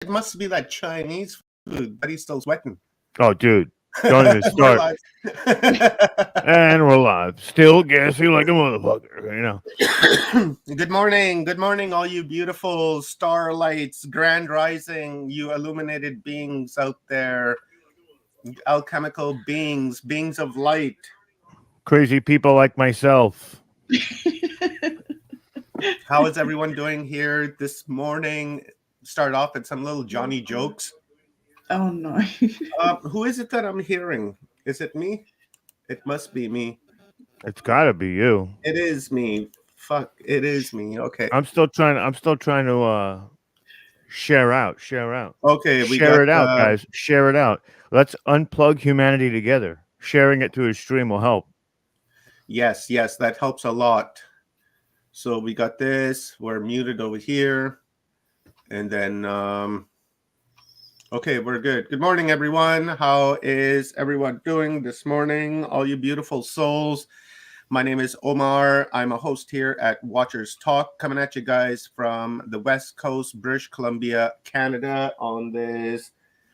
It must be that Chinese food, but he's still sweating. Oh, dude, don't even We're start. live. And we're live. Still gassy like a motherfucker, Good morning, all you beautiful starlights, grand rising, you illuminated beings out there, alchemical beings, beings of light. Crazy people like myself. How is everyone doing here this morning? Start off with some little Johnny jokes. Oh no. Who is it that I'm hearing? Is it me? It must be me. It's gotta be you. It is me. Fuck, it is me. Okay. I'm still trying to share out. Okay, we Share got it out, guys. Share it out. Let's unplug humanity together. Sharing it to a stream will help. yes, that helps a lot. So we got this. We're muted over here. And then okay, we're good. Good morning, everyone. How is everyone doing this morning? All you beautiful souls. My name is Omar. I'm a host here at Watchers Talk, coming at you guys from the West Coast, British Columbia, Canada, on this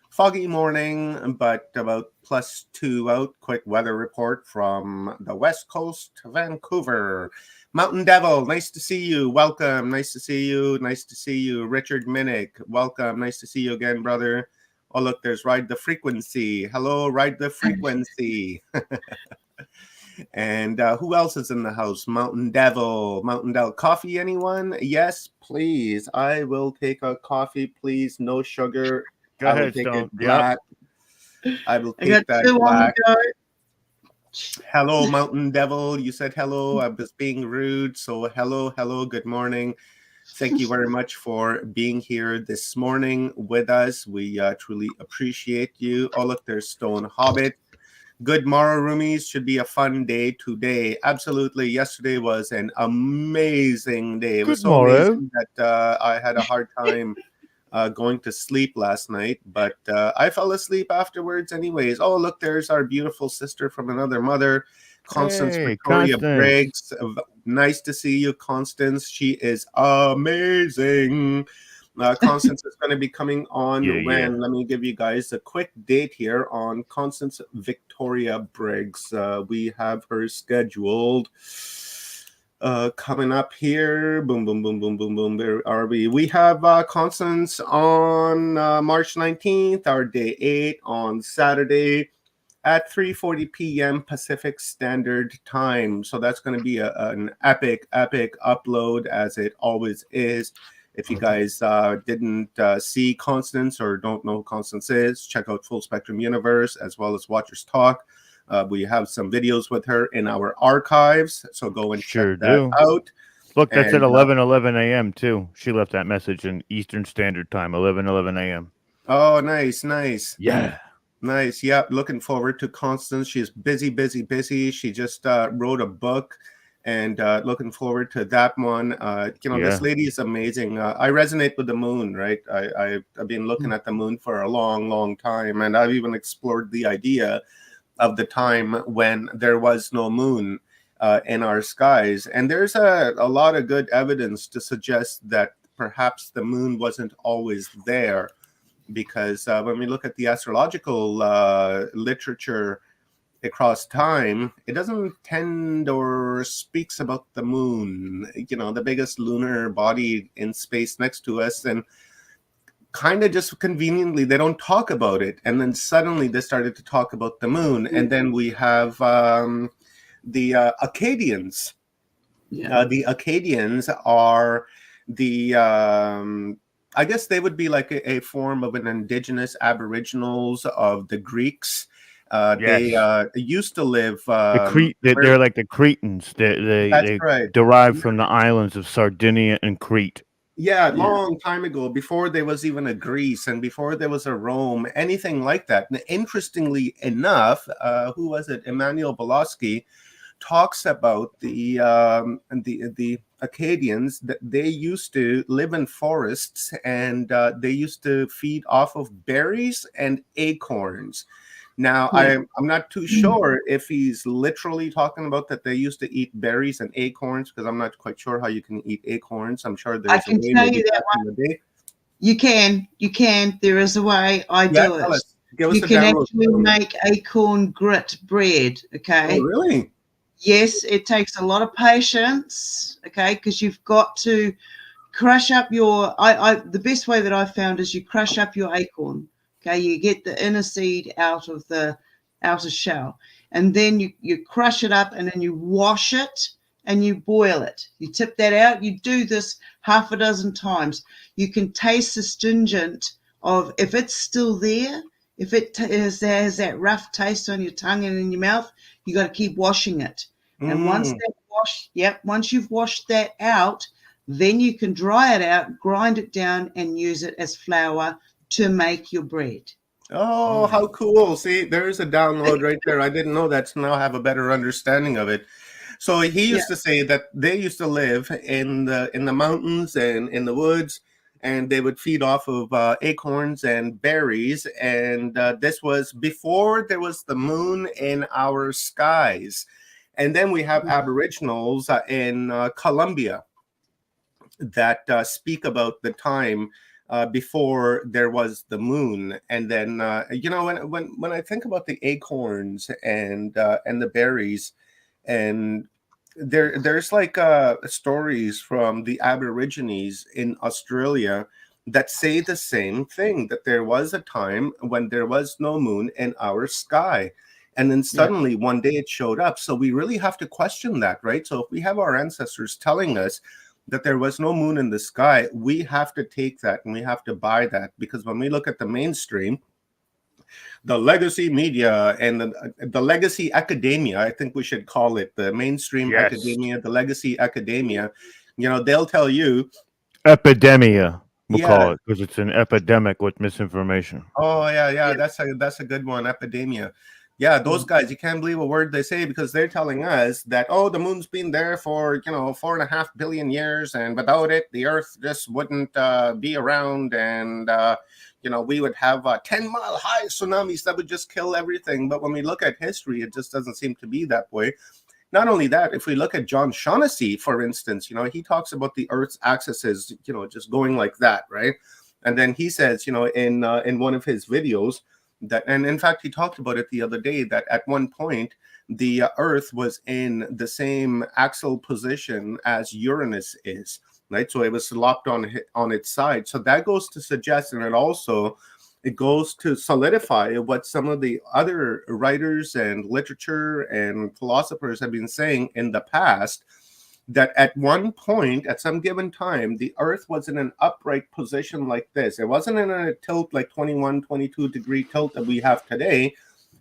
foggy morning, but about +2 out. Quick weather report from the West Coast, Vancouver. Mountain Devil, nice to see you. Welcome. Nice to see you. Nice to see you. Richard Minnick, welcome. Nice to see you again, brother. Oh, look, there's Ride the Frequency. Hello, Ride the Frequency. And who else is in the house? Mountain Devil. Coffee, anyone? Yes, please. I will take a coffee, please. No sugar. Go I will ahead, take Stone. it black. I will I got take that 2 on black. the go. Hello, Mountain Devil. You said hello. I was being rude. So hello, good morning. Thank you very much for being here this morning with us. We truly appreciate you. Oh, look, there's Stone Hobbit. Good morrow, roomies. Should be a fun day today. Absolutely. Yesterday was an amazing day. It was Good so morrow. amazing that I had a hard time going to sleep last night, but I fell asleep afterwards anyways. Oh, look, there's our beautiful sister from another mother, Constance Hey, Victoria Constance. Briggs. Nice to see you, Constance. She is amazing. Constance is going to be coming on when? Let me give you guys a quick date here on Constance Victoria Briggs. We have her scheduled coming up here. Boom, boom, boom, boom, boom, boom. Where are we? We have Constance on March 19th, our day 8 on Saturday at 3:40 p.m. Pacific Standard Time. So that's going to be an epic upload, as it always is. If you guys didn't see Constance or don't know who Constance is, check out Full Spectrum Universe as well as Watchers Talk. We have some videos with her in our archives, so go and check that out. Look, that's at 11:11 a.m. too. She left that message in Eastern Standard Time, 11:11 a.m. Oh, nice. Yeah. Nice. Yeah, looking forward to Constance. She's busy. She just wrote a book, and looking forward to that one. This lady is amazing. I resonate with the moon, right? I've been looking at the moon for a long time, and I've even explored the idea of the time when there was no moon in our skies. And there's a lot of good evidence to suggest that perhaps the moon wasn't always there, because when we look at the astrological literature across time, it doesn't tend or speaks about the moon, the biggest lunar body in space next to us, and kind of just conveniently they don't talk about it, and then suddenly they started to talk about the moon. And then we have the Acadians. The Acadians are the I guess they would be like a form of an indigenous aboriginals of the Greeks. They used to live they're like the Cretans. They right. derived from the islands of Sardinia and Crete. Yeah, long time ago, before there was even a Greece and before there was a Rome, anything like that. And interestingly enough, who was it? Emmanuel Boloski talks about the Acadians, that they used to live in forests, and they used to feed off of berries and acorns. Now, I'm not too sure if he's literally talking about that they used to eat berries and acorns, because I'm not quite sure how you can eat acorns. I'm sure there's a way, maybe back in the day. You can. There is a way. I Yeah, do tell it. us. Give us You a can download. actually make acorn grit bread. Oh, Okay. really? Yes, it takes a lot of patience. Okay, because you've got to crush up your. The best way that I found is you crush up your acorn. Okay, you get the inner seed out of the outer shell, and then you crush it up, and then you wash it and you boil it. You tip that out. You do this half a dozen times. You can taste the stringent of if it's still there. If it has that rough taste on your tongue and in your mouth, you got to keep washing it. And once you've washed that out, then you can dry it out, grind it down, and use it as flour to make your bread. Oh, how cool. See, there's a download right there. I didn't know that, so now I have a better understanding of it. So he Yeah. used to say that they used to live in the mountains and in the woods, and they would feed off of acorns and berries. And this was before there was the moon in our skies. And then we have Aboriginals in Colombia that speak about the time before there was the moon. And then when I think about the acorns and the berries, and there's like stories from the Aborigines in Australia that say the same thing, that there was a time when there was no moon in our sky, and then suddenly one day it showed up. So we really have to question that, right? So if we have our ancestors telling us that there was no moon in the sky, we have to take that and we have to buy that, because when we look at the mainstream, the legacy media and the legacy academia, I think we should call it the mainstream academia, the legacy academia, they'll tell you epidemia, we'll yeah. call it, because it's an epidemic with misinformation. Oh yeah, that's a good one, epidemia. Yeah, those guys, you can't believe a word they say, because they're telling us that, oh, the moon's been there for 4.5 billion years, and without it the earth just wouldn't be around, and we would have 10-mile high tsunamis that would just kill everything. But when we look at history, it just doesn't seem to be that way. Not only that, if we look at John Shaughnessy, for instance, he talks about the earth's axis is just going like that, right? And then he says, in one of his videos that, and in fact, he talked about it the other day, that at one point the Earth was in the same axial position as Uranus is, right? So it was locked on its side. So that goes to suggest, and it goes to solidify what some of the other writers and literature and philosophers have been saying in the past, that at one point, at some given time, the Earth was in an upright position like this. It wasn't in a tilt like 21, 22 degree tilt that we have today.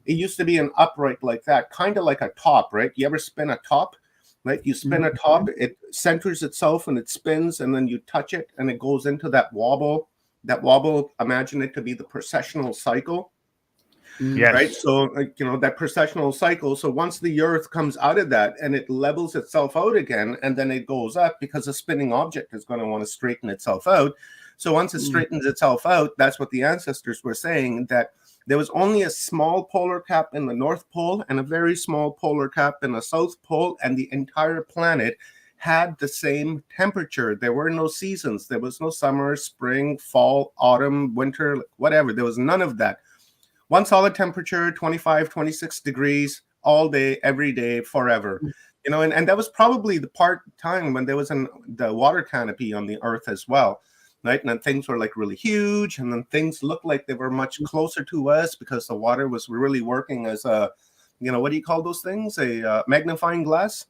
It used to be an upright like that, kind of like a top, right? You ever spin a top? Right? You spin a top, it centers itself and it spins, and then you touch it and it goes into that wobble. That wobble, imagine it to be the precessional cycle. Yes. Right. So, that precessional cycle. So once the Earth comes out of that and it levels itself out again, and then it goes up, because a spinning object is going to want to straighten itself out. So once it straightens itself out, that's what the ancestors were saying, that there was only a small polar cap in the North Pole and a very small polar cap in the South Pole, and the entire planet had the same temperature. There were no seasons. There was no summer, spring, fall, autumn, winter, whatever. There was none of that. One solid temperature, 25, 26 degrees, all day, every day, forever. And that was probably the time when there was the water canopy on the Earth as well, right? And then things were like really huge, and then things looked like they were much closer to us, because the water was really working as a, what do you call those things? A magnifying glass?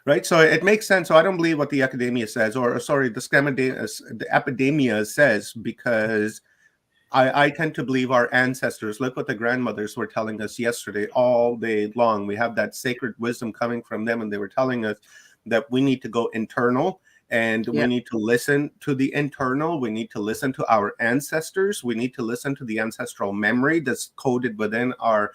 Right, so it makes sense. So I don't believe what the academia says, or sorry, the epidemia says, because I tend to believe our ancestors. Look what the grandmothers were telling us yesterday all day long. We have that sacred wisdom coming from them, and they were telling us that we need to go internal, and we need to listen to the internal. We need to listen to our ancestors. We need to listen to the ancestral memory that's coded within our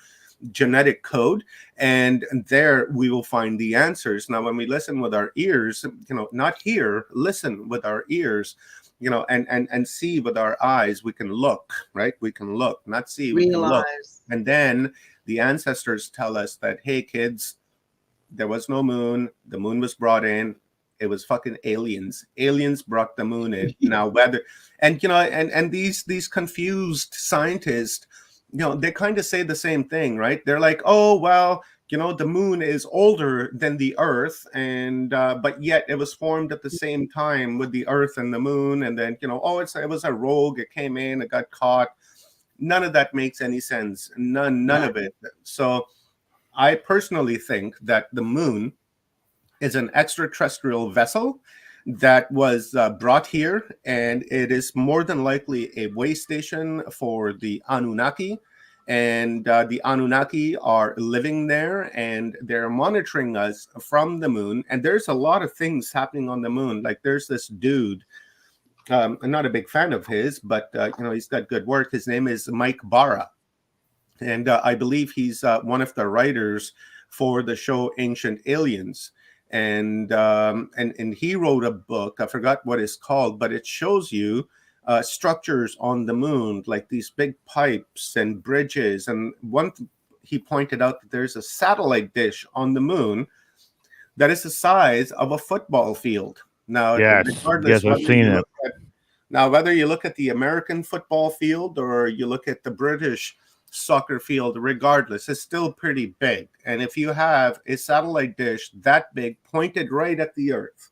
genetic code, and there we will find the answers. Now, when we listen with our ears, not hear, listen with our ears, and see with our eyes, we can look, right? We can look, not see, we can look. And then the ancestors tell us that, hey, kids, there was no moon. The moon was brought in. It was fucking aliens. Aliens brought the moon in. Now whether, and these confused scientists, they kind of say the same thing, right? They're like, oh well, the moon is older than the Earth, and but yet it was formed at the same time with the Earth and the moon, and then oh, it was a rogue. It came in, it got caught. None of that makes any sense. None of it. So I personally think that the moon is an extraterrestrial vessel that was brought here, and it is more than likely a way station for the Anunnaki. And the Anunnaki are living there, and they're monitoring us from the moon. And there's a lot of things happening on the moon. Like there's this dude, I'm not a big fan of his, but he's got good work. His name is Mike Barra, and I believe he's one of the writers for the show Ancient Aliens. And he wrote a book. I forgot what it's called, but it shows you structures on the moon, like these big pipes and bridges. And he pointed out that there's a satellite dish on the moon that is the size of a football field. Now, yes, I've seen it. Now, whether you look at the American football field or you look at the British soccer field, regardless, it's still pretty big. And if you have a satellite dish that big pointed right at the Earth,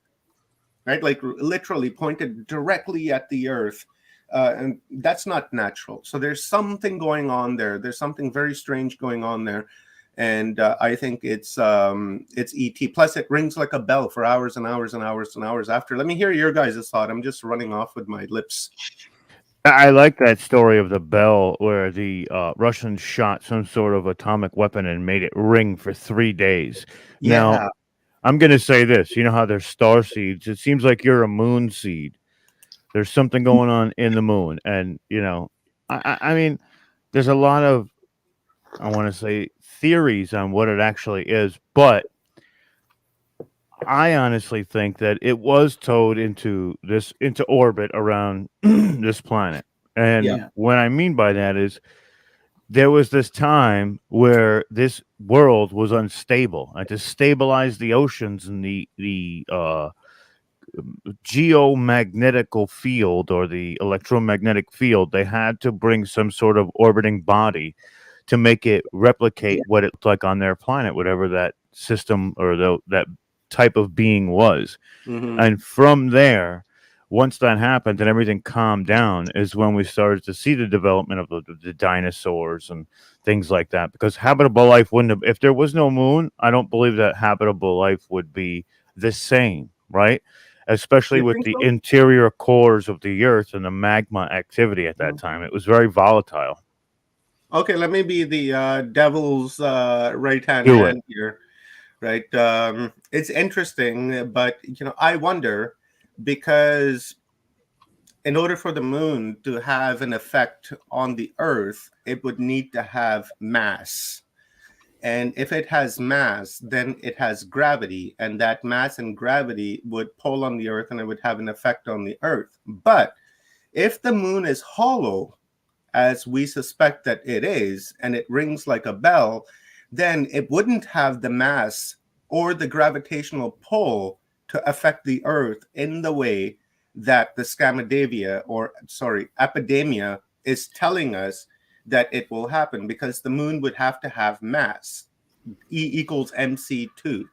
right, like literally pointed directly at the Earth, and that's not natural. So there's something going on there. There's something very strange going on there. And I think it's ET. Plus, it rings like a bell for hours and hours and hours and hours after. Let me hear your guys' thought. I'm just running off with my lips. I like that story of the bell where the Russians shot some sort of atomic weapon and made it ring for 3 days. Yeah. Now, I'm going to say this. You know how there's star seeds? It seems like you're a moon seed. There's something going on in the moon. And, I mean, there's a lot of, I want to say, theories on what it actually is. But I honestly think that it was towed into orbit around this planet. And what I mean by that is there was this time where this world was unstable, and to stabilize the oceans and the geomagnetical field or the electromagnetic field, they had to bring some sort of orbiting body to make it replicate what it looked like on their planet, whatever that system or that type of being was. And from there, once that happened and everything calmed down, is when we started to see the development of the dinosaurs and things like that. Because habitable life wouldn't have, if there was no moon, I don't believe that habitable life would be the same, right? Especially with the interior cores of the Earth and the magma activity at that time. It was very volatile. Okay, let me be the devil's right-hand man here. Right. It's interesting, but, I wonder, because in order for the moon to have an effect on the Earth, it would need to have mass. And if it has mass, then it has gravity, and that mass and gravity would pull on the Earth and it would have an effect on the Earth. But if the moon is hollow, as we suspect that it is, and it rings like a bell, then it wouldn't have the mass or the gravitational pull to affect the Earth in the way that the epidemia is telling us that it will happen, because the moon would have to have mass. E equals mc2,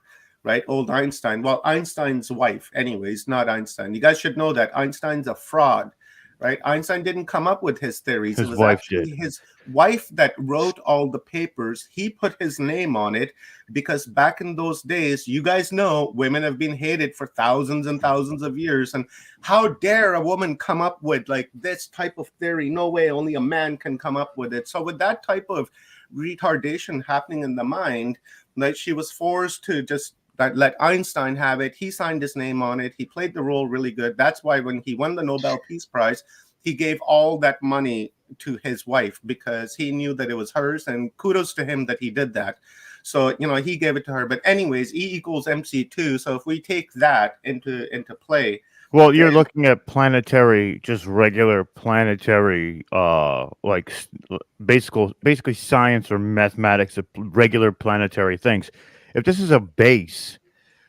right? Old Einstein. Well, Einstein's wife, anyways, not Einstein. You guys should know that Einstein's a fraud. Right? Einstein didn't come up with his theories. It was actually his wife that wrote all the papers. He put his name on it because back in those days, you guys know, women have been hated for thousands and thousands of years. And how dare a woman come up with like this type of theory? No way, only a man can come up with it. So with that type of retardation happening in the mind, like, she was forced to just let Einstein have it. He signed his name on it. He played the role really good. That's why when he won the Nobel Peace Prize, he gave all that money to his wife because he knew that it was hers, and kudos to him that he did that. So, he gave it to her. But anyways, E equals mc2. So if we take that into play. Well, you're looking at planetary, just regular planetary, like basically science or mathematics of regular planetary things. If this is a base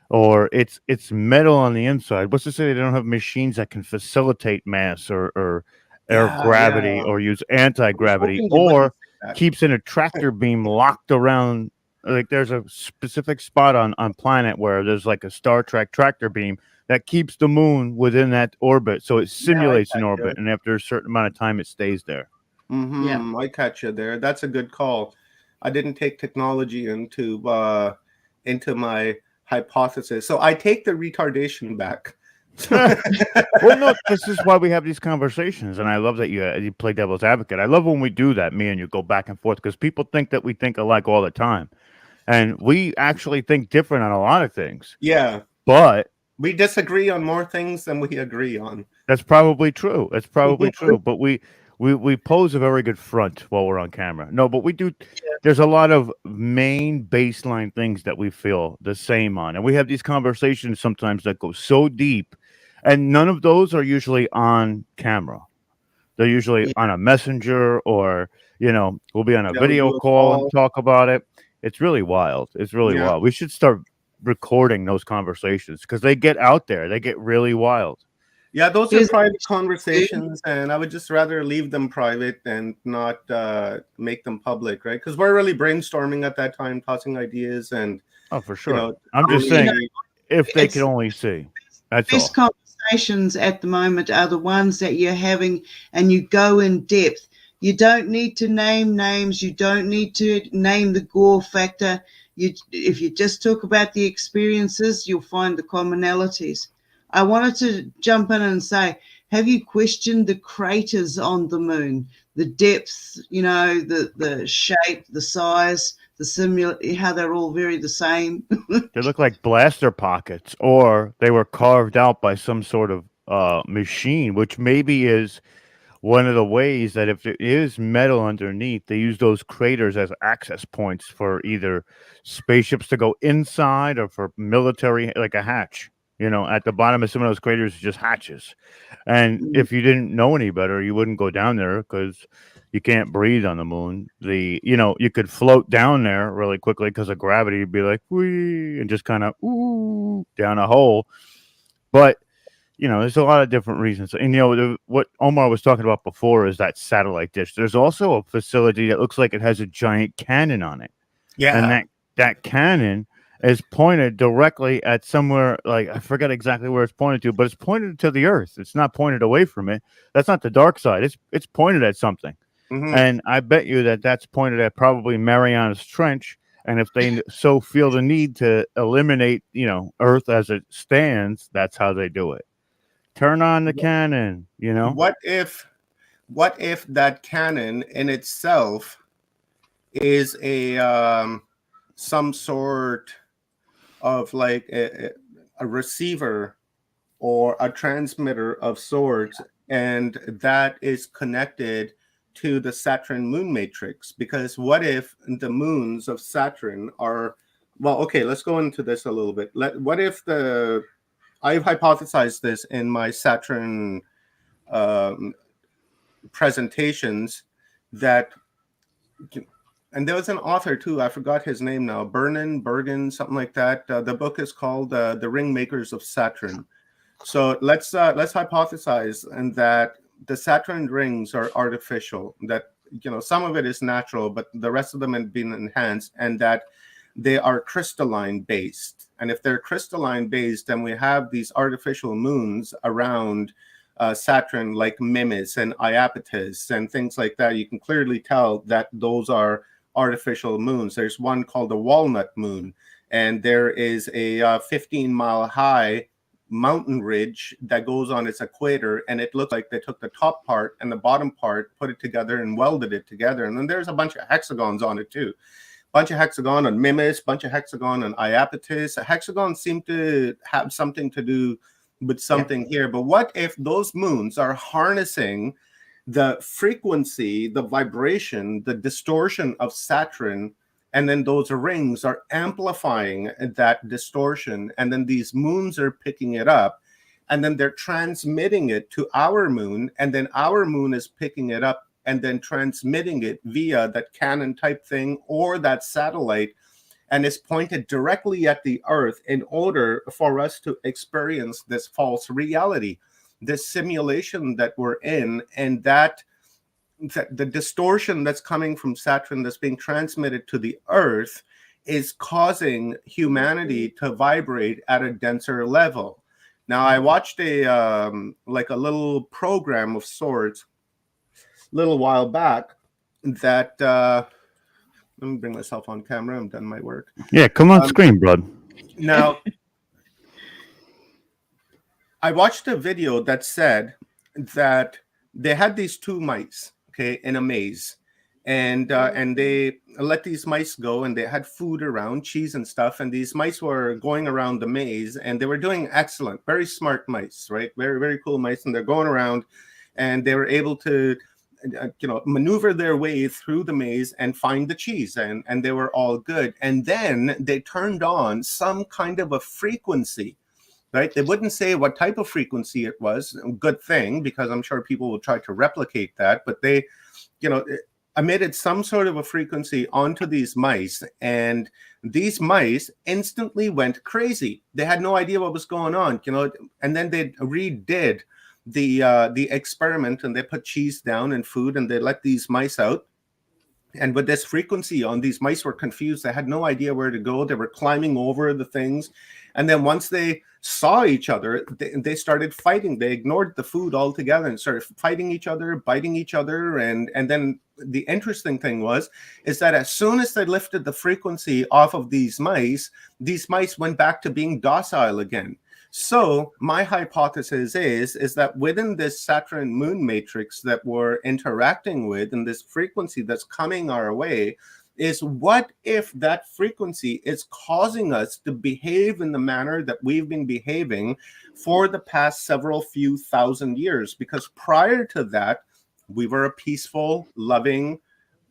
or it's metal on the inside. What's to say they don't have machines that can facilitate mass or air Yeah, yeah. gravity or use I was anti-gravity, hoping you wouldn't or say that. keeps an attractor beam locked around, like there's a specific spot on planet where there's like a Star Trek tractor beam that keeps the moon within that orbit, so it Yeah, I simulates an catch you. orbit, and after a certain amount of time it stays there. Yeah. I catch you there. That's a good call. I didn't take technology into my hypothesis, so I take the retardation back. Well, no, this is why we have these conversations, and I love that you play devil's advocate. I love when we do that, me and you go back and forth, because people think that we think alike all the time, and we actually think different on a lot of things. Yeah, But we disagree on more things than we agree on. that's probably true. That's probably true. But we pose a very good front while we're on camera. No, but we do. There's a lot of main baseline things that we feel the same on, and we have these conversations sometimes that go so deep, and none of those are usually on camera. They're usually Yeah. on a messenger, or we'll be on a Yeah, we video do a call and call. talk about it. It's really wild. It's really Yeah. wild. We should start recording those conversations because they get out there. They get really wild. Yeah, those are Here's private conversations, and I would just rather leave them private and not make them public, right? Because we're really brainstorming at that time, tossing ideas, and Oh, for sure. know, I'm just saying, really, if they could it's only see. That's best all. conversations at the moment are the ones that you're having and you go in depth. You don't need to name names. You don't need to name the gore factor. If you just talk about the experiences, you'll find the commonalities. I wanted to jump in and say, have you questioned the craters on the moon? The depth, the shape, the size, how they're all very the same. They look like blaster pockets, or they were carved out by some sort of machine, which maybe is one of the ways that if there is metal underneath, they use those craters as access points for either spaceships to go inside or for military, like a hatch. At the bottom of some of those craters is just hatches. And if you didn't know any better, you wouldn't go down there because you can't breathe on the moon. You could float down there really quickly because of gravity. You'd be like, wee, and just kind of down a hole. But there's a lot of different reasons. And what Omar was talking about before is that satellite dish. There's also a facility that looks like it has a giant cannon on it, and yeah. that cannon is pointed directly at somewhere, like I forget exactly where it's pointed to, but it's pointed to the Earth. It's not pointed away from it. That's not the dark side. It's pointed at something, hmm and I bet you that's pointed at probably Mariana's Trench. And if they so feel the need to eliminate, Earth as it stands, that's how they do it. Turn on the cannon, What if that cannon in itself is a some sort of like a receiver or a transmitter of sorts, and that is connected to the Saturn moon matrix? Because what if the moons of Saturn are, well, okay, let's go into this a little bit. What if I've hypothesized this in my Saturn um, presentations, that, and there was an author too, I forgot his name now, Bergen, something like that. The book is called The Ring Makers of Saturn. So let's hypothesize and that the Saturn rings are artificial, that some of it is natural, but the rest of them have been enhanced, and that they are crystalline based. And if they're crystalline based, then we have these artificial moons around Saturn, like Mimas and Iapetus and things like that. You can clearly tell that those are artificial moons. There's one called the Walnut Moon, and there is a 15-mile high mountain ridge that goes on its equator, and it looks like they took the top part and the bottom part, put it together and welded it together. And then there's a bunch of hexagons on it too. Bunch of hexagon on Mimas, bunch of hexagon on Iapetus. Hexagons seem to have something to do with something here. But what if those moons are harnessing the frequency, the vibration, the distortion of Saturn, and then those rings are amplifying that distortion, and then these moons are picking it up, and then they're transmitting it to our moon, and then our moon is picking it up and then transmitting it via that cannon type thing or that satellite, and is pointed directly at the earth in order for us to experience this false reality, this simulation that we're in, and that the distortion that's coming from Saturn that's being transmitted to the earth is causing humanity to vibrate at a denser level. Now, I watched a like a little program of sorts a little while back that let me bring myself on camera. I'm done my work. Yeah, come on screen, bud. Now, I watched a video that said that they had these two mice, okay, in a maze, and they let these mice go, and they had food around, cheese and stuff, and these mice were going around the maze, and they were doing excellent, very smart mice, right? Very, very cool mice, and they're going around, and they were able to maneuver their way through the maze and find the cheese, and they were all good. And then they turned on some kind of a frequency, right? They wouldn't say what type of frequency it was. Good thing, because I'm sure people will try to replicate that. But they, emitted some sort of a frequency onto these mice, and these mice instantly went crazy. They had no idea what was going on, and then they redid the experiment, and they put cheese down and food, and they let these mice out. And with this frequency on, these mice were confused. They had no idea where to go. They were climbing over the things. And then once they saw each other, they started fighting. They ignored the food altogether and started fighting each other, biting each other. And then the interesting thing is that as soon as they lifted the frequency off of these mice went back to being docile again. So my hypothesis is that within this Saturn moon matrix that we're interacting with, and this frequency that's coming our way, is what if that frequency is causing us to behave in the manner that we've been behaving for the past several few thousand years? Because prior to that, we were a peaceful, loving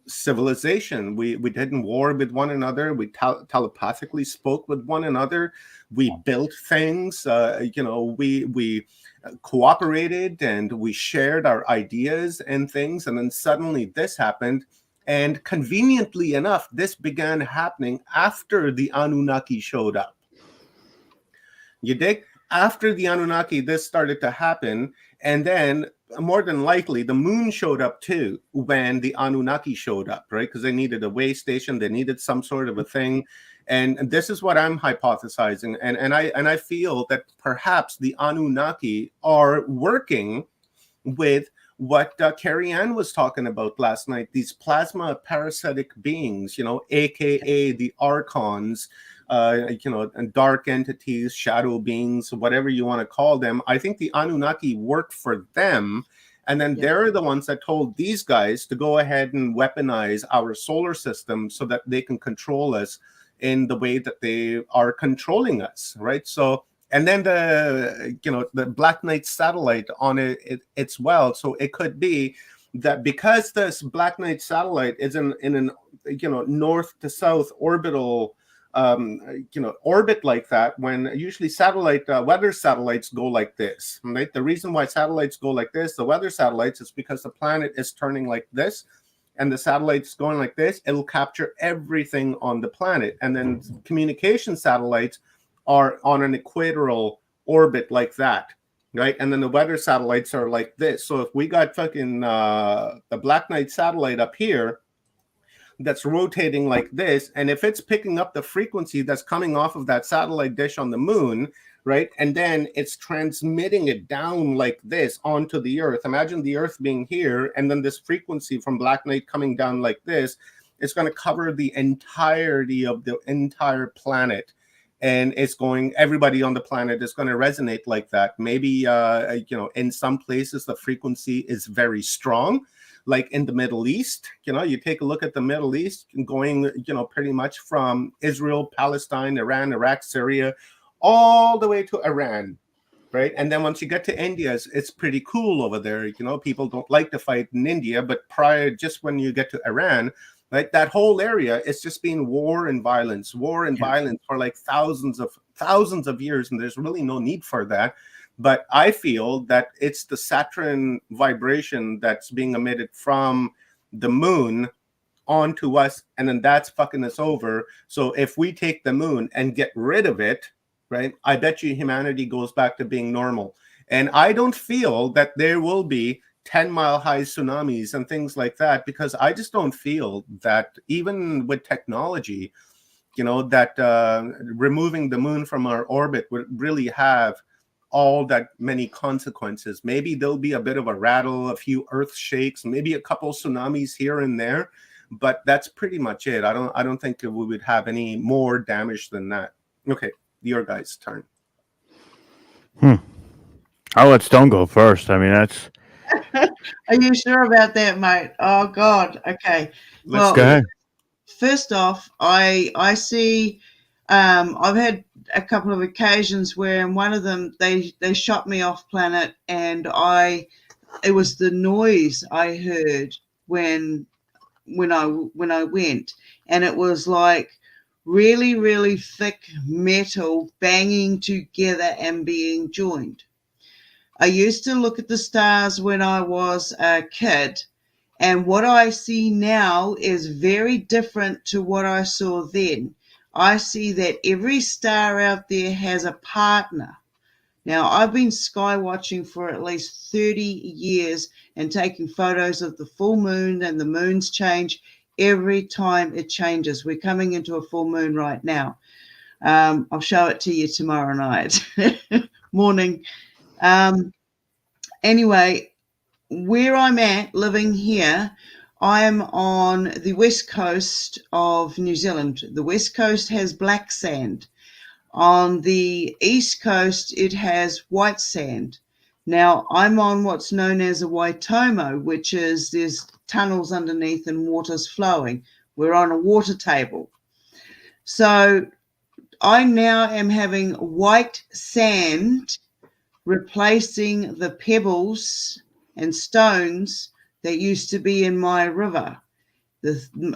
civilization. We didn't war with one another. We telepathically spoke with one another. We built things. We cooperated, and we shared our ideas and things. And then suddenly this happened. And conveniently enough, this began happening after the Anunnaki showed up. You dig? After the Anunnaki, this started to happen. And then more than likely, the moon showed up too when the Anunnaki showed up, right? Because they needed a way station. They needed some sort of a thing. And this is what I'm hypothesizing. And I feel that perhaps the Anunnaki are working with what Carrie Ann was talking about last night, these plasma parasitic beings, AKA the archons, and dark entities, shadow beings, whatever you want to call them. I think the Anunnaki work for them. And then they're the ones that told these guys to go ahead and weaponize our solar system so that they can control us in the way that they are controlling us, right? So, and then the Black Knight satellite on it's well. So it could be that because this Black Knight satellite is in an north to south orbital orbit like that, when usually weather satellites go like this, right? The reason why satellites go like this, the weather satellites, is because the planet is turning like this, and the satellite's going like this. It'll capture everything on the planet. And then communication satellites are on an equatorial orbit like that, right? And then the weather satellites are like this. So if we got fucking the Black Knight satellite up here that's rotating like this, and if it's picking up the frequency that's coming off of that satellite dish on the moon, right, and then it's transmitting it down like this onto the Earth. Imagine the Earth being here, and then this frequency from Black Knight coming down like this. It's going to cover the entirety of the entire planet. And everybody on the planet is going to resonate like that. Maybe, in some places, the frequency is very strong, like in the Middle East. You take a look at the Middle East, going, pretty much from Israel, Palestine, Iran, Iraq, Syria, all the way to Iran, right? And then once you get to India, it's pretty cool over there. People don't like to fight in India, but just when you get to Iran, right, that whole area is just been war and violence for like thousands of years, and there's really no need for that. But I feel that it's the Saturn vibration that's being emitted from the moon onto us, and then that's fucking us over. So if we take the moon and get rid of it, right, I bet you humanity goes back to being normal. And I don't feel that there will be 10-mile high tsunamis and things like that, because I just don't feel that even with technology, that removing the moon from our orbit would really have all that many consequences. Maybe there'll be a bit of a rattle, a few earth shakes, maybe a couple tsunamis here and there, but that's pretty much it. I don't think we would have any more damage than that. Okay, your guys' turn. I'll let Stone go first. I mean, that's. Are you sure about that, mate? Oh God. Okay. Let's go ahead. First off, I see. I've had a couple of occasions where in one of them they shot me off planet, and it was the noise I heard when I went, and it was like really, really thick metal banging together and being joined. I used to look at the stars when I was a kid, and what I see now is very different to what I saw then. I see that every star out there has a partner. Now, I've been sky watching for at least 30 years and taking photos of the full moon, and the moons change every time it changes. We're coming into a full moon right now. I'll show it to you tomorrow night. Morning. Anyway, where I'm at living here, I am on the west coast of New Zealand. The west coast has black sand. On the east coast, it has white sand. Now, I'm on what's known as a Waitomo, which is there's tunnels underneath and water's flowing. We're on a water table. So I now am having white sand replacing the pebbles and stones that used to be in my river.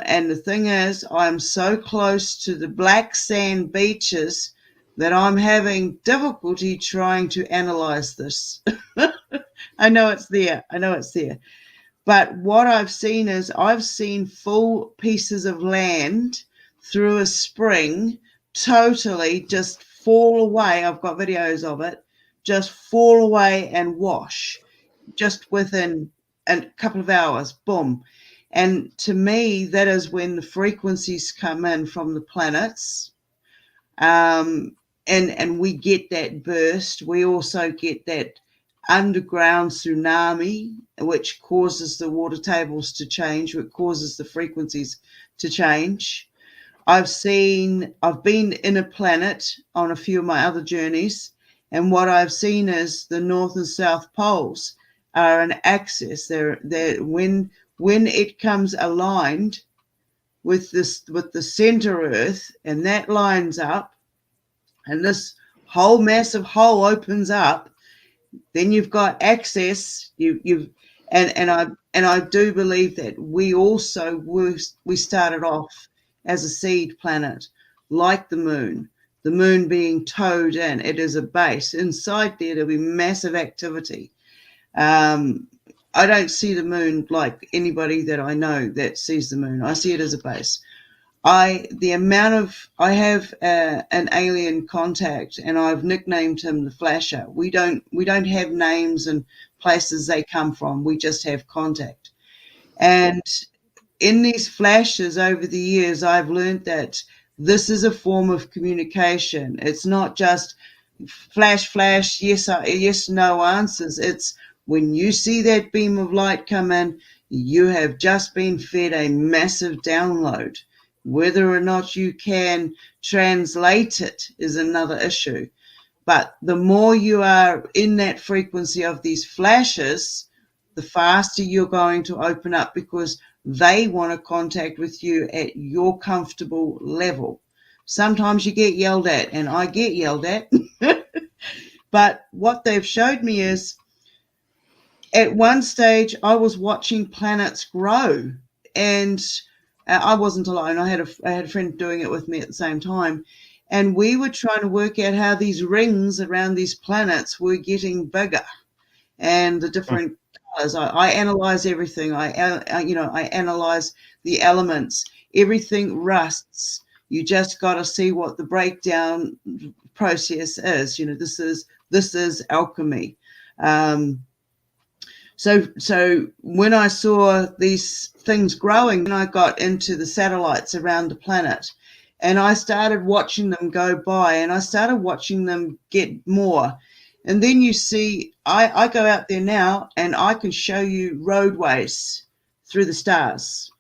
And the thing is, I'm so close to the black sand beaches that I'm having difficulty trying to analyze this. I know it's there. But what I've seen is I've seen full pieces of land through a spring totally just fall away. I've got videos of it. Just fall away and wash just within a couple of hours, boom. And to me, that is when the frequencies come in from the planets. And we get that burst. We also get that underground tsunami, which causes the water tables to change, which causes the frequencies to change. I've been in a planet on a few of my other journeys, and what I've seen is the North and South poles are an axis. They're when it comes aligned with the center Earth, and that lines up, and this whole massive hole opens up, then you've got access. And I do believe that we started off as a seed planet, like the moon. The moon being towed in, it is a base. Inside there'll be massive activity. I don't see the moon like anybody that I know that sees the moon. I see it as a base. I have an alien contact, and I've nicknamed him the Flasher. We don't have names and places they come from. We just have contact. And in these flashes over the years, I've learned that this is a form of communication. It's not just flash, yes, no answers. It's when you see that beam of light come in, you have just been fed a massive download. Whether or not you can translate it is another issue. But the more you are in that frequency of these flashes, the faster you're going to open up, because they want to contact with you at your comfortable level. Sometimes you get yelled at, and I get yelled at. But what they've showed me is, at one stage, I was watching planets grow, and I wasn't alone. I had a friend doing it with me at the same time, and we were trying to work out how these rings around these planets were getting bigger, and the different colors. I analyze everything. I analyze the elements. Everything rusts. You just got to see what the breakdown process is. This is alchemy. So when I saw these things growing, then I got into the satellites around the planet, and I started watching them go by, and I started watching them get more. And then you see, I go out there now, and I can show you roadways through the stars.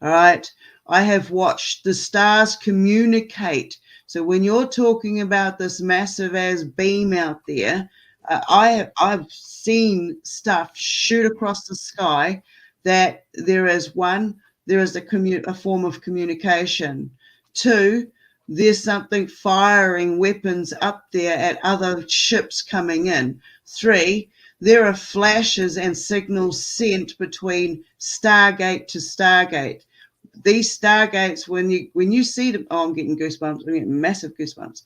All right. I have watched the stars communicate. So when you're talking about this massive as beam out there, I've seen stuff shoot across the sky that there is a form of communication. Two, there's something firing weapons up there at other ships coming in. Three, there are flashes and signals sent between Stargate to Stargate. These stargates, when you see them, I'm getting goosebumps. I'm getting massive goosebumps.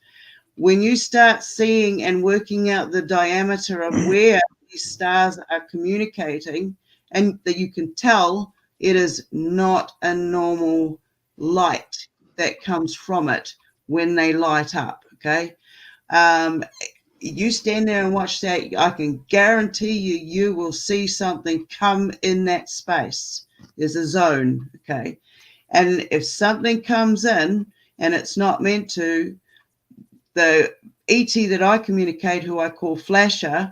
When you start seeing and working out the diameter of where these stars are communicating, and that you can tell it is not a normal light that comes from it when they light up. Okay. You stand there and watch that, I can guarantee you will see something come in that space. There's a zone. Okay. And if something comes in and it's not meant to, the ET that I communicate, who I call Flasher,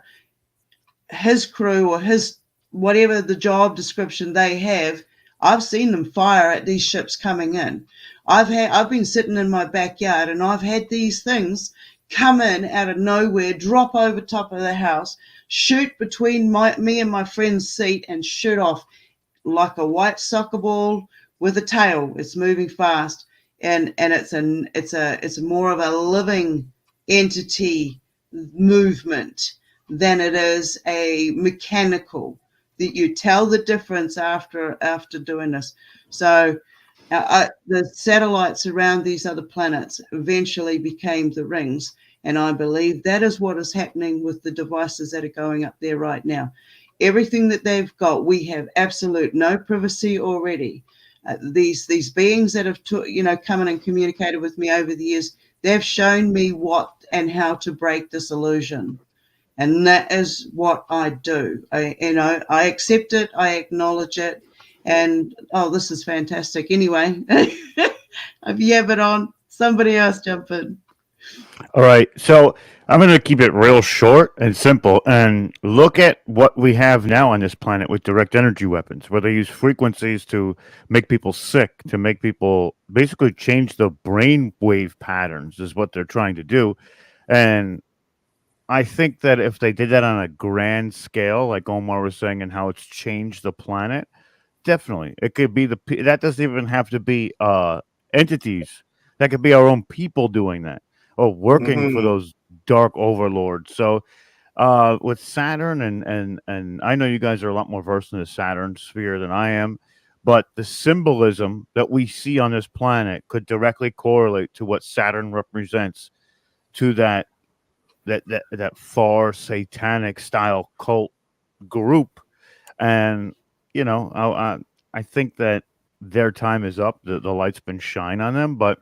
his crew or his whatever the job description they have, I've seen them fire at these ships coming in. I've been sitting in my backyard and I've had these things come in out of nowhere, drop over top of the house, shoot between me and my friend's seat, and shoot off like a white soccer ball with a tail. It's moving fast, and it's more of a living entity movement than it is a mechanical. That you tell the difference after doing this. So the satellites around these other planets eventually became the rings, and I believe that is what is happening with the devices that are going up there right now. Everything that they've got, we have absolute no privacy already. These beings that have come in and communicated with me over the years, they've shown me what and how to break this illusion, and that is what I do. I accept it, I acknowledge it, and this is fantastic. Anyway, I've yabbered on. Somebody else jump in. All right, so I'm going to keep it real short and simple and look at what we have now on this planet with direct energy weapons, where they use frequencies to make people sick, to make people basically change the brain wave patterns, is what they're trying to do. And I think that if they did that on a grand scale, like Omar was saying, and how it's changed the planet, definitely it could be that doesn't even have to be entities. That could be our own people doing that or working for Mm-hmm. those dark overlords. So with Saturn and I know you guys are a lot more versed in the Saturn sphere than I am, but the symbolism that we see on this planet could directly correlate to what Saturn represents to that far satanic style cult group. And I think that their time is up. The light's been shined on them, but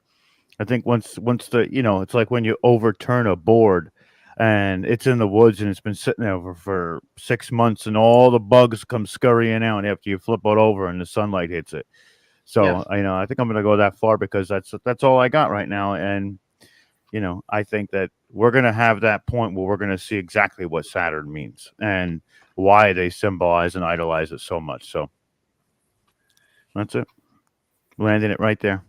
I think once the it's like when you overturn a board and it's in the woods and it's been sitting there for 6 months and all the bugs come scurrying out after you flip it over and the sunlight hits it. Yeah. So I think I'm going to go that far because that's all I got right now. And I think that we're going to have that point where we're going to see exactly what Saturn means and why they symbolize and idolize it so much. So that's it. Landing it right there.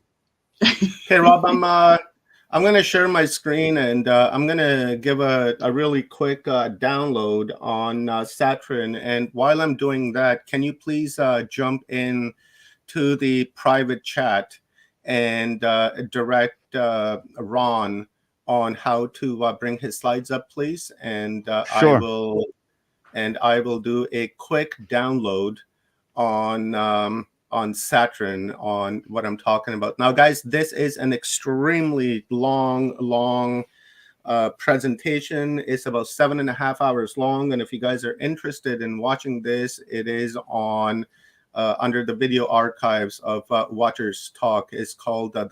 Okay, Rob, I'm going to share my screen, and I'm going to give a really quick download on Saturn. And while I'm doing that, can you please jump in to the private chat and direct Ron on how to bring his slides up, please? And Sure. I will do a quick download on Saturn, on what I'm talking about. Now, guys, this is an extremely long presentation. It's about 7.5 hours long, and if you guys are interested in watching this, it is on under the video archives of Watcher's Talk. It's called um,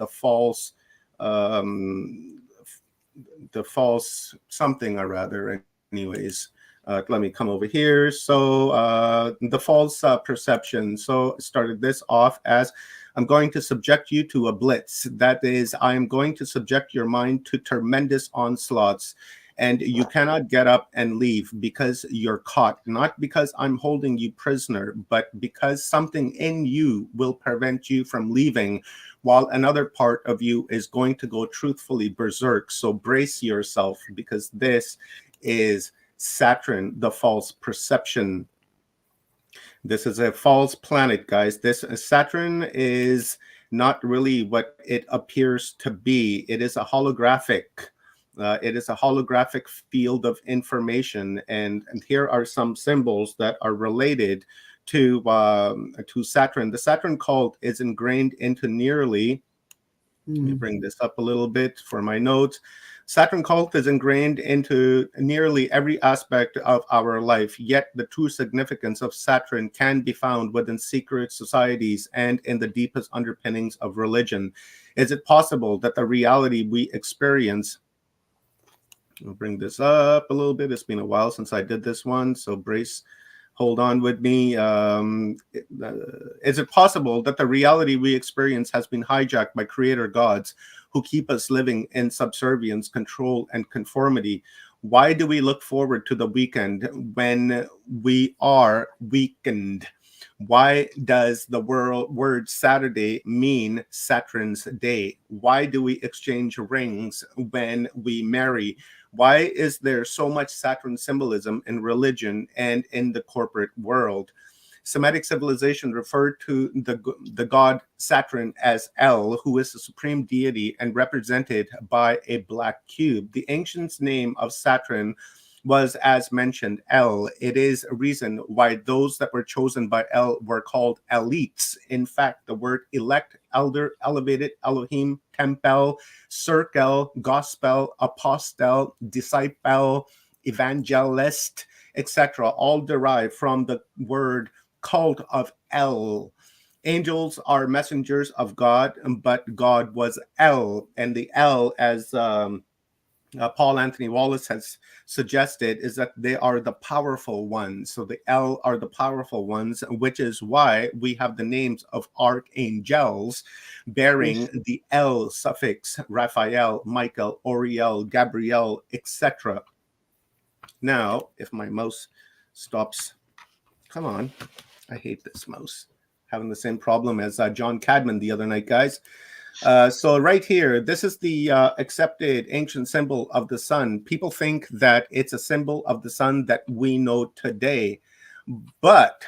the false something or rather. Anyways, let me come over here. So the false perception. So started this off as, I'm going to subject you to a blitz. That is, I am going to subject your mind to tremendous onslaughts, and you cannot get up and leave because you're caught. Not because I'm holding you prisoner, but because something in you will prevent you from leaving, while another part of you is going to go truthfully berserk. So brace yourself, because this is Saturn, the false perception. This is a false planet, guys. This Saturn is not really what it appears to be. It is a holographic. It is a holographic field of information, and here are some symbols that are related to Saturn. The Saturn cult is ingrained into nearly. Let me bring this up a little bit for my notes. Saturn cult is ingrained into nearly every aspect of our life, yet the true significance of Saturn can be found within secret societies and in the deepest underpinnings of religion. Is it possible that the reality we experience, I'll bring this up a little bit, it's been a while since I did this one, so hold on with me. Is it possible that the reality we experience has been hijacked by creator gods who keep us living in subservience, control, and conformity? Why do we look forward to the weekend when we are weakened? Why does the word Saturday mean Saturn's day? Why do we exchange rings when we marry? Why is there so much Saturn symbolism in religion and in the corporate world? Semitic civilization referred to the god Saturn as El, who is the supreme deity and represented by a black cube. The ancients' name of Saturn was, as mentioned, El. It is a reason why those that were chosen by El were called elites. In fact, the word elect, elder, elevated, Elohim, tempel, circle, gospel, apostle, disciple, evangelist, etc., all derive from the word cult of El. Angels are messengers of God, but God was El, and the El, as Paul Anthony Wallace has suggested, is that they are the powerful ones. So the El are the powerful ones, which is why we have the names of archangels bearing the El suffix: Raphael, Michael, Oriel, Gabriel, etc. Now, if my mouse stops, come on, I hate this mouse. Having the same problem as John Cadman the other night, guys. So right here, this is the accepted ancient symbol of the sun. People think that it's a symbol of the sun that we know today, but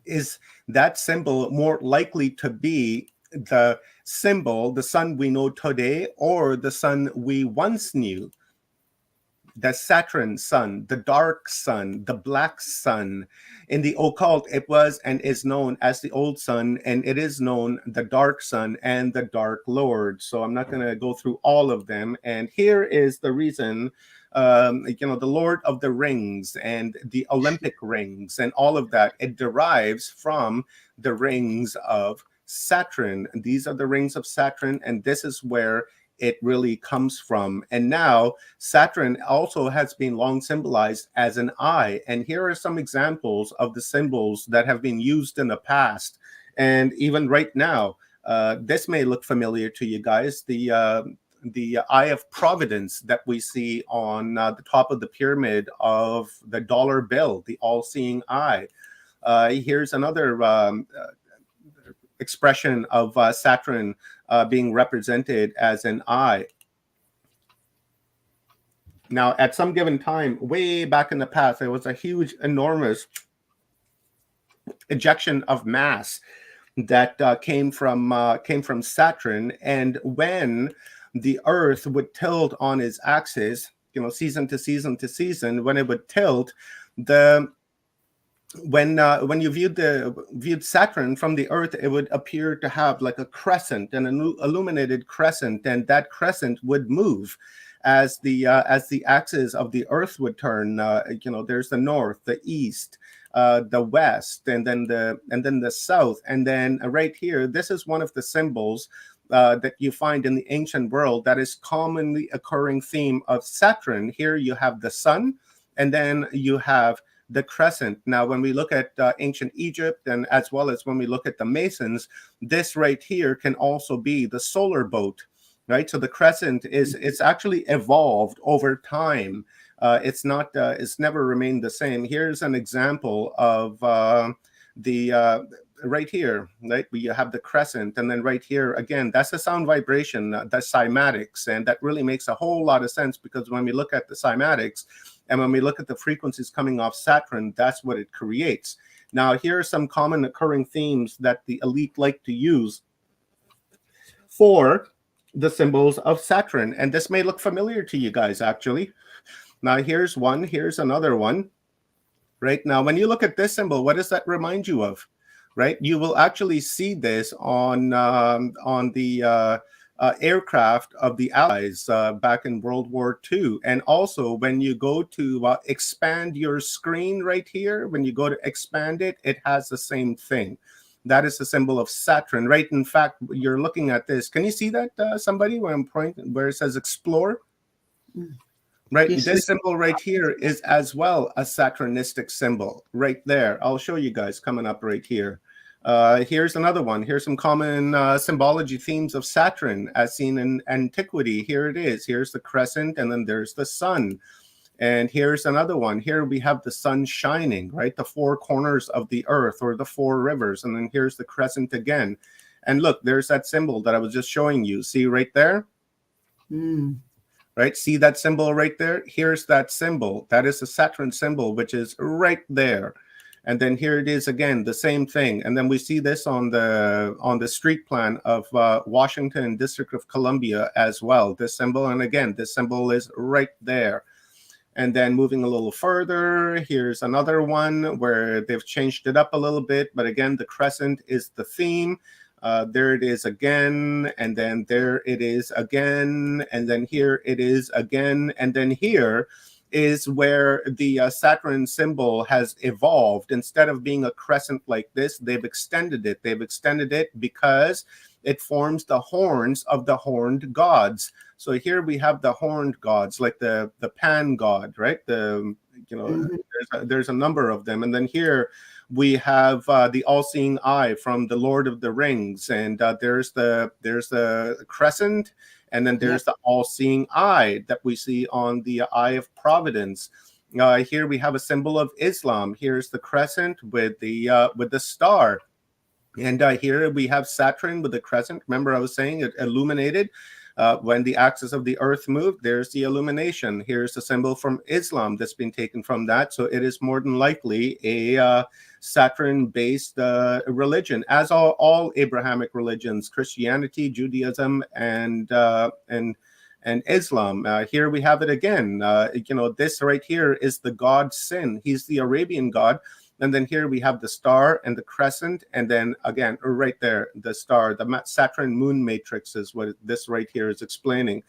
is that symbol more likely to be the symbol, the sun we know today, or the sun we once knew? The Saturn sun, the dark sun, the black sun. In the occult, it was and is known as the old sun, and it is known the dark sun and the dark lord. So I'm not going to go through all of them. And here is the reason, the Lord of the Rings and the Olympic rings and all of that, it derives from the rings of Saturn. These are the rings of Saturn, and this is where it really comes from. And now Saturn also has been long symbolized as an eye. And here are some examples of the symbols that have been used in the past. And even right now, this may look familiar to you guys. The eye of providence that we see on the top of the pyramid of the dollar bill, the all-seeing eye. Here's another expression of Saturn being represented as an eye. Now, at some given time, way back in the past, there was a huge, enormous ejection of mass that came from Saturn, and when the Earth would tilt on its axis, season to season to season, when it would tilt, when you viewed Saturn from the Earth, it would appear to have like a crescent, an illuminated crescent, and that crescent would move as the axis of the earth would turn. There's the north, the east, the west, and then the south, and then right here, this is one of the symbols that you find in the ancient world that is commonly occurring theme of Saturn. Here you have the sun, and then you have the crescent. Now, when we look at ancient Egypt, and as well as when we look at the Masons, this right here can also be the solar boat, right? So the crescent it's actually evolved over time. It's never remained the same. Here's an example of the right here, right? We have the crescent, and then right here again, that's the sound vibration, the cymatics, and that really makes a whole lot of sense, because when we look at the cymatics and when we look at the frequencies coming off Saturn, that's what it creates. Now, here are some common occurring themes that the elite like to use for the symbols of Saturn, and this may look familiar to you guys actually. Now, here's one, here's another one. Right now, when you look at this symbol, what does that remind you of? Right, you will actually see this on the aircraft of the Allies back in World War II. And also, when you go to expand your screen right here, when you go to expand it, it has the same thing. That is the symbol of Saturn, right? In fact, you're looking at this. Can you see that, somebody, where I'm pointing, where it says explore? Right, yes, this symbol right here is as well a Saturnistic symbol right there. I'll show you guys coming up right here. Here's another one. Here's some common symbology themes of Saturn as seen in antiquity. Here it is. Here's the crescent, and then there's the sun. And here's another one. Here we have the sun shining, right? The four corners of the earth, or the four rivers. And then here's the crescent again. And look, there's that symbol that I was just showing you. See right there? Right? See that symbol right there? Here's that symbol. That is the Saturn symbol, which is right there. And then here it is again, the same thing. And then we see this on the street plan of Washington, District of Columbia as well. This symbol, and again, this symbol is right there. And then moving a little further, here's another one where they've changed it up a little bit. But again, the crescent is the theme. There it is again, and then there it is again, and then here it is again, and then here is where the Saturn symbol has evolved. Instead of being a crescent like this, they've extended it. They've extended it because it forms the horns of the horned gods. So here we have the horned gods, like the Pan god, right? There's a number of them, and then here we have the all-seeing eye from the Lord of the Rings, and there's the crescent, and then there's the all-seeing eye that we see on the Eye of Providence. Here we have a symbol of Islam. Here's the crescent with the star, and here we have Saturn with the crescent. Remember, I was saying it illuminated. When the axis of the earth moved, there's the illumination. Here's the symbol from Islam that's been taken from that. So it is more than likely a Saturn-based religion, as all Abrahamic religions: Christianity, Judaism, and Islam. Here we have it again. This right here is the god Sin. He's the Arabian god. And then here we have the star and the crescent, and then again, right there, the star, the Saturn moon matrix is what this right here is explaining.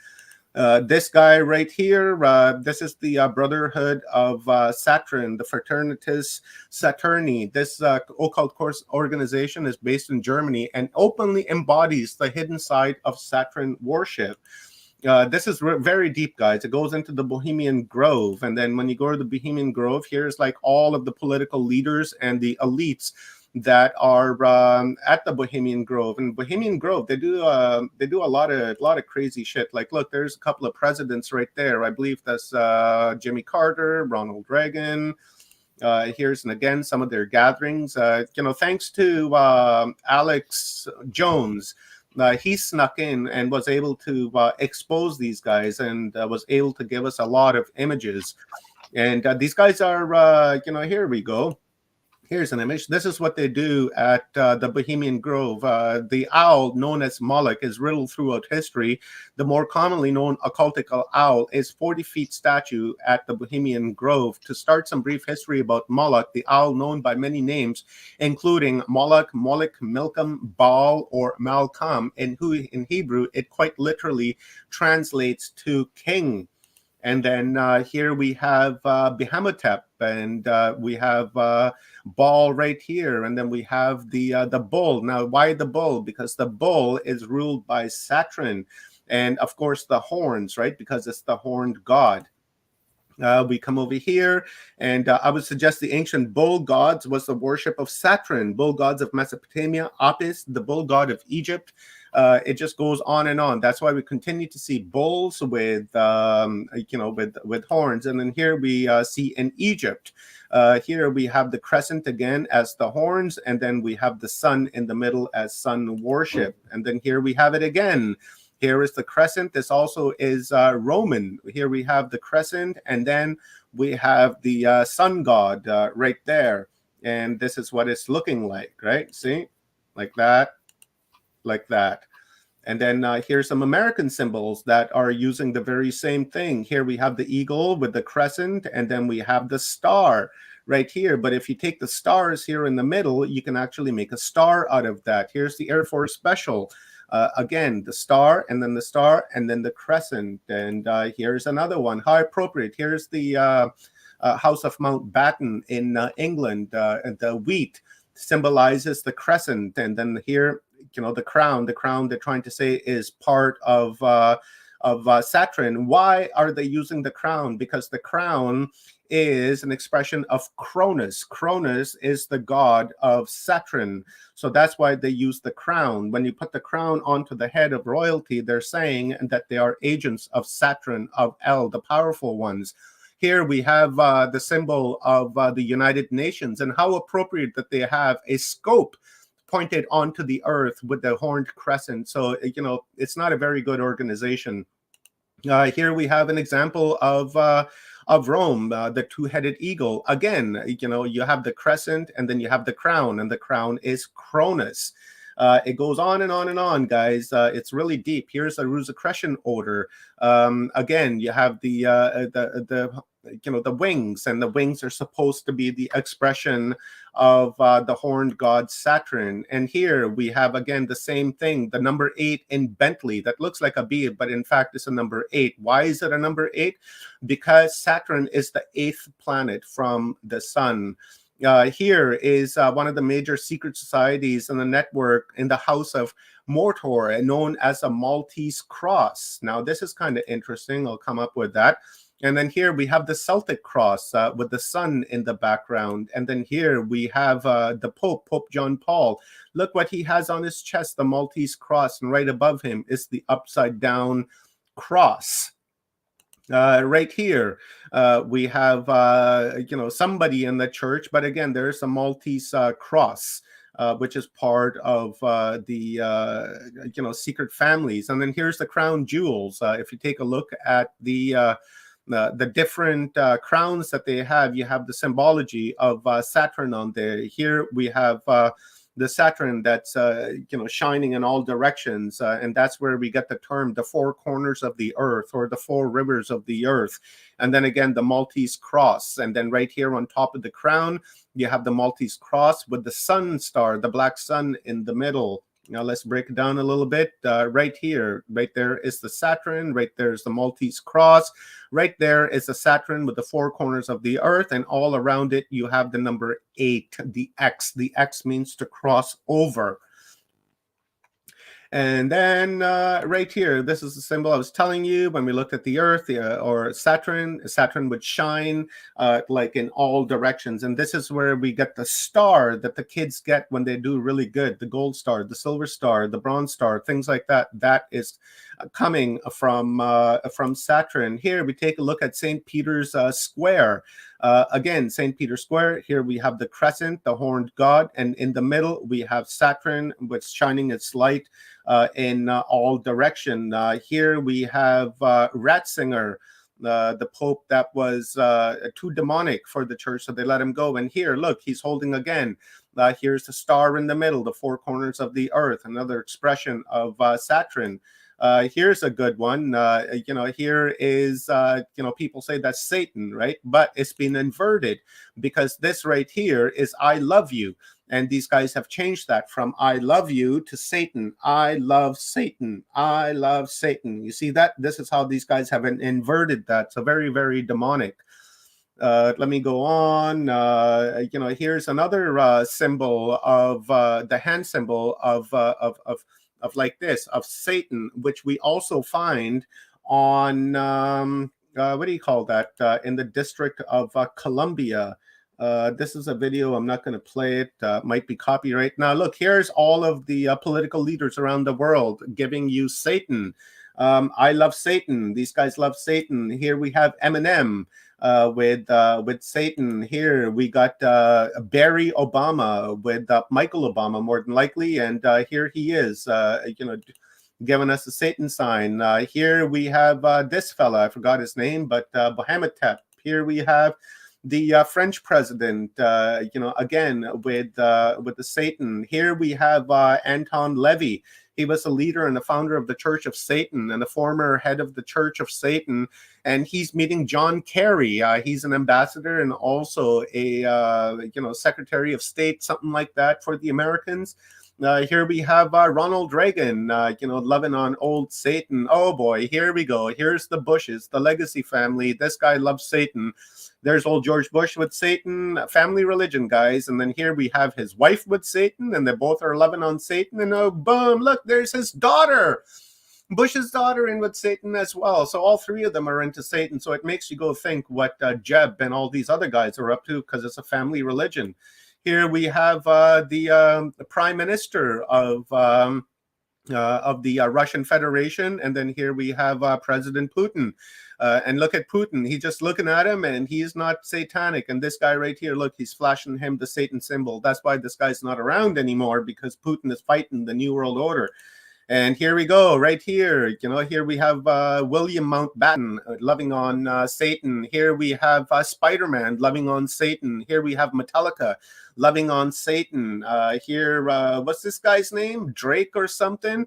This guy right here, this is the Brotherhood of Saturn, the Fraternitas Saturni. This occult course organization is based in Germany and openly embodies the hidden side of Saturn worship. This is very deep, guys. It goes into the Bohemian Grove. And then when you go to the Bohemian Grove, here's like all of the political leaders and the elites that are at the Bohemian Grove. And Bohemian Grove, they do a lot of crazy shit. Like, look, there's a couple of presidents right there. I believe that's Jimmy Carter, Ronald Reagan. Here's, and again, some of their gatherings. Thanks to Alex Jones. He snuck in and was able to expose these guys, and was able to give us a lot of images. And these guys are, here we go. Here's an image. This is what they do at the Bohemian Grove. The owl, known as Moloch, is riddled throughout history. The more commonly known occultical owl is 40 feet statue at the Bohemian Grove. To start some brief history about Moloch, the owl known by many names, including Moloch, Moloch, Milcom, Baal, or Malcolm, in Hebrew, it quite literally translates to king. And then here we have Behemothep, and we have Baal right here, and then we have the bull. Now, why the bull? Because the bull is ruled by Saturn, and of course the horns, right? Because it's the horned god. We come over here, and I would suggest the ancient bull gods was the worship of Saturn, bull gods of Mesopotamia, Apis, the bull god of Egypt. It just goes on and on. That's why we continue to see bulls with, with horns. And then here we see in Egypt, here we have the crescent again as the horns, and then we have the sun in the middle as sun worship. And then here we have it again. Here is the crescent. This also is Roman. Here we have the crescent, and then we have the sun god right there. And this is what it's looking like, right? See? Like that, like that. And then here's some American symbols that are using the very same thing. Here we have the eagle with the crescent, and then we have the star right here. But if you take the stars here in the middle, you can actually make a star out of that. Here's the Air Force Special. Again, the star, and then the star, and then the crescent. And here's another one. How appropriate. Here's the House of Mountbatten in England. The wheat symbolizes the crescent. And then here, the crown they're trying to say is part of Saturn. Why are they using the crown? Because the crown is an expression of Cronus. Cronus is the god of Saturn. So that's why they use the crown. When you put the crown onto the head of royalty, they're saying that they are agents of Saturn, of El, the powerful ones. Here we have the symbol of the United Nations, and how appropriate that they have a scope pointed onto the earth with the horned crescent. So, it's not a very good organization. Here we have an example of Rome, the two-headed eagle. Again, you have the crescent, and then you have the crown, and the crown is Cronus. It goes on and on and on, guys. It's really deep. Here's a Rosicrucian order. Again, you have the wings, and the wings are supposed to be the expression of the horned god Saturn. And here we have again the same thing, the number 8 in Bentley. That looks like a B, but in fact it's a number 8. Why is it a number 8? Because Saturn is the 8th planet from the sun. Here is one of the major secret societies in the network in the House of Mortor, known as a Maltese cross. Now, this is kind of interesting. I'll come up with that. And then here we have the Celtic cross with the sun in the background. And then here we have the Pope John Paul. Look what he has on his chest, the Maltese cross. And right above him is the upside down cross. Right here, we have, somebody in the church, but again, there's a Maltese cross, which is part of the secret families. And then here's the crown jewels. If you take a look at the different crowns that they have, you have the symbology of Saturn on there. Here we have the Saturn that's shining in all directions, and that's where we get the term the four corners of the earth, or the four rivers of the earth. And then again the Maltese cross, and then right here on top of the crown you have the Maltese cross with the sun star, the black sun in the middle. Now let's break it down a little bit. Right here, right there is the Saturn, right there is the Maltese cross, right there is the Saturn with the four corners of the earth, and all around it you have the number 8, the X. The X means to cross over. And then right here, this is the symbol I was telling you when we looked at the Earth, or Saturn. Saturn would shine like in all directions. And this is where we get the star that the kids get when they do really good. The gold star, the silver star, the bronze star, things like that. That is coming from Saturn. Here we take a look at St. Peter's Square. Again, St. Peter's Square, here we have the crescent, the horned god, and in the middle we have Saturn with shining its light in all direction. Here we have Ratzinger, the Pope that was too demonic for the church, so they let him go. And here, look, he's holding again. Here's the star in the middle, the four corners of the earth, another expression of Saturn. Here's a good one. Here is, people say that's Satan, right? But it's been inverted, because this right here is I love you. And these guys have changed that from I love you to Satan. I love Satan. I love Satan. You see that? This is how these guys have inverted that. So very, very demonic. Let me go on. Here's another symbol of the hand symbol of like this, of Satan, which we also find on what do you call that, in the District of Columbia. This is a video. I'm not going to play it. Might be copyright. Now, look, here's all of the political leaders around the world giving you Satan. I love Satan. These guys love Satan. Here we have Eminem with Satan. Here we got Barry Obama with Michael Obama, more than likely. And here he is, giving us a Satan sign. Here we have this fella. I forgot his name, but Bahamutep. Here we have the French president, again with the Satan. Here we have Anton Levy. He was the leader and the founder of the Church of Satan and the former head of the Church of Satan. And he's meeting John Kerry. He's an ambassador and also a Secretary of State, something like that, for the Americans. Here we have Ronald Reagan, loving on old Satan. Oh boy, here we go. Here's the Bushes, the legacy family. This guy loves Satan. There's old George Bush with Satan, family religion, guys. And then here we have his wife with Satan, and they both are loving on Satan. And oh, boom, look, there's his daughter, Bush's daughter, in with Satan as well. So all three of them are into Satan. So it makes you go think what Jeb and all these other guys are up to, because it's a family religion. Here we have the prime minister of the Russian Federation, and then here we have President Putin. And look at Putin. He's just looking at him, and he's not satanic. And this guy right here, look, he's flashing him the Satan symbol. That's why this guy's not around anymore, because Putin is fighting the New World Order. And here we go, right here. Here we have William Mountbatten loving on Satan. Here we have Spider-Man loving on Satan. Here we have Metallica loving on Satan. Here, what's this guy's name? Drake or something?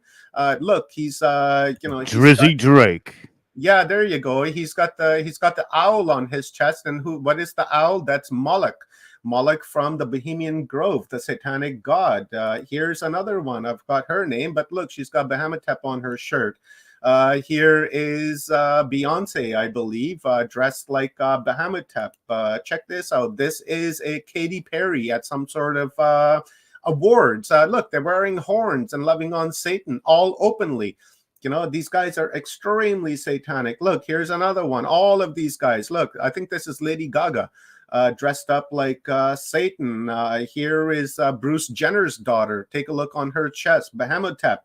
Look, he's Drizzy Drake. Yeah, there you go. He's got the owl on his chest, and what is the owl? That's Moloch. Moloch from the Bohemian Grove, the satanic god. Here's another one. I've got her name, but look, she's got Bahamutep on her shirt. Here is Beyonce, I believe, dressed like Bahamutep. Check this out. This is a Katy Perry at some sort of awards. Look, they're wearing horns and loving on Satan all openly. These guys are extremely satanic. Look, here's another one. All of these guys. Look, I think this is Lady Gaga. Dressed up like Satan. Here is Bruce Jenner's daughter. Take a look on her chest, Bahamutep.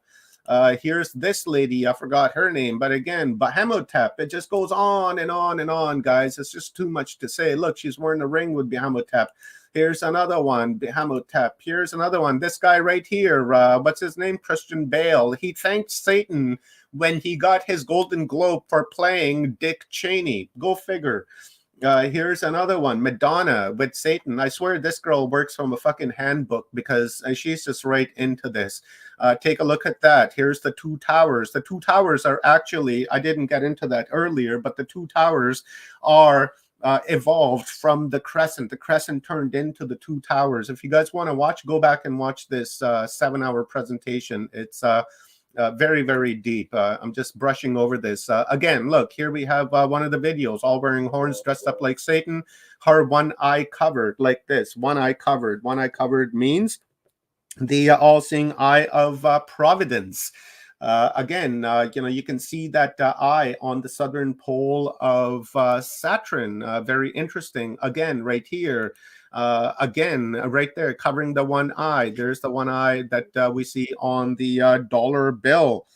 Here's this lady. I forgot her name, but again, Bahamutep. It just goes on and on and on, guys. It's just too much to say. Look, she's wearing a ring with Bahamutep. Here's another one, Bahamutep. Here's another one. This guy right here, what's his name? Christian Bale. He thanked Satan when he got his Golden Globe for playing Dick Cheney. Go figure. Here's another one, Madonna with Satan. I swear this girl works from a fucking handbook, because she's just right into this. Take a look at that. Here's the two towers. The two towers are actually, I didn't get into that earlier, but the two towers are evolved from the crescent. The crescent turned into the two towers. If you guys want to watch, go back and watch this 7-hour presentation. It's very, very deep. I'm just brushing over this. Again, look, here we have one of the videos, all wearing horns, dressed up like Satan. Her one eye covered like this. One eye covered. One eye covered means the all-seeing eye of providence. Again, you can see that eye on the southern pole of Saturn. Very interesting. Again, right here. Again, right there, covering the one eye. There's the one eye that we see on the dollar bill.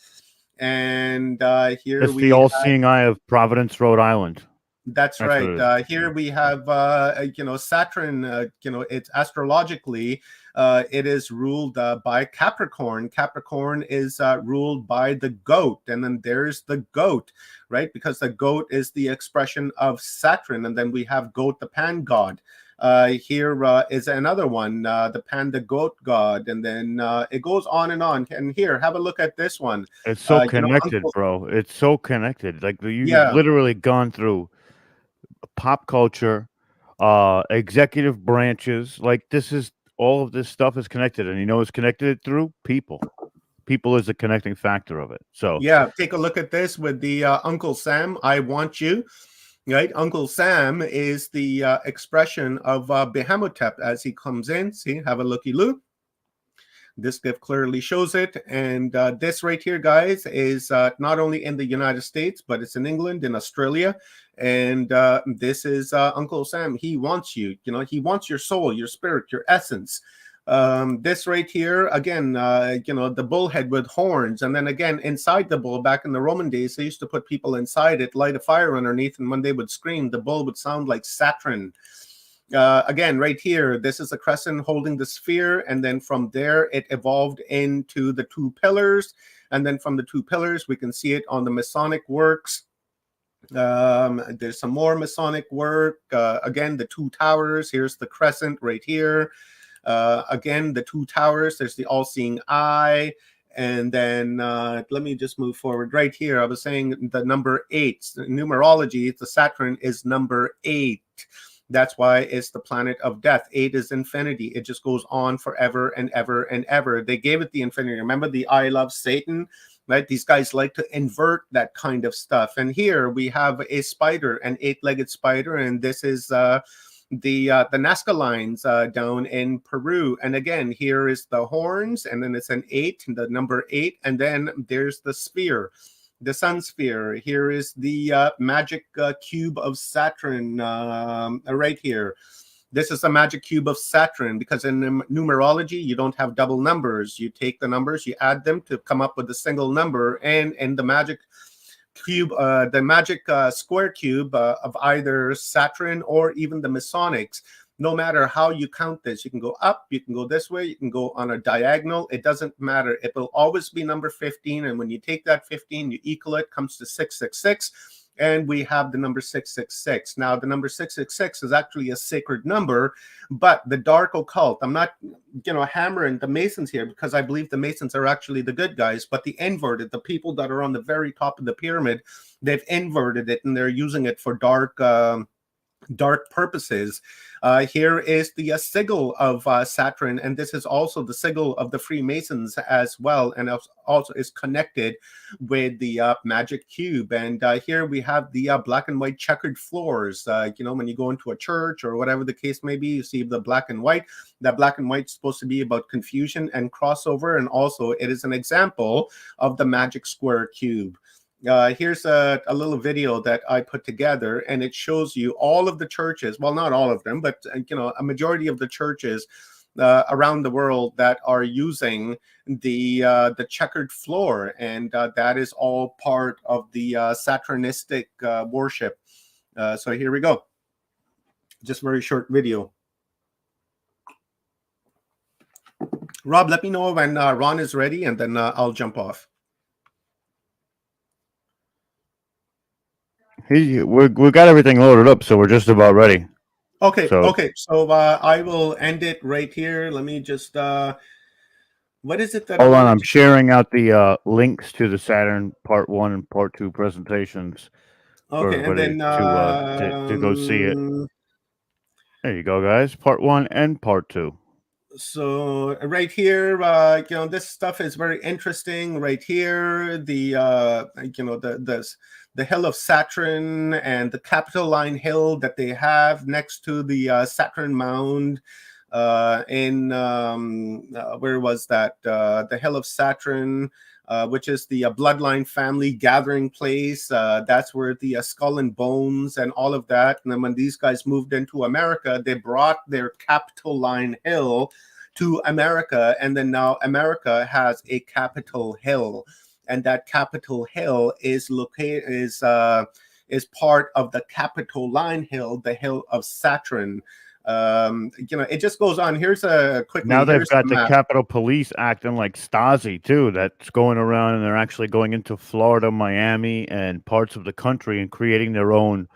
And here it's we the all-seeing eye of Providence, Rhode Island. That's right. Here we have, Saturn, it's astrologically it is ruled by Capricorn. Capricorn is ruled by the goat, and then there's the goat, right? Because the goat is the expression of Saturn, and then we have goat, the pan god. Here is another one, the panda goat god, and then it goes on and on. And here, have a look at this one. It's so You know, connected, bro. It's so connected. Like you've yeah, literally gone through pop culture, executive branches. Like this is all of this stuff is connected, and you know it's connected through people. People is the connecting factor of it. So yeah, take a look at this with the Uncle Sam, I want you. Right, Uncle Sam is the expression of Behemothep as he comes in. See, have a looky-loo. This gift clearly shows it. And this right here, guys, is not only in the United States, but it's in England, in Australia. And this is Uncle Sam. He wants you, you know, he wants your soul, your spirit, your essence. This right here, again, you know, the bullhead with horns. And then again, inside the bull, back in the Roman days, they used to put people inside it, light a fire underneath. And when they would scream, the bull would sound like Saturn. Again, right here, this is a crescent holding the sphere. And then from there, it evolved into the two pillars. And then from the two pillars, we can see it on the Masonic works. There's some more Masonic work. Again, the two towers. Here's the crescent right here. Again, the two towers. There's the all-seeing eye. And then let me just move forward right here. I was saying the number 8. Numerology, the Saturn is number 8. That's why it's the planet of death. 8 is infinity. It just goes on forever and ever and ever. They gave it the infinity. Remember the I love Satan, right? These guys like to invert that kind of stuff. And here we have a spider, an 8-legged spider. And this is the Nazca lines down in Peru. And again, here is the horns, and then it's an 8, the number 8. And then there's the sphere. The sun sphere. Here is the magic cube of Saturn right here. This is the magic cube of Saturn, because in numerology, you don't have double numbers. You take the numbers, you add them to come up with a single number. And in the magic cube, the magic square cube of either Saturn or even the Masonics, no matter how you count this, you can go up, you can go this way, you can go on a diagonal. It doesn't matter. It will always be number 15. And when you take that 15, you equal it, comes to 666. And we have the number 666. Now, the number 666 is actually a sacred number, but the dark occult, I'm not, you know, hammering the Masons here, because I believe the Masons are actually the good guys, but the inverted, the people that are on the very top of the pyramid, they've inverted it and they're using it for dark purposes. Here is the sigil of Saturn, and this is also the sigil of the Freemasons as well, and also is connected with the magic cube. And here we have the black and white checkered floors. You know, when you go into a church or whatever the case may be, you see the black and white. That black and white is supposed to be about confusion and crossover, and also it is an example of the magic square cube. Here's a little video that I put together, and it shows you all of the churches, well, not all of them, but you know, a majority of the churches around the world that are using the checkered floor, and that is all part of the Saturnistic worship. So here we go. Just very short video. Rob, let me know when Ron is ready, and then I'll jump off. we got everything loaded up, so we're just about ready. Okay, okay. So I will end it right here. Let me just what is it that hold on? I'm sharing out the links to the Saturn Part 1 and Part 2 presentations for everybody and then to go see it. There you go, guys. Part 1 and Part 2. So right here, you know, this stuff is very interesting. Right here, the you know, the hill of Saturn and the Capitoline Hill that they have next to the Saturn Mound in where was that? The hill of Saturn, which is the bloodline family gathering place. That's where the skull and bones and all of that. And then when these guys moved into America, they brought their Capitoline Hill to America, and then now America has a Capitol Hill, and that Capitol Hill is part of the Capitoline Hill, the hill of Saturn. It just goes on. Here's a quickly. Now they've Here's got the the map. Capitol Police acting like Stasi too. That's going around, and they're actually going into Florida, Miami, and parts of the country and creating their own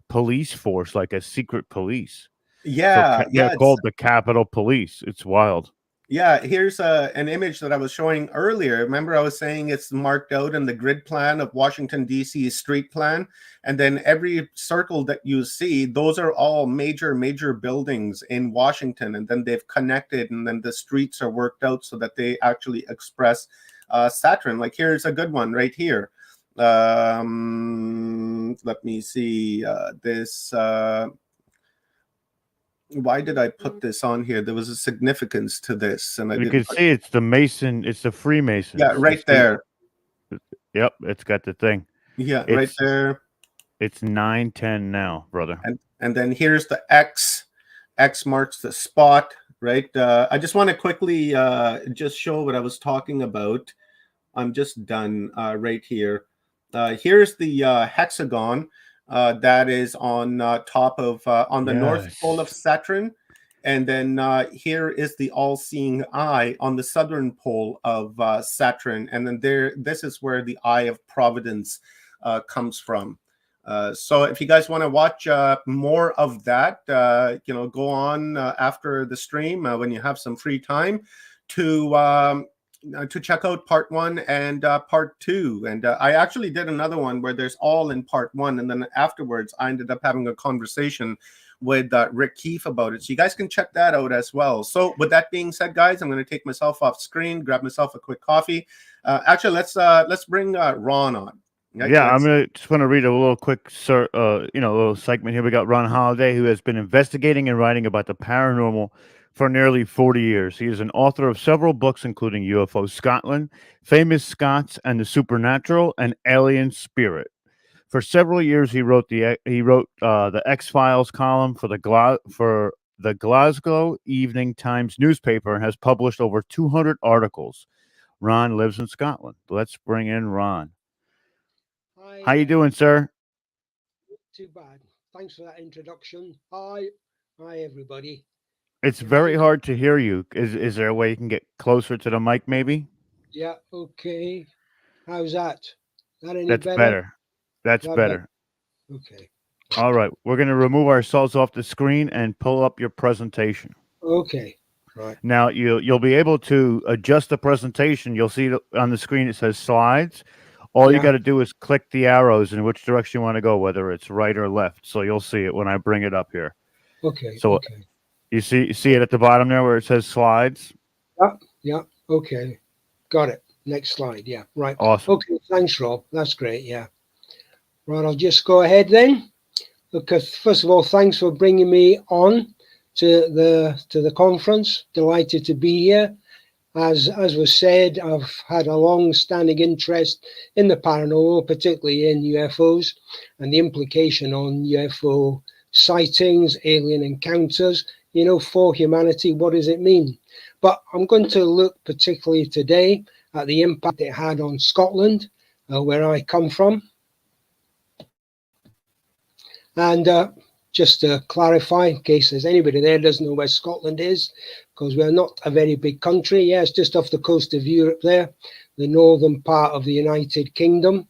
police force, like a secret police. So Yeah, they're yeah, called the Capitol Police. It's wild. yeah. Here's an image that I was showing earlier. Remember, I was saying it's marked out in the grid plan of Washington, D.C. street plan. And then every circle that you see, those are all major buildings in Washington. And then they've connected, and then the streets are worked out so that they actually express Saturn. Like here's a good one right here. Let me see this. Why did I put this on here? There was a significance to this, and I You didn't can see it's the Mason. It's the Freemasons. Yeah, right there. Yep, it's got the thing. Yeah, right there. It's 9:10 now, brother. And then here's the X. X marks the spot, right? I just want to quickly just show what I was talking about. I'm just done right here. Here's the hexagon that is on top of on the north pole of Saturn. And then here is the all-seeing eye on the southern pole of Saturn. And then this is where the eye of Providence comes from. So if you guys want to watch more of that, go on after the stream when you have some free time to check out part 1 and part 2. And I actually did another one where there's all in part 1. And then afterwards, I ended up having a conversation with Rick Keefe about it. So you guys can check that out as well. So with that being said, guys, I'm going to take myself off screen, grab myself a quick coffee. Actually, let's bring Ron on. Right? Yeah, I'm just going to read a little quick, little segment here. We got Ron Holiday, who has been investigating and writing about the paranormal for nearly 40 years. He is an author of several books, including UFO Scotland, Famous Scots and the Supernatural, and Alien Spirit. For several years, he wrote the X-Files column for the Glasgow Evening Times newspaper and has published over 200 articles. Ron lives in Scotland. Let's bring in Ron. Hi, how you doing, sir? Not too bad. Thanks for that introduction. Hi, everybody. It's very hard to hear you. Is there a way you can get closer to the mic, maybe? Yeah. Okay. How's that? That any That's better? better. That's better. Okay. All right. We're going to remove ourselves off the screen and pull up your presentation. Okay. Right. Now you'll be able to adjust the presentation. You'll see on the screen it says slides. All you got to do is click the arrows in which direction you want to go, whether it's right or left. So you'll see it when I bring it up here. Okay. So you see it at the bottom there where it says slides? Yeah. Okay. Got it. Next slide. Yeah. Right. Awesome. Okay. Thanks, Rob. That's great. Yeah. Right. I'll just go ahead then. Because first of all, thanks for bringing me on to the conference. Delighted to be here. As was said, I've had a long-standing interest in the paranormal, particularly in UFOs, and the implication on UFO sightings, alien encounters, for humanity. What does it mean? But I'm going to look particularly today at the impact it had on Scotland, where I come from. And just to clarify, in case there's anybody there who doesn't know where Scotland is, because we're not a very big country. Yeah, it's just off the coast of Europe there, the northern part of the United Kingdom.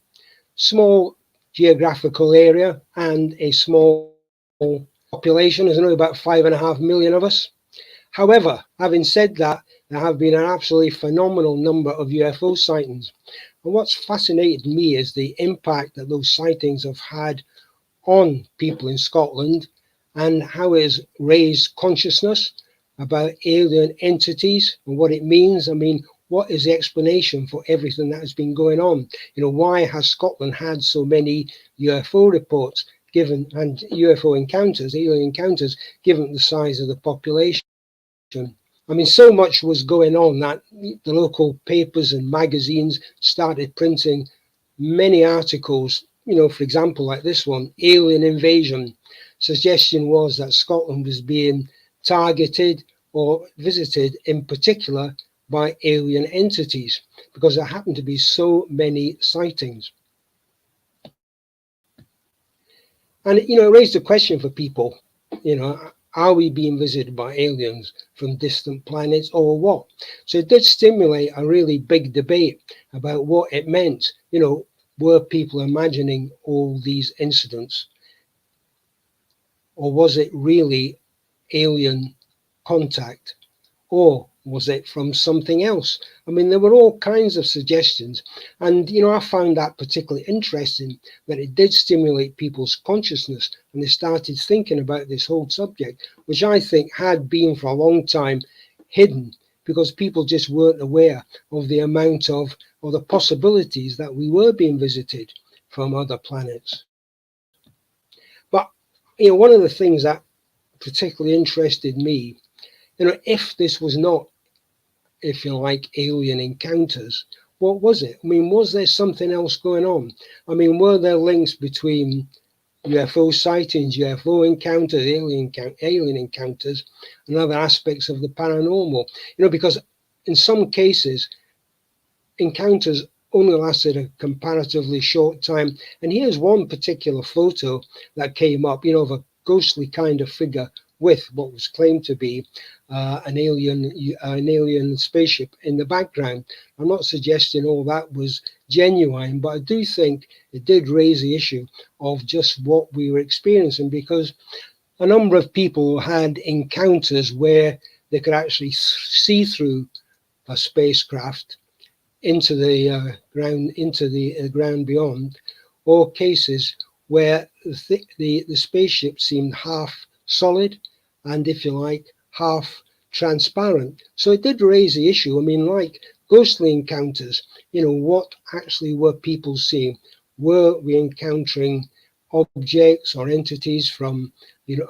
Small geographical area and a small population. There's only about 5.5 million of us. However, having said that, there have been an absolutely phenomenal number of UFO sightings. And what's fascinated me is the impact that those sightings have had on people in Scotland and how it has raised consciousness about alien entities and what it means. I mean, what is the explanation for everything that has been going on? Why has Scotland had so many UFO reports given and UFO encounters, alien encounters, given the size of the population? I mean, so much was going on that the local papers and magazines started printing many articles, for example, like this one, Alien Invasion. Suggestion was that Scotland was being targeted or visited in particular by alien entities because there happened to be so many sightings. And, it raised a question for people, Are we being visited by aliens from distant planets or what? So it did stimulate a really big debate about what it meant. Were people imagining all these incidents, or was it really alien contact? Or was it from something else? I mean, there were all kinds of suggestions. And, I found that particularly interesting, that it did stimulate people's consciousness and they started thinking about this whole subject, which I think had been for a long time hidden because people just weren't aware of the amount of, or the possibilities that we were being visited from other planets. But, one of the things that particularly interested me, if this was not, if you like, alien encounters, what was it? I mean, was there something else going on? I mean, were there links between UFO sightings, UFO encounters, alien encounters, and other aspects of the paranormal? Because in some cases, encounters only lasted a comparatively short time. And here's one particular photo that came up, of a ghostly kind of figure with what was claimed to be an alien spaceship in the background. I'm not suggesting all that was genuine, but I do think it did raise the issue of just what we were experiencing, because a number of people had encounters where they could actually see through a spacecraft into the ground beyond, or cases where the spaceship seemed half solid and, if you like, half transparent. So it did raise the issue. I mean, like ghostly encounters, what actually were people seeing? Were we encountering objects or entities from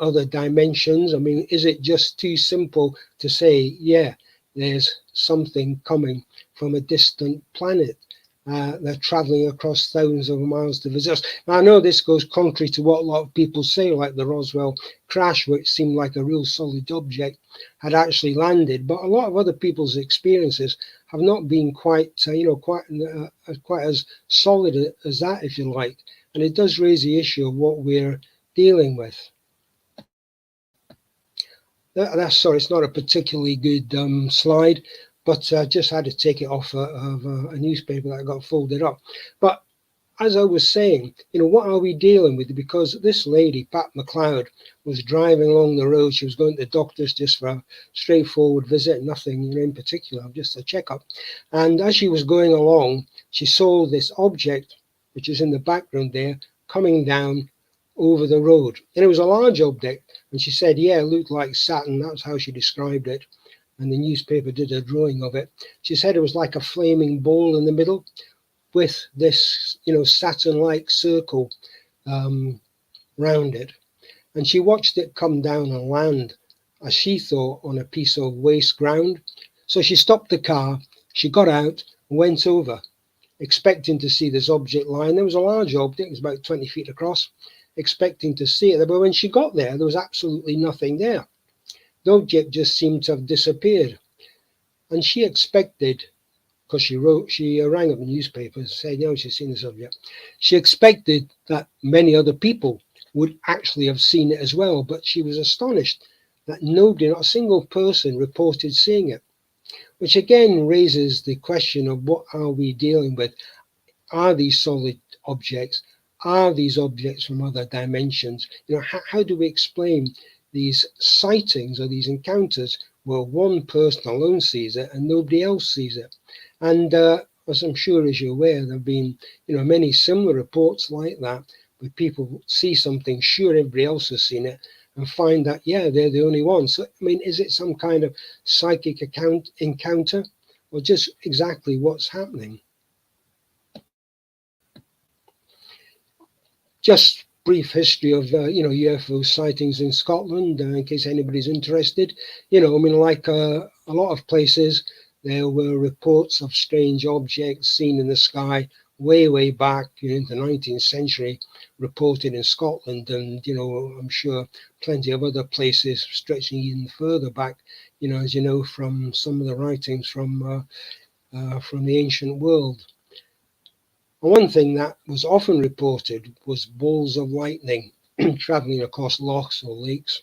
other dimensions? I mean, is it just too simple to say, yeah, there's something coming from a distant planet? They're traveling across thousands of miles to visit us. Now, I know this goes contrary to what a lot of people say, like the Roswell crash, which seemed like a real solid object had actually landed, but a lot of other people's experiences have not been quite as solid as that, if you like. And it does raise the issue of what we're dealing with. Sorry, it's not a particularly good slide, but I just had to take it off of a newspaper that got folded up. But as I was saying, what are we dealing with? Because this lady, Pat McLeod, was driving along the road. She was going to the doctor's just for a straightforward visit, nothing in particular, just a checkup. And as she was going along, she saw this object, which is in the background there, coming down over the road. And it was a large object. And she said, yeah, it looked like Saturn. That's how she described it. And the newspaper did a drawing of it. She said it was like a flaming ball in the middle with this, Saturn-like circle round it. And she watched it come down and land, as she thought, on a piece of waste ground. So she stopped the car, she got out and went over, expecting to see this object lying. There was a large object, it was about 20 feet across, expecting to see it. But when she got there was absolutely nothing there. The object just seemed to have disappeared. And she expected, because she rang up the newspaper and said, she's seen this object. She expected that many other people would actually have seen it as well, but she was astonished that nobody, not a single person, reported seeing it, which again raises the question of what are we dealing with? Are these solid objects? Are these objects from other dimensions? How do we explain these sightings or these encounters where one person alone sees it and nobody else sees it? And as I'm sure as you're aware, there have been many similar reports like that, where people see something, sure everybody else has seen it, and find that, yeah, they're the only ones. So, I mean, is it some kind of psychic encounter, or just exactly what's happening? Just brief history of UFO sightings in Scotland, in case anybody's interested. Like a lot of places, there were reports of strange objects seen in the sky way back in the 19th century, reported in Scotland, and I'm sure plenty of other places stretching even further back. As you know from some of the writings from the ancient world. One thing that was often reported was balls of lightning traveling across lochs or lakes.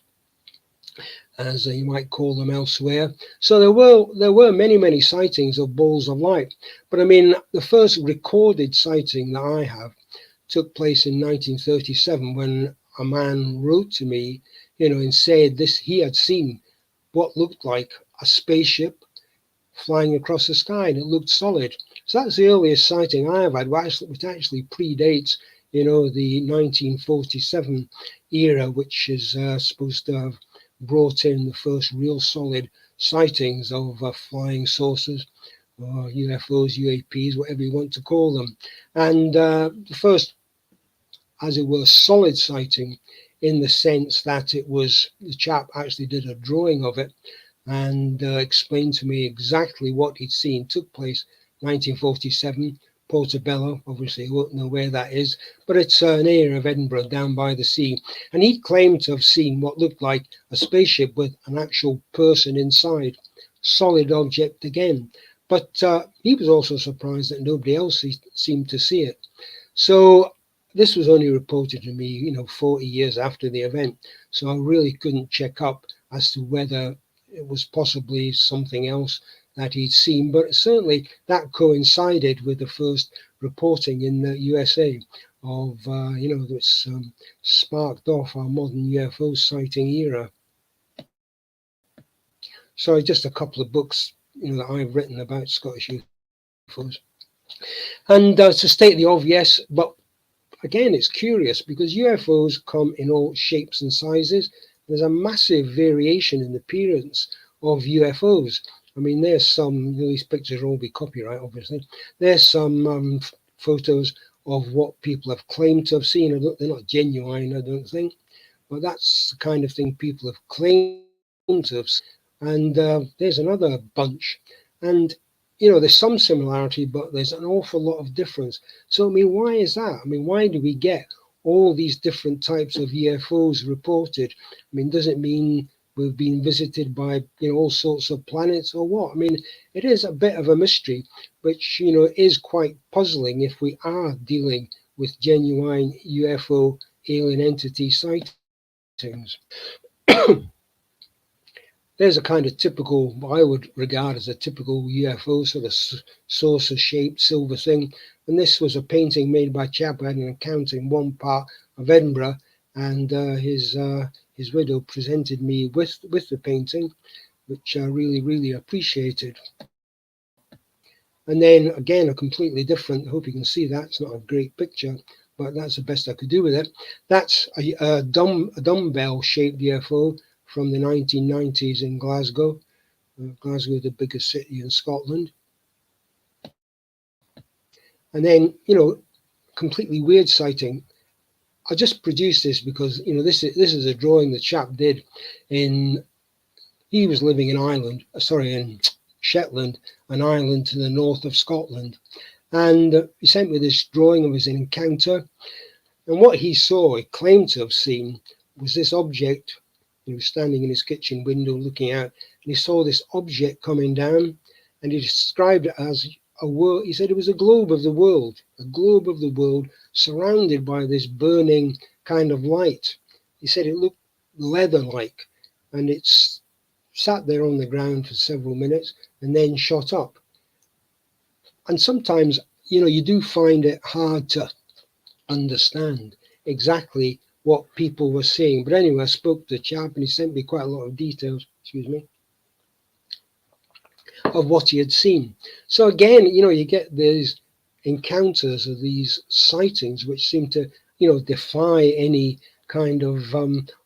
as you might call them elsewhere. So there were many sightings of balls of light. But I mean, the first recorded sighting that I have took place in 1937 when a man wrote to me, and said this he had seen what looked like a spaceship flying across the sky, and it looked solid. So that's the earliest sighting I have had, which actually predates, the 1947 era, which is supposed to have brought in the first real solid sightings of flying saucers, or UFOs, UAPs, whatever you want to call them. And the first, as it were, solid sighting, in the sense that it was, the chap actually did a drawing of it and explained to me exactly what he'd seen, took place 1947, Portobello. Obviously, I won't know where that is, but it's an area of Edinburgh down by the sea. And he claimed to have seen what looked like a spaceship with an actual person inside, solid object again. But he was also surprised that nobody else seemed to see it. So this was only reported to me, 40 years after the event. So I really couldn't check up as to whether it was possibly something else that he'd seen. But certainly that coincided with the first reporting in the USA of, that's sparked off our modern UFO sighting era. So just a couple of books, that I've written about Scottish UFOs. And to state the obvious, but again, it's curious because UFOs come in all shapes and sizes. There's a massive variation in the appearance of UFOs. I mean, there's some, these pictures will all be copyright, obviously. There's some photos of what people have claimed to have seen. They're not genuine, I don't think, but that's the kind of thing people have claimed to have seen. And there's another bunch. And there's some similarity, but there's an awful lot of difference. So, I mean, why is that? I mean, why do we get all these different types of UFOs reported? I mean, does it mean we've been visited by, all sorts of planets or what? I mean, it is a bit of a mystery, which, is quite puzzling if we are dealing with genuine UFO alien entity sightings. There's a kind of typical, I would regard as a typical UFO, sort of saucer-shaped silver thing. And this was a painting made by a chap who had an account in one part of Edinburgh, and his widow presented me with the painting, which I really appreciated. And then again, a completely different, I hope you can see that, it's not a great picture, but that's the best I could do with it. That's a dumbbell-shaped UFO from the 1990s in Glasgow. Glasgow, the biggest city in Scotland. And then, completely weird sighting. I just produced this because, this is a drawing the chap did he was living in Shetland, an island to the north of Scotland. And he sent me this drawing of his encounter. And what he saw, he claimed to have seen, was this object. He was standing in his kitchen window looking out, and he saw this object coming down, and he described it as a world. He said it was a globe of the world surrounded by this burning kind of light. He said it looked leather-like, and it's sat there on the ground for several minutes and then shot up. And sometimes, you do find it hard to understand exactly what people were seeing. But anyway, I spoke to the chap and he sent me quite a lot of details, of what he had seen. So again, you get these encounters of these sightings which seem to, defy any kind of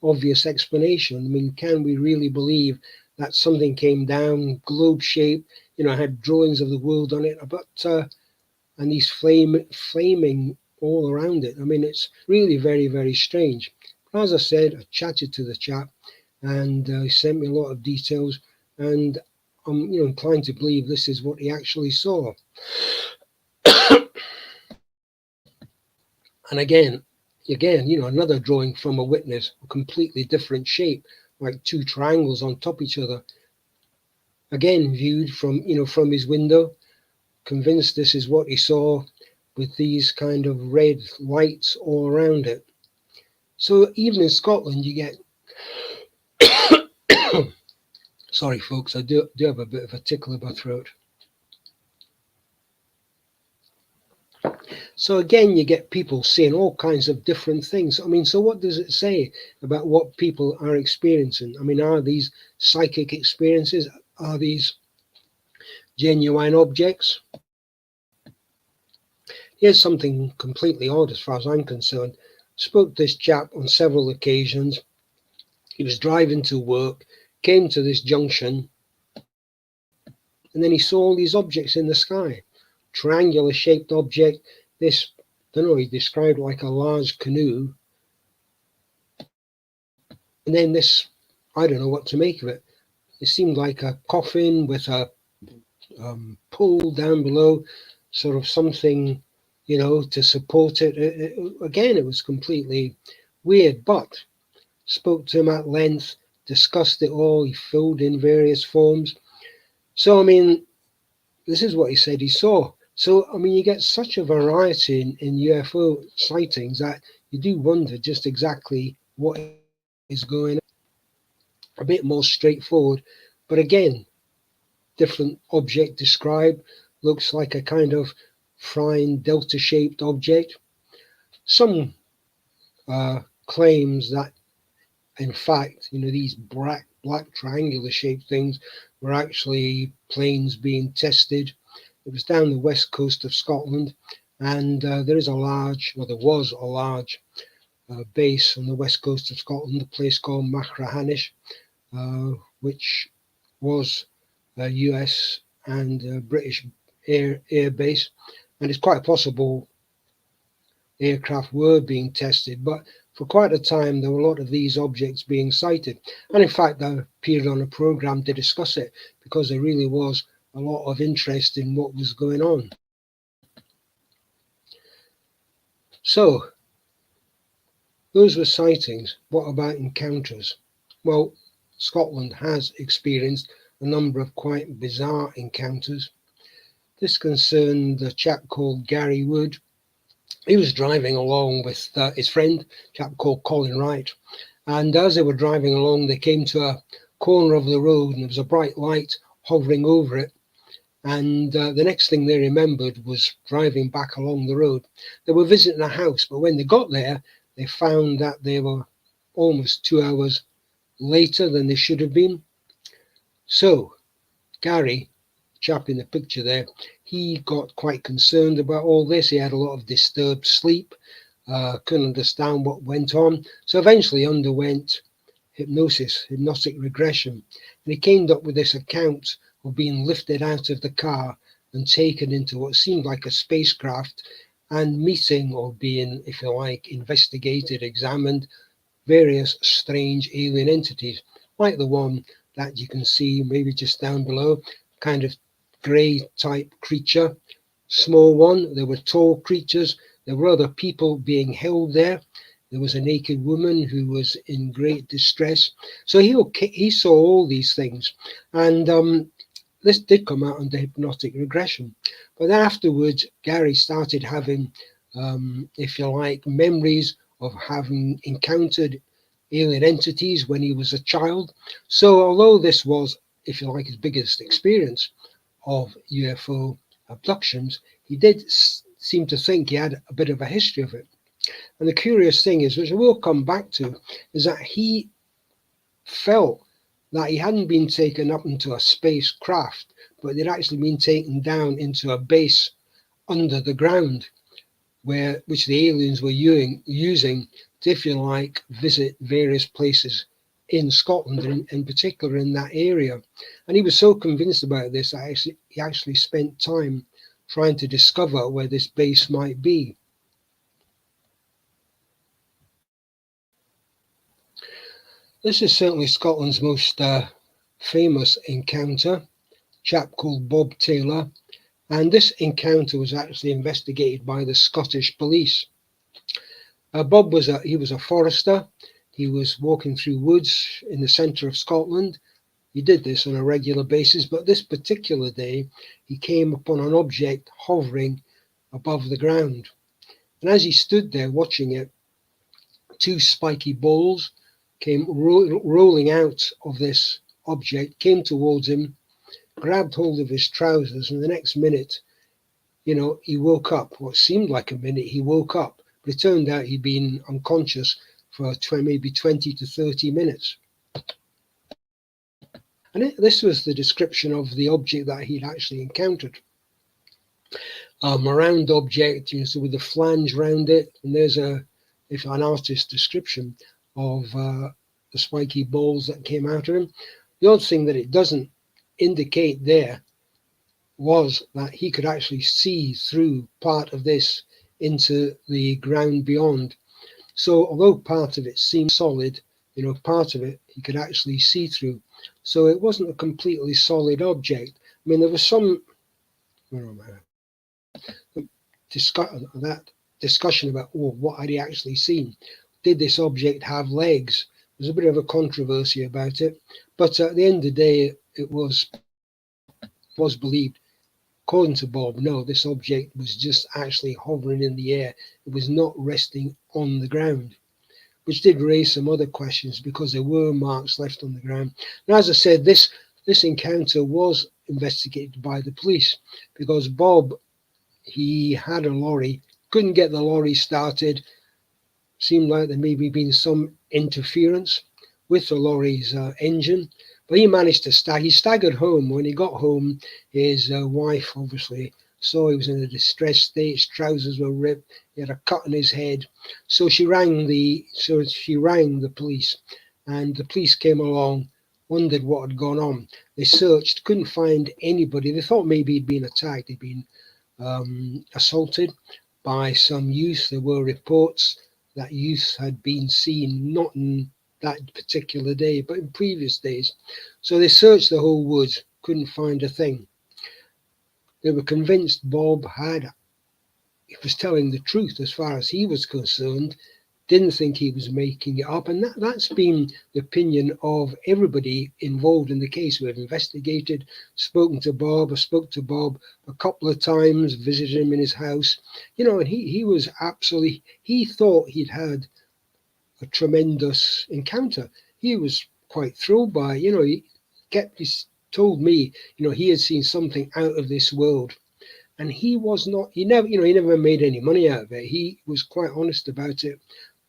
obvious explanation. I mean, can we really believe that something came down, globe shaped, had drawings of the world on it, but and these flaming all around it? I mean, it's really very strange. As I said, I chatted to the chap, and he sent me a lot of details, and I'm inclined to believe this is what he actually saw. And again, another drawing from a witness, a completely different shape, like two triangles on top of each other. Again, viewed from his window, convinced this is what he saw, with these kind of red lights all around it. So even in Scotland, you get Sorry, folks, I do have a bit of a tickle in my throat. So again, you get people saying all kinds of different things. I mean, so what does it say about what people are experiencing? I mean, are these psychic experiences? Are these genuine objects? Here's something completely odd as far as I'm concerned. Spoke to this chap on several occasions. He was driving to work, came to this junction, and then he saw all these objects in the sky. Triangular shaped object, this, I don't know, he described like a large canoe. And then this, I don't know what to make of it. It seemed like a coffin with a pole down below, sort of something, you know, to support it. Again, it was completely weird, but spoke to him at length, discussed it all. He filled in various forms. So, I mean, this is what he said he saw. So, I mean, you get such a variety in UFO sightings that you do wonder just exactly what is going on. A bit more straightforward, but again, different object described, looks like a kind of flying delta-shaped object. Some claims that, in fact, you know, these black triangular-shaped things were actually planes being tested. It was down the west coast of Scotland, and there was a large base on the west coast of Scotland, a place called Machrihanish, which was a US and British air base, and it's quite possible aircraft were being tested, but for quite a time there were a lot of these objects being sighted. And in fact, I appeared on a program to discuss it because there really was a lot of interest in what was going on. So those were sightings. What about encounters? Well, Scotland has experienced a number of quite bizarre encounters. This concerned a chap called Gary Wood. He was driving along with his friend, a chap called Colin Wright. And as they were driving along, they came to a corner of the road and there was a bright light hovering over it. And the next thing they remembered was driving back along the road. They were visiting a house, but when they got there, they found that they were almost 2 hours later than they should have been. So Gary, chap in the picture there, he got quite concerned about all this. He had a lot of disturbed sleep, couldn't understand what went on. So eventually underwent hypnotic regression. And he came up with this account of being lifted out of the car and taken into what seemed like a spacecraft and meeting or being, if you like, investigated, examined various strange alien entities, like the one that you can see maybe just down below, kind of grey type creature, small one. There were tall creatures. There were other people being held there. There was a naked woman who was in great distress. So he saw all these things. And this did come out under hypnotic regression. But then afterwards, Gary started having, if you like, memories of having encountered alien entities when he was a child. So although this was, if you like, his biggest experience of UFO abductions, he did seem to think he had a bit of a history of it. And the curious thing is, which I will come back to, is that he felt that he hadn't been taken up into a spacecraft, but they'd actually been taken down into a base under the ground, which the aliens were using to, if you like, visit various places in Scotland, and in particular in that area. And he was so convinced about this that he actually spent time trying to discover where this base might be. This is certainly Scotland's most famous encounter, a chap called Bob Taylor. And this encounter was actually investigated by the Scottish police. Bob was a forester. He was walking through woods in the centre of Scotland. He did this on a regular basis, but this particular day, he came upon an object hovering above the ground. And as he stood there watching it, two spiky balls came rolling out of this object came towards him, grabbed hold of his trousers, and the next minute, he woke up. What seemed like a minute, he woke up. But it turned out he'd been unconscious for maybe 20 to 30 minutes. And this was the description of the object that he'd actually encountered. A round object, so with the flange round it, and there's an artist's description of the spiky balls that came out of him. The odd thing that it doesn't indicate there was that he could actually see through part of this into the ground beyond. So although part of it seemed solid, part of it he could actually see through. So it wasn't a completely solid object. I mean, there was some discussion about, what had he actually seen? Did this object have legs? There's a bit of a controversy about it, but at the end of the day, it was believed, according to Bob, no, this object was just actually hovering in the air. It was not resting on the ground, which did raise some other questions because there were marks left on the ground. And as I said, this encounter was investigated by the police because Bob, he had a lorry, couldn't get the lorry started. Seemed like there maybe been some interference with the lorry's engine, but he managed to he staggered home. When he got home, his wife obviously saw he was in a distressed state. His trousers were ripped. He had a cut on his head. So she rang the police, and the police came along, wondered what had gone on. They searched, couldn't find anybody. They thought maybe he'd been attacked. He'd been assaulted by some youth. There were reports that youth had been seen, not in that particular day, but in previous days. So they searched the whole woods, couldn't find a thing. They were convinced Bob was telling the truth as far as he was concerned, didn't think he was making it up. And that's been the opinion of everybody involved in the case. We've investigated, spoken to Bob. I spoke to Bob a couple of times, visited him in his house, and he was absolutely, he thought he'd had a tremendous encounter. He was quite thrilled by, he told me, he had seen something out of this world. And he was not, he never made any money out of it. He was quite honest about it.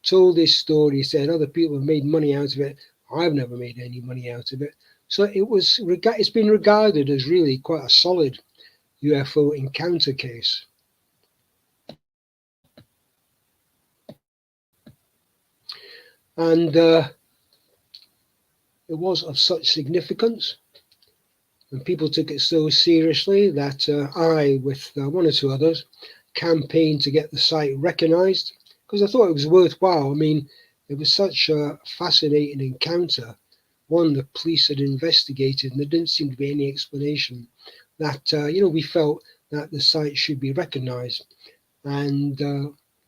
Told this story, said other people have made money out of it. I've never made any money out of it. So it's been regarded as really quite a solid UFO encounter case. And it was of such significance, and people took it so seriously that I, with one or two others, campaigned to get the site recognized, because I thought it was worthwhile. I mean, it was such a fascinating encounter, one the police had investigated, and there didn't seem to be any explanation, that, we felt that the site should be recognized. And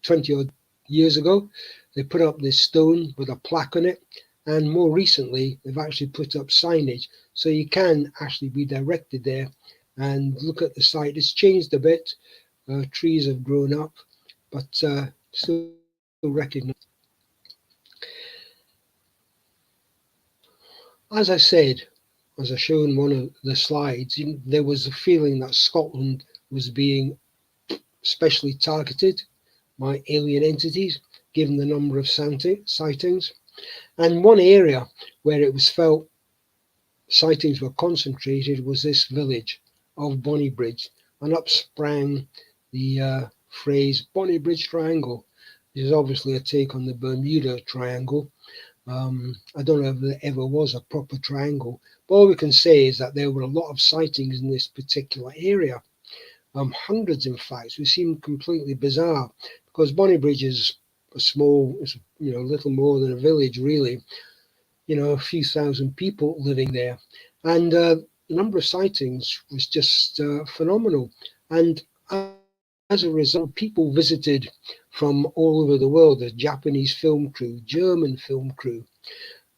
20 odd years ago, they put up this stone with a plaque on it. And more recently, they've actually put up signage. So you can actually be directed there and look at the site. It's changed a bit. Trees have grown up, but still recognized. As I said, as I showed in one of the slides, there was a feeling that Scotland was being specially targeted by alien entities, given the number of sightings. And one area where it was felt sightings were concentrated was this village of Bonnybridge, and up sprang the phrase Bonnybridge Triangle, which is obviously a take on the Bermuda Triangle. I don't know if there ever was a proper triangle, but all we can say is that there were a lot of sightings in this particular area. Hundreds, in fact, which seemed completely bizarre, because Bonnybridge is a small, little more than a village, really. A few thousand people living there, and the number of sightings was just phenomenal. And as a result, people visited from all over the world. The Japanese film crew, German film crew,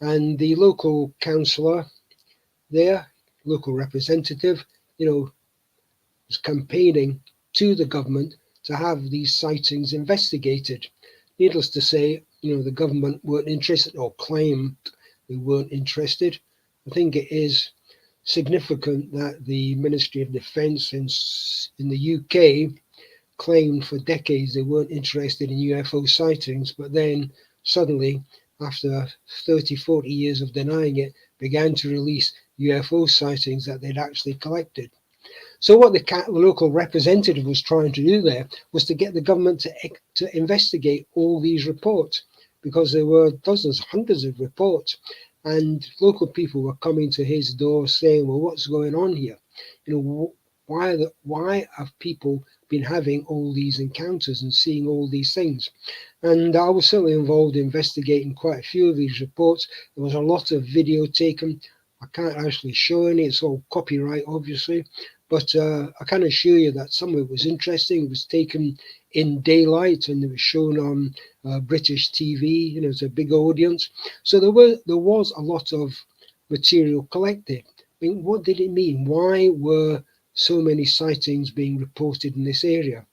and the local councillor there, local representative, was campaigning to the government to have these sightings investigated. Needless to say, the government weren't interested, or claimed they weren't interested. I think it is significant that the Ministry of Defence in the UK claimed for decades they weren't interested in UFO sightings, but then suddenly, after 30, 40 years of denying it, began to release UFO sightings that they'd actually collected. So what the local representative was trying to do there was to get the government to investigate all these reports, because there were dozens, hundreds of reports, and local people were coming to his door saying, well, what's going on here? You know, why have people been having all these encounters and seeing all these things? And I was certainly involved in investigating quite a few of these reports. There was a lot of video taken. I can't actually show any, it's all copyright, obviously. But I can assure you that some of it was interesting. It was taken in daylight and it was shown on British TV. You know, it's a big audience. So there was a lot of material collected. I mean, what did it mean? Why were so many sightings being reported in this area?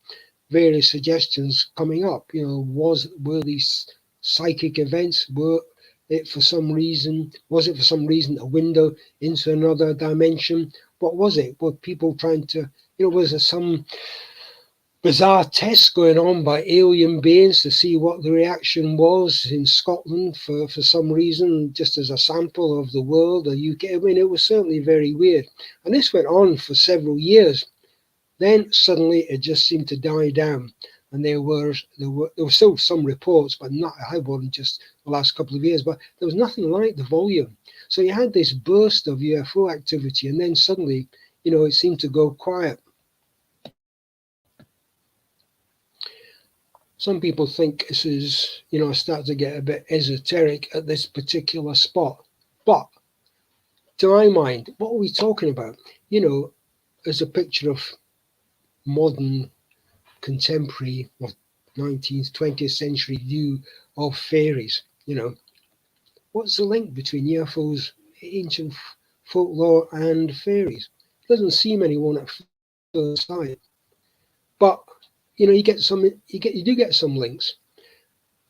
Various suggestions coming up. You know, were these psychic events? Was it for some reason a window into another dimension? What was it? Were people trying to, you know, was there some bizarre tests going on by alien beings to see what the reaction was in Scotland for some reason, just as a sample of the world, the UK? I mean, it was certainly very weird. And this went on for several years. Then suddenly it just seemed to die down. And there were still some reports, but not a high one just the last couple of years, but there was nothing like the volume. So you had this burst of UFO activity, and then suddenly, you know, it seemed to go quiet. Some people think this is, you know, start to get a bit esoteric at this particular spot. But to my mind, what are we talking about? You know, there's a picture of modern, contemporary, 19th, 20th century view of fairies. You know, what's the link between UFOs, ancient folklore, and fairies? Doesn't seem anyone at first sight, but you know, you do get some links.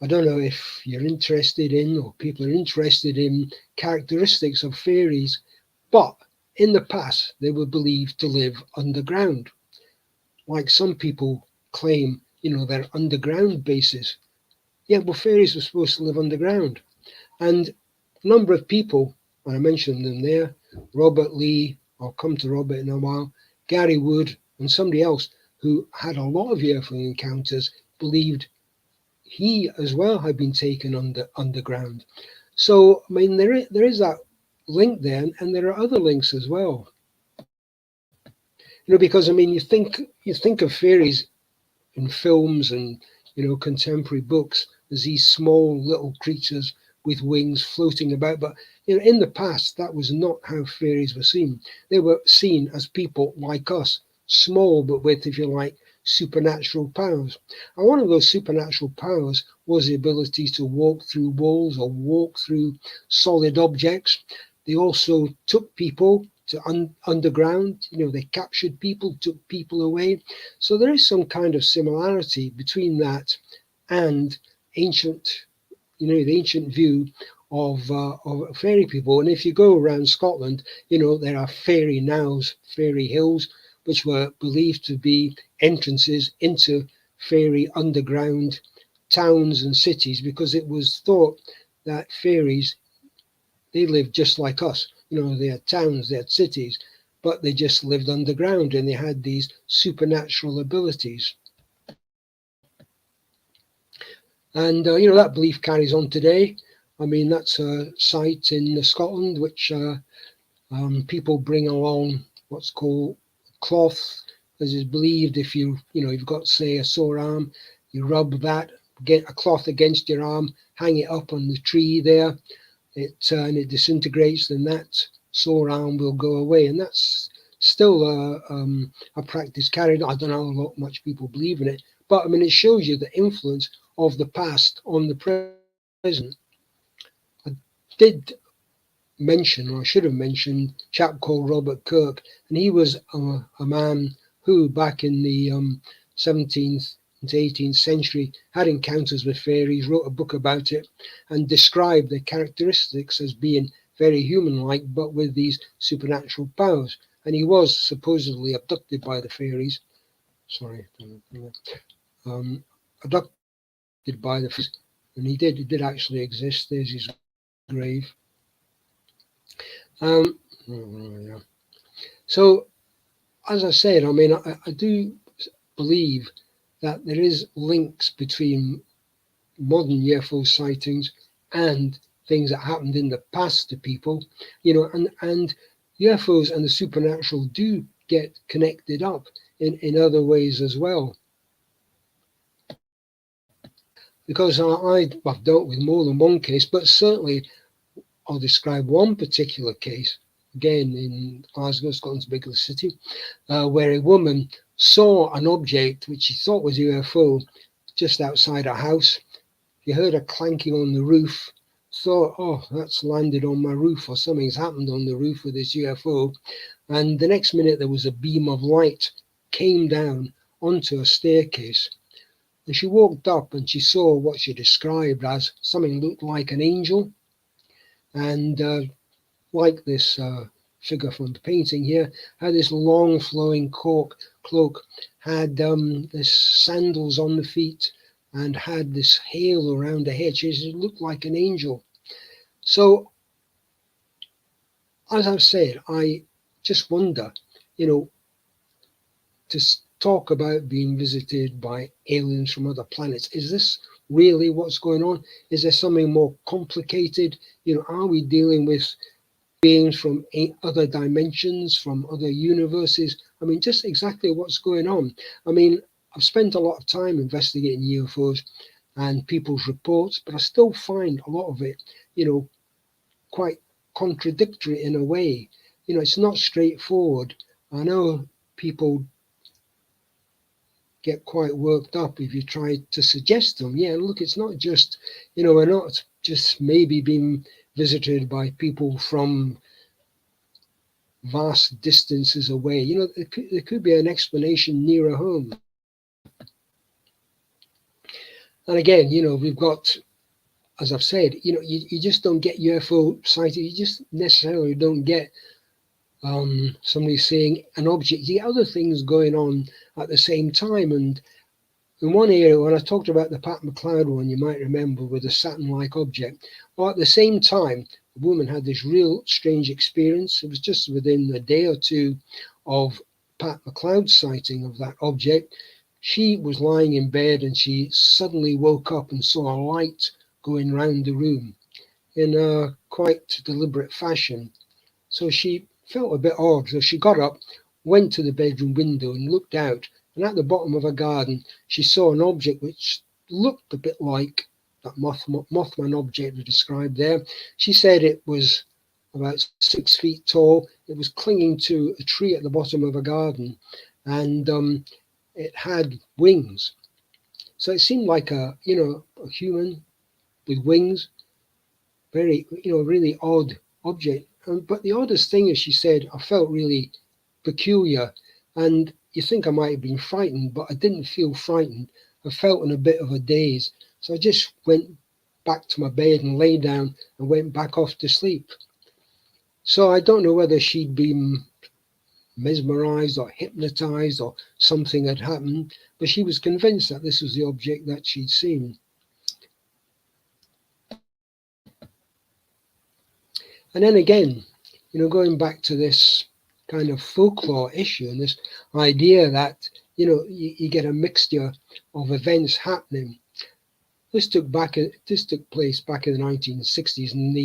I don't know if you're interested in, or people are interested in, characteristics of fairies, but in the past they were believed to live underground, like some people claim. You know, their underground bases. Yeah, well, fairies were supposed to live underground. And a number of people, and I mentioned them there, Robert Lee, I'll come to Robert in a while, Gary Wood, and somebody else who had a lot of UFO encounters, believed he as well had been taken underground. So, I mean, there is that link there, and there are other links as well. You know, because, I mean, you think of fairies in films and, you know, contemporary books as these small little creatures with wings floating about. But, you know, in the past, that was not how fairies were seen. They were seen as people like us, small, but with, if you like, supernatural powers. And one of those supernatural powers was the ability to walk through walls or walk through solid objects. They also took people to underground. You know, they captured people, took people away. So there is some kind of similarity between that and ancient, you know, the ancient view of fairy people. And if you go around Scotland, you know, there are fairy knowes, fairy hills, which were believed to be entrances into fairy underground towns and cities, because it was thought that fairies, they lived just like us. You know, they had towns, they had cities, but they just lived underground and they had these supernatural abilities. And, you know, that belief carries on today. I mean, that's a site in Scotland which people bring along what's called cloth, as is believed if you've got, say, a sore arm, you rub that, get a cloth against your arm, hang it up on the tree there, and it disintegrates, then that sore arm will go away. And that's still a practice carried on. I don't know how much people believe in it, but I mean, it shows you the influence of the past on the present. I did mention, or I should have mentioned, a chap called Robert Kirk, and he was a man who, back in the 17th to 18th century, had encounters with fairies, wrote a book about it, and described the characteristics as being very human-like, but with these supernatural powers. And he was supposedly abducted by the fairies. Sorry, abducted by the fairies, and he did actually exist. There's his grave. Yeah. So, as I said, I mean, I do believe that there is links between modern UFO sightings and things that happened in the past to people, you know, and UFOs and the supernatural do get connected up in other ways as well. Because I've dealt with more than one case, but certainly I'll describe one particular case, again in Glasgow, Scotland's biggest city, where a woman saw an object which she thought was a UFO just outside her house. You heard a clanking on the roof, thought, oh, that's landed on my roof, or something's happened on the roof with this UFO. And the next minute there was a beam of light came down onto a staircase. And she walked up and she saw what she described as something looked like an angel. And like this figure from the painting here, had this long flowing cloak, had this sandals on the feet, and had this halo around her head. She looked like an angel. So, as I've said, I just wonder, you know, to talk about being visited by aliens from other planets, is this really what's going on? Is there something more complicated? You know, are we dealing with beings from other dimensions, from other universes? I mean, just exactly what's going on. I mean, I've spent a lot of time investigating UFOs and people's reports, but I still find a lot of it, you know, quite contradictory in a way. You know, it's not straightforward. I know people get quite worked up if you try to suggest them. Yeah, look, it's not just, you know, we're not just maybe being visited by people from vast distances away. You know, there could be an explanation nearer home. And again, you know, we've got, as I've said, you know, you just don't get UFO sighting. You just necessarily don't get somebody seeing an object. You get other things going on at the same time. And in one area, when I talked about the Pat McLeod one, you might remember, with a Saturn-like object, well, at the same time, the woman had this real strange experience. It was just within a day or two of Pat McLeod's sighting of that object. She was lying in bed and she suddenly woke up and saw a light going round the room in a quite deliberate fashion. So she felt a bit odd. So she got up, went to the bedroom window and looked out. And at the bottom of a garden, she saw an object which looked a bit like that Mothman object we described there. She said it was about 6 feet tall. It was clinging to a tree at the bottom of a garden, and it had wings. So it seemed like a human with wings. Very, really odd object. But the oddest thing is, she said, I felt really peculiar, and you think I might have been frightened, but I didn't feel frightened. I felt in a bit of a daze. So I just went back to my bed and lay down and went back off to sleep. So I don't know whether she'd been mesmerized or hypnotized or something had happened, but she was convinced that this was the object that she'd seen. And then again, going back to this kind of folklore issue and this idea that, you get a mixture of events happening. This took place back in the 1960s, and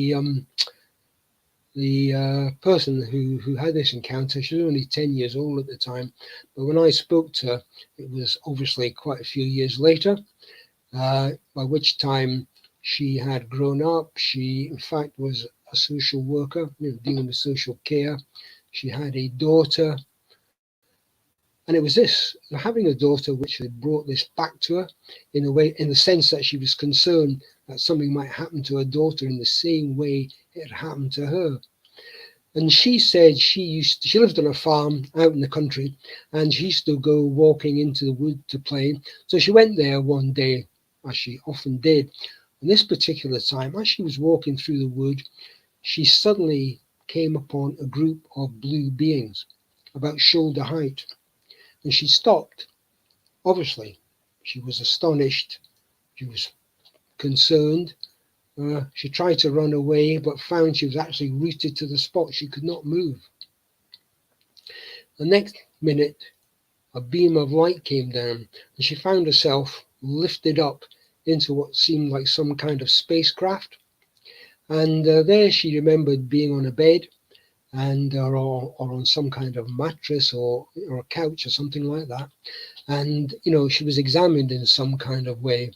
the person who had this encounter, she was only 10 years old at the time, but when I spoke to her, it was obviously quite a few years later, by which time she had grown up. She, in fact, was a social worker, dealing with social care. She had a daughter, and it was this, having a daughter, which had brought this back to her in the sense that she was concerned that something might happen to her daughter in the same way it had happened to her. And she said she lived on a farm out in the country, and she used to go walking into the wood to play. So she went there one day, as she often did. And this particular time, as she was walking through the wood, she suddenly came upon a group of blue beings about shoulder height, and she stopped. Obviously, she was astonished, she was concerned. She tried to run away, but found she was actually rooted to the spot. She could not move. The next minute, a beam of light came down, and she found herself lifted up into what seemed like some kind of spacecraft. And there she remembered being on a bed, and or on some kind of mattress or a couch or something like that. And she was examined in some kind of way.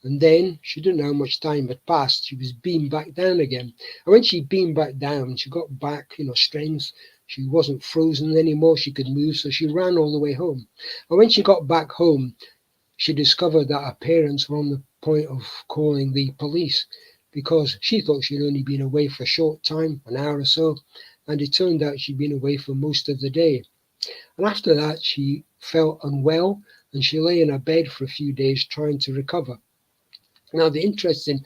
And then she didn't know how much time had passed. She was beamed back down again. And when she beamed back down, she got back, strength. She wasn't frozen anymore. She could move. So she ran all the way home. And when she got back home, she discovered that her parents were on the point of calling the police, because she thought she'd only been away for a short time, an hour or so. And it turned out she'd been away for most of the day. And after that, she felt unwell, and she lay in her bed for a few days trying to recover. Now, the interesting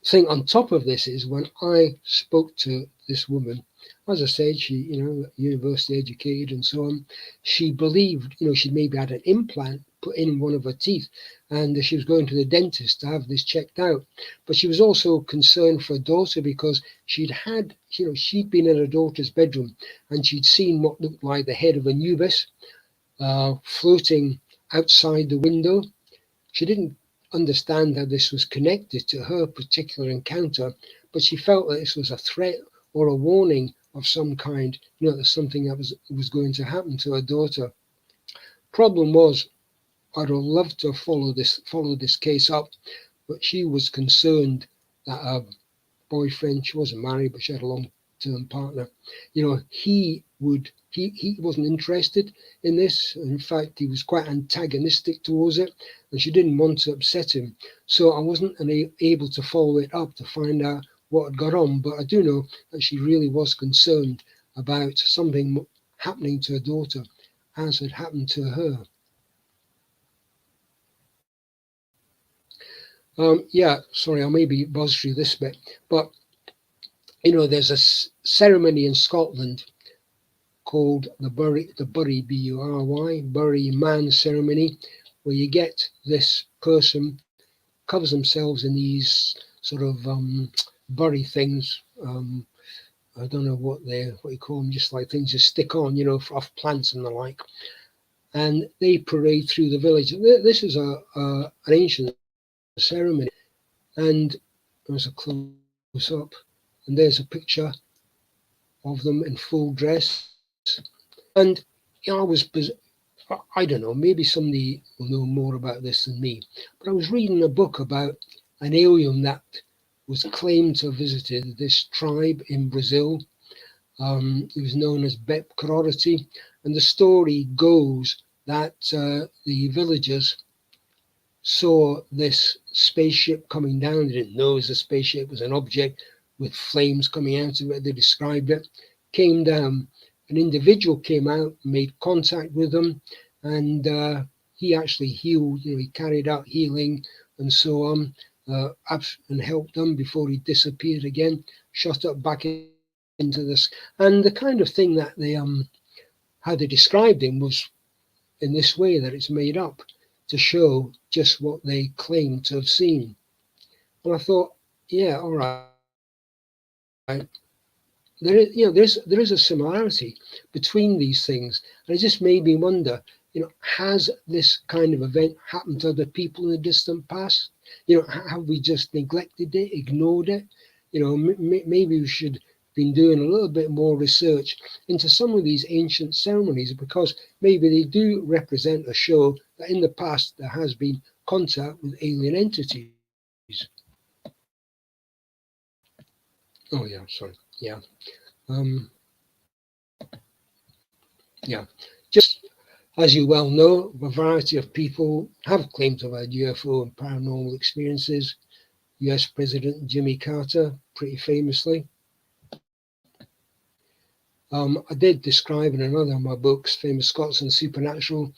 thing on top of this is when I spoke to this woman, as I said, she, university educated and so on, she believed, she'd maybe had an implant put in one of her teeth, and she was going to the dentist to have this checked out. But she was also concerned for her daughter, because she'd been in her daughter's bedroom, and she'd seen what looked like the head of Anubis floating outside the window. She didn't understand how this was connected to her particular encounter, but she felt that this was a threat or a warning of some kind, that something that was going to happen to her daughter. Problem was, I'd have loved to follow this case up, but she was concerned that her boyfriend, she wasn't married, but she had a long-term partner, he wasn't interested in this. In fact, he was quite antagonistic towards it, and she didn't want to upset him. So I wasn't able to follow it up to find out what had got on, but I do know that she really was concerned about something happening to her daughter, as had happened to her. Sorry, I'll maybe buzz through this bit, but there's a ceremony in Scotland called the Bury, B-U-R-Y, Bury Man ceremony, where you get this person covers themselves in these sort of bury things. I don't know what you call them, just like things you stick on, off plants and the like. And they parade through the village. This is an ancient ceremony, and there's a close up, and there's a picture of them in full dress. And I don't know, maybe somebody will know more about this than me, but I was reading a book about an alien that was claimed to have visited this tribe in Brazil. It was known as Bepcarority, and the story goes that the villagers saw this spaceship coming down. They didn't know it was a spaceship, it was an object with flames coming out of it. They described it, came down. An individual came out, made contact with them, and he actually healed, he carried out healing and so on, and helped them before he disappeared again, shot up back into this. And the kind of thing that they, how they described him was in this way, that it's made up to show just what they claim to have seen. And I thought, yeah, all right. There is a similarity between these things, and it just made me wonder, has this kind of event happened to other people in the distant past? Have we just neglected it, ignored it? Maybe we should been doing a little bit more research into some of these ancient ceremonies, because maybe they do represent a show that in the past there has been contact with alien entities. Oh yeah, sorry. Yeah. Just as you well know, a variety of people have claimed to have had UFO and paranormal experiences. US President Jimmy Carter, pretty famously. I did describe in another of my books, Famous Scots and Supernatural,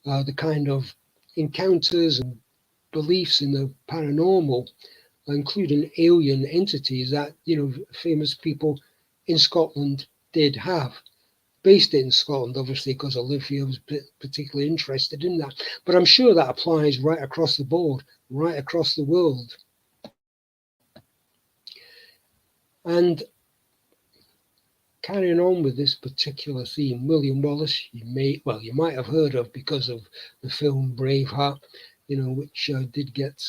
the kind of encounters and beliefs in the paranormal including alien entities that, famous people in Scotland did have. Based it in Scotland, obviously, because Olivia was particularly interested in that. But I'm sure that applies right across the board, right across the world. And carrying on with this particular theme, William Wallace, you might have heard of because of the film Braveheart, which did get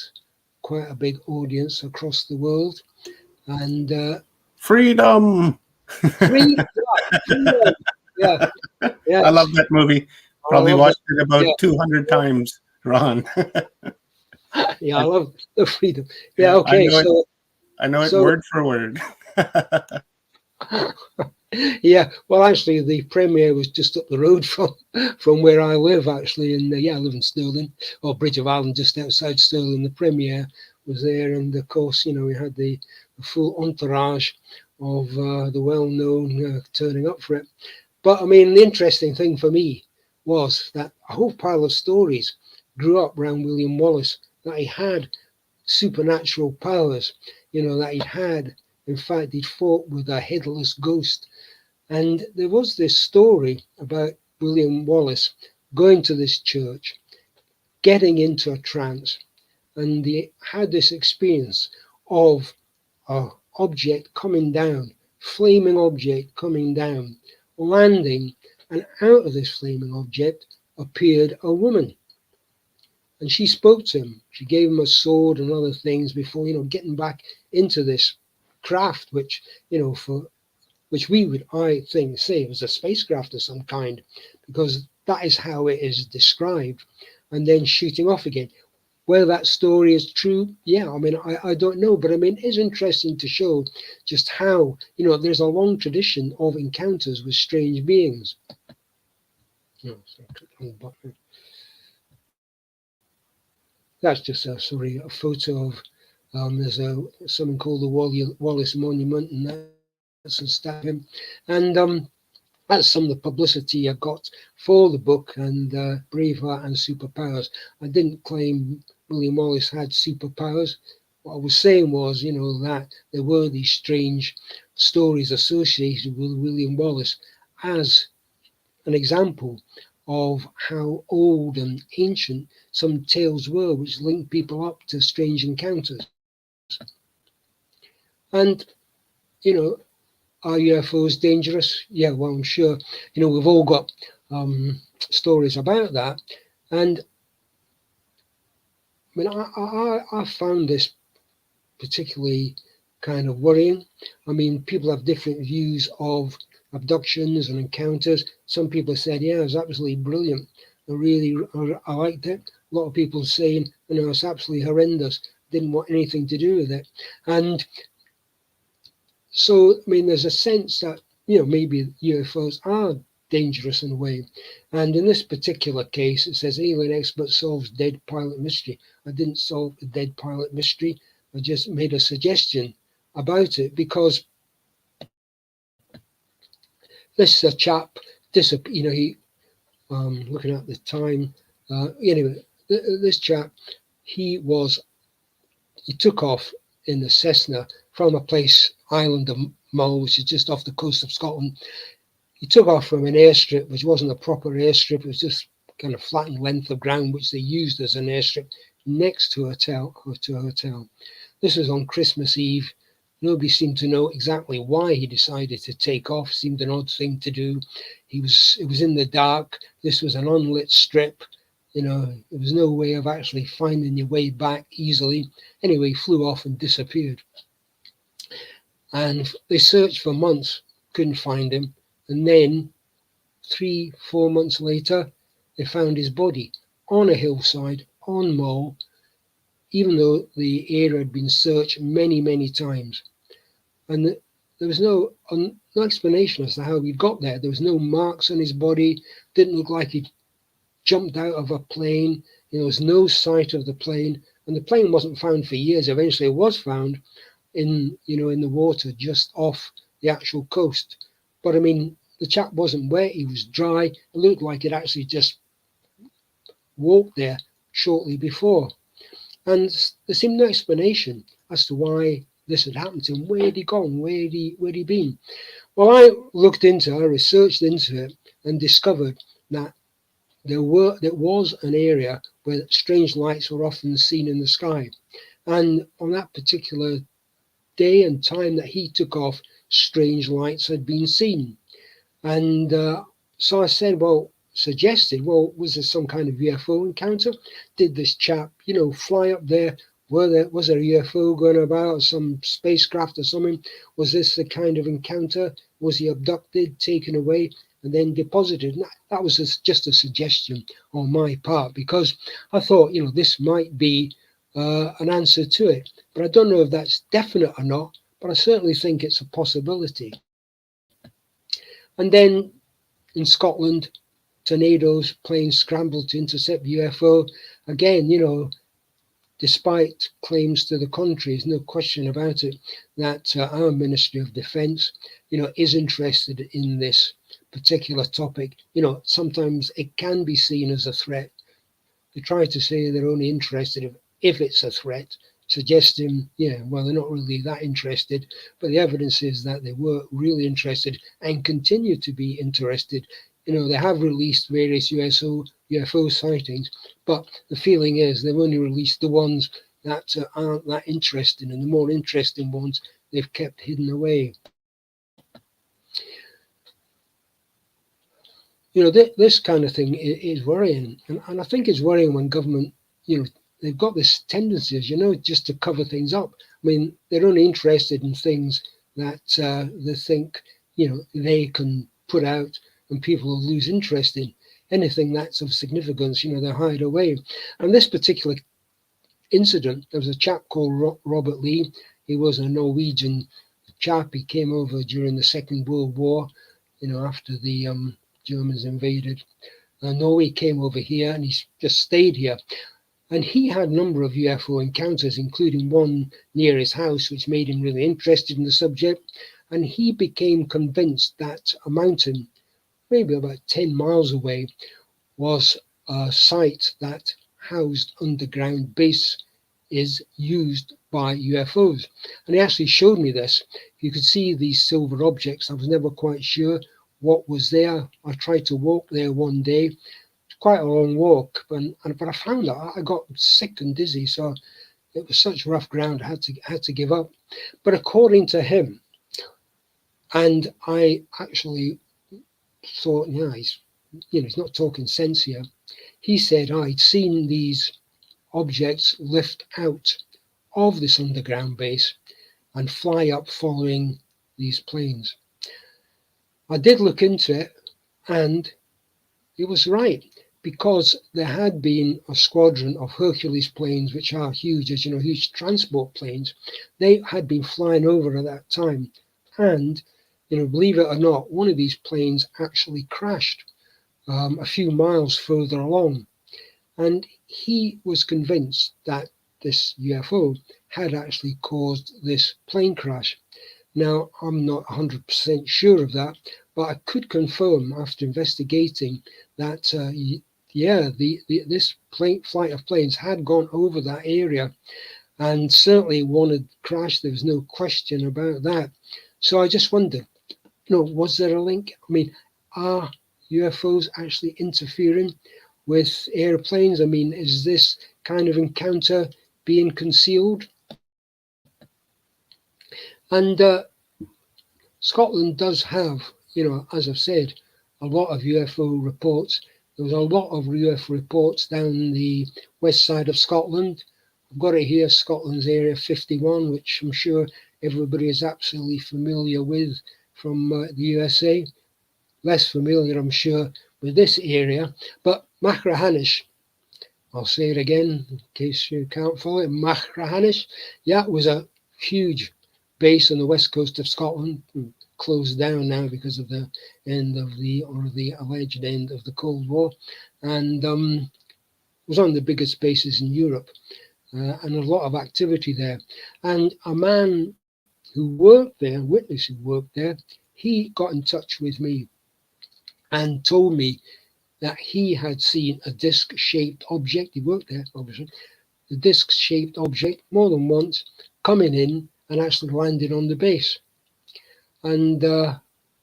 quite a big audience across the world. And freedom. Freedom. Yeah. I love that movie. Probably watched it about 200 times, Ron. Yeah, I love the freedom. Yeah, okay. I know it word for word. Yeah, well, actually, the premiere was just up the road from where I live, actually. And I live in Stirling, or Bridge of Ireland, just outside Stirling. The premiere was there. And of course, we had the full entourage of the well-known turning up for it. But I mean, the interesting thing for me was that a whole pile of stories grew up around William Wallace, that he had supernatural powers, that he had, in fact, he'd fought with a headless ghost. And there was this story about William Wallace going to this church, getting into a trance, and he had this experience of an object coming down, flaming object coming down, landing, and out of this flaming object appeared a woman. And she spoke to him. She gave him a sword and other things before, getting back into this craft, which, which we would, I think, say was a spacecraft of some kind, because that is how it is described, and then shooting off again. Whether that story is true, I mean, I don't know, but I mean, it is interesting to show just how, there's a long tradition of encounters with strange beings. That's just a photo of, there's something called the Wallace Monument, and that's a statue. And that's some of the publicity I got for the book and Braveheart and Superpowers. I didn't claim William Wallace had superpowers. What I was saying was, that there were these strange stories associated with William Wallace as an example of how old and ancient some tales were, which linked people up to strange encounters. And, are UFOs dangerous? Yeah, well, I'm sure, we've all got stories about that. And I mean, I found this particularly kind of worrying. I mean, people have different views of abductions and encounters. Some people said, yeah, it was absolutely brilliant. I liked it. A lot of people saying, it's absolutely horrendous. Didn't want anything to do with it. And so, I mean, there's a sense that, maybe UFOs are dangerous in a way. And in this particular case, it says alien expert solves dead pilot mystery. I didn't solve the dead pilot mystery. I just made a suggestion about it, because this chap, he, looking at the time, anyway, this chap, he took off in the Cessna from a place, island of Mull, which is just off the coast of Scotland. He took off from an airstrip, which wasn't a proper airstrip. It was just kind of flattened length of ground, which they used as an airstrip next to a hotel. This was on Christmas Eve. Nobody seemed to know exactly why he decided to take off. Seemed an odd thing to do. It was in the dark. This was an unlit strip. There was no way of actually finding your way back easily. Anyway, he flew off and disappeared. And they searched for months, couldn't find him. And then 3-4 months later, they found his body on a hillside, on Mull, even though the area had been searched many, many times. And there was no explanation as to how he got there. There was no marks on his body. Didn't look like he jumped out of a plane. There was no sight of the plane. And the plane wasn't found for years. Eventually it was found in the water just off the actual coast. But I mean, the chap wasn't wet. He was dry. It looked like he'd actually just walked there shortly before. And there seemed no explanation as to why this had happened to him. Where had he gone? Where had he been? Well, I researched into it, and discovered that there was an area where strange lights were often seen in the sky. And on that particular day and time that he took off, strange lights had been seen. And so I said, suggested, was there some kind of UFO encounter? Did this chap, fly up there? Was there a UFO going about, some spacecraft or something? Was this the kind of encounter? Was he abducted, taken away, and then deposited? And that was just a suggestion on my part, because I thought, this might be an answer to it. But I don't know if that's definite or not, but I certainly think it's a possibility. And then in Scotland, tornadoes, planes scrambled to intercept UFO. Again, despite claims to the contrary, there's no question about it, that our Ministry of Defence, is interested in this particular topic. Sometimes it can be seen as a threat. They try to say they're only interested if it's a threat, suggesting, they're not really that interested. But the evidence is that they were really interested and continue to be interested. They have released various UFO sightings, but the feeling is they've only released the ones that aren't that interesting, and the more interesting ones they've kept hidden away. This kind of thing is worrying, and I think it's worrying when government, they've got this tendency, just to cover things up. I mean, they're only interested in things that they think, they can put out and people will lose interest in. Anything that's of significance, they hide away. And this particular incident, there was a chap called Robert Lee. He was a Norwegian chap. He came over during the Second World War, after the Germans invaded Norway. Came over here and he's just stayed here. And he had a number of UFO encounters, including one near his house, which made him really interested in the subject. And he became convinced that a mountain, maybe about 10 miles away, was a site that housed underground base is used by UFOs. And he actually showed me this. You could see these silver objects. I was never quite sure what was there. I tried to walk there one day. It's quite a long walk, but I found that I got sick and dizzy. So it was such rough ground, I had to give up. But according to him, and I actually thought, he's not talking sense here. He said I'd seen these objects lift out of this underground base and fly up following these planes. I did look into it, and it was right, because there had been a squadron of Hercules planes, which are huge, as huge transport planes. They had been flying over at that time, and believe it or not, one of these planes actually crashed a few miles further along. And he was convinced that this UFO had actually caused this plane crash. Now, I'm not 100% sure of that, but I could confirm after investigating that, this flight of planes had gone over that area, and certainly one had crashed. There was no question about that. So I just wondered, was there a link? I mean, are UFOs actually interfering with airplanes? I mean, is this kind of encounter being concealed? And Scotland does have, as I've said, a lot of UFO reports. There was a lot of UFO reports down the west side of Scotland. I've got it here, Scotland's Area 51, which I'm sure everybody is absolutely familiar with from the USA. Less familiar, I'm sure, with this area. But Machrihanish, I'll say it again in case you can't follow it, Machrihanish, was a huge base on the west coast of Scotland, closed down now because of the end of the alleged end of the Cold War, and was one of the biggest bases in Europe, and a lot of activity there. And a man who worked there, a witness who worked there, he got in touch with me and told me that he had seen a disc-shaped object. He worked there, obviously. The disc-shaped object more than once, coming in and actually landing on the base. And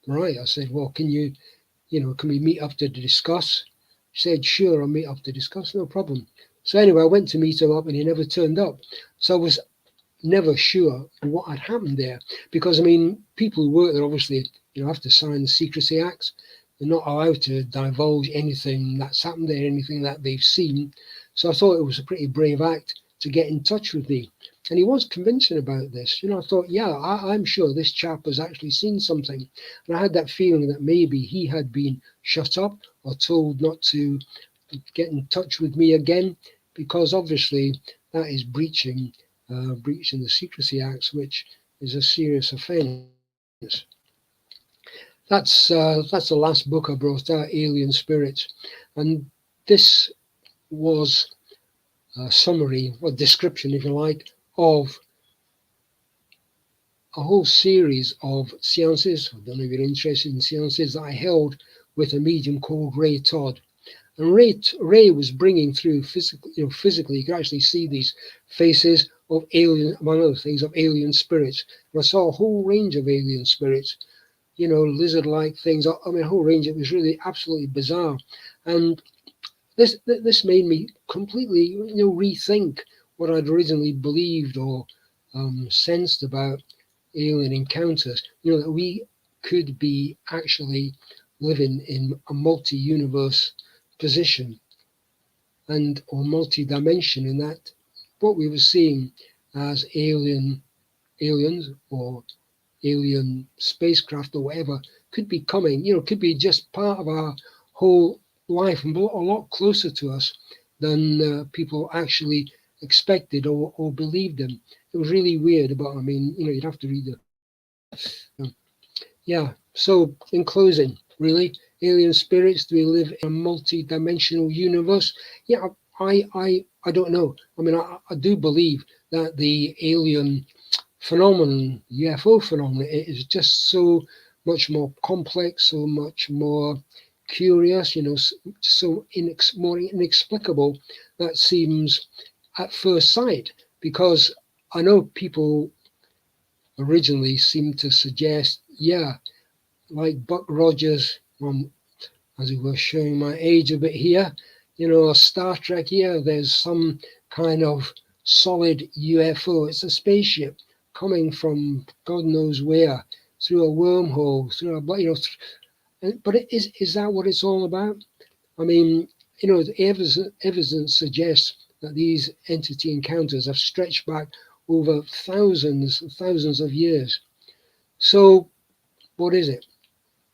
right, I said, well, can we meet up to discuss? He said, sure, I'll meet up to discuss, no problem. So anyway, I went to meet him up and he never turned up. So I was never sure what had happened there, because I mean, people who work there obviously, have to sign the Secrecy Acts. They're not allowed to divulge anything that's happened there, anything that they've seen. So I thought it was a pretty brave act to get in touch with me. And he was convincing about this. I thought, yeah, I'm sure this chap has actually seen something. And I had that feeling that maybe he had been shut up or told not to get in touch with me again, because obviously that is breaching the Secrecy Acts, which is a serious offence. That's the last book I brought out, Alien Spirits, and this was a summary or description, if you like, of a whole series of seances. I don't know if you're interested in seances that I held with a medium called Ray Todd. And Ray was bringing through physically, you could actually see these faces of alien, among other things, of alien spirits. And I saw a whole range of alien spirits, lizard-like things. I mean, a whole range. It was really absolutely bizarre. And this made me completely, rethink what I'd originally believed or sensed about alien encounters. That we could be actually living in a multi-universe position or multi-dimension, in that what we were seeing as aliens or alien spacecraft or whatever could be coming, could be just part of our whole life and a lot closer to us than people actually expected or believed in. It was really weird, but I mean, you'd have to read it. Yeah, so in closing, really, alien spirits, do we live in a multi-dimensional universe? Yeah, I don't know. I mean, I do believe that the alien phenomenon, UFO phenomenon, is just so much more complex, so much more curious, so more inexplicable, that seems at first sight, because I know people originally seemed to suggest, yeah, like Buck Rogers, as it were, showing my age a bit here, Star Trek here, there's some kind of solid UFO. It's a spaceship coming from God knows where, through a wormhole, through a, but is that what it's all about? I mean, the evidence suggests that these entity encounters have stretched back over thousands and thousands of years. So what is it?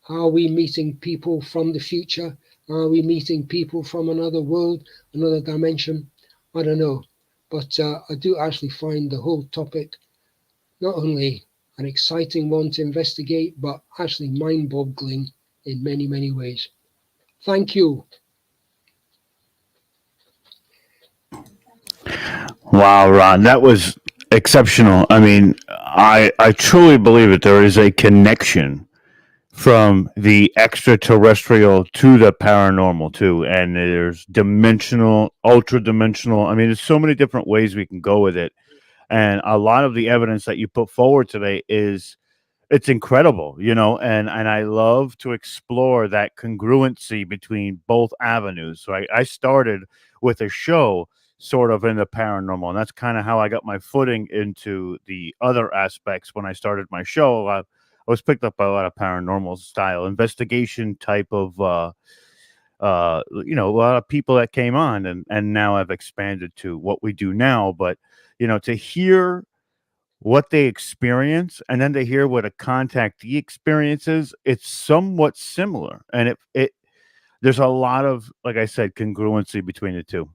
Are we meeting people from the future? Are we meeting people from another world, another dimension? I don't know. But I do actually find the whole topic not only an exciting one to investigate, but actually mind-boggling in many, many ways. Thank you. Wow, Ron, that was exceptional. I mean, I truly believe that there is a connection from the extraterrestrial to the paranormal too, and there's dimensional, ultra dimensional. I mean, there's so many different ways we can go with it, and a lot of the evidence that you put forward today is it's incredible, and I love to explore that congruency between both avenues. So I started with a show sort of in the paranormal, and that's kind of how I got my footing into the other aspects when I started my show. I was picked up by a lot of paranormal style investigation type of a lot of people that came on, and now I've expanded to what we do now. But to hear what they experience and then to hear what a contactee experiences, it's somewhat similar, and it there's a lot of, like I said, congruency between the two.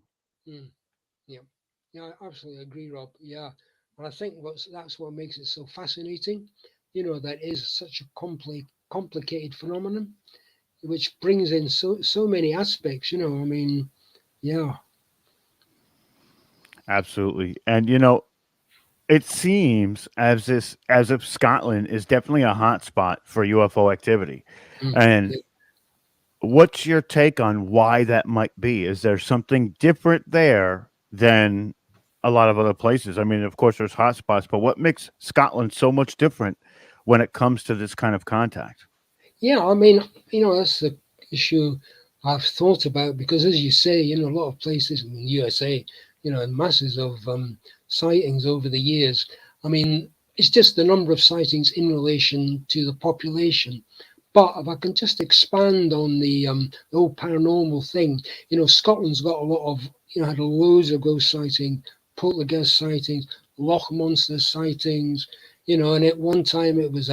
Yeah, I absolutely agree, Rob. Yeah, and I think that's what makes it so fascinating. That is such a complicated phenomenon, which brings in so many aspects. I mean, yeah. Absolutely. And it seems as if Scotland is definitely a hot spot for UFO activity. And Yeah. what's your take on why that might be? Is there something different there than a lot of other places. I mean, of course, there's hot spots, but what makes Scotland so much different when it comes to this kind of contact? Yeah, I mean, that's the issue I've thought about because, as you say, a lot of places in the USA, masses of sightings over the years. I mean, it's just the number of sightings in relation to the population. But if I can just expand on the whole paranormal thing, Scotland's got a lot of, had loads of ghost sightings, poltergeist sightings, Loch Monster sightings, and at one time it was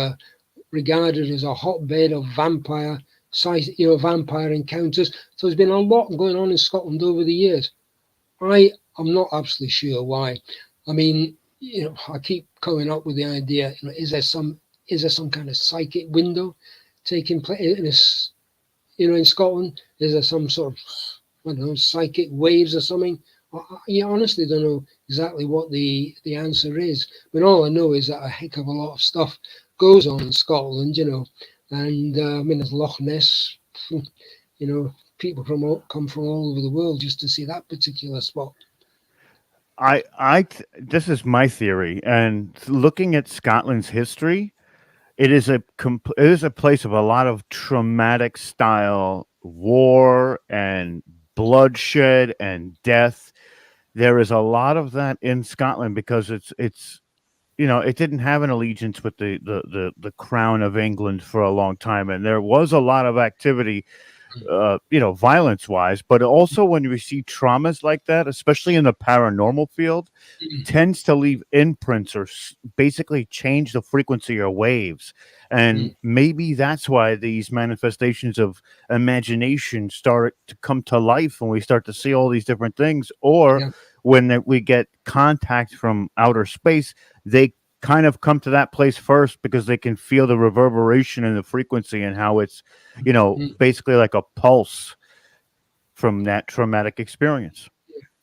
regarded as a hotbed of vampire encounters. So there's been a lot going on in Scotland over the years. I'm not absolutely sure why. I mean, I keep coming up with the idea, is there some kind of psychic window taking place in Scotland? Is there some sort of, I don't know, psychic waves or something? I honestly don't know exactly what the answer is. But all I know is that a heck of a lot of stuff goes on in Scotland, and I mean, there's Loch Ness, people come from all over the world just to see that particular spot. This is my theory, and looking at Scotland's history, it is a place of a lot of traumatic style war and bloodshed and death. There is a lot of that in Scotland because it's it didn't have an allegiance with the crown of England for a long time, and there was a lot of activity, violence wise, but also when we see traumas like that, especially in the paranormal field, tends to leave imprints or basically change the frequency or waves. And maybe that's why these manifestations of imagination start to come to life when we start to see all these different things, or when we get contact from outer space, they kind of come to that place first because they can feel the reverberation and the frequency and how it's, basically like a pulse from that traumatic experience.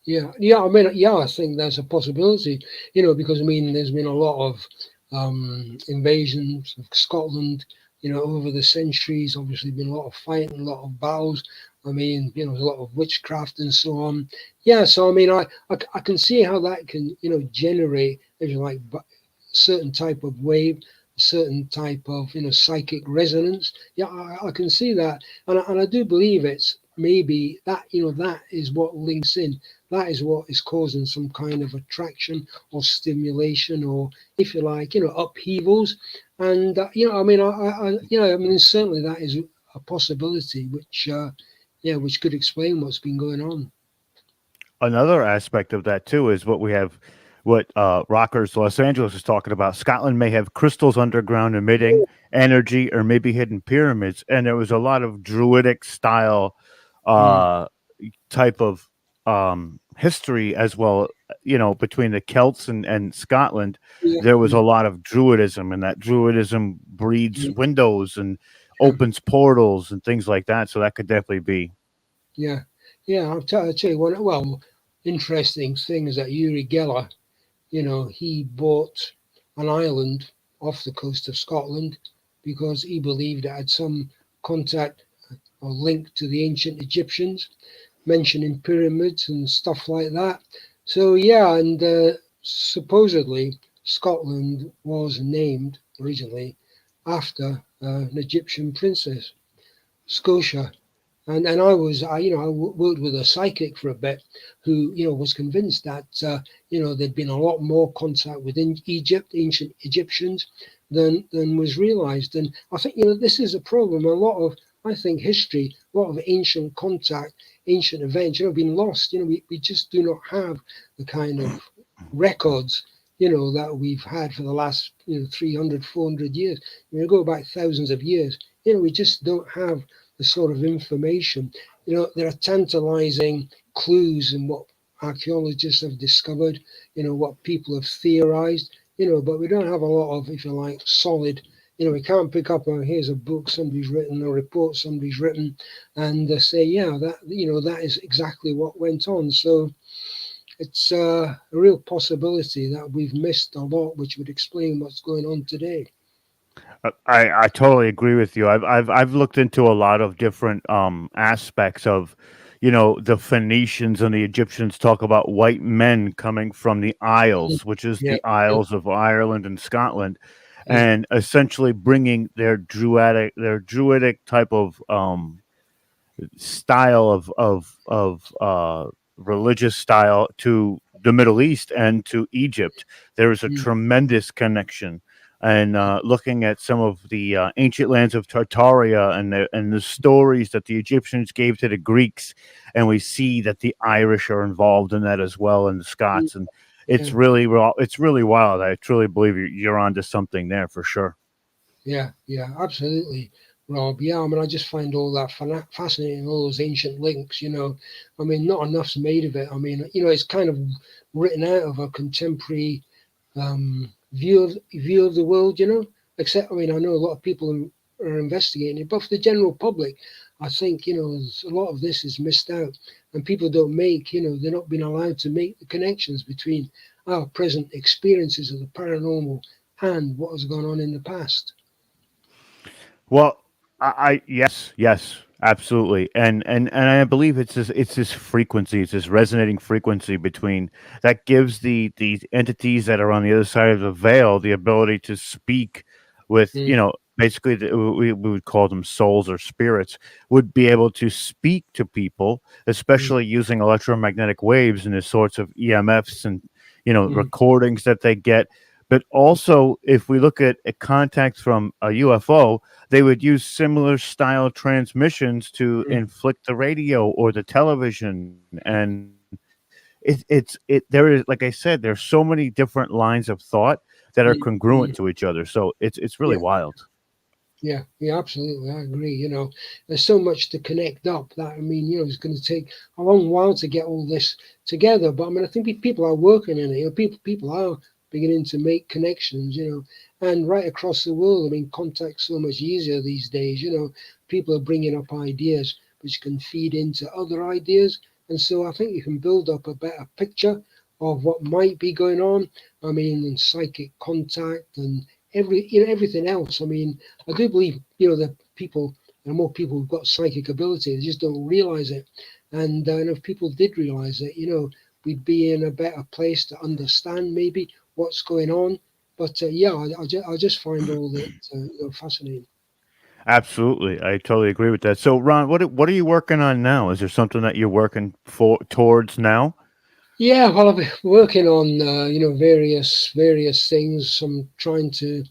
Yeah. I mean, I think there's a possibility, because I mean, there's been a lot of invasions of Scotland, over the centuries. Obviously, been a lot of fighting, a lot of battles. I mean, there's a lot of witchcraft and so on. Yeah, so I mean, I can see how that can, generate, if you like, certain type of wave, a certain type of, psychic resonance. Yeah, I can see that, and I do believe it's maybe that, that is what links in. That is what is causing some kind of attraction or stimulation, or if you like, upheavals. And I mean, certainly that is a possibility, which could explain what's been going on. Another aspect of that too is what Rockers Los Angeles is talking about. Scotland may have crystals underground emitting energy, or maybe hidden pyramids, and there was a lot of druidic style type of history as well. Between the Celts and Scotland, there was a lot of druidism, and that druidism breeds windows and opens portals and things like that. So that could definitely be. Yeah. I'll tell you one. Well, interesting thing is that Uri Geller, he bought an island off the coast of Scotland because he believed it had some contact or link to the ancient Egyptians, mentioning pyramids and stuff like that. So yeah, and supposedly Scotland was named originally after an Egyptian princess, Scotia. And I worked with a psychic for a bit who, was convinced that, there'd been a lot more contact within Egypt, ancient Egyptians, than was realized. And I think, this is a problem. A lot of, I think, history, a lot of ancient contact, ancient events, have been lost. We just do not have the kind of records, that we've had for the last, 300, 400 years. Go back thousands of years, we just don't have the sort of information. There are tantalizing clues in what archaeologists have discovered, what people have theorized, but we don't have a lot of, if you like, solid, we can't pick up, here's a book somebody's written, a report somebody's written, and say, that is exactly what went on. So it's a real possibility that we've missed a lot, which would explain what's going on today. I totally agree with you. I've looked into a lot of different aspects of, the Phoenicians and the Egyptians talk about white men coming from the Isles, which is Yeah, the Isles of Ireland and Scotland, yeah, and essentially bringing their druidic type of style of religious style to the Middle East and to Egypt. There is a mm, tremendous connection. And looking at some of the ancient lands of Tartaria and the stories that the Egyptians gave to the Greeks, and we see that the Irish are involved in that as well, and the mm, Scots, and yeah, it's really wild. I truly believe you're onto something there for sure. yeah, yeah, absolutely, Rob. Yeah, I mean, I just find all that fascinating, all those ancient links, I mean, not enough's made of it. I mean, it's kind of written out of a contemporary view of the world, Except, I mean, I know a lot of people are investigating it, but for the general public, I think a lot of this is missed out, and people don't make, they're not being allowed to make the connections between our present experiences of the paranormal and what has gone on in the past. Well, I yes, absolutely, and I believe it's this frequency, it's this resonating frequency between that gives the entities that are on the other side of the veil the ability to speak with Mm, basically we would call them souls or spirits would be able to speak to people, mm, especially using electromagnetic waves and the sorts of EMFs and mm, recordings that they get. But also, if we look at a contact from a UFO, they would use similar style transmissions to mm, inflict the radio or the television. And there is, like I said, there's so many different lines of thought that are mm, congruent mm. to each other. So it's really Yeah, wild. yeah, yeah, absolutely. I agree. There's so much to connect up that, I mean, it's going to take a long while to get all this together. But I mean, I think people are working in it. People are beginning to make connections, and right across the world. I mean, contact's so much easier these days. People are bringing up ideas which can feed into other ideas. And so I think you can build up a better picture of what might be going on. I mean, and psychic contact and everything else. I mean, I do believe that there are more people who've got psychic ability. They just don't realize it. And if people did realize it, we'd be in a better place to understand maybe what's going on. But yeah, I just find all that fascinating. Absolutely, I totally agree with that. So, Ron, what are you working on now? Is there something that you're working for towards now? Yeah, well, I've been working on various things. I'm trying to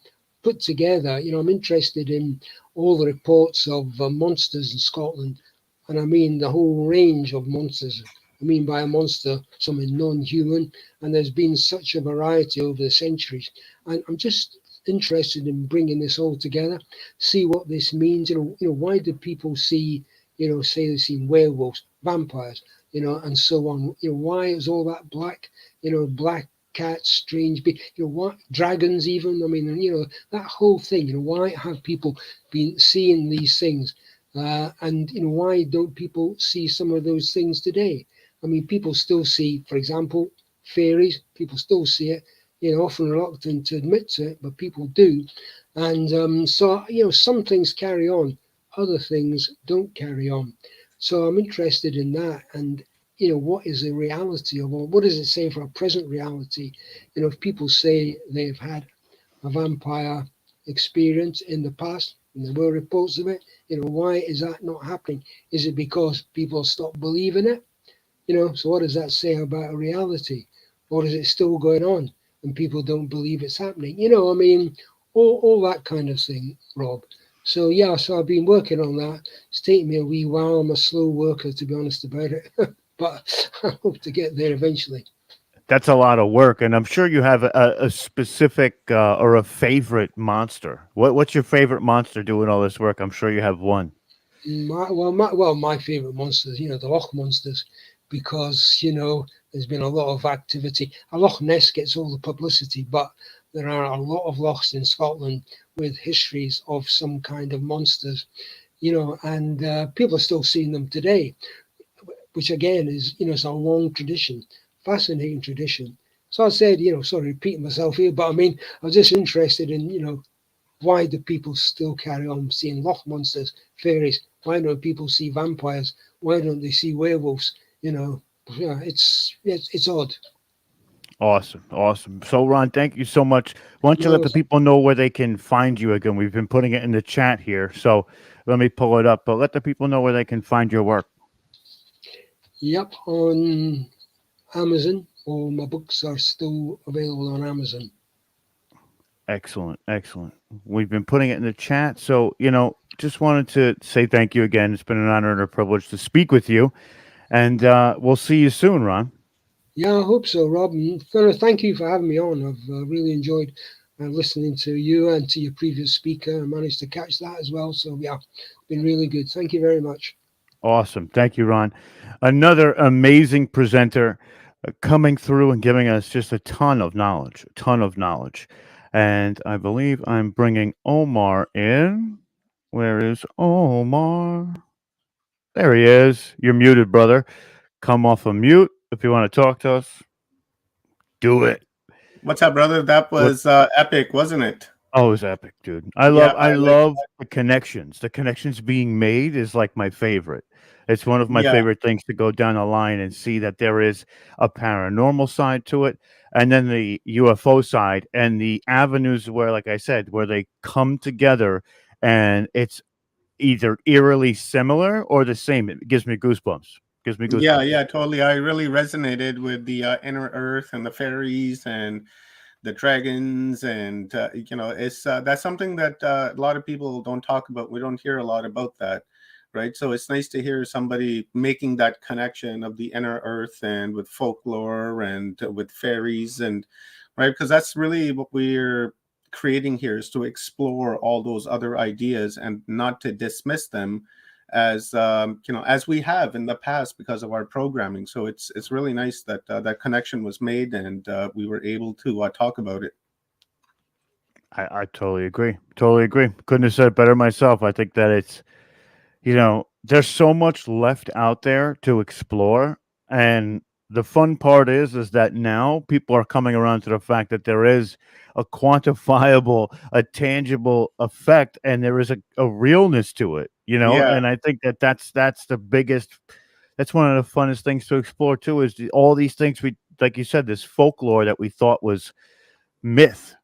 put together. I'm interested in all the reports of monsters in Scotland, and I mean the whole range of monsters. I mean by a monster, something non-human, and there's been such a variety over the centuries. And I'm just interested in bringing this all together, see what this means. Why do people see, say they've seen werewolves, vampires, and so on. Why is all that black? Black cats, strange, what dragons even? I mean, that whole thing. Why have people been seeing these things? And why don't people see some of those things today? I mean, people still see, for example, fairies. People still see it. Often reluctant to admit to it, but people do. And so, some things carry on, other things don't carry on. So I'm interested in that, and what is the reality of all? What does it say for a present reality? If people say they've had a vampire experience in the past, and there were reports of it, why is that not happening? Is it because people stop believing it? So what does that say about a reality? Or is it still going on and people don't believe it's happening? I mean, all that kind of thing, Rob. So yeah, so I've been working on that. It's taken me a wee while. I'm a slow worker, to be honest about it, but I hope to get there eventually. That's a lot of work, and I'm sure you have a specific or a favorite monster. What's your favorite monster doing all this work? I'm sure you have one. My favorite monsters, the Loch monsters, because there's been a lot of activity. A Loch Ness gets all the publicity, but there are a lot of lochs in Scotland with histories of some kind of monsters, and people are still seeing them today, which again is it's a long tradition, fascinating tradition. So I said, sorry, repeating myself here, but I mean, I was just interested in why do people still carry on seeing loch monsters, fairies, Why don't people see vampires? Why don't they see werewolves? You know, yeah, it's odd. Awesome. So, Ron, thank you so much. Why don't you let No, the people know where they can find you again? We've been putting it in the chat here, so let me pull it up. But let the people know where they can find your work. yep, on Amazon. All my books are still available on Amazon. Excellent. We've been putting it in the chat, so just wanted to say thank you again. It's been an honor and a privilege to speak with you, and we'll see you soon, Ron. Yeah, I hope so, Rob. And thank you for having me on. I've really enjoyed listening to you and to your previous speaker. I managed to catch that as well. So, yeah, been really good. Thank you very much. Awesome. Thank you, Ron. Another amazing presenter coming through and giving us just a ton of knowledge. And I believe I'm bringing Omar in. Where is Omar? There he is. You're muted, brother. Come off of mute if you want to talk to us. Do it. What's up, brother? That What? was epic, wasn't it? Oh, it was epic, dude. Yeah, I I like. love the connections. The connections being made is like my favorite. It's one of my Yeah, favorite things to go down the line and see that there is a paranormal side to it, and then the UFO side, and the avenues where, like I said, where they come together, and it's either eerily similar or the same. It gives me goosebumps. yeah, totally. I really resonated with the inner earth and the fairies and the dragons, and it's that's something that a lot of people don't talk about. We don't hear a lot about that, right? So it's nice to hear somebody making that connection of the inner earth and with folklore and with fairies, and right, because that's really what we're creating here, is to explore all those other ideas and not to dismiss them as as we have in the past because of our programming. So it's really nice that that connection was made, and we were able to talk about it. I totally agree. Couldn't have said it better myself. I think that it's there's so much left out there to explore, and the fun part is that now people are coming around to the fact that there is a quantifiable, a tangible effect, and there is a realness to it. Yeah, And I think that that's the biggest. That's one of the funnest things to explore too. Is all these things we, like you said, this folklore that we thought was myth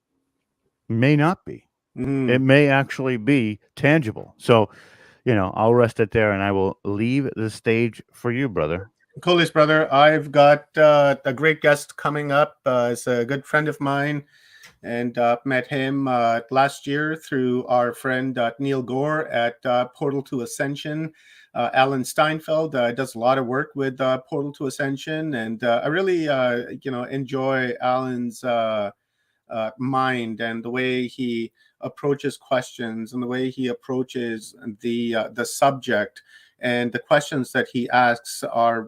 may not be. It mhm. may actually be tangible. So I'll rest it there, and I will leave the stage for you, brother. Coolest, brother. I've got a great guest coming up. It's a good friend of mine, and met him last year through our friend Neil Gore at Portal to Ascension. Alan Steinfeld does a lot of work with Portal to Ascension, and I really enjoy Alan's mind and the way he approaches questions and the way he approaches the subject, and the questions that he asks are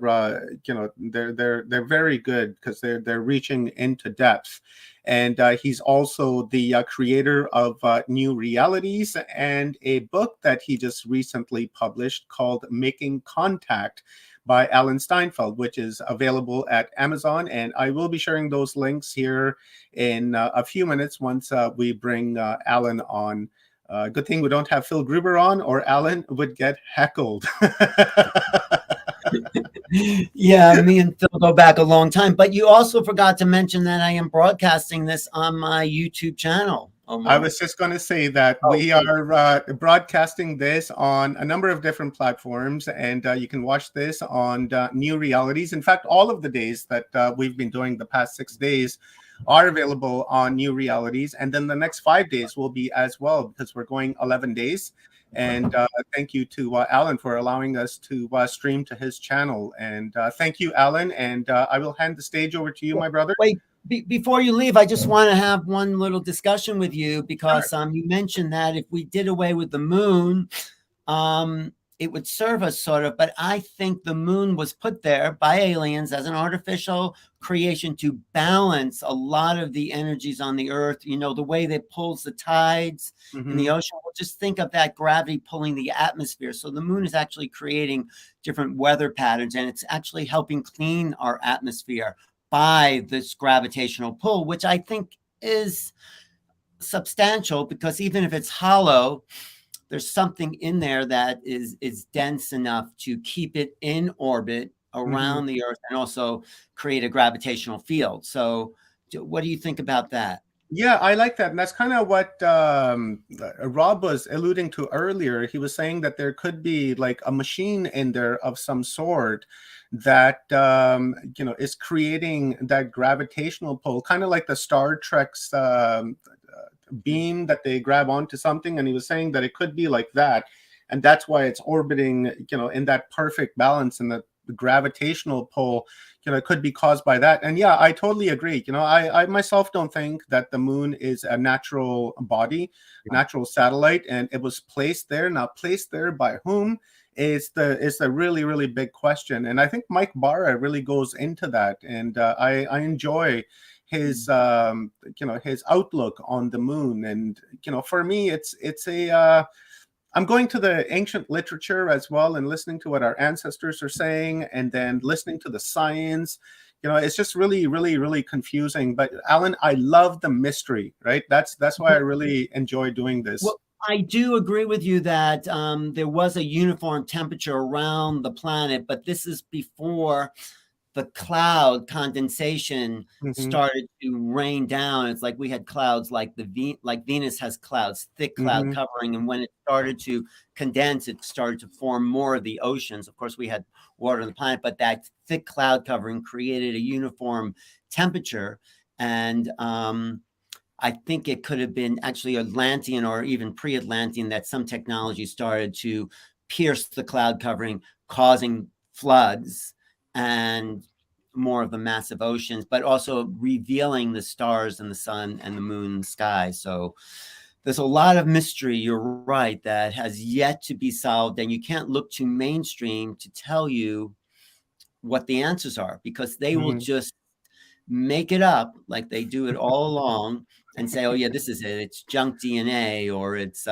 they're very good because they're reaching into depth. And he's also the creator of New Realities and a book that he just recently published called Making Contact by Alan Steinfeld, which is available at Amazon. And I will be sharing those links here in a few minutes once we bring Alan on. Good thing we don't have Phil Gruber on, or Alan would get heckled. Yeah, me and Phil go back a long time. But you also forgot to mention that I am broadcasting this on my YouTube channel. I was just going to say that we are broadcasting this on a number of different platforms, and you can watch this on New Realities. In fact, all of the days that we've been doing the past 6 days are available on New Realities, and then the next 5 days will be as well, because we're going 11 days. And thank you to Alan for allowing us to stream to his channel. And thank you, Alan. And I will hand the stage over to you, my brother. Wait, before you leave, I just want to have one little discussion with you, because Sure. you mentioned that if we did away with the moon, it would serve us sort of. But I think the moon was put there by aliens as an artificial creation to balance a lot of the energies on the earth. The way that pulls the tides in the ocean. Well, just think of that gravity pulling the atmosphere. So the moon is actually creating different weather patterns, and it's actually helping clean our atmosphere by this gravitational pull, which I think is substantial, because even if it's hollow, there's something in there that is dense enough to keep it in orbit around the Earth and also create a gravitational field. So what do you think about that? Yeah, I like that. And that's kind of what Rob was alluding to earlier. He was saying that there could be like a machine in there of some sort that, is creating that gravitational pull, kind of like the Star Trek's beam that they grab onto something. And he was saying that it could be like that. And that's why it's orbiting, in that perfect balance, and the gravitational pull it could be caused by that. And yeah, I totally agree. I myself don't think that the moon is a natural body, natural satellite, and it was placed there. Now, placed there by whom is the really, really big question. And I think Mike Barra really goes into that, and I enjoy his his outlook on the moon. And for me, it's a I'm going to the ancient literature as well and listening to what our ancestors are saying, and then listening to the science. It's just really, really, really confusing. But Alan, I love the mystery, right? That's why I really enjoy doing this. Well, I do agree with you that there was a uniform temperature around the planet, but this is before the cloud condensation started to rain down. It's like we had clouds like Venus has clouds, thick cloud covering. And when it started to condense, it started to form more of the oceans. Of course, we had water on the planet, but that thick cloud covering created a uniform temperature. And I think it could have been actually Atlantean or even pre-Atlantean that some technology started to pierce the cloud covering, causing floods and more of the massive oceans, but also revealing the stars and the sun and the moon and the sky. So there's a lot of mystery, you're right, that has yet to be solved. And you can't look to mainstream to tell you what the answers are, because they will just make it up like they do it all along and say, oh yeah, this is it. It's junk DNA, or it's,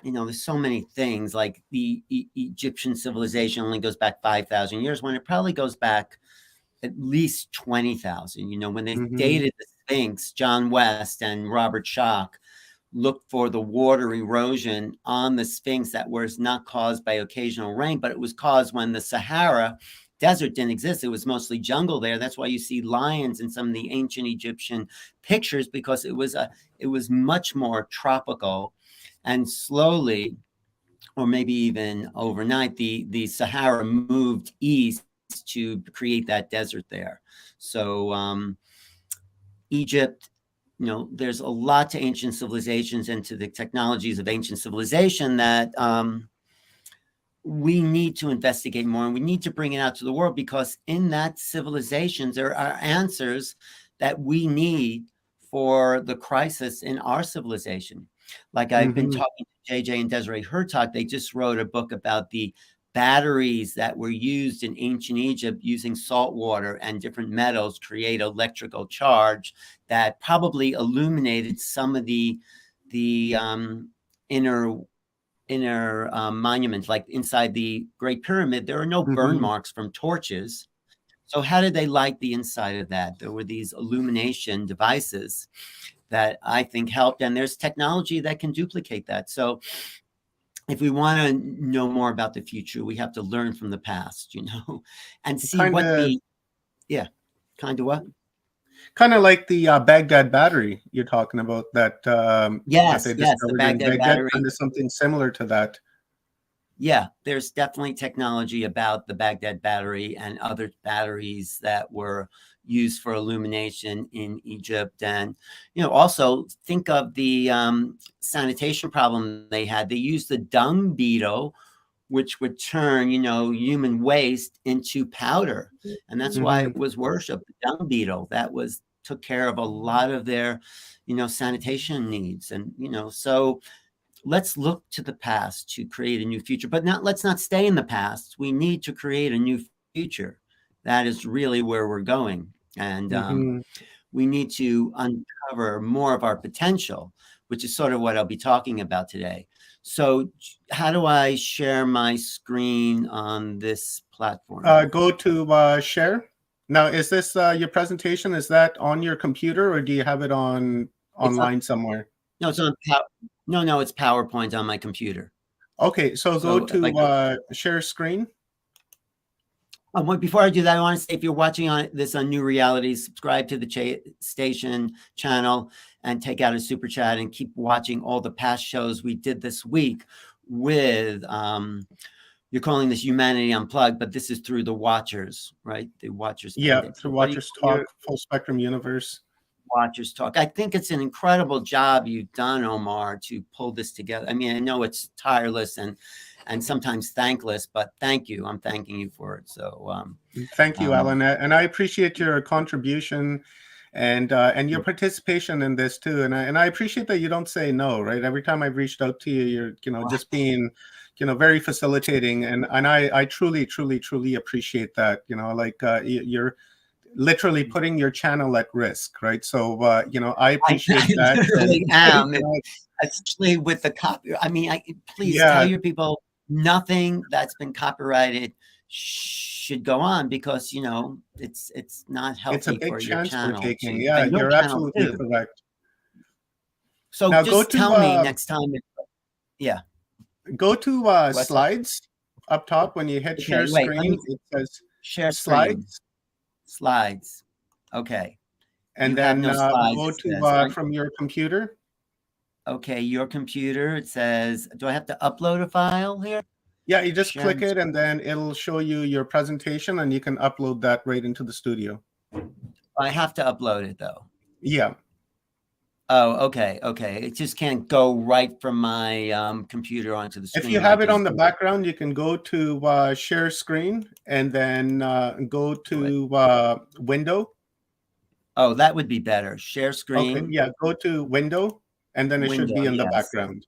there's so many things, like the Egyptian civilization only goes back 5,000 years when it probably goes back at least 20,000. When they dated the Sphinx, John West and Robert Schoch looked for the water erosion on the Sphinx that was not caused by occasional rain, but it was caused when the Sahara desert didn't exist. It was mostly jungle there. That's why you see lions in some of the ancient Egyptian pictures, because it was much more tropical. And slowly, or maybe even overnight, the Sahara moved east to create that desert there. So Egypt, there's a lot to ancient civilizations and to the technologies of ancient civilization that we need to investigate more, and we need to bring it out to the world, because in that civilizations, there are answers that we need for the crisis in our civilization. Like I've been talking to JJ and Desiree Hertog. They just wrote a book about the batteries that were used in ancient Egypt using salt water and different metals to create electrical charge that probably illuminated some of the inner monuments. Like inside the Great Pyramid, there are no burn marks from torches. So how did they light the inside of that? There were these illumination devices that I think helped, and there's technology that can duplicate that. So if we want to know more about the future, we have to learn from the past, and see kind of like the Baghdad battery you're talking about, that yes, that they discovered the Baghdad in Baghdad, battery. kind of something similar to that. Yeah, there's definitely technology about the Baghdad battery and other batteries that were used for illumination in Egypt. And, also think of the sanitation problem they had. They used the dung beetle, which would turn, human waste into powder. And that's why it was worshipped, the dung beetle. That took care of a lot of their, sanitation needs. And, so let's look to the past to create a new future, but let's not stay in the past. We need to create a new future. That is really where we're going. And we need to uncover more of our potential, which is sort of what I'll be talking about today. So how do I share my screen on this platform? Go to share. Now, is this your presentation? Is that on your computer, or do you have it online somewhere? No, it's on no, it's PowerPoint on my computer. Okay, so go So if I to share screen. Before I do that, I want to say if you're watching this on New Realities, subscribe to the station channel and take out a super chat and keep watching all the past shows we did this week with, you're calling this Humanity Unplugged, but this is through the Watchers, right? The Watchers. Yeah, through Watchers Talk, Full Spectrum Universe. Watchers Talk. I think it's an incredible job you've done, Omar, to pull this together. I mean, I know it's tireless and sometimes thankless, but thank you. I'm thanking you for it. So thank you, Alan, and I appreciate your contribution and your participation in this too. And I appreciate that you don't say no, right? Every time I've reached out to you, you're just being very facilitating, and I truly appreciate that. Like you're literally putting your channel at risk, right? So I appreciate that. I literally am, especially with the copy. I mean, please tell your people nothing that's been copyrighted should go on, because it's not healthy. It's a big for chance your channel. we're taking. Yeah, you're absolutely correct. So now just tell me next time. Go to slides up top. When you hit share screen, it says share slides. Slides. Okay. And then go to from your computer. Okay, your computer. It says, do I have to upload a file here? Yeah, you just click it and then it'll show you your presentation and you can upload that right into the studio. I have to upload it though. Yeah. Oh, okay. It just can't go right from my computer onto the screen. If you have it on the background, you can go to share screen and then go to window. Oh, that would be better. Share screen. Okay, yeah, go to window and then it should be in the background.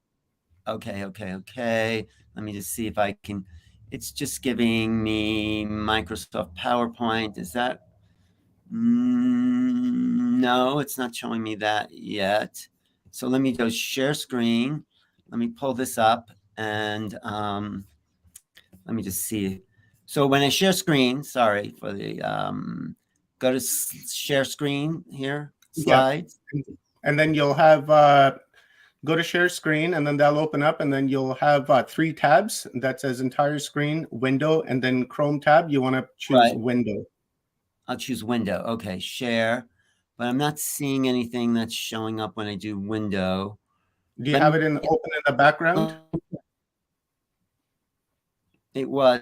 Okay. Let me just see if I can. It's just giving me Microsoft PowerPoint. Is that? No, it's not showing me that yet. So let me go share screen. Let me pull this up and let me just see. So when I share screen, sorry for the go to share screen here, slides. Yeah. And then you'll have go to share screen and then that'll open up and then you'll have 3 tabs that says entire screen, window, and then Chrome tab. You want to choose window. I'll choose window. Okay, share. But I'm not seeing anything that's showing up when I do window. Do you have it open in the background? It was.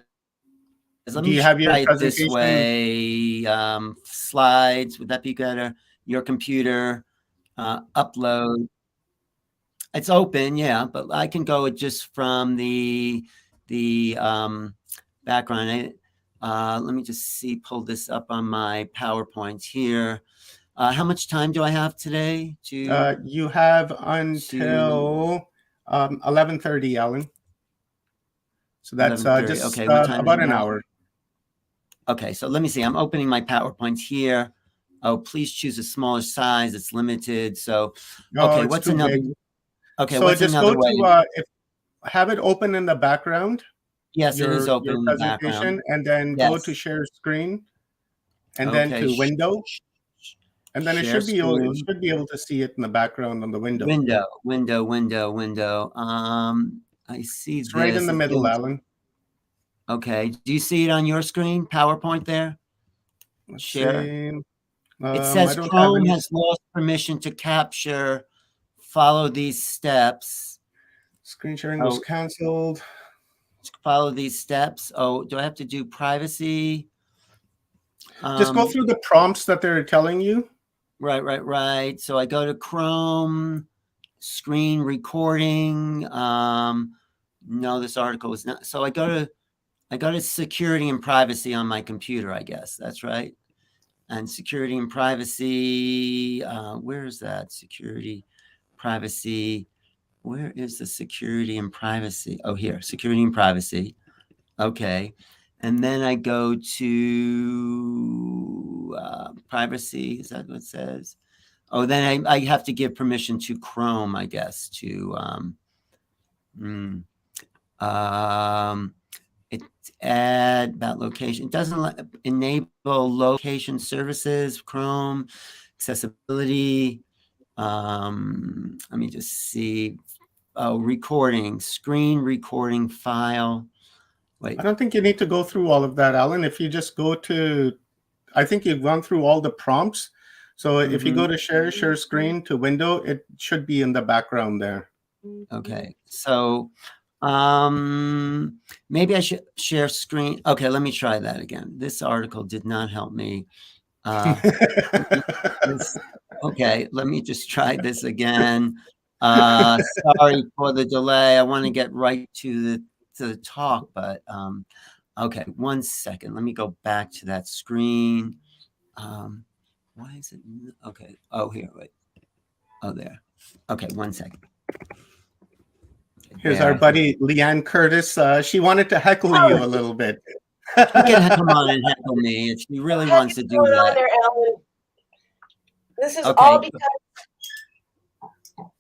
Do you have your presentation? This way, slides, would that be better? Your computer, upload. It's open, yeah, but I can go just from the background. Let me just see, pull this up on my PowerPoint here. How much time do I have today? You have until 11:30, Alan. So that's just about an hour. Okay, so let me see. I'm opening my PowerPoint here. Oh, please choose a smaller size. It's limited. So, okay, what's another? Big. Okay, so what's just another go way? to have it open in the background. Yes, it is open in the background. And then go to share screen, and then to window, and then it should be able to see it in the background on the window. Window. I see it's right in the middle, Alan. Okay. Do you see it on your screen? PowerPoint there? Let's share. See. It says Chrome has lost permission to capture. Follow these steps. Screen sharing was canceled. Follow these steps. Oh, do I have to do privacy? Just go through the prompts that they're telling you. Right. So I go to Chrome, screen recording. No, this article is not. So I go to security and privacy on my computer, I guess. That's right. And security and privacy. Where is that? Security, privacy. Where is the security and privacy? Oh, here, security and privacy. Okay. And then I go to privacy. Is that what it says? Oh, then I have to give permission to Chrome, I guess, to it's add about location. It doesn't enable location services, Chrome, accessibility. Let me just see. Oh, recording, screen recording file. Wait. I don't think you need to go through all of that, Alan. If you just go to, I think you've gone through all the prompts. So if you go to share screen to window, it should be in the background there. Okay. So maybe I should share screen. Okay, let me try that again. This article did not help me. Okay, let me just try this again. Sorry for the delay. I want to get right to the talk, but okay, 1 second. Let me go back to that screen. Why is it? Okay. Oh, here. Wait. Oh, there. Okay, 1 second. Here's our buddy Leanne Curtis. She wanted to heckle you a little bit. She can come on and heckle me if she really wants to do that. There, Alan? This is all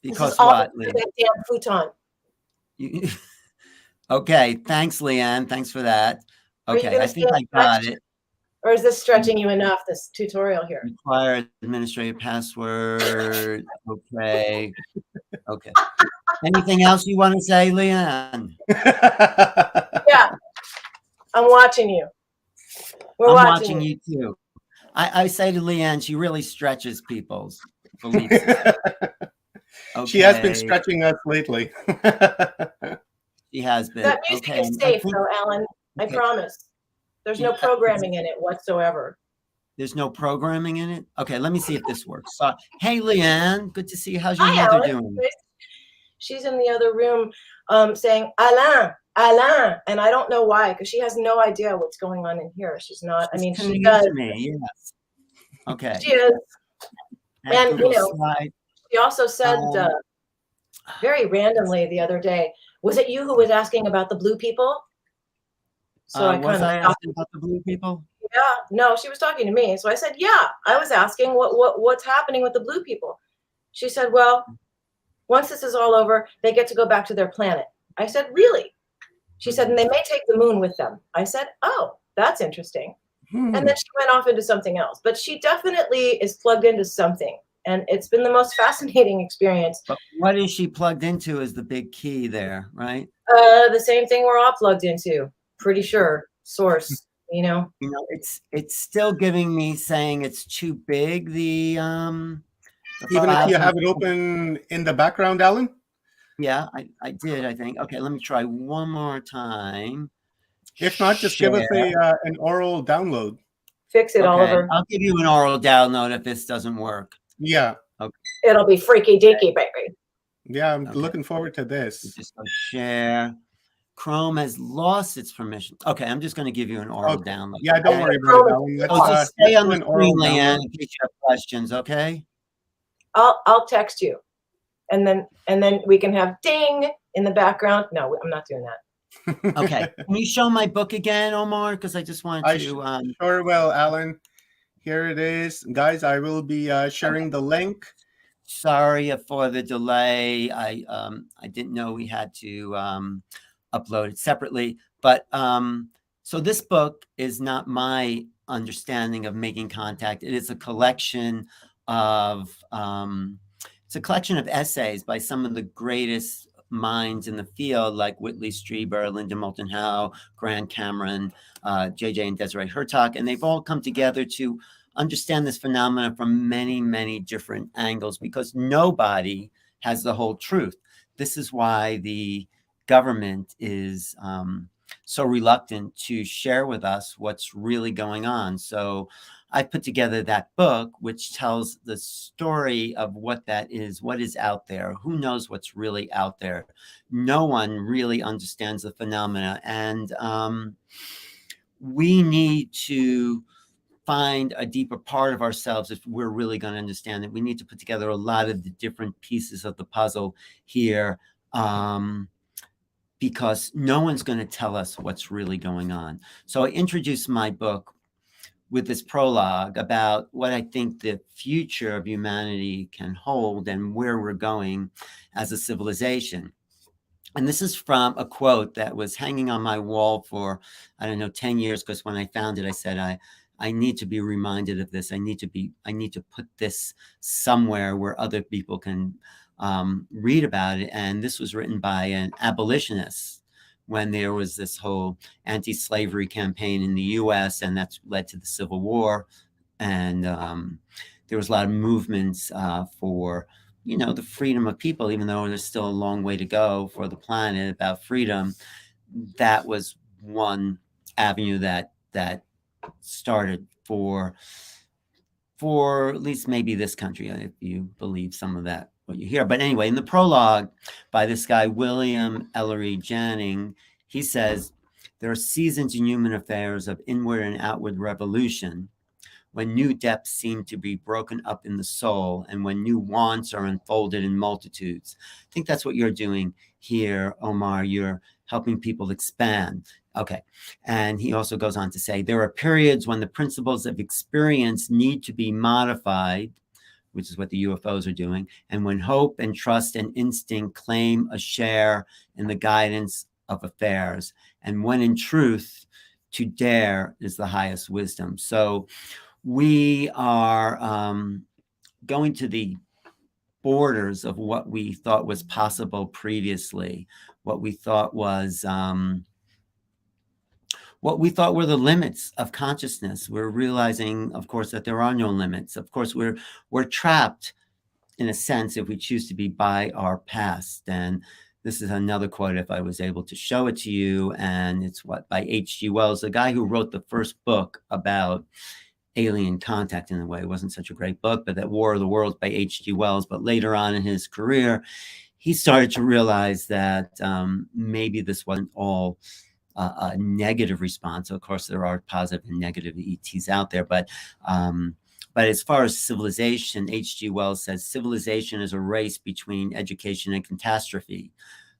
because what? That damn futon. Okay, thanks, Leanne. Thanks for that. Okay, I think I got it. Or is this stretching you enough, this tutorial here? Require administrative password. Okay. Okay. Anything else you want to say, Leanne? Yeah. I'm watching you. I'm watching you too. I say to Leanne, she really stretches people's beliefs. Okay. She has been stretching us lately. She has been. That music is safe, though, Alan. I promise. There's no programming in it whatsoever. There's no programming in it? Okay, let me see if this works. Hey, Leanne. Good to see you. How's your Hi, mother Alan. doing? She's in the other room saying, Alain, Alain. And I don't know why, because she has no idea what's going on in here. She's not, I mean, she does. Me, yes. Okay. She is. And, you know, she also said very randomly the other day, was it you who was asking about the blue people? So I was I asking about the blue people? Yeah, no, she was talking to me. So I said, yeah, I was asking what's happening with the blue people. She said, well, once this is all over, they get to go back to their planet. I said, really? She said, and they may take the moon with them. I said, oh, that's interesting. And then she went off into something else. But she definitely is plugged into something. And it's been the most fascinating experience. But what is she plugged into is the big key there, right? The same thing we're all plugged into. Pretty sure. Source, you know? You know, it's still giving me saying it's too big. Even if you have it open in the background, Alan? Yeah, I did, I think. Okay, let me try one more time. If not, just give us an oral download. Fix it, Oliver. I'll give you an oral download if this doesn't work. Yeah. Okay. It'll be freaky deaky, baby. Yeah, I'm looking forward to this. Just go share. Chrome has lost its permission. Okay, I'm just going to give you an oral download. Yeah, don't worry about it, Alan. Just stay on the screen, Leanne, in case you have questions, okay? I'll text you. And then we can have ding in the background. No, I'm not doing that. Okay. Can you show my book again, Omar? Because I just wanted to. Sure will, Alan. Here it is. Guys, I will be sharing the link. Sorry for the delay. I didn't know we had to upload it separately. But so this book is not my understanding of making contact. It is a collection of essays by some of the greatest minds in the field, like Whitley Strieber, Linda Moulton Howe, Grant Cameron, JJ and Desiree Hurtak, and they've all come together to understand this phenomenon from many, many different angles, because nobody has the whole truth. This is why the government is so reluctant to share with us what's really going on. So I put together that book, which tells the story of what that is, what is out there. Who knows what's really out there? No one really understands the phenomena. And we need to find a deeper part of ourselves if we're really going to understand it. We need to put together a lot of the different pieces of the puzzle here, because no one's going to tell us what's really going on. So I introduced my book with this prologue about what I think the future of humanity can hold and where we're going as a civilization. And this is from a quote that was hanging on my wall for, I don't know, 10 years, because when I found it, I said, I need to be reminded of this. I need to put this somewhere where other people can read about it. And this was written by an abolitionist when there was this whole anti-slavery campaign in the US, and that's led to the Civil War. And there was a lot of movements for, you know, the freedom of people, even though there's still a long way to go for the planet about freedom. That was one avenue that started for at least maybe this country, if you believe some of that, what you hear. But anyway, in the prologue by this guy, William Ellery Janning, he says, there are seasons in human affairs of inward and outward revolution, when new depths seem to be broken up in the soul, and when new wants are unfolded in multitudes. I think that's what you're doing here, Omar. You're helping people expand. Okay. And he also goes on to say, there are periods when the principles of experience need to be modified, which is what the UFOs are doing, and when hope and trust and instinct claim a share in the guidance of affairs, and when in truth, to dare is the highest wisdom. So we are going to the borders of what we thought was possible previously, what we thought was what we thought were the limits of consciousness. We're realizing, of course, that there are no limits. Of course, we're trapped, in a sense, if we choose to be, by our past. And this is another quote, if I was able to show it to you, and it's by H.G. Wells, the guy who wrote the first book about alien contact. In a way, it wasn't such a great book, but that War of the Worlds by H.G. Wells. But later on in his career, he started to realize that maybe this wasn't all a negative response. Of course, there are positive and negative ETs out there, but as far as civilization, H.G. Wells says, civilization is a race between education and catastrophe.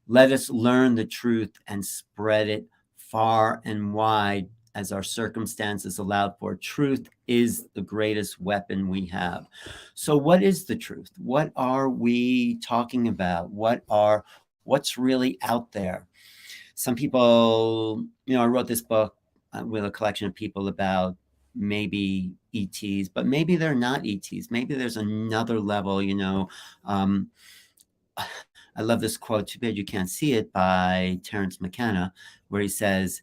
Let us learn the truth and spread it far and wide as our circumstances allowed for. Truth is the greatest weapon we have. So what is the truth? What are we talking about? What's really out there? Some people, you know, I wrote this book with a collection of people about maybe ETs, but maybe they're not ETs. Maybe there's another level, you know. I love this quote, too bad you can't see it, by Terence McKenna, where he says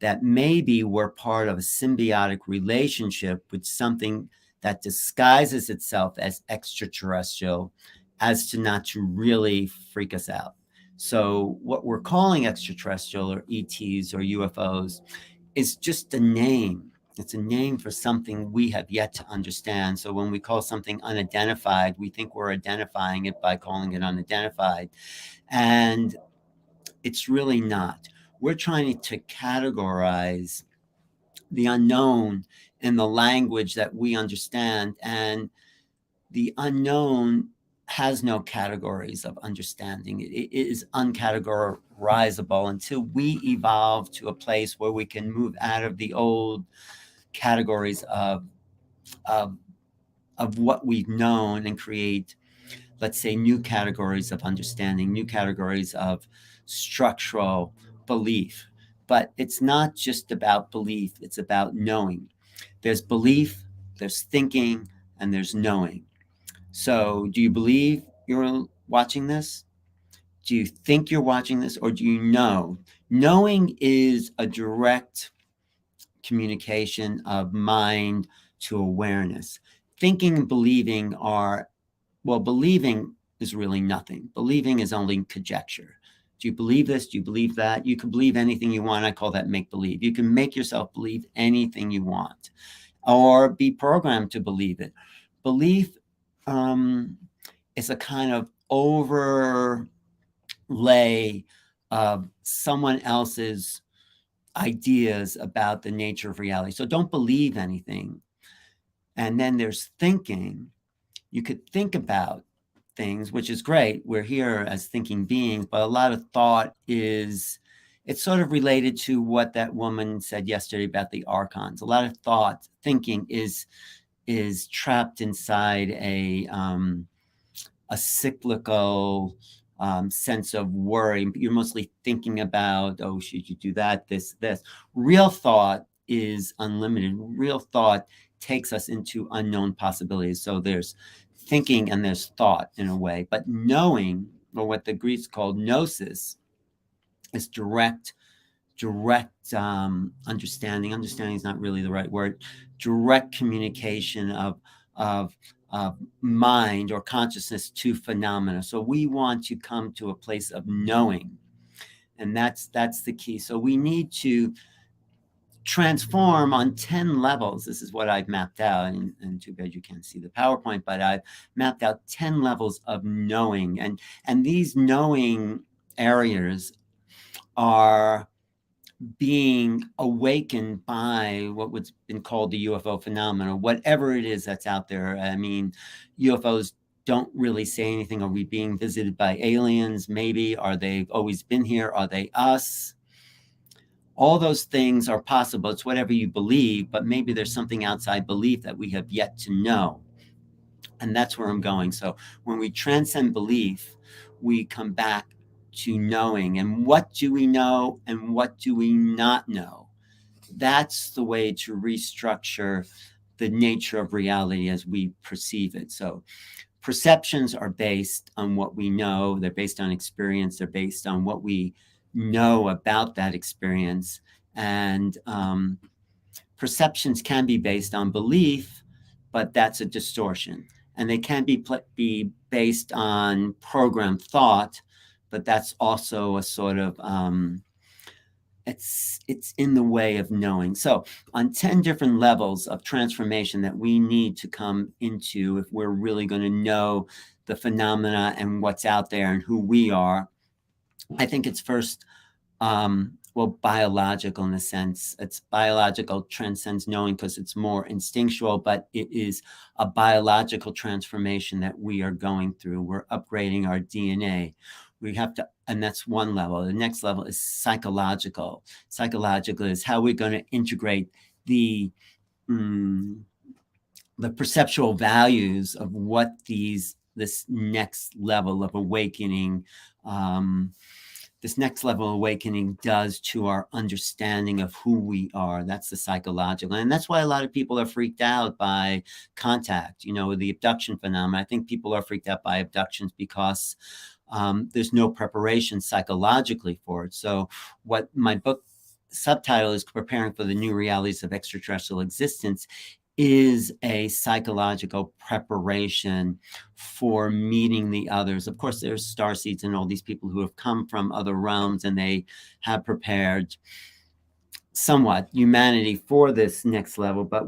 that maybe we're part of a symbiotic relationship with something that disguises itself as extraterrestrial as to not to really freak us out. So what we're calling extraterrestrial or ETs or UFOs is just a name. It's a name for something we have yet to understand. So when we call something unidentified, we think we're identifying it by calling it unidentified. And it's really not. We're trying to categorize the unknown in the language that we understand. And the unknown has no categories of understanding. It is uncategorizable until we evolve to a place where we can move out of the old categories of what we've known and create, let's say, new categories of understanding, new categories of structural belief. But it's not just about belief, it's about knowing. There's belief, there's thinking, and there's knowing. So do you believe you're watching this? Do you think you're watching this, or do you know? Knowing is a direct communication of mind to awareness. Thinking and believing are, well, believing is really nothing. Believing is only conjecture. Do you believe this? Do you believe that? You can believe anything you want. I call that make-believe. You can make yourself believe anything you want or be programmed to believe it. Belief is a kind of overlay of someone else's ideas about the nature of reality. So don't believe anything. And then there's thinking. You could think about things, which is great. We're here as thinking beings, but a lot of thought it's sort of related to what that woman said yesterday about the archons. A lot of thought, thinking is trapped inside a cyclical sense of worry. You're mostly thinking about, oh, should you do that, this. Real thought is unlimited. Real thought takes us into unknown possibilities. So there's thinking and there's thought in a way, but knowing, or what the Greeks called gnosis, is direct understanding. Understanding is not really the right word. Direct communication of mind or consciousness to phenomena. So we want to come to a place of knowing, and that's the key. So we need to transform on 10 levels. This is what I've mapped out, and too bad you can't see the PowerPoint, but I've mapped out 10 levels of knowing, and these knowing areas are being awakened by what was been called the UFO phenomena, whatever it is that's out there. I mean, UFOs don't really say anything. Are we being visited by aliens? Maybe. Are they always been here? Are they us? All those things are possible. It's whatever you believe, but maybe there's something outside belief that we have yet to know. And that's where I'm going. So when we transcend belief, we come back to knowing. And what do we know and what do we not know? That's the way to restructure the nature of reality as we perceive it. So perceptions are based on what we know. They're based on experience. They're based on what we know about that experience. And perceptions can be based on belief, but that's a distortion. And they can be based on programmed thought, but that's also a sort of it's in the way of knowing. So on 10 different levels of transformation that we need to come into if we're really going to know the phenomena and what's out there and who we are, I think it's first biological in a sense. It's biological, transcends knowing because it's more instinctual, but it is a biological transformation that we are going through. We're upgrading our DNA. We have to, and that's one level. The next level is psychological. Psychological is how we're going to integrate the perceptual values of what this next level of awakening does to our understanding of who we are. That's the psychological. And that's why a lot of people are freaked out by contact, the abduction phenomenon. I think people are freaked out by abductions because there's no preparation psychologically for it. So what my book subtitle is, Preparing for the New Realities of Extraterrestrial Existence, is a psychological preparation for meeting the others. Of course, there's starseeds and all these people who have come from other realms, and they have prepared somewhat humanity for this next level. But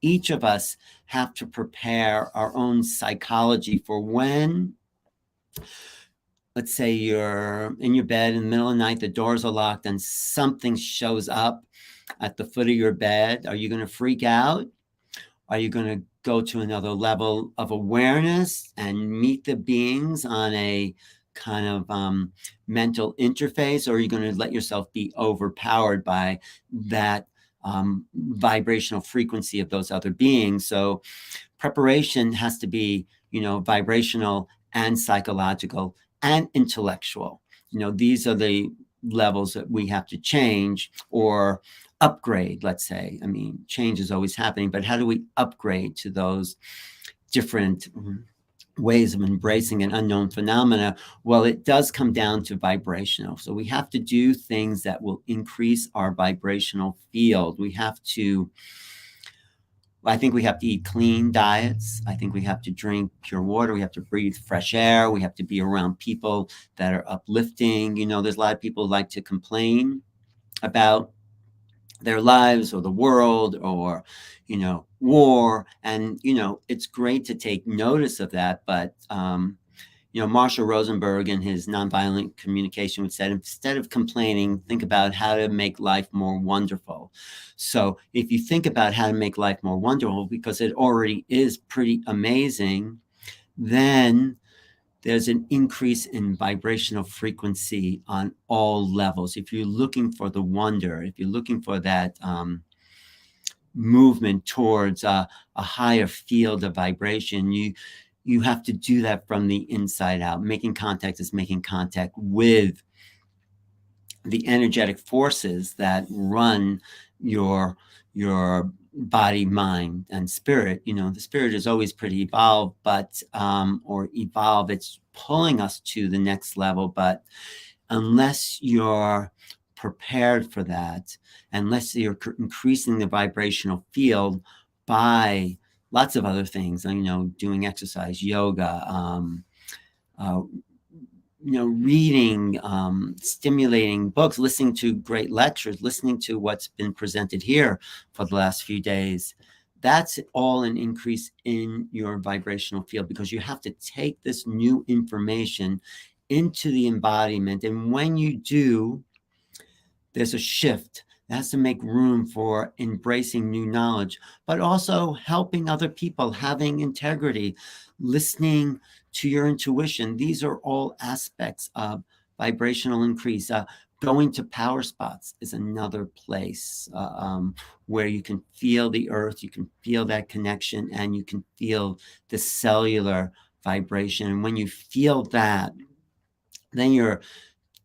each of us have to prepare our own psychology for when, let's say you're in your bed in the middle of the night, the doors are locked, and something shows up at the foot of your bed. Are you going to freak out? Are you going to go to another level of awareness and meet the beings on a kind of mental interface? Or are you going to let yourself be overpowered by that vibrational frequency of those other beings? So preparation has to be, vibrational and psychological and intellectual. These are the levels that we have to change or upgrade, let's say. I mean, change is always happening, but how do we upgrade to those different ways of embracing an unknown phenomena? Well, it does come down to vibrational. So we have to do things that will increase our vibrational field. I think we have to eat clean diets. I think we have to drink pure water. We have to breathe fresh air. We have to be around people that are uplifting. There's a lot of people who like to complain about their lives or the world or, war. And, it's great to take notice of that. But, Marshall Rosenberg in his Nonviolent Communication said, instead of complaining, think about how to make life more wonderful. So if you think about how to make life more wonderful, because it already is pretty amazing, then there's an increase in vibrational frequency on all levels. If you're looking for the wonder, if you're looking for that movement towards a higher field of vibration, you have to do that from the inside out. Making contact is making contact with the energetic forces that run your your body, mind, and spirit. You know, the spirit is always pretty evolved, but it's pulling us to the next level. But unless you're prepared for that, unless you're increasing the vibrational field by lots of other things, you know, doing exercise, yoga, you know, reading, stimulating books, listening to great lectures, listening to what's been presented here for the last few days. That's all an increase in your vibrational field, because you have to take this new information into the embodiment. And when you do, there's a shift. It has to make room for embracing new knowledge, but also helping other people, having integrity, listening to your intuition. These are all aspects of vibrational increase. Going to power spots is another place where you can feel the earth, you can feel that connection, and you can feel the cellular vibration. And when you feel that,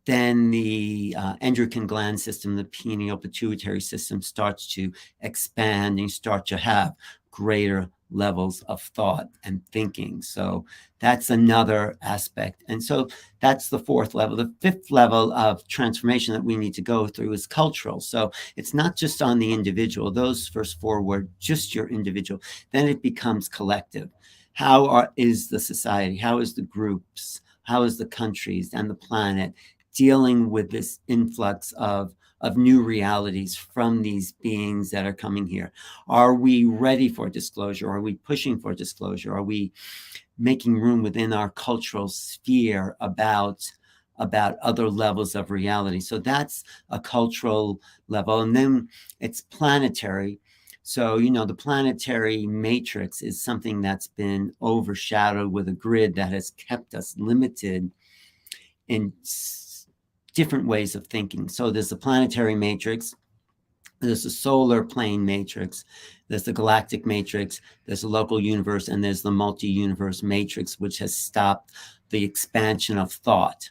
then the endocrine gland system, the pineal pituitary system, starts to expand, and you start to have greater levels of thought and thinking. So that's another aspect. And so that's the fourth level. The fifth level of transformation that we need to go through is cultural. So it's not just on the individual. Those first four were just your individual. Then it becomes collective. How is the society? How is the groups? How is the countries and the planet dealing with this influx of new realities from these beings that are coming here? Are we ready for disclosure? Are we pushing for disclosure? Are we making room within our cultural sphere about other levels of reality? So that's a cultural level. And then it's planetary. So, you know, the planetary matrix is something that's been overshadowed with a grid that has kept us limited in different ways of thinking. So there's the planetary matrix, there's the solar plane matrix, there's the galactic matrix, there's the local universe, and there's the multi-universe matrix, which has stopped the expansion of thought,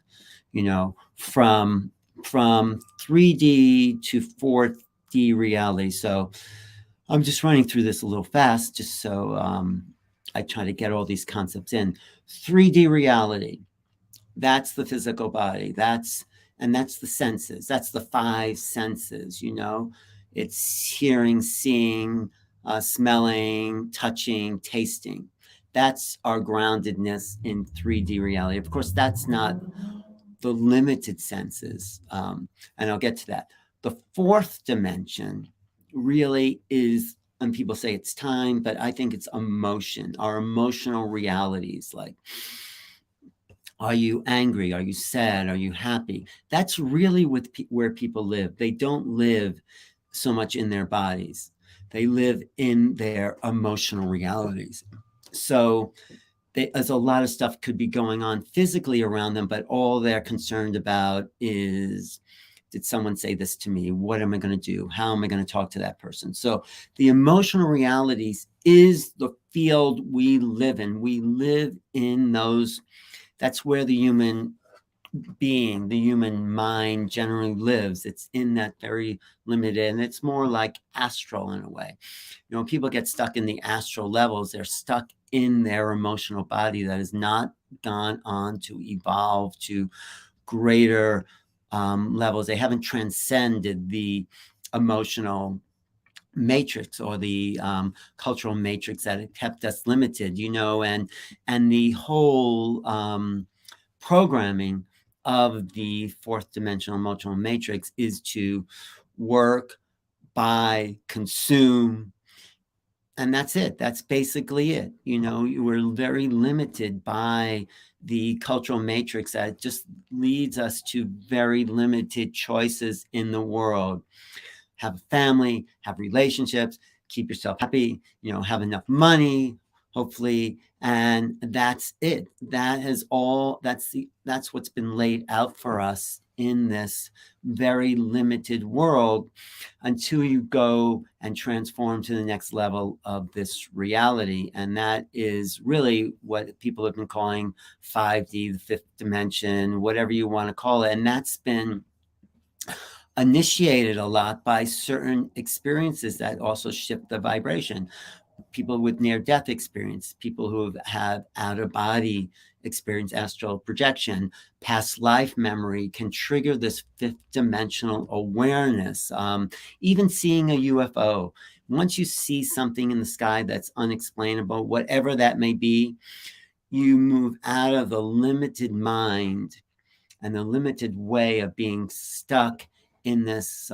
you know, from 3D to 4D reality. So I'm just running through this a little fast, just so I try to get all these concepts in. 3D reality, that's the physical body. That's the senses. That's the five senses, you know. It's hearing, seeing, smelling, touching, tasting. That's our groundedness in 3D reality. Of course, that's not the limited senses, and I'll get to that. The fourth dimension really is, and people say it's time, but I think it's emotion, our emotional realities. Like, are you angry? Are you sad? Are you happy? That's really where people live. They don't live so much in their bodies. They live in their emotional realities. So there's a lot of stuff could be going on physically around them, but all they're concerned about is, did someone say this to me? What am I going to do? How am I going to talk to that person? So the emotional realities is the field we live in. We live in those. That's where the human being, the human mind generally lives. It's in that very limited, and it's more like astral in a way. You know, people get stuck in the astral levels. They're stuck in their emotional body that has not gone on to evolve to greater levels. They haven't transcended the emotional matrix or the cultural matrix that kept us limited, you know, and the whole programming of the fourth dimensional emotional matrix is to work, buy, consume, and that's it. That's basically it. You know, you were very limited by the cultural matrix that just leads us to very limited choices in the world. Have a family, have relationships, keep yourself happy, you know, have enough money, hopefully, and that's it. That is all. That's what's been laid out for us in this very limited world, until you go and transform to the next level of this reality. And that is really what people have been calling 5D, the fifth dimension, whatever you want to call it. And that's been initiated a lot by certain experiences that also shift the vibration. People with near-death experience, people who have had out-of-body experience, astral projection, past life memory can trigger this fifth dimensional awareness. Even seeing a UFO, once you see something in the sky that's unexplainable, whatever that may be, you move out of the limited mind and the limited way of being stuck in this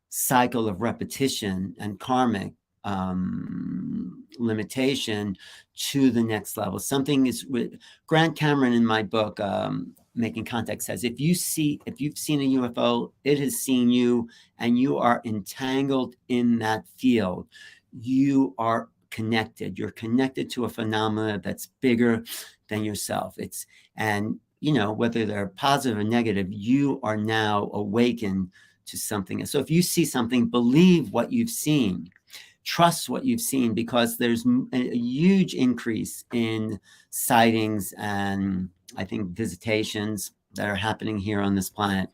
cycle of repetition and karmic limitation to the next level. Something is with Grant Cameron in my book, Making Contact, says if you've seen a UFO, it has seen you, and you are entangled in that field. You are connected. You're connected to a phenomena that's bigger than yourself. And whether they're positive or negative, you are now awakened to something. So if you see something, believe what you've seen, trust what you've seen, because there's a huge increase in sightings and I think visitations that are happening here on this planet.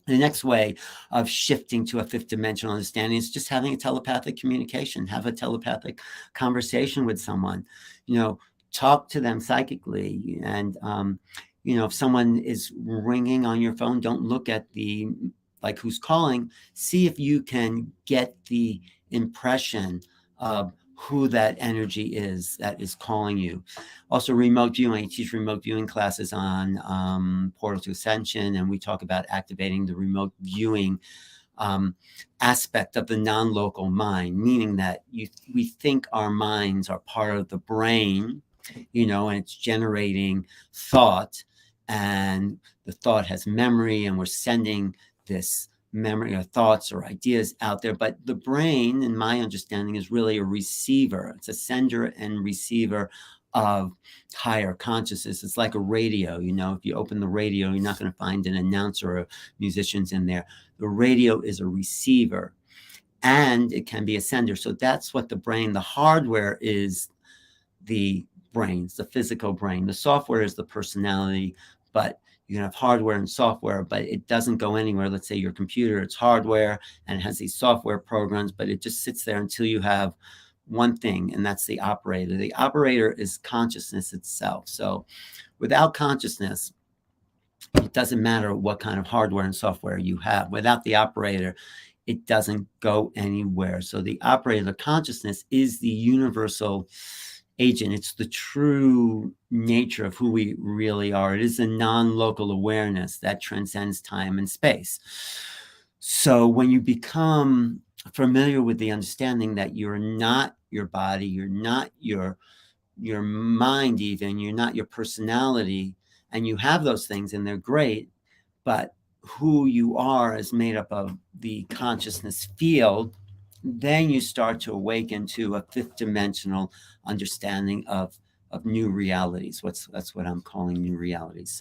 The next way of shifting to a fifth dimensional understanding is just having a telepathic communication, have a telepathic conversation with someone, talk to them psychically. And, if someone is ringing on your phone, don't look at who's calling, see if you can get the impression of who that energy is that is calling you. Also, remote viewing. I teach remote viewing classes on Portal to Ascension, and we talk about activating the remote viewing aspect of the non-local mind, meaning that we think our minds are part of the brain, and it's generating thought, and the thought has memory, and we're sending this memory or thoughts or ideas out there. But the brain, in my understanding, is really a receiver. It's a sender and receiver of higher consciousness. It's like a radio. If you open the radio, you're not going to find an announcer or musicians in there. The radio is a receiver, and it can be a sender. So that's what the brain, the hardware is the brains, the physical brain. The software is the personality, but you can have hardware and software, but it doesn't go anywhere. Let's say your computer, it's hardware and it has these software programs, but it just sits there until you have one thing, and that's the operator. The operator is consciousness itself. So without consciousness, it doesn't matter what kind of hardware and software you have. Without the operator, it doesn't go anywhere. So the operator, the consciousness, is the universal agent. It's the true nature of who we really are. It is a non-local awareness that transcends time and space. So when you become familiar with the understanding that you're not your body, you're not your mind, even you're not your personality, and you have those things and they're great, but who you are is made up of the consciousness field, then you start to awaken to a fifth dimensional understanding of new realities. That's what I'm calling new realities.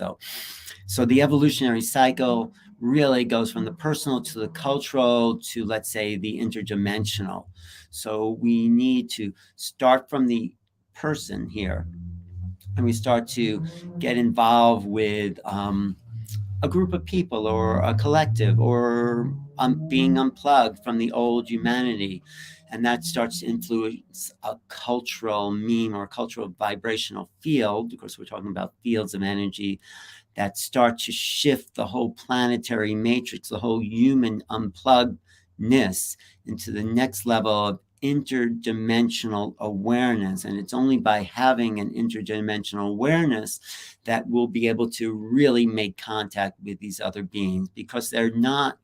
So the evolutionary cycle really goes from the personal to the cultural to, let's say, the interdimensional. So we need to start from the person here, and we start to get involved with a group of people or a collective, or being unplugged from the old humanity. And that starts to influence a cultural meme or a cultural vibrational field. Of course, we're talking about fields of energy that start to shift the whole planetary matrix, the whole human unpluggedness into the next level of interdimensional awareness. And it's only by having an interdimensional awareness that we'll be able to really make contact with these other beings, because they're not,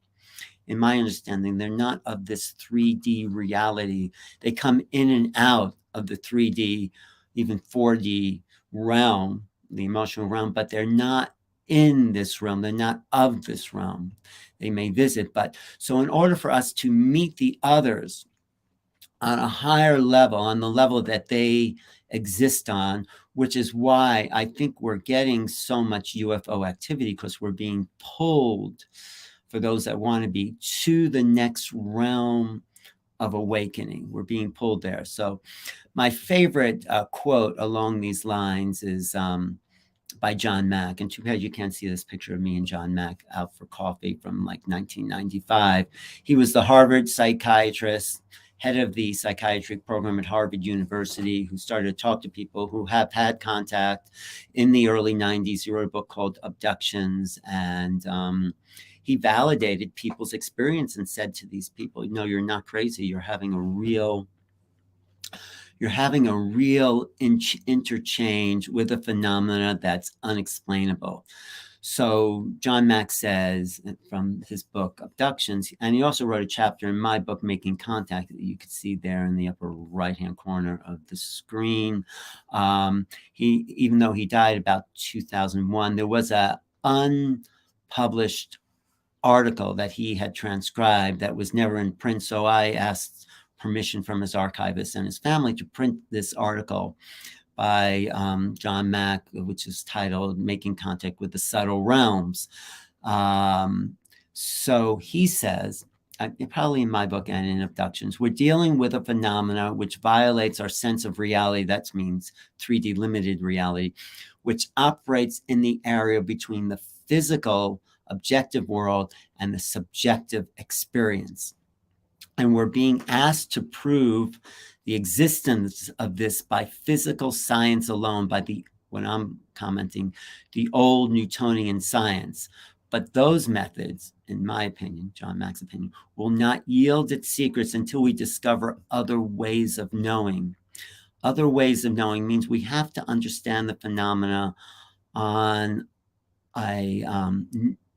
in my understanding, they're not of this 3D reality. They come in and out of the 3D, even 4D realm, the emotional realm, but they're not in this realm. They're not of this realm. They may visit, but so in order for us to meet the others on a higher level, on the level that they exist on, which is why I think we're getting so much UFO activity, because we're being pulled, for those that want to be, to the next realm of awakening. We're being pulled there. So my favorite quote along these lines is by John Mack. And too bad you can't see this picture of me and John Mack out for coffee from like 1995. He was the Harvard psychiatrist, head of the psychiatric program at Harvard University, who started to talk to people who have had contact in the early 90s. He wrote a book called Abductions, and he validated people's experience and said to these people, no, you're not crazy. You're having a real interchange with a phenomena that's unexplainable. So John Mack says from his book Abductions, and he also wrote a chapter in my book Making Contact that you can see there in the upper right-hand corner of the screen. Even though he died about 2001, there was a unpublished article that he had transcribed that was never in print. So I asked permission from his archivist and his family to print this article by John Mack, which is titled Making Contact with the Subtle Realms. So he says, probably in my book and in Abductions, we're dealing with a phenomena which violates our sense of reality. That means 3D limited reality, which operates in the area between the physical objective world and the subjective experience. And we're being asked to prove the existence of this by physical science alone, by what I'm commenting, the old Newtonian science. But those methods, in my opinion, John Mack's opinion, will not yield its secrets until we discover other ways of knowing. Other ways of knowing means we have to understand the phenomena on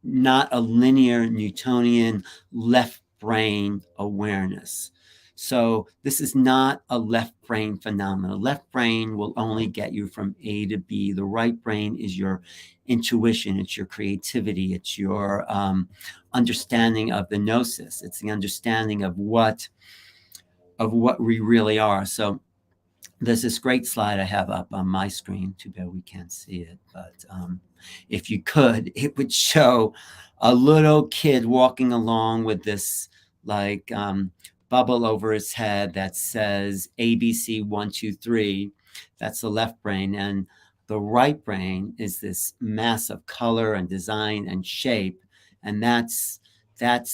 not a linear Newtonian left brain awareness. So this is not a left brain phenomenon. Left brain will only get you from A to B. The right brain is your intuition. It's your creativity. It's your understanding of the gnosis. It's the understanding of what we really are. So there's this great slide I have up on my screen. Too bad we can't see it, but if you could, it would show a little kid walking along with this like bubble over his head that says ABC 1, 2, 3. That's the left brain, and the right brain is this mass of color and design and shape, and that's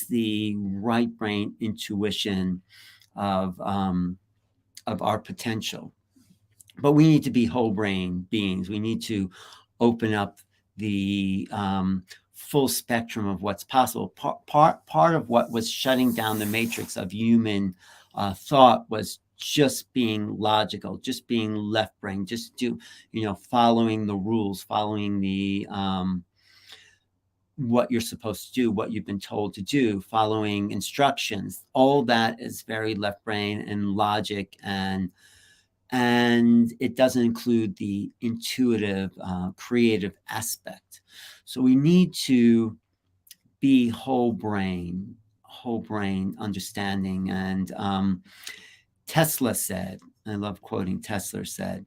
the right brain intuition of our potential. But we need to be whole brain beings. We need to open up the full spectrum of what's possible. Part of what was shutting down the matrix of human thought was just being logical, just being left brain, just following the rules, following the what you're supposed to do, what you've been told to do, following instructions. All that is very left brain and logic, and it doesn't include the intuitive, creative aspect. So we need to be whole brain understanding. And Tesla said, I love quoting Tesla said,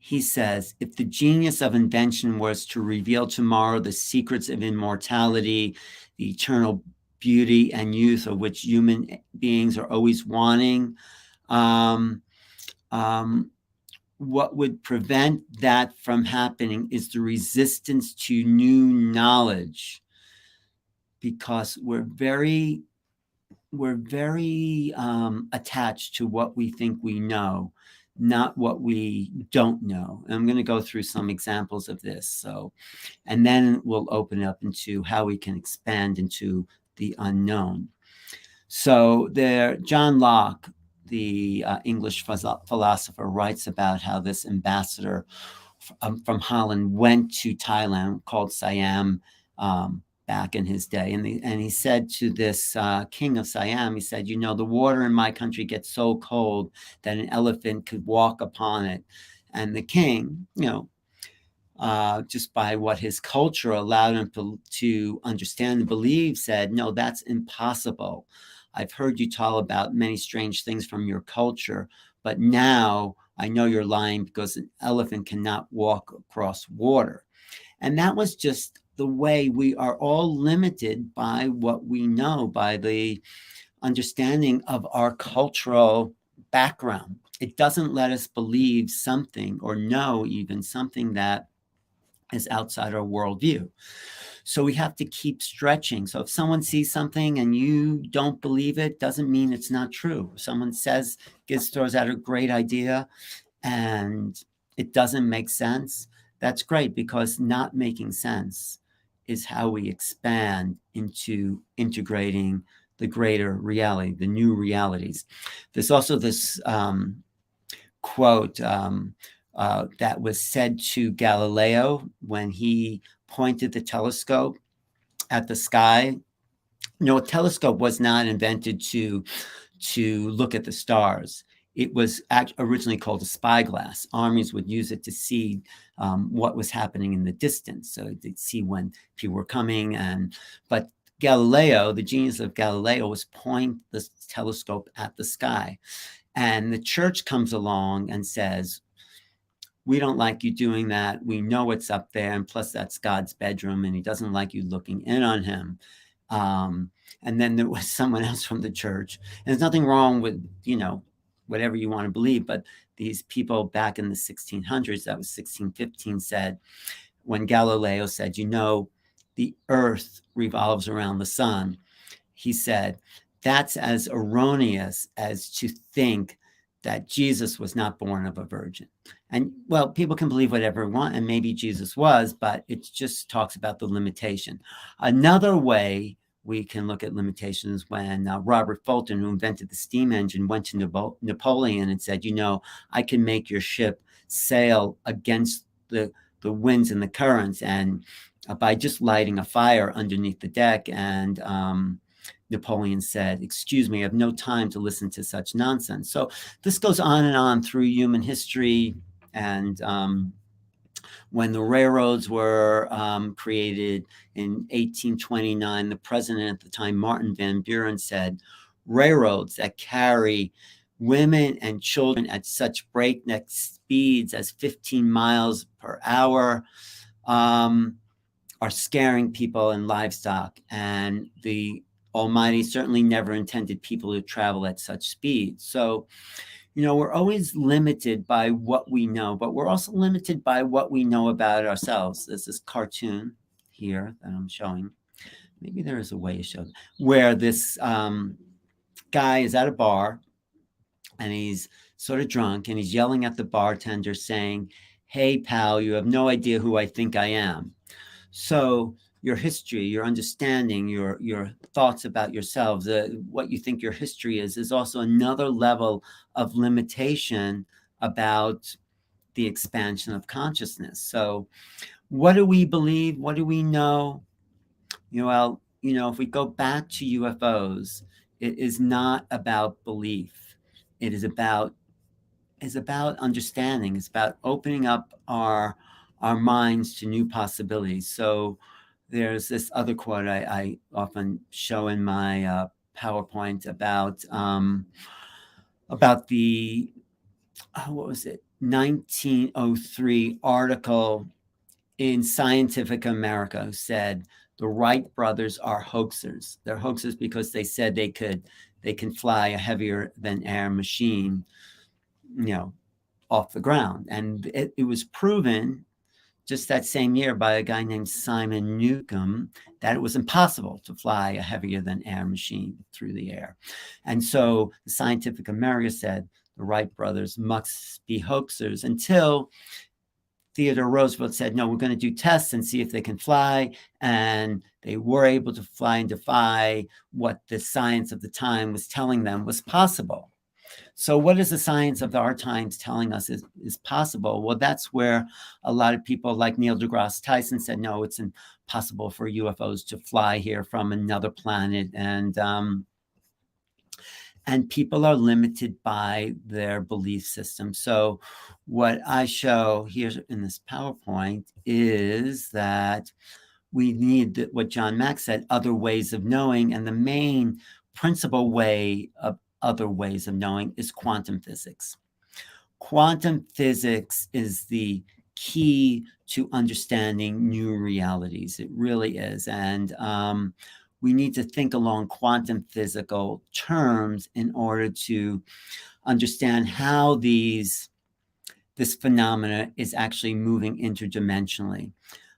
he says, if the genius of invention was to reveal tomorrow the secrets of immortality, the eternal beauty and youth of which human beings are always wanting, what would prevent that from happening is the resistance to new knowledge, because we're very attached to what we think we know, not what we don't know. And I'm going to go through some examples of this. So, and then we'll open up into how we can expand into the unknown. So there, John Locke, the English philosopher, writes about how this ambassador from Holland went to Thailand, called Siam, back in his day. And he said to this king of Siam, he said, the water in my country gets so cold that an elephant could walk upon it. And the king, just by what his culture allowed him to understand and believe, said, no, that's impossible. I've heard you tell about many strange things from your culture, but now I know you're lying, because an elephant cannot walk across water. And that was just the way we are all limited by what we know, by the understanding of our cultural background. it doesn't let us believe something or know even something that is outside our worldview. So we have to keep stretching. So if someone sees something and you don't believe it, doesn't mean it's not true. If someone says, throws out a great idea and it doesn't make sense, that's great, because not making sense is how we expand into integrating the greater reality, the new realities. There's also this quote that was said to Galileo when he pointed the telescope at the sky. A telescope was not invented to look at the stars. It was originally called a spyglass. Armies would use it to see what was happening in the distance, so they'd see when people were coming. But Galileo, the genius of Galileo, was point the telescope at the sky. And the church comes along and says, we don't like you doing that. We know what's up there. And plus, that's God's bedroom, and he doesn't like you looking in on him. And then there was someone else from the church. And there's nothing wrong with, whatever you want to believe. But these people back in the 1600s, that was 1615, said, when Galileo said, the earth revolves around the sun, he said, that's as erroneous as to think that Jesus was not born of a virgin. And well, people can believe whatever they want, and maybe Jesus was, but it just talks about the limitation. Another way we can look at limitations, when Robert Fulton, who invented the steam engine, went to Napoleon and said, I can make your ship sail against the winds and the currents, and by just lighting a fire underneath the deck. And Napoleon said, excuse me, I have no time to listen to such nonsense. So this goes on and on through human history. And when the railroads were created in 1829, the president at the time, Martin Van Buren, said, railroads that carry women and children at such breakneck speeds as 15 miles per hour are scaring people and livestock. And the Almighty certainly never intended people to travel at such speed. So, we're always limited by what we know, but we're also limited by what we know about ourselves. There's this cartoon here that I'm showing. Maybe there is a way to show, where this guy is at a bar and he's sort of drunk and he's yelling at the bartender saying, hey, pal, you have no idea who I think I am. So your history, your understanding, your thoughts about yourselves, what you think your history is also another level of limitation about the expansion of consciousness. So what do we believe? What do we know? If we go back to UFOs, it is not about belief. It is about understanding. It's about opening up our minds to new possibilities. So there's this other quote I often show in my PowerPoint about the 1903 article in Scientific America, who said the Wright brothers are hoaxers. They're hoaxers because they said they can fly a heavier than air machine, off the ground. And it was proven just that same year by a guy named Simon Newcomb that it was impossible to fly a heavier than air machine through the air. And so the Scientific America said the Wright brothers must be hoaxers, until Theodore Roosevelt said, no, we're going to do tests and see if they can fly. And they were able to fly and defy what the science of the time was telling them was possible. So what is the science of our times telling us is possible? Well, that's where a lot of people like Neil deGrasse Tyson said, no, it's impossible for UFOs to fly here from another planet. And people are limited by their belief system. So what I show here in this PowerPoint is that we need what John Mack said, other ways of knowing. And the main principal way of other ways of knowing is quantum physics. Quantum physics is the key to understanding new realities. It really is. And we need to think along quantum physical terms in order to understand how this phenomena is actually moving interdimensionally.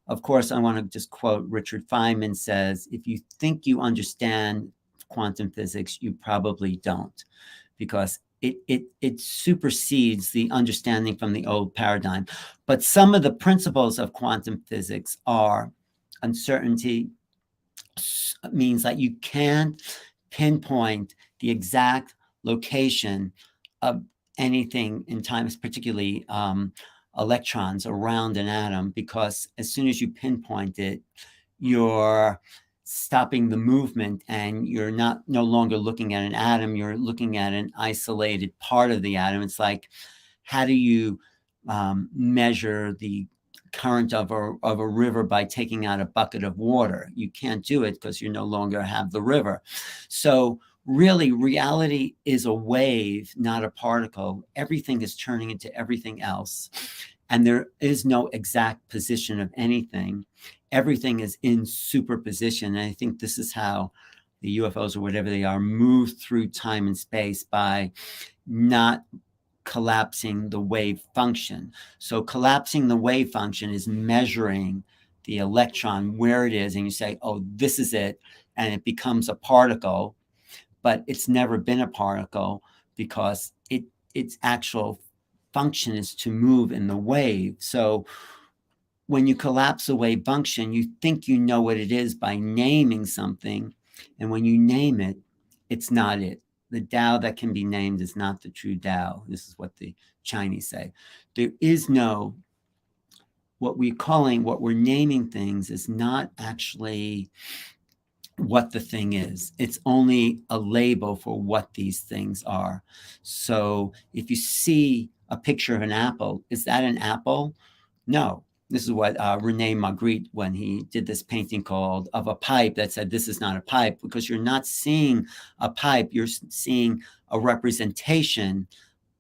Of course, I want to just quote Richard Feynman says, if you think you understand quantum physics, you probably don't, because it supersedes the understanding from the old paradigm. But some of the principles of quantum physics are uncertainty, means that you can't pinpoint the exact location of anything in time, particularly electrons around an atom, because as soon as you pinpoint it, you're stopping the movement, and you're no longer looking at an atom, you're looking at an isolated part of the atom. It's like, how do you measure the current of a river by taking out a bucket of water? You can't do it because you no longer have the river. So really, reality is a wave, not a particle. Everything is turning into everything else, and there is no exact position of anything. Everything is in superposition. And I think this is how the UFOs, or whatever they are, move through time and space, by not collapsing the wave function. So collapsing the wave function is measuring the electron where it is, and you say, oh, this is it, and it becomes a particle, but it's never been a particle, because its actual function is to move in the wave. So when you collapse a wave function, you think you know what it is by naming something, and when you name it, it's not it. The Tao that can be named is not the true Tao. This is what the Chinese say. There is no, what we're naming things is not actually what the thing is. It's only a label for what these things are. So if you see a picture of an apple, is that an apple? No. This is what Rene Magritte, when he did this painting called Of a Pipe, that said, this is not a pipe, because you're not seeing a pipe, you're seeing a representation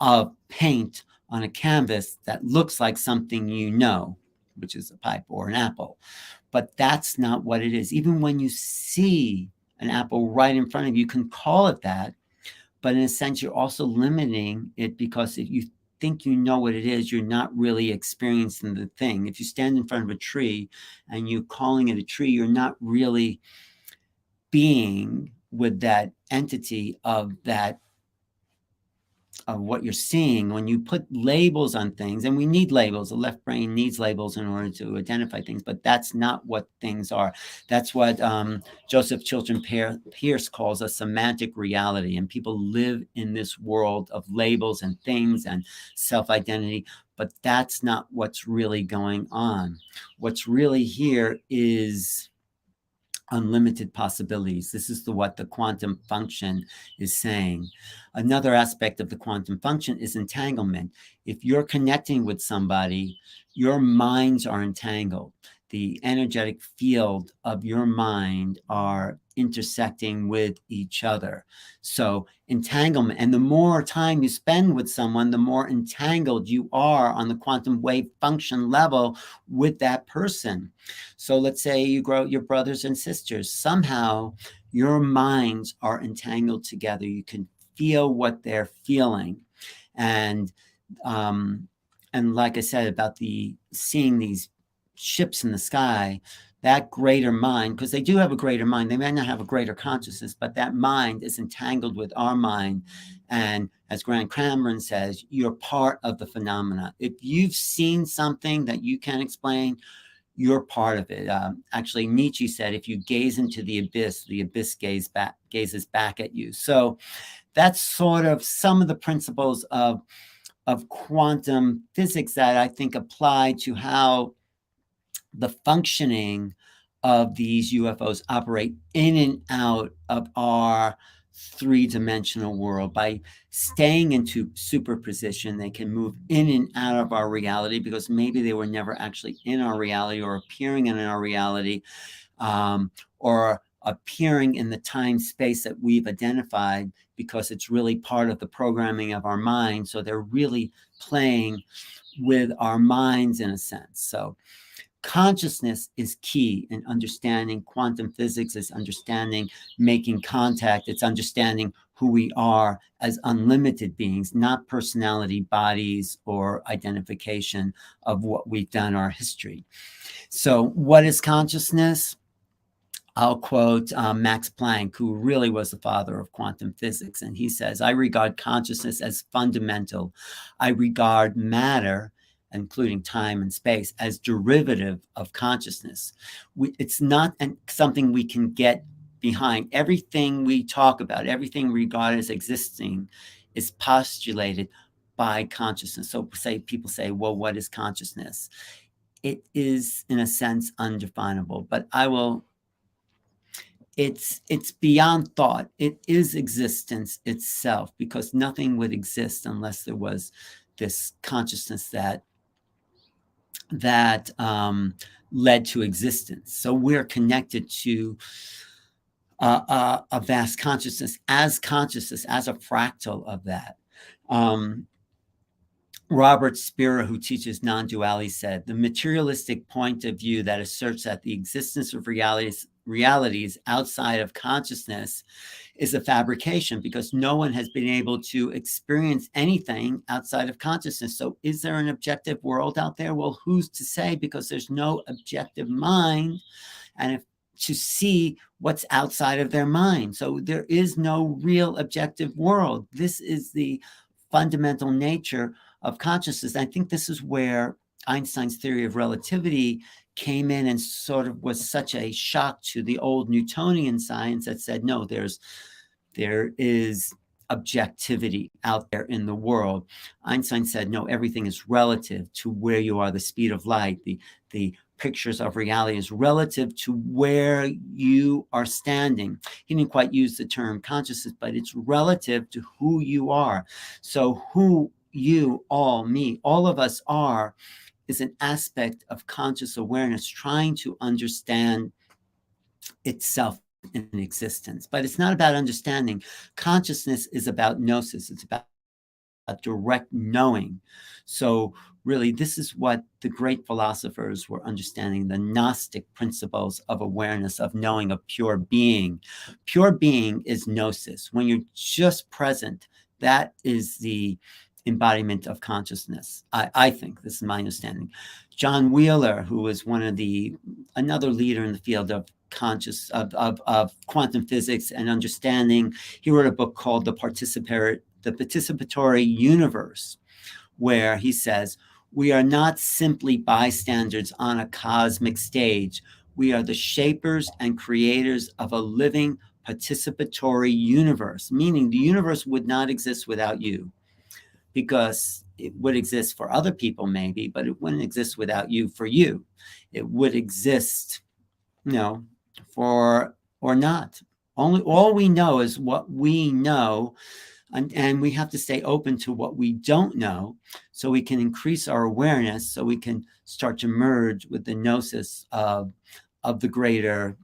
of paint on a canvas that looks like something you know, which is a pipe or an apple. But that's not what it is. Even when you see an apple right in front of you, you can call it that, but in a sense, you're also limiting it, because if you think you know what it is, you're not really experiencing the thing. If you stand in front of a tree and you're calling it a tree, you're not really being with that entity of what you're seeing. When you put labels on things, and we need labels, the left brain needs labels in order to identify things, but that's not what things are. That's what Joseph Chilton Pearce calls a semantic reality. And people live in this world of labels and things and self-identity, but that's not what's really going on. What's really here is unlimited possibilities. This is what the quantum function is saying. Another aspect of the quantum function is entanglement. If you're connecting with somebody, your minds are entangled. The energetic field of your mind are intersecting with each other. So entanglement, and the more time you spend with someone, the more entangled you are on the quantum wave function level with that person. So let's say you grow your brothers and sisters. Somehow your minds are entangled together. You can feel what they're feeling. And like I said about seeing these ships in the sky, that greater mind, because they do have a greater mind, they may not have a greater consciousness, but that mind is entangled with our mind. And as Grant Cameron says, you're part of the phenomena. If you've seen something that you can't explain, you're part of it. Actually, Nietzsche said, if you gaze into the abyss gazes back at you. So that's sort of some of the principles of quantum physics that I think apply to how the functioning of these UFOs operate in and out of our three-dimensional world. By staying into superposition, they can move in and out of our reality, because maybe they were never actually in our reality or appearing in our reality, or appearing in the time space that we've identified, because it's really part of the programming of our mind. So they're really playing with our minds in a sense. So consciousness is key in understanding quantum physics, is understanding making contact, it's understanding who we are as unlimited beings, not personality, bodies, or identification of what we've done, our history. So what is consciousness? I'll quote Max Planck, who really was the father of quantum physics. And he says, I regard consciousness as fundamental. I regard matter, including time and space, as derivative of consciousness. It's not something we can get behind. Everything we talk about, everything we regard as existing, is postulated by consciousness. So people say, well, what is consciousness? It is, in a sense, undefinable, but it's beyond thought. It is existence itself, because nothing would exist unless there was this consciousness that led to existence. So we're connected to a vast consciousness, as a fractal of that. Robert Spira, who teaches non-duality, said, the materialistic point of view that asserts that the existence of realities outside of consciousness is a fabrication, because no one has been able to experience anything outside of consciousness. So is there an objective world out there? Well, who's to say? Because there's no objective mind, and to see what's outside of their mind. So there is no real objective world. This is the fundamental nature of consciousness. I think this is where Einstein's theory of relativity came in and sort of was such a shock to the old Newtonian science that said, no, there is objectivity out there in the world. Einstein said, no, everything is relative to where you are, the speed of light, the pictures of reality is relative to where you are standing. He didn't quite use the term consciousness, but it's relative to who you are. So who you, all, me, all of us are, is an aspect of conscious awareness trying to understand itself in existence. But it's not about understanding. Consciousness is about gnosis. It's about a direct knowing. So really, this is what the great philosophers were understanding, the Gnostic principles of awareness, of knowing, of pure being. Pure being is gnosis. When you're just present, that is the embodiment of consciousness. I think, this is my understanding. John Wheeler, who was another leader in the field of quantum physics and understanding, he wrote a book called The Participatory Universe, where he says, we are not simply bystanders on a cosmic stage. We are the shapers and creators of a living participatory universe, meaning the universe would not exist without you, because it would exist for other people maybe, but it wouldn't exist without you for you. It would exist, for or not. All we know is what we know. And we have to stay open to what we don't know, so we can increase our awareness, so we can start to merge with the gnosis of the greater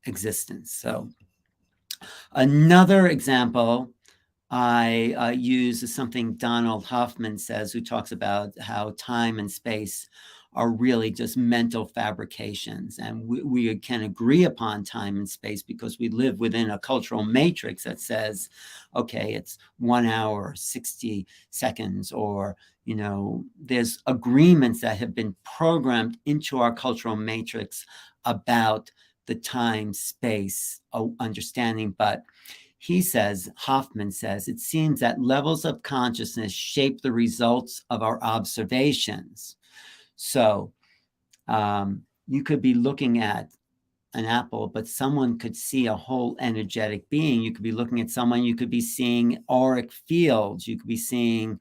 existence. So another example I use is something Donald Hoffman says, who talks about how time and space are really just mental fabrications. And we can agree upon time and space because we live within a cultural matrix that says, okay, it's 1 hour, 60 seconds, or, there's agreements that have been programmed into our cultural matrix about the time space understanding. But Hoffman says, it seems that levels of consciousness shape the results of our observations. So you could be looking at an apple, but someone could see a whole energetic being. You could be looking at someone, you could be seeing auric fields. You could be seeing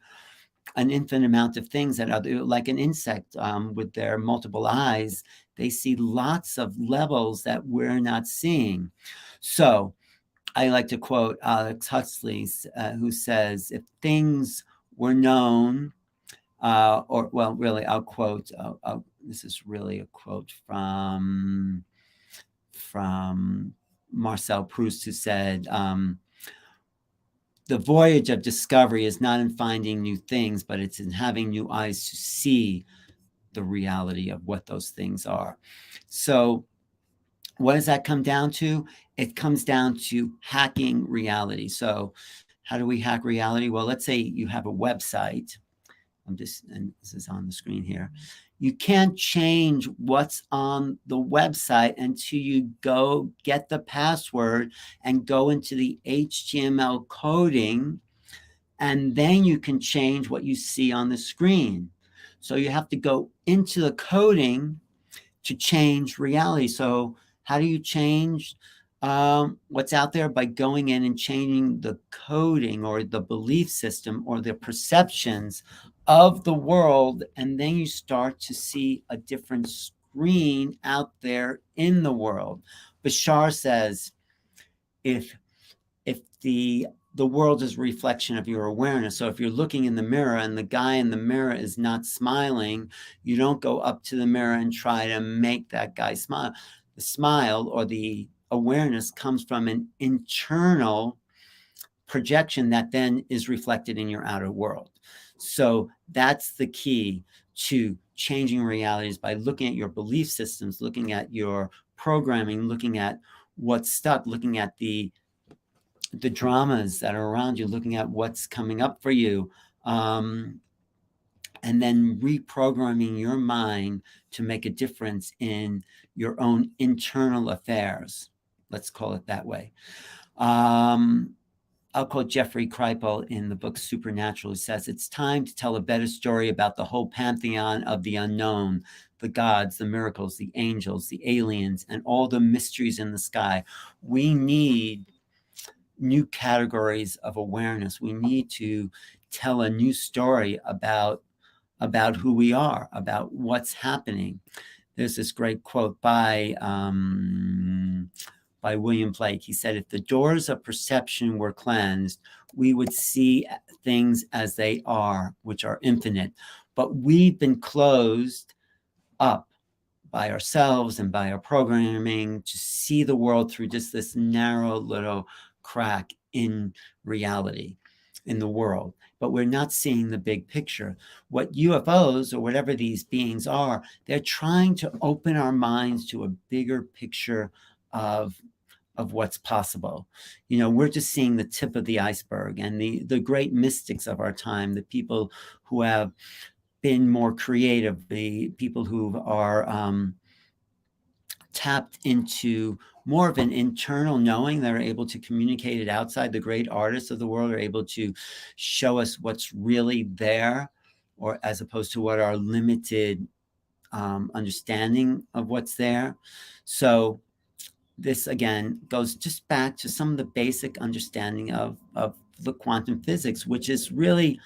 an infinite amount of things that are like an insect with their multiple eyes. They see lots of levels that we're not seeing. So I like to quote Alex Huxley, who says, if things were known, really, I'll quote, this is really a quote from Marcel Proust, who said, the voyage of discovery is not in finding new things, but it's in having new eyes to see the reality of what those things are. So what does that come down to? It comes down to hacking reality. So how do we hack reality? Well, let's say you have a website. And this is on the screen here. You can't change what's on the website until you go get the password and go into the HTML coding, and then you can change what you see on the screen. So you have to go into the coding to change reality. So how do you change what's out there? By going in and changing the coding or the belief system or the perceptions of the world, and then you start to see a different screen out there in the world. Bashar says, if the world is a reflection of your awareness. So if you're looking in the mirror and the guy in the mirror is not smiling, you don't go up to the mirror and try to make that guy smile. The smile or the awareness comes from an internal projection that then is reflected in your outer world. So that's the key to changing realities, by looking at your belief systems, looking at your programming, looking at what's stuck, looking at the dramas that are around you, looking at what's coming up for you, and then reprogramming your mind to make a difference in your own internal affairs. Let's call it that way. I'll quote Jeffrey Kripal in the book Supernatural. He says, it's time to tell a better story about the whole pantheon of the unknown, the gods, the miracles, the angels, the aliens, and all the mysteries in the sky. We need new categories of awareness. We need to tell a new story about who we are, about what's happening. There's this great quote by William Blake. He said, if the doors of perception were cleansed, we would see things as they are, which are infinite. But we've been closed up by ourselves and by our programming to see the world through just this narrow little crack in reality, in the world. But we're not seeing the big picture. What UFOs or whatever these beings are, they're trying to open our minds to a bigger picture of what's possible. You know, we're just seeing the tip of the iceberg, and the great mystics of our time, the people who have been more creative, the people who are tapped into more of an internal knowing, that are able to communicate it outside. The great artists of the world are able to show us what's really there, or as opposed to what our limited understanding of what's there. So this again goes just back to some of the basic understanding of the quantum physics, which is really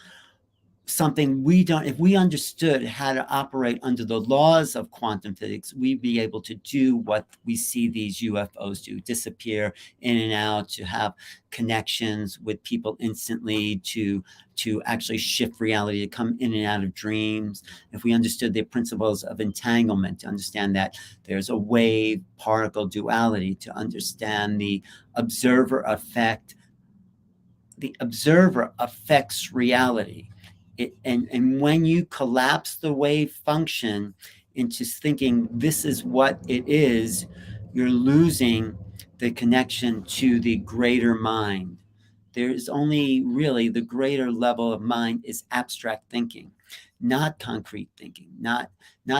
something we don't, if we understood how to operate under the laws of quantum physics, we'd be able to do what we see these UFOs do, disappear in and out, to have connections with people instantly, to actually shift reality, to come in and out of dreams. If we understood the principles of entanglement, to understand that there's a wave particle duality, to understand the observer effect, the observer affects reality. And when you collapse the wave function into thinking this is what it is, you're losing the connection to the greater mind. There's only really the greater level of mind is abstract thinking, not concrete thinking, not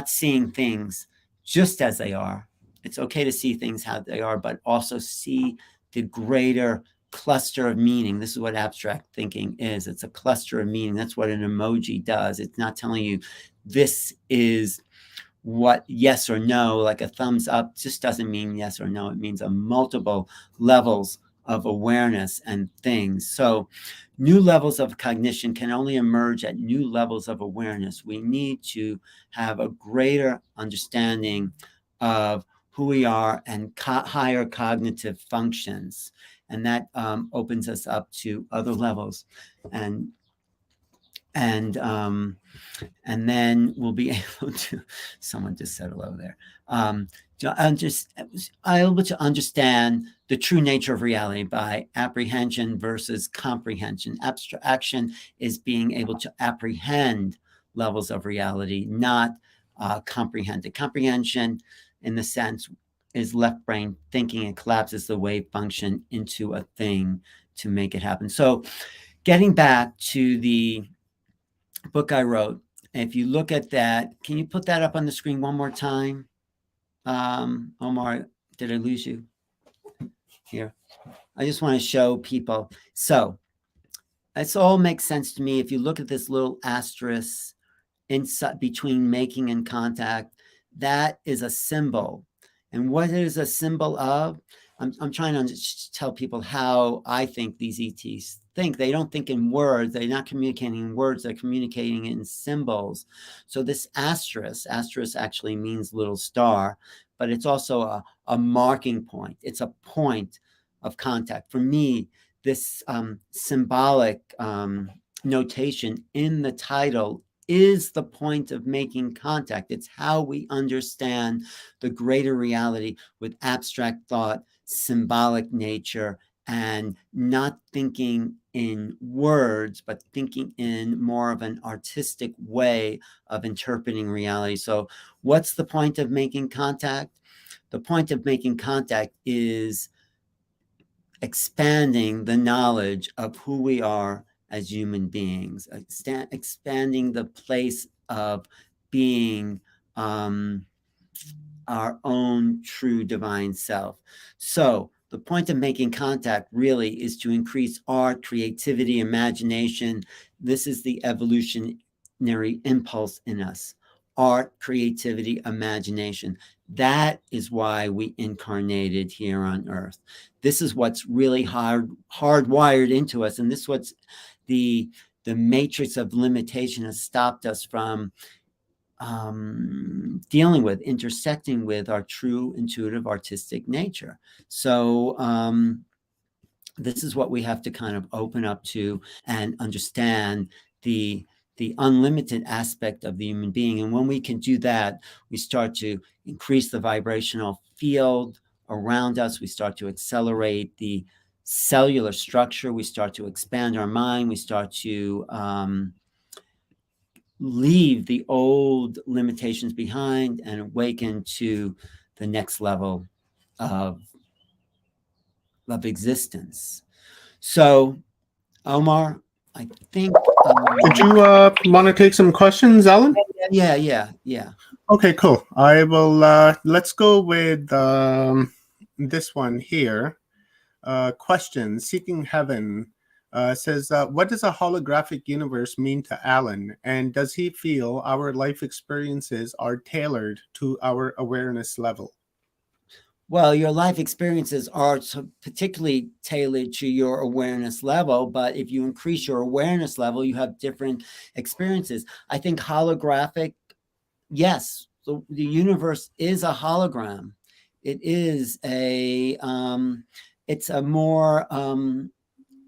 seeing things just as they are. It's okay to see things how they are, but also see the greater cluster of meaning. This is what abstract thinking is. It's a cluster of meaning. That's what an emoji does. It's not telling you this is what yes or no, like a thumbs up just doesn't mean yes or no. It means a multiple levels of awareness and things. So new levels of cognition can only emerge at new levels of awareness. We need to have a greater understanding of who we are and higher cognitive functions. And that opens us up to other levels, and then we'll be able to. Someone just said hello there. Able to understand the true nature of reality by apprehension versus comprehension. Abstraction is being able to apprehend levels of reality, not comprehended. Comprehension, in the sense, is left brain thinking and collapses the wave function into a thing to make it happen. So getting back to the book I wrote, if you look at that, can you put that up on the screen one more time? Omar, did I lose you? Here. I just want to show people. So this all makes sense to me. If you look at this little asterisk inside between making and contact, that is a symbol. And what is a symbol of? I'm trying to tell people how I think these ETs think. They don't think in words. They're not communicating in words. They're communicating in symbols. So this asterisk actually means little star, but it's also a marking point. It's a point of contact. For me, this symbolic notation in the title is the point of making contact. It's how we understand the greater reality with abstract thought, symbolic nature, and not thinking in words, but thinking in more of an artistic way of interpreting reality. So what's the point of making contact? The point of making contact is expanding the knowledge of who we are as human beings, expanding the place of being our own true divine self. So the point of making contact really is to increase our creativity, imagination. This is the evolutionary impulse in us. Art, creativity, imagination. That is why we incarnated here on Earth. This is what's really hardwired into us. And this is what's the matrix of limitation has stopped us from dealing with, intersecting with our true intuitive artistic nature. So this is what we have to kind of open up to and understand the unlimited aspect of the human being. And when we can do that, we start to increase the vibrational field around us. We start to accelerate the cellular structure. We start to expand our mind. We start to leave the old limitations behind and awaken to the next level of existence. So, Omar, I think. Did you want to take some questions, Alan? Yeah. Okay, cool. I will. Let's go with this one here. Question: Seeking Heaven says, "What does a holographic universe mean to Alan? And does he feel our life experiences are tailored to our awareness level?" Well, your life experiences are particularly tailored to your awareness level, but if you increase your awareness level, you have different experiences. I think holographic, yes, the universe is a hologram. It is it's a more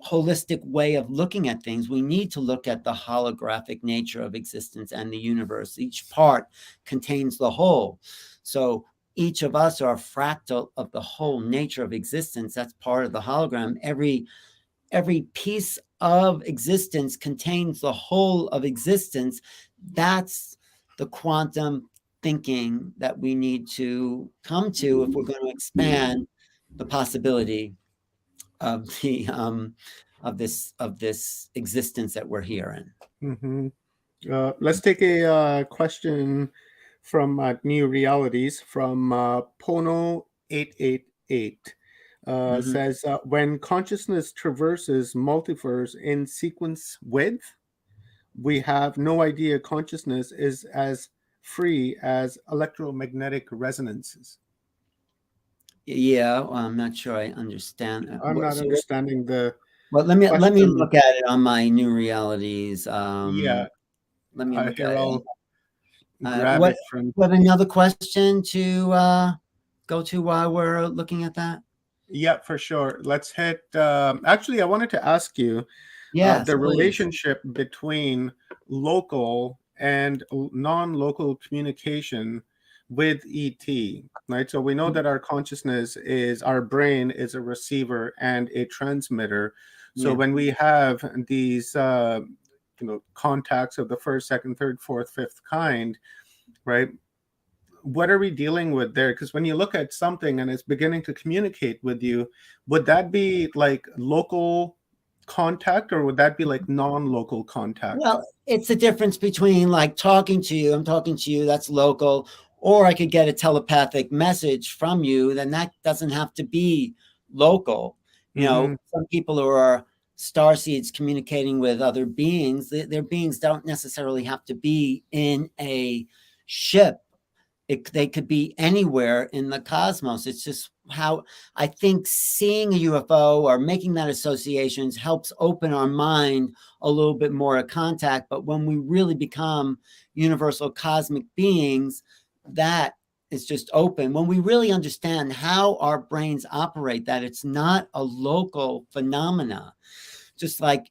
holistic way of looking at things. We need to look at the holographic nature of existence and the universe. Each part contains the whole. So each of us are a fractal of the whole nature of existence. That's part of the hologram. Every piece of existence contains the whole of existence. That's the quantum thinking that we need to come to if we're going to expand the possibility of the of this existence that we're here in. Mm-hmm. Let's take a question from New Realities from Pono888. Says, when consciousness traverses multiverse in sequence with, we have no idea consciousness is as free as electromagnetic resonances. Yeah, well, I'm not sure I understand. I'm not understanding the. Well, let me look at it on my New Realities. Yeah, let me look at it. What another question to go to while we're looking at that? Yeah, for sure. Let's hit. Actually, I wanted to ask you the relationship between local and non-local communication with ET, right? So we know that our consciousness is, our brain is a receiver and a transmitter. So when we have these, contacts of the first, second, third, fourth, fifth kind, right? What are we dealing with there? Because when you look at something and it's beginning to communicate with you, would that be like local contact, or would that be like non-local contact? Well, it's the difference between like talking to you, I'm talking to you, that's local, or I could get a telepathic message from you, then that doesn't have to be local. You know, some people who are star seeds communicating with other beings, their beings don't necessarily have to be in a ship. They could be anywhere in the cosmos. It's just how I think seeing a UFO or making that associations helps open our mind a little bit more to contact. But when we really become universal cosmic beings, that is just open. When we really understand how our brains operate, that it's not a local phenomena, just like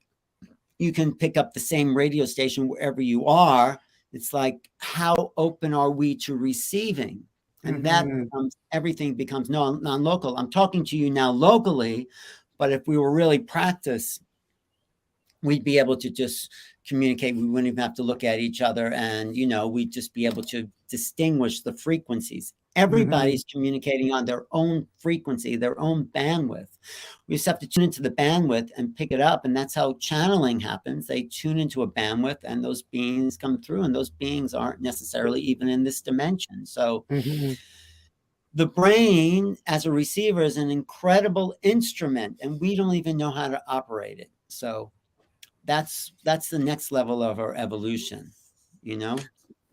you can pick up the same radio station wherever you are. It's like, how open are we to receiving? And that becomes, everything becomes non-local. I'm talking to you now locally, but if we were really practice, we'd be able to just communicate. We wouldn't even have to look at each other, and we'd just be able to distinguish the frequencies. Everybody's communicating on their own frequency, their own bandwidth. We just have to tune into the bandwidth and pick it up, and that's how channeling happens. They tune into a bandwidth, and those beings come through, and those beings aren't necessarily even in this dimension. So the brain as a receiver is an incredible instrument, and we don't even know how to operate it. So that's the next level of our evolution,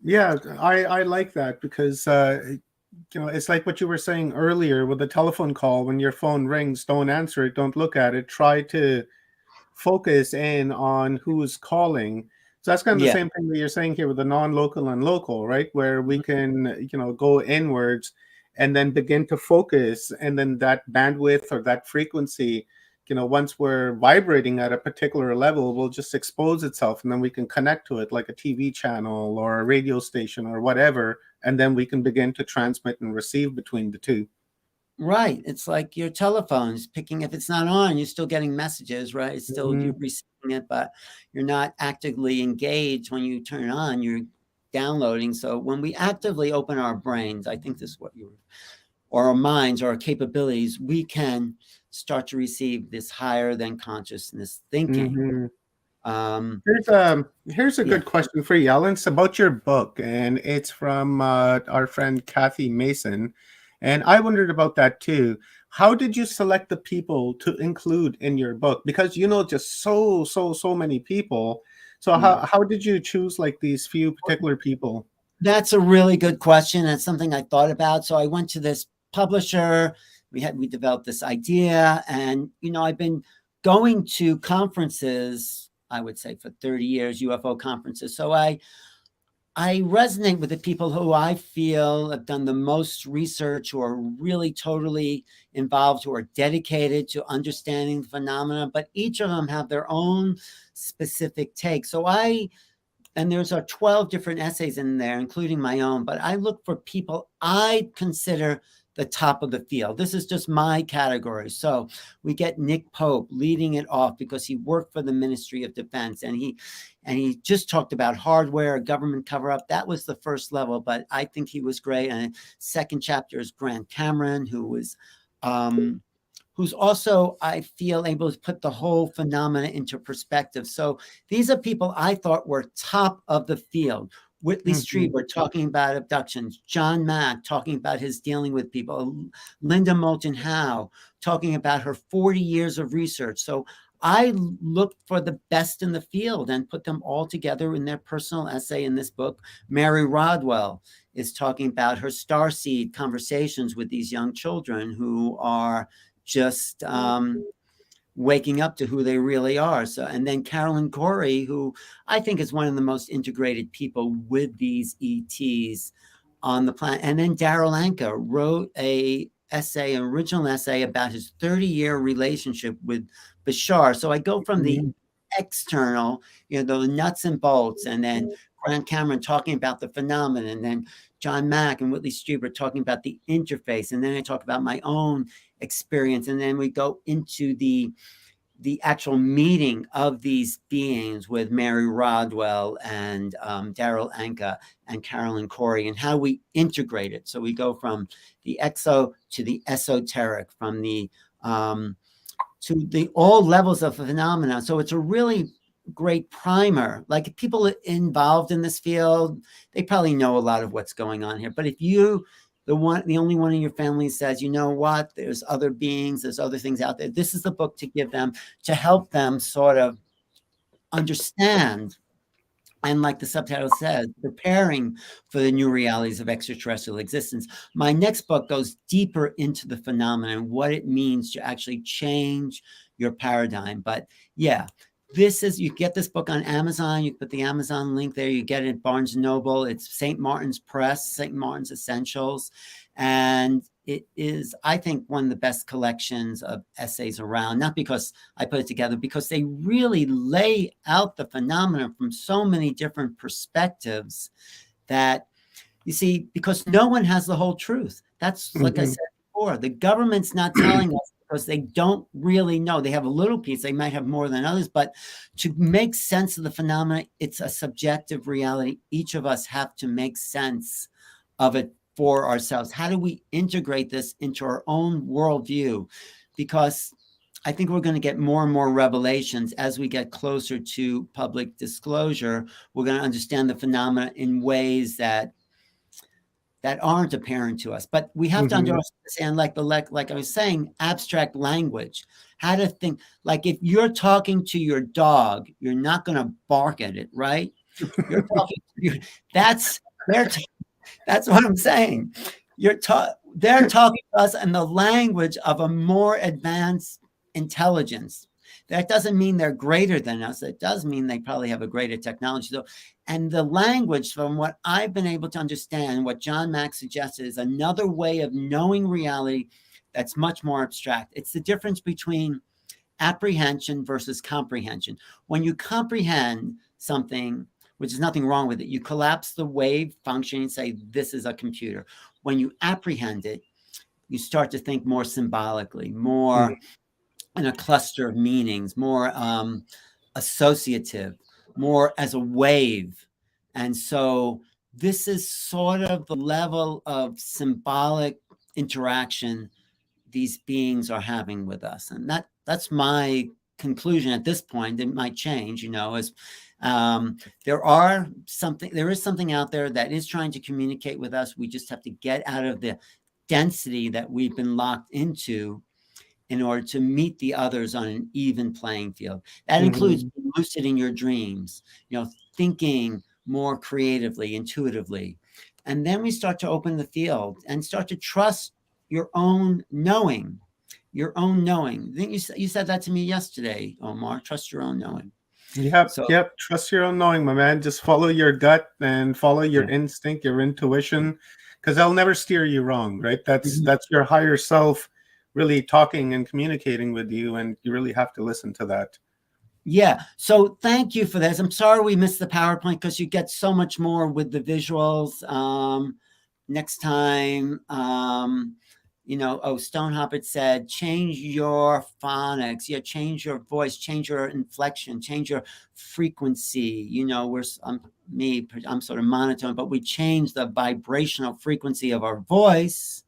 Yeah, I like that, because it's like what you were saying earlier with the telephone call. When your phone rings, don't answer it, don't look at it, try to focus in on who's calling. So that's kind of the same thing that you're saying here with the non-local and local, right? Where we can go inwards and then begin to focus, and then that bandwidth or that frequency, once we're vibrating at a particular level, will just expose itself, and then we can connect to it like a TV channel or a radio station or whatever, and then we can begin to transmit and receive between the two. Right. It's like your telephone's picking, if it's not on, you're still getting messages, right? It's still you're receiving it, but you're not actively engaged. When you turn it on, you're downloading. So when we actively open our brains, I think this is what or our minds or our capabilities, we can start to receive this higher than consciousness thinking. Here's a good question for you, Alan. It's about your book, and it's from our friend Kathy Mason. And I wondered about that too. How did you select the people to include in your book? Because just so many people. So how did you choose like these few particular people? That's a really good question. That's something I thought about. So I went to this publisher. We developed this idea, and I've been going to conferences, I would say, for 30 years, UFO conferences. So I resonate with the people who I feel have done the most research, who are really totally involved, who are dedicated to understanding the phenomena, but each of them have their own specific take. So and there's 12 different essays in there, including my own, but I look for people I consider the top of the field. This is just my category. So we get Nick Pope leading it off because he worked for the Ministry of Defense, and he just talked about hardware, government cover-up. That was the first level, but I think he was great. And second chapter is Grant Cameron, who's also, I feel, able to put the whole phenomena into perspective. So these are people I thought were top of the field. Whitley Strieber talking about abductions, John Mack talking about his dealing with people, Linda Moulton Howe talking about her 40 years of research. So I looked for the best in the field and put them all together in their personal essay in this book. Mary Rodwell is talking about her starseed conversations with these young children who are just waking up to who they really are. So, and then Carolyn Corey, who I think is one of the most integrated people with these ETs on the planet. And then Darrell Anka wrote an original essay about his 30-year relationship with Bashar. So I go from the external, the nuts and bolts, and then Grant Cameron talking about the phenomenon, and then John Mack and Whitley Strieber talking about the interface, and then I talk about my own experience, and then we go into the the actual meeting of these beings with Mary Rodwell and Daryl Anka and Carolyn Corey, and how we integrate it. So we go from the exo to the esoteric, from the to the all levels of phenomena. So it's a really great primer. Like, people involved in this field, they probably know a lot of what's going on here. But if you, the only one in your family says, you know what, there's other beings, there's other things out there, this is the book to give them, to help them sort of understand. And like the subtitle says, preparing for the new realities of extraterrestrial existence. My next book goes deeper into the phenomenon, what it means to actually change your paradigm. But yeah, this is, you get this book on Amazon. You put the Amazon link there. You get it at Barnes & Noble. It's St. Martin's Press, St. Martin's Essentials. And it is, I think, one of the best collections of essays around, not because I put it together, because they really lay out the phenomenon from so many different perspectives that, you see, because no one has the whole truth. That's, like I said before, the government's not telling us because they don't really know. They have a little piece. They might have more than others, but to make sense of the phenomena, it's a subjective reality. Each of us have to make sense of it for ourselves. How do we integrate this into our own worldview? Because I think we're going to get more and more revelations as we get closer to public disclosure. We're going to understand the phenomena in ways that aren't apparent to us. But we have to understand, like I was saying, abstract language. How to think. Like, if you're talking to your dog, you're not going to bark at it, right? You're talking to that's what I'm saying. They're talking to us in the language of a more advanced intelligence. That doesn't mean they're greater than us. It does mean they probably have a greater technology. So, and the language, from what I've been able to understand, what John Mack suggested, is another way of knowing reality that's much more abstract. It's the difference between apprehension versus comprehension. When you comprehend something, which is nothing wrong with it, you collapse the wave function and say, this is a computer. When you apprehend it, you start to think more symbolically, more in a cluster of meanings, more associative, more as a wave. And so this is sort of the level of symbolic interaction these beings are having with us. And that's my conclusion at this point. It might change, as there is something out there that is trying to communicate with us. We just have to get out of the density that we've been locked into in order to meet the others on an even playing field. That includes being lucid in your dreams, thinking more creatively, intuitively. And then we start to open the field and start to trust your own knowing. I think you said that to me yesterday, Omar. Trust your own knowing. Yep. Trust your own knowing, my man. Just follow your gut and follow your instinct, your intuition, because they'll never steer you wrong, right? That's your higher self really talking and communicating with you, and you really have to listen to that. Yeah. So thank you for this. I'm sorry we missed the PowerPoint, because you get so much more with the visuals. Next time, Stonehoppert said, change your phonics. Yeah, change your voice, change your inflection, change your frequency. I'm sort of monotone, but we change the vibrational frequency of our voice.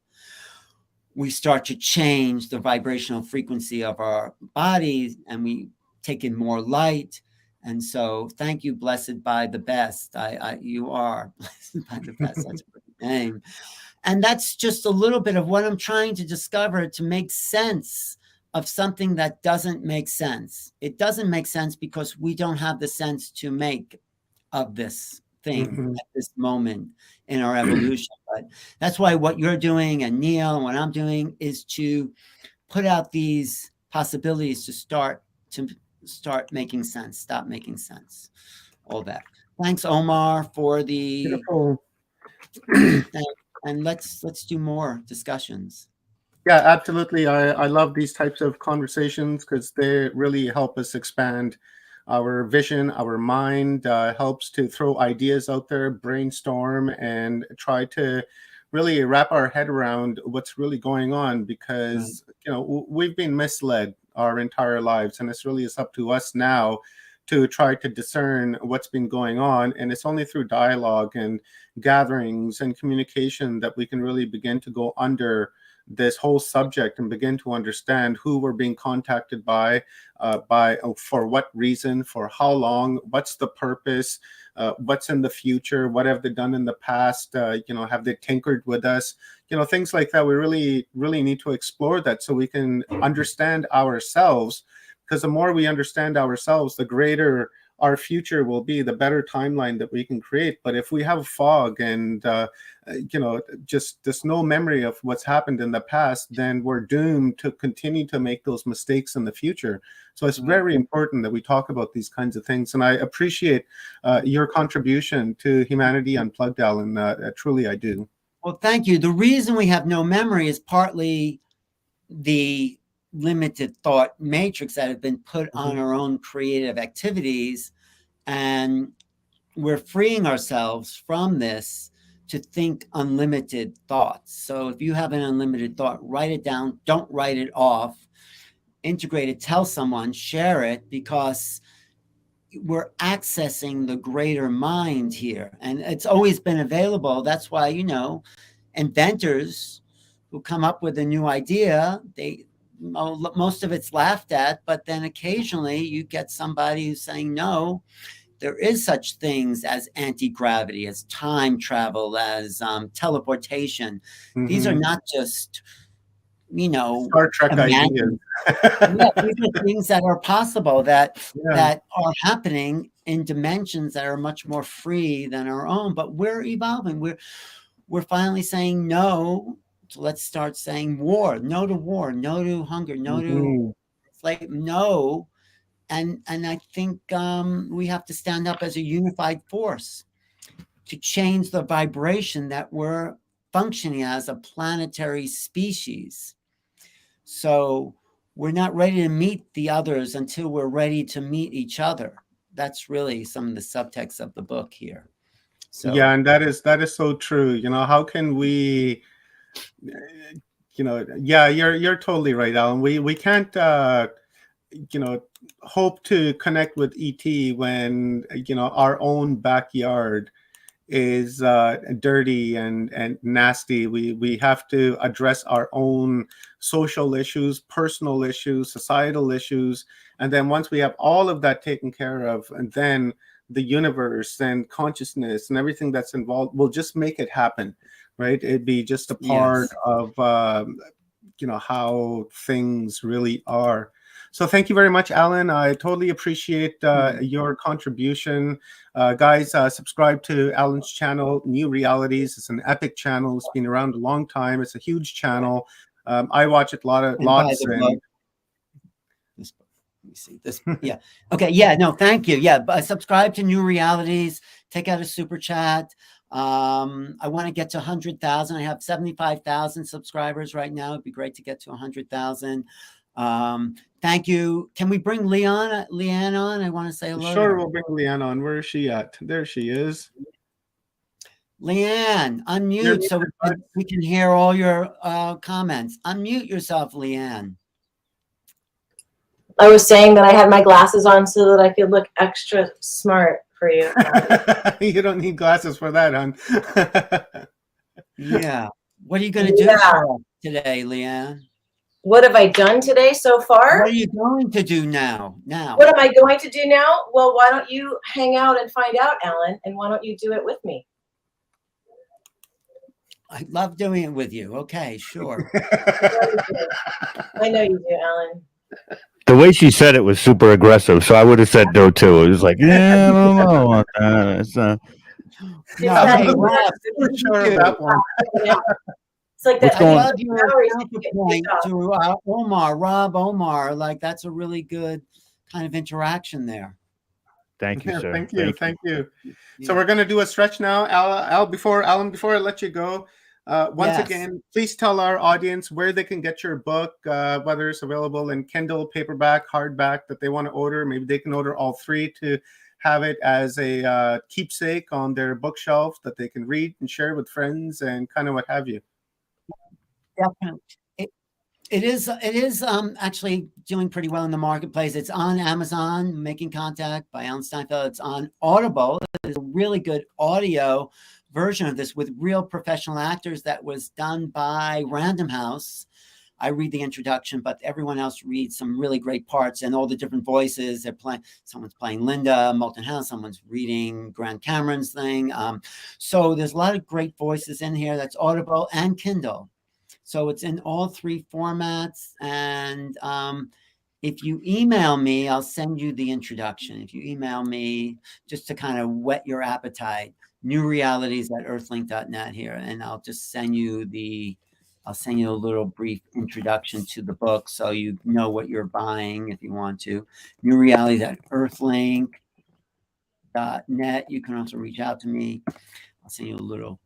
We start to change the vibrational frequency of our bodies, and we take in more light. And so thank you, blessed by the best. You are blessed by the best. That's a great name. And that's just a little bit of what I'm trying to discover, to make sense of something that doesn't make sense. It doesn't make sense because we don't have the sense to make of this thing at this moment in our evolution. But that's why what you're doing, and Neil, and what I'm doing, is to put out these possibilities to start making sense, stop making sense, all that. Thanks, Omar, for the beautiful. And let's do more discussions. Yeah, absolutely. I love these types of conversations because they really help us expand our vision, our mind, helps to throw ideas out there, brainstorm, and try to really wrap our head around what's really going on, because we've been misled our entire lives, and it's really is up to us now to try to discern what's been going on. And it's only through dialogue and gatherings and communication that we can really begin to go under this whole subject and begin to understand who we're being contacted by for what reason, for how long, what's the purpose, what's in the future, what have they done in the past, have they tinkered with us, things like that. We really need to explore that so we can understand ourselves, because the more we understand ourselves, the greater our future will be, the better timeline that we can create. But if we have fog and just there's no memory of what's happened in the past, then we're doomed to continue to make those mistakes in the future. So it's very important that we talk about these kinds of things. And I appreciate your contribution to Humanity Unplugged, Alan. Truly, I do. Well, thank you. The reason we have no memory is partly the limited thought matrix that have been put on our own creative activities, and we're freeing ourselves from this to think unlimited thoughts. So if you have an unlimited thought, write it down, don't write it off, integrate it, tell someone, share it, because we're accessing the greater mind here, and it's always been available. That's why, inventors who come up with a new idea, most of it's laughed at, but then occasionally you get somebody who's saying, no, there is such things as anti-gravity, as time travel, as teleportation. These are not just, Star Trek ideas. These are things that are possible, that are happening in dimensions that are much more free than our own. But we're evolving. We're finally saying no. So let's start saying no to hunger, no to no. And I think we have to stand up as a unified force to change the vibration that we're functioning as a planetary species. So we're not ready to meet the others until we're ready to meet each other. That's really some of the subtext of the book here. So yeah, and that is so true. How can we, you're totally right, Alan. We can't hope to connect with ET when our own backyard is dirty and nasty. We have to address our own social issues, personal issues, societal issues, and then once we have all of that taken care of, and then the universe and consciousness and everything that's involved will just make it happen, right? It'd be just a part of how things really are. So thank you very much, Alan. I totally appreciate your contribution. Guys, subscribe to Alan's channel, New Realities. It's an epic channel. It's been around a long time. It's a huge channel. I watch it lots. Let me see this. Yeah. Okay. Yeah. No, thank you. Yeah. But subscribe to New Realities. Take out a super chat. I want to get to 100,000. I have 75,000 subscribers right now. It'd be great to get to 100,000. Thank you. Can we bring Leanne on? I want to say hello. Sure, we'll bring Leanne on. Where is she at? There she is. Leanne, unmute so we can hear all your comments. Unmute yourself, Leanne. I was saying that I had my glasses on so that I could look extra smart for you. You don't need glasses for that, hon. Yeah. What are you going to do for us today, Leanne? What have I done today so far? What are you going to do now? What am I going to do now? Well, why don't you hang out and find out, Alan, and why don't you do it with me? I love doing it with you. Okay, sure. I know you do, Alan. The way she said it was super aggressive, so I would have said no too. It was like, yeah, I don't know. It's sure that one. It's like that. I love your counterpoint to Rob Omar. Like, that's a really good kind of interaction there. Thank you, sir. Thank you. So we're going to do a stretch now. Alan, before I let you go, once again, please tell our audience where they can get your book, whether it's available in Kindle, paperback, hardback that they want to order. Maybe they can order all three to have it as a keepsake on their bookshelf that they can read and share with friends and kind of what have you. Definitely. It is actually doing pretty well in the marketplace. It's on Amazon, Making Contact by Alan Steinfeld. It's on Audible. It's a really good audio version of this with real professional actors that was done by Random House. I read the introduction, but everyone else reads some really great parts and all the different voices. They're playing, someone's playing Linda Moulton House, someone's reading Grant Cameron's thing. So there's a lot of great voices in here. That's Audible and Kindle. So it's in all three formats. And if you email me, I'll send you the introduction. If you email me just to kind of whet your appetite, newrealities@earthlink.net here. And I'll just send you I'll send you a little brief introduction to the book so you know what you're buying if you want to. newrealities@earthlink.net. You can also reach out to me. I'll send you a little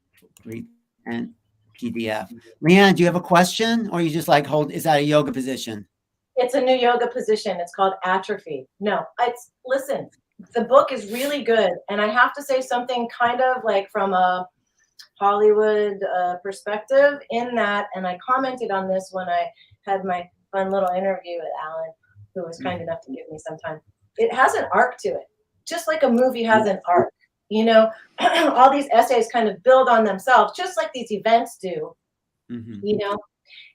brief and PDF. Leanne, do you have a question, or you just like is that a yoga position? It's a new yoga position. It's called atrophy. No, listen, the book is really good. And I have to say something kind of like from a Hollywood perspective in that, and I commented on this when I had my fun little interview with Alan, who was kind enough to give me some time. It has an arc to it, just like a movie has an arc. You know, all these essays kind of build on themselves, just like these events do, you know,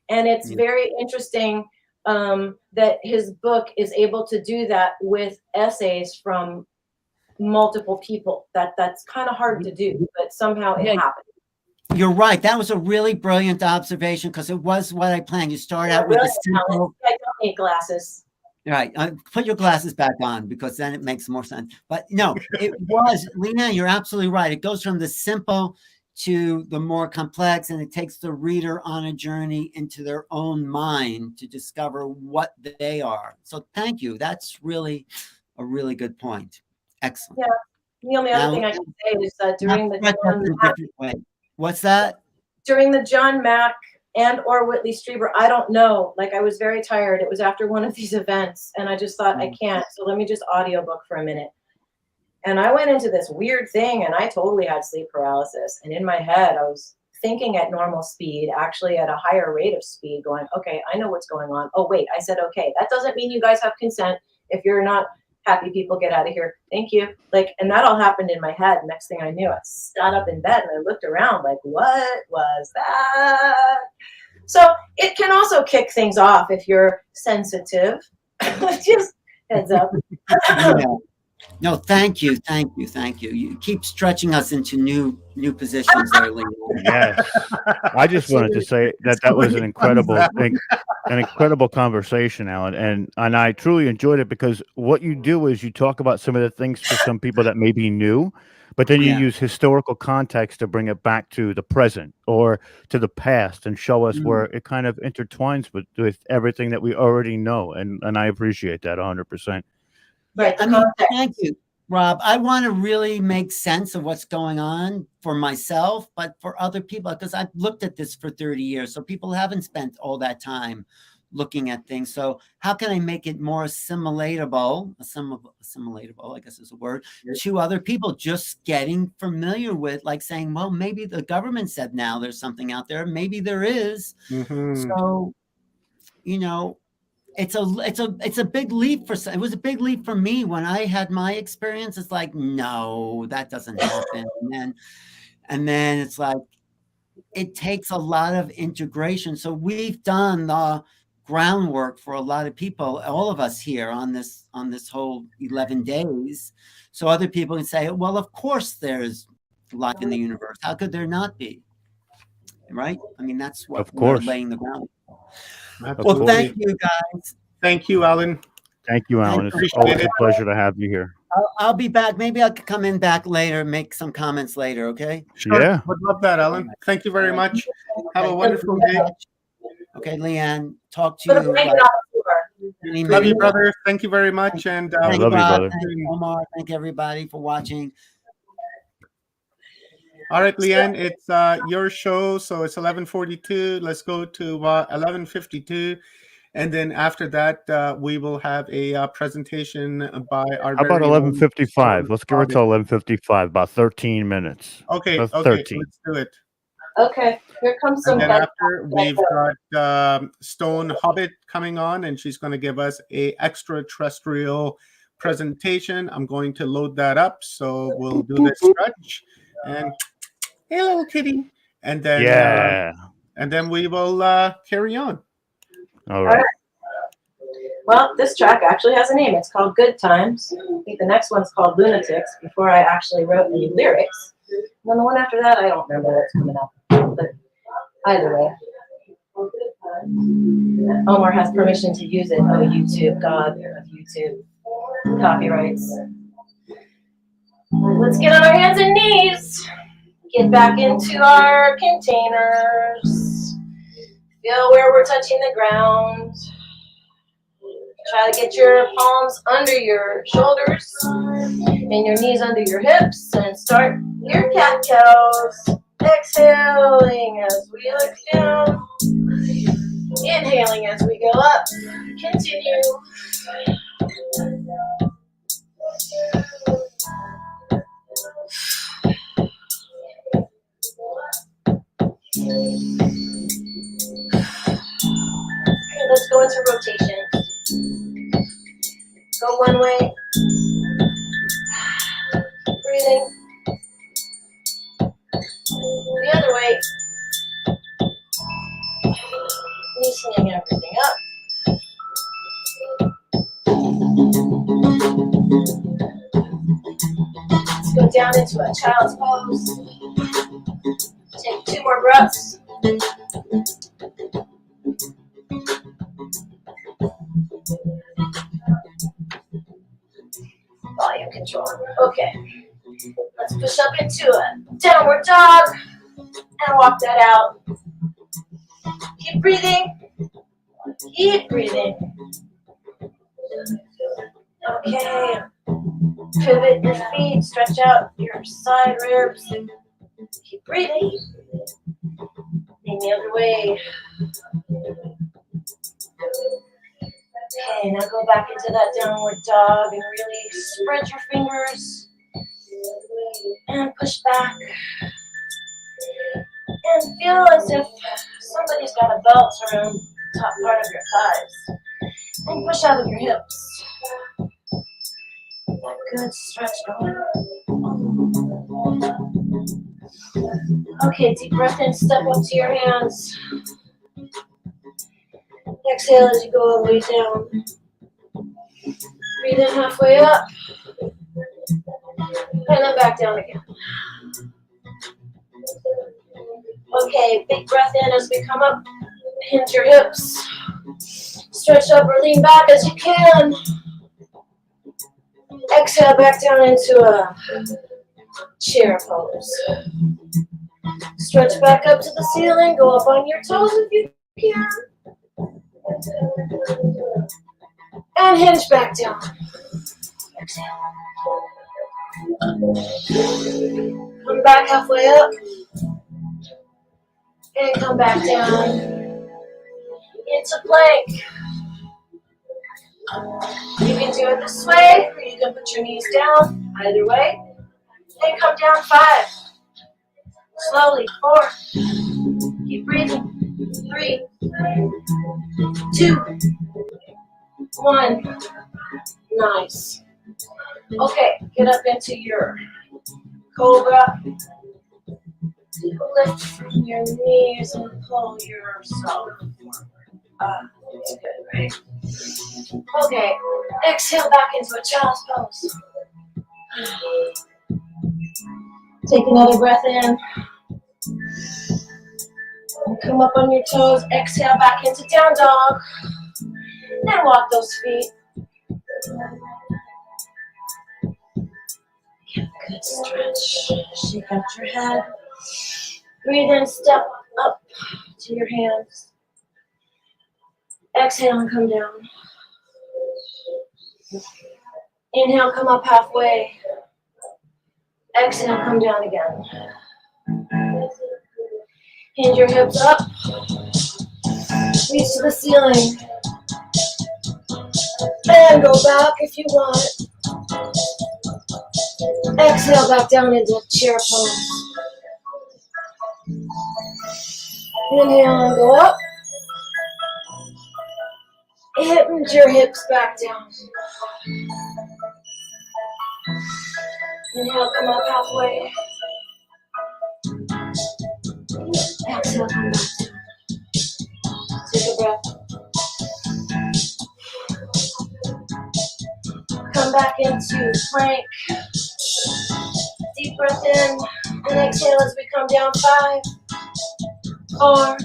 and it's very interesting that his book is able to do that with essays from multiple people. That's kind of hard to do, but somehow it happened. You're right. That was a really brilliant observation because it was what I planned. You start out with a simple. I don't need glasses. Right. Put your glasses back on because then it makes more sense. But no, it was, Leanne, you're absolutely right. It goes from the simple to the more complex, and it takes the reader on a journey into their own mind to discover what they are. So thank you. That's really a really good point. Excellent. Yeah. The only other thing I can say is that during the what's that? During the John Mack and or Whitley Strieber, I don't know. Like I was very tired. It was after one of these events, and I just thought I can't. So let me just audiobook for a minute. And I went into this weird thing, and I totally had sleep paralysis. And in my head, I was thinking at normal speed, actually at a higher rate of speed, going, okay, I know what's going on. Oh, wait, I said, okay, that doesn't mean you guys have consent. If you're not happy, people, get out of here. Thank you. Like, and that all happened in my head. Next thing I knew, I sat up in bed and I looked around like, what was that? So it can also kick things off if you're sensitive. Just heads up. No, thank you. You keep stretching us into new positions there, Lee. Yes. I just wanted to say that was an incredible conversation, Alan, and I truly enjoyed it because what you do is you talk about some of the things for some people that may be new, but then you use historical context to bring it back to the present or to the past and show us where it kind of intertwines with everything that we already know, and I appreciate that 100%. Right. I mean, thank you, Rob. I want to really make sense of what's going on for myself, but for other people, because I've looked at this for 30 years. So people haven't spent all that time looking at things. So how can I make it more assimilatable, I guess is a word, to other people just getting familiar with, like saying, well, maybe the government said now there's something out there. Maybe there is. So, you know, it's a big leap it was a big leap for me when I had my experience. It's like, no, that doesn't happen. And then it's like, it takes a lot of integration. So we've done the groundwork for a lot of people, all of us here on this whole 11 days. So other people can say, well, of course there's life in the universe. How could there not be? Right? I mean, that's what we're laying the groundwork. Well, thank you, guys. Thank you, Alan. Thank you, Alan. It's always a pleasure to have you here. I'll be back. Maybe I'll come in back later, make some comments later, okay? Sure. Yeah. Would love that, Alan. Thank you very much. Have a wonderful day. Okay, Leanne, talk to you. Love you, brother. Thank you very much. And love you, brother. Thank you, Omar. Thank everybody for watching. All right, Leanne, it's your show, so it's 11:42. Let's go to 11:52, and then after that, we will have a presentation by our. How about 11:55? Let's give it to 11:55. About 13 minutes. Okay, That's okay, 13. let's do it. Okay, here comes some. And then after, we've got Stone Hobbit coming on, and she's going to give us a extraterrestrial presentation. I'm going to load that up, so we'll do this stretch. And hey, little kitty. And then we will carry on. All right. Well, this track actually has a name. It's called Good Times. I think the next one's called Lunatics, before I actually wrote the lyrics. And then the one after that, I don't remember what's coming up. But either way. Omar has permission to use it. Oh, YouTube, God of YouTube. Copyrights. Let's get on our hands and knees. Get back into our containers. Feel where we're touching the ground. Try to get your palms under your shoulders and your knees under your hips, and start your cat-cows. Exhaling as we look down. Inhaling as we go up. Continue. Okay, let's go into rotation. Go one way. Breathing. The other way. Loosening everything up. Let's go down into a child's pose. Take 2 more breaths. Volume control. Okay. Let's push up into a downward dog and walk that out. Keep breathing. Keep breathing. Okay. Pivot your feet. Stretch out your side ribs. Keep breathing. And the other way. Okay, now go back into that downward dog and really spread your fingers. And push back. And feel as if somebody's got a belt around the top part of your thighs. And push out of your hips. Good stretch going. Okay, deep breath in, step up to your hands. Exhale as you go all the way down. Breathe in halfway up. And then back down again. Okay, big breath in as we come up. Hinge your hips. Stretch up or lean back as you can. Exhale back down into a chair pose. Stretch back up to the ceiling. Go up on your toes if you can. And hinge back down. Exhale. Come back halfway up. And come back down into plank. You can do it this way, or you can put your knees down, either way. And come down 5. Slowly, 4. Keep breathing. 3, 2, 1. Nice. Okay, get up into your cobra. Lift from your knees and pull yourself forward. That's good, right? Okay, exhale back into a child's pose. Take another breath in. And come up on your toes. Exhale back into down dog. And walk those feet. Good stretch. Shake out your head. Breathe in, step up to your hands. Exhale and come down. Inhale, come up halfway. Exhale, come down again. Hinge your hips up. Reach to the ceiling. And go back if you want. Exhale back down into chair pose. Inhale and go up. Hit your hips back down. Inhale, come up halfway. Exhale, come back down. Take a breath. Come back into plank. Deep breath in and exhale as we come down. 5, 4,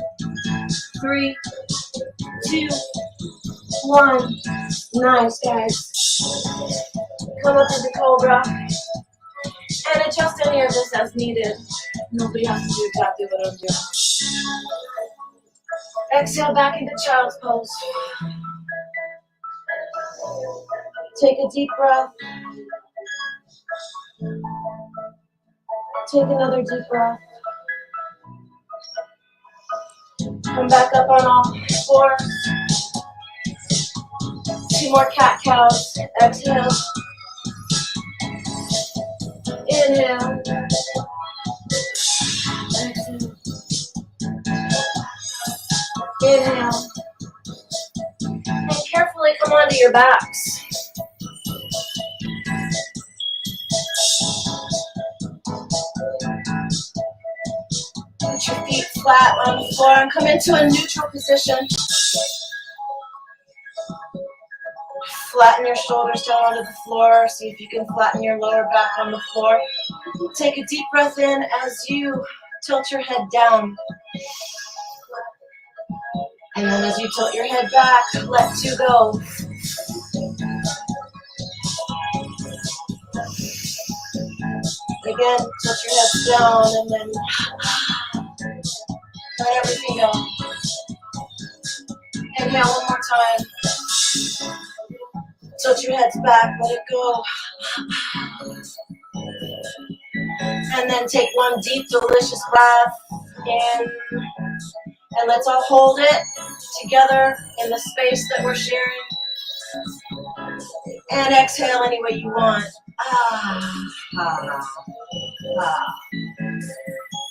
3, 2, 1. Nice, guys. Come up into cobra and adjust any of this as needed. Nobody has to do exactly what I'm doing. Exhale back into child's pose. Take a deep breath. Take another deep breath. Come back up on all fours. 2 more cat-cows. Exhale. Inhale. Exhale. Inhale. And carefully come onto your backs. Put your feet flat on the floor and come into a neutral position. Flatten your shoulders down onto the floor. See if you can flatten your lower back on the floor. Take a deep breath in as you tilt your head down. And then as you tilt your head back, let 2 go. Again, tilt your head down and then let everything go. Inhale one more time. Tilt your heads back, let it go. And then take 1 deep, delicious breath in. And let's all hold it together in the space that we're sharing. And exhale any way you want.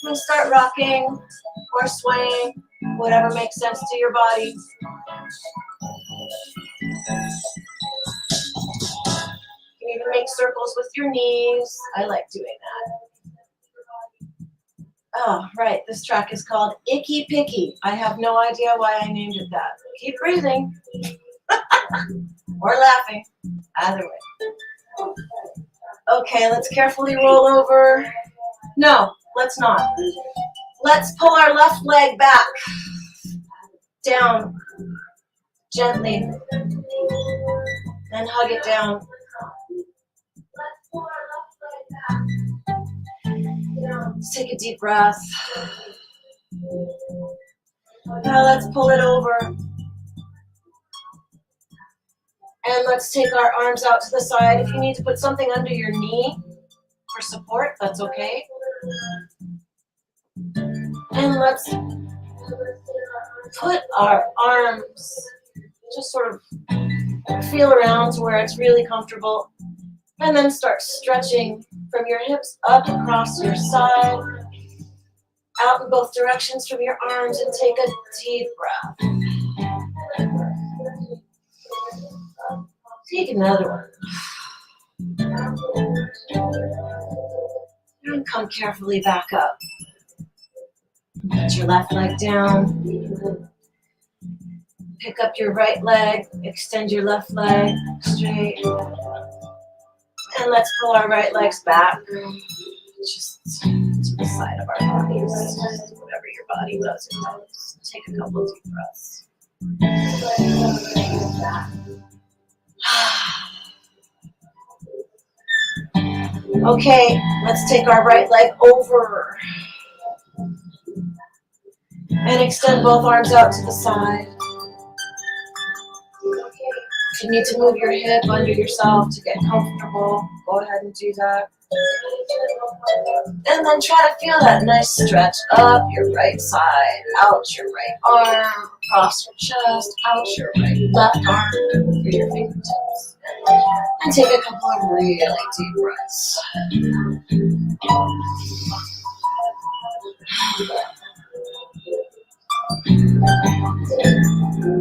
And start rocking or swaying, whatever makes sense to your body. You can even make circles with your knees. I like doing that. Oh, right. This track is called Icky Picky. I have no idea why I named it that. Keep breathing. Or laughing. Either way. Okay, let's carefully roll over. No, let's not. Let's pull our left leg back. Down. Gently. And hug it down. Let's take a deep breath. Now let's pull it over. And let's take our arms out to the side. If you need to put something under your knee for support, that's okay. And let's put our arms, just sort of feel around to where it's really comfortable. And then start stretching from your hips up across your side, out in both directions from your arms, and take a deep breath. Take another one. And come carefully back up. Put your left leg down. Pick up your right leg, extend your left leg straight. And let's pull our right legs back, just to the side of our bodies. Whatever your body does, it does. Take a couple deep breaths. Okay, let's take our right leg over. And extend both arms out to the side. If you need to move your hip under yourself to get comfortable, go ahead and do that. And then try to feel that nice stretch up your right side, out your right arm, across your chest, out your left arm for your fingertips. And take a couple of really deep breaths.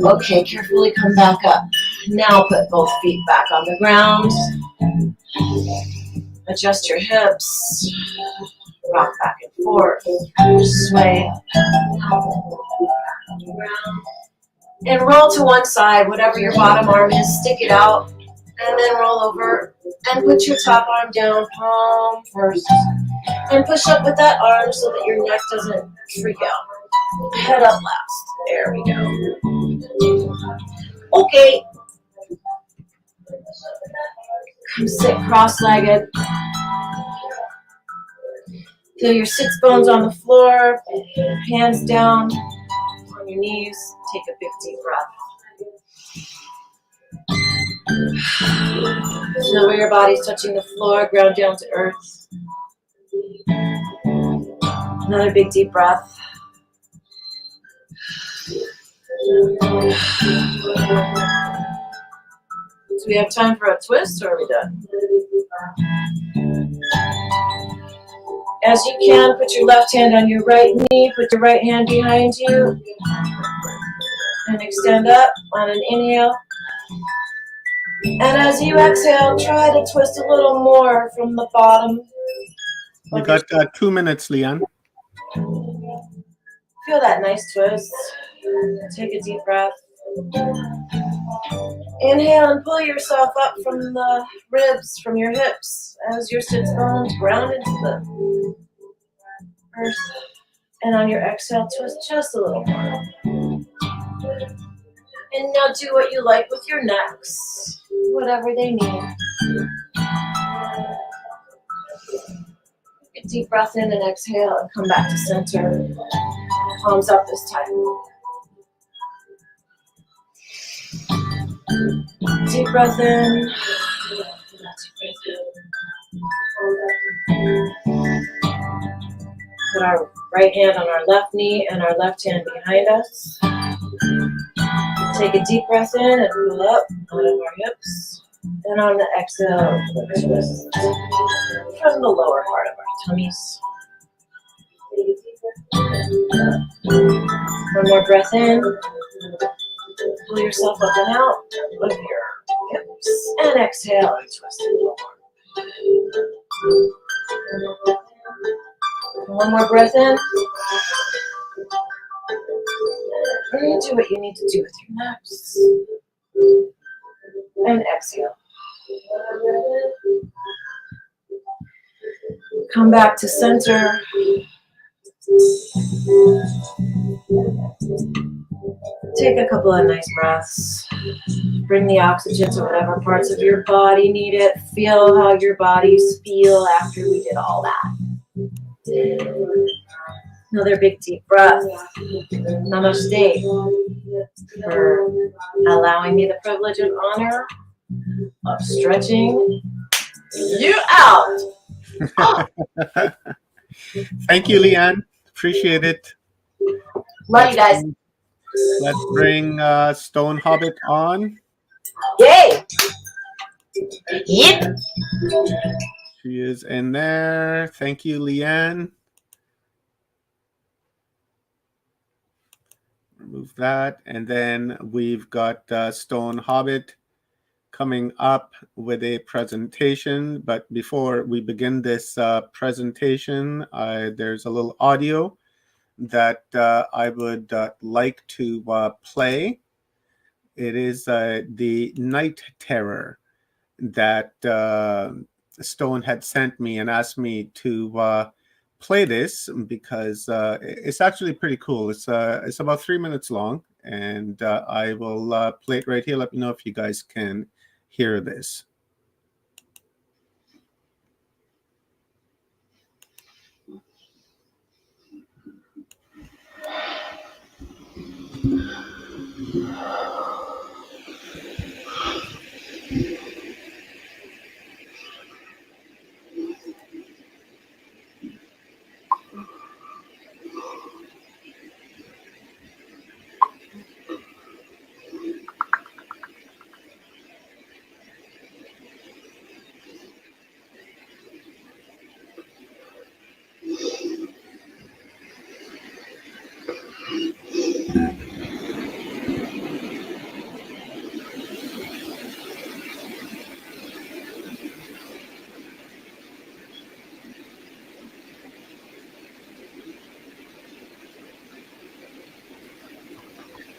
Okay, carefully come back up. Now put both feet back on the ground. Adjust your hips. Rock back and forth. Sway up and down. On the ground. And roll to one side, whatever your bottom arm is, stick it out, and then roll over and put your top arm down, palm first, and push up with that arm so that your neck doesn't freak out. Head up last. There we go. Okay. Come sit cross-legged. Feel your sits bones on the floor, hands down on your knees. Take a big deep breath. Feel where your body's touching the floor, ground down to earth. Another big deep breath. Do we have time for a twist, or are we done? As you can, put your left hand on your right knee, put your right hand behind you, and extend up on an inhale. And as you exhale, try to twist a little more from the bottom. You got 2 minutes, Leanne. Feel that nice twist. Take a deep breath. Inhale and pull yourself up from the ribs, from your hips, as your sits bones ground into the earth. And on your exhale, twist just a little more. And now do what you like with your necks, whatever they need. Take a deep breath in and exhale and come back to center. Palms up this time. Deep breath in. Put our right hand on our left knee and our left hand behind us. Take a deep breath in and pull up out of our hips. And on the exhale, twist from the lower part of our tummies. One more breath in. Pull yourself up and out of your hips. And exhale and twist a little more. One more breath in. And do what you need to do with your necks. And exhale. Come back to center. Take a couple of nice breaths. Bring the oxygen to whatever parts of your body need it. Feel how your bodies feel after we did all that. Another big deep breath. Namaste for allowing me the privilege and honor of stretching you out. Oh. Thank you, Leanne. Appreciate it. Love you guys. Let's bring Stone Hobbit on. Yay! Yep. She is in there. Thank you, Leanne. Remove that. And then we've got Stone Hobbit coming up with a presentation. But before we begin this presentation, there's a little audio that I would like to play. It is the Night Terror that Stone had sent me and asked me to play this because it's actually pretty cool. It's about 3 minutes long, and I will play it right here. Let me know if you guys can hear this.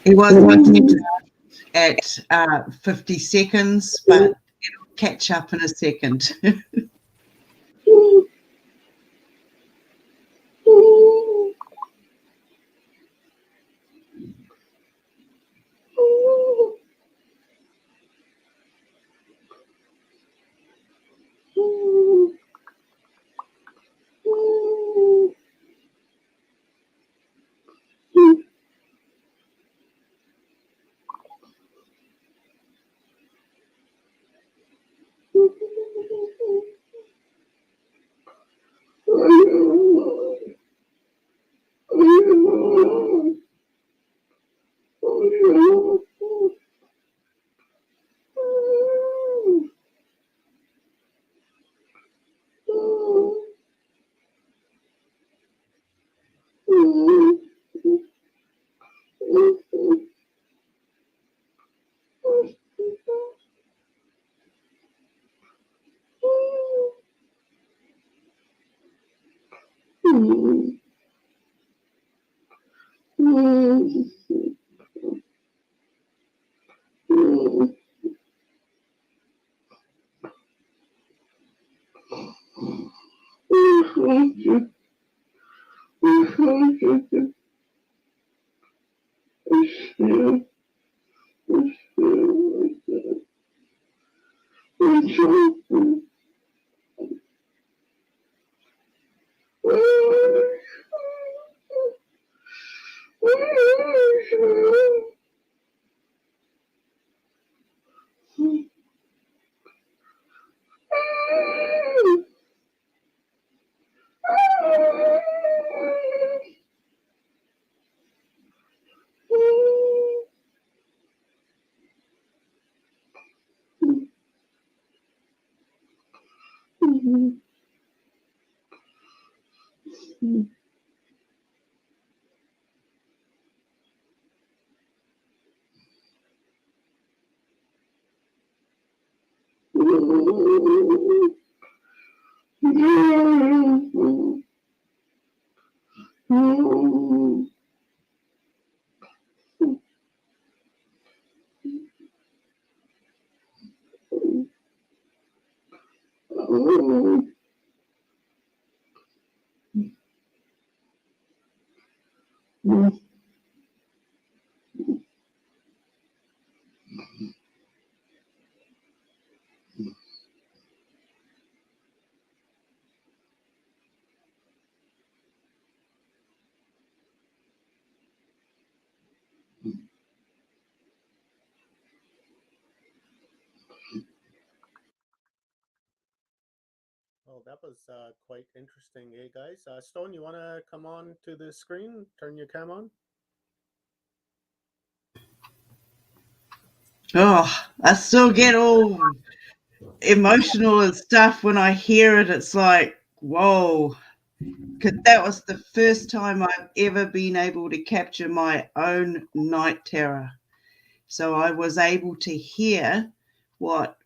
It was muted at 50 seconds, but it'll catch up in a second. Oh, that was quite interesting, eh, guys? Stone, you want to come on to the screen? Turn your cam on. Oh, I still get all emotional and stuff when I hear it. It's like, whoa, because that was the first time I've ever been able to capture my own night terror. So I was able to hear what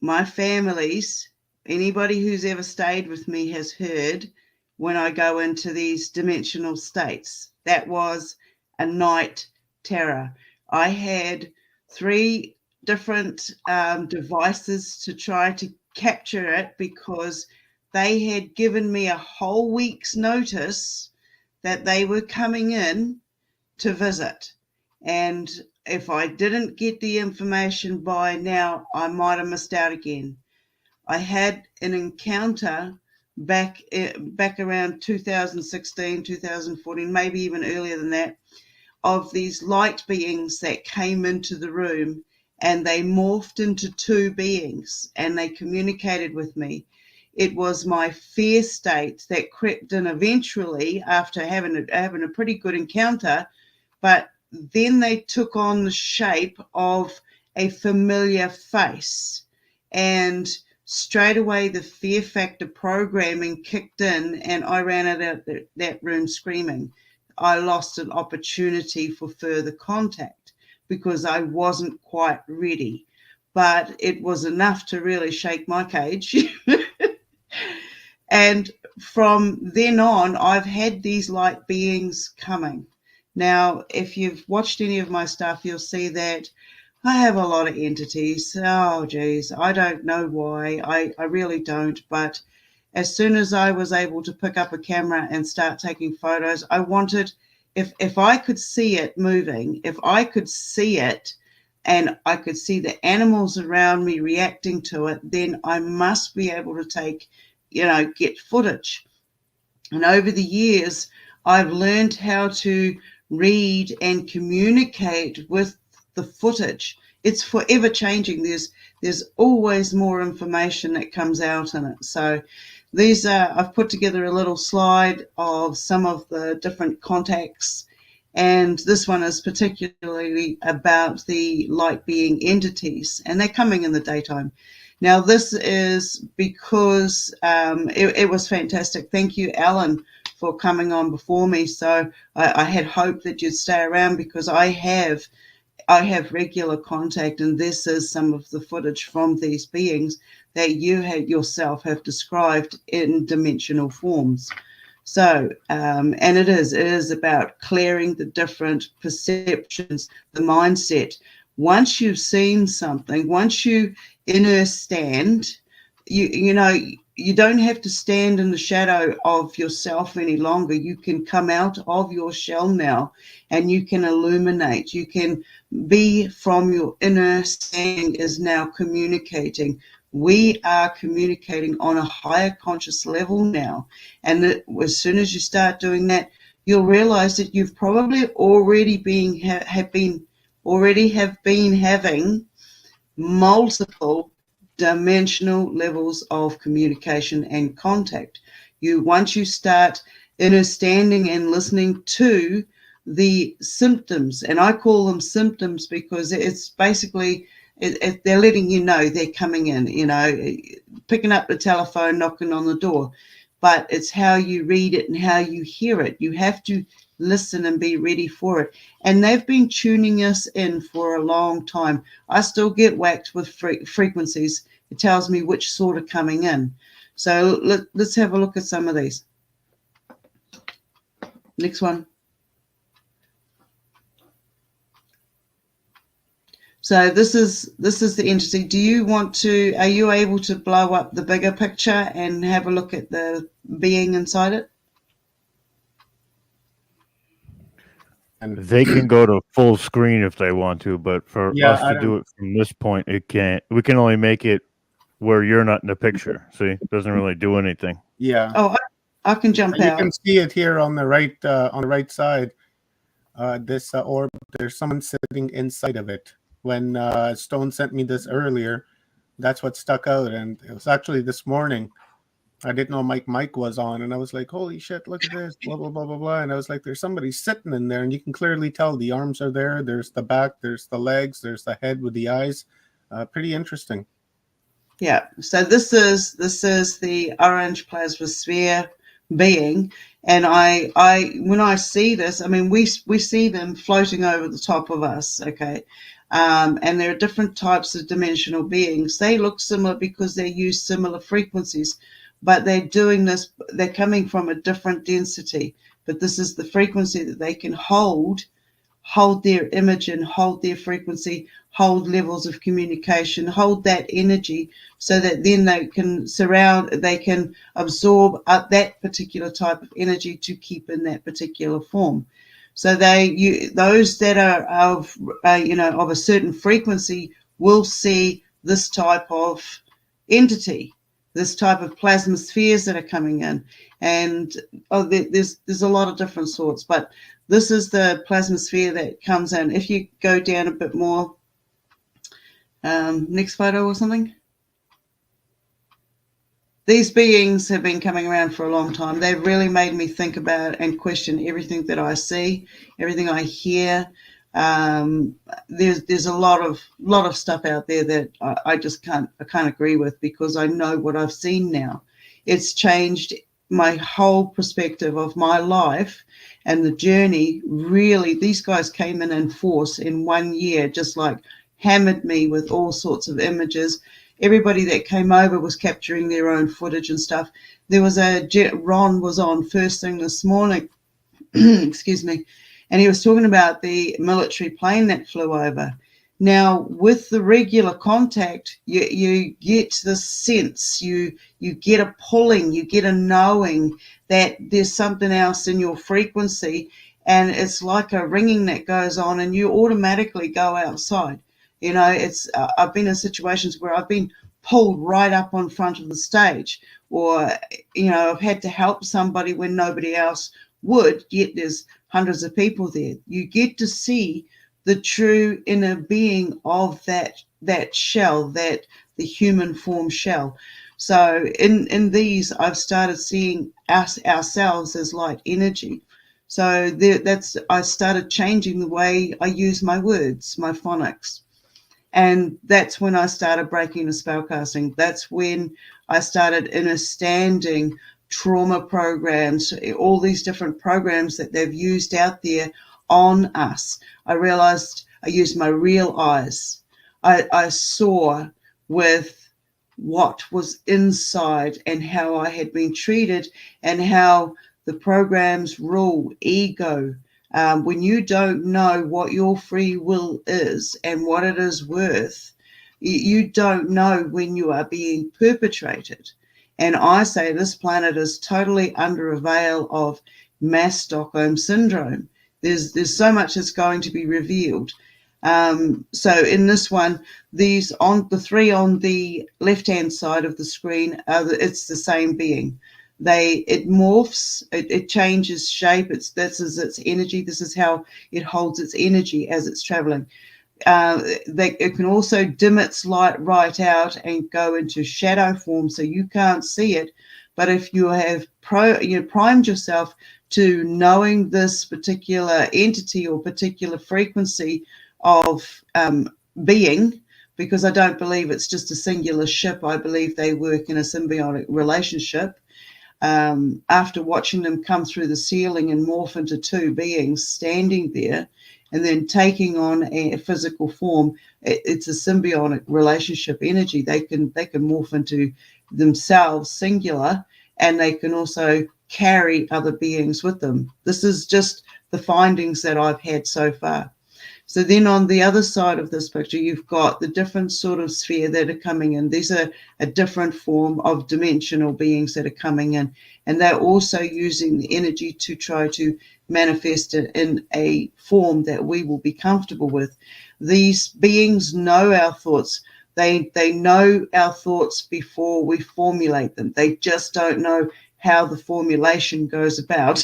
my family's, anybody who's ever stayed with me has heard when I go into these dimensional states. That was a night terror. I had 3 different devices to try to capture it because they had given me a whole week's notice that they were coming in to visit. And if I didn't get the information by now, I might have missed out again. I had an encounter back around 2016, 2014, maybe even earlier than that, of these light beings that came into the room and they morphed into 2 beings and they communicated with me. It was my fear state that crept in eventually after having a pretty good encounter, but then they took on the shape of a familiar face, and straight away the fear factor programming kicked in and I ran out of that room screaming. I lost an opportunity for further contact because I wasn't quite ready, but it was enough to really shake my cage. And from then on, I've had these light beings coming. Now, if you've watched any of my stuff, you'll see that I have a lot of entities. Oh, geez, I don't know why. I really don't. But as soon as I was able to pick up a camera and start taking photos, I wanted, if I could see it moving, if I could see it and I could see the animals around me reacting to it, then I must be able to take, get footage. And over the years, I've learned how to read and communicate with the footage. It's forever changing. There's always more information that comes out in it. So these are, I've put together a little slide of some of the different contacts. And this one is particularly about the light being entities, and they're coming in the daytime. Now, this is because it was fantastic. Thank you, Alan, for coming on before me. So I had hoped that you'd stay around because I have regular contact, and this is some of the footage from these beings that you yourself have described in dimensional forms. So, and it is about clearing the different perceptions, the mindset. Once you've seen something, once you inner stand, you don't have to stand in the shadow of yourself any longer. You can come out of your shell now, and you can illuminate. You can be from your inner standing is now communicating. We are communicating on a higher conscious level now. And that as soon as you start doing that, you'll realize that you've probably already have been having multiple dimensional levels of communication and contact. Once you start understanding and listening to the symptoms, and I call them symptoms because it's basically they're letting you know they're coming in, picking up the telephone, knocking on the door. But it's how you read it and how you hear it. You have to listen and be ready for it. And they've been tuning us in for a long time. I still get whacked with frequencies. It tells me which sort are coming in. So let's have a look at some of these. Next one. So this is the entity. Are you able to blow up the bigger picture and have a look at the being inside it? And they can go to full screen if they want to, but for us to do it from this point, it can't. We can only make it where you're not in the picture. See, it doesn't really do anything. Yeah. Oh, I can jump out. You can see it here on the right side. This orb. There's someone sitting inside of it. When Stone sent me this earlier, that's what stuck out, and it was actually this morning. I didn't know Mike was on, and I was like, holy shit, look at this, blah, blah, blah, blah, blah. And I was like, there's somebody sitting in there, and you can clearly tell the arms are there. There's the back, there's the legs, there's the head with the eyes. Pretty interesting. Yeah, so this is the orange plasma sphere being, and I when I see this, I mean, we see them floating over the top of us, okay? And there are different types of dimensional beings. They look similar because they use similar frequencies, but they're doing this, they're coming from a different density. But this is the frequency that they can hold their image and hold their frequency, hold levels of communication, hold that energy, so that then they can absorb that particular type of energy to keep in that particular form. So those that are of a certain frequency will see this type of entity, this type of plasma spheres that are coming in, and there's a lot of different sorts, but this is the plasma sphere that comes in. If you go down a bit more, next photo or something. These beings have been coming around for a long time. They've really made me think about and question everything that I see, everything I hear. There's a lot of stuff out there that I can't agree with, because I know what I've seen now. It's changed my whole perspective of my life and the journey. Really, these guys came in force in 1 year, just like hammered me with all sorts of images. Everybody that came over was capturing their own footage and stuff. There was Ron was on first thing this morning, excuse me, and he was talking about the military plane that flew over. Now, with the regular contact, you get this sense, you get a pulling, you get a knowing that there's something else in your frequency, and it's like a ringing that goes on, and you automatically go outside. You know, it's I've been in situations where I've been pulled right up on front of the stage, or I've had to help somebody when nobody else would, yet there's hundreds of people there. You get to see the true inner being of that shell, that the human form shell. So in these, I've started seeing ourselves as light energy. So I started changing the way I use my words, my phonics. And that's when I started breaking the spellcasting. That's when I started understanding trauma programs, all these different programs that they've used out there on us. I realized I used my real eyes. I saw with what was inside and how I had been treated, and how the programs rule ego. When you don't know what your free will is and what it is worth, you don't know when you are being perpetrated. And I say this planet is totally under a veil of mass Stockholm syndrome. There's so much that's going to be revealed. So in this one, these on the three on the left-hand side of the screen, it's the same being. It morphs, it changes shape. This is its energy. This is how it holds its energy as it's traveling. It can also dim its light right out and go into shadow form, so you can't see it. But if you have primed yourself to knowing this particular entity or particular frequency of being, because I don't believe it's just a singular ship. I believe they work in a symbiotic relationship. After watching them come through the ceiling and morph into two beings standing there and then taking on a physical form, it's a symbiotic relationship energy. They can morph into themselves singular, and they can also carry other beings with them. This is just the findings that I've had so far. So then on the other side of this picture, you've got the different sort of sphere that are coming in. These are a different form of dimensional beings that are coming in. And they're also using the energy to try to manifest it in a form that we will be comfortable with. These beings know our thoughts. They know our thoughts before we formulate them. They just don't know how the formulation goes about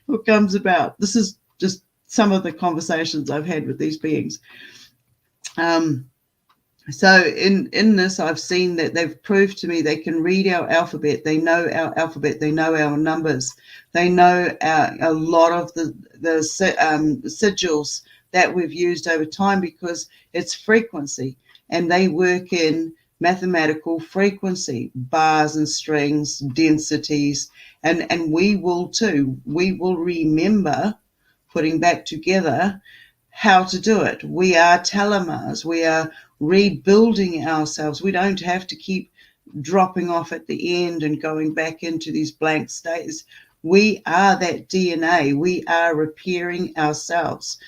or comes about. This is just some of the conversations I've had with these beings. So in this, I've seen that they've proved to me they can read our alphabet. They know our alphabet. They know our numbers. They know a lot of the sigils that we've used over time, because it's frequency, and they work in mathematical frequency, bars and strings, densities, and we will too. We will remember putting back together how to do it. We are telomeres. We are rebuilding ourselves. We don't have to keep dropping off at the end and going back into these blank states. We are that DNA. We are repairing ourselves.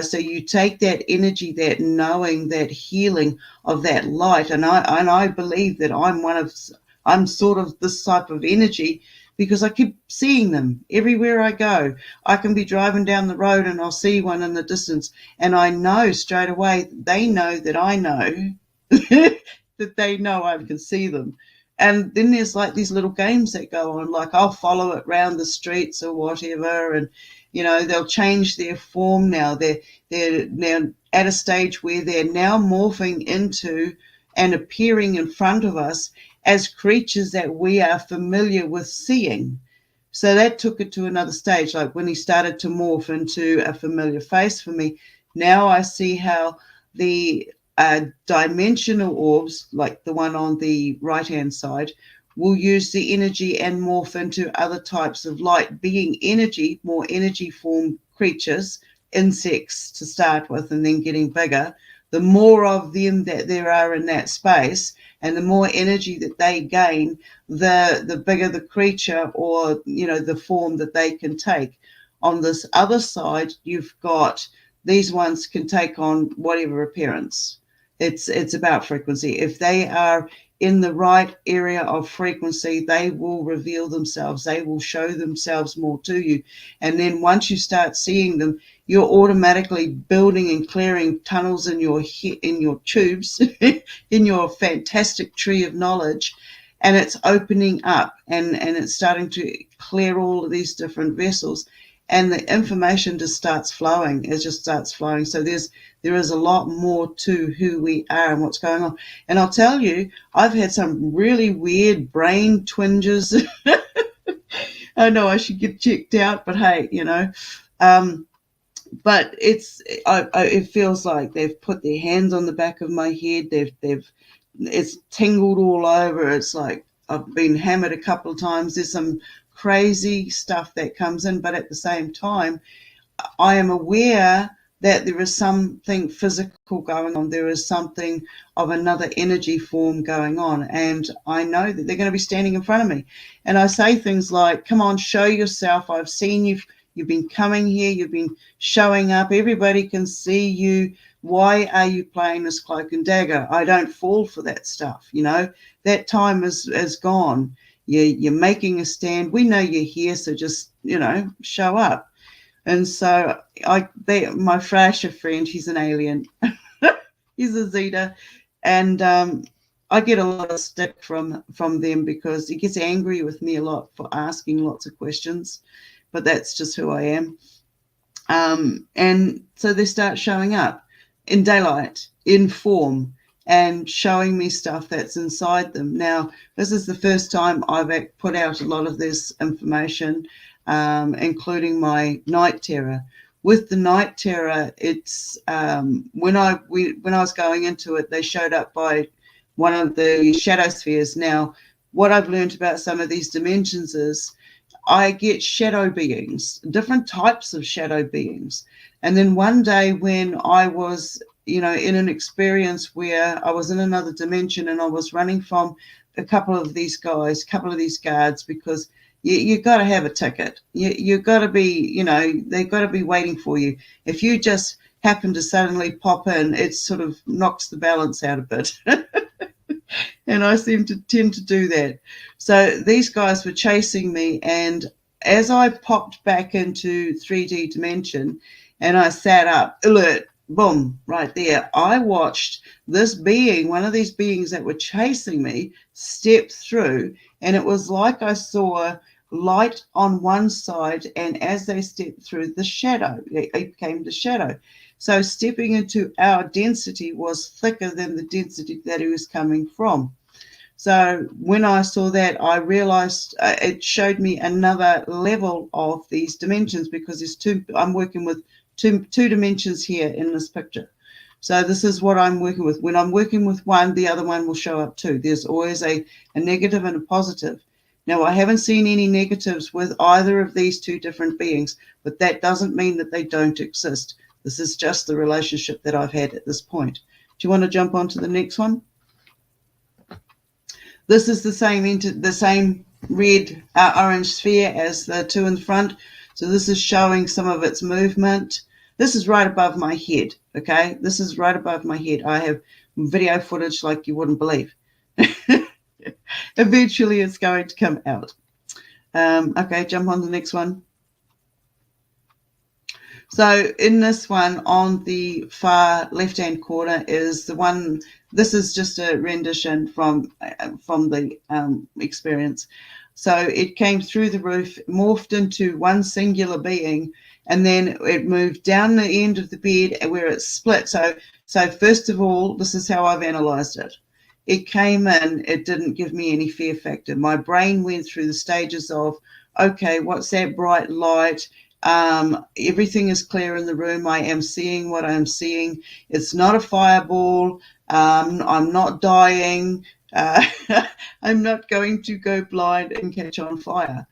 So you take that energy, that knowing, that healing of that light, and I believe that I'm sort of this type of energy, because I keep seeing them everywhere I go. I can be driving down the road and I'll see one in the distance, and I know straight away, they know that I know that they know I can see them. And then there's like these little games that go on, like I'll follow it around the streets or whatever, and they'll change their form now. They're now at a stage where they're now morphing into and appearing in front of us as creatures that we are familiar with seeing. So that took it to another stage, like when he started to morph into a familiar face for me. Now I see how the dimensional orbs, like the one on the right-hand side, will use the energy and morph into other types of light being energy, more energy form creatures, insects to start with, and then getting bigger. The more of them that there are in that space, and the more energy that they gain, the bigger the creature, or the form that they can take. on this other side, you've got these ones can take on whatever appearance. It's about frequency. If they are in the right area of frequency, they will reveal themselves. They will show themselves more to you. And then once you start seeing them, you're automatically building and clearing tunnels in your tubes, in your fantastic tree of knowledge, and it's opening up and it's starting to clear all of these different vessels. And the information just starts flowing. It just starts flowing. So there is a lot more to who we are and what's going on. And I'll tell you, I've had some really weird brain twinges. I know I should get checked out, but hey, but it feels like they've put their hands on the back of my head. It's tingled all over. It's like I've been hammered a couple of times. There's some crazy stuff that comes in, but at the same time, I am aware that there is something physical going on. There is something of another energy form going on, and I know that they're going to be standing in front of me. And I say things like, come on, show yourself. I've seen you. You've been coming here. You've been showing up. Everybody can see you. Why are you playing this cloak and dagger? I don't fall for that stuff. That time is gone. You're making a stand. We know you're here, so just, show up. And so my Frasher friend, he's an alien. He's a Zeta. And I get a lot of stick from them because he gets angry with me a lot for asking lots of questions. But that's just who I am. And so they start showing up in daylight, in form, and showing me stuff that's inside them. Now, this is the first time I've put out a lot of this information, including my night terror. With the night terror, it's when I was going into it, they showed up by one of the shadow spheres. Now, what I've learned about some of these dimensions is I get shadow beings, different types of shadow beings. And then one day when I was in an experience where I was in another dimension and I was running from a couple of these guys, a couple of these guards, because you got to have a ticket. You got to be, they've got to be waiting for you. If you just happen to suddenly pop in, it sort of knocks the balance out a bit. And I seem to tend to do that. So these guys were chasing me, and as I popped back into 3D dimension and I sat up, alert, boom, right there, I watched this being, one of these beings that were chasing me, step through, and it was like I saw light on one side, and as they stepped through, the shadow, it became the shadow. So stepping into our density was thicker than the density that he was coming from. So when I saw that, I realized it showed me another level of these dimensions, because I'm working with two dimensions here in this picture. So this is what I'm working with. When I'm working with one, the other one will show up too. There's always a negative and a positive. Now, I haven't seen any negatives with either of these two different beings, but that doesn't mean that they don't exist. This is just the relationship that I've had at this point. Do you want to jump on to the next one? This is the same red orange sphere as the two in front. So this is showing some of its movement. This is right above my head, okay? This is right above my head. I have video footage like you wouldn't believe. Eventually it's going to come out. Okay, jump on to the next one. So in this one, on the far left-hand corner is the one, this is just a rendition from the experience. So it came through the roof, morphed into one singular being, and then it moved down the end of the bed where it split. So first of all, this is how I've analyzed it. It came in, it didn't give me any fear factor. My brain went through the stages of, okay, what's that bright light? Everything is clear in the room. I am seeing what I'm seeing. It's not a fireball. I'm not dying. I'm not going to go blind and catch on fire.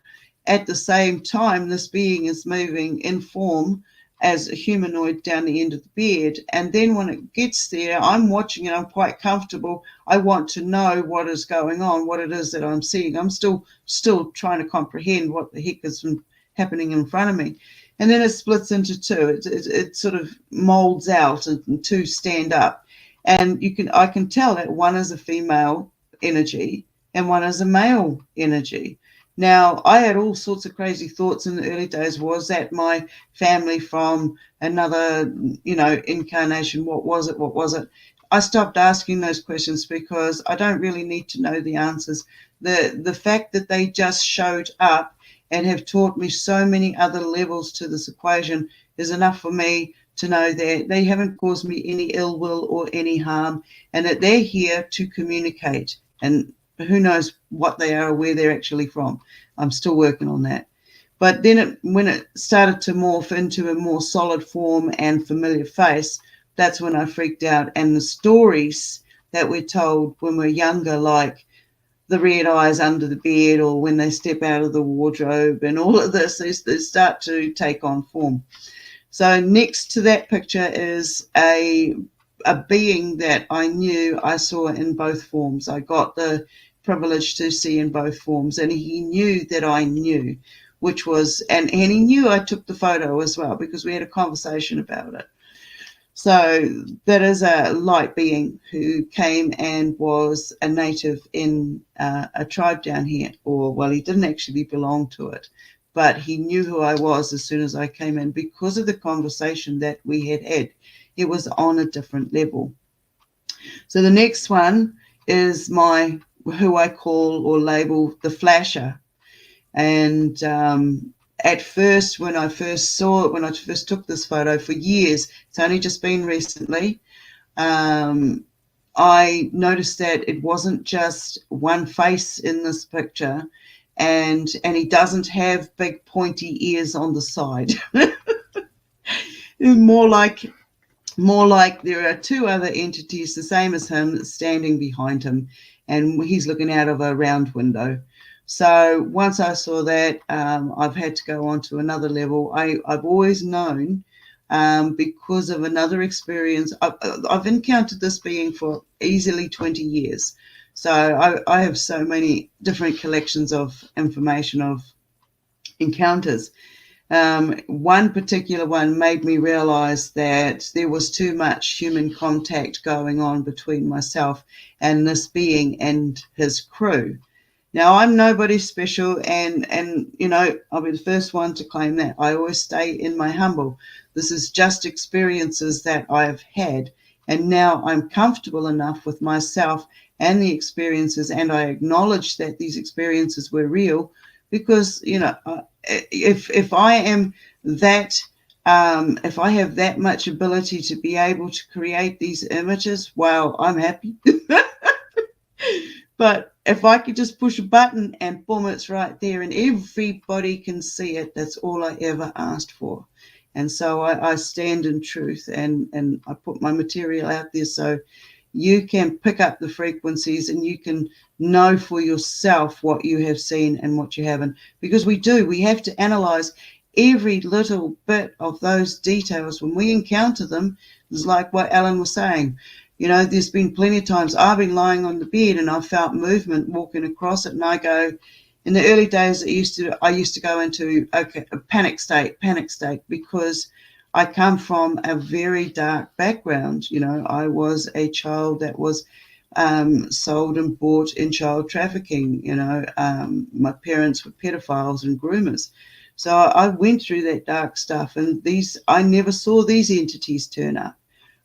At the same time, this being is moving in form as a humanoid down the end of the bed. And then when it gets there, I'm watching it. I'm quite comfortable. I want to know what is going on, what it is that I'm seeing. I'm still trying to comprehend what the heck is happening in front of me. and then it splits into two. It sort of molds out, and two stand up, and I can tell that one is a female energy and one is a male energy. Now, I had all sorts of crazy thoughts in the early days. Was that my family from another, incarnation? What was it? What was it? I stopped asking those questions because I don't really need to know the answers. The fact that they just showed up and have taught me so many other levels to this equation is enough for me to know that they haven't caused me any ill will or any harm, and that they're here to communicate. And who knows what they are or where they're actually from. I'm still working on that. But then when it started to morph into a more solid form and familiar face, that's when I freaked out. And the stories that we're told when we're younger, like the red eyes under the bed, or when they step out of the wardrobe, and all of this, they start to take on form. So next to that picture is a being that I knew I saw in both forms. I got the privilege to see in both forms, and he knew that I knew, which was, and he knew I took the photo as well, because we had a conversation about it. So that is a light being who came and was a native in a tribe down here, or, well, he didn't actually belong to it, but he knew who I was as soon as I came in because of the conversation that we had had. It was on a different level. So the next one is who I call or label the flasher. And at first, when I first saw it, when I first took this photo for years, it's only just been recently, I noticed that it wasn't just one face in this picture, and he doesn't have big pointy ears on the side. More like there are two other entities the same as him standing behind him, and he's looking out of a round window. So once I saw that, I've had to go on to another level. I've always known, because of another experience, I've encountered this being for easily 20 years. So I have so many different collections of information of encounters. One particular one made me realize that there was too much human contact going on between myself and this being and his crew. Now, I'm nobody special, and I'll be the first one to claim that. I always stay in my humble. This is just experiences that I've had, and now I'm comfortable enough with myself and the experiences, and I acknowledge that these experiences were real, because if I am that, if I have that much ability to be able to create these images, wow, I'm happy. But if I could just push a button and boom, it's right there and everybody can see it, that's all I ever asked for. And so I stand in truth, and I put my material out there so you can pick up the frequencies and you can know for yourself what you have seen and what you haven't. Because we have to analyze every little bit of those details when we encounter them. It's like what Alan was saying. There's been plenty of times I've been lying on the bed and I've felt movement walking across it, and I go, in the early days, I used to go into a panic state, because I come from a very dark background. I was a child that was sold and bought in child trafficking. My parents were pedophiles and groomers. So I went through that dark stuff, and I never saw these entities turn up.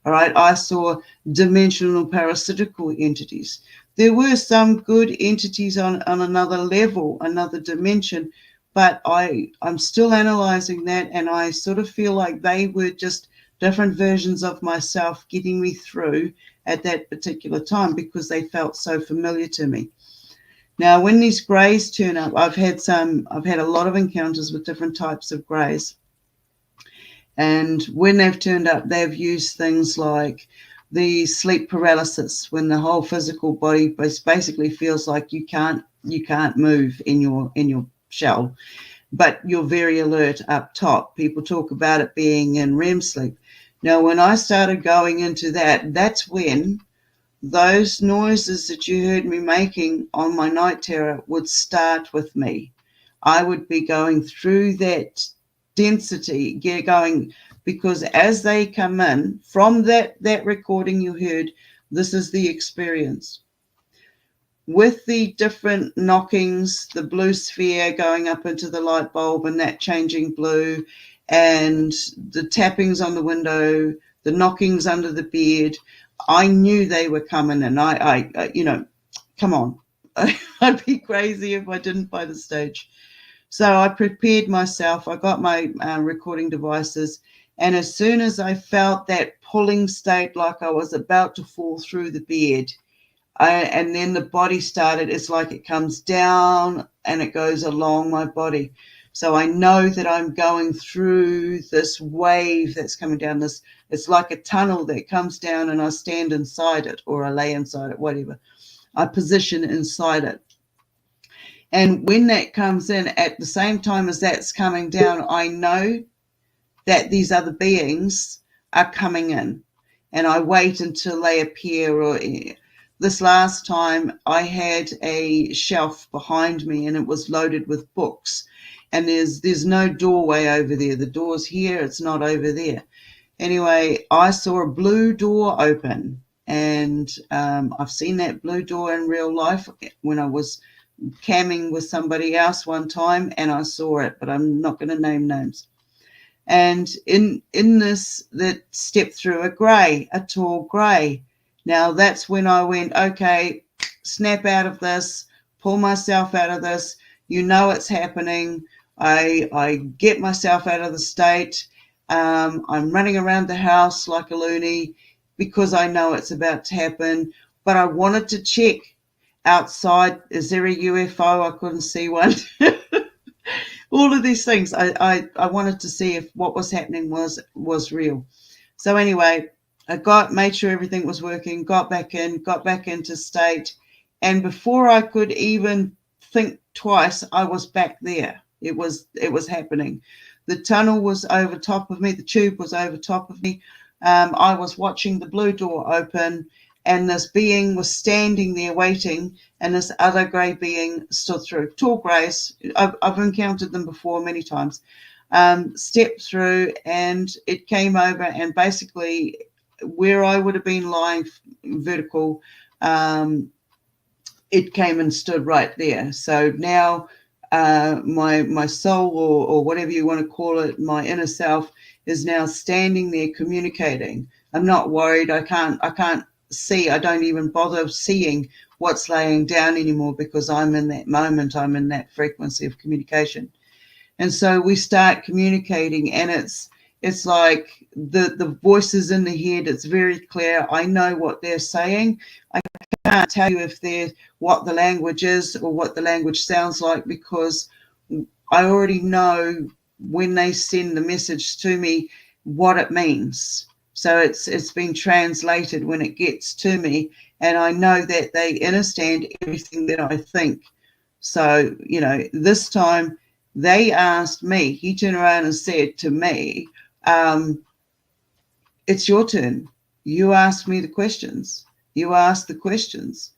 All right, I saw dimensional parasitical entities. There were some good entities on another level, another dimension, but I'm still analyzing that, and I sort of feel like they were just different versions of myself getting me through at that particular time because they felt so familiar to me. Now, when these greys turn up, I've had a lot of encounters with different types of greys. And when they've turned up, they've used things like the sleep paralysis, when the whole physical body basically feels like you can't move in your shell, but you're very alert up top. People talk about it being in REM sleep. Now, when I started going into that, that's when those noises that you heard me making on my night terror would start with me. I would be going through that density going, because as they come in from that recording you heard, this is the experience. With the different knockings, the blue sphere going up into the light bulb and that changing blue, and the tappings on the window, the knockings under the bed, I knew they were coming, and I you know, come on. I'd be crazy if I didn't by the stage. So I prepared myself. I got my recording devices, and as soon as I felt that pulling state, like I was about to fall through the bed, and then the body started, it's like it comes down and it goes along my body. So I know that I'm going through this wave that's coming down this. It's like a tunnel that comes down, and I stand inside it, or I lay inside it, whatever. I position inside it. And when that comes in, at the same time as that's coming down, I know that these other beings are coming in, and I wait until they appear. Or this last time, I had a shelf behind me, and it was loaded with books. And there's no doorway over there. The door's here, it's not over there. Anyway, I saw a blue door open, and I've seen that blue door in real life when I was camming with somebody else one time, and I saw it, but I'm not going to name names. And in this, that stepped through a tall grey. Now that's when I went, okay, snap out of this, pull myself out of this. You know it's happening. I get myself out of the state. I'm running around the house like a loony because I know it's about to happen. But I wanted to check outside. Is there a UFO? I couldn't see one. All of these things. I wanted to see if what was happening was real. So anyway, I made sure everything was working, got back into state. And before I could even think twice, I was back there. It was happening. The tunnel was over top of me. The tube was over top of me. I was watching the blue door open, and this being was standing there waiting, and this other grey being stood through. Tall greys. I've encountered them before many times. Stepped through, and it came over, and basically where I would have been lying vertical, it came and stood right there. So now my soul, or whatever you want to call it, my inner self, is now standing there communicating. I'm not worried. I can't see. I don't even bother seeing what's laying down anymore, because I'm in that moment. I'm in that frequency of communication. And so we start communicating, and it's like the voices in the head. It's very clear. I know what they're saying. I can't tell you if they're what the language is or what the language sounds like, because I already know when they send the message to me what it means. So it's been translated when it gets to me, and I know that they understand everything that I think. So, this time they asked me, he turned around and said to me, it's your turn. You asked me the questions. You asked the questions.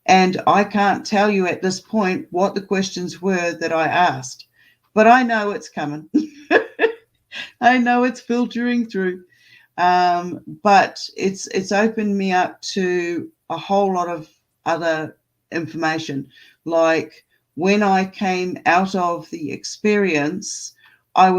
And I can't tell you at this point what the questions were that I asked, but I know it's coming. I know it's filtering through. But it's opened me up to a whole lot of other information. Like when I came out of the experience, I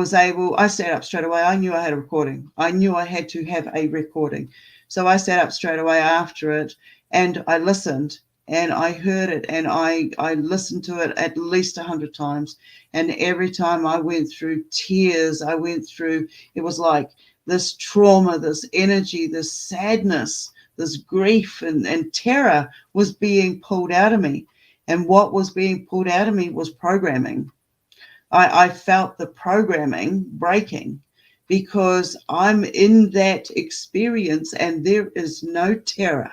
sat up straight away. I knew I had a recording. I knew I had to have a recording. So I sat up straight away after it, and I listened, and I heard it, and I listened to it at least 100 times. And every time I went through tears, it was like this trauma, this energy, this sadness, this grief and terror was being pulled out of me. And what was being pulled out of me was programming. I felt the programming breaking, because I'm in that experience, and there is no terror.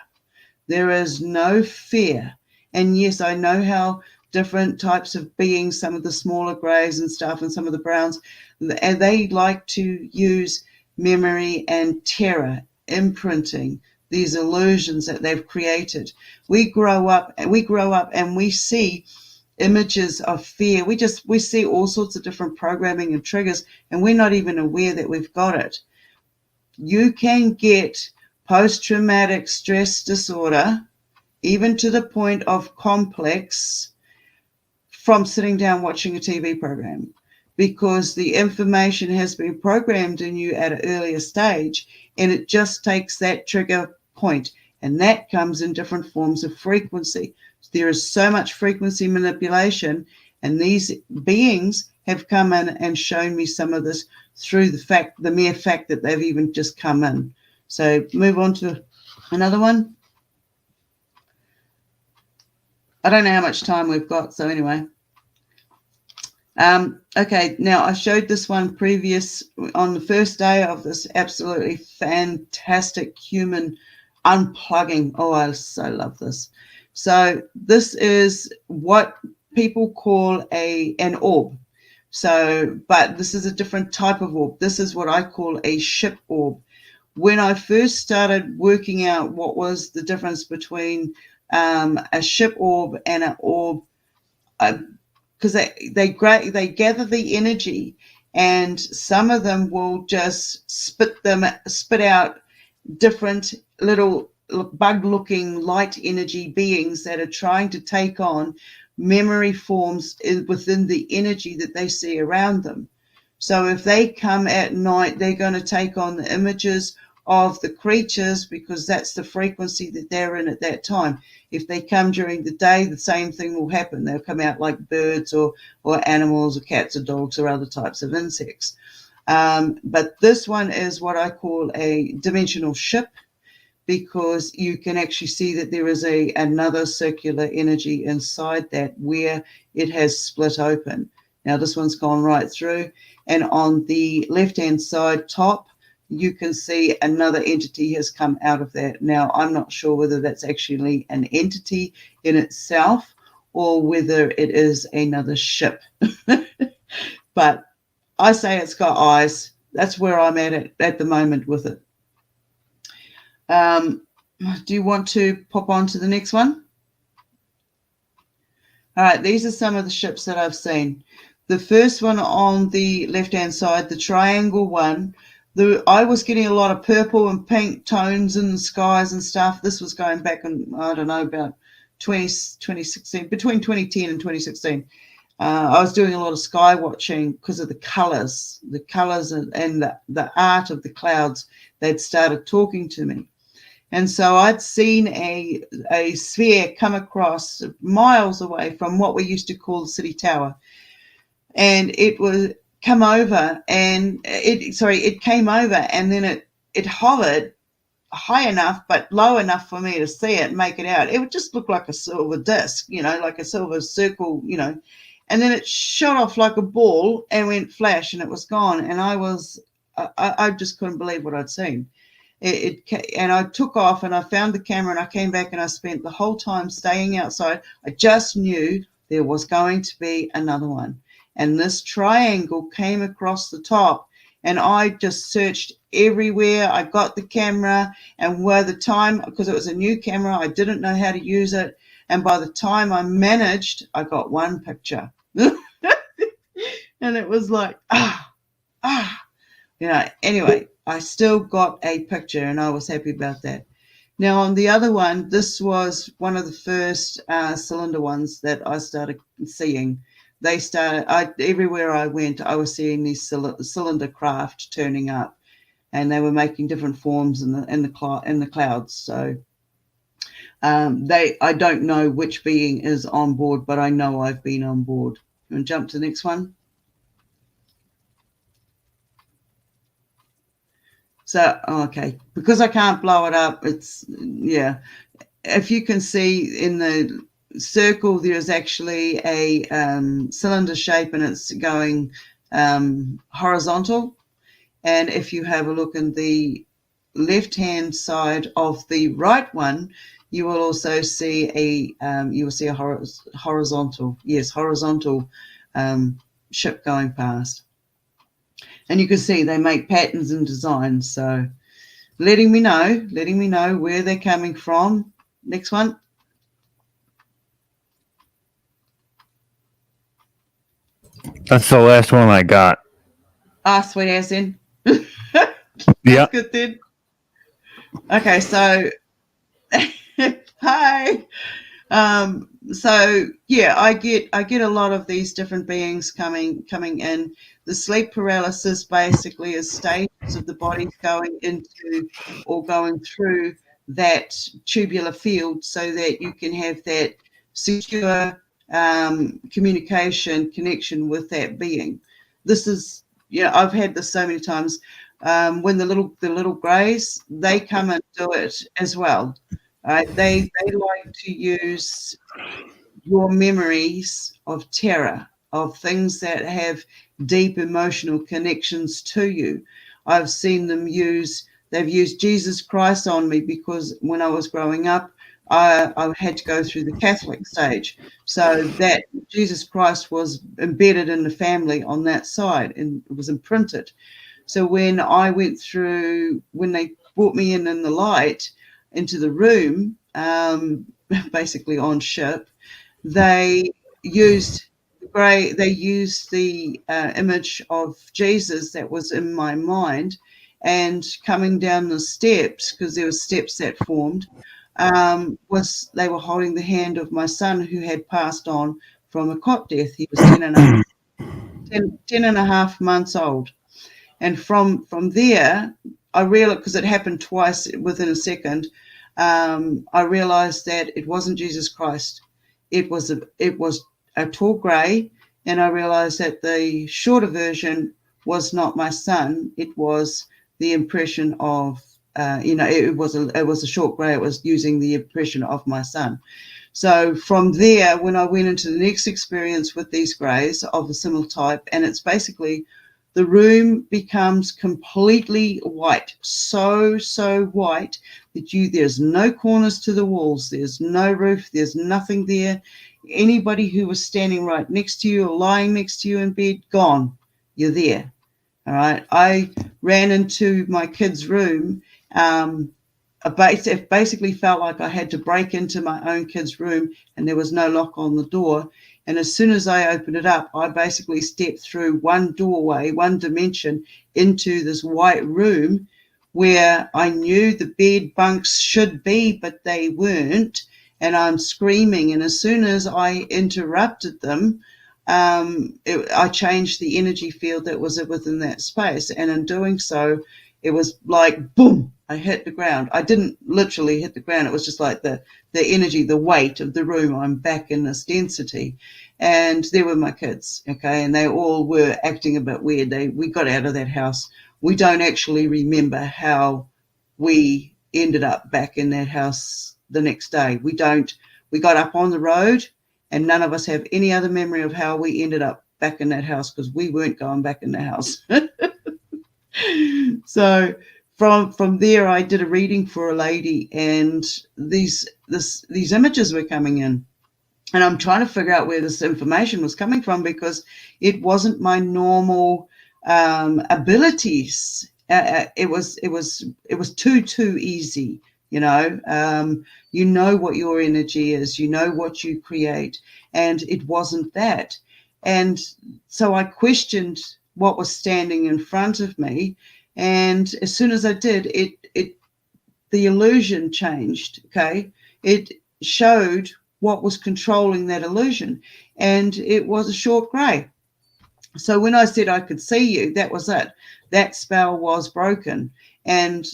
There is no fear. And yes, I know how different types of beings, some of the smaller greys and stuff, and some of the browns, and they like to use memory and terror, imprinting these illusions that they've created. We grow up and we see images of fear. We see all sorts of different programming and triggers, and we're not even aware that we've got it. You can get post-traumatic stress disorder, even to the point of complex, from sitting down watching a TV program, because the information has been programmed in you at an earlier stage, and it just takes that trigger point, and that comes in different forms of frequency. There is so much frequency manipulation, and these beings have come in and shown me some of this through the mere fact that they've even just come in. So move on to another one. I don't know how much time we've got, so anyway. Okay, now I showed this one previous on the first day of this absolutely fantastic human unplugging. Oh, I so love this. So this is what people call an orb. So, but this is a different type of orb. This is what I call a ship orb. When I first started working out what was the difference between a ship orb and an orb, because they gather the energy, and some of them will just spit out different little bug-looking light energy beings that are trying to take on memory forms within the energy that they see around them. So if they come at night, they're going to take on the images of the creatures, because that's the frequency that they're in at that time. If they come during the day, the same thing will happen. They'll come out like birds or animals or cats or dogs or other types of insects. But this one is what I call a dimensional ship, because you can actually see that there is another circular energy inside that where it has split open. Now this one's gone right through, and on the left-hand side top, you can see another entity has come out of that. Now, I'm not sure whether that's actually an entity in itself or whether it is another ship. But I say it's got eyes. That's where I'm at the moment with it. Do you want to pop on to the next one? All right, these are some of the ships that I've seen. The first one on the left-hand side, the triangle one, I was getting a lot of purple and pink tones in the skies and stuff. This was going back in, I don't know, about 2016, between 2010 and 2016. I was doing a lot of sky watching because of the colors and the art of the clouds. They'd started talking to me. And so I'd seen a sphere come across miles away from what we used to call the city tower. And it was come over, and it came over, and then it hovered high enough but low enough for me to see it and make it out. It would just look like a silver disc, like a silver circle, and then it shot off like a ball and went flash, and it was gone. And I just couldn't believe what I'd seen. And I took off, and I found the camera, and I came back, and I spent the whole time staying outside. I just knew there was going to be another one. And this triangle came across the top, and I just searched everywhere. I got the camera, and by the time, because it was a new camera, I didn't know how to use it. And by the time I managed, I got one picture. And it was like, anyway, I still got a picture, and I was happy about that. Now, on the other one, this was one of the first cylinder ones that I started seeing. Everywhere I went, I was seeing these cylinder craft turning up, and they were making different forms in the clouds. So I don't know which being is on board, but I know I've been on board. You want to jump to the next one? So, okay, because I can't blow it up, if you can see in the circle, there's actually a cylinder shape, and it's going horizontal. And if you have a look in the left-hand side of the right one, you will also see a horizontal ship going past. And you can see they make patterns and designs. So letting me know where they're coming from. Next one. That's the last one I got. Ah, sweet as in. Yeah. That's good then. Okay, so hi. So yeah, I get a lot of these different beings coming in. The sleep paralysis basically is stages of the body going into or going through that tubular field so that you can have that secure communication connection with that being. This is, I've had this so many times. When the little greys, they come and do it as well. They like to use your memories of terror, of things that have deep emotional connections to you. I've seen they've used Jesus Christ on me because when I was growing up, I had to go through the Catholic stage. So that Jesus Christ was embedded in the family on that side and it was imprinted. So when they brought me in the light into the room, basically on ship, they used the image of Jesus that was in my mind, and coming down the steps, because there were steps that formed, they were holding the hand of my son who had passed on from a cot death. He was 10 and a half months old. And from there, I realized, because it happened twice within a second, I realized that it wasn't Jesus Christ. It was a tall grey, and I realized that the shorter version was not my son. It was the impression of, it was a short grey. It was using the impression of my son. So from there, when I went into the next experience with these greys of a similar type, and it's basically the room becomes completely white, so white that there's no corners to the walls, there's no roof, there's nothing there. Anybody who was standing right next to you or lying next to you in bed, gone. You're there. All right. I ran into my kid's room. It basically felt like I had to break into my own kid's room and there was no lock on the door. And as soon as I opened it up, I basically stepped through one doorway, one dimension into this white room where I knew the bed bunks should be, but they weren't. And I'm screaming. And as soon as I interrupted them, I changed the energy field that was within that space. And in doing so, it was like, boom, I hit the ground. I didn't literally hit the ground. It was just like the energy, the weight of the room. I'm back in this density. And there were my kids, okay, and they all were acting a bit weird. We got out of that house. We don't actually remember how we ended up back in that house the next day. We don't. We got up on the road, and none of us have any other memory of how we ended up back in that house because we weren't going back in the house. So from there, I did a reading for a lady, and these images were coming in, and I'm trying to figure out where this information was coming from because it wasn't my normal abilities. It was too easy. You know what your energy is. You know what you create, and it wasn't that. And so I questioned what was standing in front of me, and as soon as I did, the illusion changed. Okay, it showed what was controlling that illusion, and it was a short grey. So when I said I could see you, that was it. That spell was broken, and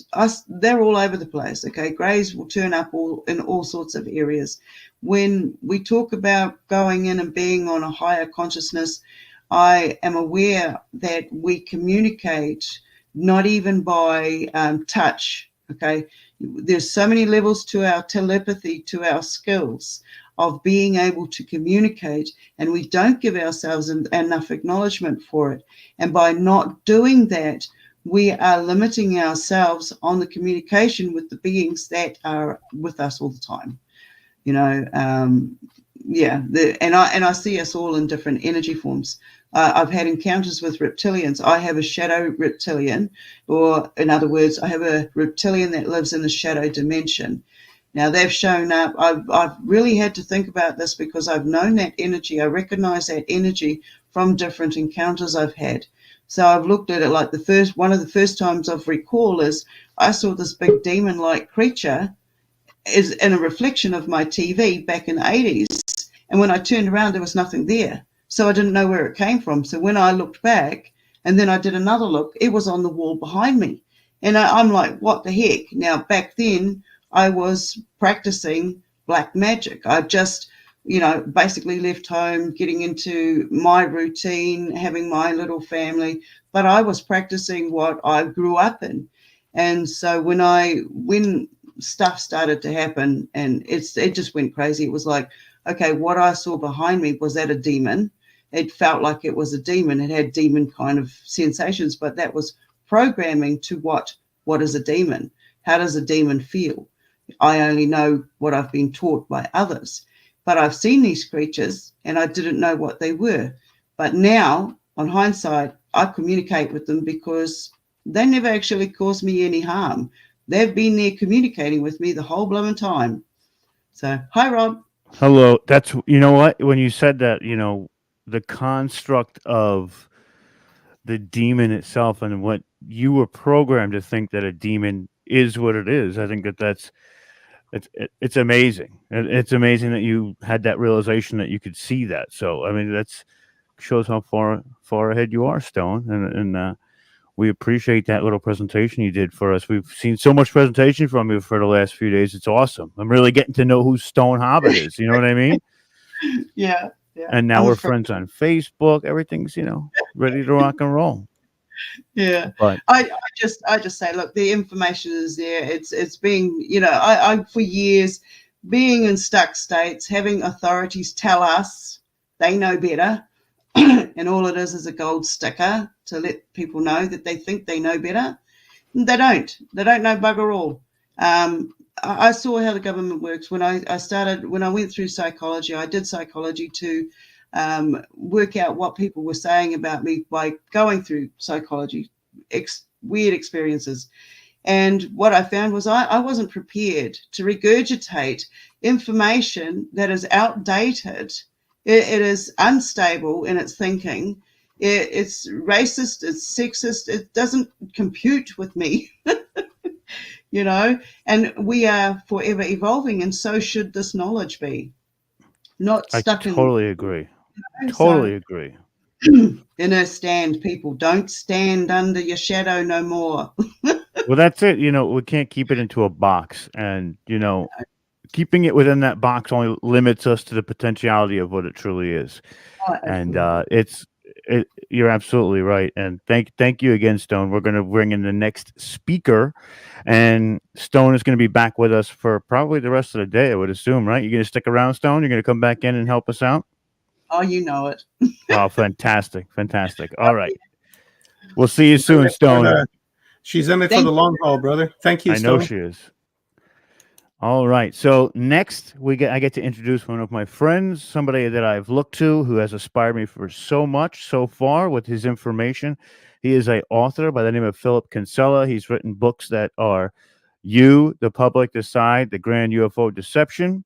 they're all over the place. Okay, greys will turn up in all sorts of areas. When we talk about going in and being on a higher consciousness, I am aware that we communicate not even by touch. Okay, there's so many levels to our telepathy, to our skills of being able to communicate, and we don't give ourselves enough acknowledgement for it. And by not doing that, we are limiting ourselves on the communication with the beings that are with us all the time. I see us all in different energy forms. I've had encounters with reptilians. I have a shadow reptilian, or in other words, I have a reptilian that lives in the shadow dimension. Now they've shown up. I've really had to think about this because I've known that energy. I recognize that energy from different encounters I've had. So I've looked at it like one of the first times I've recall is I saw this big demon-like creature is in a reflection of my TV back in the 80s. And when I turned around, there was nothing there. So I didn't know where it came from. So when I looked back and then I did another look, it was on the wall behind me. And I'm like, what the heck? Now, back then, I was practicing black magic. I just, basically left home, getting into my routine, having my little family. But I was practicing what I grew up in. And so when stuff started to happen and it just went crazy, it was like, okay, what I saw behind me, was that a demon? It felt like it was a demon. It had demon kind of sensations, but that was programming to what is a demon? How does a demon feel? I only know what I've been taught by others, but I've seen these creatures and I didn't know what they were. But now, on hindsight, I communicate with them because they never actually caused me any harm. They've been there communicating with me the whole blooming time. So, hi, Rob. Hello. That's, you know what? When you said that, the construct of the demon itself and what you were programmed to think that a demon is what it is. I think it's amazing. It's amazing that you had that realization that you could see that. So, I mean, that's shows how far ahead you are, Stone. And we appreciate that little presentation you did for us. We've seen so much presentation from you for the last few days. It's awesome. I'm really getting to know who Stone Hobbit is. You know what I mean? Yeah. And now we're friends on Facebook. Everything's, ready to rock and roll. Yeah. But I just say, look, the information is there. It's being, I for years being in stuck states, having authorities tell us they know better. And all it is a gold sticker to let people know that they think they know better. They don't. They don't know bugger all. I saw how the government works when I went through psychology. I did psychology to work out what people were saying about me by going through psychology, weird experiences. And what I found was I wasn't prepared to regurgitate information that is outdated. It is unstable in its thinking. It's racist, it's sexist, it doesn't compute with me. And we are forever evolving, and so should this knowledge be. Not stuck totally agree. So, Agree. Inner stand, people. Don't stand under your shadow no more. Well, that's it. We can't keep it into a box. And, keeping it within that box only limits us to the potentiality of what it truly is. Oh, And you're absolutely right. And thank you again, Stone. We're going to bring in the next speaker, and Stone is going to be back with us for probably the rest of the day, I would assume, right? You're going to stick around, Stone? You're going to come back in and help us out? Oh, you know it. Oh, fantastic. All right. We'll see you soon, Stone. She's in it for the long haul, brother. Thank you, I Stone. know she is. All right. So next, I get to introduce one of my friends, somebody that I've looked to, who has inspired me for so much so far with his information. He is an author by the name of Philip Kinsella. He's written books that are You, the Public Decide, The Grand UFO Deception.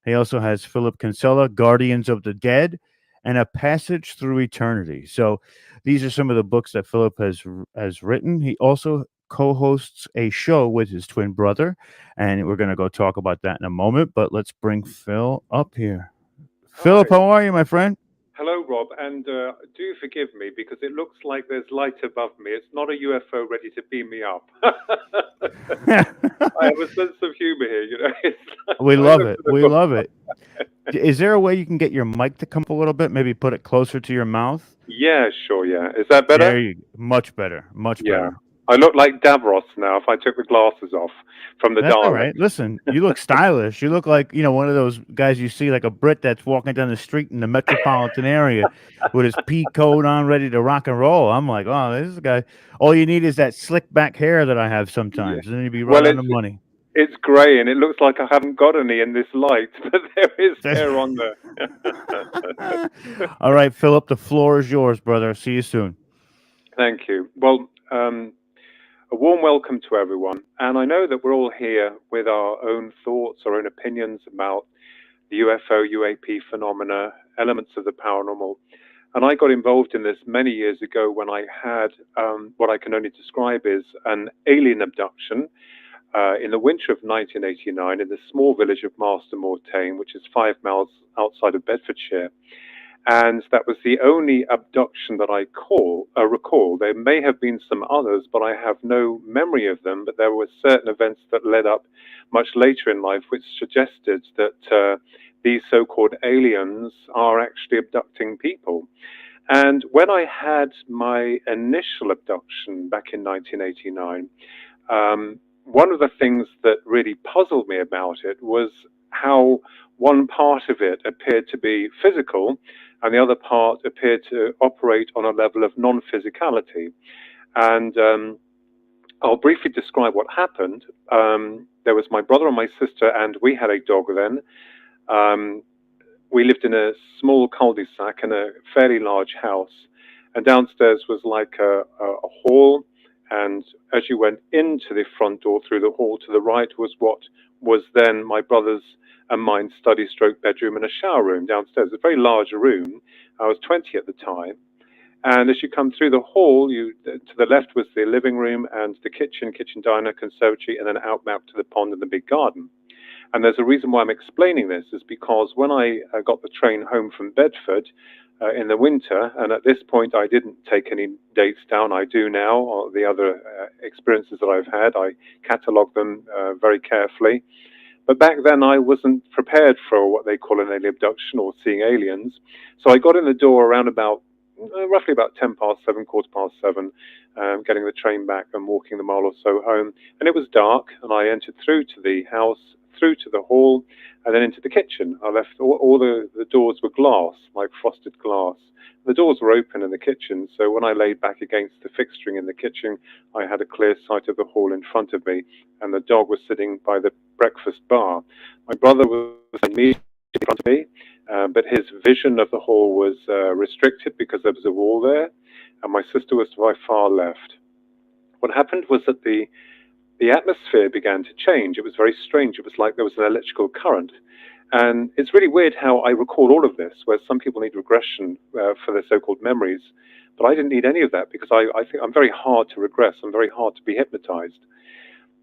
He also has Philip Kinsella, Guardians of the Dead, and A Passage Through Eternity. So these are some of the books that Philip has written. He also co-hosts a show with his twin brother, and we're going to go talk about that in a moment. But let's bring Phil up here. Philip, how are you, my friend? Hello, Rob, and do forgive me because it looks like there's light above me. It's not a UFO ready to beam me up. I have a sense of humor here, We love it. We love it. Is there a way you can get your mic to come up a little bit? Maybe put it closer to your mouth? Yeah, sure, yeah. Is that better? Much better. Much better. I look like Davros now if I took the glasses off from the That's Dalek. all right. Listen, you look stylish. You look like, one of those guys you see, like a Brit that's walking down the street in the metropolitan area with his pea coat on, ready to rock and roll. I'm like, oh, this is a guy. All you need is that slick back hair that I have sometimes, and then you'd be right on the money. It's grey, and it looks like I haven't got any in this light, but there is hair on there. All right, Philip, the floor is yours, brother. See you soon. Thank you. Well, a warm welcome to everyone. And I know that we're all here with our own thoughts, our own opinions about the UFO, UAP phenomena, elements of the paranormal. And I got involved in this many years ago when I had what I can only describe as an alien abduction in the winter of 1989 in the small village of Marston Mortain, which is 5 miles outside of Bedfordshire. And that was the only abduction that I recall. There may have been some others, but I have no memory of them. But there were certain events that led up much later in life which suggested that these so-called aliens are actually abducting people. And when I had my initial abduction back in 1989, one of the things that really puzzled me about it was how one part of it appeared to be physical and the other part appeared to operate on a level of non-physicality. And I'll briefly describe what happened. There was my brother and my sister, and we had a dog then. We lived in a small cul-de-sac in a fairly large house, and downstairs was like a hall. And as you went into the front door through the hall, to the right was what was then my brother's and mine study stroke bedroom and a shower room downstairs, a very large room. I was 20 at the time. And as you come through the hall, to the left was the living room and the kitchen diner, conservatory, and then out back to the pond and the big garden. And there's a reason why I'm explaining this, is because when I got the train home from Bedford in the winter, and at this point I didn't take any dates down, I do now, or the other experiences that I've had, I catalogue them very carefully. But back then I wasn't prepared for what they call an alien abduction or seeing aliens. So I got in the door around about, roughly about 7:10, 7:15, getting the train back and walking the mile or so home. And it was dark, and I entered through to the house, through to the hall, and then into the kitchen. I left all the doors were glass, like frosted glass. The doors were open in the kitchen, so when I laid back against the fixturing in the kitchen, I had a clear sight of the hall in front of me, and the dog was sitting by the breakfast bar. My brother was immediately in front of me, but his vision of the hall was restricted because there was a wall there, and my sister was to my far left. What happened was that the atmosphere began to change. It was very strange. It was like there was an electrical current. And it's really weird how I recall all of this, where some people need regression for their so-called memories. But I didn't need any of that because I think I'm very hard to regress. I'm very hard to be hypnotized.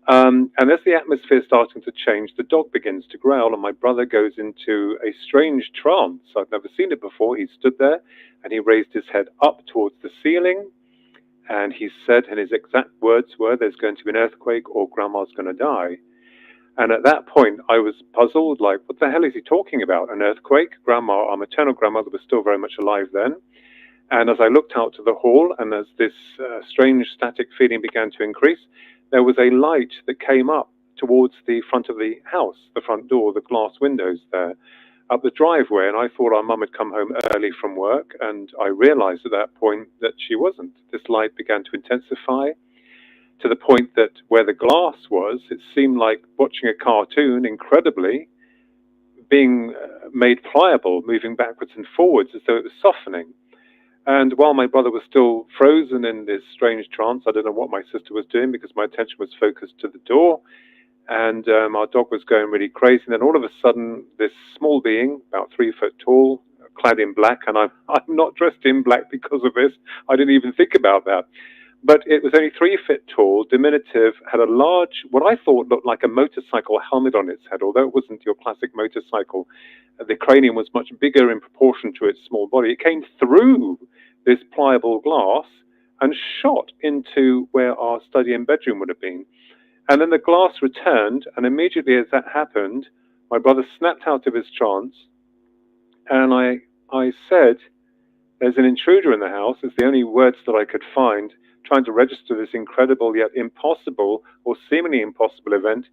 And as the atmosphere is starting to change, the dog begins to growl, and my brother goes into a strange trance. I've never seen it before. He stood there, and he raised his head up towards the ceiling, and he said, and his exact words were, "There's going to be an earthquake or Grandma's going to die." And at that point, I was puzzled, like, what the hell is he talking about? An earthquake? Grandma, our maternal grandmother, was still very much alive then. And as I looked out to the hall, and as this strange static feeling began to increase, there was a light that came up towards the front of the house, the front door, the glass windows there, up the driveway. And I thought our mum had come home early from work, and I realized at that point that she wasn't. This light began to intensify, to the point that where the glass was, it seemed like watching a cartoon, incredibly, being made pliable, moving backwards and forwards as though it was softening. And while my brother was still frozen in this strange trance, I don't know what my sister was doing because my attention was focused to the door, and our dog was going really crazy. And then all of a sudden, this small being, about 3 foot tall, clad in black, and I'm not dressed in black because of this. I didn't even think about that. But it was only 3 feet tall, diminutive, had a large, what I thought looked like a motorcycle helmet on its head, although it wasn't your classic motorcycle. The cranium was much bigger in proportion to its small body. It came through this pliable glass and shot into where our study and bedroom would have been. And then the glass returned, and immediately as that happened, my brother snapped out of his trance, and I said, "There's an intruder in the house." It's the only words that I could find, trying to register this incredible yet impossible or seemingly impossible event.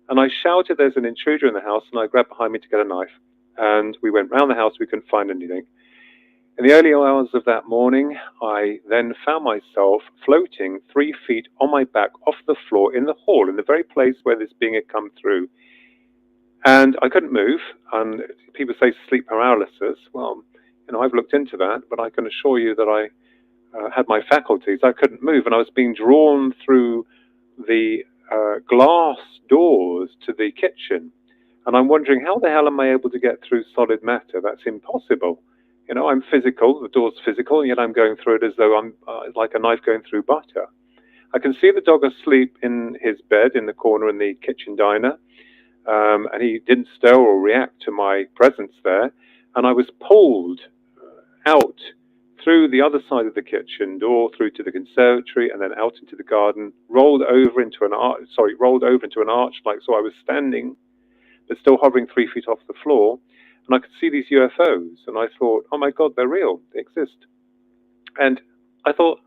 And I shouted, "There's an intruder in the house," and I grabbed behind me to get a knife. And we went round the house. We couldn't find anything. In the early hours of that morning, I then found myself floating 3 feet on my back off the floor in the hall, in the very place where this being had come through. And I couldn't move. And people say sleep paralysis. Well, I've looked into that, but I can assure you that I had my faculties. I couldn't move, and I was being drawn through the glass doors to the kitchen. And I'm wondering, how the hell am I able to get through solid matter? That's impossible. You know, I'm physical, the door's physical, and yet I'm going through it as though I'm like a knife going through butter. I can see the dog asleep in his bed in the corner in the kitchen diner, and he didn't stir or react to my presence there. And I was pulled out through the other side of the kitchen door, through to the conservatory, and then out into the garden, rolled over into an arch, like so I was standing, but still hovering 3 feet off the floor. And I could see these UFOs, and I thought, oh my God, they're real, they exist. And I thought,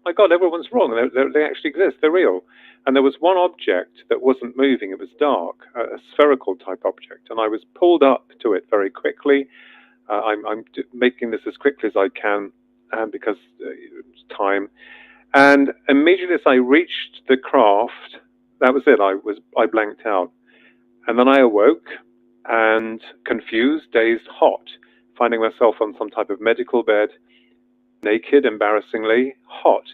my God, everyone's wrong, they actually exist, they're real. And there was one object that wasn't moving, it was dark, a spherical type object, and I was pulled up to it very quickly. I'm making this as quickly as I can because it's time. And immediately as I reached the craft, that was it, I blanked out. And then I awoke, and confused, dazed, hot, finding myself on some type of medical bed, naked, embarrassingly, hot.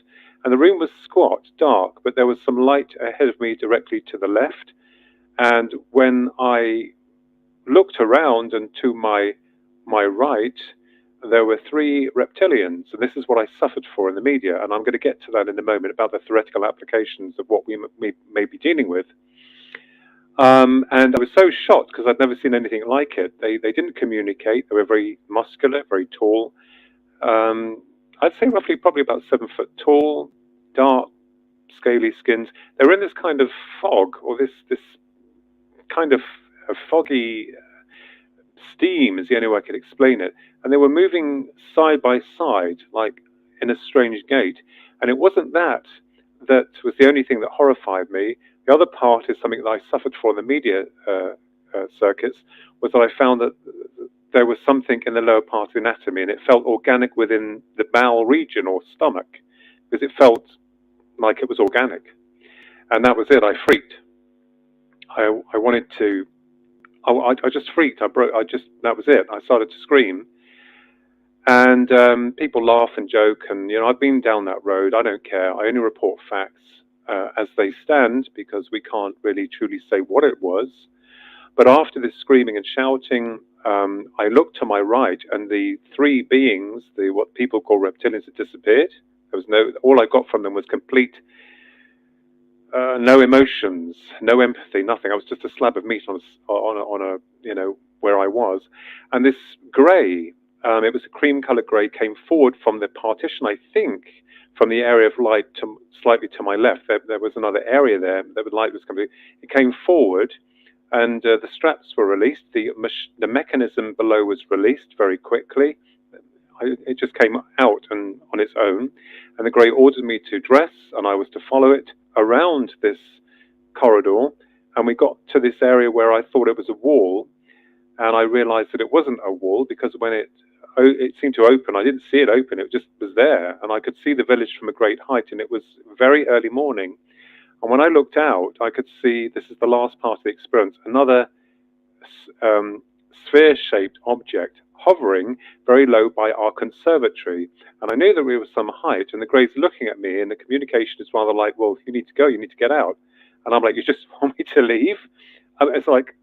And the room was squat, dark, but there was some light ahead of me directly to the left. And when I looked around and to my right, there were 3 reptilians. And this is what I suffered for in the media. And I'm going to get to that in a moment about the theoretical applications of what we may be dealing with. And I was so shocked because I'd never seen anything like it. They didn't communicate. They were very muscular, very tall. I'd say roughly probably about 7 foot tall, dark, scaly skins. They were in this kind of fog, or this kind of a foggy steam is the only way I could explain it. And they were moving side by side, like in a strange gait. And it wasn't that was the only thing that horrified me. The other part is something that I suffered for in the media circuits, was that I found that there was something in the lower part of the anatomy, and it felt organic within the bowel region or stomach, because it felt like it was organic. And that was it. I freaked. I wanted to. I just freaked. That was it. I started to scream. And people laugh and joke, and I've been down that road. I don't care. I only report facts as they stand, because we can't really truly say what it was. But after this screaming and shouting, I looked to my right, and the 3 beings, what people call reptilians, had disappeared. There was all I got from them was complete no emotions, no empathy, nothing. I was just a slab of meat on a where I was. And this grey, it was a cream-colored grey, came forward from the partition, I think, from the area of light slightly to my left. There was another area there that the light was coming. It came forward, and the straps were released. The mechanism below was released very quickly. It just came out and on its own. And the grey ordered me to dress, and I was to follow it around this corridor. And we got to this area where I thought it was a wall, and I realized that it wasn't a wall, because when it seemed to open, I didn't see it open, it just was there, and I could see the village from a great height, and it was very early morning. And when I looked out, I could see, this is the last part of the experience, another sphere-shaped object hovering very low by our conservatory. And I knew that we were some height, and the Grey's looking at me, and the communication is rather like, well, you need to go, you need to get out. And I'm like, you just want me to leave? It's like,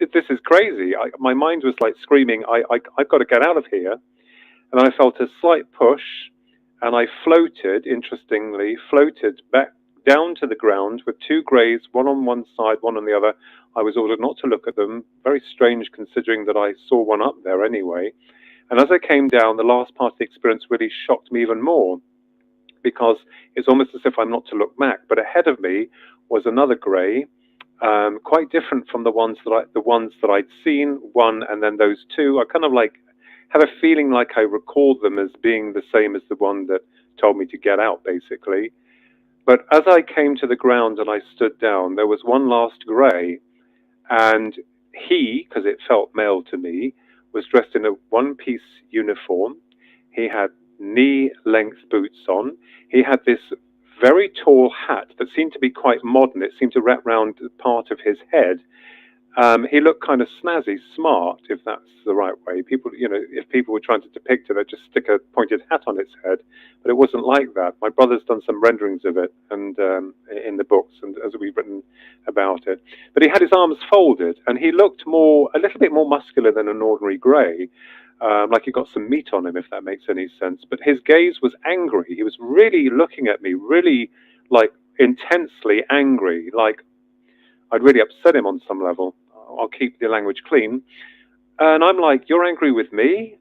this is crazy. My mind was like screaming, I've got to get out of here. And I felt a slight push, and I interestingly floated back down to the ground with 2 Greys, one on one side, one on the other. I was ordered not to look at them. Very strange, considering that I saw one up there anyway. And as I came down, the last part of the experience really shocked me even more, because it's almost as if I'm not to look back. But ahead of me was another Grey, quite different from the ones that I'd seen, one and then those 2. I kind of like had a feeling like I recalled them as being the same as the one that told me to get out, basically. But as I came to the ground and I stood down, there was one last Grey, and he, because it felt male to me, was dressed in a one-piece uniform. He had knee-length boots on. He had this very tall hat that seemed to be quite modern. It seemed to wrap round part of his head, He looked kind of snazzy, smart, if that's the right way. People, if people were trying to depict it, they'd just stick a pointed hat on its head. But it wasn't like that. My brother's done some renderings of it, and in the books, and as we've written about it. But he had his arms folded, and he looked a little bit more muscular than an ordinary grey, like he got some meat on him, if that makes any sense. But his gaze was angry. He was really looking at me, really like intensely angry, like I'd really upset him on some level. I'll keep the language clean. And I'm like, you're angry with me?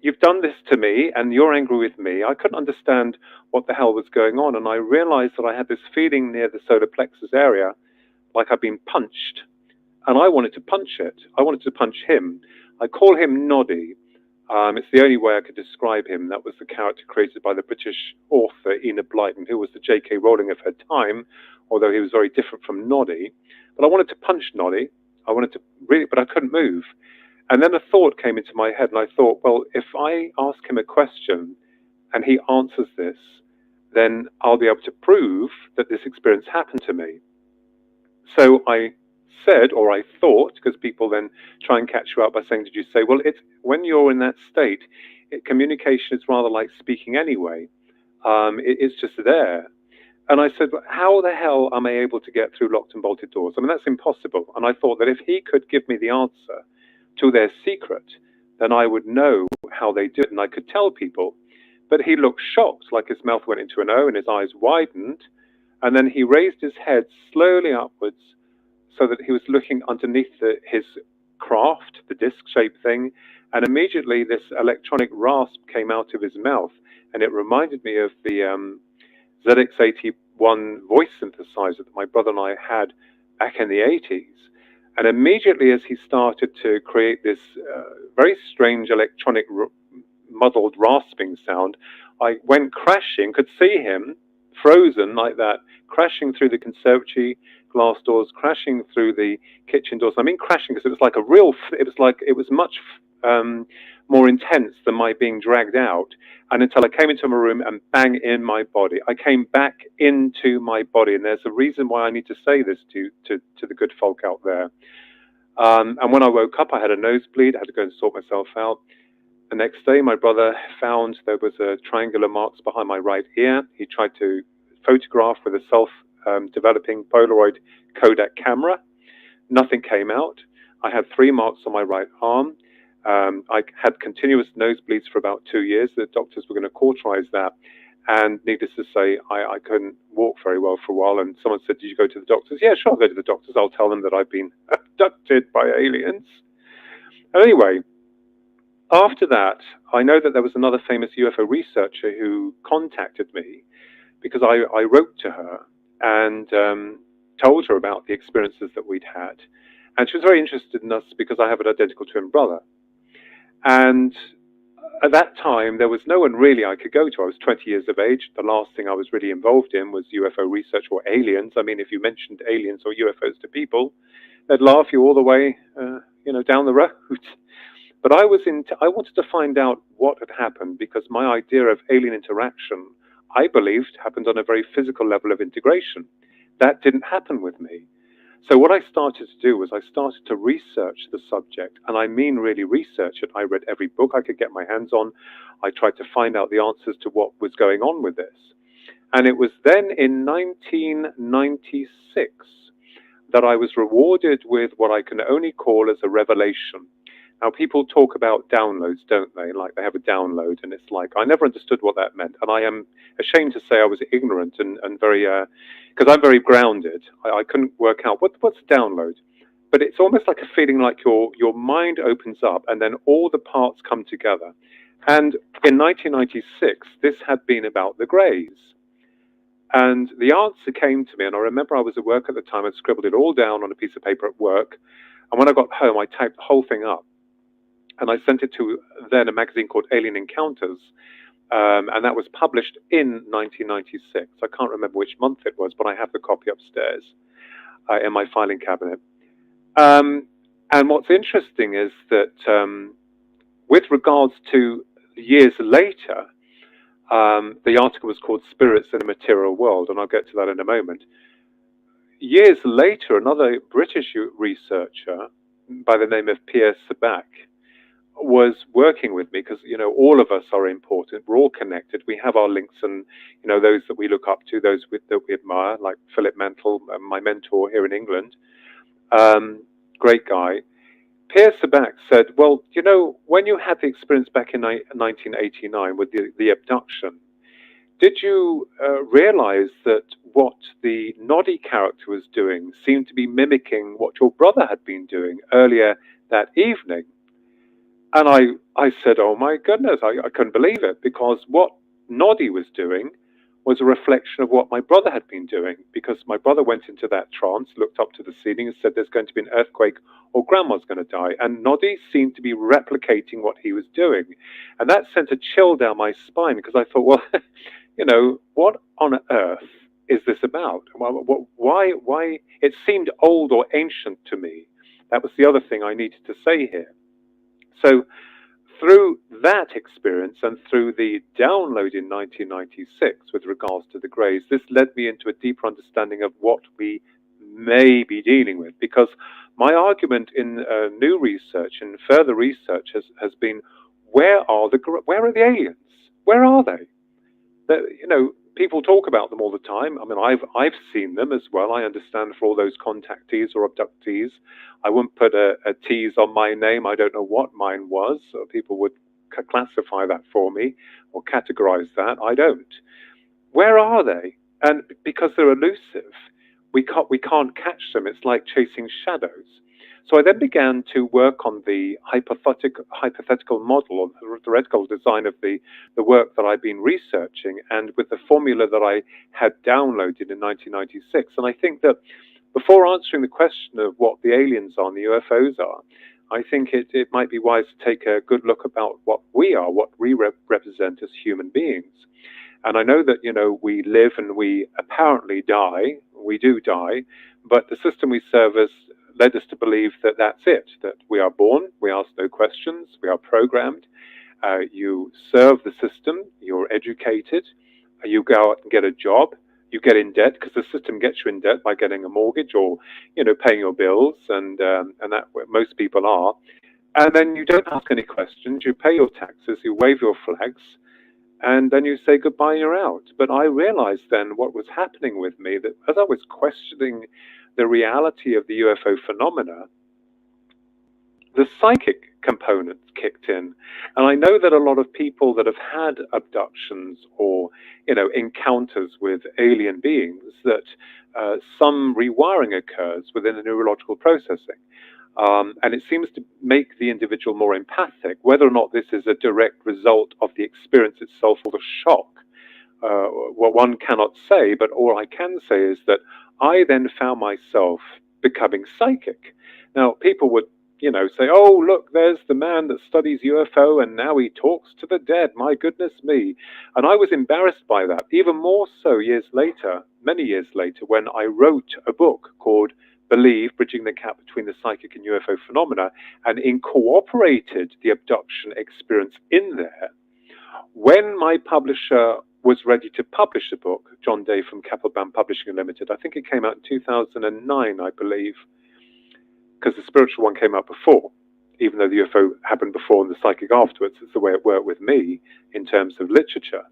You've done this to me, and you're angry with me. I couldn't understand what the hell was going on, and I realized that I had this feeling near the solar plexus area, like I'd been punched, and I wanted to punch it. I wanted to punch him. I call him Noddy. It's the only way I could describe him. That was the character created by the British author Enid Blyton, who was the J.K. Rowling of her time, although he was very different from Noddy. But I wanted to punch Noddy. I wanted to really, but I couldn't move. And then a thought came into my head, and I thought, well, if I ask him a question and he answers this, then I'll be able to prove that this experience happened to me. So I said, or I thought, because people then try and catch you out by saying, did you say, well, it's when you're in that state, communication is rather like speaking anyway. It's just there. And I said, well, how the hell am I able to get through locked and bolted doors? I mean, that's impossible. And I thought that if he could give me the answer to their secret, then I would know how they do it, and I could tell people. But he looked shocked, like his mouth went into an O and his eyes widened, and then he raised his head slowly upwards so that he was looking underneath his craft, the disc-shaped thing, and immediately this electronic rasp came out of his mouth, and it reminded me of the ZX81 voice synthesizer that my brother and I had back in the 80s. And immediately as he started to create this very strange electronic muddled rasping sound, I went crashing, could see him frozen like that, crashing through the conservatory glass doors, crashing through the kitchen doors. I mean crashing because it was like it was much more intense than my being dragged out. And until I came into my room and bang in my body. I came back into my body. And there's a reason why I need to say this to the good folk out there. And when I woke up, I had a nosebleed. I had to go and sort myself out. The next day, my brother found there was a triangular marks behind my right ear. He tried to photograph with a self-developing Polaroid Kodak camera. Nothing came out. I had 3 marks on my right arm. I had continuous nosebleeds for about 2 years. The doctors were going to cauterize that. And needless to say, I couldn't walk very well for a while. And someone said, did you go to the doctors? Yeah, sure, I'll go to the doctors. I'll tell them that I've been abducted by aliens. And anyway, after that, I know that there was another famous UFO researcher who contacted me because I wrote to her and told her about the experiences that we'd had. And she was very interested in us because I have an identical twin brother. And at that time, there was no one really I could go to. I was 20 years of age. The last thing I was really involved in was UFO research or aliens. I mean, if you mentioned aliens or UFOs to people, they'd laugh you all the way, down the road. But I wanted to find out what had happened because my idea of alien interaction, I believed, happened on a very physical level of integration. That didn't happen with me. So what I started to do was I started to research the subject, and I mean really research it. I read every book I could get my hands on. I tried to find out the answers to what was going on with this. And it was then in 1996 that I was rewarded with what I can only call as a revelation. Now, people talk about downloads, don't they? Like they have a download, and it's like, I never understood what that meant. And I am ashamed to say I was ignorant and very, because I'm very grounded. I couldn't work out what's a download. But it's almost like a feeling like your mind opens up and then all the parts come together. And in 1996, this had been about the Greys. And the answer came to me, and I remember I was at work at the time. I scribbled it all down on a piece of paper at work. And when I got home, I typed the whole thing up. And I sent it to then a magazine called Alien Encounters. And that was published in 1996. I can't remember which month it was, but I have the copy upstairs in my filing cabinet. And what's interesting is that with regards to years later, the article was called Spirits in a Material World, and I'll get to that in a moment. years later, another British researcher by the name of Pierre Sabak was working with me, because all of us are important. We're all connected. We have our links, and those that we look up to, those that we admire, like Philip Mantle, my mentor here in England, great guy. Pierre Sabak said, well, when you had the experience back in 1989 with the abduction, did you realize that what the Noddy character was doing seemed to be mimicking what your brother had been doing earlier that evening? And I said, oh my goodness, I couldn't believe it, because what Noddy was doing was a reflection of what my brother had been doing, because my brother went into that trance, looked up to the ceiling and said, there's going to be an earthquake or grandma's going to die. And Noddy seemed to be replicating what he was doing. And that sent a chill down my spine, because I thought, well, what on earth is this about? Why? It seemed old or ancient to me. That was the other thing I needed to say here. So through that experience and through the download in 1996 with regards to the Greys, this led me into a deeper understanding of what we may be dealing with. Because my argument in new research and further research has been, where are the aliens? Where are they? People talk about them all the time. I mean, I've seen them as well. I understand for all those contactees or abductees. I wouldn't put a tease on my name. I don't know what mine was. People would classify that for me or categorize that. I don't. Where are they? And because they're elusive, we can't catch them. It's like chasing shadows. So I then began to work on the hypothetical model, or the theoretical design of the work that I've been researching, and with the formula that I had downloaded in 1996. And I think that before answering the question of what the aliens are and the UFOs are, I think it might be wise to take a good look about what we are, what we represent as human beings. And I know that, we live and we apparently die. We do die, but the system we serve led us to believe that that's it, that we are born, we ask no questions, we are programmed, you serve the system, you're educated, you go out and get a job, you get in debt, because the system gets you in debt by getting a mortgage or, paying your bills, and that most people are. And then you don't ask any questions, you pay your taxes, you wave your flags, and then you say goodbye and you're out. But I realized then what was happening with me, that as I was questioning the reality of the UFO phenomena, the psychic components kicked in. And I know that a lot of people that have had abductions or, encounters with alien beings, that some rewiring occurs within the neurological processing. And it seems to make the individual more empathic. Whether or not this is a direct result of the experience itself or the shock, what one cannot say, but all I can say is that I then found myself becoming psychic. Now, people would, say, oh, look, there's the man that studies UFO and now he talks to the dead. My goodness me. And I was embarrassed by that, even more so years later, many years later, when I wrote a book called Believe, Bridging the Gap Between the Psychic and UFO Phenomena, and incorporated the abduction experience in there. When my publisher was ready to publish the book, John Day from Kapelbaum Publishing Limited, I think it came out in 2009, I believe, because the spiritual one came out before, even though the UFO happened before and the psychic afterwards. It's the way it worked with me in terms of literature.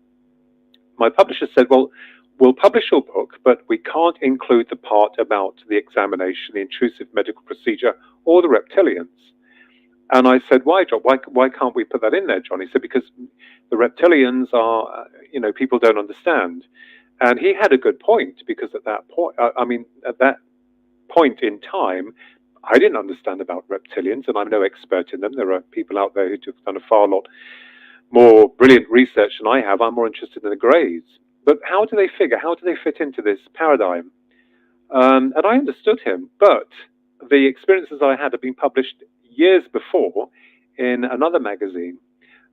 My publisher said, well, we'll publish your book, but we can't include the part about the examination, the intrusive medical procedure, or the reptilians. And I said, why, John? Why can't we put that in there, John? He said, because the reptilians are, people don't understand. And he had a good point, because at that point in time, I didn't understand about reptilians, and I'm no expert in them. There are people out there who've done a far lot more brilliant research than I have. I'm more interested in the Greys. But how do they fit into this paradigm? And I understood him, but the experiences I had been published years before in another magazine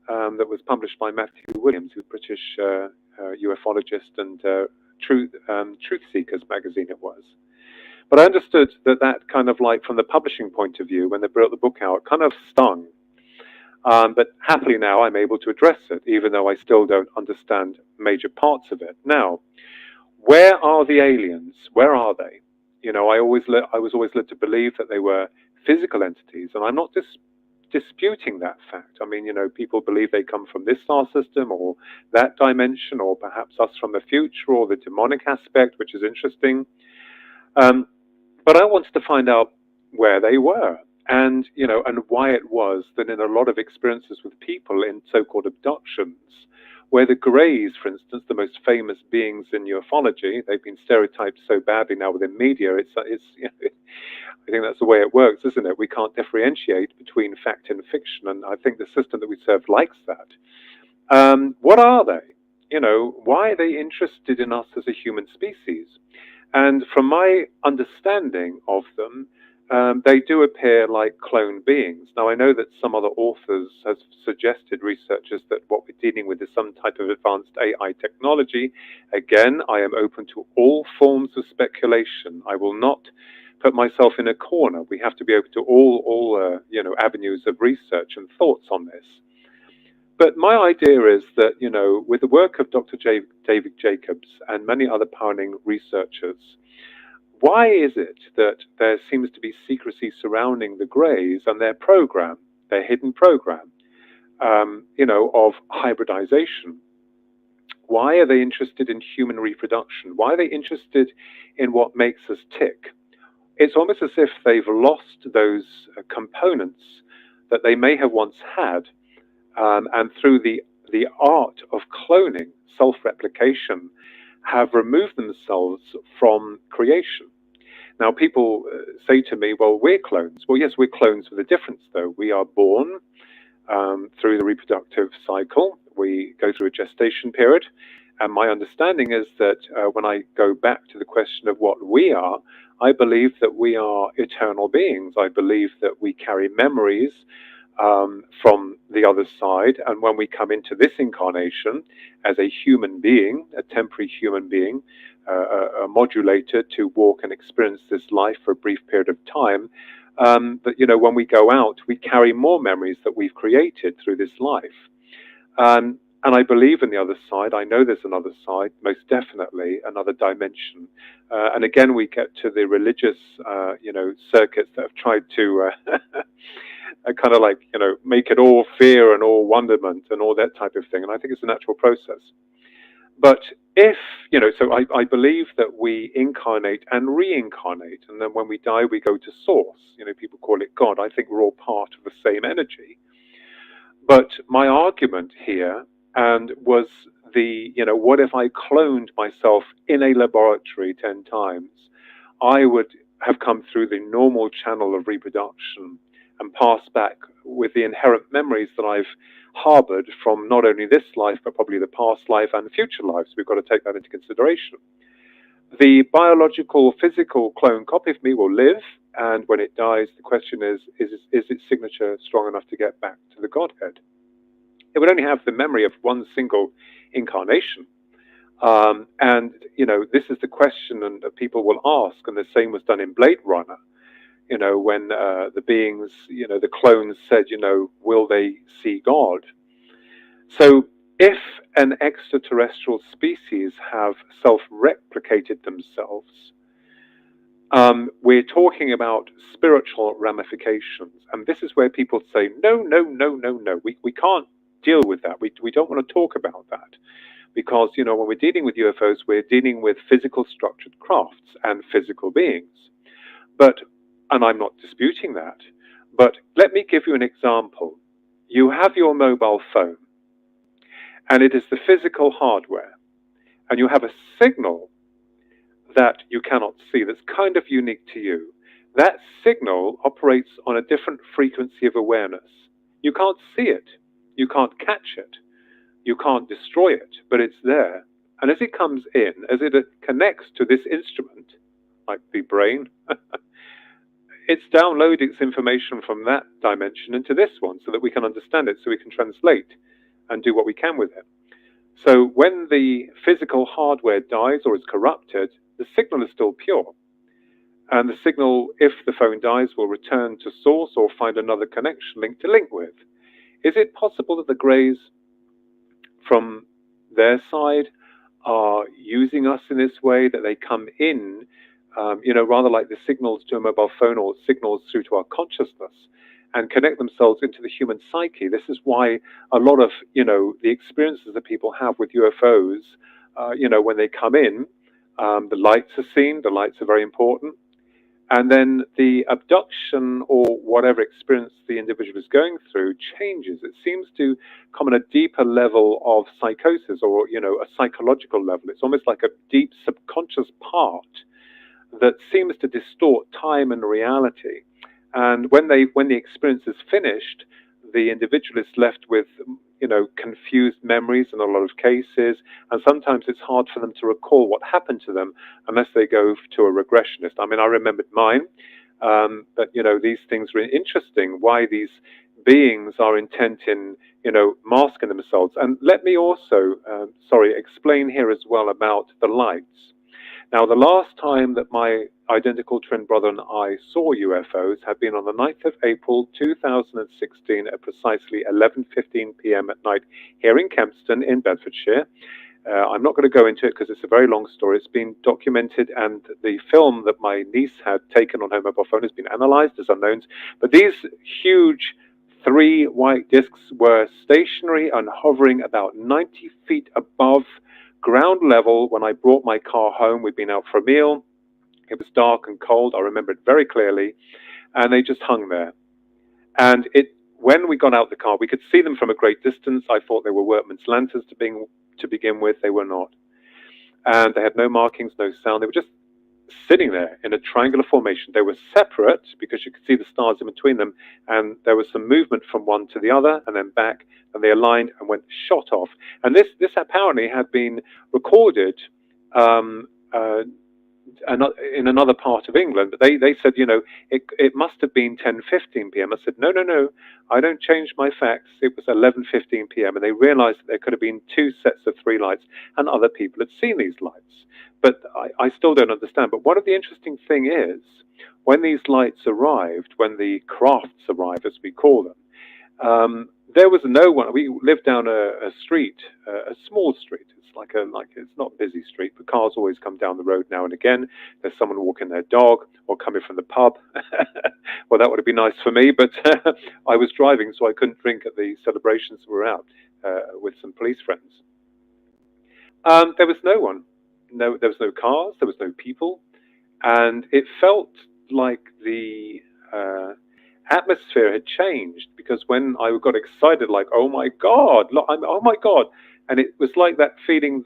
that was published by Matthew Williams, who's a British ufologist, and Truth Seekers magazine it was. But I understood that kind of, like, from the publishing point of view, when they brought the book out, kind of stung. But happily now I'm able to address it, even though I still don't understand major parts of it. Now, where are the aliens? Where are they? I was always led to believe that they were physical entities, and I'm not disputing that fact. I mean, people believe they come from this star system or that dimension, or perhaps us from the future, or the demonic aspect, which is interesting. But I wanted to find out where they were, and and why it was that in a lot of experiences with people in so-called abductions, where the Greys, for instance, the most famous beings in ufology, they've been stereotyped so badly now within media. It's I think that's the way it works, isn't it? We can't differentiate between fact and fiction, and I think the system that we serve likes that. What are they? Why are they interested in us as a human species? And from my understanding of them, they do appear like clone beings. Now, I know that some other authors have suggested, researchers, that what we're dealing with is some type of advanced AI technology. Again, I am open to all forms of speculation. I will not put myself in a corner. We have to be open to all avenues of research and thoughts on this. But my idea is that, with the work of Dr. David Jacobs and many other pioneering researchers, why is it that there seems to be secrecy surrounding the Greys and their program, their hidden program, of hybridization? Why are they interested in human reproduction? Why are they interested in what makes us tick? It's almost as if they've lost those components that they may have once had, and through the art of cloning, self-replication, have removed themselves from creation. Now, people say to me, well, we're clones. Well, yes, we're clones with a difference, though. We are born through the reproductive cycle. We go through a gestation period. And my understanding is that when I go back to the question of what we are, I believe that we are eternal beings. I believe that we carry memories from the other side. And when we come into this incarnation as a human being, a temporary human being, modulated to walk and experience this life for a brief period of time, that, when we go out, we carry more memories that we've created through this life. And I believe in the other side. I know there's another side, most definitely, another dimension. And again, we get to the religious, circuits that have tried to kind of like, make it all fear and all wonderment and all that type of thing. And I think it's a natural process. But if, so I believe that we incarnate and reincarnate, and then when we die, we go to source. People call it God. I think we're all part of the same energy. But my argument here, and was what if I cloned myself in a laboratory 10 times? I would have come through the normal channel of reproduction and passed back with the inherent memories that I've harbored from not only this life, but probably the past life and future lives. We've got to take that into consideration. The biological, physical clone copy of me will live, and when it dies, the question is its signature strong enough to get back to the Godhead? It would only have the memory of one single incarnation. And, this is the question and people will ask, and the same was done in Blade Runner. When the beings, the clones said, will they see God? So if an extraterrestrial species have self-replicated themselves, we're talking about spiritual ramifications. And this is where people say, no, we can't deal with that. We don't want to talk about that. Because, when we're dealing with UFOs, we're dealing with physical structured crafts and physical beings. And I'm not disputing that, but let me give you an example. You have your mobile phone, and it is the physical hardware, and you have a signal that you cannot see that's kind of unique to you. That signal operates on a different frequency of awareness. You can't see it, you can't catch it, you can't destroy it, but it's there. And as it comes in, as it connects to this instrument, like the brain, it's downloaded its information from that dimension into this one so that we can understand it, so we can translate and do what we can with it. So when the physical hardware dies or is corrupted, the signal is still pure. And the signal, if the phone dies, will return to source or find another connection link to link with. Is it possible that the Greys, from their side, are using us in this way, that they come in rather like the signals to a mobile phone or signals through to our consciousness, and connect themselves into the human psyche. This is why a lot of, the experiences that people have with UFOs, when they come in, the lights are seen, the lights are very important. And then the abduction or whatever experience the individual is going through changes. It seems to come on a deeper level of psychosis, or, a psychological level. It's almost like a deep subconscious part that seems to distort time and reality. And when the experience is finished, the individual is left with, confused memories in a lot of cases, and sometimes it's hard for them to recall what happened to them unless they go to a regressionist. I mean, I remembered mine, but these things are interesting. Why these beings are intent in, masking themselves. And let me also, explain here as well about the lights. Now, the last time that my identical twin brother and I saw UFOs had been on the 9th of April 2016 at precisely 11:15 p.m. at night here in Kempston in Bedfordshire. I'm not going to go into it because it's a very long story. It's been documented, and the film that my niece had taken on her mobile phone has been analyzed as unknowns. But these huge 3 white discs were stationary and hovering about 90 feet above ground level when I brought my car home. We'd been out for a meal. It was dark and cold. I remember it very clearly. And they just hung there. And when we got out the car, we could see them from a great distance. I thought they were workmen's lanterns to begin with. They were not. And they had no markings, no sound. They were just sitting there in a triangular formation. They were separate because you could see the stars in between them, and there was some movement from one to the other and then back, and they aligned and went shot off. And this apparently had been recorded in another part of England, but they said, it must have been 10:15 p.m. I said, no, I don't change my facts. It was 11:15 p.m. And they realized that there could have been 2 sets of 3 lights, and other people had seen these lights. But I still don't understand. But one of the interesting thing is, when these lights arrived, when the crafts arrived, as we call them, there was no one. We lived down a street, a small street. It's not a busy street, but cars always come down the road now and again. There's someone walking their dog or coming from the pub. Well, that would have been nice for me, but I was driving, so I couldn't drink at the celebrations we were out with some police friends. There was no one. No, there was no cars. There was no people, and it felt like the atmosphere had changed, because when I got excited, like, oh my God, look, oh my God. And it was like that feeling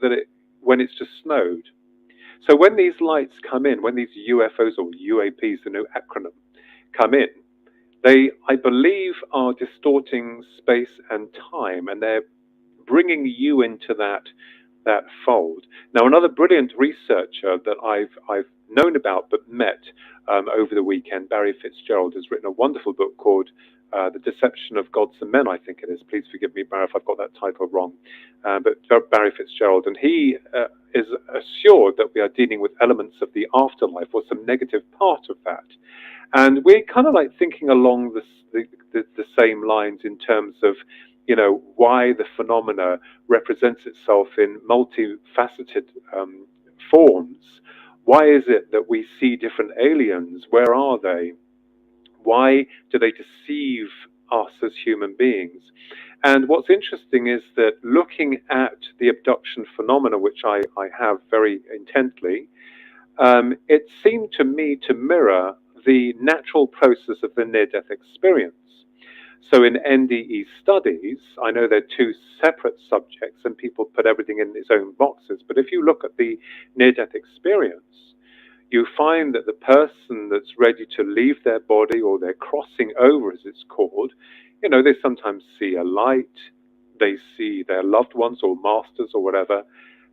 when it's just snowed. So when these lights come in, when these UFOs or UAPs, the new acronym, come in, they, I believe, are distorting space and time, and they're bringing you into that fold. Now, another brilliant researcher that I've known about but met over the weekend, Barry Fitzgerald, has written a wonderful book called The Deception of Gods and Men, I think it is. Please forgive me, Barry, if I've got that title wrong. But Barry Fitzgerald, and he is assured that we are dealing with elements of the afterlife, or some negative part of that. And we're kind of like thinking along the same lines in terms of, why the phenomena represents itself in multifaceted forms. Why is it that we see different aliens? Where are they? Why do they deceive us as human beings? And what's interesting is that looking at the abduction phenomena, which I have very intently, it seemed to me to mirror the natural process of the near-death experience. So in NDE studies, I know they're 2 separate subjects and people put everything in its own boxes, but if you look at the near-death experience, you find that the person that's ready to leave their body, or they're crossing over, as it's called, they sometimes see a light, they see their loved ones or masters or whatever.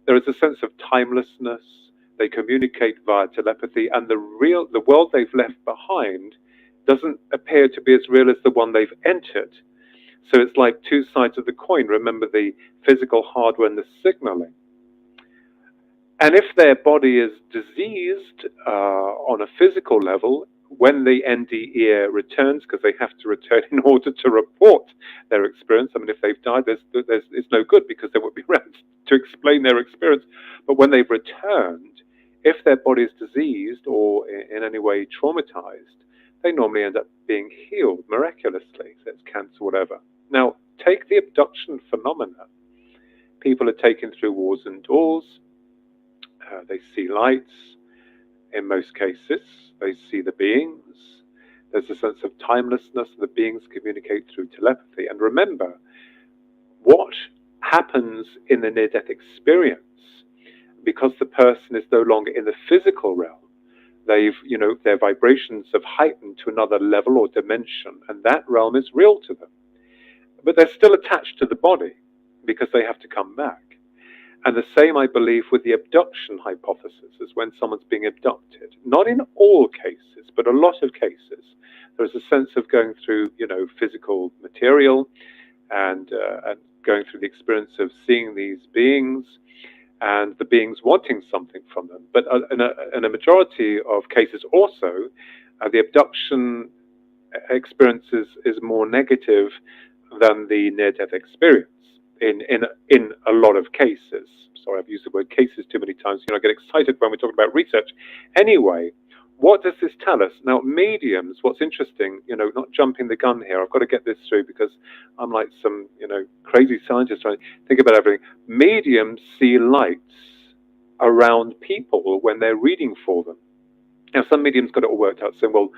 There is a sense of timelessness. They communicate via telepathy, and the world they've left behind doesn't appear to be as real as the one they've entered. So it's like 2 sides of the coin. Remember the physical hardware and the signaling. And if their body is diseased on a physical level, when the NDE returns, because they have to return in order to report their experience. I mean, if they've died, it's no good, because they won't be around to explain their experience. But when they've returned, If their body is diseased or in any way traumatized, they normally end up being healed miraculously. So it's cancer, whatever. Now, take the abduction phenomena. People are taken through walls and doors. They see lights. In most cases, they see the beings. There's a sense of timelessness. The beings communicate through telepathy. And remember, what happens in the near-death experience, because the person is no longer in the physical realm, their vibrations have heightened to another level or dimension, and that realm is real to them. But they're still attached to the body because they have to come back. And the same, I believe, with the abduction hypothesis, is when someone's being abducted. Not in all cases, but a lot of cases, there's a sense of going through, physical material and going through the experience of seeing these beings and the beings wanting something from them. But in a majority of cases also, the abduction experience is more negative than the near-death experience in a lot of cases. Sorry, I've used the word cases too many times. I get excited when we're talking about research. Anyway, what does this tell us? Now, mediums, what's interesting, not jumping the gun here, I've got to get this through because I'm like some, crazy scientist trying to think about everything. Mediums see lights around people when they're reading for them. Now, some mediums got it all worked out, saying, well,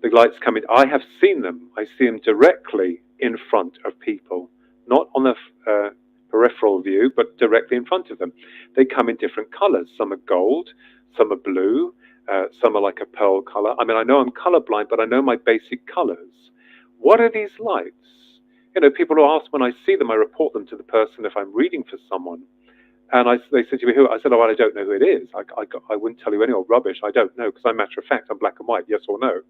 the lights come in. I have seen them. I see them directly in front of people, not on the peripheral view, but directly in front of them. They come in different colors. Some are gold, some are blue, some are like a pearl color. I mean, I know I'm colorblind, but I know my basic colors. What are these lights? People who ask when I see them, I report them to the person if I'm reading for someone. And they said to me, who? I said, oh, I don't know who it is. I wouldn't tell you any old rubbish. I don't know, because I'm matter of fact, I'm black and white, yes or no.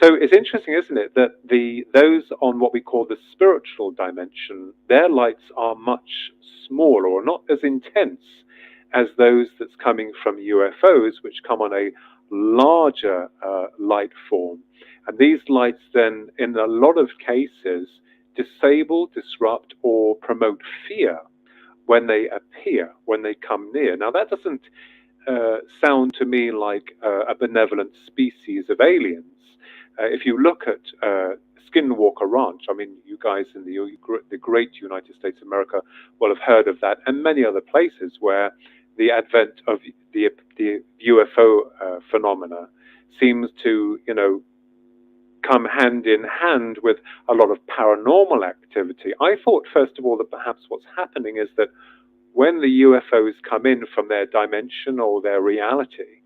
So it's interesting, isn't it, that those on what we call the spiritual dimension, their lights are much smaller or not as intense as those that's coming from UFOs, which come on a larger light form. And these lights then, in a lot of cases, disable, disrupt, or promote fear when they appear, when they come near. Now, that doesn't sound to me like a benevolent species of aliens. If you look at Skinwalker Ranch, I mean, you guys in the great United States of America will have heard of that, and many other places where the advent of the UFO phenomena seems to, come hand in hand with a lot of paranormal activity. I thought, first of all, that perhaps what's happening is that when the UFOs come in from their dimension or their reality,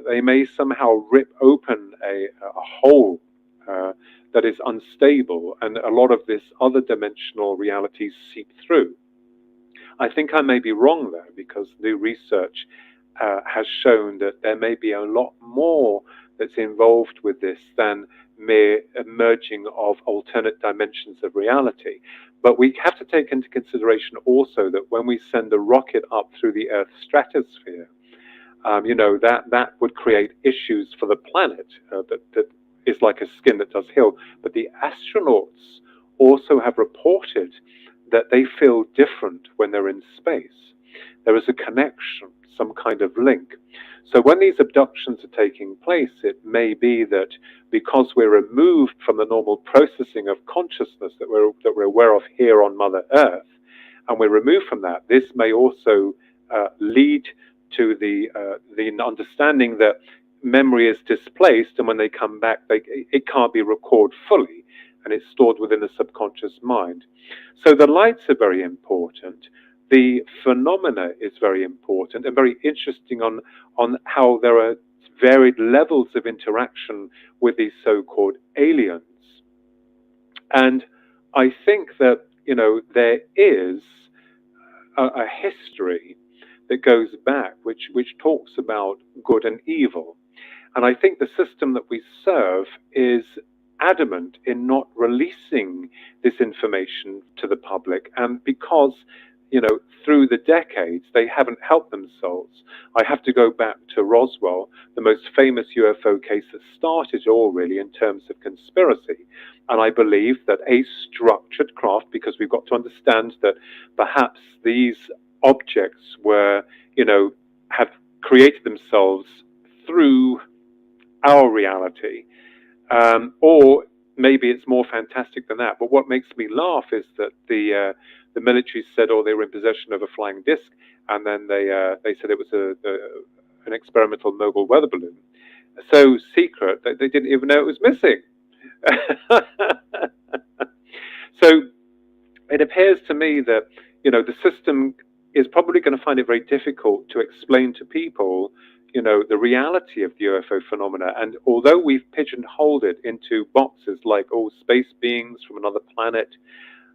they may somehow rip open a hole that is unstable, and a lot of this other dimensional reality seep through. I think I may be wrong there, because new research has shown that there may be a lot more that's involved with this than mere emerging of alternate dimensions of reality. But we have to take into consideration also that when we send a rocket up through the Earth's stratosphere, that would create issues for the planet that is like a skin that does heal. But the astronauts also have reported that they feel different when they're in space. There is a connection, some kind of link. So when these abductions are taking place, it may be that because we're removed from the normal processing of consciousness that we're aware of here on Mother Earth, and we're removed from that, this may also lead to the understanding that memory is displaced, and when they come back, it can't be recorded fully, and it's stored within the subconscious mind. So the lights are very important. The phenomena is very important and very interesting on how there are varied levels of interaction with these so-called aliens. And I think that, there is a history that goes back, which talks about good and evil. And I think the system that we serve is adamant in not releasing this information to the public. And because, through the decades, they haven't helped themselves. I have to go back to Roswell, the most famous UFO case that started all really in terms of conspiracy. And I believe that a structured craft, because we've got to understand that perhaps these objects were, have created themselves through our reality, or maybe it's more fantastic than that. But what makes me laugh is that the military said, oh, they were in possession of a flying disc, and then they said it was an experimental mobile weather balloon, so secret that they didn't even know it was missing. So it appears to me that, you know, the system is probably going to find it very difficult to explain to people, you know, the reality of the UFO phenomena. And although we've pigeonholed it into boxes like, oh, space beings from another planet,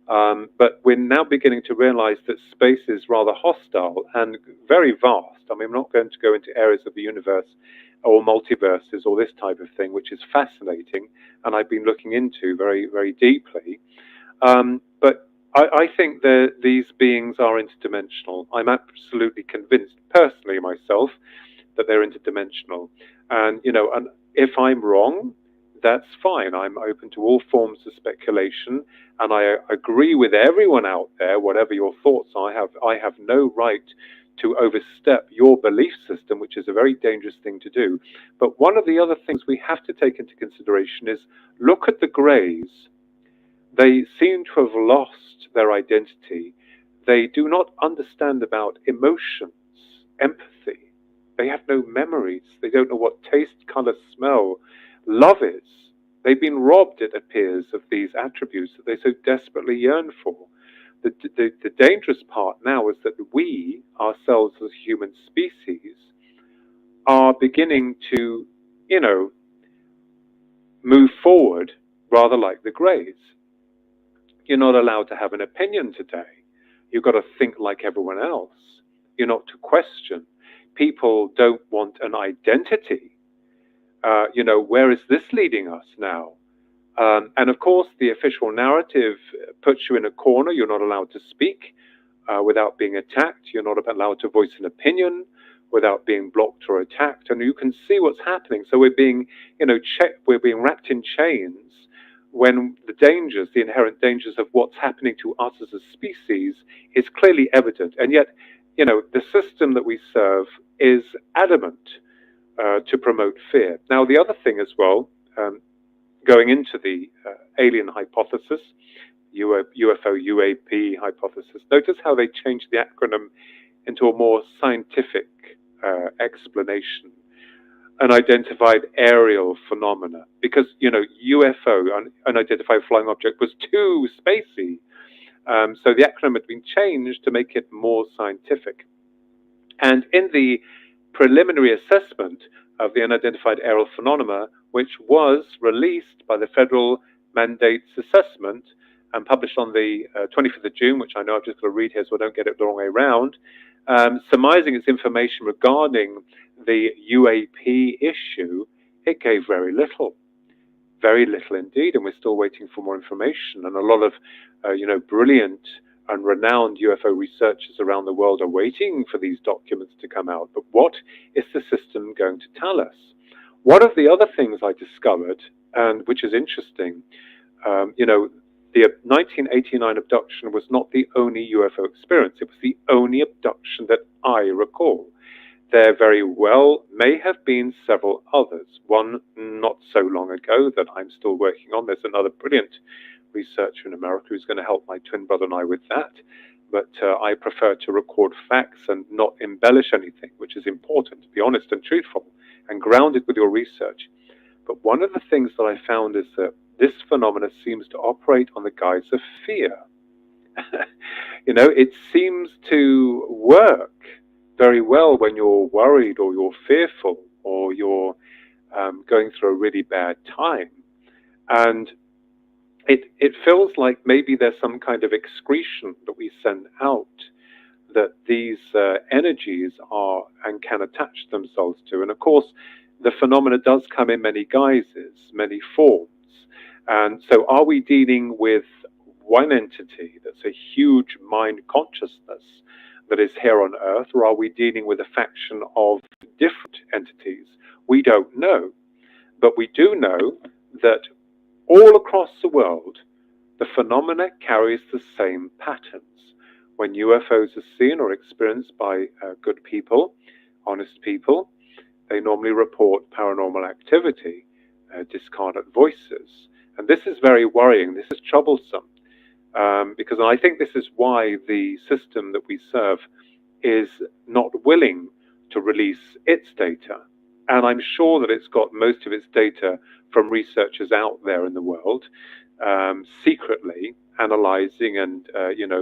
but we're now beginning to realize that space is rather hostile and very vast. I mean, I'm not going to go into areas of the universe or multiverses or this type of thing, which is fascinating, and I've been looking into very, very deeply. But I think that these beings are interdimensional. I'm absolutely convinced, personally myself, that they're interdimensional. And, you know, and if I'm wrong, that's fine. I'm open to all forms of speculation, and I agree with everyone out there, whatever your thoughts are. I have no right to overstep your belief system, which is a very dangerous thing to do. But one of the other things we have to take into consideration is look at the Greys. They seem to have lost their identity. They do not understand about emotions, empathy. They have no memories. They don't know what taste, color, smell, love is. They've been robbed, it appears, of these attributes that they so desperately yearn for. The dangerous part now is that we, ourselves as a human species, are beginning to, you know, move forward rather like the Greys. You're not allowed to have an opinion today. You've got to think like everyone else. You're not to question. People don't want an identity. You know, where is this leading us now? And of course, the official narrative puts you in a corner. You're not allowed to speak without being attacked. You're not allowed to voice an opinion without being blocked or attacked. And you can see what's happening. So we're being, you know, we're being wrapped in chains when the dangers, the inherent dangers of what's happening to us as a species is clearly evident. And yet, you know, the system that we serve is adamant to promote fear. Now, the other thing as well, going into the alien hypothesis, UFO UAP hypothesis, notice how they changed the acronym into a more scientific explanation, unidentified aerial phenomena, because, you know, UFO, unidentified flying object, was too spacey. So the acronym had been changed to make it more scientific. And in the preliminary assessment of the unidentified aerial phenomena, which was released by the Federal Mandates Assessment and published on the 25th of June, which I know I've just got to read here so I don't get it the wrong way around, surmising its information regarding the UAP issue, it gave very little indeed, and we're still waiting for more information. And a lot of, you know, brilliant and renowned UFO researchers around the world are waiting for these documents to come out. But what is the system going to tell us? One of the other things I discovered, and which is interesting, you know, the 1989 abduction was not the only UFO experience. It was the only abduction that I recall. There very well may have been several others. One not so long ago that I'm still working on. There's another brilliant researcher in America who's going to help my twin brother and I with that. But I prefer to record facts and not embellish anything, which is important, to be honest and truthful and grounded with your research. But one of the things that I found is that this phenomena seems to operate on the guise of fear. You know, it seems to work very well when you're worried or you're fearful or you're going through a really bad time. And it feels like maybe there's some kind of excretion that we send out that these energies are and can attach themselves to. And of course, the phenomena does come in many guises, many forms. And so are we dealing with one entity that's a huge mind consciousness that is here on Earth, or are we dealing with a faction of different entities? We don't know. But we do know that all across the world, the phenomena carries the same patterns. When UFOs are seen or experienced by good people, honest people. They normally report paranormal activity, discarnate voices. And this is very worrying. This is troublesome, because I think this is why the system that we serve is not willing to release its data. And I'm sure that it's got most of its data from researchers out there in the world, secretly analyzing and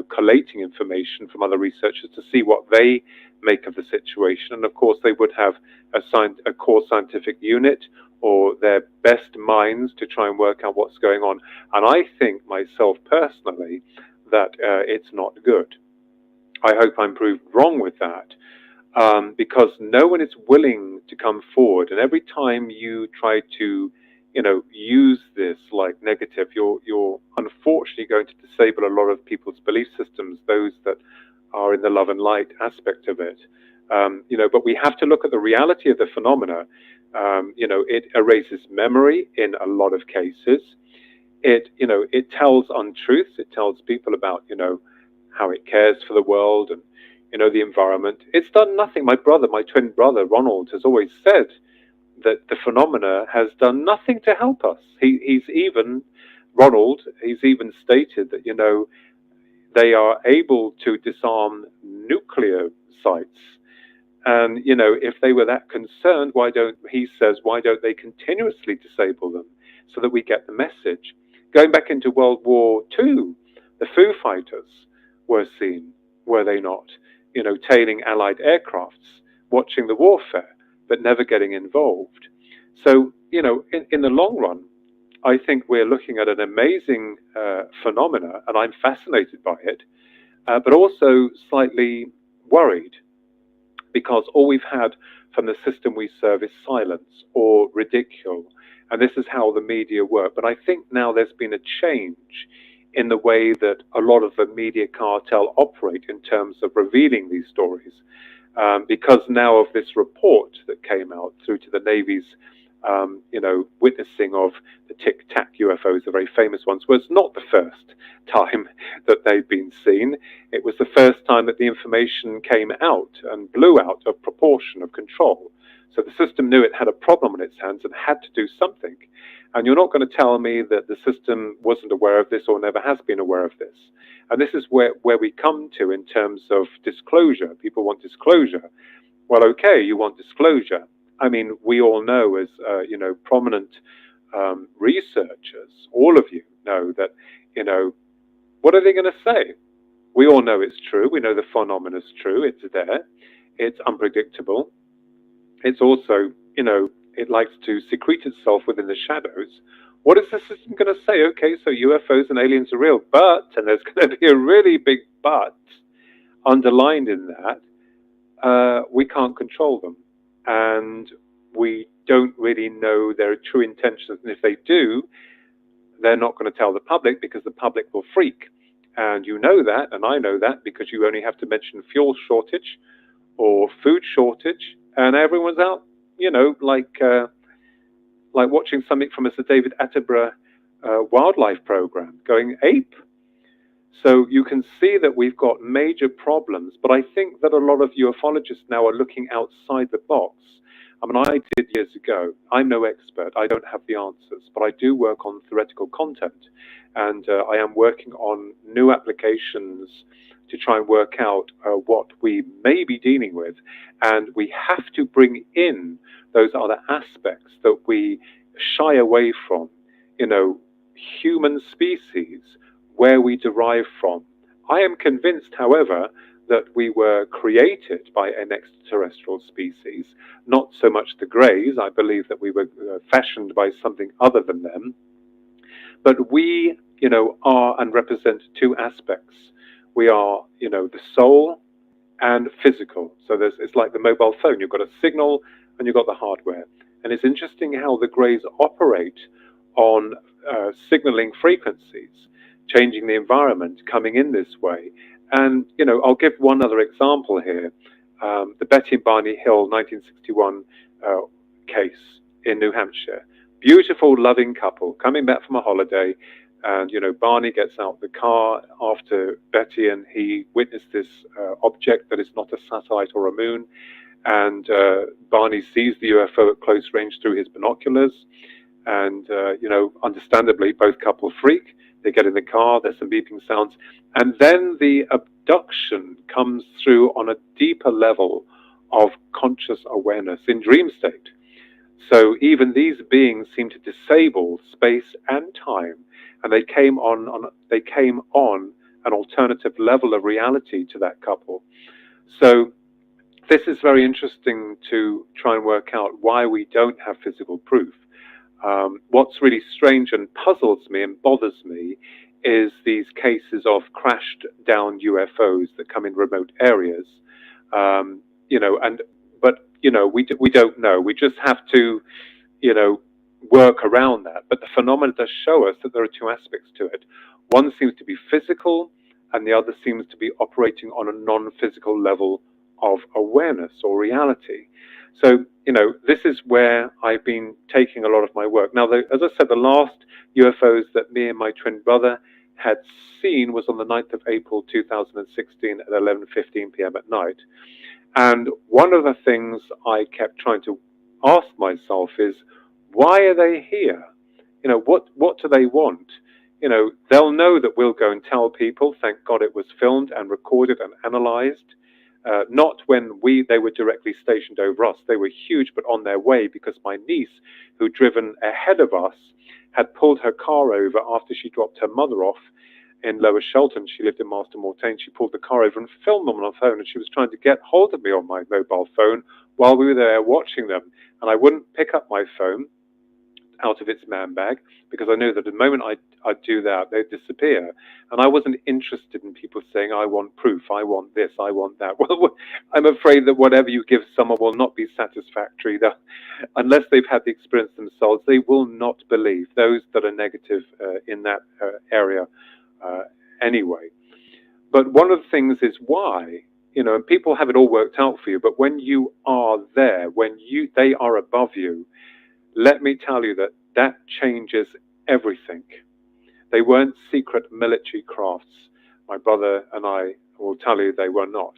collating information from other researchers to see what they make of the situation. And of course, they would have a core scientific unit or their best minds to try and work out what's going on. And I think myself personally that it's not good. I hope I'm proved wrong with that, because no one is willing to come forward. And every time you try to, use this like negative, you're unfortunately going to disable a lot of people's belief systems, those that are in the love and light aspect of it. But we have to look at the reality of the phenomena. It erases memory in a lot of cases. It tells untruths. It tells people about, how it cares for the world and, the environment. It's done nothing. My twin brother, Ronald, has always said that the phenomena has done nothing to help us. He's even stated that, they are able to disarm nuclear sites. And, if they were that concerned, why don't they continuously disable them so that we get the message? Going back into World War II, the Foo Fighters were seen, were they not? Tailing Allied aircrafts, watching the warfare, but never getting involved. So, in the long run, I think we're looking at an amazing phenomena, and I'm fascinated by it, but also slightly worried, because all we've had from the system we serve is silence or ridicule. And this is how the media work. But I think now there's been a change in the way that a lot of the media cartel operate in terms of revealing these stories. Because now of this report that came out through to the Navy's, witnessing of the Tic Tac UFOs, the very famous ones, was not the first time that they've been seen. It was the first time that the information came out and blew out of proportion, of control. So the system knew it had a problem on its hands and had to do something. And you're not going to tell me that the system wasn't aware of this or never has been aware of this. And this is where we come to in terms of disclosure. People want disclosure. Well, okay, you want disclosure. I mean, we all know as, prominent researchers, all of you know that, what are they going to say? We all know it's true. We know the phenomenon is true. It's there. It's unpredictable. It's also, it likes to secrete itself within the shadows. What is the system going to say? Okay, so UFOs and aliens are real, but, and there's going to be a really big but underlined in that, we can't control them. And we don't really know their true intentions. And if they do, they're not going to tell the public because the public will freak. And you know that, and I know that, because you only have to mention fuel shortage or food shortage, and everyone's out, like watching something from a Sir David Attenborough wildlife program, going ape. So you can see that we've got major problems, but I think that a lot of ufologists now are looking outside the box. I mean, I did years ago. I'm no expert. I don't have the answers, but I do work on theoretical content, and I am working on new applications to try and work out what we may be dealing with. And we have to bring in those other aspects that we shy away from, human species, where we derive from. I am convinced, however, that we were created by an extraterrestrial species, not so much the Greys. I believe that we were fashioned by something other than them. But we, are and represent two aspects. We are, the soul and physical. So it's like the mobile phone. You've got a signal and you've got the hardware. And it's interesting how the Greys operate on signaling frequencies, changing the environment, coming in this way. And, I'll give one other example here. The Betty and Barney Hill 1961 case in New Hampshire. Beautiful, loving couple coming back from a holiday. And, Barney gets out the car after Betty, and he witnessed this object that is not a satellite or a moon. And Barney sees the UFO at close range through his binoculars. And, understandably, both couple freak. They get in the car, there's some beeping sounds. And then the abduction comes through on a deeper level of conscious awareness in dream state. So even these beings seem to disable space and time. And they came on an alternative level of reality to that couple. So this is very interesting to try and work out why we don't have physical proof. What's really strange and puzzles me and bothers me is these cases of crashed down UFOs that come in remote areas. We don't know. We just have to, work around that. But the phenomena does show us that there are two aspects to it. One seems to be physical, and the other seems to be operating on a non-physical level of awareness or reality. So, this is where I've been taking a lot of my work. Now, as I said, the last UFOs that me and my twin brother had seen was on the 9th of April 2016 at 11:15 p.m. at night. And one of the things I kept trying to ask myself is, why are they here? What do they want? They'll know that we'll go and tell people. Thank God it was filmed and recorded and analyzed. Not when they were directly stationed over us. They were huge, but on their way, because my niece, who'd driven ahead of us, had pulled her car over after she dropped her mother off in Lower Shelton. She lived in Marston Mortain. She pulled the car over and filmed them on her phone, and she was trying to get hold of me on my mobile phone while we were there watching them. And I wouldn't pick up my phone out of its man bag, because I knew that the moment I'd do that, they'd disappear. And I wasn't interested in people saying, I want proof, I want this, I want that. Well, I'm afraid that whatever you give someone will not be satisfactory. That unless they've had the experience themselves, they will not believe, those that are negative in that area anyway. But one of the things is why, and people have it all worked out for you, but when you are there, they are above you, let me tell you that changes everything. They weren't secret military crafts. My brother and I will tell you they were not.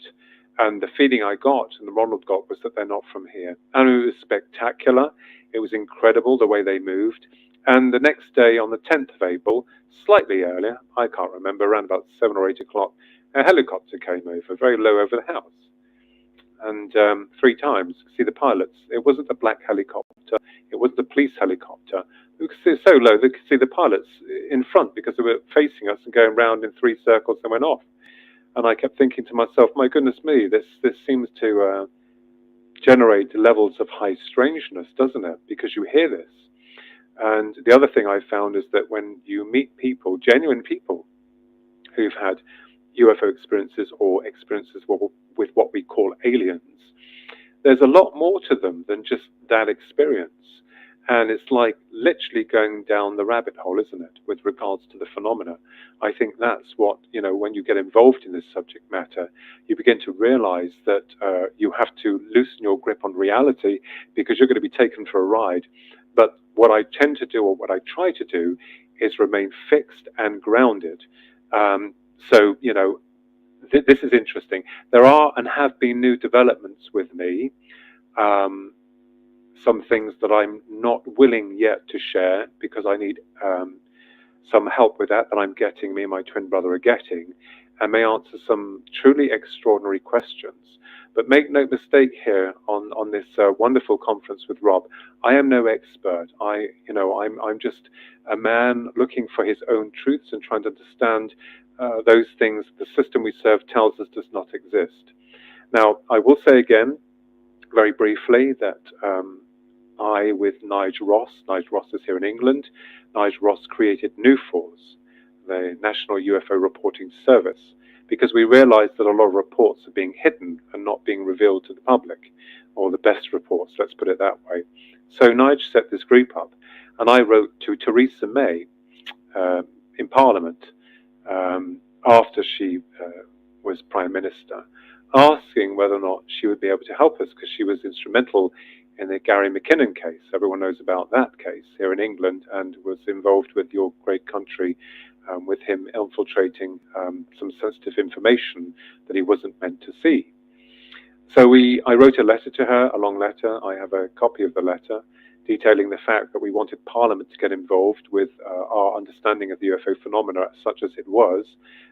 And the feeling I got, and Ronald got, was that they're not from here. And it was spectacular. It was incredible the way they moved. And the next day, on the 10th of April, slightly earlier, I can't remember, around about 7 or 8 o'clock, a helicopter came over, very low over the house. And 3 times, see the pilots. It wasn't a black helicopter. It wasn't a police helicopter. You could see it so low, they could see the pilots in front because they were facing us and going round in 3 circles and went off. And I kept thinking to myself, my goodness me, this seems to generate levels of high strangeness, doesn't it? Because you hear this. And the other thing I found is that when you meet people, genuine people, who've had UFO experiences or experiences with what we call aliens, there's a lot more to them than just that experience. And it's like literally going down the rabbit hole, isn't it, with regards to the phenomena. I think that's what, when you get involved in this subject matter, you begin to realize that you have to loosen your grip on reality, because you're going to be taken for a ride. But what I tend to do, or what I try to do, is remain fixed and grounded. This is interesting. There are and have been new developments with me. Some things that I'm not willing yet to share, because I need some help with that I'm getting, me and my twin brother are getting, and may answer some truly extraordinary questions. But make no mistake here on this wonderful conference with Rob, I am no expert. I'm just a man looking for his own truths and trying to understand those things the system we serve tells us does not exist. Now, I will say again, very briefly, that I, with Nigel Ross is here in England, Nigel Ross created NUFORS, the National UFO Reporting Service, because we realized that a lot of reports are being hidden and not being revealed to the public, or the best reports, let's put it that way. So Nigel set this group up, and I wrote to Theresa May in Parliament after she was Prime Minister, asking whether or not she would be able to help us, because she was instrumental in the Gary McKinnon case. Everyone knows about that case here in England, and was involved with your great country, with him infiltrating some sensitive information that he wasn't meant to see. So I wrote a letter to her, a long letter. I have a copy of the letter detailing the fact that we wanted Parliament to get involved with our understanding of the UFO phenomena, such as it was,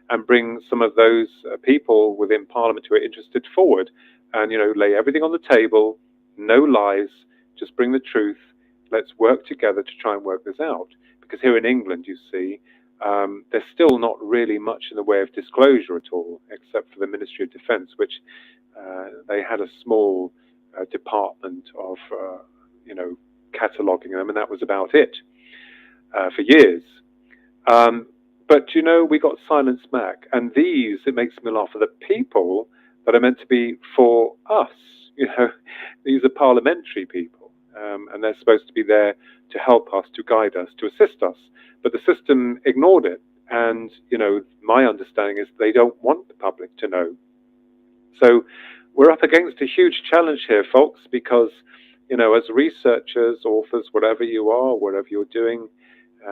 and bring some of those people within Parliament who are interested forward, and lay everything on the table, no lies, just bring the truth. Let's work together to try and work this out. Because here in England, you see, there's still not really much in the way of disclosure at all, except for the Ministry of Defence, which they had a small department of, cataloguing them, and that was about it for years. But we got silence back, and these, it makes me laugh, are the people that are meant to be for us. These are parliamentary people, and they're supposed to be there to help us, to guide us, to assist us. But the system ignored it, and my understanding is they don't want the public to know. So we're up against a huge challenge here, folks, because as researchers, authors, whatever you are, whatever you're doing,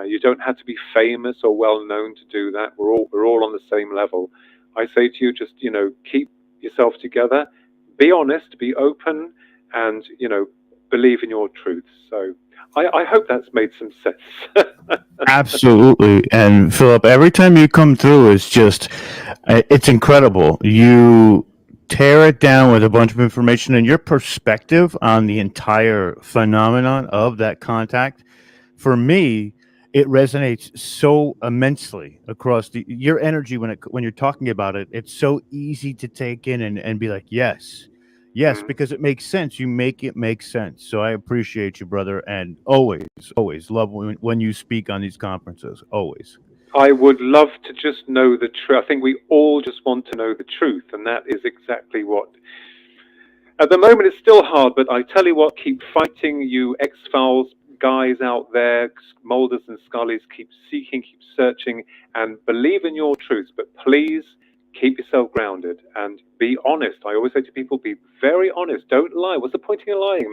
you don't have to be famous or well known to do that. We're all on the same level. I say to you, just keep yourself together, be honest, be open, and believe in your truth. So I hope that's made some sense. Absolutely. And Philip, every time you come through, it's incredible. You tear it down with a bunch of information, and your perspective on the entire phenomenon of that contact, for me, it resonates so immensely across your energy when you're talking about it. It's so easy to take in and be like, yes, because it makes sense. You make it make sense. So I appreciate you, brother, and always love when you speak on these conferences. Always. I would love to just know the truth. I think we all just want to know the truth, and that is exactly what. At the moment, it's still hard, but I tell you what, keep fighting, you X-Files guys out there, Mulders and Scullys. Keep seeking, keep searching, and believe in your truth. But please keep yourself grounded and be honest. I always say to people, be very honest. Don't lie. What's the point in lying?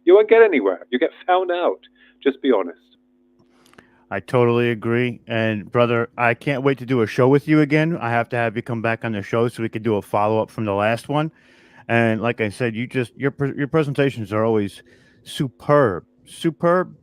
You won't get anywhere. You get found out. Just be honest. I totally agree. And brother, I can't wait to do a show with you again. I have to have you come back on the show so we could do a follow-up from the last one. And like I said, your presentations are always superb,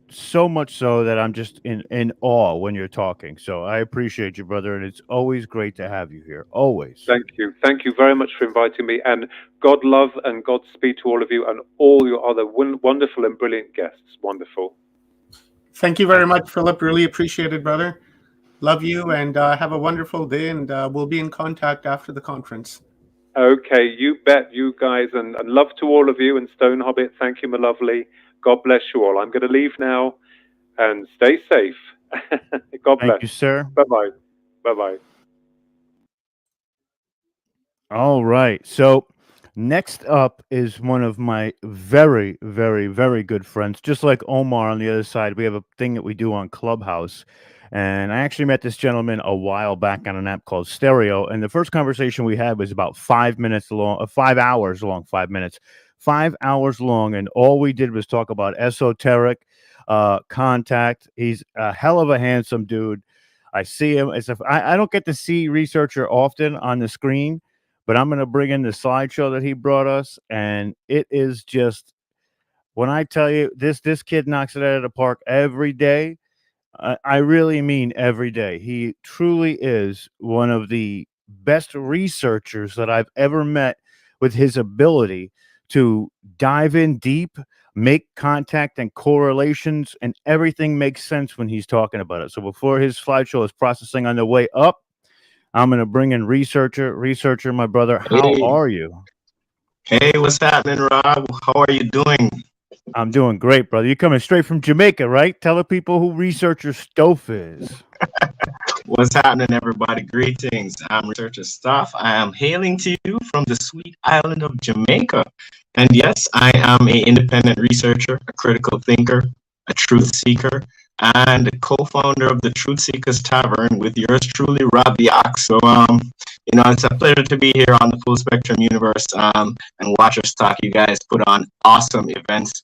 so much so that I'm just in awe when you're talking. So I appreciate you, brother, and it's always great to have you here. Always. Thank you very much for inviting me, and God love and Godspeed to all of you and all your other wonderful and brilliant guests. Wonderful. Thank you very much, Philip. Really appreciate it, brother. Love you, and have a wonderful day, and we'll be in contact after the conference. Okay, you bet, you guys, and love to all of you, and Stone Hobbit, thank you, my lovely. God bless you all. I'm going to leave now, and stay safe. God bless. Thank you, sir. Bye-bye. Bye-bye. All right. So next up is one of my very, very, very good friends. Just like Omar on the other side, we have a thing that we do on Clubhouse. And I actually met this gentleman a while back on an app called Stereo. And the first conversation we had was about 5 minutes long, 5 hours long, 5 minutes, 5 hours long. And all we did was talk about esoteric contact. He's a hell of a handsome dude. I see him as if I don't get to see Researcher often on the screen, but I'm going to bring in the slideshow that he brought us. And it is just, when I tell you this kid knocks it out of the park every day. I really mean every day. He truly is one of the best researchers that I've ever met, with his ability to dive in deep, make contact and correlations, and everything makes sense when he's talking about it. So before his slideshow is processing on the way up, I'm going to bring in Researcher. Researcher, my brother, how are you? Hey, what's happening, Rob? How are you doing? I'm doing great, brother. You're coming straight from Jamaica, right? Tell the people who Researcher Stove is. What's happening, everybody? Greetings. I'm Researcher Stuff. I am hailing to you from the sweet island of Jamaica. And yes, I am an independent researcher, a critical thinker, a truth seeker, and a co-founder of the Truth Seekers Tavern with yours truly, Rob the Ox. So, it's a pleasure to be here on the Full Spectrum Universe and watch us talk. You guys put on awesome events.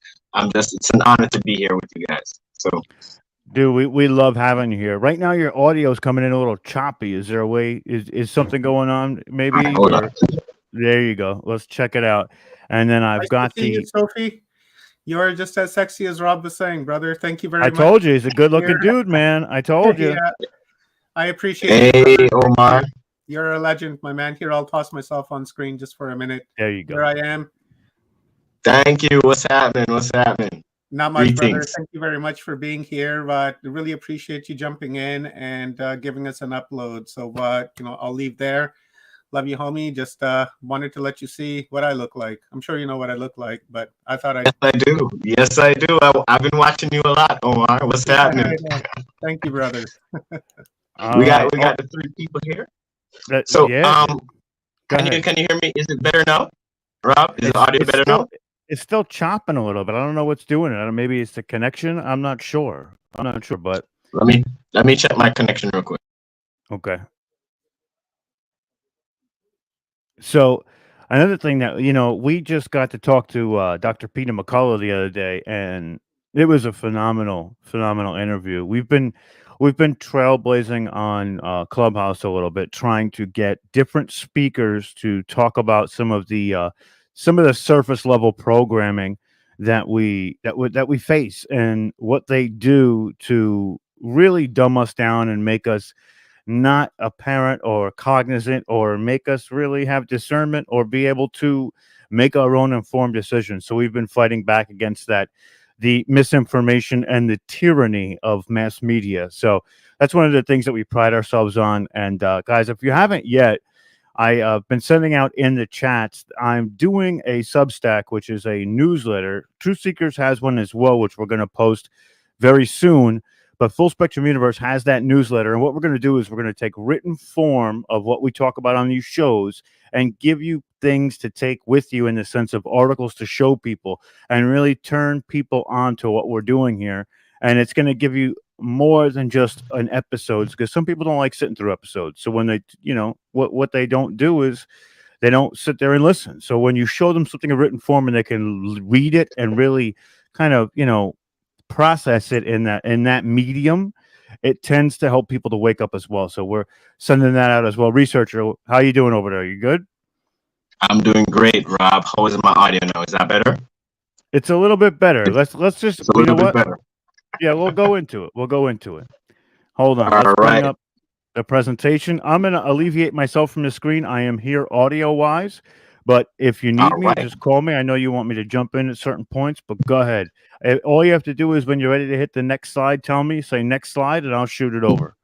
It's an honor to be here with you guys. So, dude, we love having you here. Right now, your audio is coming in a little choppy. Is there a way? Is something going on? Maybe. Hold on. There you go. Let's check it out. And then I've Nice to got see you, the. Sophie. You're just as sexy as Rob was saying, brother. Thank you very I much. told you he's a good looking Here. dude, man. I told you. Yeah, I appreciate Hey, you, brother. Omar. You're a legend, my man. Here, I'll toss myself on screen just for a minute. There you go. Here I am. Thank you. What's happening? What's happening? Not much, brother. Greetings. Thank you very much for being here. But really appreciate you jumping in and giving us an upload. So, I'll leave there. Love you, homie. Just wanted to let you see what I look like. I'm sure you know what I look like, but I thought Yes, I do. Yes, I do. I've been watching you a lot, Omar. What's happening? Thank you, brother. We got the 3 people here. So, can you hear me? Is it better now, Rob? Is the audio better now? It's still chopping a little bit. I don't know what's doing it. Maybe it's the connection. I'm not sure. But let me check my connection real quick. Okay. So another thing that we just got to talk to Dr. Peter McCullough the other day, and it was a phenomenal interview. We've been trailblazing on Clubhouse a little bit, trying to get different speakers to talk about some of the surface level programming that we face and what they do to really dumb us down and make us not apparent or cognizant, or make us really have discernment or be able to make our own informed decisions. So we've been fighting back against that, the misinformation and the tyranny of mass media. So that's one of the things that we pride ourselves on. And guys, if you haven't yet, I've been sending out in the chats. I'm doing a Substack, which is a newsletter. Truth Seekers has one as well, which we're going to post very soon. But Full Spectrum Universe has that newsletter. And what we're going to do is we're going to take written form of what we talk about on these shows and give you things to take with you in the sense of articles to show people and really turn people on to what we're doing here. And it's going to give you more than just an episode, because some people don't like sitting through episodes. So when they, what they don't do is they don't sit there and listen. So when you show them something in written form and they can read it and really kind of, process it in that medium, it tends to help people to wake up as well. So we're sending that out as well. Researcher, how you doing over there? You good? I'm doing great, Rob. How is my audio now? Is that better? It's a little bit better. Let's just, it's a little bit better. Yeah, we'll go into it. Hold on. All Let's right. bring up the presentation. I'm going to alleviate myself from the screen. I am here audio wise, but if you need me, just call me. I know you want me to jump in at certain points, but go ahead. All you have to do is when you're ready to hit the next slide, tell me, say next slide, and I'll shoot it over.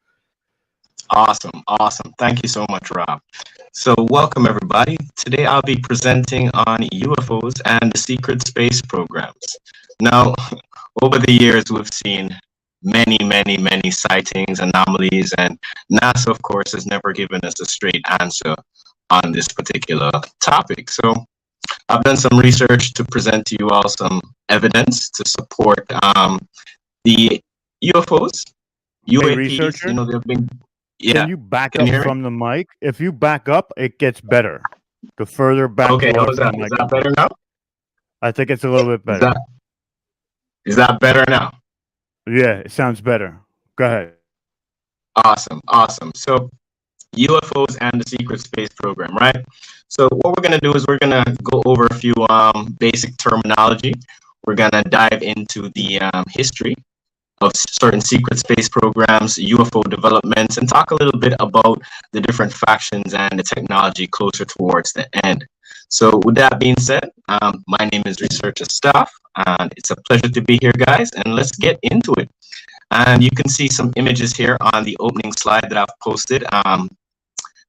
Awesome. Thank you so much, Rob. So welcome, everybody. Today I'll be presenting on UFOs and the secret space programs. Now, over the years, we've seen many sightings, anomalies, and NASA, of course, has never given us a straight answer on this particular topic. So I've done some research to present to you all some evidence to support the UFOs, UAPs. Researcher? They've been. Yeah. Can you back up from the mic? If you back up, it gets better. The further back. Okay, how's that? Is that better now? I think it's a little bit better. Is that better now? Yeah, it sounds better. Go ahead. Awesome. So UFOs and the secret space program, right? So what we're going to do is we're going to go over a few basic terminology. We're going to dive into the history of certain secret space programs, UFO developments, and talk a little bit about the different factions and the technology closer towards the end. So with that being said, my name is Researcher Staff, and it's a pleasure to be here, guys, and let's get into it. And you can see some images here on the opening slide that I've posted.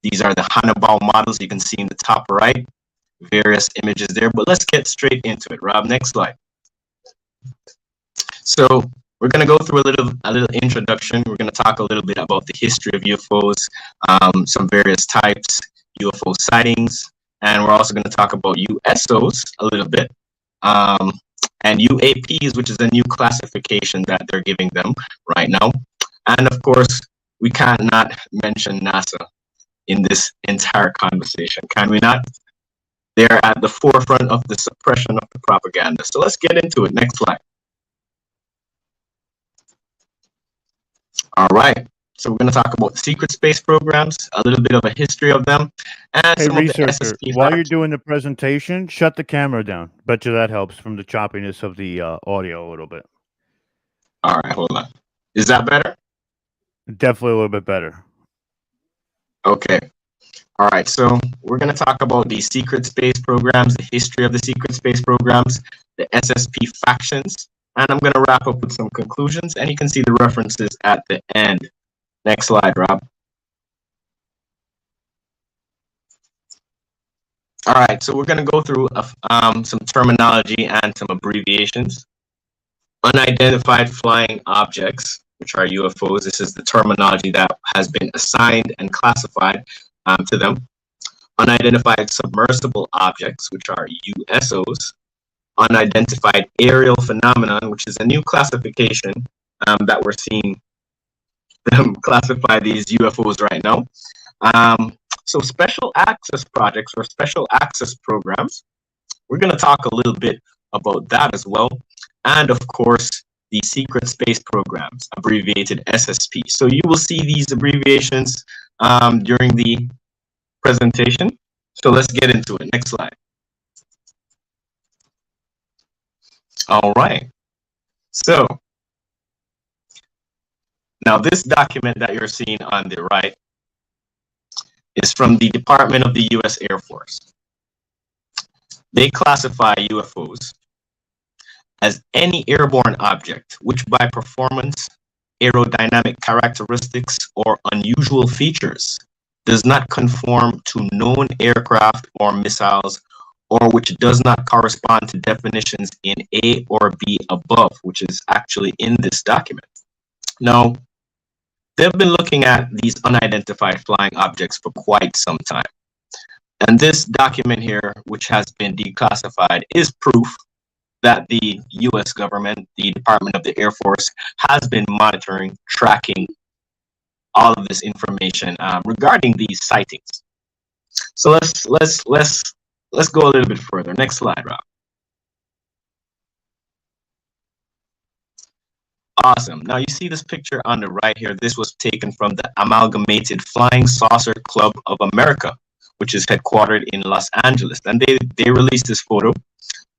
These are the Hannibal models you can see in the top right, various images there, but let's get straight into it. Rob, next slide. So we're going to go through a little introduction. We're going to talk a little bit about the history of UFOs, some various types, UFO sightings, and we're also going to talk about USOs a little bit, and UAPs, which is a new classification that they're giving them right now. And of course, we cannot mention NASA in this entire conversation, can we not? They're at the forefront of the suppression of the propaganda. So let's get into it. Next slide. All right. So we're going to talk about the secret space programs, a little bit of a history of them, and Hey, some of the researcher, SSP while you're factors. doing the presentation, shut the camera down. Bet you that helps from the choppiness of the audio a little bit. All right, hold on. Is that better? Definitely a little bit better. Okay. All right, so we're going to talk about the secret space programs, the history of the secret space programs, the SSP factions, and I'm going to wrap up with some conclusions, and you can see the references at the end. Next slide, Rob. All right, so we're going to go through some terminology and some abbreviations. Unidentified flying objects, which are UFOs. This is the terminology that has been assigned and classified to them. Unidentified submersible objects, which are USOs. Unidentified aerial phenomenon, which is a new classification that we're seeing them classify these UFOs right now. So special access projects or special access programs, we're going to talk a little bit about that as well. And of course, the secret space programs, abbreviated SSP. So you will see these abbreviations during the presentation. So let's get into it. Next slide. All right. So now this document that you're seeing on the right is from the Department of the U.S. Air Force. They classify UFOs as any airborne object which by performance, aerodynamic characteristics, or unusual features does not conform to known aircraft or missiles, or which does not correspond to definitions in A or B above, which is actually in this document. Now, they've been looking at these unidentified flying objects for quite some time. And this document here, which has been declassified, is proof that the US government, the Department of the Air Force, has been monitoring, tracking all of this information regarding these sightings. So let's go a little bit further. Next slide, Rob. Awesome. Now you see this picture on the right here. This was taken from the Amalgamated Flying Saucer Club of America, which is headquartered in Los Angeles. And they released this photo.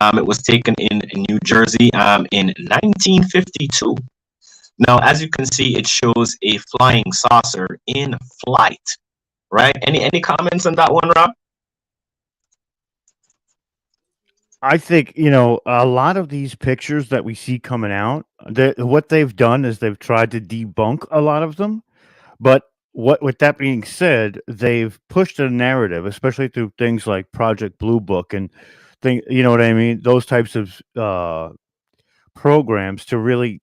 It was taken in New Jersey in 1952. Now, as you can see, it shows a flying saucer in flight, right? Any comments on that one, Rob? I think, you know, a lot of these pictures that we see coming out, what they've done is they've tried to debunk a lot of them. But with that being said, they've pushed a narrative, especially through things like Project Blue Book and you know what I mean? Those types of programs to really,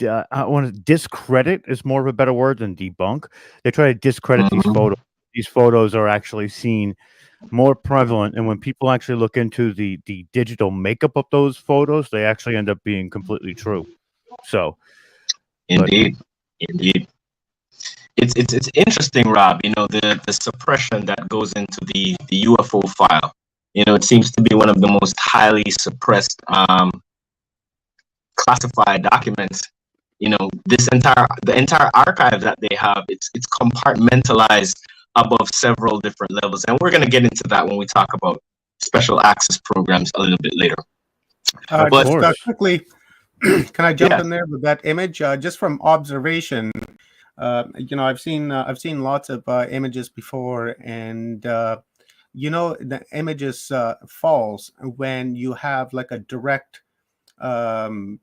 I want to discredit is more of a better word than debunk. They try to discredit these photos. These photos are actually seen more prevalent, and when people actually look into the digital makeup of those photos, they actually end up being completely true. So, indeed. It's interesting, Rob. You know, the suppression that goes into the UFO file. You know, it seems to be one of the most highly suppressed classified documents. You know, the entire archive that they have, it's compartmentalized above several different levels, and we're going to get into that when we talk about special access programs a little bit later. Just quickly, can I jump in there with that image? Just from observation, you know, I've seen lots of images before, and you know, the images falls when you have like a direct, you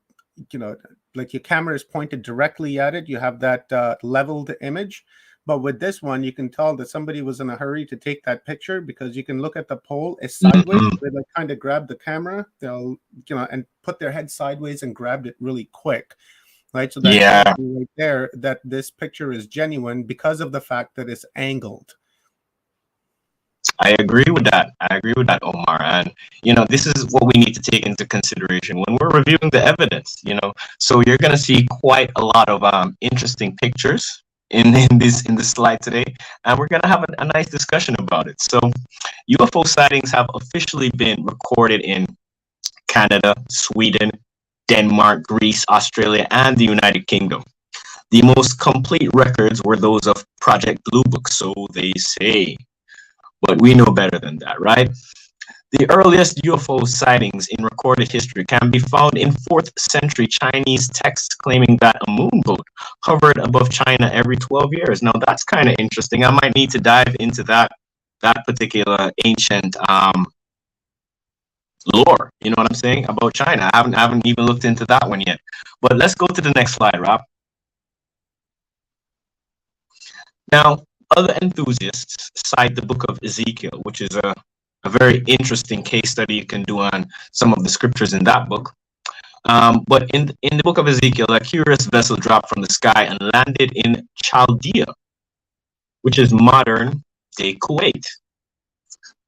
know, like your camera is pointed directly at it. You have that leveled image. But with this one, you can tell that somebody was in a hurry to take that picture, because you can look at the pole. It's sideways. They like kind of grab the camera, they'll, you know, and put their head sideways and grabbed it really quick, right? So that's right there that this picture is genuine because of the fact that it's angled. I agree with that. Omar. And, you know, this is what we need to take into consideration when we're reviewing the evidence, you know. So you're going to see quite a lot of interesting pictures in this slide today, and we're going to have a nice discussion about it. So UFO sightings have officially been recorded in Canada, Sweden, Denmark, Greece, Australia, and the United Kingdom. The most complete records were those of Project Blue Book, so they say. But we know better than that, right? The earliest UFO sightings in recorded history can be found in 4th century Chinese texts claiming that a moonboat hovered above China every 12 years. Now that's kind of interesting. I might need to dive into that particular ancient lore, you know what I'm saying, about China. I haven't even looked into that one yet. But let's go to the next slide, Rob. Now, other enthusiasts cite the book of Ezekiel, which is a very interesting case study you can do on some of the scriptures in that book. But in the book of Ezekiel, a curious vessel dropped from the sky and landed in Chaldea, which is modern day Kuwait.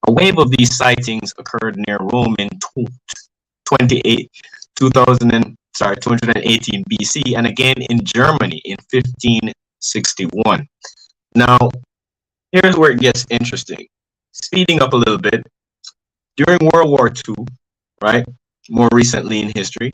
A wave of these sightings occurred near Rome in 218 BC, and again in Germany in 1561. Now, here's where it gets interesting. Speeding up a little bit, during World War II, right, more recently in history,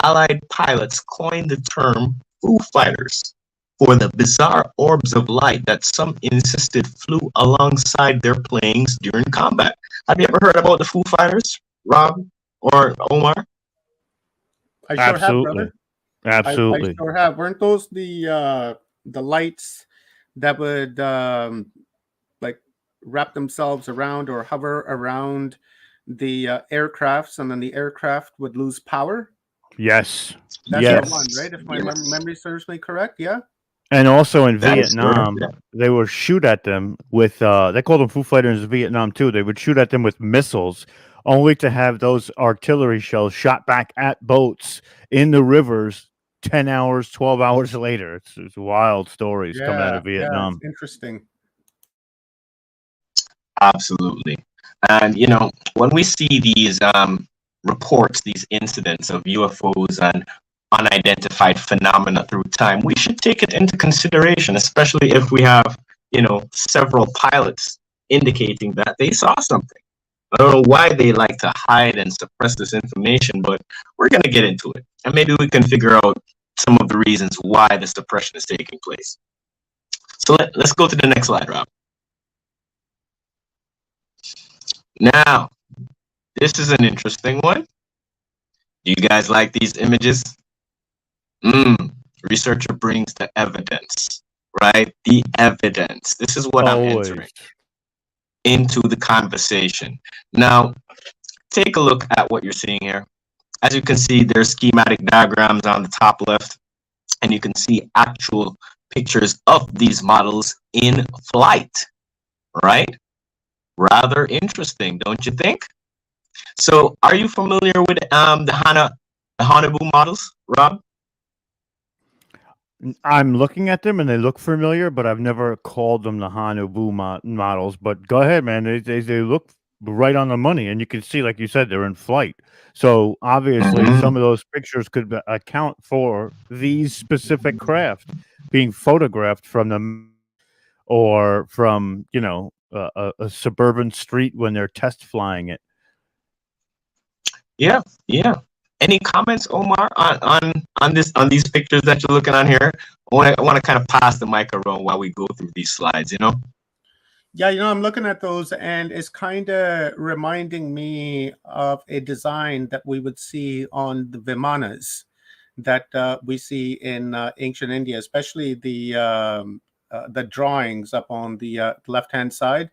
Allied pilots coined the term Foo Fighters for the bizarre orbs of light that some insisted flew alongside their planes during combat. Have you ever heard about the Foo Fighters, Rob or Omar? I sure have, brother. Absolutely. I sure have. Weren't those the lights that would like wrap themselves around or hover around the aircrafts, and then the aircraft would lose power? Yes. That's yes. the one, right? If my memory serves me correct, yeah. And also in Vietnam, they would shoot at them with, they called them Foo Fighters in Vietnam too. They would shoot at them with missiles, only to have those artillery shells shot back at boats in the rivers 10 hours, 12 hours later. It's wild stories coming out of Vietnam. Yeah, it's interesting. Absolutely. And, you know, when we see these reports, these incidents of UFOs and unidentified phenomena through time, we should take it into consideration, especially if we have, you know, several pilots indicating that they saw something. I don't know why they like to hide and suppress this information, but we're going to get into it. And maybe we can figure out some of the reasons why the suppression is taking place. So let's go to the next slide, Rob. Now, this is an interesting one. Do you guys like these images? Researcher brings the evidence, right? The evidence. This is what I'm entering into the conversation. Now, take a look at what you're seeing here. As you can see, there's schematic diagrams on the top left, and you can see actual pictures of these models in flight, right? Rather interesting, don't you think? So, are you familiar with the Hanabu models, Rob? I'm looking at them and they look familiar, but I've never called them the Hanabu models. But go ahead, man. They look right on the money, and you can see, like you said, they're in flight. So obviously, some of those pictures could account for these specific craft being photographed from them, or from, you know, a suburban street when they're test flying it. Yeah. Any comments, Omar, on these pictures that you're looking on here? I want to kind of pass the mic around while we go through these slides, you know? Yeah, you know, I'm looking at those, and it's kind of reminding me of a design that we would see on the Vimanas that we see in ancient India, especially the drawings up on the left-hand side.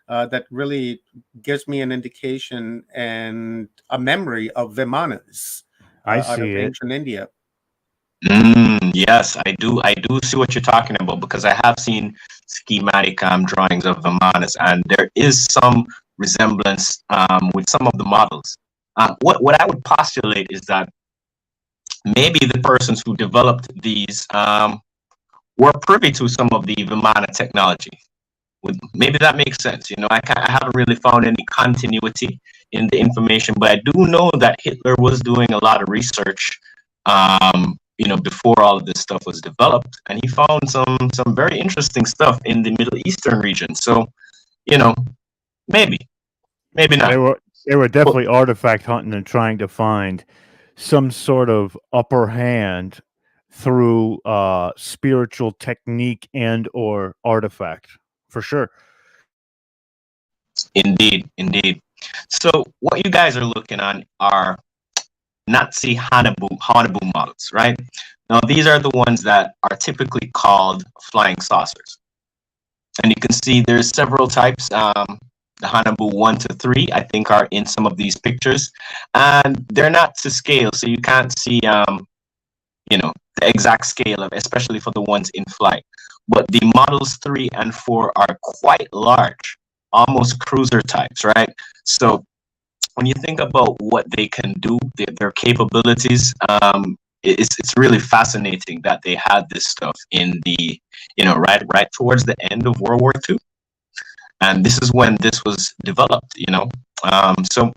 That really gives me an indication and a memory of Vimanas out of ancient India. Yes, I do see what you're talking about, because I have seen schematic drawings of Vimanas, and there is some resemblance with some of the models. What I would postulate is that maybe the persons who developed these were privy to some of the Vimana technology. Maybe that makes sense. You know, I haven't really found any continuity in the information, but I do know that Hitler was doing a lot of research, you know, before all of this stuff was developed, and he found some very interesting stuff in the Middle Eastern region. So, you know, maybe not. They were definitely artifact hunting and trying to find some sort of upper hand through spiritual technique and or artifact, for sure. Indeed, indeed. So what you guys are looking on are Nazi Hanabu models, right? Now these are the ones that are typically called flying saucers. And you can see there's several types. The Hanabu 1 to 3, I think, are in some of these pictures. And they're not to scale, so you can't see, you know, the exact scale of, especially for the ones in flight. But the models 3 and 4 are quite large, almost cruiser types, right? So when you think about what they can do, their capabilities, it's really fascinating that they had this stuff in the, you know, right towards the end of World War II. And this is when this was developed, you know. So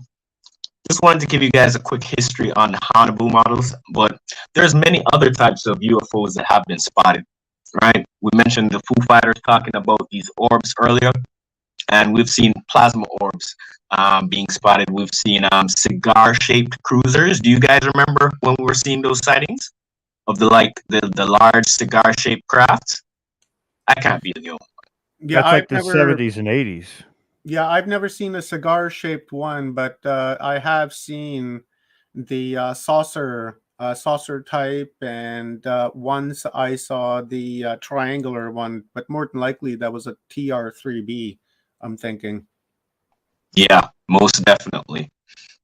just wanted to give you guys a quick history on the Hanabu models, but there's many other types of UFOs that have been spotted, right? We mentioned the Foo Fighters talking about these orbs earlier, and we've seen plasma orbs being spotted. We've seen cigar-shaped cruisers. Do you guys remember when we were seeing those sightings of the large cigar-shaped crafts? I can't be the only one. Yeah, That's like the 70s and 80s. Yeah, I've never seen a cigar-shaped one, but I have seen the saucer type, and once I saw the triangular one, but more than likely that was a TR3B, I'm thinking. Yeah, most definitely.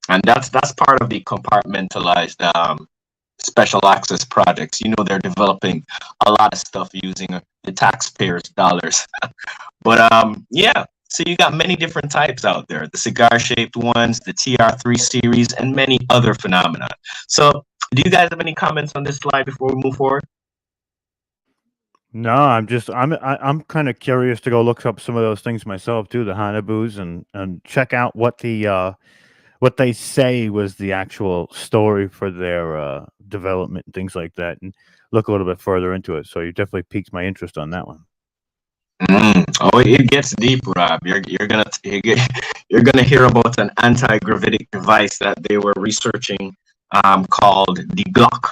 And that's part of the compartmentalized special access projects. You know, they're developing a lot of stuff using the taxpayers' dollars. But yeah, so you got many different types out there, the cigar-shaped ones, the TR3 series, and many other phenomena. So do you guys have any comments on this slide before we move forward? No, I'm kind of curious to go look up some of those things myself too, the Hanabus, and check out what they say was the actual story for their development and things like that, and look a little bit further into it. So you definitely piqued my interest on that one. Oh, it gets deep, Rob. You're gonna hear about an anti-gravitic device that they were researching, called the Glock,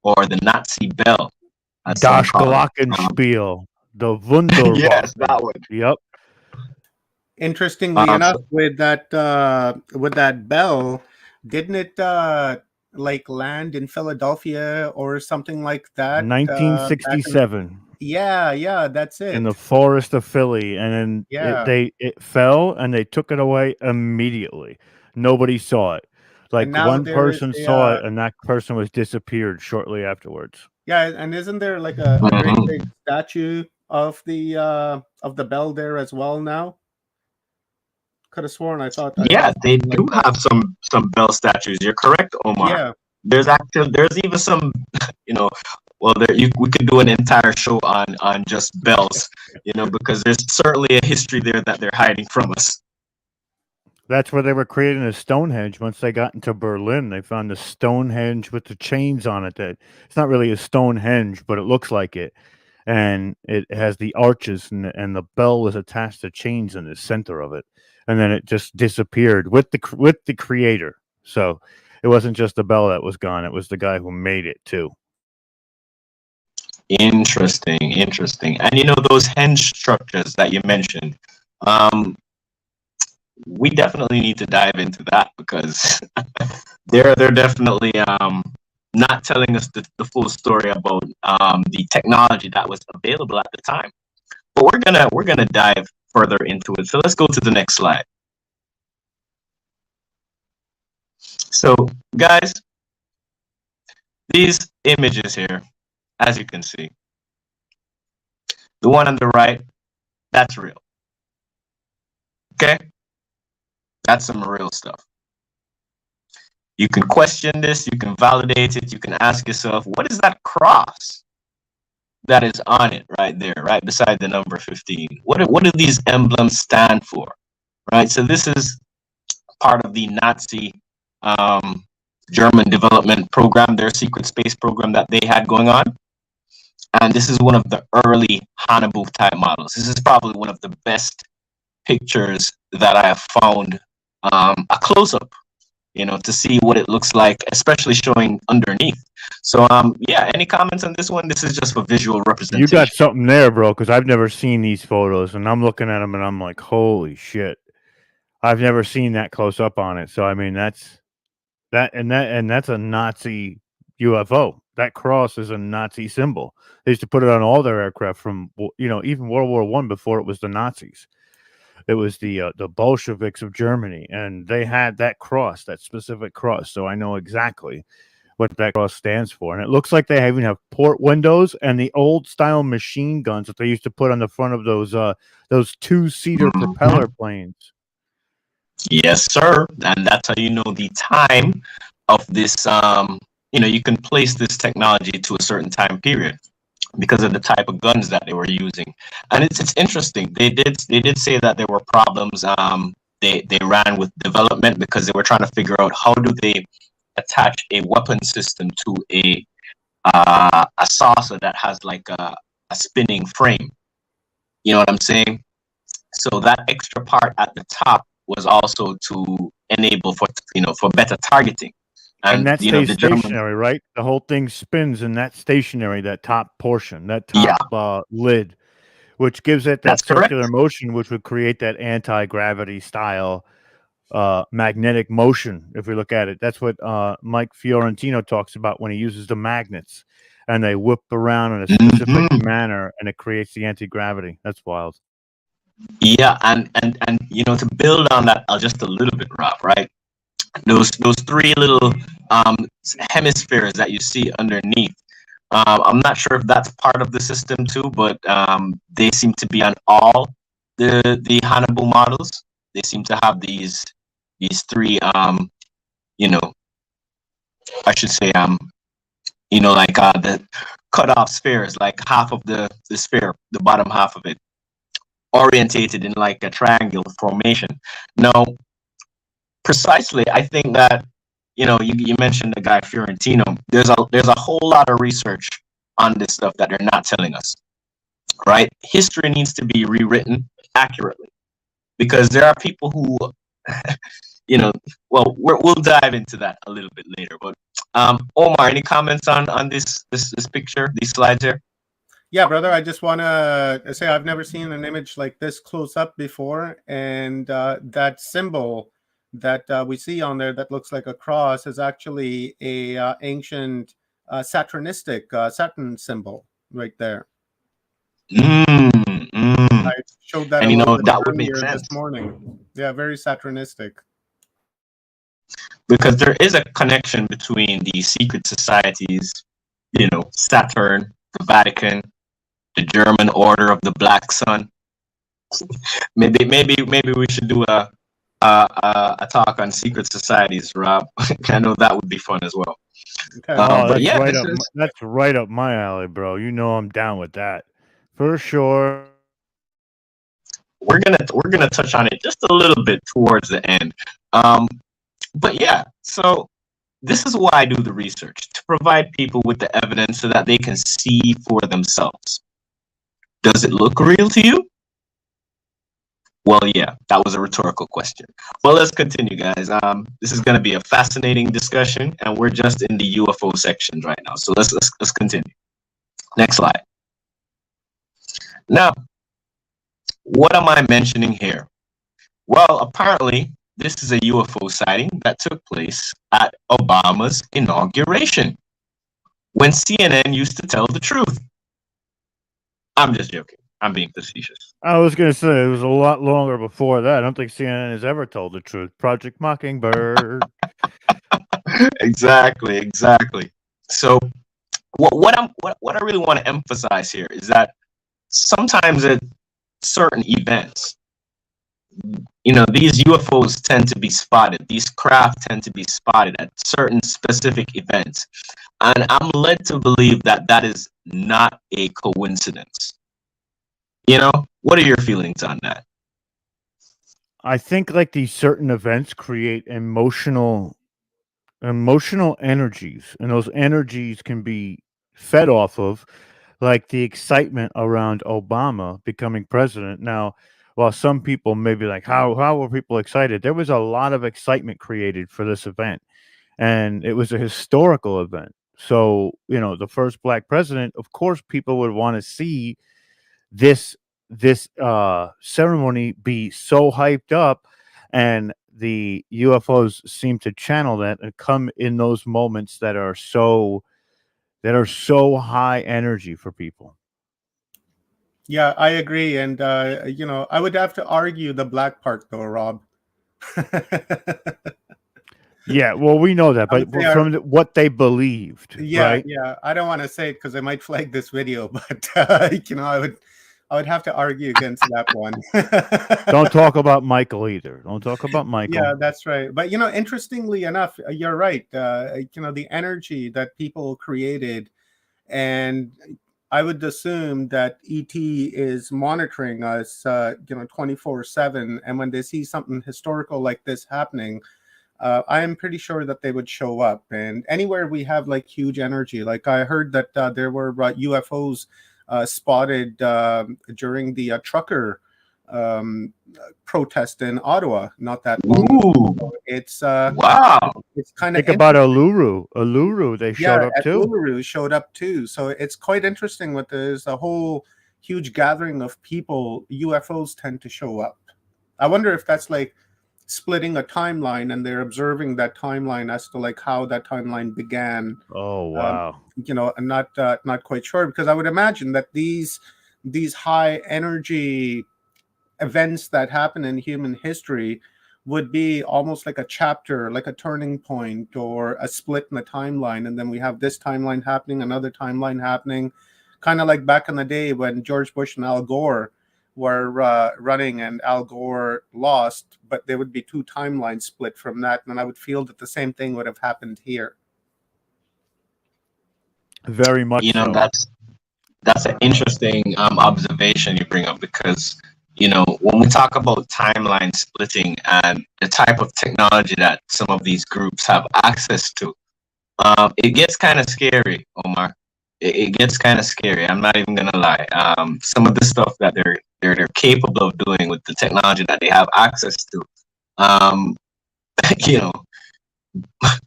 or the Nazi bell. Das Glockenspiel, the Wunderwaffe. Yes, that one. Yep. Interestingly enough, with that bell, didn't it like land in Philadelphia or something like that? 1967. Yeah, that's it. In the forest of Philly, and then it fell, and they took it away immediately. Nobody saw it. Like one person saw it, and that person was disappeared shortly afterwards. Yeah, and isn't there like a great big statue of the bell there as well now? Could have sworn I thought. Yeah, they do have some bell statues. You're correct, Omar. Yeah. There's even some, you know, well, we could do an entire show on just bells, you know, because there's certainly a history there that they're hiding from us. That's where they were creating a Stonehenge. Once they got into Berlin, they found the Stonehenge with the chains on it. That it's not really a Stonehenge, but it looks like it, and it has the arches, and the bell was attached to chains in the center of it, and then it just disappeared with the creator. So it wasn't just the bell that was gone; it was the guy who made it too. Interesting. And you know, those henge structures that you mentioned, we definitely need to dive into that, because they're definitely not telling us the full story about the technology that was available at the time. But we're gonna dive further into it. So let's go to the next slide. So guys, these images here, as you can see, the one on the right, that's real. Okay? That's some real stuff. You can question this, you can validate it, you can ask yourself, what is that cross that is on it right there, right beside the number 15? What do these emblems stand for? Right? So this is part of the Nazi German development program, their secret space program that they had going on. And this is one of the early Hanabu type models. This is probably one of the best pictures that I have found, a close-up, to see what it looks like, especially showing underneath. So, yeah, any comments on this one? This is just for visual representation. You got something there, bro, because I've never seen these photos, and I'm looking at them, and I'm like, holy shit. I've never seen that close up on it. So, I mean, that's a Nazi UFO. That cross is a Nazi symbol. They used to put it on all their aircraft from, even World War I before it was the Nazis. It was the Bolsheviks of Germany, and they had that cross, that specific cross. So I know exactly what that cross stands for. And it looks like they even have port windows and the old style machine guns that they used to put on the front of those two-seater propeller planes. Yes, sir. And that's how you know the time of this. You can place this technology to a certain time period because of the type of guns that they were using. And it's interesting. They did say that there were problems. They ran with development because they were trying to figure out how do they attach a weapon system to a saucer that has like a spinning frame. You know what I'm saying? So that extra part at the top was also to enable for better targeting. And that stays stationary, right? The whole thing spins in that stationary, that top portion, that top lid, which gives it that circular motion, which would create that anti-gravity style magnetic motion. If we look at it, that's what Mike Fiorentino talks about when he uses the magnets, and they whip around in a specific manner, and it creates the anti-gravity. That's wild. Yeah, and to build on that just a little bit, Rob, right? Those three little hemispheres that you see underneath. I'm not sure if that's part of the system too, but they seem to be on all the Hannibal models. They seem to have these three I should say like the cut off spheres, like half of the sphere, the bottom half of it, orientated in like a triangular formation. Now, precisely, I think that you mentioned the guy Fiorentino. There's a whole lot of research on this stuff that they're not telling us, right? History needs to be rewritten accurately because there are people who, we'll dive into that a little bit later. But Omar, any comments on this picture, these slides here? Yeah, brother, I just want to say I've never seen an image like this close up before. And that symbol that we see on there that looks like a cross is actually a ancient Saturnistic Saturn symbol right there. I showed that that would make sense this morning. Yeah, very Saturnistic. Because there is a connection between the secret societies, Saturn, the Vatican, the German Order of the Black Sun. Maybe we should do a talk on secret societies, Rob. I know that would be fun as well. Okay. But yeah, that's right up my alley, bro. You know I'm down with that for sure. We're gonna touch on it just a little bit towards the end. But yeah, so this is why I do the research, to provide people with the evidence so that they can see for themselves. Does it look real to you? Well, yeah, that was a rhetorical question. Well, let's continue, guys. This is going to be a fascinating discussion, and we're just in the UFO section right now. So let's continue. Next slide. Now, what am I mentioning here? Well, apparently, this is a UFO sighting that took place at Obama's inauguration, when CNN used to tell the truth. I'm just joking. I'm being facetious. I was going to say it was a lot longer before that. I don't think CNN has ever told the truth. Project Mockingbird. Exactly. So what I really want to emphasize here is that sometimes at certain events, these UFOs tend to be spotted. These craft tend to be spotted at certain specific events. And I'm led to believe that that is not a coincidence. What are your feelings on that? I think like these certain events create emotional energies, and those energies can be fed off of like the excitement around Obama becoming president. Now, while some people may be like, how were people excited? There was a lot of excitement created for this event, and it was a historical event. So, the first black president, of course, people would want to see this ceremony be so hyped up, and the UFOs seem to channel that and come in those moments that are so high energy for people. Yeah, I agree. And, I would have to argue the black part, though, Rob. Yeah, well, we know that, I would but say from what they believed, yeah, right? yeah. I don't want to say it because I might flag this video, but, I would have to argue against that one. Don't talk about Michael either. Don't talk about Michael. Yeah, that's right. But, interestingly enough, you're right. The energy that people created, and I would assume that ET is monitoring us, 24/7. And when they see something historical like this happening, I am pretty sure that they would show up. And anywhere we have like huge energy, like I heard that there were UFOs spotted during the trucker protest in Ottawa not that long ago. So Wow. it's kind of Think about Uluru. They showed up at too. Uluru showed up too. So it's quite interesting. With there's a whole huge gathering of people, UFOs tend to show up. I wonder if that's like splitting a timeline, and they're observing that timeline as to like how that timeline began. Oh wow. I'm not quite sure, because I would imagine that these high energy events that happen in human history would be almost like a chapter, like a turning point or a split in the timeline. And then we have this timeline happening, another timeline happening, kind of like back in the day when George Bush and Al Gore were running, and Al Gore lost, but there would be two timelines split from that. And I would feel that the same thing would have happened here. Very much so. That's an interesting observation you bring up, because when we talk about timeline splitting and the type of technology that some of these groups have access to, it gets kind of scary, Omar. It gets kind of scary. I'm not even gonna lie. Some of the stuff that they're capable of doing with the technology that they have access to, you know,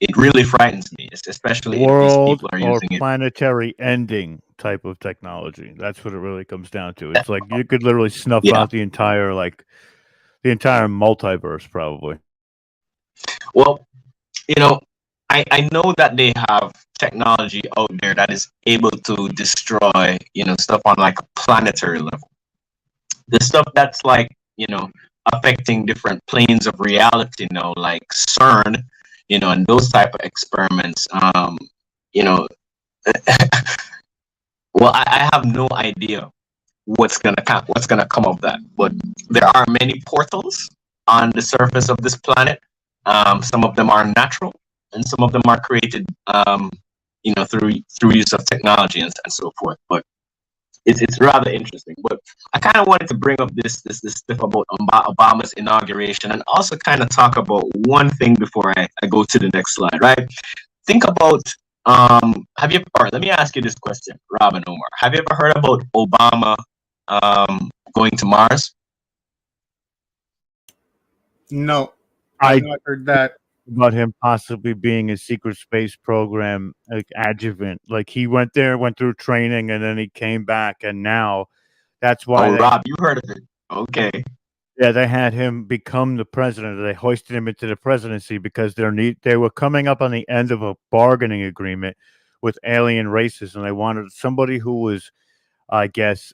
it really frightens me, especially if these World people are or using it. planetary ending type of technology. That's what it really comes down to. It's like you could literally snuff Yeah. out the entire multiverse, probably. Well, I know that they have technology out there that is able to destroy, stuff on like a planetary level. The stuff that's like, affecting different planes of reality, like CERN, and those type of experiments. You know, well, I have no idea what's gonna come of that, but there are many portals on the surface of this planet. Some of them are natural, and some of them are created, through use of technology and so forth. But it's rather interesting. But I kind of wanted to bring up this stuff about Obama's inauguration, and also kind of talk about one thing before I go to the next slide. Right? Think about let me ask you this question, Rob and Omar. Have you ever heard about Obama going to Mars? No, I I've not heard that. about him possibly being a secret space program like adjuvant. Like he went there, went through training, and then he came back, and now that's why Rob, you heard of it? Okay. they had him become the president. They hoisted him into the presidency because they were coming up on the end of a bargaining agreement with alien races, and they wanted somebody who was, I guess,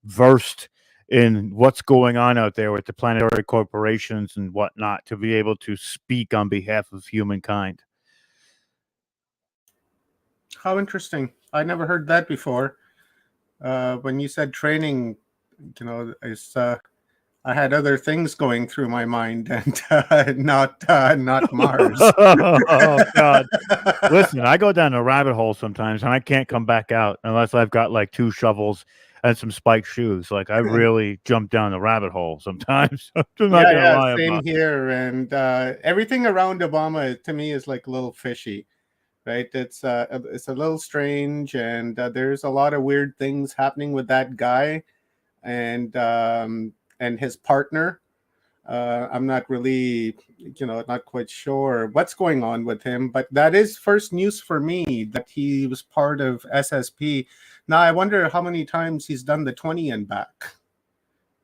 versed in what's going on out there with the planetary corporations and whatnot to be able to speak on behalf of humankind. How interesting. I never heard that before. When you said training, I had other things going through my mind, and not Mars. Oh God! Listen, I go down a rabbit hole sometimes, and I can't come back out unless I've got like 2 shovels and some spiked shoes. Like I really jump down the rabbit hole sometimes. I'm not gonna lie Same about it. here. And everything around Obama to me is like a little fishy, right? It's a little strange, and there's a lot of weird things happening with that guy. And and his partner. I'm not really, not quite sure what's going on with him, but that is first news for me that he was part of SSP. Now I wonder how many times he's done the 20 and back.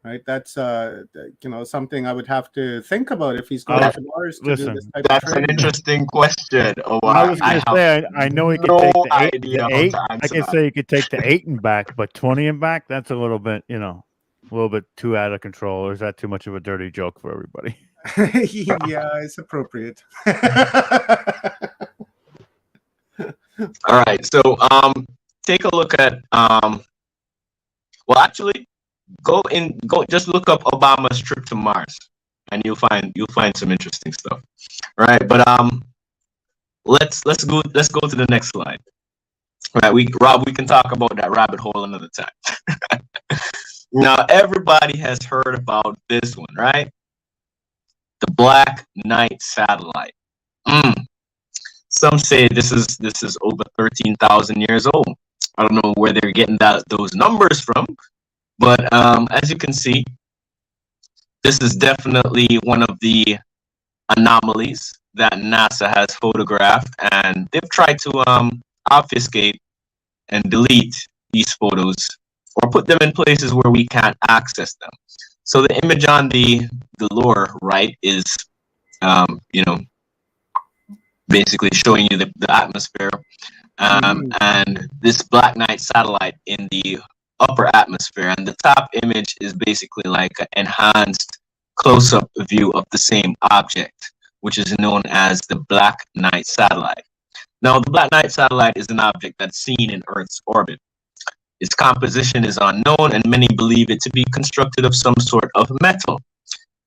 Right, that's something I would have to think about if he's going to Mars to do this type of That's an training. interesting question. I was going to say, I know he could take the eight. idea The how eight. to I answer can that. say he could take the 8 and back, but 20 and back, that's a little bit, a little bit too out of control. Or is that too much of a dirty joke for everybody? Yeah, it's appropriate. All right, so take a look at well, actually, go just look up Obama's trip to Mars, and you'll find some interesting stuff. All right, but let's go to the next slide. All right, Rob, we can talk about that rabbit hole another time. Now, everybody has heard about this one, right? The Black Knight satellite. Some say this is over 13,000 years old. I don't know where they're getting those numbers from, but as you can see, this is definitely one of the anomalies that NASA has photographed, and they've tried to obfuscate and delete these photos or put them in places where we can't access them. So the image on the lower right is, basically showing you the atmosphere, and this Black Knight satellite in the upper atmosphere, and the top image is basically like an enhanced close-up view of the same object, which is known as the Black Knight satellite. Now, the Black Knight satellite is an object that's seen in Earth's orbit. Its composition is unknown, and many believe it to be constructed of some sort of metal.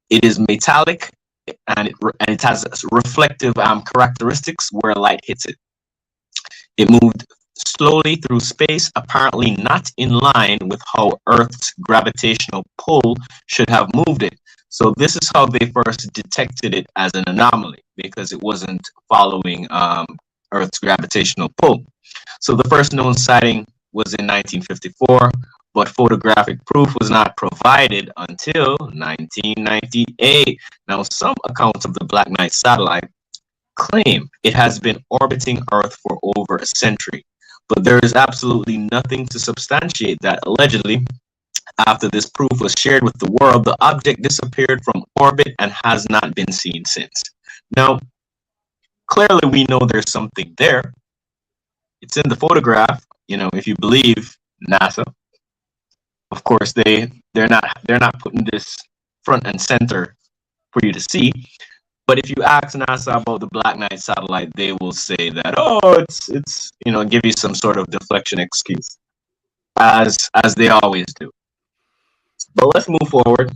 It is metallic, and it has reflective characteristics where light hits it. It moved slowly through space, apparently not in line with how Earth's gravitational pull should have moved it. So this is how they first detected it as an anomaly, because it wasn't following Earth's gravitational pull. So the first known sighting was in 1954, but photographic proof was not provided until 1998. Now, some accounts of the Black Knight satellite claim it has been orbiting Earth for over a century, but there is absolutely nothing to substantiate that. Allegedly, after this proof was shared with the world, the object disappeared from orbit and has not been seen since. Now, clearly we know there's something there. It's in the photograph, if you believe NASA. Of course, they're not putting this front and center for you to see. But if you ask NASA about the Black Knight satellite, they will say that, it's give you some sort of deflection excuse, as they always do. But let's move forward.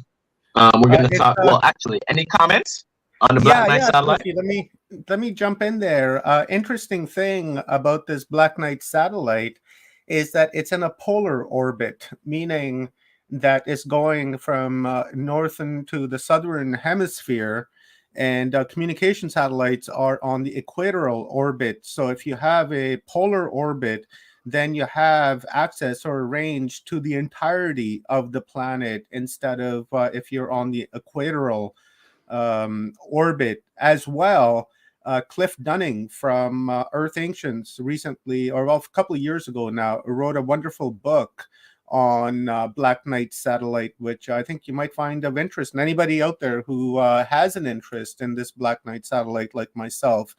We're going to talk. Well, actually, any comments on the Black Knight satellite? Sophie, let me jump in there. Interesting thing about this Black Knight satellite is that it's in a polar orbit, meaning that it's going from north into the southern hemisphere, and communication satellites are on the equatorial orbit. So if you have a polar orbit, then you have access or range to the entirety of the planet, instead of if you're on the equatorial orbit as well. Cliff Dunning from Earth Ancients recently, or a couple of years ago now, wrote a wonderful book on Black Knight satellite, which I think you might find of interest. And anybody out there who has an interest in this Black Knight satellite, like myself,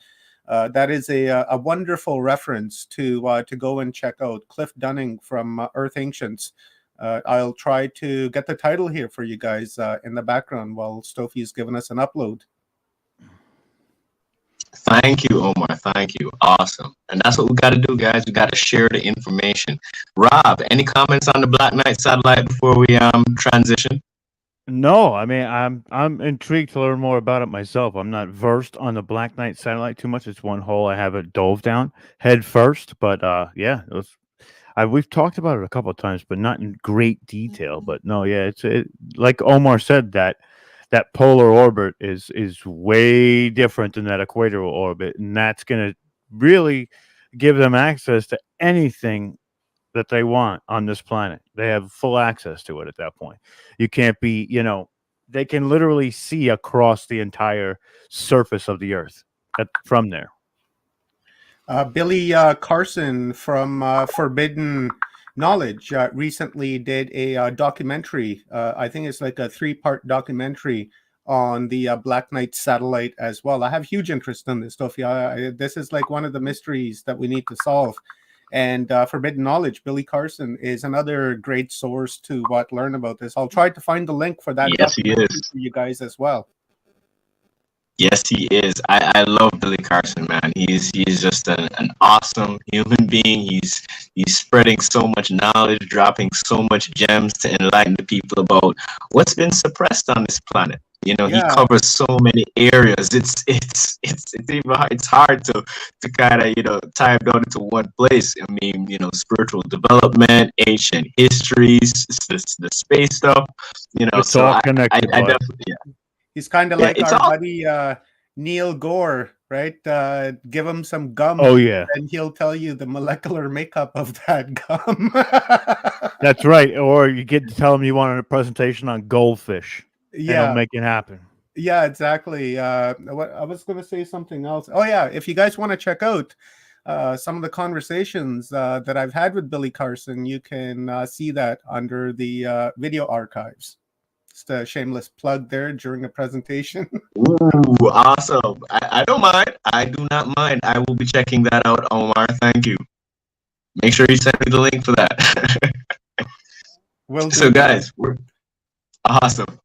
that is a wonderful reference to go and check out. Cliff Dunning from Earth Ancients. I'll try to get the title here for you guys in the background while Stofy is giving us an upload. Thank you, Omar. Thank you. Awesome. And that's what we got to do, guys. We got to share the information. Rob, any comments on the Black Knight satellite before we transition? No, I mean, I'm intrigued to learn more about it myself. I'm not versed on the Black Knight satellite too much. It's one hole I haven't dove down head first, but yeah, we've talked about it a couple of times, but not in great detail. But no, yeah, it's like Omar said, that polar orbit is way different than that equatorial orbit, and that's going to really give them access to anything that they want on this planet. They have full access to it at that point. You can't be, they can literally see across the entire surface of the earth from there. Billy Carson from Forbidden Knowledge recently did a documentary. I think it's like a 3-part documentary on the Black Knight satellite as well. I have huge interest in this stuff. Yeah, this is like one of the mysteries that we need to solve. And Forbidden Knowledge, Billy Carson, is another great source to learn about this. I'll try to find the link for that documentary for you guys as well. Yes, he is. I love Billy Carson, man. He's just an awesome human being. He's spreading so much knowledge, dropping so much gems to enlighten the people about what's been suppressed on this planet. He covers so many areas. It's hard to kind of tie it down into one place. I mean, spiritual development, ancient histories, the space stuff. It's all connected. I definitely, He's kind of like our buddy Neil Gore, right? Give him some gum. Oh, yeah. And he'll tell you the molecular makeup of that gum. That's right. Or you get to tell him you want a presentation on goldfish. Yeah. It'll make it happen. Yeah, exactly. What I was going to say something else. Oh, yeah. If you guys want to check out some of the conversations that I've had with Billy Carson, you can see that under the video archives. Just a shameless plug there during the presentation. Ooh, awesome. I don't mind. I do not mind. I will be checking that out, Omar. Thank you. Make sure you send me the link for that. So guys, we're awesome.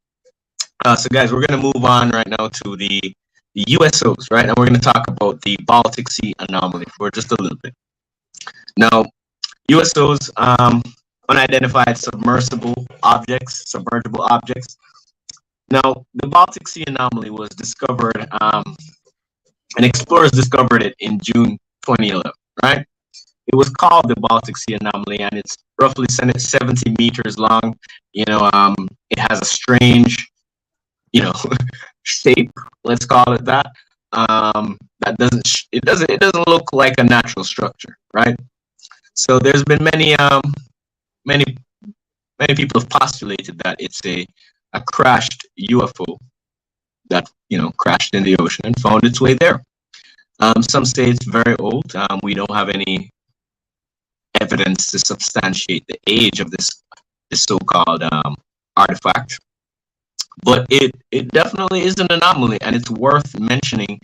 So guys, we're going to move on right now to the USOs, right? And we're going to talk about the Baltic Sea anomaly for just a little bit. Now, USOs, unidentified submersible objects. Now, the Baltic Sea anomaly was discovered, and explorers discovered it in June 2011, right? It was called the Baltic Sea anomaly, and it's roughly 70 meters long. It has a strange, shape. Let's call it that. That doesn't look like a natural structure, right? So there's been many people have postulated that it's a crashed UFO that crashed in the ocean and found its way there. Some say it's very old. We don't have any evidence to substantiate the age of this so-called artifact, but it definitely is an anomaly, and it's worth mentioning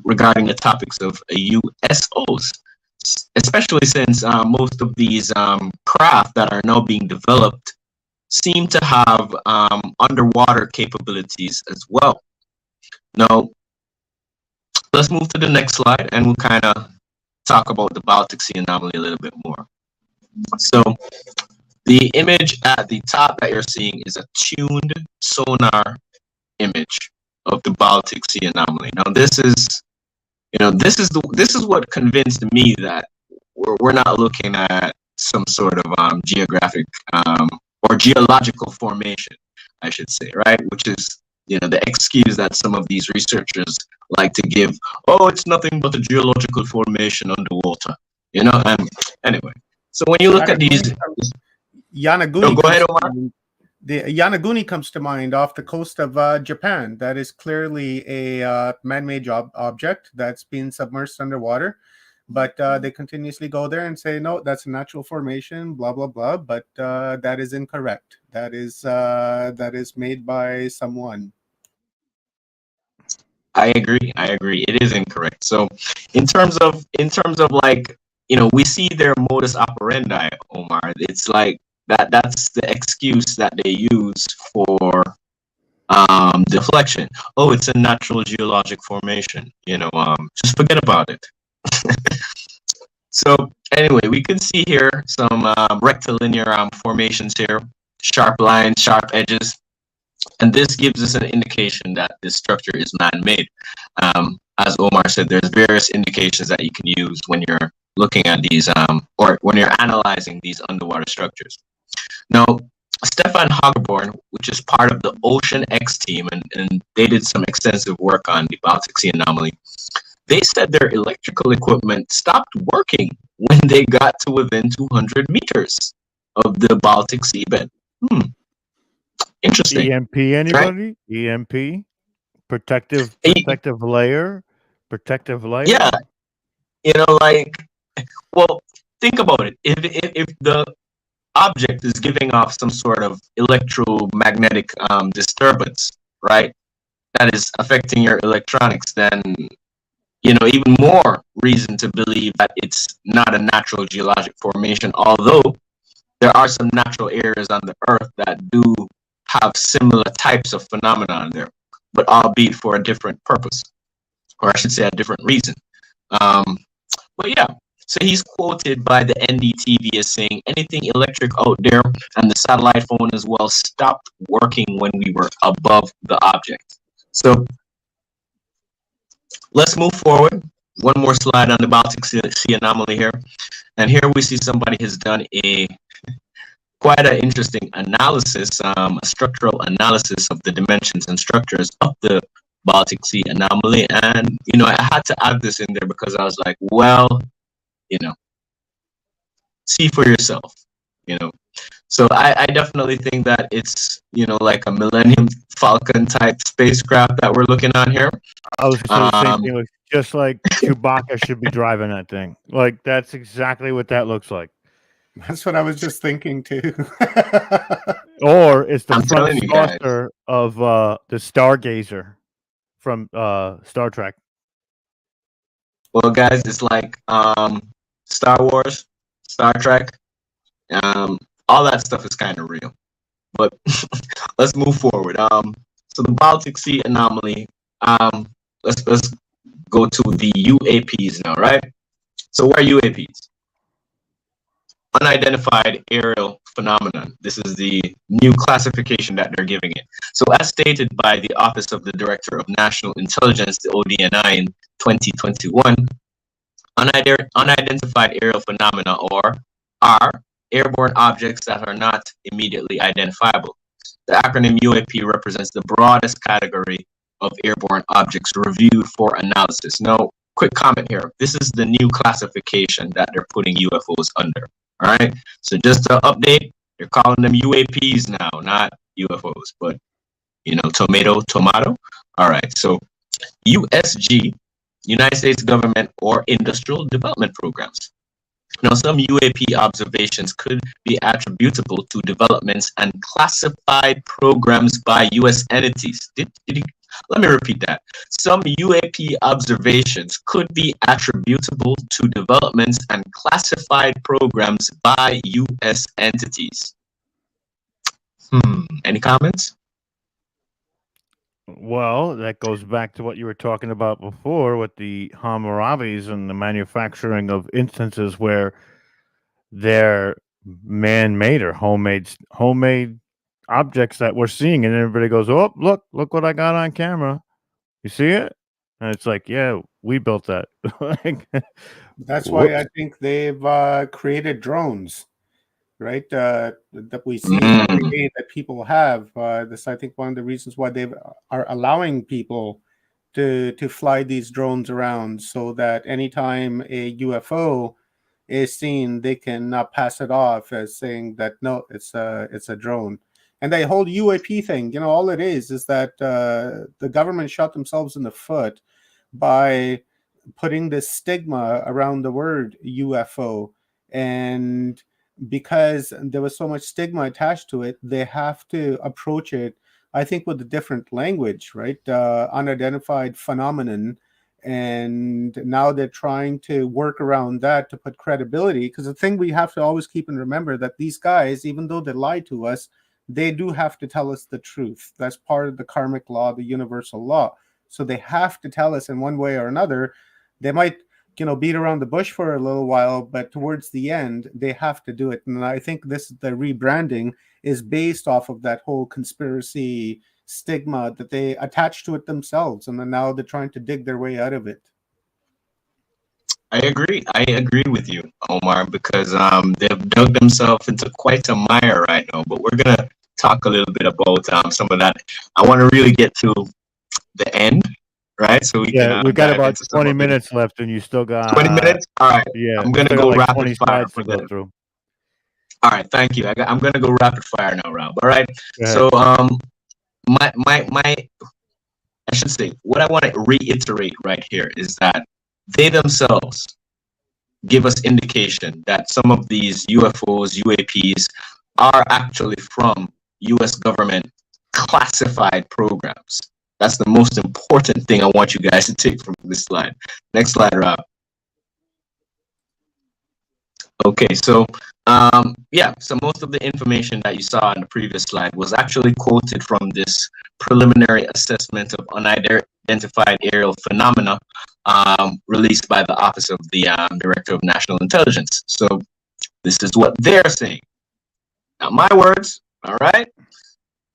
regarding the topics of USOs. Especially since most of these craft that are now being developed seem to have underwater capabilities as well. Now, let's move to the next slide, and we'll kind of talk about the Baltic Sea anomaly a little bit more. So, the image at the top that you're seeing is a tuned sonar image of the Baltic Sea anomaly. Now, this is what convinced me that we're not looking at some sort of geographic or geological formation, I should say, right? Which is the excuse that some of these researchers like to give. Oh, it's nothing but a geological formation underwater, anyway. So when you look at these, Yanaguni. Go ahead, Omar. The Yanaguni comes to mind off the coast of Japan. That is clearly a man-made object that's been submerged underwater, but they continuously go there and say, no, that's a natural formation, blah, blah, blah, but that is incorrect. That is made by someone. I agree. It is incorrect. So in terms of like, we see their modus operandi, Omar. It's like that's the excuse that they use for deflection. Oh, it's a natural geologic formation. Just forget about it. So anyway, we can see here some rectilinear formations here, sharp lines, sharp edges, and this gives us an indication that this structure is man-made. As Omar said, there's various indications that you can use when you're looking at these or when you're analyzing these underwater structures. Now, Stefan Hageborn, which is part of the Ocean X team, and they did some extensive work on the Baltic Sea anomaly, they said their electrical equipment stopped working when they got to within 200 meters of the Baltic seabed. Interesting. EMP, anybody? EMP? Protective layer? Protective layer? Yeah, like, well, think about it. If the object is giving off some sort of electromagnetic disturbance, right, that is affecting your electronics, then even more reason to believe that it's not a natural geologic formation, although there are some natural areas on the earth that do have similar types of phenomena there, but albeit for a different purpose, or I should say a different reason. But yeah, so he's quoted by the NDTV as saying anything electric out there, and the satellite phone as well, stopped working when we were above the object. So let's move forward. One more slide on the Baltic Sea anomaly here. And here we see somebody has done quite an interesting analysis, a structural analysis of the dimensions and structures of the Baltic Sea anomaly. And, I had to add this in there because I was like, well, see for yourself, So I definitely think that it's, like a Millennium Falcon type spacecraft that we're looking on here. I was going to say the same thing. Just like Chewbacca should be driving that thing. Like, that's exactly what that looks like. That's what I was just thinking too. Or it's the front saucer of the Stargazer from Star Trek. Well, guys, it's like Star Wars, Star Trek, all that stuff is kind of real. But let's move forward. So the Baltic Sea anomaly. Let's go to the UAPs now, right? So what are UAPs? Unidentified aerial phenomenon. This is the new classification that they're giving it. So as stated by the Office of the Director of National Intelligence, the ODNI, in 2021, unidentified aerial phenomena, or are airborne objects that are not immediately identifiable. The acronym UAP represents the broadest category of airborne objects reviewed for analysis. Now, quick comment here. This is the new classification that they're putting UFOs under. All right. So just to update, you're calling them UAPs now, not UFOs, but tomato. All right. So USG, United States Government or Industrial Development Programs. Now, some UAP observations could be attributable to developments and classified programs by U.S. entities. Let me repeat that. Some UAP observations could be attributable to developments and classified programs by U.S. entities. Any comments? Well, that goes back to what you were talking about before with the Hammurabis and the manufacturing of instances where they're man-made or homemade objects that we're seeing, and everybody goes, "Oh, look what I got on camera. You see it?" And it's like, "Yeah, we built that." That's why I think they've created drones, right? That we see every day that people have. This, I think, one of the reasons why they are allowing people to fly these drones around, so that anytime a UFO is seen, they can pass it off as saying that no, it's a drone. And the whole UAP thing, all it is that the government shot themselves in the foot by putting this stigma around the word UFO. And because there was so much stigma attached to it, they have to approach it, I think, with a different language, right? Unidentified phenomenon. And now they're trying to work around that to put credibility. Because the thing we have to always keep and remember that these guys, even though they lie to us, they do have to tell us the truth. That's part of the karmic law, the universal law. So they have to tell us in one way or another. They might, beat around the bush for a little while, but towards the end, they have to do it. And I think the rebranding is based off of that whole conspiracy stigma that they attach to it themselves. And then now they're trying to dig their way out of it. I agree with you, Omar, because they've dug themselves into quite a mire right now. But we're going to talk a little bit about some of that. I want to really get to the end, right? So we Yeah, can we got dive about into some 20 of it. minutes left, and you still 20 got minutes. All right, yeah, I'm you gonna still go got like rapid 20 fire slides for to go the. through. All right, thank you. I'm gonna go rapid fire now, Rob. All right. Go ahead. So my I should say what I want to reiterate right here is that they themselves give us indication that some of these UFOs, UAPs are actually from US government classified programs. That's the most important thing I want you guys to take from this slide. Next slide, Rob. Okay, so yeah, so most of the information that you saw in the previous slide was actually quoted from this preliminary assessment of unidentified aerial phenomena released by the Office of the Director of National Intelligence. So this is what they're saying. Not my words, all right?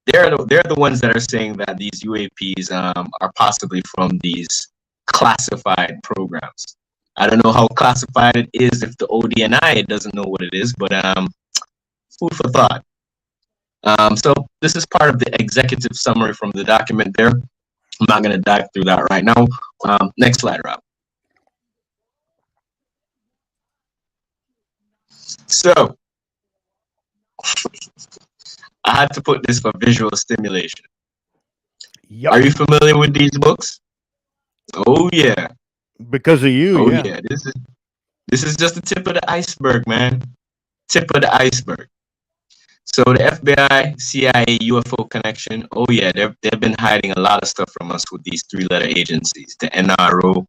They're the ones that are saying that these UAPs are possibly from these classified programs. I don't know how classified it is if the ODNI doesn't know what it is, but food for thought. So this is part of the executive summary from the document there. I'm not going to dive through that right now. Next slide, Rob. So I had to put this for visual stimulation. Yep. Are you familiar with these books? Oh yeah. Because of you, Oh yeah. yeah. This is just the tip of the iceberg, man. Tip of the iceberg. So the FBI, CIA, UFO connection. Oh yeah, they've been hiding a lot of stuff from us with these three-letter agencies, the NRO,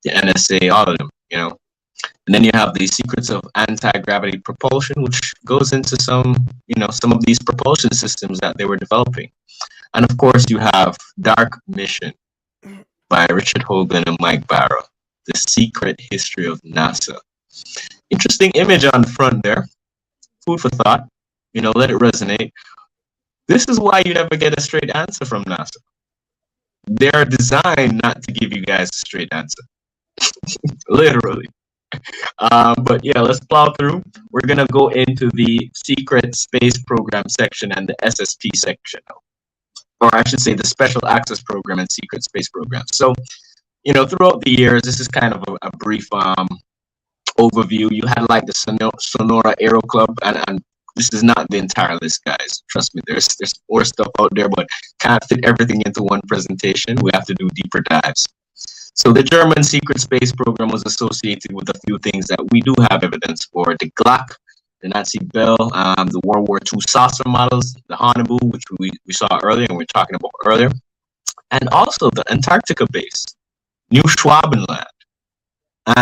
the NSA, all of them, you know. And then you have the secrets of anti-gravity propulsion, which goes into some of these propulsion systems that they were developing. And of course, you have Dark Mission by Richard Hogan and Mike Barra, The Secret History of NASA. Interesting image on the front there. Food for thought. Let it resonate. This is why you never get a straight answer from NASA. They're designed not to give you guys a straight answer. Literally. But yeah, let's plow through. We're going to go into the Secret Space Program section and the SSP section. Or I should say the Special Access Program and Secret Space Program. So, throughout the years, this is kind of a brief overview. You had like the Sonora Aero Club, and this is not the entire list, guys. Trust me, there's more stuff out there, but can't fit everything into one presentation. We have to do deeper dives. So the German secret space program was associated with a few things that we do have evidence for. The Glock, the Nazi Bell, the World War II saucer models, the Hannibal, which we saw earlier and we are talking about earlier, and also the Antarctica base, New Schwabenland,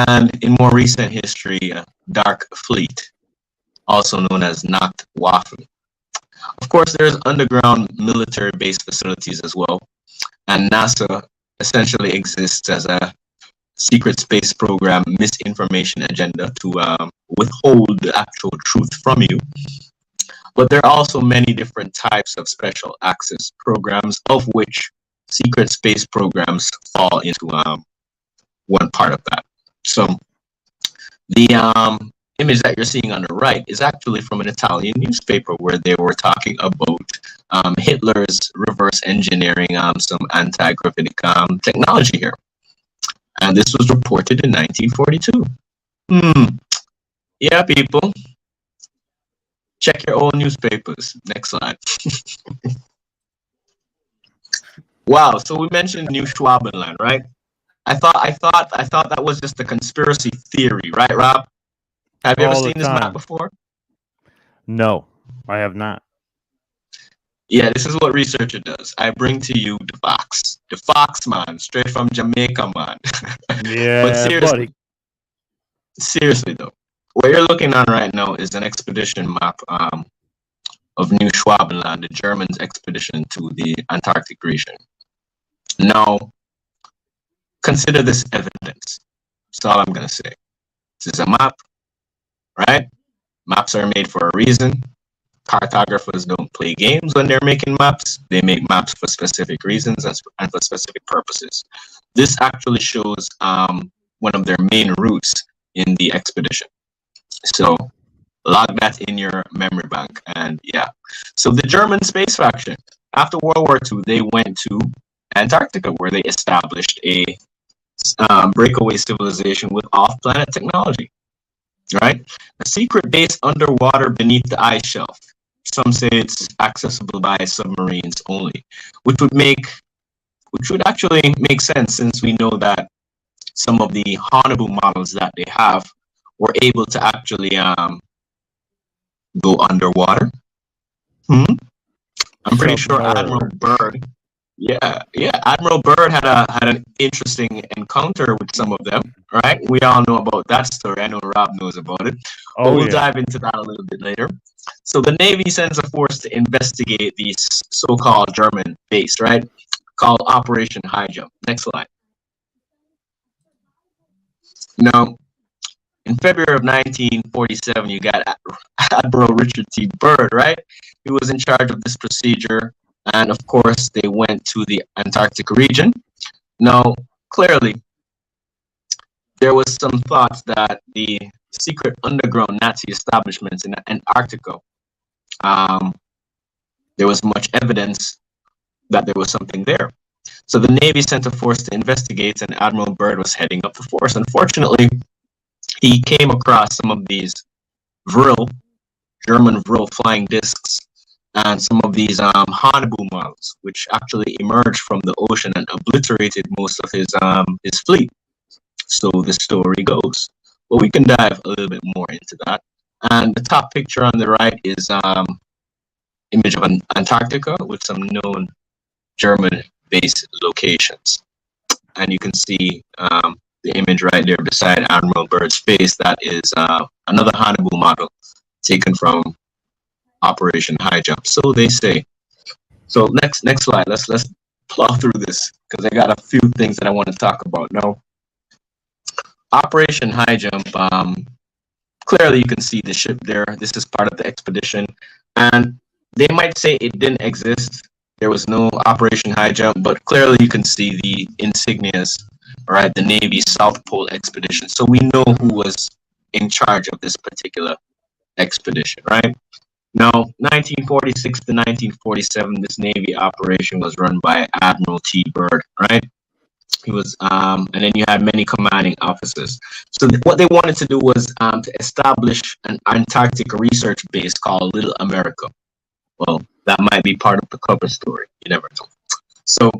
and in more recent history, Dark Fleet, also known as Nachtwaffen. Of course, there's underground military base facilities as well, and NASA essentially exists as a secret space program misinformation agenda to withhold the actual truth from you. But there are also many different types of special access programs, of which secret space programs fall into one part of that. So the image that you're seeing on the right is actually from an Italian newspaper where they were talking about Hitler's reverse engineering some anti-gravitic technology here. And this was reported in 1942. Yeah, people. Check your old newspapers. Next slide. Wow, so we mentioned New Schwabenland, right? I thought that was just a conspiracy theory, right, Rob? Have you ever seen this map before? No, I have not. Yeah, this is what researcher does. I bring to you the Fox man, straight from Jamaica, man. Yeah, but seriously though, what you're looking on right now is an expedition map of New Schwabenland, the Germans' expedition to the Antarctic region. Now, consider this evidence. That's all I'm gonna say. This is a map, right? Maps are made for a reason. Cartographers don't play games when they're making maps. They make maps for specific reasons and for specific purposes. This actually shows one of their main routes in the expedition. So log that in your memory bank. And yeah, so the German space faction, after World War II, they went to Antarctica, where they established a breakaway civilization with off-planet technology, right? A secret base underwater beneath the ice shelf. Some say it's accessible by submarines only, which would actually make sense, since we know that some of the Hanabu models that they have were able to actually go underwater. I'm pretty sure Admiral Byrd. Yeah, Admiral Byrd had an interesting encounter with some of them, right? We all know about that story. I know Rob knows about it, but we'll dive into that a little bit later. So the Navy sends a force to investigate the so-called German base, right? Called Operation High Jump. Next slide. Now, in February of 1947, you got Admiral Richard T. Byrd, right? He was in charge of this procedure. And of course, they went to the Antarctic region. Now, clearly, there was some thoughts that the secret underground Nazi establishments in Antarctica, there was much evidence that there was something there. So the Navy sent a force to investigate, and Admiral Byrd was heading up the force. Unfortunately, he came across some of these German Vril flying discs, and some of these Hanabu models, which actually emerged from the ocean and obliterated most of his fleet. So the story goes. But we can dive a little bit more into that. And the top picture on the right is image of Antarctica with some known German base locations. And you can see the image right there beside Admiral Byrd's face. That is another Hanabu model taken from Operation High Jump, so they say. So next slide. Let's plow through this, because I got a few things that I want to talk about now. Operation High Jump. Clearly, you can see the ship there. This is part of the expedition, and they might say it didn't exist. There was no Operation High Jump, but clearly you can see the insignias. All right, the Navy South Pole expedition. So we know who was in charge of this particular expedition, right? Now, 1946 to 1947, this Navy operation was run by Admiral T. Byrd, right? He was, and then you had many commanding officers. So what they wanted to do was to establish an Antarctic research base called Little America. Well, that might be part of the cover story. You never know. So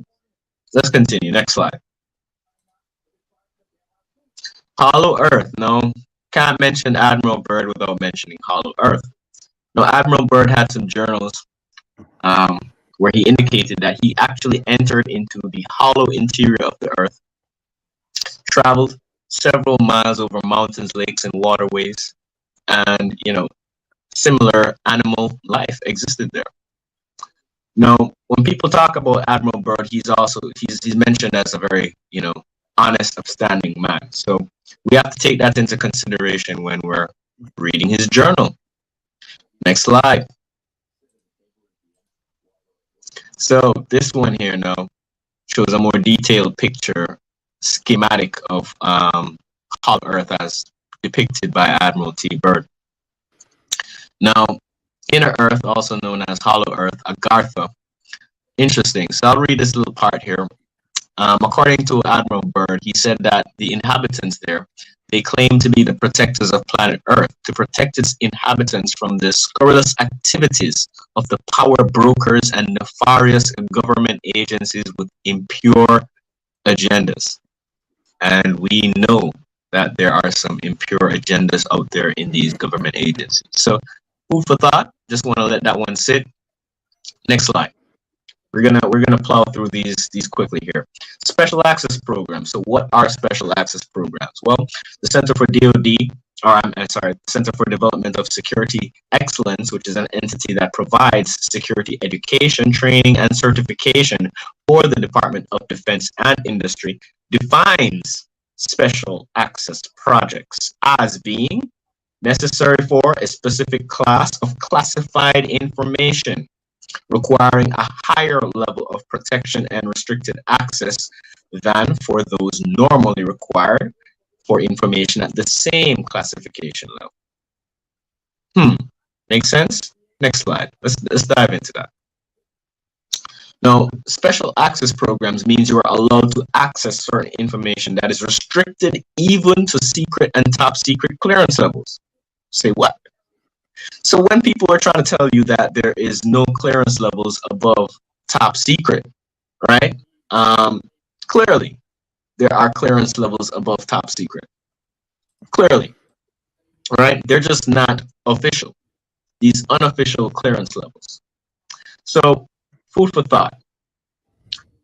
let's continue. Next slide. Hollow Earth. No, can't mention Admiral Byrd without mentioning Hollow Earth. Now, Admiral Byrd had some journals where he indicated that he actually entered into the hollow interior of the Earth, traveled several miles over mountains, lakes, and waterways, and, similar animal life existed there. Now, when people talk about Admiral Byrd, he's mentioned as a very, honest, upstanding man. So we have to take that into consideration when we're reading his journal. Next slide. So this one here now shows a more detailed picture, schematic of Hollow Earth as depicted by Admiral T. Byrd. Now, Inner Earth, also known as Hollow Earth, Agartha. Interesting. So I'll read this little part here. According to Admiral Byrd, he said that the inhabitants there, they claim to be the protectors of planet Earth, to protect its inhabitants from the scurrilous activities of the power brokers and nefarious government agencies with impure agendas. And we know that there are some impure agendas out there in these government agencies. So, food for thought. Just want to let that one sit. Next slide. We're gonna plow through these quickly here. Special access programs. So what are special access programs? Well, the Center for Center for Development of Security Excellence, which is an entity that provides security education, training, and certification for the Department of Defense and Industry, defines special access projects as being necessary for a specific class of classified information, requiring a higher level of protection and restricted access than for those normally required for information at the same classification level. Makes sense? Next slide. Let's dive into that. Now, special access programs means you are allowed to access certain information that is restricted even to secret and top secret clearance levels. Say what? So when people are trying to tell you that there is no clearance levels above top secret, right? Clearly, there are clearance levels above top secret. Clearly, right? They're just not official. These unofficial clearance levels. So, food for thought.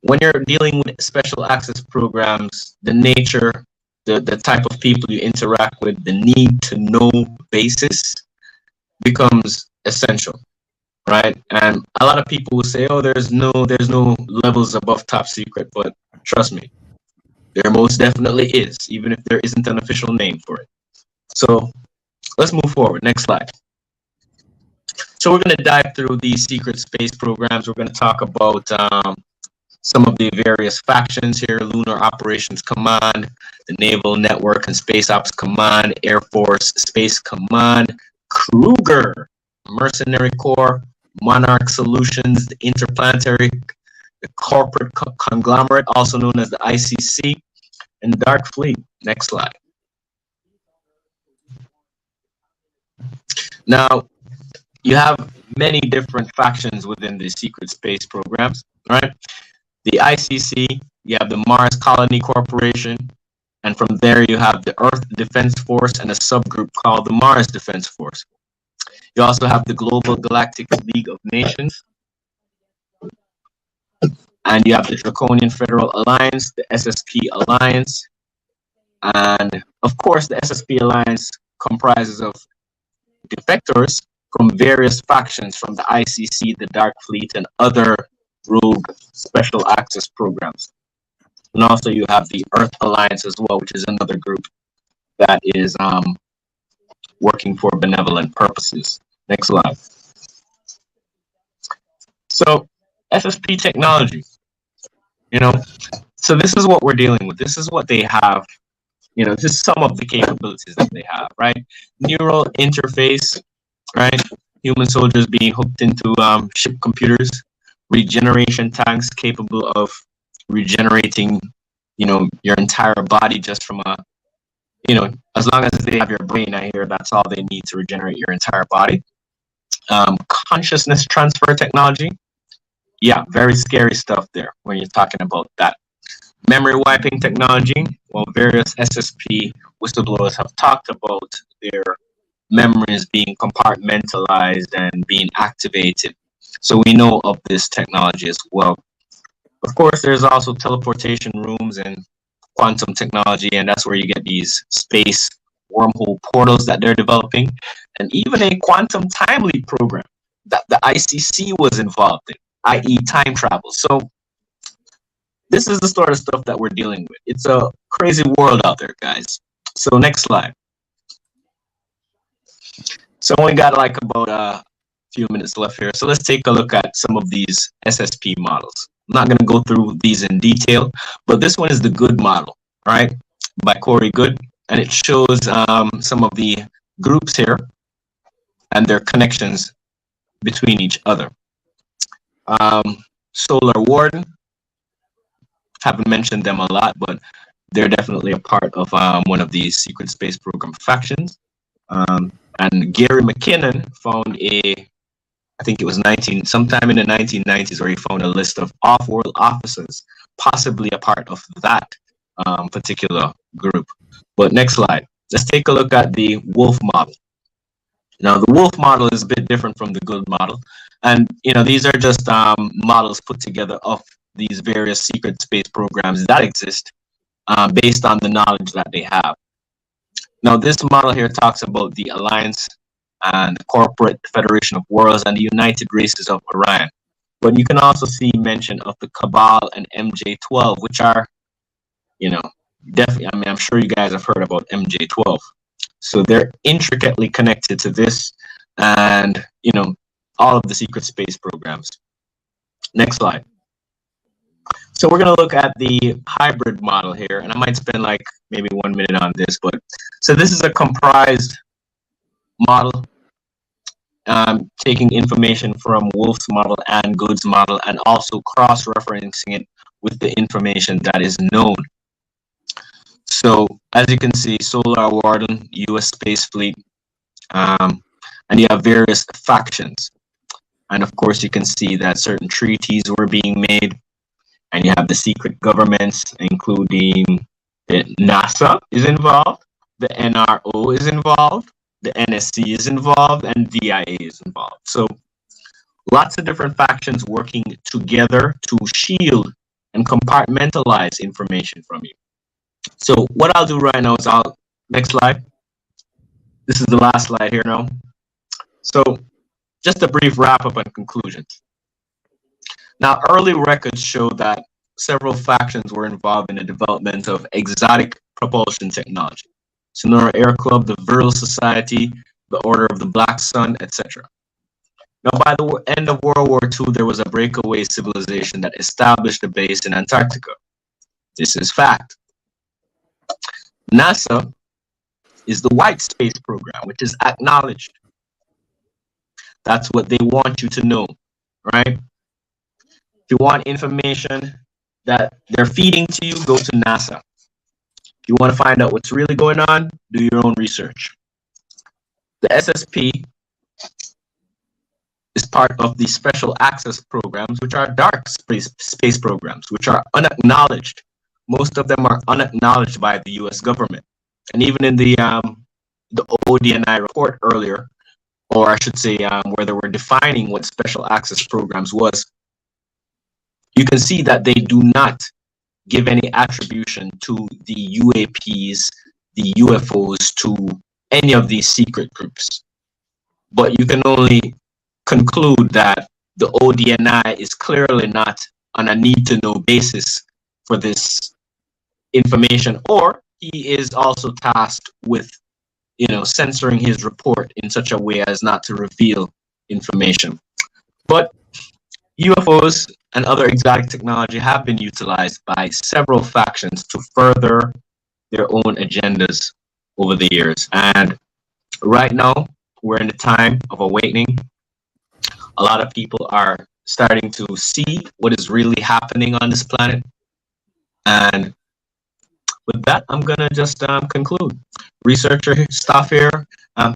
When you're dealing with special access programs, the nature, the type of people you interact with, the need to know basis becomes essential, right? And a lot of people will say, oh, there's no levels above top secret, but trust me, there most definitely is, even if there isn't an official name for it. So let's move forward. Next slide. So we're going to dive through these secret space programs. We're going to talk about some of the various factions here: Lunar Operations Command, the Naval Network and Space Ops Command, Air Force Space Command, Kruger, Mercenary Corps, Monarch Solutions, the Interplanetary, the Corporate Conglomerate, also known as the ICC, and the Dark Fleet. Next slide. Now, you have many different factions within the secret space programs, right? The ICC, you have the Mars Colony Corporation, and from there you have the Earth Defense Force and a subgroup called the Mars Defense Force. You also have the Global Galactic League of Nations, and you have the Draconian Federal Alliance, the SSP Alliance, and of course the SSP Alliance comprises of defectors from various factions from the ICC, the Dark Fleet, and other rogue special access programs. And also you have the Earth Alliance as well, which is another group that is working for benevolent purposes. Next slide. So SSP technology, so this is what we're dealing with. This is what they have, this is some of the capabilities that they have, right? Neural interface, right? Human soldiers being hooked into ship computers, regeneration tanks capable of regenerating, your entire body just from a, as long as they have your brain, I hear that's all they need to regenerate your entire body. Consciousness transfer technology. Yeah, very scary stuff there when you're talking about that. Memory wiping technology. Well, various SSP whistleblowers have talked about their memories being compartmentalized and being activated. So we know of this technology as well. Of course, there's also teleportation rooms and quantum technology, and that's where you get these space wormhole portals that they're developing, and even a quantum time leap program that the ICC was involved in, i.e. time travel. So this is the sort of stuff that we're dealing with. It's a crazy world out there, guys. So next slide. So we got like about a few minutes left here. So let's take a look at some of these SSP models. I'm not going to go through these in detail, but this one is the Good model, right? By Corey Good. And it shows some of the groups here and their connections between each other. Solar Warden, haven't mentioned them a lot, but they're definitely a part of one of these secret space program factions. And Gary McKinnon found I think it was sometime in the 1990s, where he found a list of off-world officers, possibly a part of that particular group. But next slide. Let's take a look at the Wolf model. Now, the Wolf model is a bit different from the Good model. And, these are just models put together of these various secret space programs that exist based on the knowledge that they have. Now, this model here talks about the Alliance and the Corporate Federation of Worlds and the United Races of Orion. But you can also see mention of the Cabal and MJ12, which are, definitely, I'm sure you guys have heard about MJ12. So they're intricately connected to this and, all of the secret space programs. Next slide. So we're going to look at the hybrid model here, and I might spend like maybe 1 minute on this, but so this is a comprised model. taking information from Wolf's model and Good's model, and also cross-referencing it with the information that is known. So as you can see, Solar Warden, U.S. Space Fleet, and you have various factions. And of course, you can see that certain treaties were being made, and you have the secret governments, including the NASA is involved, the NRO is involved, the NSC is involved, and DIA is involved. So lots of different factions working together to shield and compartmentalize information from you. So what I'll do right now is next slide. This is the last slide here now. So just a brief wrap up and conclusions. Now, early records show that several factions were involved in the development of exotic propulsion technology. Sonora Air Club, the Virile Society, the Order of the Black Sun, etc. Now, by the end of World War II, there was a breakaway civilization that established a base in Antarctica. This is fact. NASA is the white space program, which is acknowledged. That's what they want you to know, right? If you want information that they're feeding to you, go to NASA. If you want to find out what's really going on, do your own research. The SSP is part of the special access programs, which are dark space programs, which are unacknowledged. Most of them are unacknowledged by the U.S. government. And even in the ODNI report earlier, or I should say where they were defining what special access programs was, you can see that they do not give any attribution to the UAPs, the UFOs, to any of these secret groups. But you can only conclude that the ODNI is clearly not on a need-to-know basis for this information, or he is also tasked with, censoring his report in such a way as not to reveal information. But UFOs and other exotic technology have been utilized by several factions to further their own agendas over the years. And right now, we're in a time of awakening. A lot of people are starting to see what is really happening on this planet. And with that, I'm going to just conclude. Researcher staff here,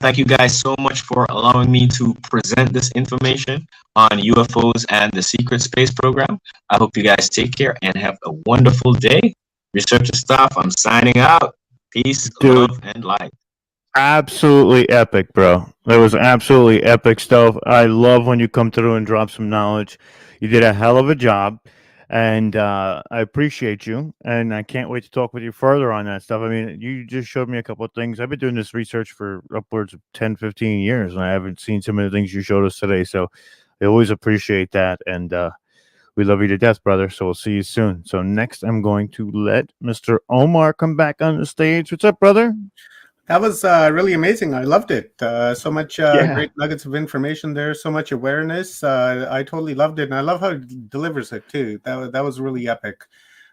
thank you guys so much for allowing me to present this information on UFOs and the secret space program. I hope you guys take care and have a wonderful day. Researcher staff, I'm signing out. Peace, Dude, love, and light. Absolutely epic, bro. That was absolutely epic stuff. I love when you come through and drop some knowledge. You did a hell of a job. And I appreciate you, and I can't wait to talk with you further on that stuff. I mean, you just showed me a couple of things. I've been doing this research for upwards of 10, 15 years, and I haven't seen some of the things you showed us today. So I always appreciate that, and we love you to death, brother. So we'll see you soon. So next, I'm going to let Mr. Omar come back on the stage. What's up, brother? That was really amazing. I loved it. So much great nuggets of information there. So much awareness. I totally loved it, and I love how it delivers it too. That was really epic.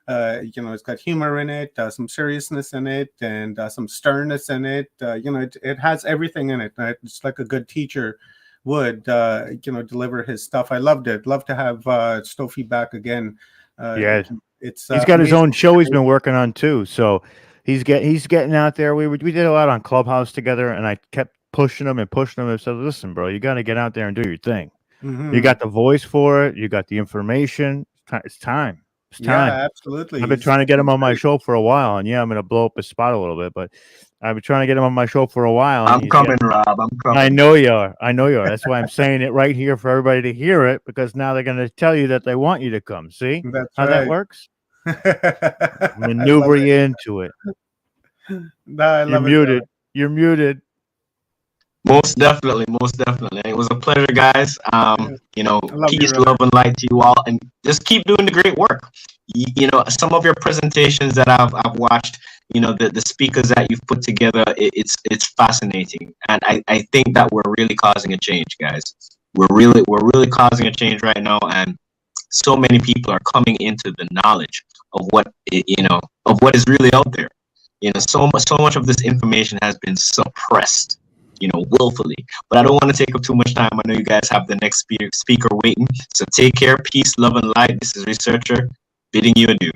It's got humor in it, some seriousness in it, and some sternness in it. It has everything in it. It's like a good teacher would, deliver his stuff. I loved it. Love to have Stofy back again. Yeah, he's got his own show he's been working on too. So. He's getting out there. We did a lot on Clubhouse together, and I kept pushing him and said, "Listen, bro, you got to get out there and do your thing. Mm-hmm. You got the voice for it. You got the information. It's time. It's time. Yeah, absolutely. I've been trying to get him on my show for a while, and I'm going to blow up his spot a little bit, but I've been trying to get him on my show for a while. I'm coming, Rob. I'm coming. I know you are. That's why I'm saying it right here for everybody to hear it, because now they're going to tell you that they want you to come. See how that works? Maneuver you into it. No, I love muted. You're muted. Most definitely. It was a pleasure, guys. Peace, love, and light to you all, and just keep doing the great work. Some of your presentations that I've watched, the speakers that you've put together, it's fascinating, and I think that we're really causing a change, guys. We're really causing a change right now, and so many people are coming into the knowledge of what is really out there. So much of this information has been suppressed, willfully. But I don't want to take up too much time. I know you guys have the next speaker waiting. So take care, peace, love, and light. This is Researcher bidding you adieu.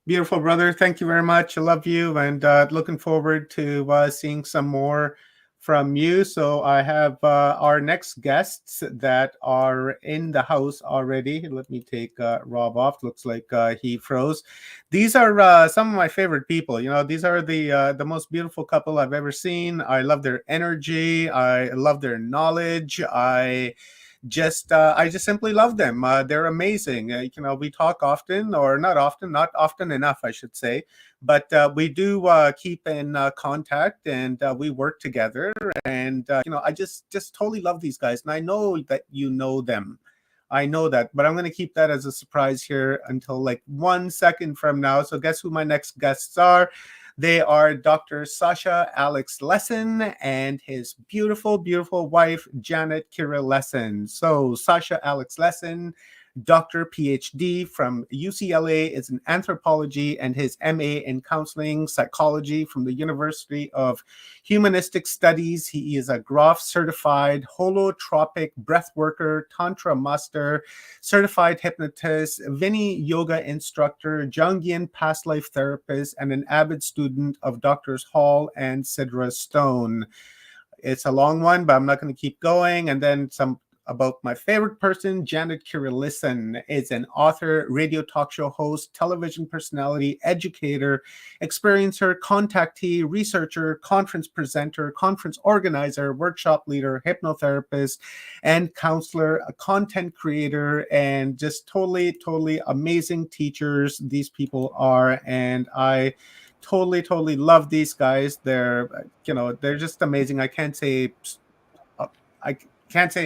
Beautiful, brother. Thank you very much. I love you, and looking forward to seeing some more from you. So I have our next guests that are in the house already. Let me take Rob off. Looks like he froze. These are some of my favorite people. These are the most beautiful couple I've ever seen. I love their energy. I love their knowledge. I just simply love them. They're amazing. We talk often, or not often enough, I should say, but we do keep in contact, and we work together. And I just totally love these guys, and I know that you know them. I know that, but I'm going to keep that as a surprise here until like 1 second from now. So guess who my next guests are? They are Dr. Sasha Alex Lesson and his beautiful, beautiful wife, Janet Kira Lesson. So Sasha Alex Lesson, Dr. PhD from UCLA, is in anthropology, and his MA in counseling psychology from the University of Humanistic Studies. He is a Groff certified holotropic breathworker, tantra master, certified hypnotist, Vinny yoga instructor, Jungian past life therapist, and an avid student of Doctors Hall and Sidra Stone. It's a long one, but I'm not going to keep going. And then some about my favorite person, Janet Kira Lesson, is an author, radio talk show host, television personality, educator, experiencer, contactee, researcher, conference presenter, conference organizer, workshop leader, hypnotherapist, and counselor, a content creator, and just totally, totally amazing teachers these people are. And I totally love these guys. They're just amazing. I can't say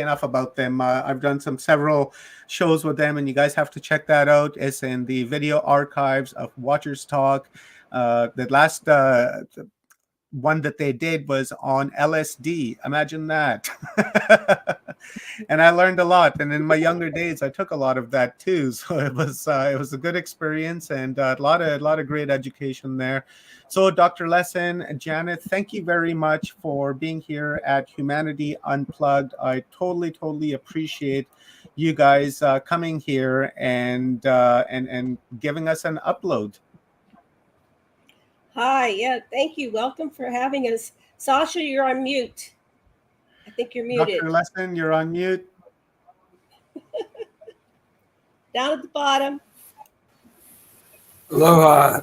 enough about them. I've done several shows with them, and you guys have to check that out. It's in the video archives of Watchers Talk. The last one that they did was on LSD. Imagine that. And I learned a lot. And in my younger days, I took a lot of that too. So it was a good experience, and a lot of great education there. So Dr. Lesson, Janet, thank you very much for being here at Humanity Unplugged. I totally appreciate you guys coming here and giving us an upload. Hi, yeah, thank you. Welcome for having us. Sasha, you're on mute. I think you're muted. Dr. Lesson, you're on mute. Down at the bottom. Aloha.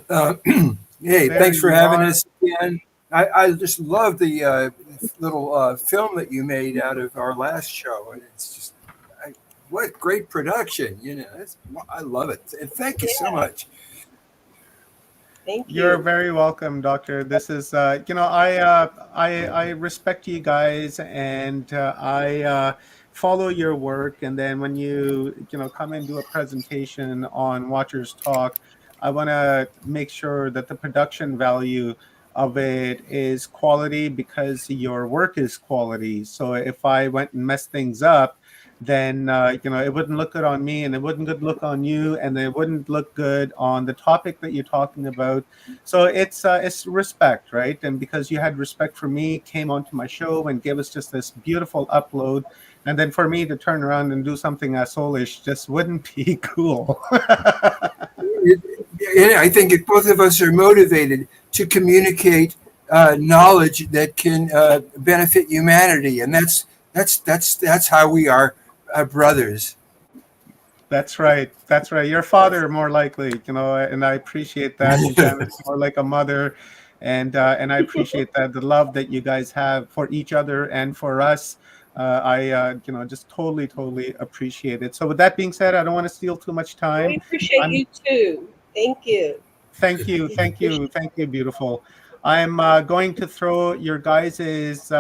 Hey, There thanks for you having are. us again. I just love the little film that you made out of our last show. And it's just, what great production. I love it. And thank you so much. Thank you. You're very welcome, Doctor. This is, I respect you guys, and I follow your work. And then when you come and do a presentation on Watchers Talk, I want to make sure that the production value of it is quality, because your work is quality. So if I went and messed things up, then it wouldn't look good on me, and it wouldn't look on you, and it wouldn't look good on the topic that you're talking about. So it's respect, right? And because you had respect for me, came onto my show and gave us just this beautiful upload, and then for me to turn around and do something soulish just wouldn't be cool. Yeah, I think both of us are motivated to communicate knowledge that can benefit humanity, and that's how we are brothers. That's right. Your father, more likely, and I appreciate that. Janet's more like a mother, and I appreciate that, the love that you guys have for each other and for us. I just totally appreciate it. So with that being said, I don't want to steal too much time. We appreciate you too. Thank you. Thank you, beautiful. I'm going to throw your guys's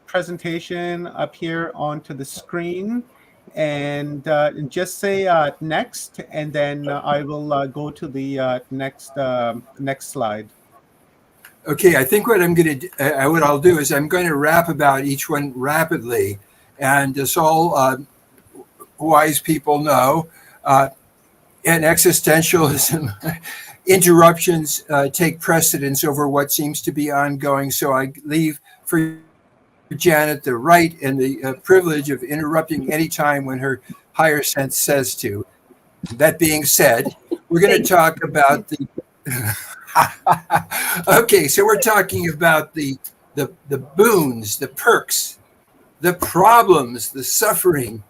presentation up here onto the screen, and just say next, and then I will go to the next slide. Okay, I think what I'll do is I'm going to rap about each one rapidly, and as all wise people know, in existentialism, interruptions take precedence over what seems to be ongoing. So I leave for Janet the right and the privilege of interrupting any time when her higher sense says to. That being said, we're going to talk about the. Okay, so we're talking about the boons, the perks, the problems, the suffering,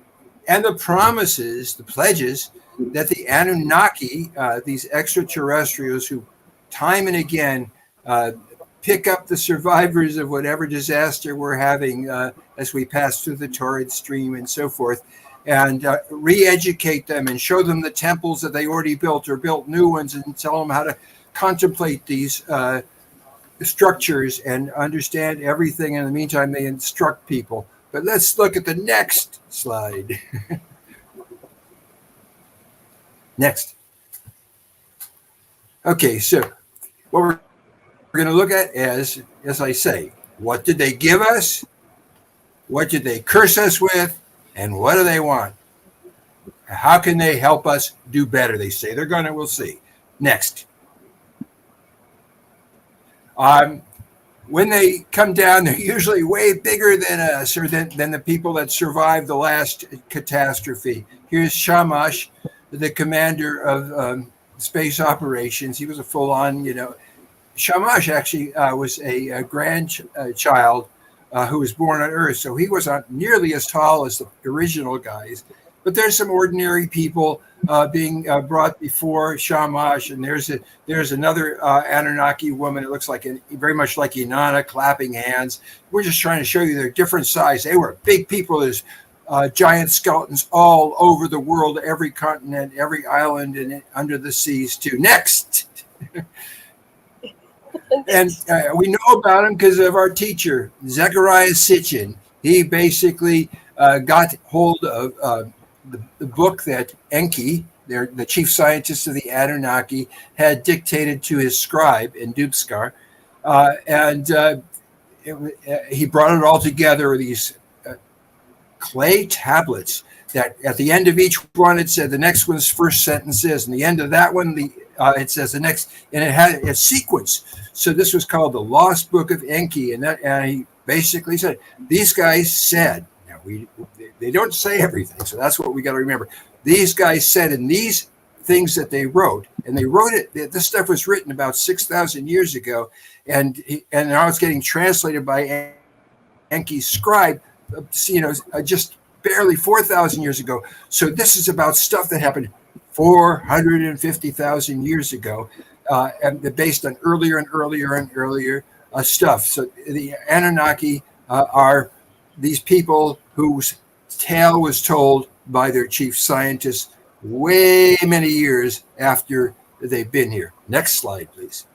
and the promises, the pledges that the Anunnaki, these extraterrestrials who time and again pick up the survivors of whatever disaster we're having as we pass through the torrid stream and so forth, and re-educate them and show them the temples that they already built or built new ones and tell them how to contemplate these structures and understand everything. In the meantime, they instruct people. But let's look at the next slide. Next. Okay, so what we're going to look at is, as I say, what did they give us? What did they curse us with? And what do they want? How can they help us do better? They say they're going to, we'll see. Next. When they come down, they're usually way bigger than us or than the people that survived the last catastrophe. Here's Shamash, the commander of space operations. He was a full-on, Shamash actually was a grandchild who was born on Earth, so he wasn't nearly as tall as the original guys. But there's some ordinary people being brought before Shamash, and there's another Anunnaki woman. It looks like very much like Inanna, clapping hands. We're just trying to show you they're different size. They were big people. There's giant skeletons all over the world, every continent, every island, and under the seas too. Next. And we know about him because of our teacher, Zechariah Sitchin. He basically got hold of the book that Enki, the chief scientist of the Anunnaki, had dictated to his scribe in Dubskar. He brought it all together, these clay tablets that at the end of each one, it said the next one's first sentence is, and the end of that one, it says the next, and it had a sequence. So this was called the Lost Book of Enki, and he basically said, these guys said, they don't say everything, so that's what we got to remember. These guys said in these things that they wrote, and they wrote it, this stuff was written about 6,000 years ago, and now it's getting translated by Enki's scribe, just barely 4,000 years ago. So this is about stuff that happened 450,000 years ago, and based on earlier and earlier and earlier stuff. So the Anunnaki are these people whose tale was told by their chief scientists way many years after they've been here. Next slide, please.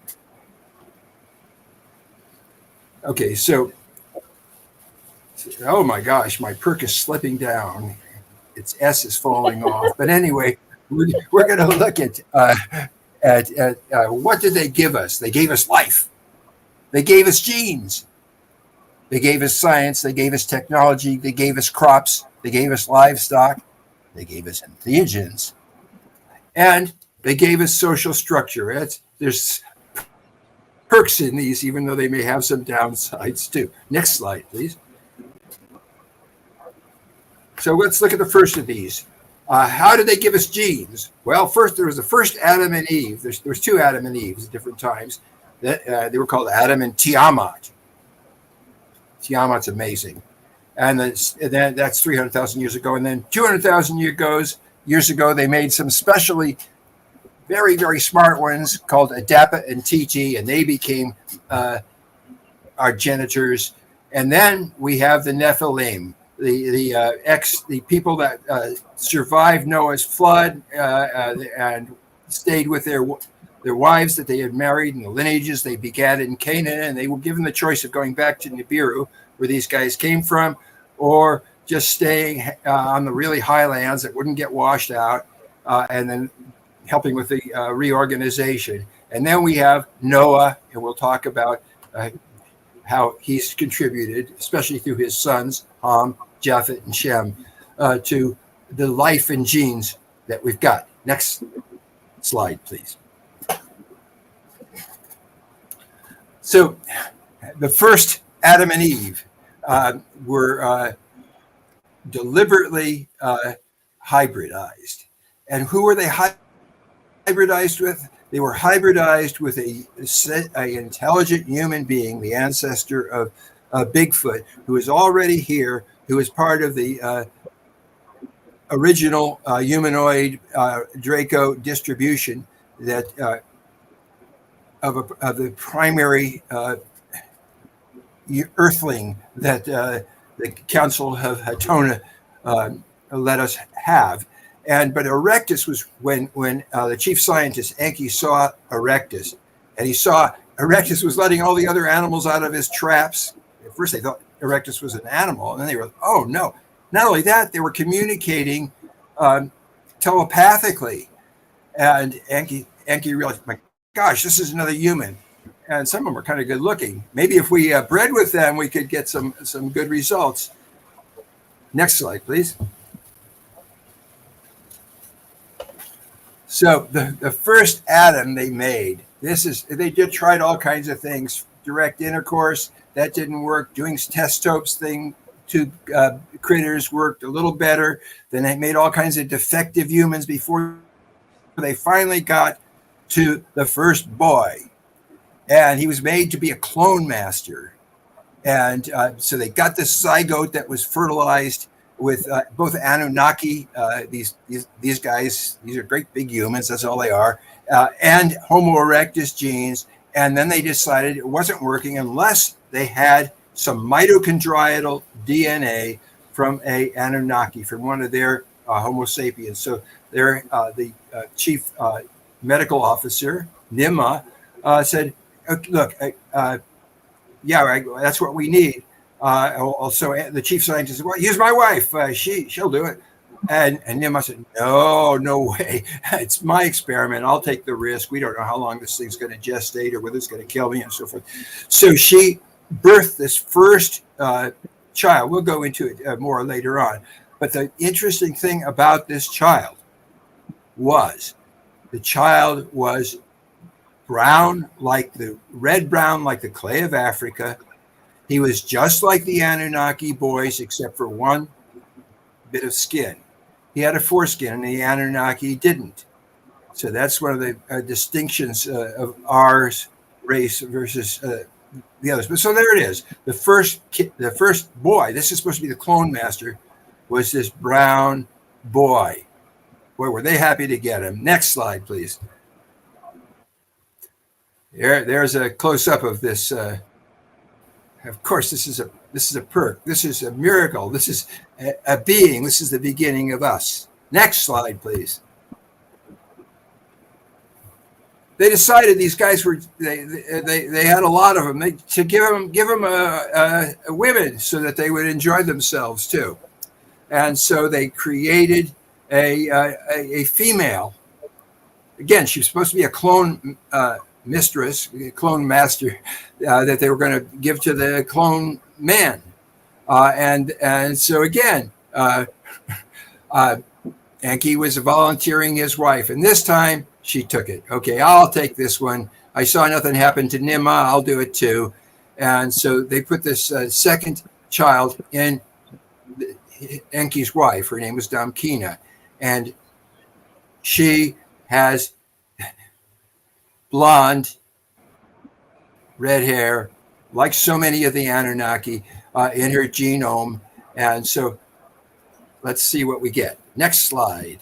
Okay, so, oh my gosh, my perk is slipping down. Its S is falling off. But anyway, we're going to look at what did they give us? They gave us life. They gave us genes. They gave us science. They gave us technology. They gave us crops. They gave us livestock. They gave us entheogens. And they gave us social structure. There's perks in these, even though they may have some downsides too. Next slide, please. So let's look at the first of these. How did they give us genes? Well, first there was the first Adam and Eve. There's two Adam and Eves at different times. They were called Adam and Tiamat. Tiamat's amazing. And then that's 300,000 years ago. And then 200,000 years ago, they made some specially very, very smart ones called Adapa and Titi, and they became our genitors. And then we have the Nephilim, the people that survived Noah's flood and stayed with their wives that they had married and the lineages they begat in Canaan, and they were given the choice of going back to Nibiru, where these guys came from, or just staying on the really high lands that wouldn't get washed out, and then helping with the reorganization. And then we have Noah, and we'll talk about how he's contributed, especially through his sons, Ham, Japheth, and Shem, to the life and genes that we've got. Next slide, please. So the first Adam and Eve were deliberately hybridized. And who were they hybridized with? They were hybridized with a intelligent human being, the ancestor of Bigfoot, who is already here, who is part of the original humanoid Draco distribution that of the primary earthling that the Council of Hatona let us have. But Erectus was when the chief scientist Enki saw Erectus, and he saw Erectus was letting all the other animals out of his traps. At first they thought Erectus was an animal, and then they were, oh no. Not only that, they were communicating telepathically. And Enki realized, my gosh, this is another human. And some of them are kind of good looking. Maybe if we bred with them, we could get some good results. Next slide, please. So the first Adam they made, they did tried all kinds of things. Direct intercourse, that didn't work. Doing test tubes thing to critters worked a little better. Then they made all kinds of defective humans before they finally got to the first boy. And he was made to be a clone master. And so they got this zygote that was fertilized with both Anunnaki, these guys, these are great big humans, that's all they are, and Homo erectus genes. And then they decided it wasn't working unless they had some mitochondrial DNA from a Anunnaki, from one of their Homo sapiens. So the chief medical officer, Nima, said, look, yeah, that's what we need. Also, the chief scientist said, well, use my wife. She'll do it. And Nima said, no way. It's my experiment. I'll take the risk. We don't know how long this thing's going to gestate or whether it's going to kill me and so forth. So she birthed this first child. We'll go into it more later on. But the interesting thing about this child was the child was brown, like the red-brown, like the clay of Africa. He was just like the Anunnaki boys, except for one bit of skin. He had a foreskin, and the Anunnaki didn't. So that's one of the distinctions of our race versus the others. But so there it is. The first boy, this is supposed to be the clone master, was this brown boy. Boy, were they happy to get him. Next slide, please. There's a close-up of this. Of course, this is a perk. This is a miracle. This is a being. This is the beginning of us. Next slide, please. They decided these guys were they had a lot of them to give them women so that they would enjoy themselves too, and so they created a female. Again, she was supposed to be a clone mistress, clone master, that they were going to give to the clone man, and so again, Enki was volunteering his wife, and this time she took it. Okay, I'll take this one. I saw nothing happen to Nima. I'll do it too. And so they put this second child in Enki's wife. Her name was Damkina, and she has blonde, red hair, like so many of the Anunnaki in her genome. And so let's see what we get. Next slide.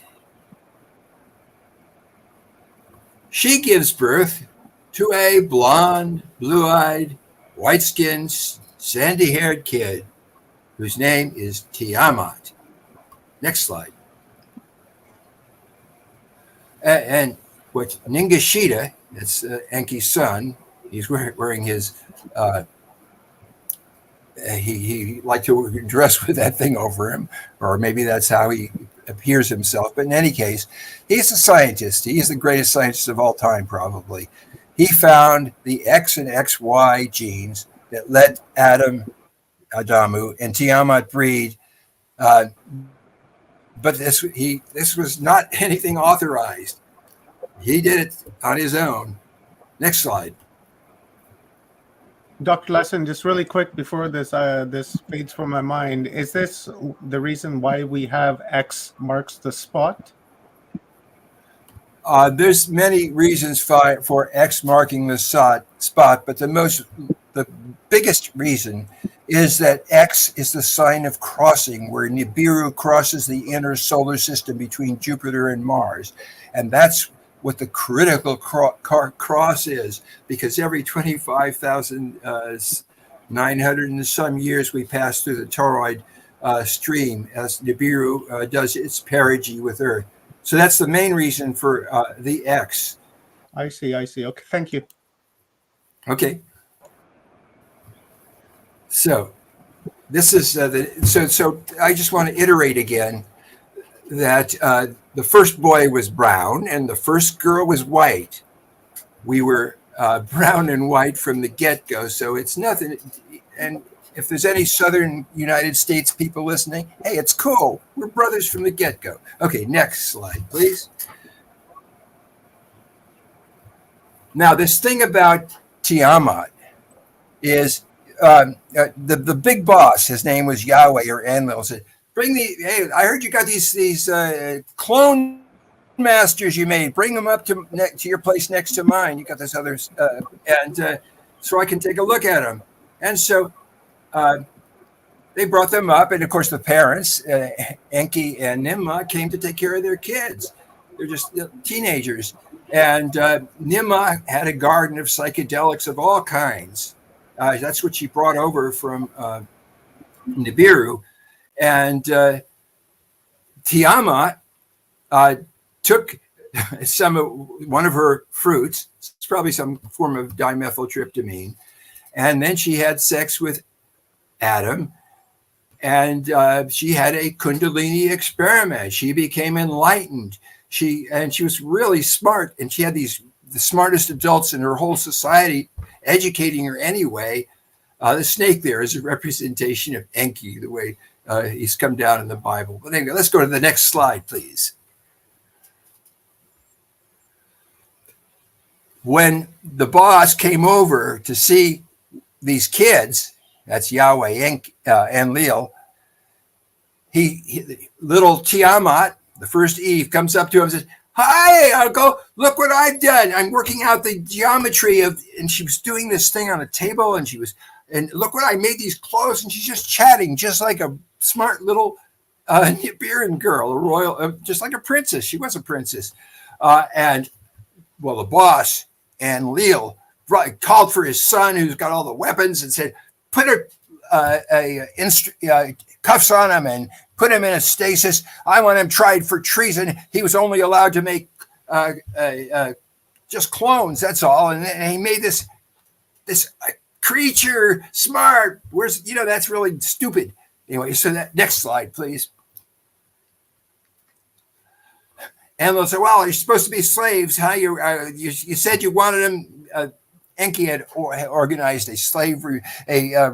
She gives birth to a blonde, blue-eyed, white-skinned, sandy-haired kid whose name is Tiamat. Next slide. And what Ningishita, that's Enki's son, he's wearing his, he liked to dress with that thing over him, or maybe that's how he appears himself. But in any case, he's a scientist. He is the greatest scientist of all time, probably. He found the X and XY genes that let Adamu and Tiamat breed. But this was not anything authorized. He did it on his own. Next slide. Dr. Lesson, just really quick before this fades from my mind, is this the reason why we have X marks the spot? There's many reasons for X marking the spot, but the biggest reason is that X is the sign of crossing, where Nibiru crosses the inner solar system between Jupiter and Mars. And that's what the critical cross is, because every 25,900 and some years we pass through the toroid stream as Nibiru does its perigee with Earth. So that's the main reason for the X. I see. Okay, thank you. Okay. So this is so I just want to iterate again that the first boy was brown and the first girl was white. We were brown and white from the get-go, so it's nothing. And if there's any Southern United States people listening, hey, it's cool. We're brothers from the get-go. Okay, next slide, please. Now, this thing about Tiamat is the big boss. His name was Yahweh or Enlil. Said, hey, I heard you got these clone masters you made. Bring them up to your place next to mine. You got this others, and so I can take a look at them. And so they brought them up, and of course the parents, Enki and Nimma, came to take care of their kids. They're just teenagers, and Nimma had a garden of psychedelics of all kinds. That's what she brought over from Nibiru, and Tiamat took one of her fruits. It's probably some form of dimethyltryptamine, and then she had sex with Adam, and she had a Kundalini experiment. She became enlightened. She was really smart, and she had the smartest adults in her whole society educating her anyway. The snake there is a representation of Enki, the way he's come down in the Bible. But anyway, let's go to the next slide, please. When the boss came over to see these kids, that's Yahweh and Enlil, he little Tiamat, the first Eve, comes up to him and says, "Hi, Uncle, look what I've done. I'm working out the geometry and she was doing this thing on a table, and look what I made, these clothes," and she's just chatting, just like a smart little Nibiran girl, a royal, just like a princess. She was a princess. And well, the boss, Enlil, called for his son, who's got all the weapons, and said, "Put cuffs on him and put him in a stasis. I want him tried for treason. He was only allowed to make just clones, that's all. And he made this creature smart. That's really stupid." Anyway, so that next slide, please. And they'll say, "Well, you're supposed to be slaves, huh? You said you wanted them." Enki had organized a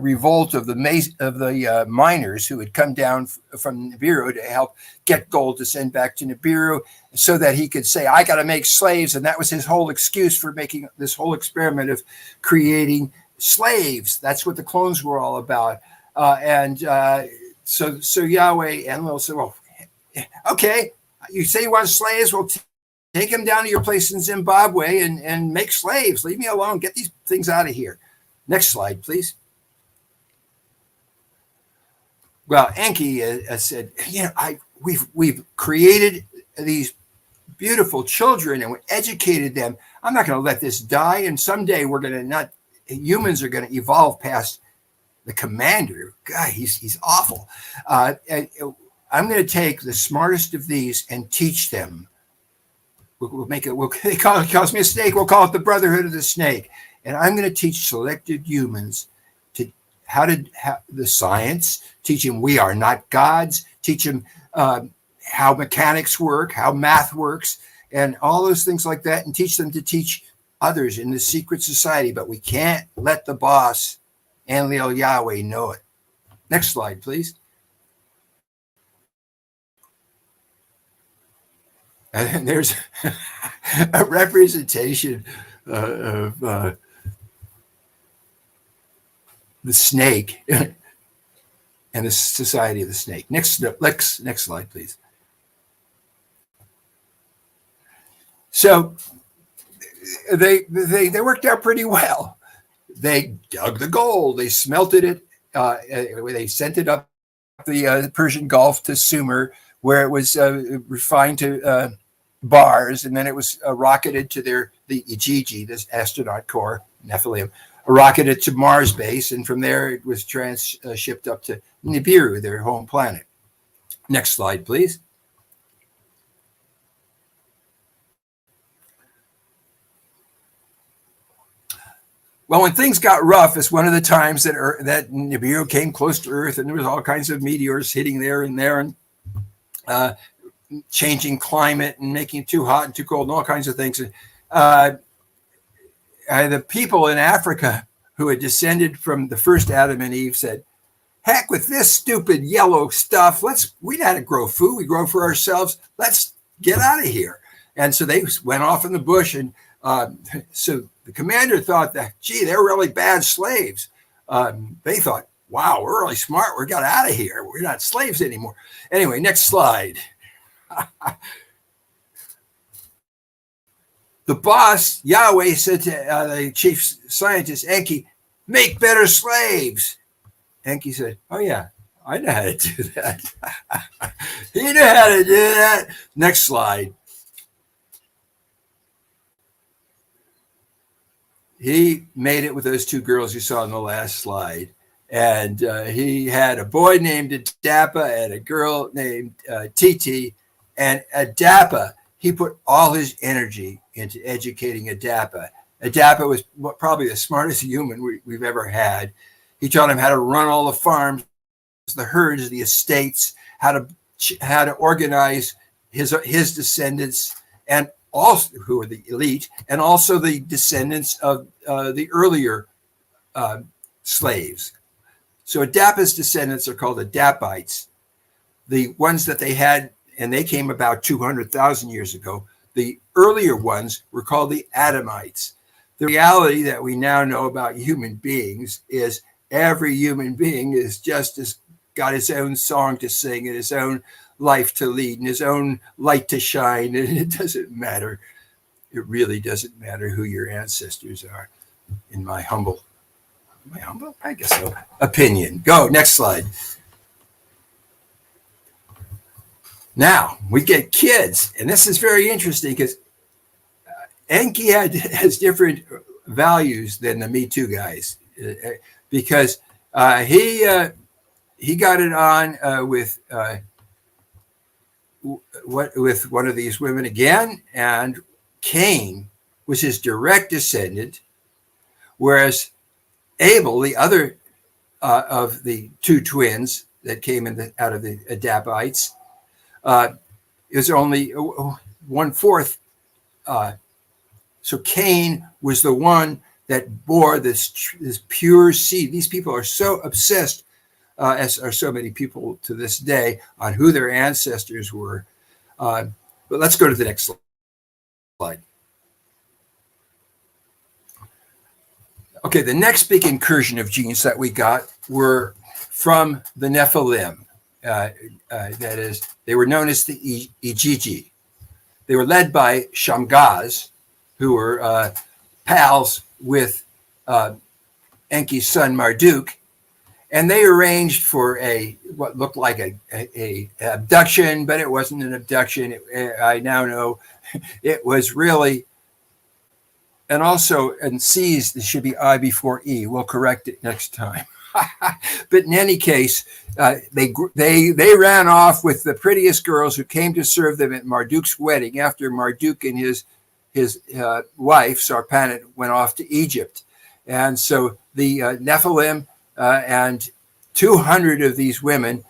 revolt of the miners who had come down from Nibiru to help get gold to send back to Nibiru, so that he could say, "I got to make slaves," and that was his whole excuse for making this whole experiment of creating slaves. That's what the clones were all about. So Yahweh and Enlil said, "Well, okay, you say you want slaves? Well, take them down to your place in Zimbabwe and make slaves. Leave me alone. Get these things out of here." Next slide, please. Well, Enki said, we've created these beautiful children and we educated them. I'm not going to let this die. And someday humans are going to evolve past the commander. God, he's awful. I'm going to take the smartest of these and teach them. He calls me a snake. We'll call it the Brotherhood of the Snake. And I'm going to teach selected humans how the science, teach them we are not gods, teach them how mechanics work, how math works, and all those things like that, and teach them to teach others in the secret society. But we can't let the boss, Enlil Yahweh, know it. Next slide, please. And there's a representation of the snake and the society of the snake. Next slide, please. So they worked out pretty well. They dug the gold, they smelted it, they sent it up the Persian Gulf to Sumer, where it was refined to bars, and then it was rocketed to the Igigi, this astronaut core, Nephilim, rocketed to Mars base, and from there it was shipped up to Nibiru, their home planet. Next slide, please. Well, when things got rough, it's one of the times that Nibiru came close to Earth, and there was all kinds of meteors hitting there, and changing climate and making it too hot and too cold and all kinds of things. The people in Africa who had descended from the first Adam and Eve said, heck with this stupid yellow stuff. We know how to grow food. We grow for ourselves. Let's get out of here. And so they went off in the bush. And so the commander thought that, gee, they're really bad slaves. They thought, wow, we're really smart. We got out of here. We're not slaves anymore. Anyway, next slide. The boss, Yahweh, said to the chief scientist, Enki, make better slaves. Enki said, oh, yeah, I know how to do that. He knew how to do that. Next slide. He made it with those two girls you saw in the last slide. And he had a boy named Adapa and a girl named Titi. And Adapa, he put all his energy into educating Adapa. Adapa was probably the smartest human we've ever had. He taught him how to run all the farms, the herds, the estates, how to organize his descendants, and also who are the elite, and also the descendants of the earlier slaves. So Adapa's descendants are called Adapites. The ones that they had, and they came about 200,000 years ago, the earlier ones were called the Adamites. The reality that we now know about human beings is every human being is got his own song to sing and his own life to lead and his own light to shine. And it doesn't matter. It really doesn't matter who your ancestors are, in my humble, I guess so, opinion. Go, next slide. Now, we get kids, and this is very interesting because Enki has different values than the Me Too guys because he got it on with one of these women again, and Cain was his direct descendant, whereas Abel, the other of the two twins that came out of the Adapites, is only 1/4. So Cain was the one that bore this pure seed. These people are so obsessed, as are so many people to this day, on who their ancestors were. But let's go to the next slide. Okay, the next big incursion of genes that we got were from the Nephilim. That is, they were known as the Igigi. They were led by Shamgaz, who were pals with Enki's son Marduk, and they arranged for what looked like a abduction, but it wasn't an abduction. I now know it was really, and also, and C's, there should be I before E. We'll correct it next time. But in any case, they ran off with the prettiest girls who came to serve them at Marduk's wedding after Marduk and his wife, Sarpanit, went off to Egypt. And so the Nephilim and 200 of these women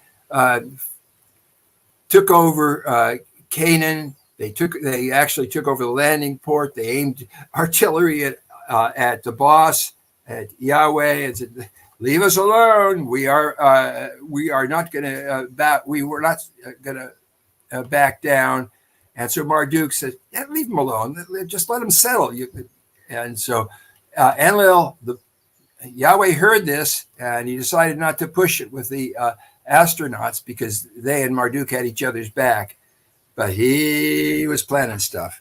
took over Canaan. They actually took over the landing port. They aimed artillery at the boss, at Yahweh, and said, "Leave us alone. We are not going to back. We were not going to back down." And so Marduk said, "Yeah, leave them alone. Just let them settle." And so Enlil, Yahweh heard this, and he decided not to push it with the astronauts because they and Marduk had each other's back. But he was planning stuff.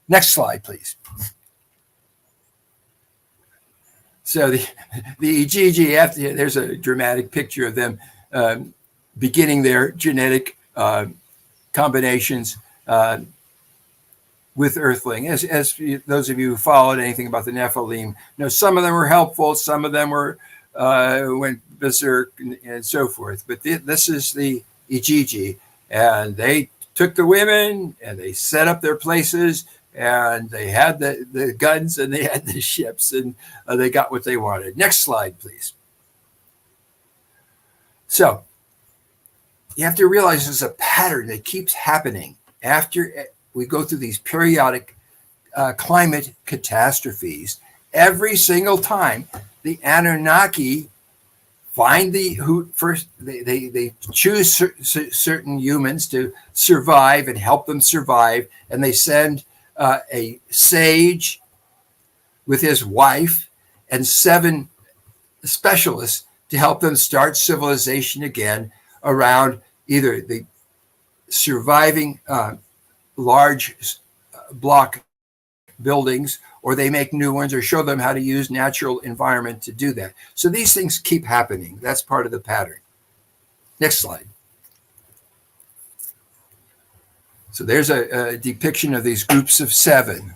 Next slide, please. So the Igigi, there's a dramatic picture of them beginning their genetic combinations with Earthling. As those of you who followed anything about the Nephilim know, some of them were helpful, some of them were went berserk and so forth. But this is the Igigi, and they took the women and they set up their places, and they had the guns and they had the ships, and they got what they wanted. Next slide, please. So you have to realize there's a pattern that keeps happening after we go through these periodic climate catastrophes. Every single time the Anunnaki find they choose certain humans to survive and help them survive, and they send a sage with his wife and 7 specialists to help them start civilization again around either the surviving large block buildings, or they make new ones, or show them how to use natural environment to do that. So these things keep happening. That's part of the pattern. Next slide. So there's a depiction of these groups of 7.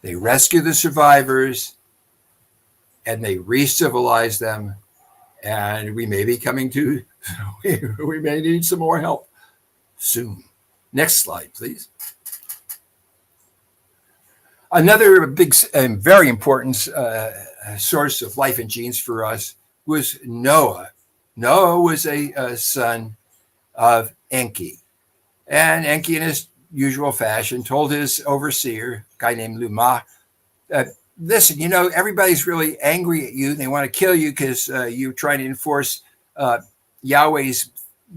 They rescue the survivors and they re-civilize them. And we may be coming to, we may need some more help soon. Next slide, please. Another big and very important source of life and genes for us was Noah. Noah was a son of Enki. And Enki, in his usual fashion, told his overseer, a guy named Luma, listen, everybody's really angry at you. They want to kill you because you're trying to enforce Yahweh's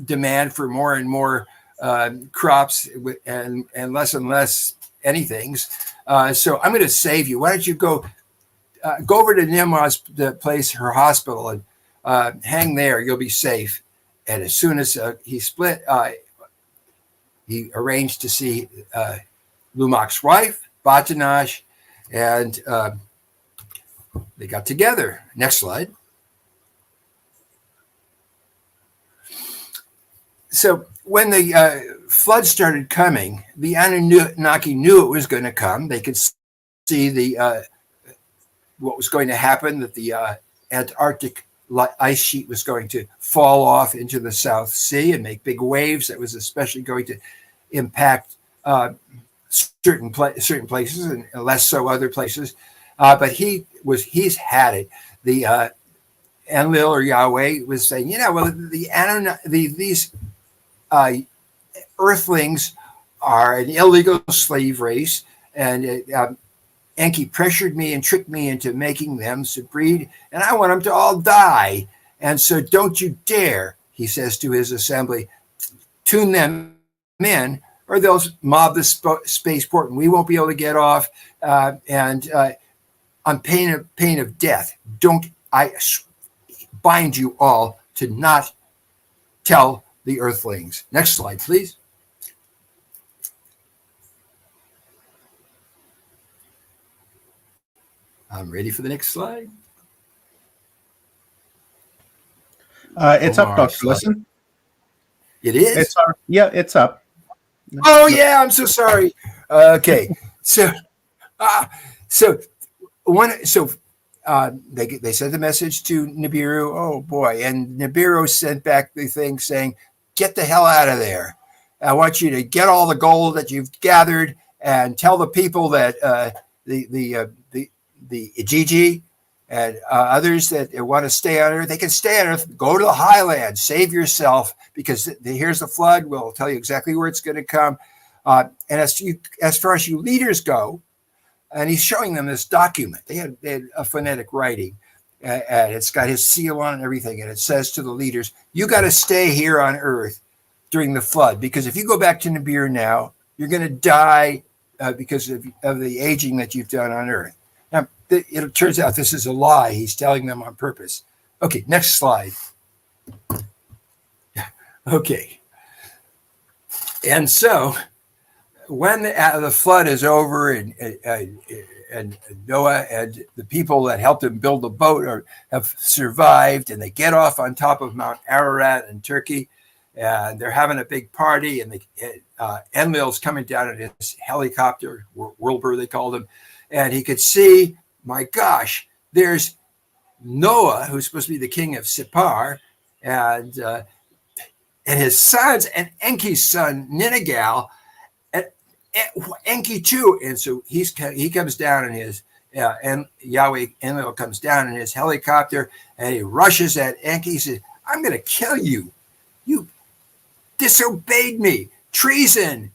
demand for more and more crops and less anythings. So I'm going to save you. Why don't you go over to Nimrod's place, her hospital, and hang there. You'll be safe. And as soon as he split, he arranged to see Lumak's wife, Batanash, and they got together. Next slide. So when the flood started coming, the Anunnaki knew it was going to come. They could see what was going to happen, that the Antarctic ice sheet was going to fall off into the South Sea and make big waves. That was especially going to impact certain places and less so other places. But he's had it. The Enlil, or Yahweh, was saying, these Earthlings are an illegal slave race, and Enki pressured me and tricked me into making them to breed, and I want them to all die. And so don't you dare, he says to his assembly, tune them in, or they'll mob the spaceport and we won't be able to get off. And on pain of death, I bind you all to not tell the Earthlings. Next slide, please. I'm ready for the next slide. It's up, Dr. Listen. It is? It's up. Oh, yeah, I'm so sorry. Okay. So they sent the message to Nibiru. Oh, boy. And Nibiru sent back the thing saying, get the hell out of there. I want you to get all the gold that you've gathered and tell the people that the Igigi and others that want to stay on Earth, they can stay on Earth. Go to the highlands, save yourself, because here's the flood. We'll tell you exactly where it's going to come. And as far as you leaders go, and he's showing them this document. They had a phonetic writing, and it's got his seal on and everything. And it says to the leaders, you got to stay here on Earth during the flood, because if you go back to Nibiru now, you're going to die because of the aging that you've done on Earth. Now, it turns out this is a lie. He's telling them on purpose. Okay, next slide. Okay. And so when the flood is over and Noah and the people that helped him build the boat have survived, and they get off on top of Mount Ararat in Turkey, and they're having a big party, and Enlil's coming down in his helicopter, Wilbur they called him, and he could see, my gosh, there's Noah, who's supposed to be the king of Sippar, and his sons, and Enki's son, Ninagal, and Enki too. And so he comes down in his, and Yahweh Enlil comes down in his helicopter, and he rushes at Enki. He says, I'm going to kill you. You disobeyed me. Treason.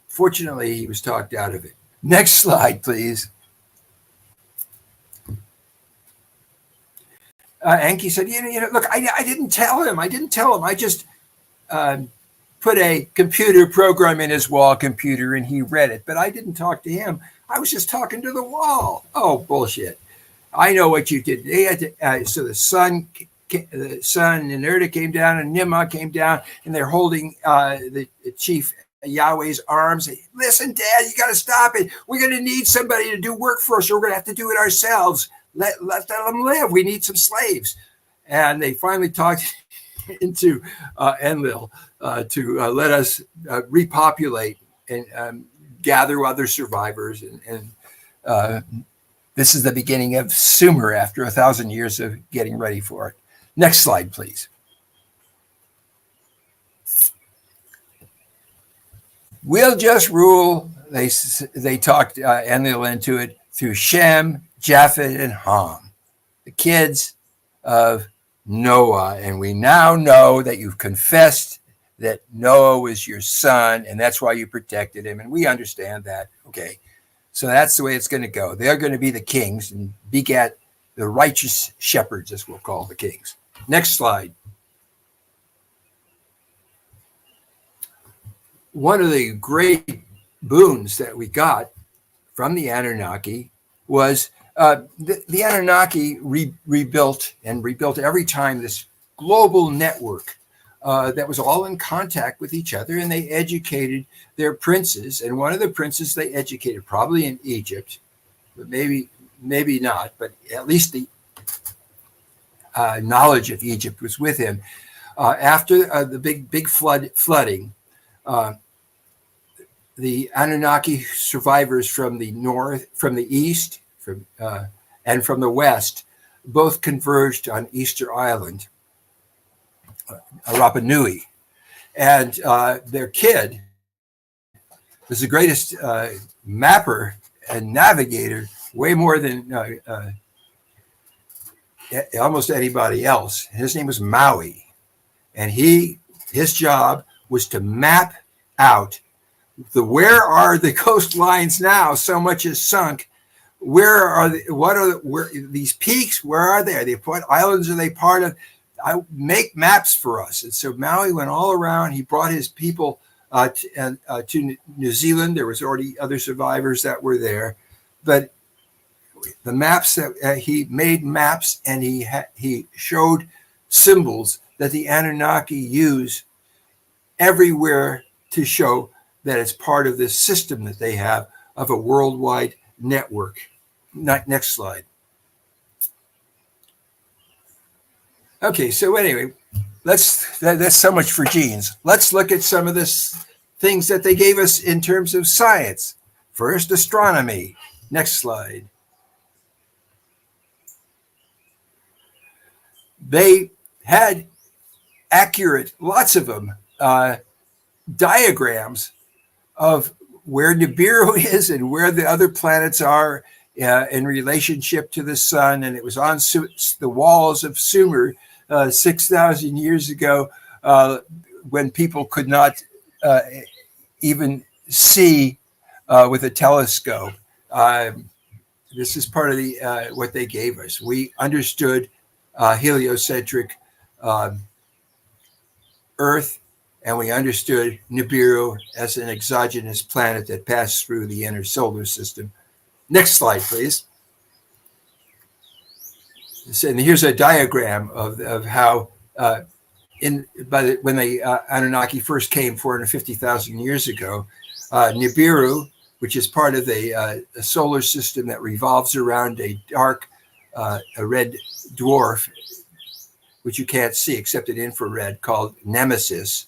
Fortunately, he was talked out of it. Next slide, please. Enki said, look, I didn't tell him. I just put a computer program in his wall computer, and he read it. But I didn't talk to him. I was just talking to the wall. Oh, bullshit. I know what you did. They had to, so the sun, Ninurta came down, and Nimrod came down, and they're holding the chief Yahweh's arms. Listen, Dad, you got to stop it. We're going to need somebody to do work for us, or we're going to have to do it ourselves. Let them live. We need some slaves. And they finally talked into Enlil to let us repopulate and gather other survivors. And this is the beginning of Sumer after 1,000 years of getting ready for it. Next slide, please. We'll just rule. They talked Enlil into it through Shem, Japheth, and Ham, the kids of Noah. And we now know that you've confessed that Noah was your son, and that's why you protected him. And we understand that. Okay. So that's the way it's going to go. They're going to be the kings and begat the righteous shepherds, as we'll call the kings. Next slide. One of the great boons that we got from the Anunnaki was the Anunnaki rebuilt every time this global network that was all in contact with each other, and they educated their princes. And one of the princes they educated, probably in Egypt, but maybe not, but at least the knowledge of Egypt was with him. After the big flooding, the Anunnaki survivors from the north, from the east, and from the west, both converged on Easter Island, Rapa Nui. And their kid was the greatest mapper and navigator, way more than almost anybody else. His name was Maui. And his job was to map out where are the coastlines now? So much is sunk. Where these peaks? Where are they? Are they what islands are they part of? Make maps for us. And so Maui went all around. He brought his people to New Zealand. There was already other survivors that were there, but the maps that he made maps, and he showed symbols that the Anunnaki use everywhere to show that it's part of this system that they have of a worldwide network. Next slide. Okay, so anyway, that's so much for genes. Let's look at some of this things that they gave us in terms of science. First, astronomy. Next slide. They had accurate, lots of them, diagrams of where Nibiru is and where the other planets are in relationship to the sun. And it was on the walls of Sumer 6,000 years ago when people could not even see with a telescope. This is part of the what they gave us. We understood heliocentric Earth, and we understood Nibiru as an exogenous planet that passed through the inner solar system. Next slide, please. And here's a diagram of how when the Anunnaki first came 450,000 years ago, Nibiru, which is part of a solar system that revolves around a dark, a red dwarf, which you can't see except in infrared, called Nemesis.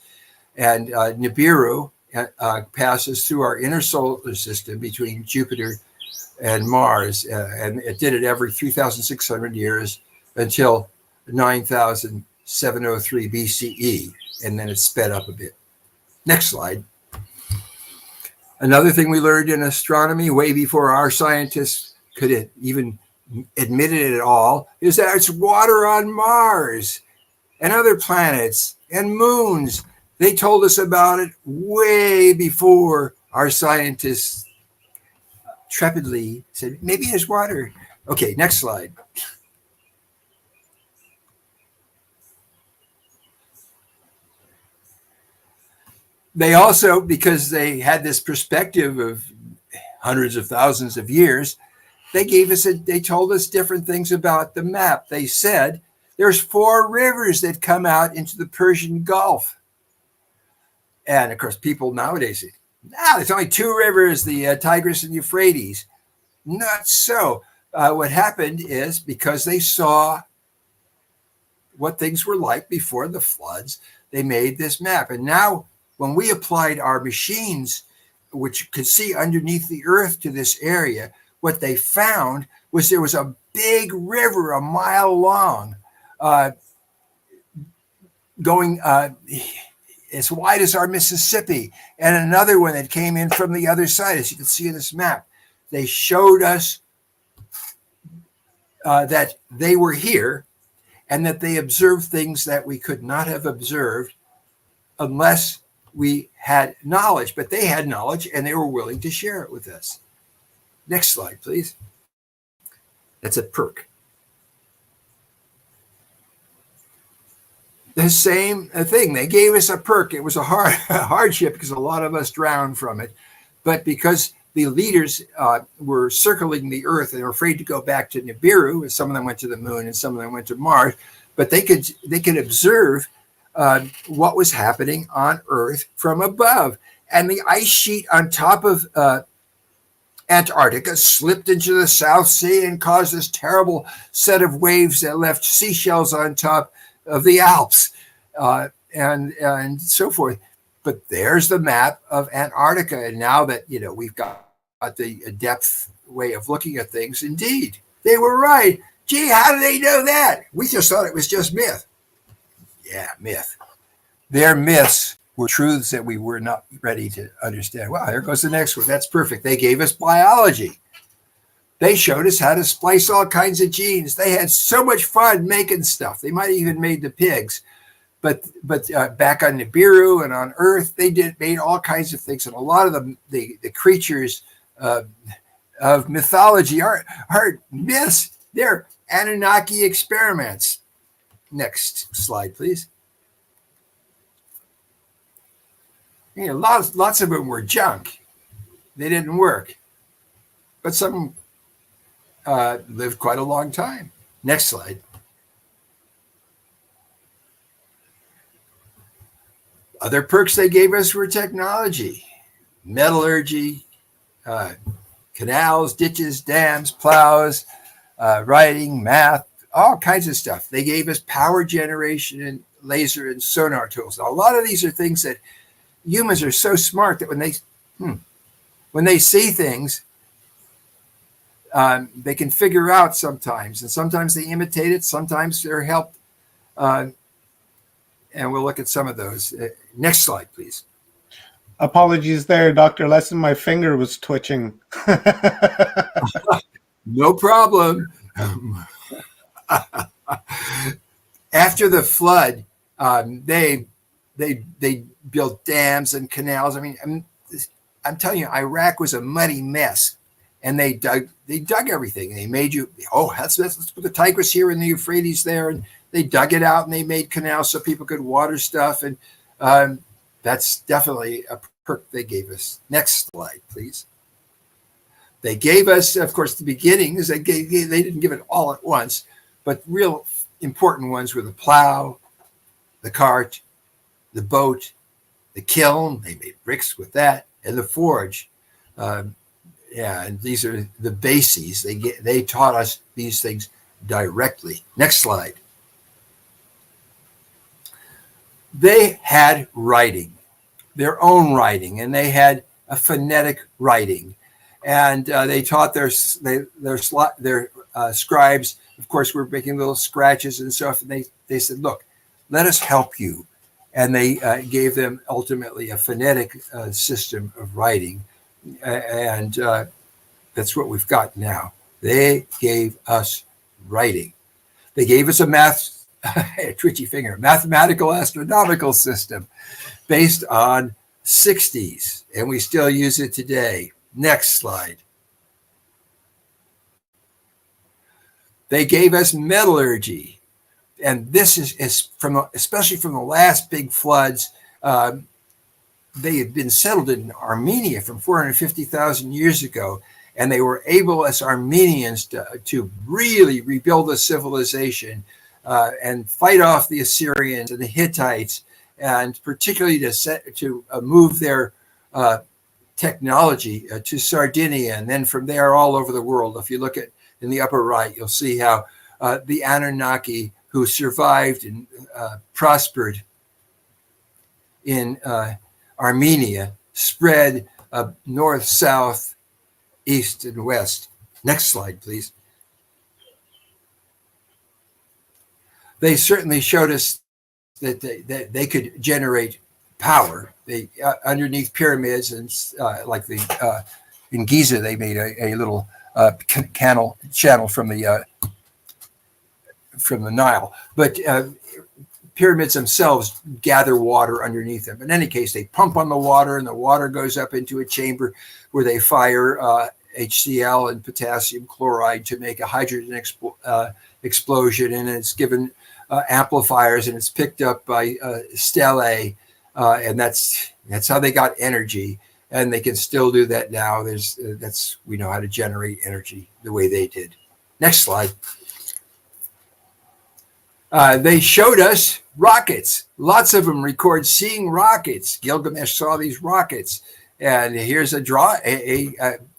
And Nibiru passes through our inner solar system between Jupiter and Mars, and it did it every 3,600 years until 9,703 BCE, and then it sped up a bit. Next slide. Another thing we learned in astronomy way before our scientists could even admit it at all is that it's water on Mars and other planets and moons. They told us about it way before our scientists trepidly said, maybe there's water. Okay, next slide. They also, because they had this perspective of hundreds of thousands of years, they told us different things about the map. They said there's 4 rivers that come out into the Persian Gulf. And of course, people nowadays say, there's only 2 rivers, the Tigris and Euphrates. Not so. What happened is because they saw what things were like before the floods, they made this map. And now when we applied our machines, which could see underneath the earth to this area, what they found was there was a big river a mile long going as wide as our Mississippi, and another one that came in from the other side, as you can see in this map. They showed us that they were here and that they observed things that we could not have observed unless we had knowledge. But they had knowledge and they were willing to share it with us. Next slide, please. That's a perk. The same thing. They gave us a perk. It was a hardship because a lot of us drowned from it. But because the leaders were circling the earth and were afraid to go back to Nibiru, and some of them went to the moon and some of them went to Mars, but they could observe what was happening on Earth from above. And the ice sheet on top of Antarctica slipped into the South Sea and caused this terrible set of waves that left seashells on top of the Alps and so forth. But there's the map of Antarctica. And now that, we've got the depth way of looking at things, indeed, they were right. Gee, how do they know that? We just thought it was just myth. Yeah, myth. Their myths were truths that we were not ready to understand. Well, here goes the next one. That's perfect. They gave us biology. They showed us how to splice all kinds of genes. They had so much fun making stuff. They might have even made the pigs. But back on Nibiru and on Earth, they made all kinds of things. And a lot of the creatures of mythology are myths. They're Anunnaki experiments. Next slide, please. Lots of them were junk. They didn't work. But some lived quite a long time. Next slide. Other perks they gave us were technology, metallurgy, canals, ditches, dams, plows, writing, math, all kinds of stuff. They gave us power generation and laser and sonar tools. Now, a lot of these are things that humans are so smart that when they see things, they can figure out sometimes. And sometimes they imitate it. Sometimes they're helped. And we'll look at some of those. Next slide, please. Apologies there, Dr. Lesson. My finger was twitching. No problem. After the flood, they built dams and canals. I mean, I'm telling you, Iraq was a muddy mess, and they dug everything. They made let's put the Tigris here and the Euphrates there, and they dug it out and they made canals so people could water stuff. And that's definitely a perk they gave us. Next slide, please. They gave us, of course, the beginnings. They didn't give it all at once, but real important ones were the plow, the cart, the boat, the kiln. They made bricks with that, and the forge. And these are the bases. They taught us these things directly. Next slide. They had writing, their own writing, and they had a phonetic writing, and they taught their scribes. Of course, were making little scratches and stuff. And they said, "Look, let us help you," and they gave them ultimately a phonetic system of writing, and that's what we've got now. They gave us writing. They gave us a twitchy finger, mathematical astronomical system based on 60s, and we still use it today. Next slide. They gave us metallurgy, and this is especially from the last big floods. They had been settled in Armenia from 450,000 years ago, and they were able, as Armenians, to really rebuild a civilization and fight off the Assyrians and the Hittites, and particularly to move their technology to Sardinia, and then from there all over the world. If you look at in the upper right, you'll see how the Anunnaki, who survived and prospered in Armenia, spread north, south, east, and west. Next slide, please. They certainly showed us that they could generate power. They underneath pyramids, and like in Giza, they made a little channel from the Nile. But pyramids themselves gather water underneath them. In any case, they pump on the water, and the water goes up into a chamber where they fire HCl and potassium chloride to make a hydrogen explosion, and it's given amplifiers, and it's picked up by stelae, and that's how they got energy, and they can still do that now. We know how to generate energy the way they did. Next slide. They showed us rockets. Lots of them record seeing rockets. Gilgamesh saw these rockets, and here's a draw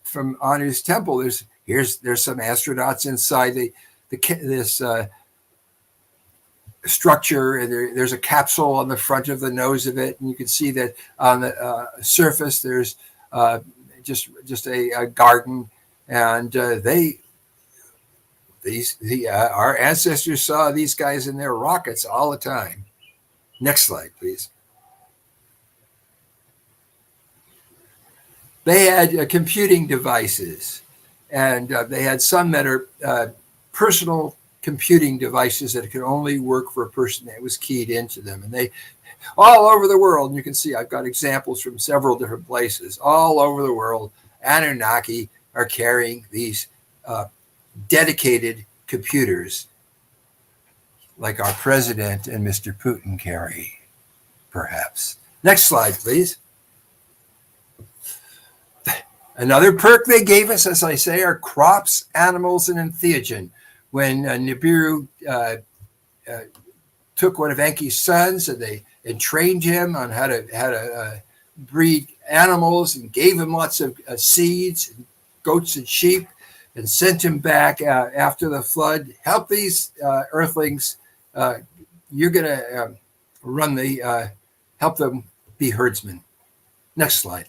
from Anu's temple. There's some astronauts inside this structure, and there's a capsule on the front of the nose of it, and you can see that on the surface there's just a garden, and our ancestors saw these guys in their rockets all the time. Next slide, please. They had computing devices, and they had some that are personal computing devices that could only work for a person that was keyed into them. And they all over the world, and you can see I've got examples from several different places all over the world. Anunnaki are carrying these dedicated computers like our president and Mr. Putin carry, perhaps. Next slide, please. Another perk they gave us, as I say, are crops, animals, and entheogen. When Nibiru took one of Enki's sons and trained him on how to breed animals, and gave him lots of seeds, and goats and sheep, and sent him back after the flood. Help these earthlings. You're going to help them be herdsmen. Next slide.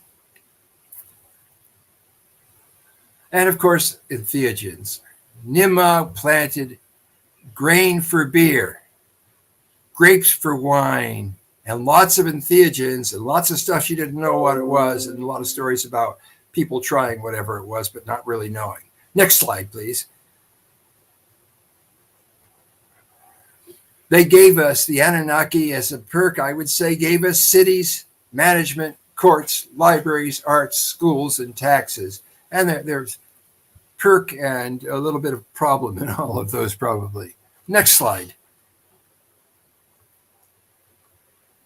And of course, entheogens. Nimrod planted grain for beer, grapes for wine, and lots of entheogens, and lots of stuff you didn't know what it was, and a lot of stories about people trying whatever it was but not really knowing. Next slide, please. They gave us, the Anunnaki, as a perk, I would say, gave us cities, management, courts, libraries, arts, schools, and taxes. And there's perk and a little bit of problem in all of those, probably. Next slide.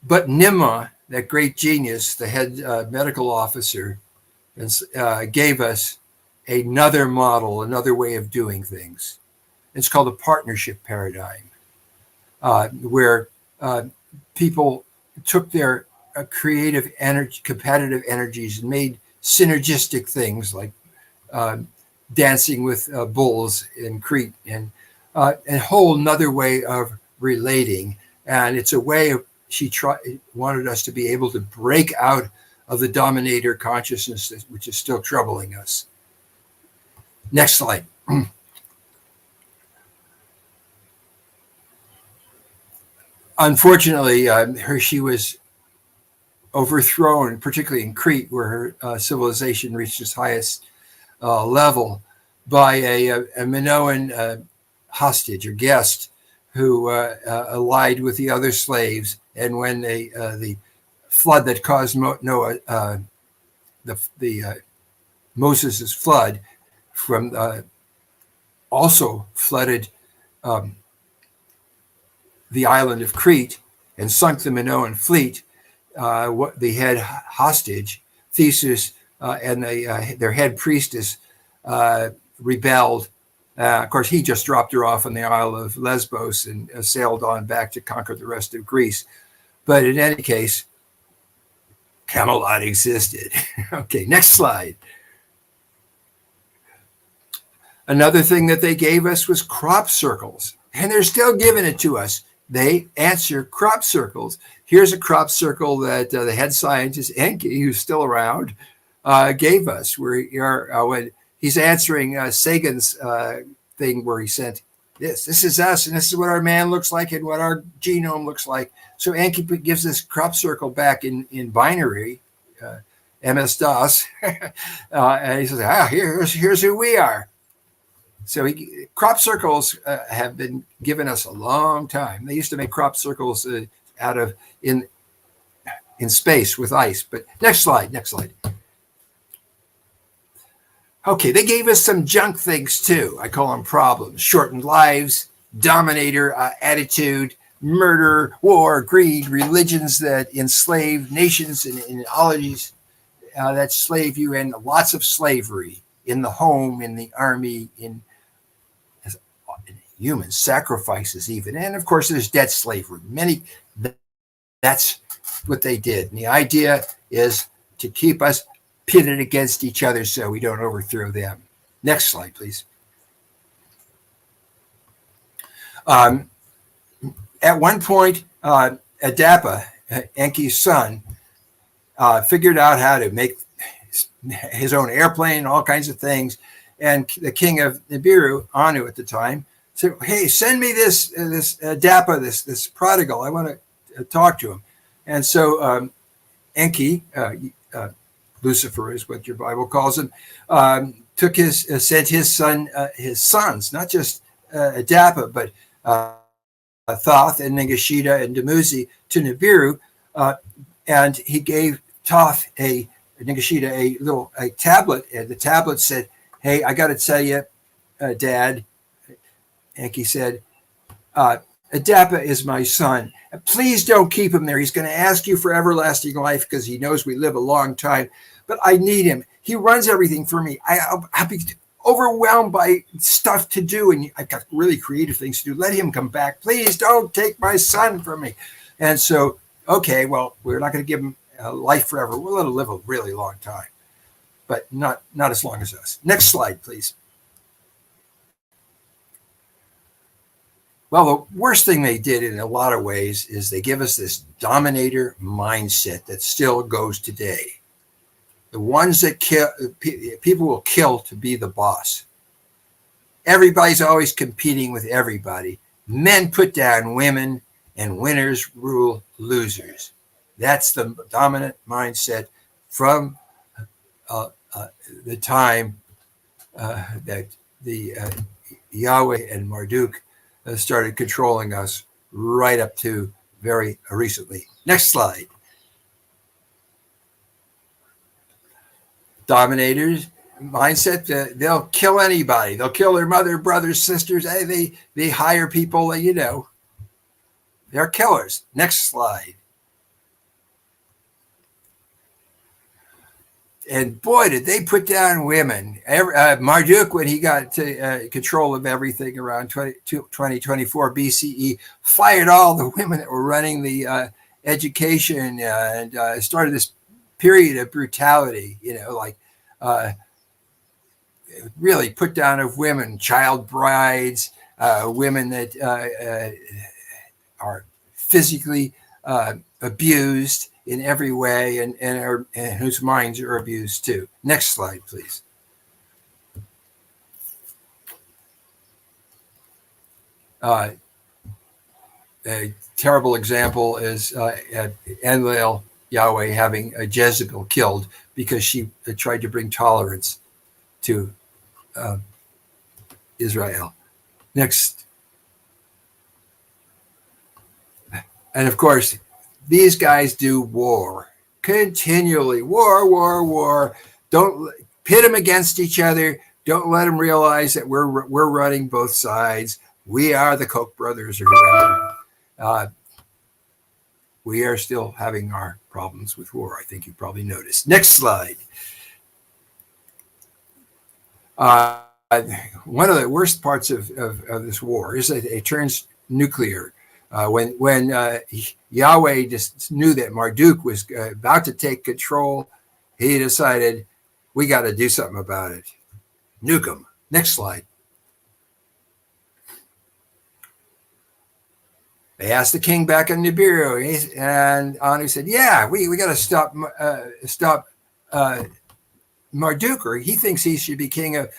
But Nimrod, that great genius, the head medical officer, gave us another model, another way of doing things. It's called a partnership paradigm, where people took their creative energy, competitive energies, and made synergistic things like dancing with bulls in Crete, and a whole nother way of relating. And it's a way of, she wanted us to be able to break out of the dominator consciousness, which is still troubling us. Next slide. Unfortunately, she was overthrown, particularly in Crete, where her civilization reached its highest level, by a Minoan hostage or guest who allied with the other slaves. And when the flood that caused Noah, Moses' flood, from also flooded the island of Crete and sunk the Minoan fleet, the head hostage, Theseus, and their head priestess rebelled. Of course, he just dropped her off on the Isle of Lesbos and sailed on back to conquer the rest of Greece. But in any case, Camelot existed. Okay, next slide. Another thing that they gave us was crop circles, and they're still giving it to us. They answer crop circles. Here's a crop circle that the head scientist, Enki, who's still around, gave us, where when he's answering Sagan's thing where he sent this is us, and this is what our man looks like and what our genome looks like. So Enki gives this crop circle back in binary, MS-DOS, and he says, here's who we are. So crop circles have been given us a long time. They used to make crop circles out of in space with ice. But next slide. Okay, they gave us some junk things too. I call them problems: shortened lives, dominator attitude, murder, war, greed, religions that enslave nations, and ideologies that slave you, and lots of slavery in the home, in the army, in human sacrifices even. And of course, there's debt slavery. That's what they did. And the idea is to keep us pitted against each other so we don't overthrow them. Next slide, please. At one point, Adapa, Enki's son, figured out how to make his own airplane, all kinds of things. And the king of Nibiru, Anu at the time, said, hey, send me this Adapa, this prodigal. I want to talk to him. And so Enki, Lucifer is what your Bible calls him, sent his sons, not just Adapa, but Thoth and Ningishita and Dumuzi to Nibiru, and he gave Thoth Ningishita a tablet, and the tablet said, hey, I got to tell you, Dad, Enki said, Adapa is my son. Please don't keep him there. He's going to ask you for everlasting life because he knows we live a long time. But I need him. He runs everything for me. I'll be overwhelmed by stuff to do, and I've got really creative things to do. Let him come back. Please don't take my son from me. And so, okay, well, we're not going to give him life forever. We'll let him live a really long time, but not as long as us. Next slide, please. Well, the worst thing they did in a lot of ways is they give us this dominator mindset that still goes today. The ones that kill, people will kill to be the boss. Everybody's always competing with everybody. Men put down women, and winners rule losers. That's the dominant mindset from the time that the Yahweh and Marduk started controlling us right up to very recently. Next slide. Dominators mindset, they'll kill anybody. They'll kill their mother, brothers, sisters. They hire people, they're killers. Next slide. and boy, did they put down women. Marduk, when he got to control of everything around 2024 BCE, fired all the women that were running the education and started this period of brutality, really put down of women, child brides, women that are physically abused in every way and whose minds are abused too. Next slide, please. A terrible example is Enlil, Yahweh, having Jezebel killed because she tried to bring tolerance to Israel. Next. And of course, these guys do war continually. War. Don't pit them against each other. Don't let them realize that we're running both sides. We are the Koch brothers or whoever. We are still having our problems with war. I think you probably noticed. Next slide. One of the worst parts of this war is that it turns nuclear. When Yahweh just knew that Marduk was about to take control, he decided, we got to do something about it. Nuke him. Next slide. They asked the king back in Nibiru, and Anu said, yeah, we got to stop Marduk, or he thinks he should be king of,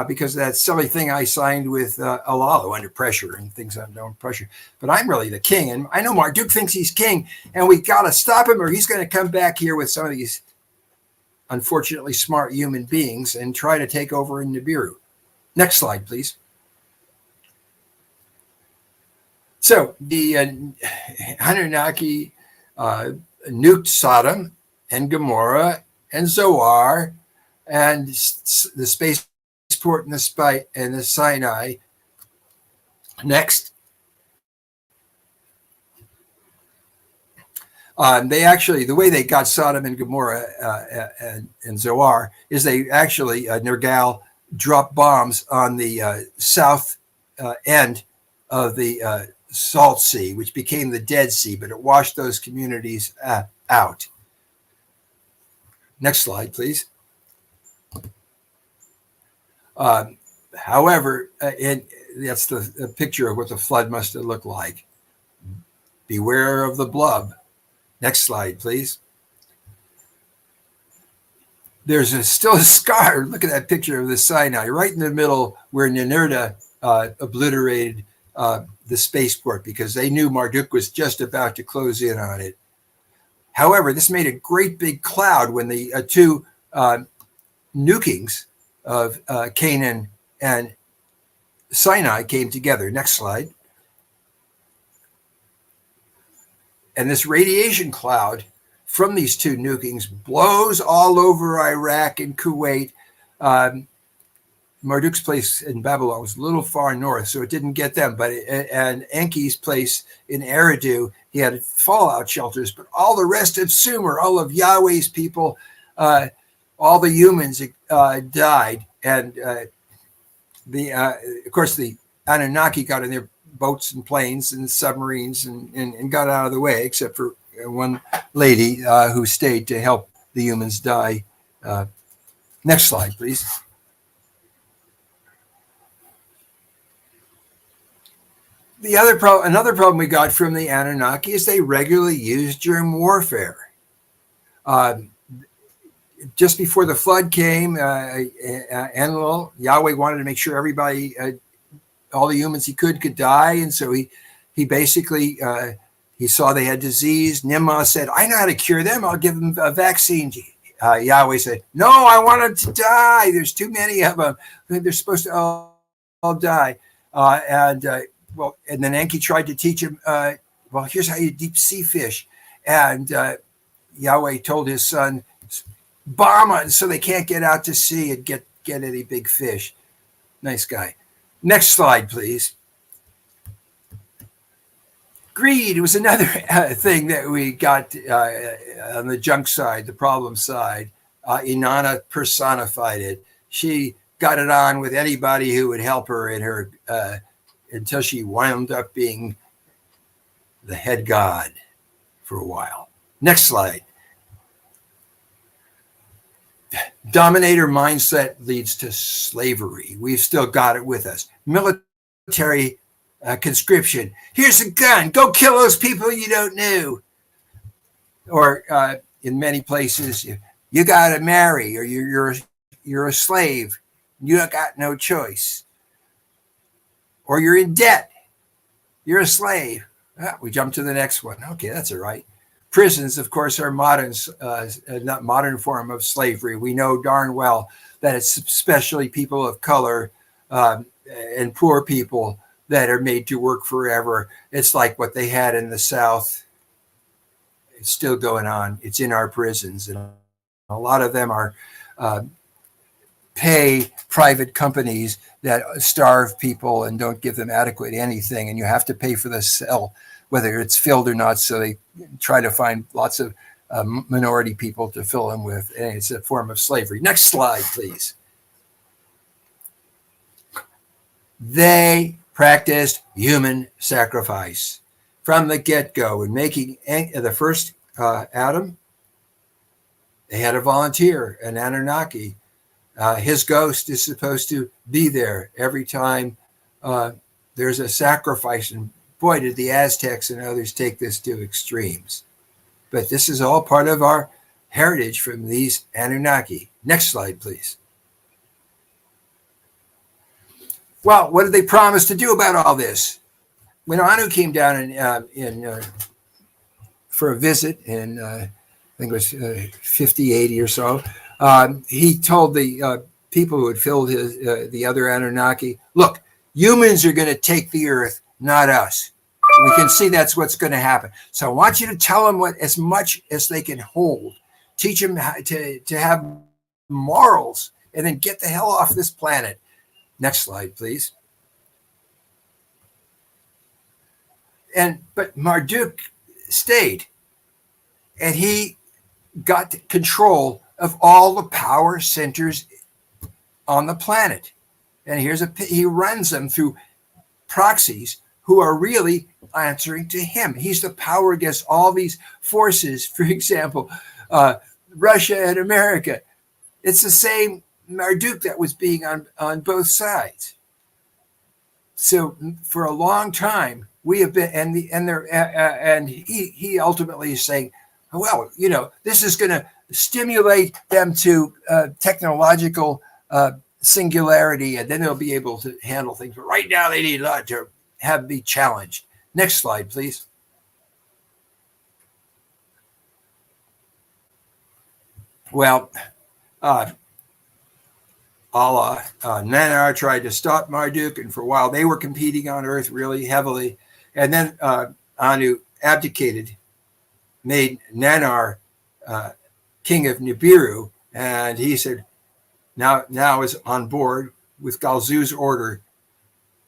because of that silly thing I signed with Alalo under pressure and things under pressure. But I'm really the king, and I know Marduk thinks he's king, and we got to stop him, or he's going to come back here with some of these unfortunately smart human beings and try to take over in Nibiru. Next slide, please. So the Anunnaki nuked Sodom and Gomorrah and Zoar and the spaceport and the Sinai. Next. They actually, the way they got Sodom and Gomorrah and Zoar is they actually, Nergal dropped bombs on the south end of the Salt Sea, which became the Dead Sea, but it washed those communities out. Next slide, please. However, that's the picture of what the flood must have looked like. Beware of the blob. Next slide, please. There's still a scar. Look at that picture of the Sinai, right in the middle where Ninurta obliterated the spaceport because they knew Marduk was just about to close in on it. However, this made a great big cloud when the two nukings of Canaan and Sinai came together. Next slide. And this radiation cloud from these two nukings blows all over Iraq and Kuwait. Marduk's place in Babylon was a little far north, so it didn't get them. And Enki's place in Eridu, he had fallout shelters. But all the rest of Sumer, all of Yahweh's people, all the humans died. And of course, the Anunnaki got in their boats and planes and submarines and got out of the way, except for one lady who stayed to help the humans die. Next slide, please. Another problem we got from the Anunnaki is they regularly used germ warfare. Just before the flood came, Enlil, Yahweh wanted to make sure everybody, all the humans he could die, and so he basically he saw they had disease. Nimrod said, "I know how to cure them. I'll give them a vaccine." Yahweh said, "No, I want them to die. There's too many of them. They're supposed to all die." And then Enki tried to teach him, well, here's how you deep sea fish. And Yahweh told his son, bomb it so they can't get out to sea and get any big fish. Nice guy. Next slide, please. Greed was another thing that we got on the junk side, the problem side. Inanna personified it. She got it on with anybody who would help her in her until she wound up being the head god for a while. Next slide. Dominator mindset leads to slavery. We've still got it with us. Military conscription. Here's a gun. Go kill those people you don't know. Or in many places, you got to marry, or you're a slave. You got no choice. Or you're in debt. You're a slave. We jump to the next one. Okay, that's all right. Prisons, of course, are not modern form of slavery. We know darn well that it's especially people of color and poor people that are made to work forever. It's like what they had in the South. It's still going on. It's in our prisons. And a lot of them are pay private companies that starve people and don't give them adequate anything. And you have to pay for the cell, whether it's filled or not. So they try to find lots of minority people to fill them with. And it's a form of slavery. Next slide, please. They practiced human sacrifice from the get-go. In making the first Adam, they had a volunteer, an Anunnaki. His ghost is supposed to be there every time there's a sacrifice. And boy, did the Aztecs and others take this to extremes. But this is all part of our heritage from these Anunnaki. Next slide, please. Well, what did they promise to do about all this? When Anu came down for a visit in, I think it was 50, 80 or so, he told the people who had filled the other Anunnaki, look, humans are going to take the earth, not us. We can see that's what's going to happen. So I want you to tell them as much as they can hold. Teach them to have morals, and then get the hell off this planet. Next slide, please. But Marduk stayed, and he got control of all the power centers on the planet. And he runs them through proxies who are really answering to him. He's the power against all these forces. For example, Russia and America. It's the same Marduk that was being on both sides. So for a long time, we have been, and he ultimately is saying, well, this is going to stimulate them to technological singularity, and then they'll be able to handle things. But right now, they need to be challenged. Next slide, please. Well, Allah, Nanar tried to stop Marduk, and for a while they were competing on Earth really heavily. And then Anu abdicated, made Nanar king of Nibiru, and he said, now is on board with Galzu's order.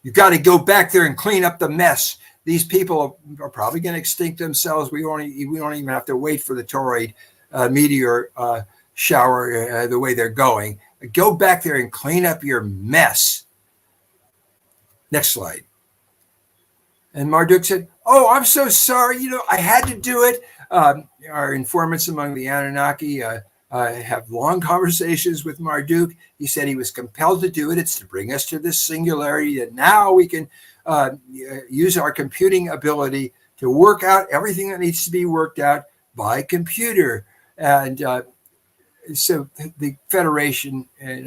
You got to go back there and clean up the mess. These people are probably going to extinct themselves. We don't even have to wait for the toroid meteor shower the way they're going. Go back there and clean up your mess. Next slide. And Marduk said, oh, I'm so sorry. I had to do it. Our informants among the Anunnaki have long conversations with Marduk. He said he was compelled to do it. It's to bring us to this singularity that now we can use our computing ability to work out everything that needs to be worked out by computer. And so the Federation, and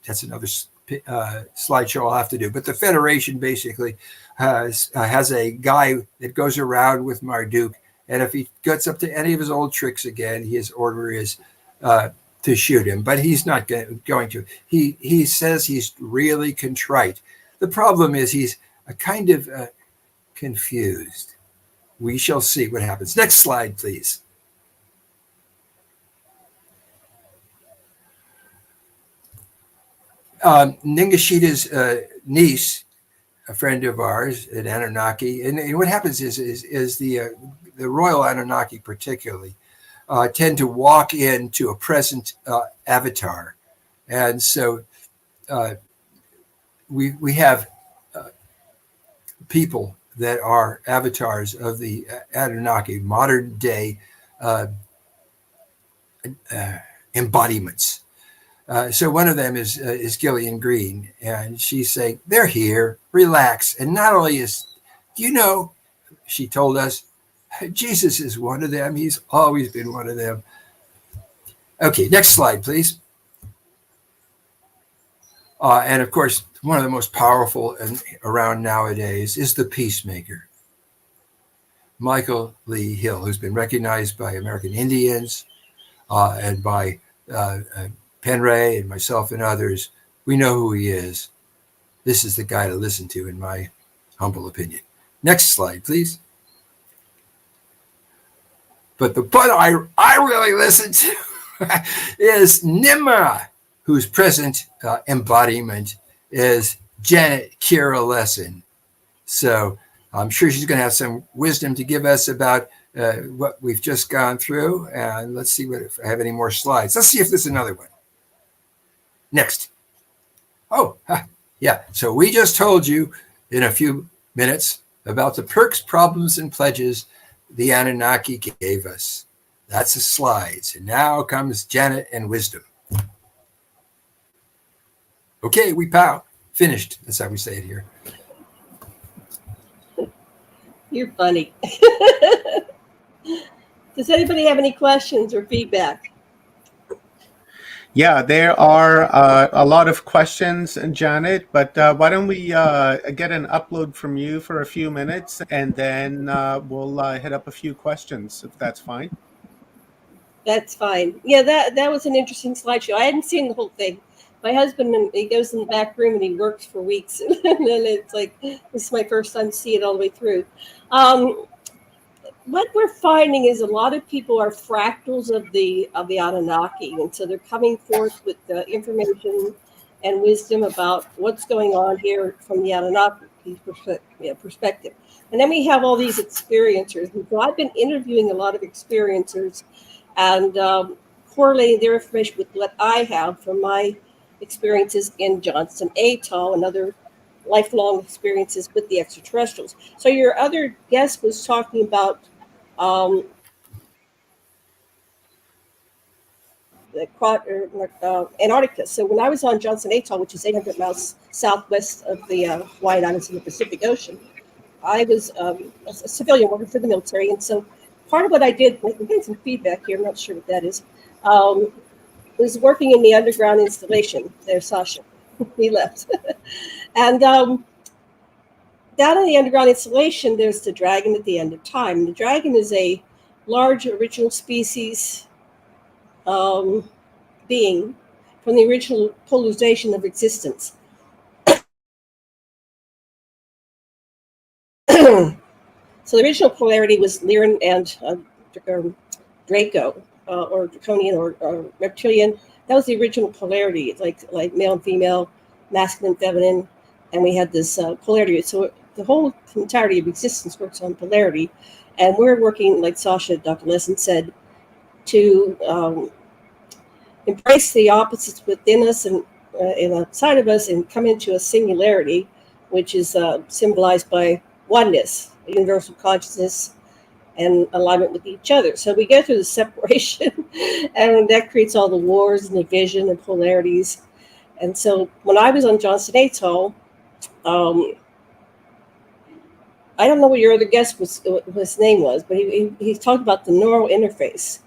that's another slideshow I'll have to do, but the Federation basically has a guy that goes around with Marduk, and if he gets up to any of his old tricks again, his order is to shoot him, but he's not going to. He says he's really contrite. The problem is he's a kind of confused. We shall see what happens. Next slide, please. Ningishita's niece, a friend of ours at Anunnaki, and what happens is the Royal Anunnaki particularly tend to walk into a present avatar. And so we have people that are avatars of the Anunnaki, modern day embodiments. So one of them is Gillian Green, and she's saying, they're here, relax. And not only do you know, she told us, Jesus is one of them. He's always been one of them. Okay, next slide, please. And of course, one of the most powerful around nowadays is the peacemaker, Michael Lee Hill, who's been recognized by American Indians and by Penray and myself and others. We know who he is. This is the guy to listen to, in my humble opinion. Next slide, please. But the one I really listen to is Nimra, whose present embodiment is Janet Kira Lesson. So I'm sure she's going to have some wisdom to give us about what we've just gone through. And let's see if I have any more slides. Let's see if there's another one. Next. Oh, yeah. So we just told you in a few minutes about the perks, problems, and pledges the Anunnaki gave us. That's the slides. And now comes Janet and wisdom. Okay, we pow. Finished. That's how we say it here. You're funny. Does anybody have any questions or feedback? Yeah, there are a lot of questions, Janet, but why don't we get an upload from you for a few minutes, and then we'll hit up a few questions, if that's fine. That's fine. Yeah, that was an interesting slideshow. I hadn't seen the whole thing. My husband, he goes in the back room and he works for weeks, and then it's like, this is my first time to see it all the way through. What we're finding is a lot of people are fractals of the Anunnaki, and so they're coming forth with the information and wisdom about what's going on here from the Anunnaki perspective. And then we have all these experiencers. And so I've been interviewing a lot of experiencers and correlating their information with what I have from my experiences in Johnson Atoll and other lifelong experiences with the extraterrestrials. So your other guest was talking about Antarctica. So when I was on Johnson Atoll, which is 800 miles southwest of the Hawaiian Islands in the Pacific Ocean, I was a civilian working for the military. And so part of what I did, we're getting some feedback here, I'm not sure what that is, was working in the underground installation. There's Sasha. He left. And down in the underground installation, there's the dragon at the end of time. The dragon is a large original species being from the original polarization of existence. So the original polarity was Lyran and Draco, or Draconian or Reptilian. That was the original polarity, like male and female, masculine, feminine, and we had this polarity. So the whole entirety of existence works on polarity, and we're working, like Sasha, Dr. Lesson said, to embrace the opposites within us and outside of us, and come into a singularity, which is symbolized by oneness, universal consciousness, and alignment with each other. So we go through the separation, and that creates all the wars and division and polarities. And so when I was on Johnson Atoll, I don't know what your other guest what his name was, but he talked about the neural interface.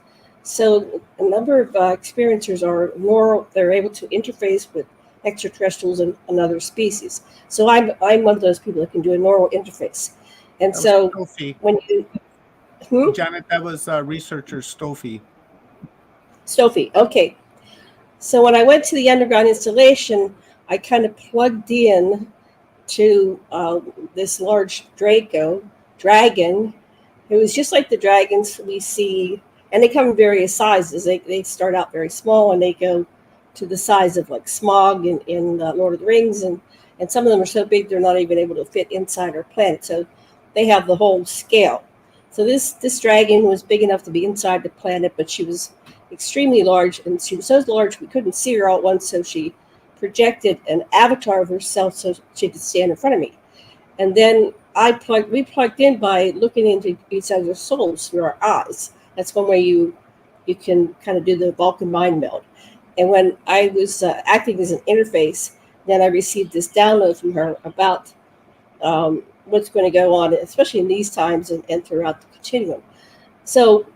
So a number of experiencers are neural; they're able to interface with extraterrestrials and other species. So I'm one of those people that can do a neural interface. And so when you Janet, that was researcher Stoffi. Stoffi, okay. So when I went to the underground installation, I kind of plugged in to this large dragon, who was just like the dragons we see, and they come in various sizes. They start out very small, and they go to the size of like Smog in Lord of the Rings, and some of them are so big they're not even able to fit inside our planet. So they have the whole scale. So this dragon was big enough to be inside the planet, but she was extremely large, and she was so large we couldn't see her all at once. So she projected an avatar of herself so she could stand in front of me. And then we plugged in by looking into each other's souls through our eyes. That's one way you can kind of do the Vulcan mind meld. And when I was acting as an interface, then I received this download from her about what's going to go on, especially in these times and throughout the continuum. So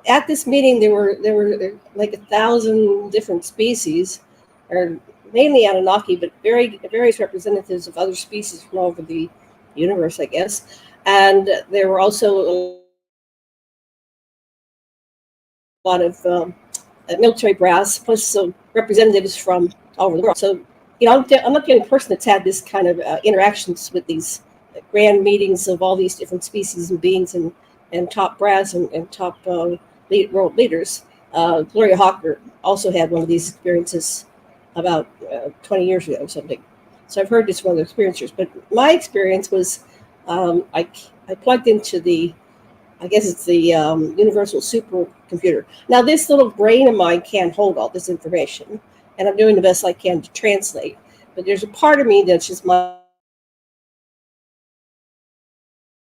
at this meeting, there were like 1,000 different species, or mainly Anunnaki, but various representatives of other species from all over the universe, I guess. And there were also a lot of military brass, plus some representatives from all over the world. So, I'm not the only person that's had this kind of interactions with these grand meetings of all these different species and beings and top brass and top world leaders. Gloria Hawker also had one of these experiences about 20 years ago or something. So I've heard this from other experiencers. But my experience was I plugged into I guess it's the universal supercomputer. Now, this little brain of mine can't hold all this information, and I'm doing the best I can to translate. But there's a part of me that's just my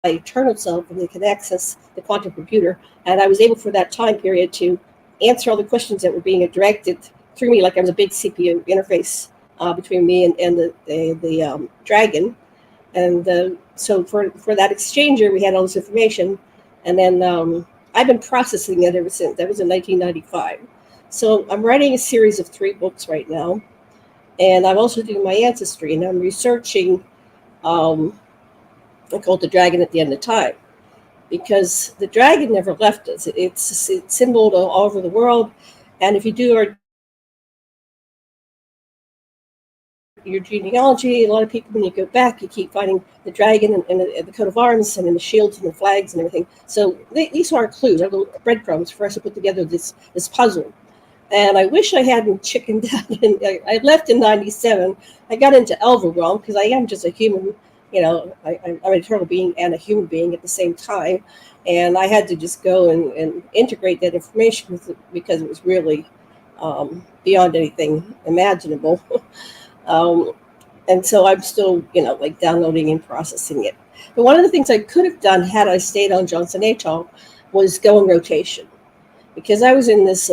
eternal self, and they can access the quantum computer. And I was able for that time period to answer all the questions that were being directed through me, like I was a big CPU interface between me and the dragon. And so for that exchanger, we had all this information. And then I've been processing it ever since. That was in 1995. So I'm writing a series of 3 books right now. And I'm also doing my ancestry, and I'm researching I call it the dragon at the end of time, because the dragon never left us. It's symboled all over the world. And if you do your genealogy, a lot of people, when you go back, you keep finding the dragon in the coat of arms and in the shields and the flags and everything. So these are our clues, our little breadcrumbs for us to put together this puzzle. And I wish I hadn't chickened out. I left in 97. I got into Elver realm because I am just a human. I'm an eternal being and a human being at the same time. And I had to just go and integrate that information with it because it was really beyond anything imaginable. And so I'm still, downloading and processing it. But one of the things I could have done had I stayed on Johnson Atoll was go in rotation. Because I was in this,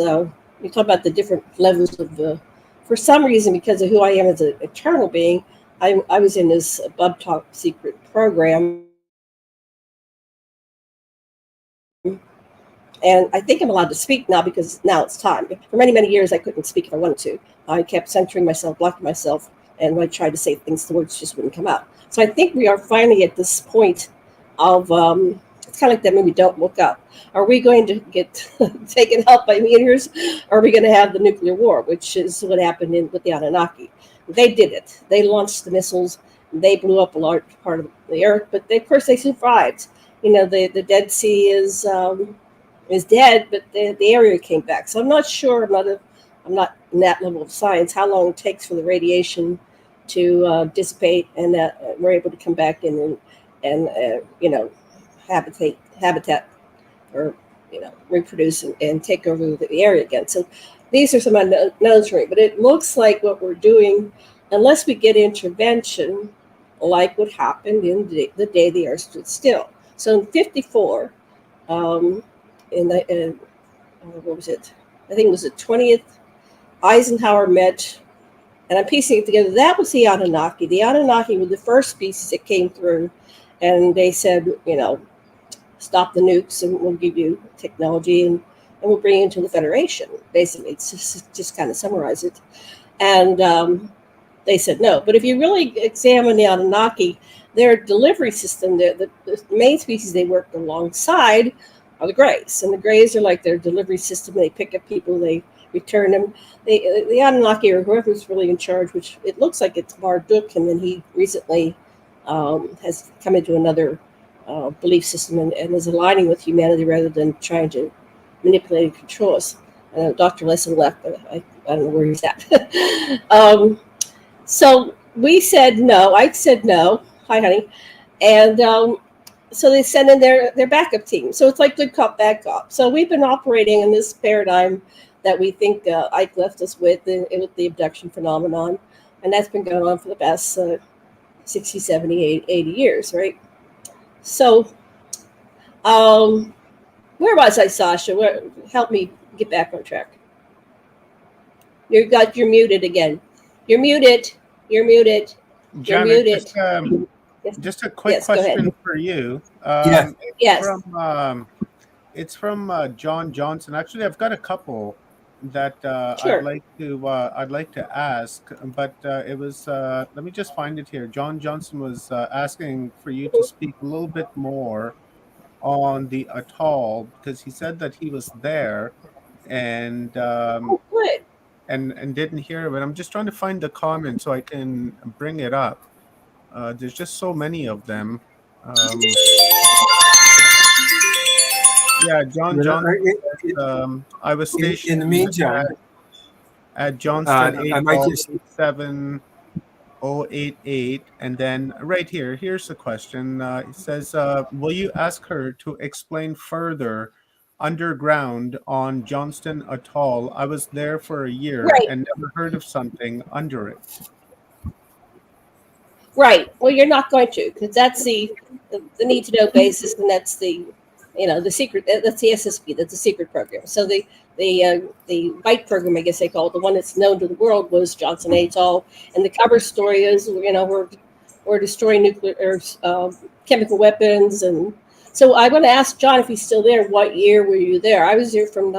we talk about the different levels of for some reason, because of who I am as an eternal being, I was in this Bub Talk secret program. And I think I'm allowed to speak now because now it's time. For many, many years, I couldn't speak if I wanted to. I kept censoring myself, blocking myself, and when I tried to say things, the words just wouldn't come out. So I think we are finally at this point of, it's kind of like that movie, Don't Look Up. Are we going to get taken out by meteors? Or are we going to have the nuclear war, which is what happened with the Anunnaki? They did it. They launched the missiles. They blew up a large part of the earth, but of course they survived. The Dead Sea is dead, but the area came back. So I'm not sure. I'm not in that level of science. How long it takes for the radiation to dissipate, and that we're able to come back in and habitat or reproduce and take over the area again. So these are some unknowns for me. But it looks like what we're doing, unless we get intervention, like what happened in the day the Earth stood still. So in '54. What was it? I think it was the 20th. Eisenhower met, and I'm piecing it together. That was the Anunnaki. The Anunnaki were the first species that came through, and they said, stop the nukes, and we'll give you technology, and we'll bring you into the Federation. Basically, it's just kind of summarize it. And they said no. But if you really examine the Anunnaki, their delivery system, the main species they worked alongside are the Greys. And the Greys are like their delivery system. They pick up people, they return them. The Anunnaki, or whoever's really in charge, which it looks like it's Marduk, and then he recently has come into another belief system and is aligning with humanity rather than trying to manipulate and control us. Dr. Lesson left, but I don't know where he's at. So we said no. I said no. Hi, honey. And so they send in their backup team. So it's like good cop, bad cop. So we've been operating in this paradigm that we think Ike left us with the abduction phenomenon. And that's been going on for the past 60, 70, 80 years, right? So where was I, Sasha? Help me get back on track. You're muted again. You're muted. You're muted. You're Janet, muted. just a quick question for you. Yeah. Yes. It's from John Johnson. Actually, I've got a couple that Sure. I'd like to ask, but it was let me just find it here. John Johnson was asking for you to speak a little bit more on the atoll because he said that he was there and Good. and didn't hear it. But I'm just trying to find the comment so I can bring it up. There's just so many of them. Yeah, John Johnson. I was stationed in the meantime, at Johnston I might just 87088, and then right here, here's the question. It says, "Will you ask her to explain further underground on Johnston Atoll? I was there for a year Right. and never heard of something under it." Right. Well, you're not going to, because that's the need to know basis, and that's the secret. That's the SSP. That's the secret program. So the bite program, I guess they call it, the one that's known to the world, was Johnson Atoll, and the cover story is we're destroying nuclear or chemical weapons, and so I want to ask John if he's still there. What year were you there? I was there from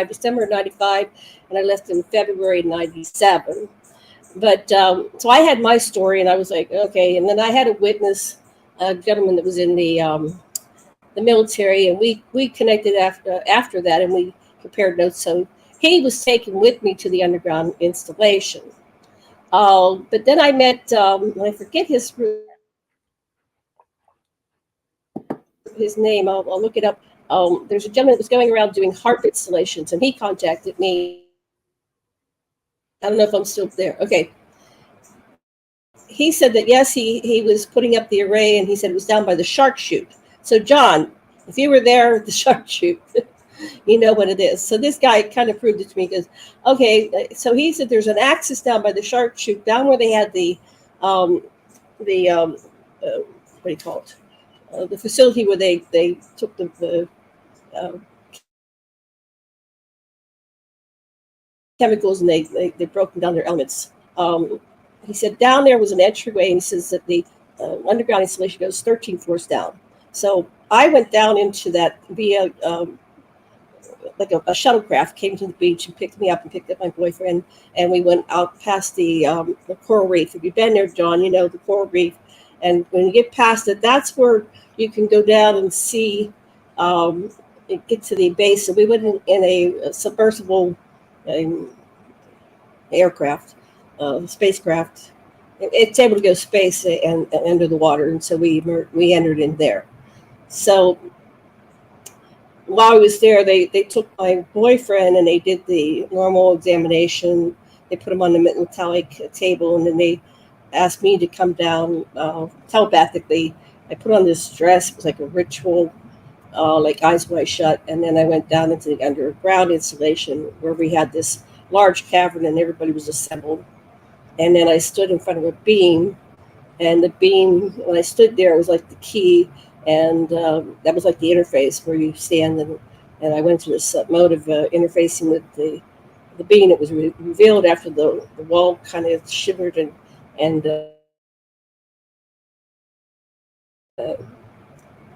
December of 95, and I left in February of 97. But so I had my story, and I was like, okay. And then I had a witness, a gentleman that was in the military, and we connected after that, and we compared notes. So he was taken with me to the underground installation. But then I met, I forget his name. I'll look it up. There's a gentleman that was going around doing harp installations, and he contacted me. I don't know if I'm still there. Okay. He said that, yes, he was putting up the array, and he said it was down by the shark chute. So, John, if you were there at the shark chute, you know what it is. So this guy kind of proved it to me because, okay, so he said there's an axis down by the shark chute, down where they had what do you call it? The facility where they took the chemicals and they broke down their elements. He said down there was an entryway, and he says that the underground installation goes 13 floors down. So I went down into that via like a shuttlecraft came to the beach and picked me up and picked up my boyfriend, and we went out past the coral reef. If you've been there, John, you know the coral reef. And when you get past it, that's where you can go down and see, get to the base. And we went in a submersible aircraft, spacecraft. It's able to go space and under the water, and so we entered in there. So while I was there, they took my boyfriend and they did the normal examination. They put him on the metallic table, and then they asked me to come down telepathically. I put on this dress. It was like a ritual, like eyes wide shut, and then I went down into the underground installation where we had this large cavern and everybody was assembled. And then I stood in front of a beam, and the beam, when I stood there, it was like the key, and that was like the interface where you stand, and I went to this mode of interfacing with the beam. It was revealed after the wall kind of shivered, and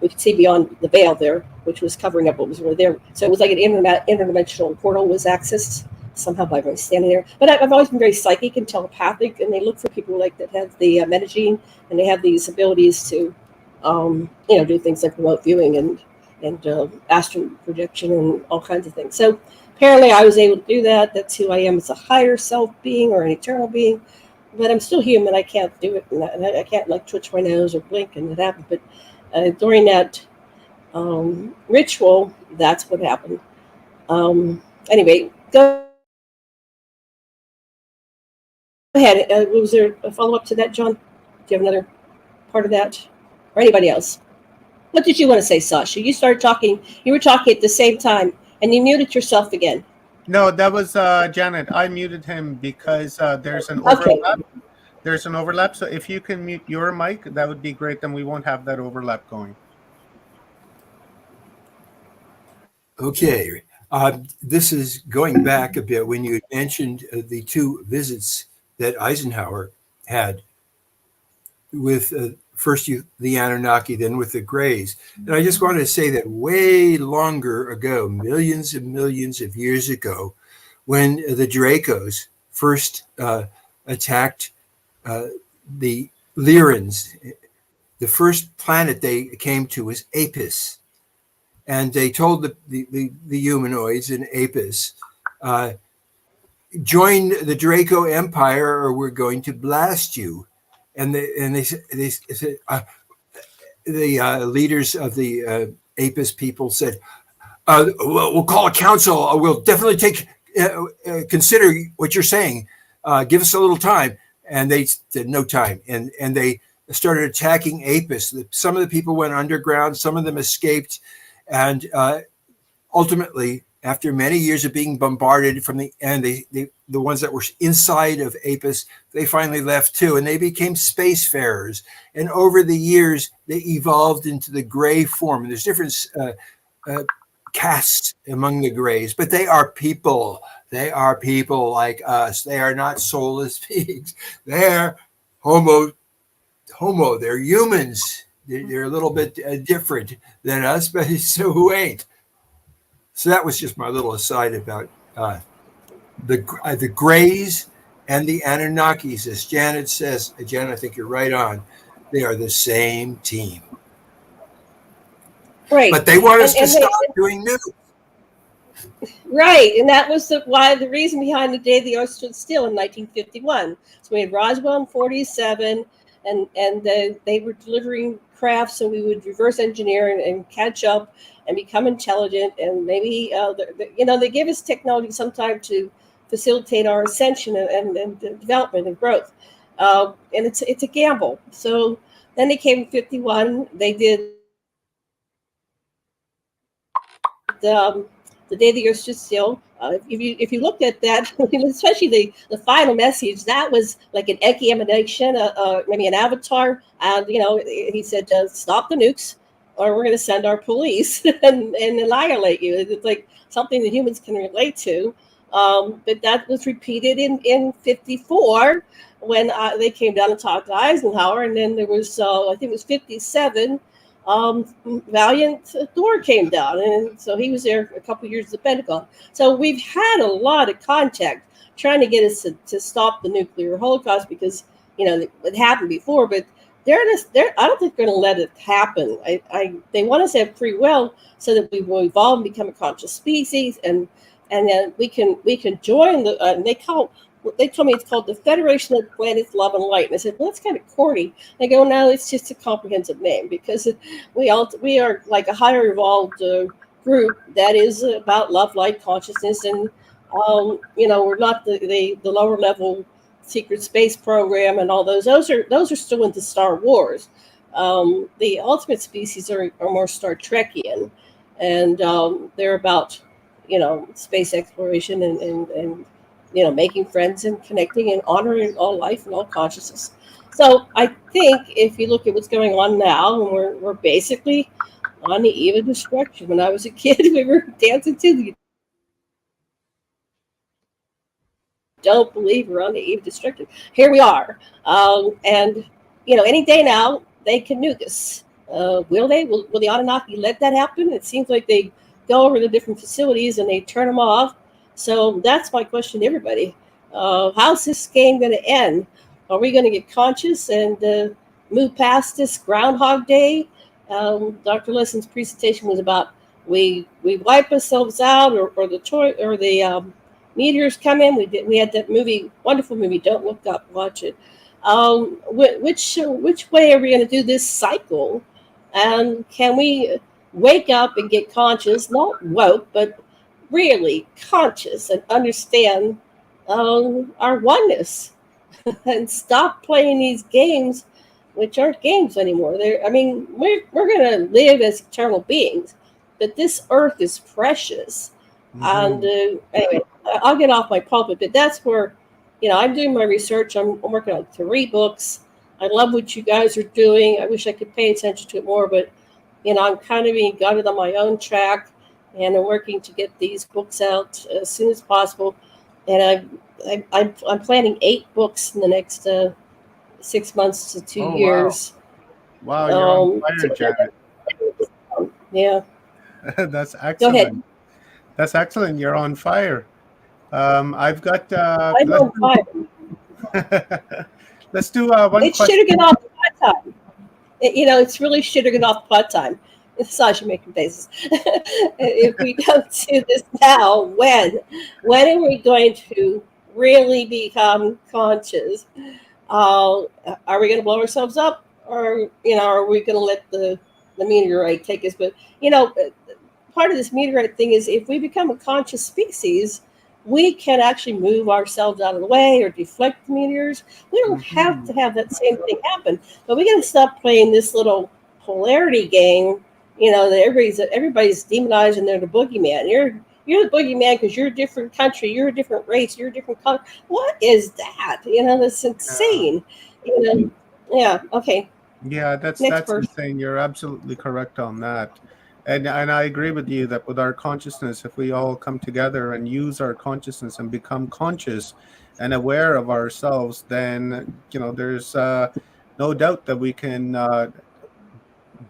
we could see beyond the veil there, which was covering up what was really there. So it was like an interdimensional portal was accessed somehow by my standing there. But I've always been very psychic and telepathic, and they look for people like that have the metagene, and they have these abilities to, do things like remote viewing and astral projection and all kinds of things. So apparently I was able to do that. That's who I am as a higher self being or an eternal being. But I'm still human. I can't do it, and I can't like twitch my nose or blink, and it happened. But during that ritual, that's what happened. Anyway, go ahead. Was there a follow-up to that, John? Do you have another part of that? Or anybody else? What did you want to say, Sasha? You started talking. You were talking at the same time, and you muted yourself again. No, that was Janet. I muted him because there's an Okay. overlap. There's an overlap. So if you can mute your mic, that would be great. Then we won't have that overlap going. Okay. This is going back a bit when you mentioned the two visits that Eisenhower had with first the Anunnaki, then with the Greys. And I just wanted to say that way longer ago, millions and millions of years ago, when the Dracos first attacked the Lyrans, the first planet they came to was Apis. And they told the humanoids in Apis, join the Draco Empire or we're going to blast you. And they said the leaders of the Apis people said, we'll call a council. We'll definitely consider what you're saying. Give us a little time. And they said no time. And they started attacking Apis. Some of the people went underground. Some of them escaped. And ultimately, after many years of being bombarded from the end, the ones that were inside of Apis, they finally left too, and they became spacefarers. And over the years, they evolved into the gray form. There's different castes among the grays, but they are people. They are people like us. They are not soulless beings. They're homo. They're humans. They're a little bit different than us, but so who ain't? So that was just my little aside about the Greys and the Anunnakis. As Janet says, Janet, I think you're right on. They are the same team. Right. But they want us to stop doing news. Right, and that was the reason behind the day the Earth stood still in 1951. So we had Roswell in 47, and they were delivering craft, so we would reverse engineer and catch up and become intelligent, and maybe they give us technology sometime to facilitate our ascension and development and growth, and it's a gamble. So then they came in 51. They did the day the Earth stood still. If you looked at that, especially the final message, that was like an Eki emanation, maybe an avatar. And he said, "Stop the nukes, or we're going to send our police and annihilate you." It's like something that humans can relate to. But that was repeated in 54 when they came down and talked to Eisenhower, and then there was I think it was 57. Valiant Thor came down, and so he was there a couple years at the Pentagon. So we've had a lot of contact trying to get us to stop the nuclear holocaust, because it happened before, but I don't think they're going to let it happen. They want us to have free will so that we will evolve and become a conscious species, and then we can join the they told me it's called the Federation of Planets, Love and Light. And I said, well, that's kind of corny. They go, no, it's just a comprehensive name, because we are like a higher evolved group that is about love, light, consciousness, and we're not the lower level secret space program and all those. Those are still into Star Wars. The ultimate species are more Star Trekian, and they're about space exploration and making friends and connecting and honoring all life and all consciousness. So I think if you look at what's going on now, and we're basically on the eve of destruction. When I was a kid, we were dancing to the "Don't believe we're on the eve of destruction." Here we are, and any day now they can nuke us. Will they? Will the Anunnaki let that happen? It seems like they go over the different facilities and they turn them off. So that's my question to everybody. How's this game going to end? Are we going to get conscious and move past this Groundhog Day? Dr. Lesson's presentation was about we wipe ourselves out, or the meteors come in. We had that wonderful movie, Don't Look Up. Watch it. Which way are we going to do this cycle? And can we wake up and get conscious? Not woke, but really conscious, and understand our oneness and stop playing these games which aren't games anymore. I mean, we're going to live as eternal beings, but this earth is precious. And anyway, I'll get off my pulpit, but that's where, I'm doing my research. I'm working on 3 books. I love what you guys are doing. I wish I could pay attention to it more, but I'm kind of being guided on my own track, and I'm working to get these books out as soon as possible. And I'm planning 8 books in the next 6 months to 2 years. Wow, you're on fire, Janet. Yeah. That's excellent. Go ahead. That's excellent. You're on fire. I've got. I'm on fire. Let's do one It's question. shit to get off the pot time. It's really shit to get off the pot time. Massage making faces. If we don't do this now, when are we going to really become conscious? Are we going to blow ourselves up, or are we going to let the meteorite take us? But part of this meteorite thing is, if we become a conscious species, we can actually move ourselves out of the way or deflect the meteors. We don't have to have that same thing happen, but we got to stop playing this little polarity game. That everybody's demonized and they're the boogeyman. You're the boogeyman because you're a different country, you're a different race, you're a different color. What is that? That's insane. Yeah. Okay. Yeah, that's insane. You're absolutely correct on that. And I agree with you that with our consciousness, if we all come together and use our consciousness and become conscious and aware of ourselves, then there's no doubt that we can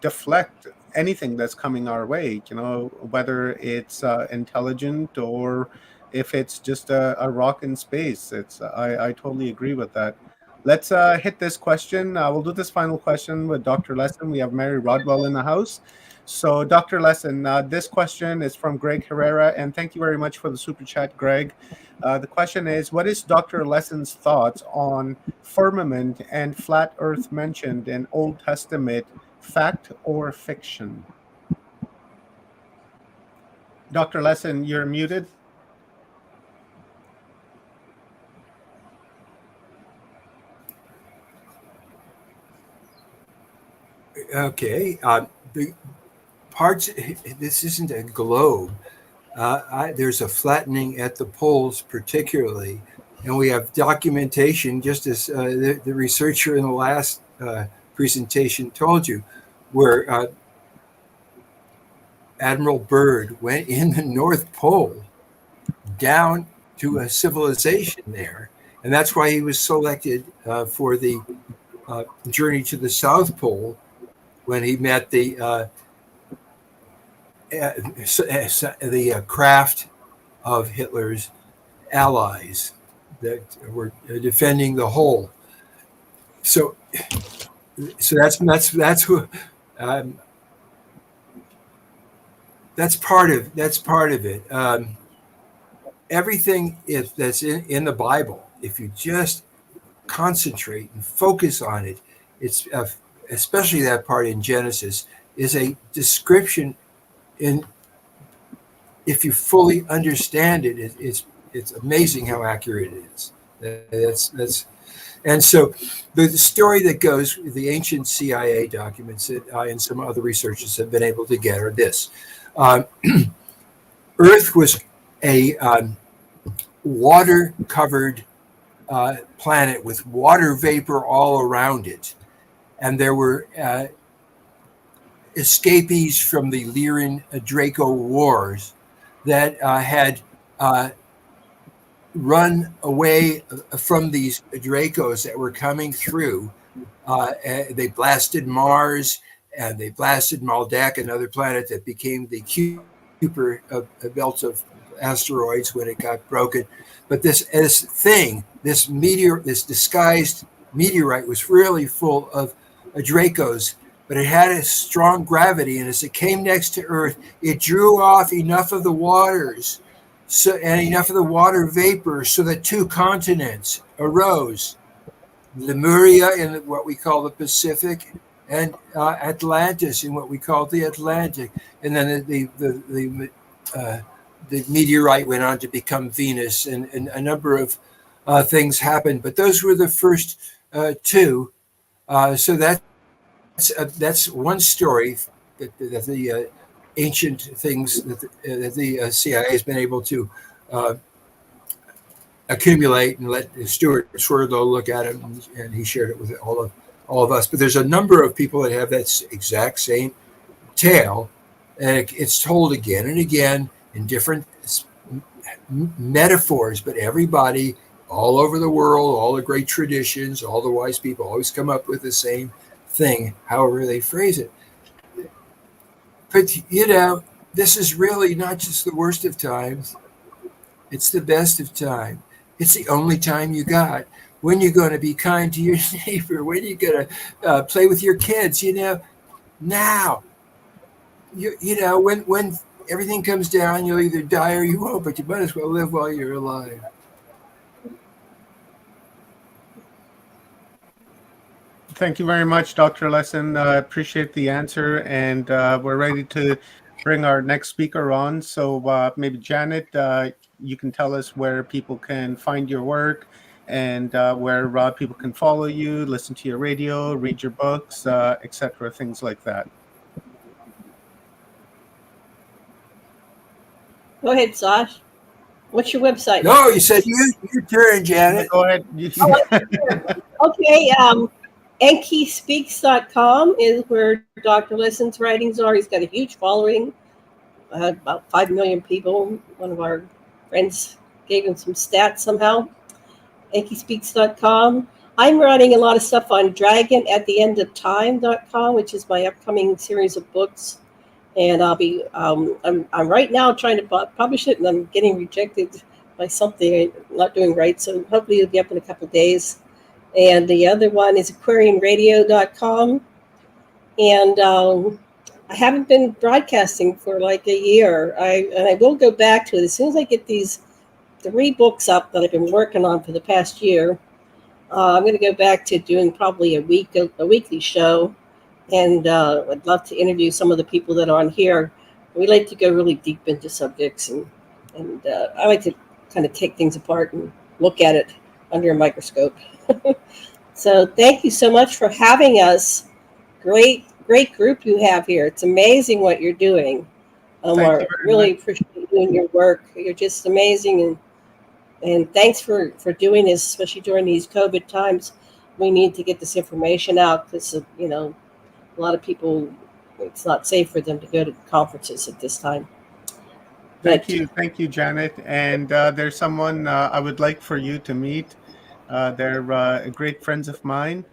deflect anything that's coming our way. Whether it's intelligent or if it's just a rock in space. I totally agree with that. Let's hit this question. We'll do this final question with Dr. Lesson. We have Mary Rodwell in the house. So, Dr. Lesson, this question is from Greg Herrera, and thank you very much for the super chat, Greg. The question is, what is Dr. Lesson's thoughts on firmament and flat earth mentioned in Old Testament, fact or fiction? Dr. Lesson, you're muted. Okay. The parts, this isn't a globe. There's a flattening at the poles, particularly, and we have documentation, just as the researcher in the last presentation told you, where Admiral Byrd went in the North Pole down to a civilization there, and that's why he was selected for the journey to the South Pole when he met the craft of Hitler's allies that were defending the whole. So that's who. That's part of it. Everything that's in the Bible, if you just concentrate and focus on it, it's especially that part in Genesis is a description. If you fully understand it, it's amazing how accurate it is. And so the story that goes with the ancient CIA documents that I and some other researchers have been able to get are this. Earth was a water-covered planet with water vapor all around it. And there were escapees from the Lyran-Draco wars that had run away from these Dracos that were coming through. They blasted Mars, and they blasted Maldak, another planet that became the Kuiper belt of asteroids when it got broken. But this disguised meteorite was really full of Dracos, but it had a strong gravity, and as it came next to Earth, it drew off enough of the waters and enough of the water vapor so that 2 continents arose: Lemuria in what we call the Pacific, and Atlantis in what we call the Atlantic. And then the meteorite went on to become Venus, and a number of things happened. But those were the first 2. So that's one story that the ancient things that the CIA has been able to accumulate and let Stuart Swerdlow look at it, and he shared it with all of us. But there's a number of people that have that exact same tale, and it's told again and again in different metaphors. But everybody all over the world, all the great traditions, all the wise people always come up with the same thing, however they phrase it. But this is really not just the worst of times, it's the best of time. It's the only time you got. When you're going to be kind to your neighbor, when you're going to play with your kids, now. When everything comes down, you'll either die or you won't, but you might as well live while you're alive. Thank you very much, Dr. Lesson. I appreciate the answer, and we're ready to bring our next speaker on. So maybe Janet, you can tell us where people can find your work and where people can follow you, listen to your radio, read your books, etc., things like that. Go ahead, Sash. What's your website? No, you said your turn, Janet. Go ahead. Okay. EnkiSpeaks.com is where Dr. Lesson's writings are. He's got a huge following, about 5 million people. One of our friends gave him some stats somehow. EnkiSpeaks.com. I'm writing a lot of stuff on DragonAtTheEndOfTime.com, which is my upcoming series of books. And I'll be, I'm right now trying to publish it, and I'm getting rejected by something I'm not doing right. So hopefully it'll be up in a couple of days. And the other one is aquarianradio.com. And I haven't been broadcasting for like a year. I will go back to it as soon as I get these 3 books up that I've been working on for the past year. I'm going to go back to doing probably a weekly show. And I'd love to interview some of the people that are on here. We like to go really deep into subjects, and I like to kind of take things apart and look at it under a microscope. So thank you so much for having us. Great group you have here. It's amazing what you're doing. I really appreciate you doing your work. You're just amazing, and thanks for doing this, especially during these COVID times. We need to get this information out because a lot of people, it's not safe for them to go to conferences at this time. Thank you, Janet. And there's someone I would like for you to meet. They're great friends of mine,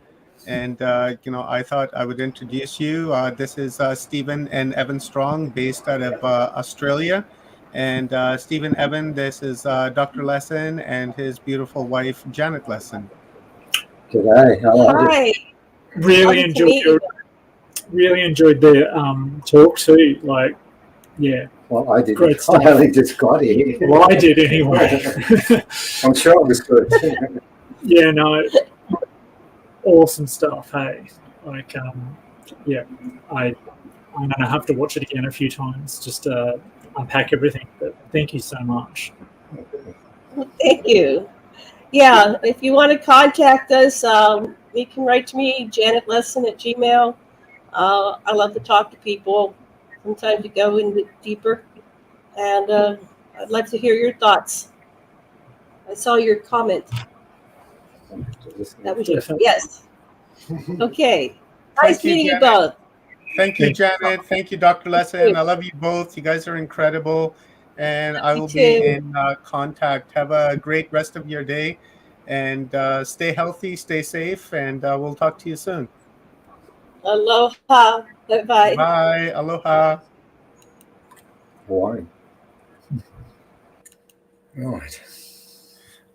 and I thought I would introduce you. This is Stephen and Evan Strong, based out of Australia. And Stephen Evan, this is Dr. Lesson and his beautiful wife, Janet Lesson. G'day. How are you? Really enjoyed the talk too. Well, I did. Great stuff. I only just got here. Well, I did anyway. I'm sure it was good. Yeah, no, awesome stuff. Hey, I'm gonna have to watch it again a few times just to unpack everything. But thank you so much. Thank you. Yeah, if you want to contact us, you can write to me, JanetLesson@gmail. I love to talk to people. Sometimes you go in deeper, and I'd love to hear your thoughts. I saw your comment. That was yes. Okay. Nice meeting you both. Thank you, Janet. Thank you, Dr. Lesson. I love you both. You guys are incredible. And I will be in contact. Have a great rest of your day. And stay healthy, stay safe, and we'll talk to you soon. Aloha. Bye-bye. Bye. Aloha. Boring. Right.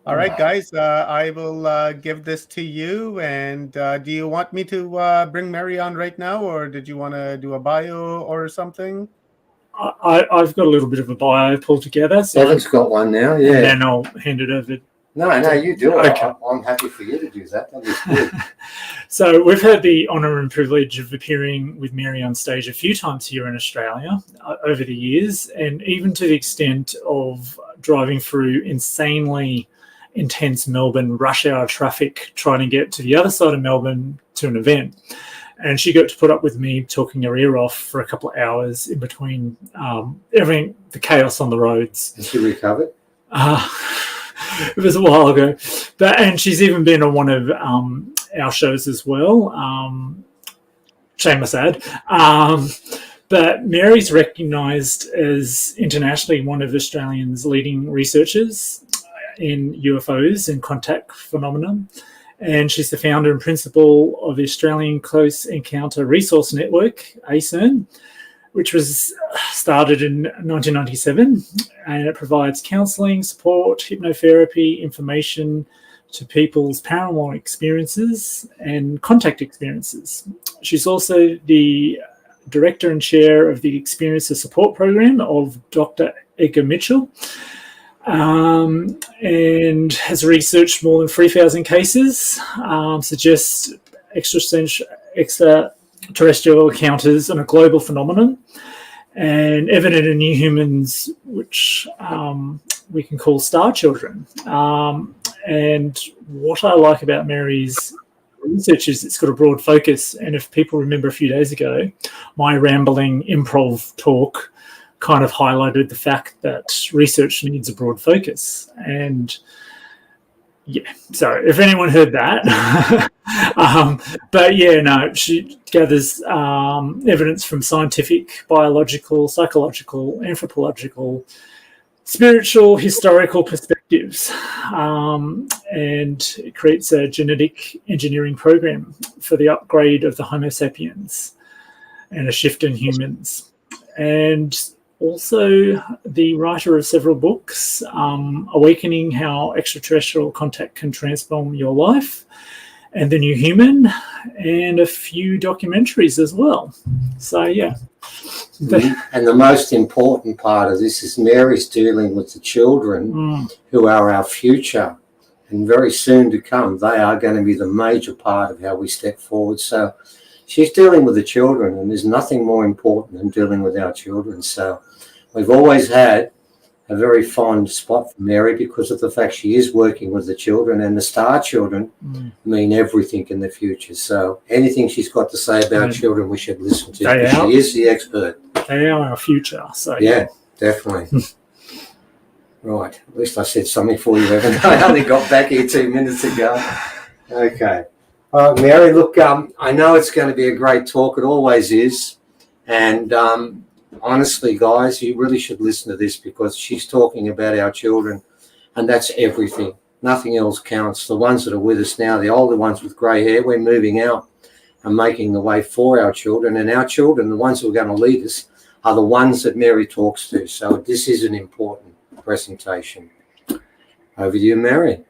All right, guys. I will give this to you. And do you want me to bring Mary on right now, or did you want to do a bio or something? I've got a little bit of a bio pulled together. So Evan's got one now, yeah. And then I'll hand it over. No, you do it. Okay. I'm happy for you to do that. That was good. So we've had the honour and privilege of appearing with Mary on stage a few times here in Australia over the years, and even to the extent of driving through insanely intense Melbourne rush hour traffic, trying to get to the other side of Melbourne to an event. And she got to put up with me talking her ear off for a couple of hours in between everything, the chaos on the roads. And she recovered? It was a while ago. And she's even been on one of our shows as well. Shameless ad. But Mary's recognised as internationally one of Australia's leading researchers in UFOs and contact phenomena. And she's the founder and principal of the Australian Close Encounter Resource Network, ACERN, which was started in 1997. And it provides counselling, support, hypnotherapy, information to people's paranormal experiences and contact experiences. She's also the director and chair of the Experiencer Support Program of Dr. Edgar Mitchell, and has researched more than 3,000 cases, suggests extraterrestrial encounters on a global phenomenon, and evident in new humans, which we can call star children. And what I like about Mary's research is it's got a broad focus. And if people remember a few days ago, my rambling improv talk kind of highlighted the fact that research needs a broad focus. And yeah, so if anyone heard that, but yeah, no, she gathers evidence from scientific, biological, psychological, anthropological, spiritual, historical perspectives, and it creates a genetic engineering program for the upgrade of the Homo sapiens and a shift in humans. And also the writer of several books, Awakening How Extraterrestrial Contact Can Transform Your Life, and The New Human, and a few documentaries as well. So, yeah. And the most important part of this is Mary's dealing with the children who are our future, and very soon to come, they are going to be the major part of how we step forward. So she's dealing with the children, and there's nothing more important than dealing with our children. So we've always had a very fond spot for Mary because of the fact she is working with the children, and the star children mean everything in the future. So anything she's got to say about children, we should listen to. She is the expert. They are our future. So yeah, definitely. Right. At least I said something for you, Evan. I only got back here 2 minutes ago. Okay. All right, Mary, look, I know it's going to be a great talk. It always is. And honestly, guys, you really should listen to this because she's talking about our children, and that's everything. Nothing else counts. The ones that are with us now, the older ones with grey hair, we're moving out and making the way for our children. And our children, the ones who are going to lead us, are the ones that Mary talks to. So this is an important presentation. Over to you, Mary.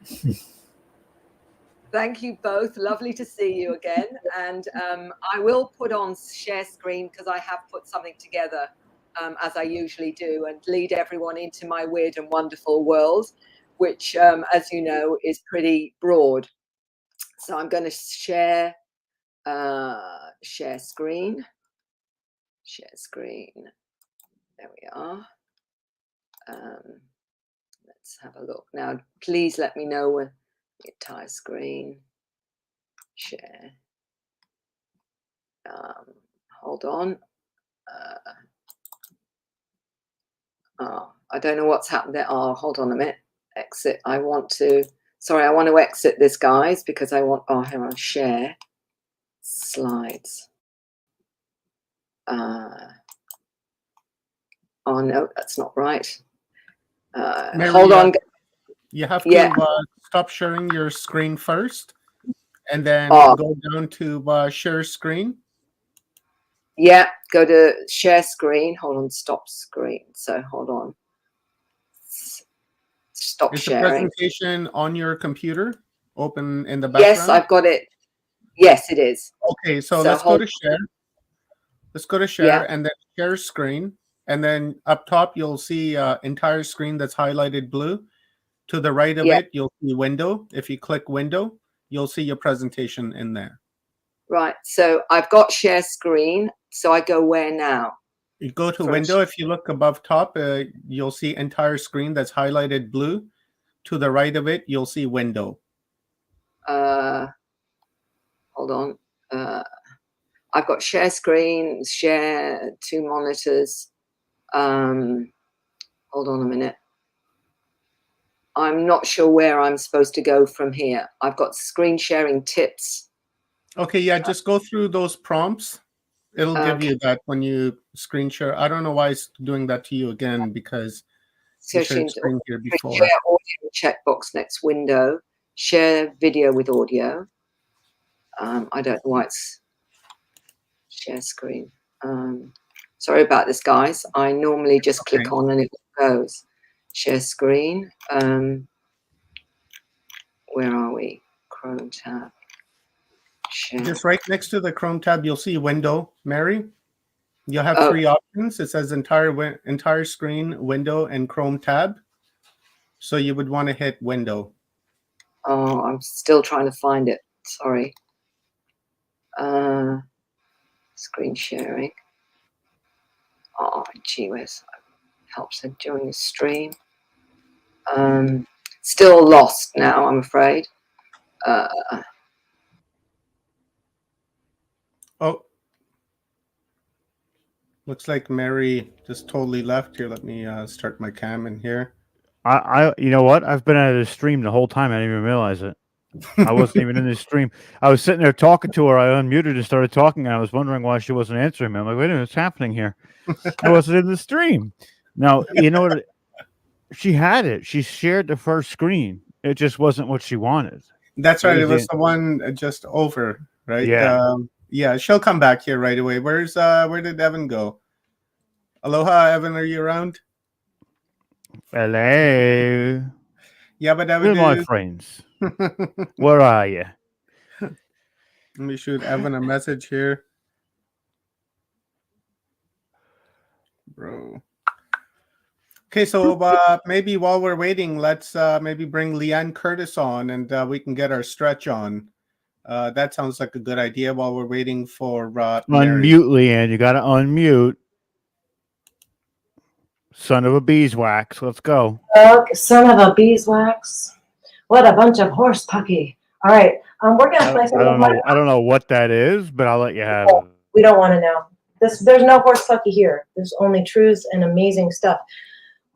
Thank you both. Lovely to see you again. And I will put on share screen because I have put something together as I usually do, and lead everyone into my weird and wonderful world, which, as you know, is pretty broad. So I'm going to share screen. Share screen. There we are. Let's have a look. Now, please let me know when the entire screen. Share. Hold on. I don't know what's happened there. Oh, hold on a minute. Exit. I want to exit this, guys, because I want, hang on, share slides. Oh no, that's not right. Mary, hold on. You have to stop sharing your screen first, and then go down to share screen. Yeah, go to share screen. Hold on, stop screen. So hold on. Stop sharing. The presentation on your computer open in the background? Yes, I've got it. Yes, it is. Okay, so let's go to share. Let's go to share and then share screen. And then up top, you'll see entire screen that's highlighted blue. To the right of it, you'll see window. If you click window, you'll see your presentation in there. Right. So I've got share screen. So I go where now? You go to window. If you look above top, you'll see entire screen that's highlighted blue. To the right of it, you'll see window. Hold on. I've got share screen, share 2 monitors. Hold on a minute. I'm not sure where I'm supposed to go from here. I've got screen sharing tips. Okay, yeah, just go through those prompts. It'll give you that when you screen share. I don't know why it's doing that to you again, because you shared screen here before. Share audio checkbox next window. Share video with audio. I don't know why it's share screen. Sorry about this, guys. I normally just click on and it goes. Share screen. Where are we? Chrome tab. Share. Just right next to the Chrome tab, you'll see window, Mary. You'll have 3 options. It says entire screen, window, and Chrome tab. So you would want to hit window. Oh, I'm still trying to find it. Sorry. Screen sharing. Oh, gee whiz. Helps it during the stream. Still lost now, I'm afraid. Oh. Looks like Mary just totally left here. Let me start my cam in here. You know what? I've been out of the stream the whole time. I didn't even realize it. I wasn't even in the stream. I was sitting there talking to her. I unmuted and started talking. And I was wondering why she wasn't answering me. I'm like, wait a minute, what's happening here? I wasn't in the stream. Now, you know what? She had it. She shared the first screen. It just wasn't what she wanted. That's right. It was the one just over, right? Yeah. Yeah, she'll come back here right away. Where did Evan go? Aloha, Evan, are you around? Hello. Yeah, but Evan, my friends. Where are you? Let me shoot Evan a message here. Bro. Okay, so maybe while we're waiting, let's maybe bring Leanne Curtis on, and we can get our stretch on. That sounds like a good idea while we're waiting for Mary. Unmute, Leanne. You got to unmute. Son of a beeswax. Let's go. Okay, son of a beeswax. What a bunch of horse pucky. All right, we're gonna play some. I don't know what that is, but I'll let you have it. We don't want to know. There's no horse pucky here. There's only truths and amazing stuff.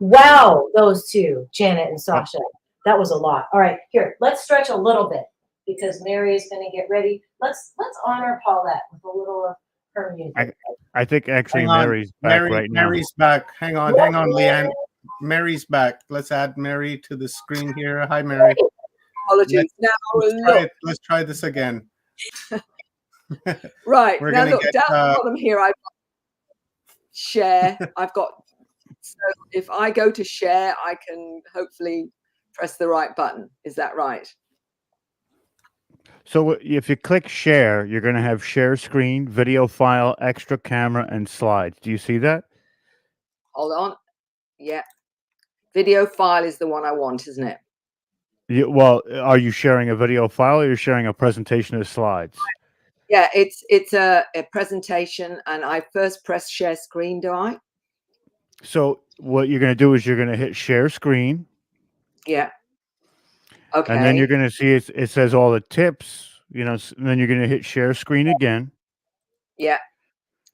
Wow, those two, Janet and Sasha. That was a lot. All right, here, let's stretch a little bit because Mary is going to get ready. Let's honor Paulette with a little of her music. I think actually Mary's back right now. Mary's back. Hang on, Leanne. Mary's back. Let's add Mary to the screen here. Hi, Mary. Apologies. Let's try this again. Right. Now look, down the bottom here, I've got share. I've got, so if I go to share, I can hopefully press the right button. Is that right? So if you click share, you're going to have share screen, video file, extra camera, and slides. Do you see that? Hold on. Yeah. Video file is the one I want, isn't it? Well, are you sharing a video file or you're sharing a presentation of slides? Yeah, it's a presentation, and I first press share screen, do I? So what you're going to do is you're going to hit share screen. Yeah. Okay. And then you're going to see it says all the tips, you know, and then you're going to hit share screen again. Yeah.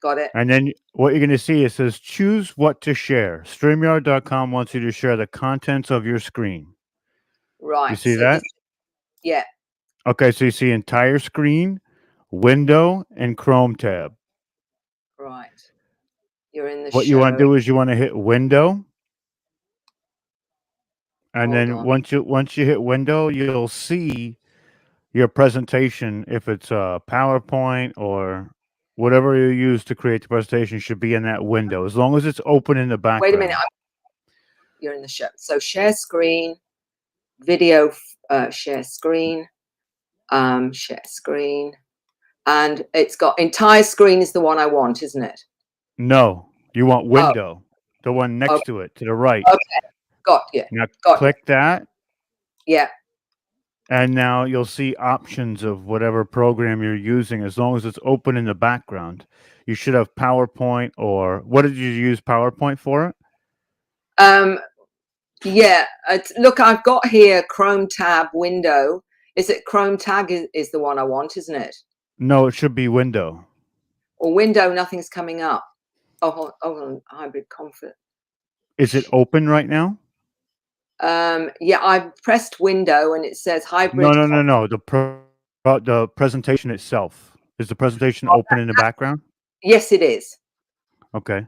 Got it. And then what you're going to see, it says choose what to share. StreamYard.com wants you to share the contents of your screen. Right. You see that? Yeah. Okay, so you see entire screen, window, and Chrome tab. Right. You're in the What you want to do is you want to hit window. And then once you hit window, you'll see your presentation. If it's a PowerPoint or whatever you use to create the presentation should be in that window, as long as it's open in the background. Wait a minute. You're in the show. So share screen, video, share screen, and it's got entire screen is the one I want, isn't it? No, you want window, the one next to it, to the right. Okay. Got you. Now Got click that. Yeah. And now you'll see options of whatever program you're using. As long as it's open in the background, you should have PowerPoint, or what did you use PowerPoint for? Yeah. Look, I've got here Chrome tab window. Is it Chrome tab is the one I want, isn't it? No, it should be window. Or window, nothing's coming up. Oh, hold on, hybrid conflict. Is it open right now? Yeah, I've pressed window and it says hybrid. No. The presentation itself. Is the presentation open in the background? Yes, it is. Okay.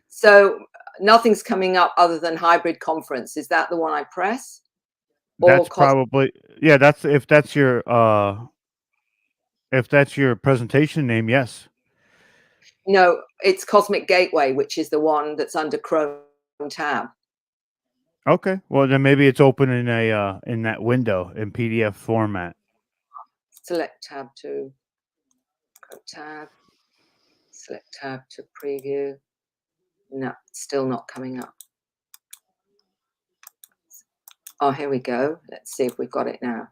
So nothing's coming up other than hybrid conference. Is that the one I press? That's probably, yeah, that's if that's your presentation name, yes. No, it's Cosmic Gateway, which is the one that's under Chrome tab. Okay. Well, then maybe it's open in a in that window in PDF format. Select tab to tab. Select tab to preview. No, still not coming up. Oh, here we go. Let's see if we've got it now.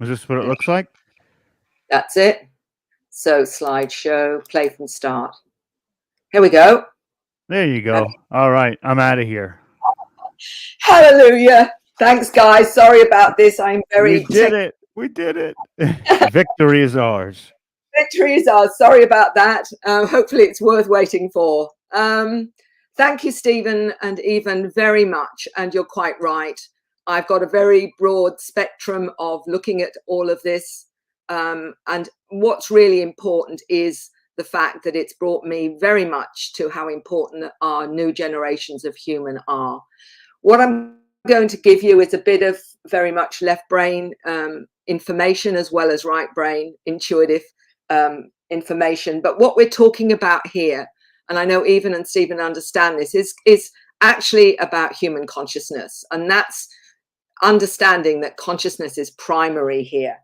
Is this what it looks like? That's it. So slideshow, play from start. Here we go. There you go. All right, I'm out of here. Hallelujah. Thanks, guys. Sorry about this. I'm very... We did it. We did it. Victory is ours. Victory is ours. Sorry about that. Hopefully it's worth waiting for. Thank you, Stephen and Evan, very much. And you're quite right. I've got a very broad spectrum of looking at all of this. And what's really important is the fact that it's brought me very much to how important our new generations of human are. What I'm going to give you is a bit of very much left brain information as well as right brain intuitive information. But what we're talking about here, and I know Evan and Stephen understand this, is actually about human consciousness. And that's understanding that consciousness is primary here.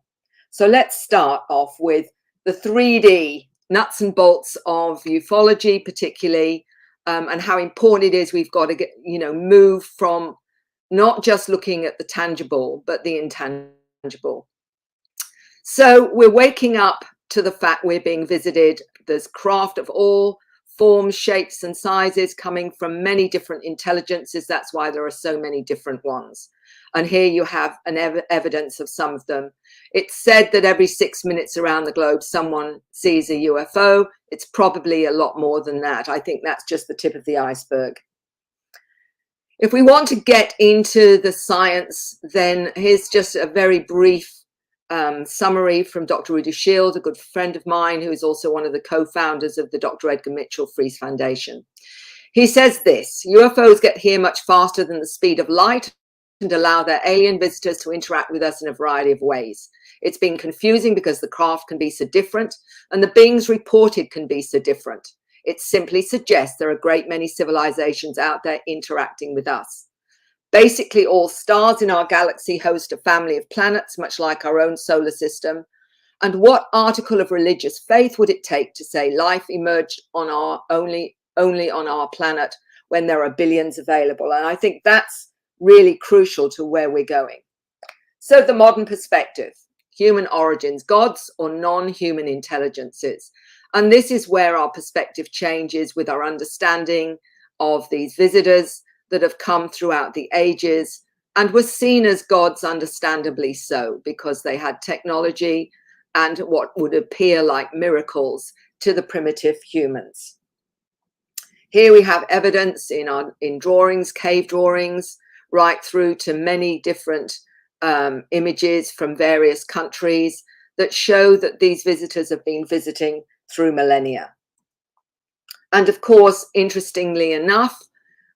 So let's start off with the 3D nuts and bolts of ufology, particularly, and how important it is we've got to get, move from not just looking at the tangible, but the intangible. So we're waking up to the fact we're being visited. There's craft of all forms, shapes, and sizes coming from many different intelligences. That's why there are so many different ones. And here you have an evidence of some of them. It's said that every 6 minutes around the globe, someone sees a UFO. It's probably a lot more than that. I think that's just the tip of the iceberg. If we want to get into the science, then here's just a very brief summary from Dr. Rudy Shield, a good friend of mine, who is also one of the co-founders of the Dr. Edgar Mitchell Freeze Foundation. He says this: UFOs get here much faster than the speed of light and allow their alien visitors to interact with us in a variety of ways. It's been confusing because the craft can be so different and the beings reported can be so different. It simply suggests there are a great many civilizations out there interacting with us. Basically, all stars in our galaxy host a family of planets, much like our own solar system. And what article of religious faith would it take to say life emerged on our only on our planet when there are billions available? And I think that's really crucial to where we're going. So the modern perspective, human origins, gods or non-human intelligences. And this is where our perspective changes with our understanding of these visitors that have come throughout the ages and were seen as gods, understandably so, because they had technology and what would appear like miracles to the primitive humans. Here we have evidence in drawings, cave drawings, right through to many different images from various countries that show that these visitors have been visiting through millennia. And of course, interestingly enough,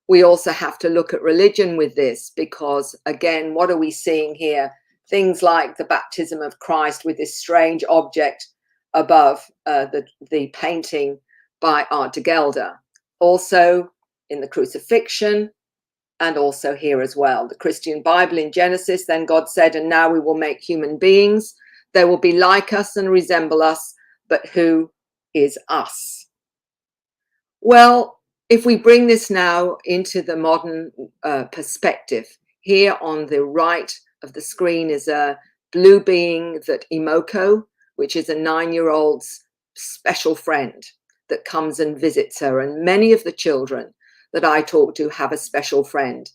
we also have to look at religion with this, because again, what are we seeing here? Things like the baptism of Christ with this strange object above the painting by Art de Gelder. Also in the crucifixion, and also here as well. The Christian Bible in Genesis, then God said, and now we will make human beings. They will be like us and resemble us, but who is us? Well, if we bring this now into the modern perspective, here on the right of the screen is a blue being that Imoko, which is a 9-year-old's special friend that comes and visits her. And many of the children that I talk to have a special friend.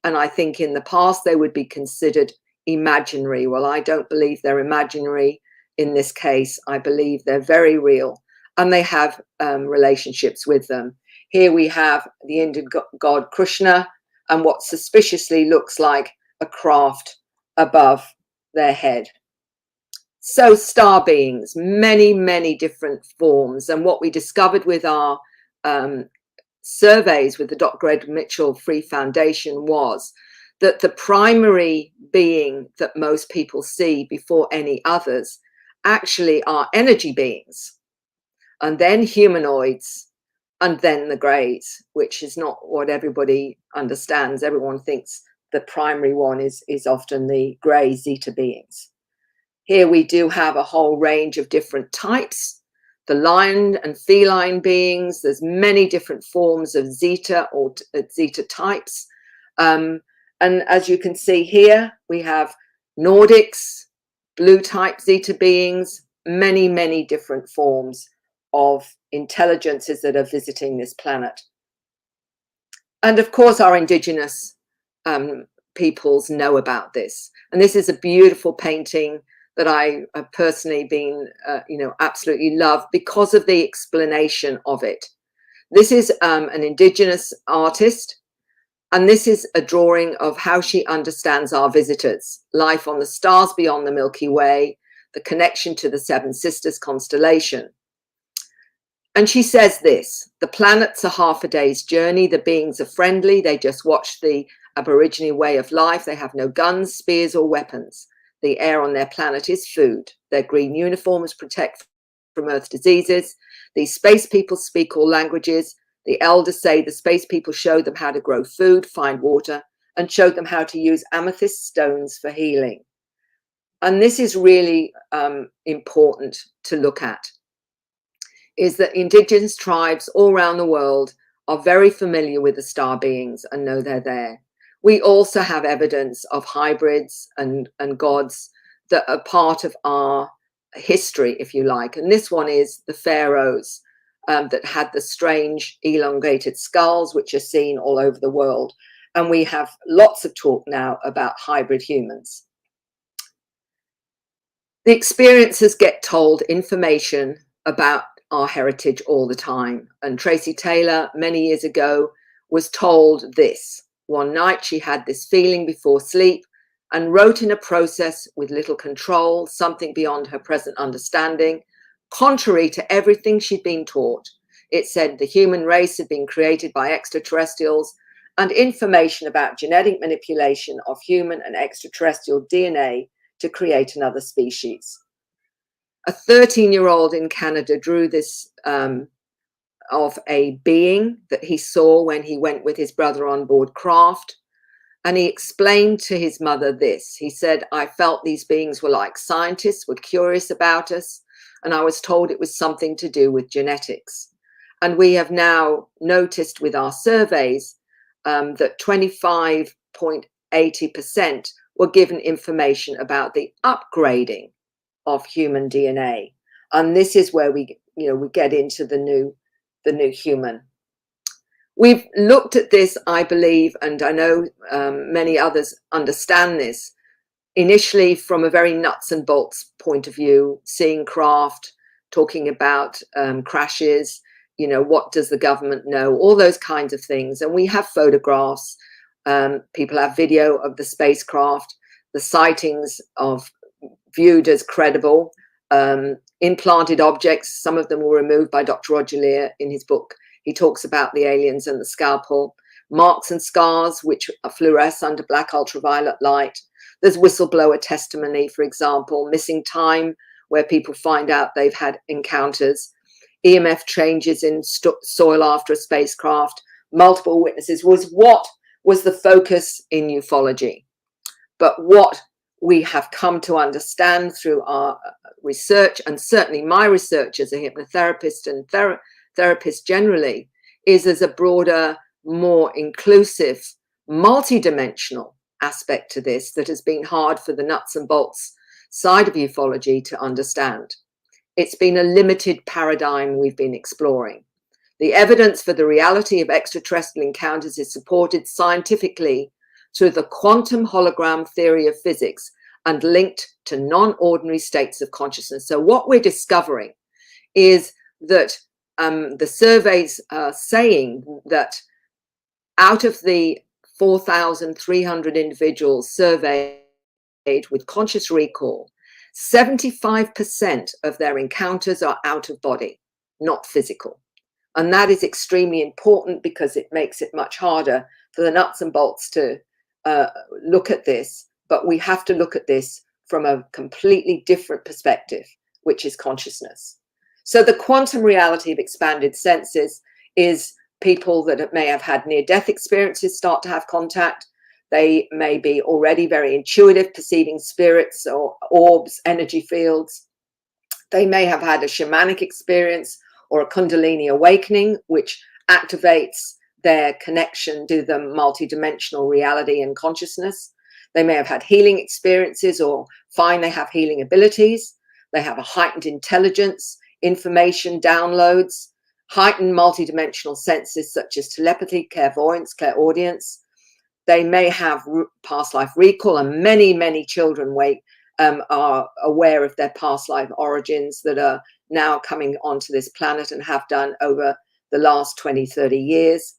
And I think in the past they would be considered imaginary. Well, I don't believe they're imaginary in this case. I believe they're very real, and they have relationships with them. Here we have the Indian god Krishna and what suspiciously looks like a craft above their head. So star beings, many, many different forms. And what we discovered with our surveys with the Dr. Greg Mitchell Free Foundation was that the primary being that most people see before any others actually are energy beings, and then humanoids, and then the greys, which is not what everybody understands. Everyone thinks the primary one is often the grey Zeta beings. Here we do have a whole range of different types. The lion and feline beings, there's many different forms of Zeta or Zeta types. And as you can see here, we have Nordics, blue type Zeta beings, many, many different forms of intelligences that are visiting this planet. And of course, our indigenous peoples know about this. And this is a beautiful painting that I have personally been, absolutely love because of the explanation of it. This is an indigenous artist, and this is a drawing of how she understands our visitors, life on the stars beyond the Milky Way, the connection to the Seven Sisters constellation. And she says this: the planets are half a day's journey. The beings are friendly. They just watch the Aborigine way of life. They have no guns, spears, or weapons. The air on their planet is food. Their green uniforms protect from Earth diseases. These space people speak all languages. The elders say the space people show them how to grow food, find water, and show them how to use amethyst stones for healing. And this is really important to look at, is that indigenous tribes all around the world are very familiar with the star beings and know they're there. We also have evidence of hybrids and gods that are part of our history, if you like. And this one is the pharaohs that had the strange elongated skulls, which are seen all over the world. And we have lots of talk now about hybrid humans. The experiencers get told information about our heritage all the time. And Tracy Taylor, many years ago, was told this. One night she had this feeling before sleep and wrote in a process with little control, something beyond her present understanding, contrary to everything she'd been taught. It said the human race had been created by extraterrestrials, and information about genetic manipulation of human and extraterrestrial DNA to create another species. A 13-year-old in Canada drew this of a being that he saw when he went with his brother on board craft. And he explained to his mother this. He said, I felt these beings were like scientists, were curious about us, and I was told it was something to do with genetics. And we have now noticed with our surveys that 25.80% were given information about the upgrading of human DNA. And this is where we get into the new human. We've looked at this, I believe, and I know many others understand this, initially from a very nuts and bolts point of view, seeing craft, talking about crashes, what does the government know, all those kinds of things. And we have photographs, people have video of the spacecraft, the sightings of viewed as credible, implanted objects. Some of them were removed by Dr. Roger Lear in his book. He talks about the aliens and the scalpel, marks and scars which fluoresce under black ultraviolet light. There's whistleblower testimony, for example, missing time where people find out they've had encounters, EMF changes in soil after a spacecraft, multiple witnesses was what was the focus in ufology. But what we have come to understand through our research, and certainly my research as a hypnotherapist and therapist generally, is there's a broader, more inclusive, multidimensional aspect to this that has been hard for the nuts and bolts side of ufology to understand. It's been a limited paradigm we've been exploring. The evidence for the reality of extraterrestrial encounters is supported scientifically through the quantum hologram theory of physics, and linked to non-ordinary states of consciousness. So what we're discovering is that the surveys are saying that out of the 4,300 individuals surveyed with conscious recall, 75% of their encounters are out of body, not physical. And that is extremely important because it makes it much harder for the nuts and bolts to look at this. But we have to look at this from a completely different perspective, which is consciousness. So the quantum reality of expanded senses is people that may have had near-death experiences start to have contact. They may be already very intuitive, perceiving spirits or orbs, energy fields. They may have had a shamanic experience or a Kundalini awakening, which activates their connection to the multidimensional reality and consciousness. They may have had healing experiences or find they have healing abilities. They have a heightened intelligence, information downloads, heightened multidimensional senses such as telepathy, clairvoyance, clairaudience. They may have past life recall, and many, many children are aware of their past life origins that are now coming onto this planet and have done over the last 20, 30 years.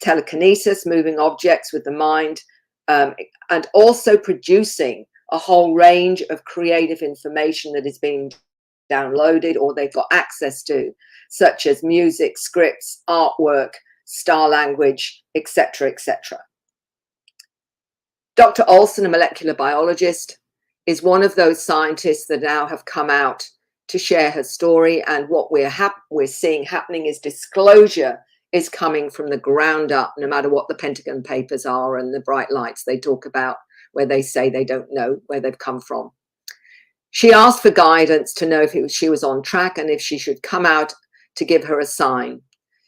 Telekinesis, moving objects with the mind, and also producing a whole range of creative information that is being downloaded or they've got access to, such as music, scripts, artwork, star language, etc., etc. Dr. Olson, a molecular biologist, is one of those scientists that now have come out to share her story, and what we're seeing happening is disclosure is coming from the ground up, no matter what the Pentagon Papers are and the bright lights they talk about, where they say they don't know where they've come from. She asked for guidance to know if she was on track and if she should come out to give her a sign.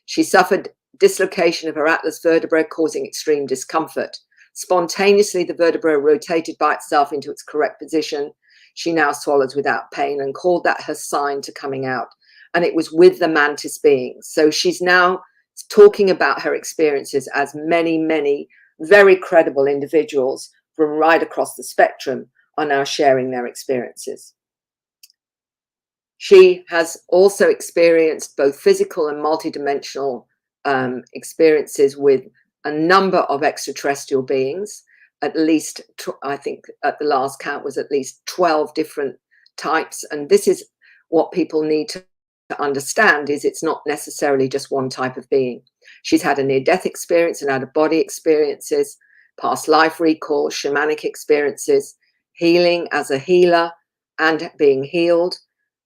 She suffered dislocation of her atlas vertebra, causing extreme discomfort. Spontaneously, the vertebra rotated by itself into its correct position. She now swallows without pain and called that her sign to coming out. And it was with the mantis being. So she's now talking about her experiences as many, many very credible individuals from right across the spectrum are now sharing their experiences. She has also experienced both physical and multidimensional experiences with a number of extraterrestrial beings. At least, I think at the last count was at least 12 different types. And this is what people need to understand, is it's not necessarily just one type of being. She's had a near-death experience and out-of-body experiences, past life recall, shamanic experiences, healing as a healer and being healed.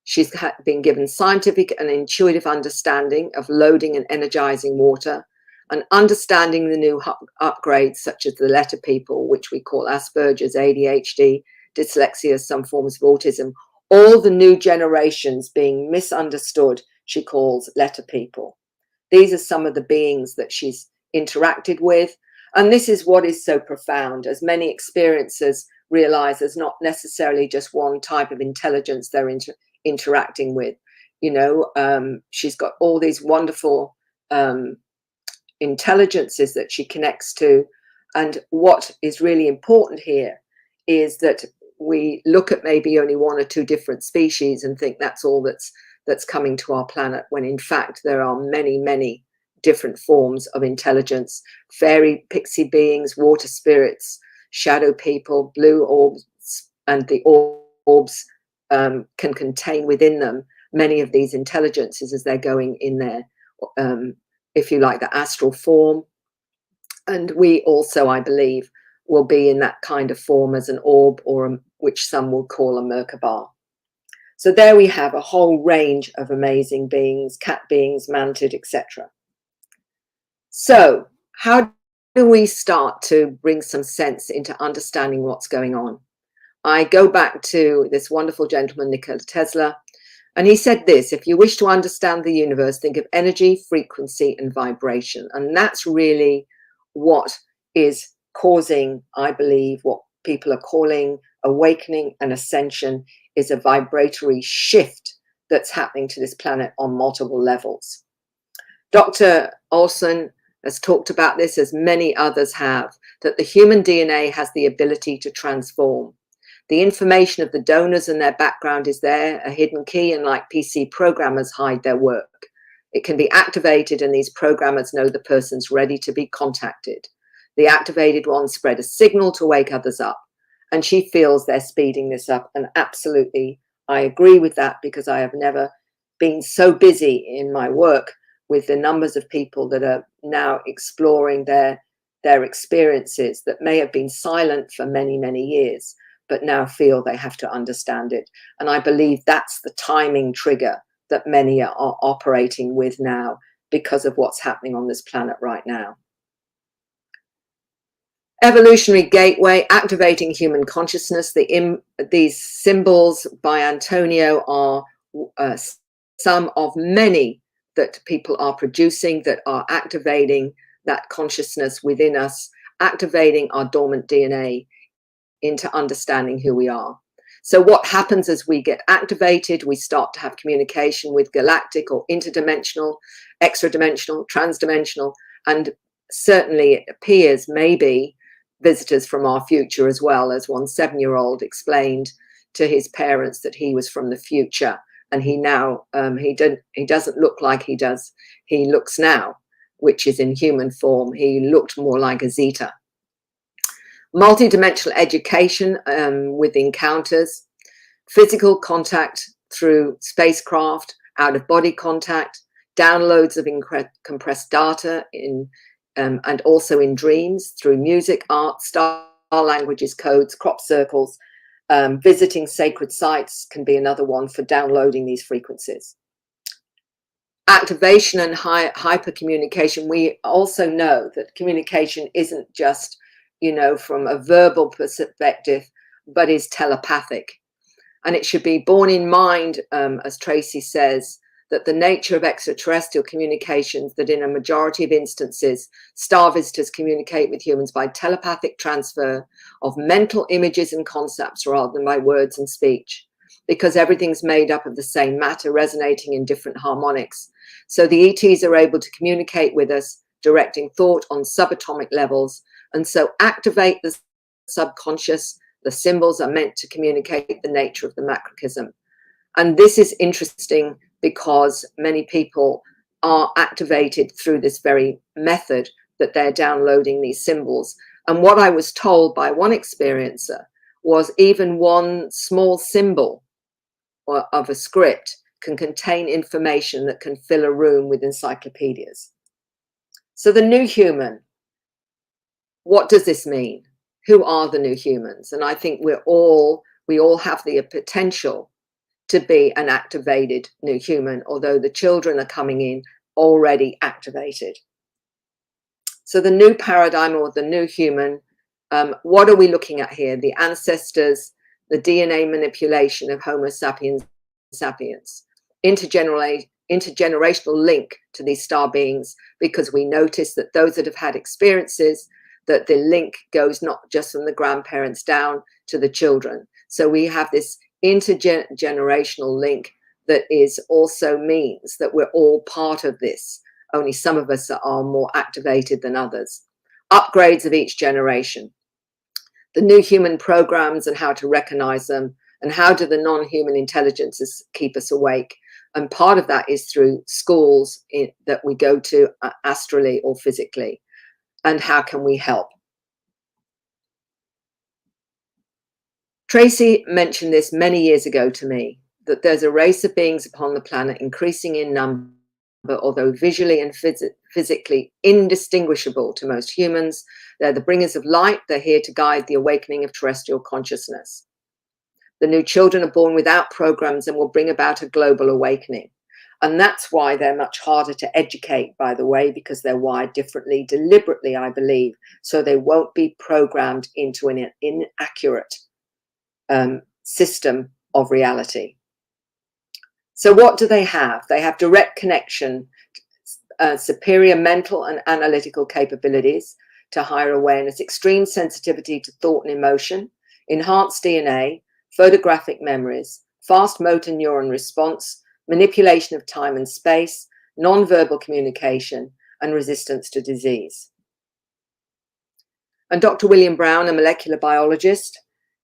She's been given scientific and intuitive understanding of loading and energizing water, and understanding the new upgrades such as the letter people, which we call Asperger's, ADHD, dyslexia, some forms of autism. All the new generations being misunderstood, she calls letter people. These are some of the beings that she's interacted with. And this is what is so profound, as many experiencers realize there's not necessarily just one type of intelligence they're interacting with. You know, she's got all these wonderful intelligences that she connects to. And what is really important here is that we look at maybe only one or two different species and think that's all that's coming to our planet, when in fact there are many, many different forms of intelligence: fairy, pixie beings, water spirits, shadow people, blue orbs, and the orbs can contain within them many of these intelligences as they're going in their, if you like, the astral form. And we also, I believe, will be in that kind of form as an orb, or which some will call a Merkaba. So there we have a whole range of amazing beings, cat beings, mantid, etc. So how do we start to bring some sense into understanding what's going on? I go back to this wonderful gentleman, Nikola Tesla, and he said this: if you wish to understand the universe, think of energy, frequency, and vibration. And that's really what is causing, I believe, what people are calling awakening and ascension, is a vibratory shift that's happening to this planet on multiple levels. Dr. Olson has talked about this, as many others have, that the human DNA has the ability to transform. The information of the donors and their background is there, a hidden key, and like PC programmers hide their work. It can be activated, and these programmers know the person's ready to be contacted. The activated ones spread a signal to wake others up, and she feels they're speeding this up. And absolutely, I agree with that, because I have never been so busy in my work with the numbers of people that are now exploring their experiences that may have been silent for many, many years, but now feel they have to understand it. And I believe that's the timing trigger that many are operating with now because of what's happening on this planet right now. Evolutionary gateway, activating human consciousness. These symbols by Antonio are some of many that people are producing that are activating that consciousness within us, activating our dormant DNA into understanding who we are. So what happens as we get activated, we start to have communication with galactic or interdimensional, extra-dimensional, trans-dimensional, and certainly it appears maybe visitors from our future as well, as one 7-year-old explained to his parents that he was from the future, and he now he doesn't look like he does. He looks now, which is in human form. He looked more like a Zeta. Multidimensional education with encounters, physical contact through spacecraft, out-of-body contact, downloads of compressed data in and also in dreams through music, art, star languages, codes, crop circles. Visiting sacred sites can be another one for downloading these frequencies. Activation and hyper communication. We also know that communication isn't just, you know, from a verbal perspective, but is telepathic. And it should be borne in mind, as Tracy says, that the nature of extraterrestrial communications, that in a majority of instances, star visitors communicate with humans by telepathic transfer of mental images and concepts rather than by words and speech, because everything's made up of the same matter resonating in different harmonics. So the ETs are able to communicate with us, directing thought on subatomic levels, and so activate the subconscious. The symbols are meant to communicate the nature of the macrocosm. And this is interesting because many people are activated through this very method that they're downloading these symbols. And what I was told by one experiencer was even one small symbol of a script can contain information that can fill a room with encyclopedias. So the new human, what does this mean? Who are the new humans? And I think we all have the potential to be an activated new human, although the children are coming in already activated. So the new paradigm, or the new human, what are we looking at here? The ancestors, the DNA manipulation of Homo sapiens sapiens, intergenerational link to these star beings, because we notice that those that have had experiences, that the link goes not just from the grandparents down to the children. So we have this intergenerational link that is also means that we're all part of this. Only some of us are more activated than others. Upgrades of each generation. The new human programs and how to recognize them, and how do the non-human intelligences keep us awake. And part of that is through schools that we go to astrally or physically. And how can we help? Tracy mentioned this many years ago to me, that there's a race of beings upon the planet increasing in number, although visually and physically indistinguishable to most humans. They're the bringers of light. They're here to guide the awakening of terrestrial consciousness. The new children are born without programs and will bring about a global awakening. And that's why they're much harder to educate, by the way, because they're wired differently, deliberately, I believe, so they won't be programmed into an inaccurate system of reality. So what do they have? They have direct connection, superior mental and analytical capabilities to higher awareness, extreme sensitivity to thought and emotion, enhanced DNA, photographic memories, fast motor neuron response, manipulation of time and space, non-verbal communication, and resistance to disease. And Dr. William Brown, a molecular biologist,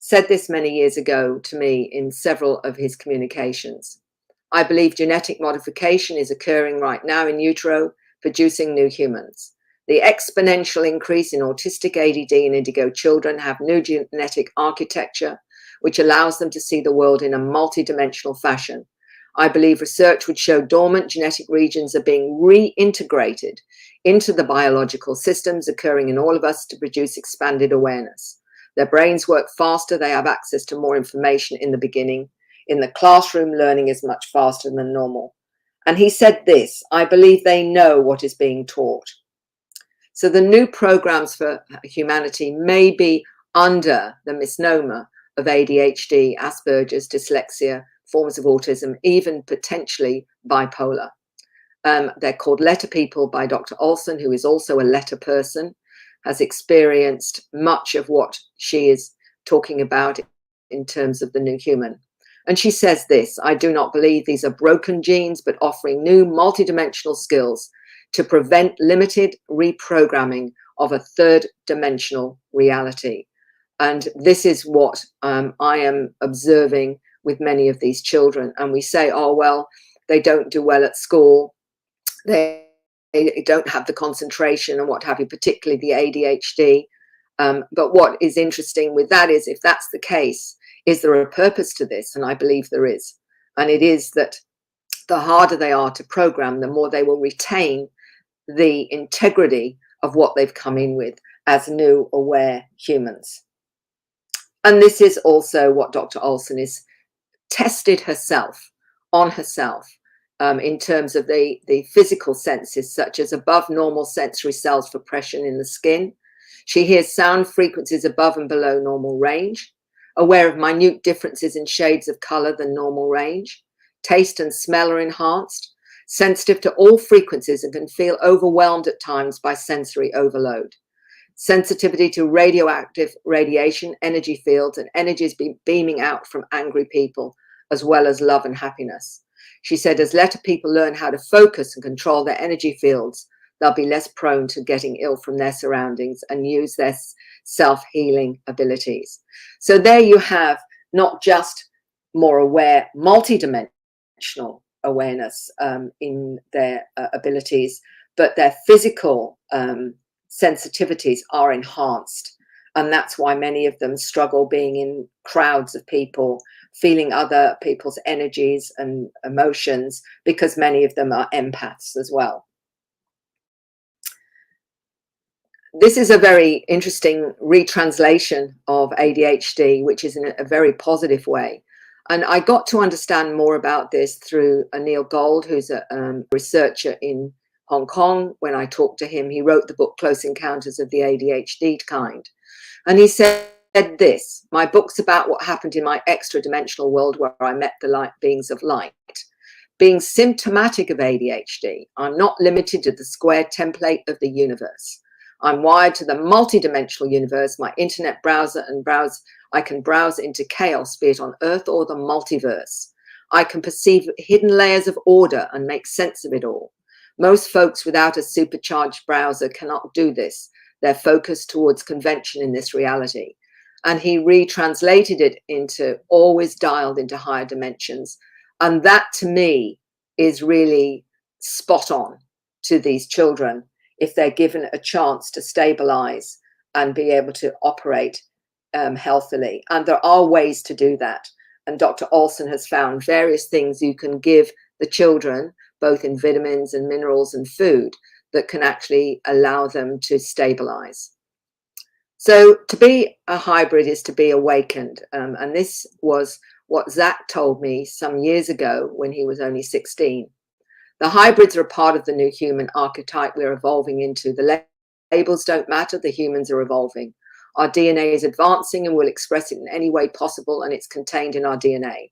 said this many years ago to me in several of his communications. I believe genetic modification is occurring right now in utero, producing new humans. The exponential increase in autistic, ADD, and indigo children have new genetic architecture, which allows them to see the world in a multidimensional fashion. I believe research would show dormant genetic regions are being reintegrated into the biological systems occurring in all of us to produce expanded awareness. Their brains work faster, they have access to more information in the beginning. In the classroom, learning is much faster than normal. And he said this, I believe they know what is being taught. So the new programs for humanity may be under the misnomer of ADHD, Asperger's, dyslexia, forms of autism, even potentially bipolar. They're called Letter People by Dr. Olson, who is also a letter person, has experienced much of what she is talking about in terms of the new human. And she says this, I do not believe these are broken genes, but offering new multidimensional skills to prevent limited reprogramming of a third dimensional reality. And this is what I am observing with many of these children. And we say, oh, well, they don't do well at school. They don't have the concentration and what have you, particularly the ADHD. But what is interesting with that is, if that's the case, is there a purpose to this? And I believe there is. And it is that the harder they are to program, the more they will retain the integrity of what they've come in with as new aware humans. And this is also what Dr. Olson is tested herself on herself in terms of the physical senses, such as above normal sensory cells for pressure in the skin. She hears sound frequencies above and below normal range, aware of minute differences in shades of color than normal range. Taste and smell are enhanced, sensitive to all frequencies, and can feel overwhelmed at times by sensory overload. Sensitivity to radioactive radiation, energy fields, and energies beaming out from angry people, as well as love and happiness. She said, as Letter People learn how to focus and control their energy fields, they'll be less prone to getting ill from their surroundings and use their self-healing abilities. So there you have not just more aware, multidimensional awareness in their abilities, but their physical sensitivities are enhanced. And that's why many of them struggle being in crowds of people, feeling other people's energies and emotions, because many of them are empaths as well. This is a very interesting retranslation of ADHD, which is in a very positive way. And I got to understand more about this through Anil Gold, who's a researcher in Hong Kong. When I talked to him, he wrote the book Close Encounters of the ADHD Kind. And he said this, my book's about what happened in my extra-dimensional world where I met the light beings of light. Being symptomatic of ADHD, I'm not limited to the square template of the universe. I'm wired to the multidimensional universe, my internet browser, and I can browse into chaos, be it on Earth or the multiverse. I can perceive hidden layers of order and make sense of it all. Most folks without a supercharged browser cannot do this. They're focused towards convention in this reality. And he retranslated it into always dialed into higher dimensions. And that to me is really spot on to these children if they're given a chance to stabilize and be able to operate healthily. And there are ways to do that. And Dr. Olson has found various things you can give the children, both in vitamins and minerals and food, that can actually allow them to stabilize. So to be a hybrid is to be awakened. And this was what Zach told me some years ago when he was only 16. The hybrids are a part of the new human archetype we're evolving into. The labels don't matter, the humans are evolving. Our DNA is advancing and we'll express it in any way possible, and it's contained in our DNA.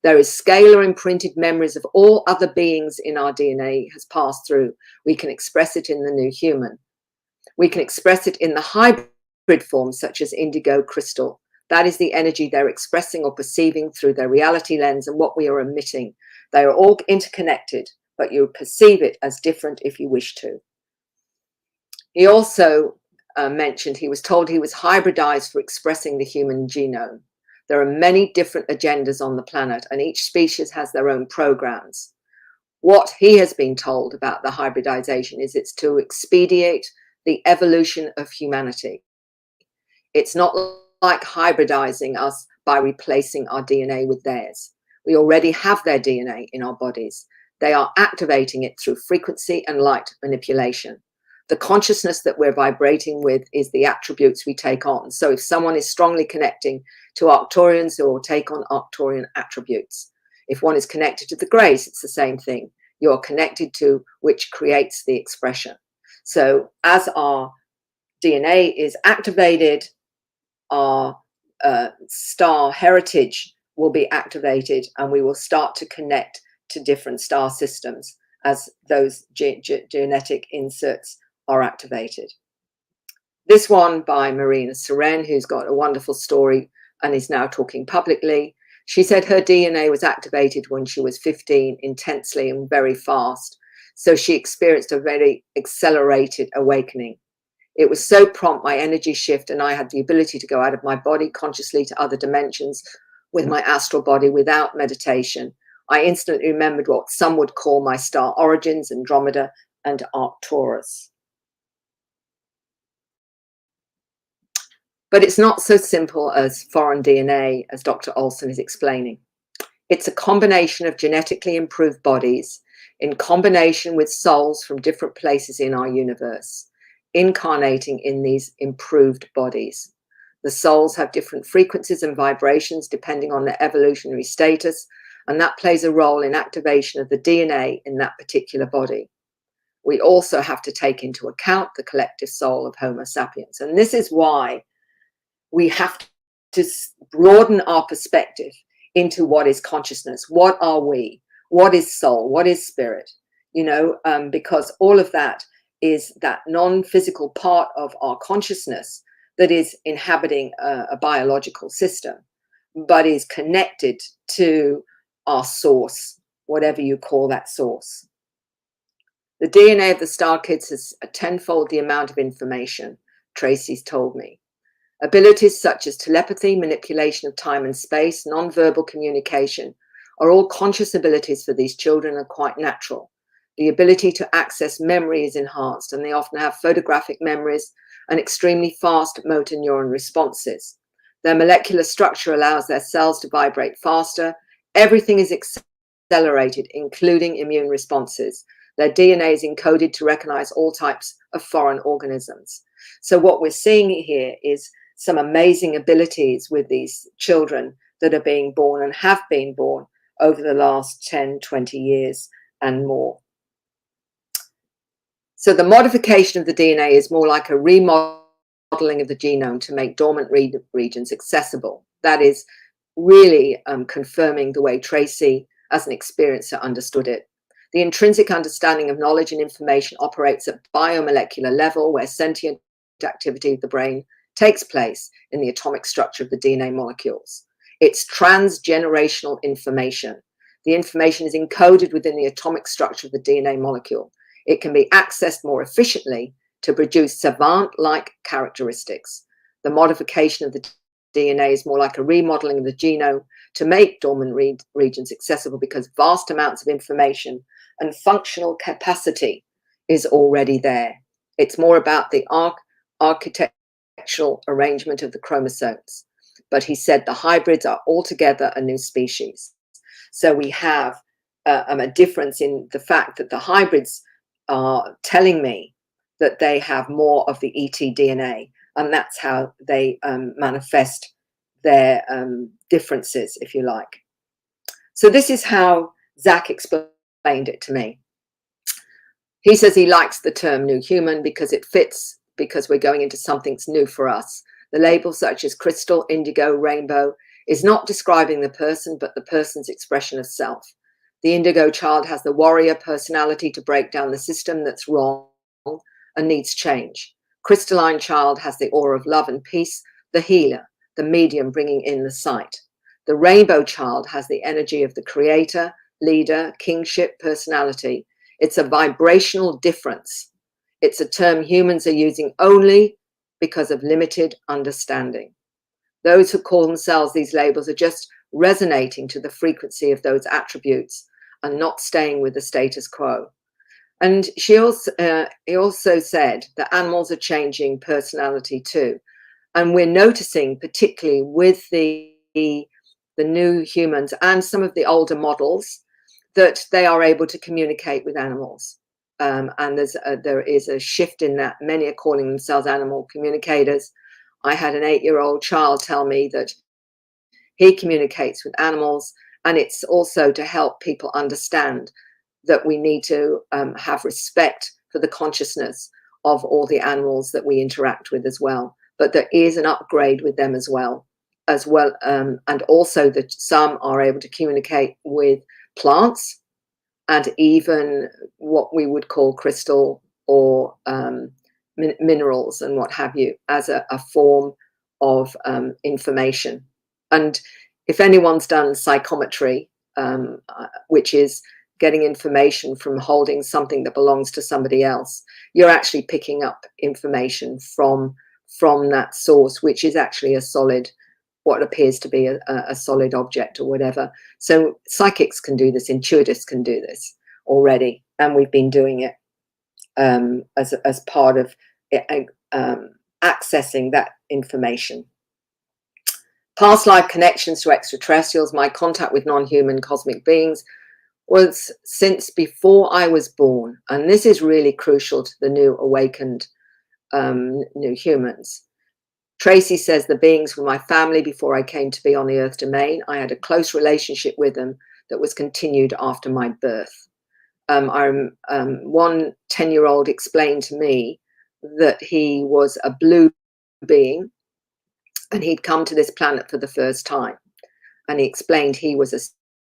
There is scalar imprinted memories of all other beings in our DNA has passed through. We can express it in the new human. We can express it in the hybrid forms such as indigo crystal. That is the energy they're expressing or perceiving through their reality lens and what we are emitting. They are all interconnected, but you perceive it as different if you wish to. He also mentioned he was told he was hybridized for expressing the human genome. There are many different agendas on the planet, and each species has their own programs. What he has been told about the hybridization is it's to expedite the evolution of humanity. It's not like hybridizing us by replacing our DNA with theirs. We already have their DNA in our bodies. They are activating it through frequency and light manipulation. The consciousness that we're vibrating with is the attributes we take on. So if someone is strongly connecting to Arcturians, they will take on Arcturian attributes. If one is connected to the Greys, it's the same thing. You're connected to which creates the expression. So as our DNA is activated, our star heritage will be activated, and we will start to connect to different star systems as those genetic inserts are activated. This one by Marina Seren, who's got a wonderful story and is now talking publicly. She said her DNA was activated when she was 15, intensely and very fast. So she experienced a very accelerated awakening. It was so prompt, my energy shift, and I had the ability to go out of my body consciously to other dimensions with my astral body without meditation. I instantly remembered what some would call my star origins, Andromeda and Arcturus. But it's not so simple as foreign DNA, as Dr. Olson is explaining. It's a combination of genetically improved bodies in combination with souls from different places in our universe, incarnating in these improved bodies. The souls have different frequencies and vibrations depending on their evolutionary status, and that plays a role in activation of the DNA in that particular body. We also have to take into account the collective soul of Homo sapiens. And this is why we have to broaden our perspective into what is consciousness. What are we? What is soul? What is spirit? You know, because all of that is that non-physical part of our consciousness that is inhabiting a biological system, but is connected to our source, whatever you call that source. The DNA of the Star Kids has a tenfold the amount of information, Tracy's told me. Abilities such as telepathy, manipulation of time and space, non-verbal communication are all conscious abilities for these children and quite natural. The ability to access memory is enhanced, and they often have photographic memories and extremely fast motor neuron responses. Their molecular structure allows their cells to vibrate faster. Everything is accelerated, including immune responses. Their DNA is encoded to recognize all types of foreign organisms. So what we're seeing here is some amazing abilities with these children that are being born and have been born over the last 10, 20 years and more. So the modification of the DNA is more like a remodeling of the genome to make dormant regions accessible. That is really confirming the way Tracy, as an experiencer, understood it. The intrinsic understanding of knowledge and information operates at biomolecular level, where sentient activity of the brain takes place in the atomic structure of the DNA molecules. It's transgenerational information. The information is encoded within the atomic structure of the DNA molecule. It can be accessed more efficiently to produce savant-like characteristics. The modification of the DNA is more like a remodeling of the genome to make dormant regions accessible, because vast amounts of information and functional capacity is already there. It's more about the architectural arrangement of the chromosomes. But he said the hybrids are altogether a new species. So we have a difference in the fact that the hybrids are telling me that they have more of the ET DNA, and that's how they manifest their differences, if you like. So this is how Zach explained it to me. He says he likes the term new human because it fits, because we're going into something that's new for us. The labels such as crystal, indigo, rainbow is not describing the person, but the person's expression of self. The indigo child has the warrior personality to break down the system that's wrong and needs change. Crystalline child has the aura of love and peace, the healer, the medium bringing in the sight. The rainbow child has the energy of the creator, leader, kingship, personality. It's a vibrational difference. It's a term humans are using only because of limited understanding. Those who call themselves these labels are just resonating to the frequency of those attributes and not staying with the status quo. And he also said that animals are changing personality too. And we're noticing, particularly with the new humans and some of the older models, that they are able to communicate with animals. And there is a shift in that. Many are calling themselves animal communicators. I had an 8-year-old child tell me that he communicates with animals, and it's also to help people understand that we need to have respect for the consciousness of all the animals that we interact with as well. But there is an upgrade with them as well, and also that some are able to communicate with plants and even what we would call crystal or minerals and what have you, as a form of information. And if anyone's done psychometry, which is getting information from holding something that belongs to somebody else, you're actually picking up information from that source, which is actually a solid, what appears to be a solid object or whatever. So psychics can do this, intuitives can do this already, and we've been doing it as part of accessing that information. Past life connections to extraterrestrials. My contact with non-human cosmic beings was since before I was born, and this is really crucial to the new awakened new humans. Tracy says the beings were my family before I came to be on the earth domain. I had a close relationship with them that was continued after my birth. One 10-year-old explained to me that he was a blue being and he'd come to this planet for the first time. And he explained he was a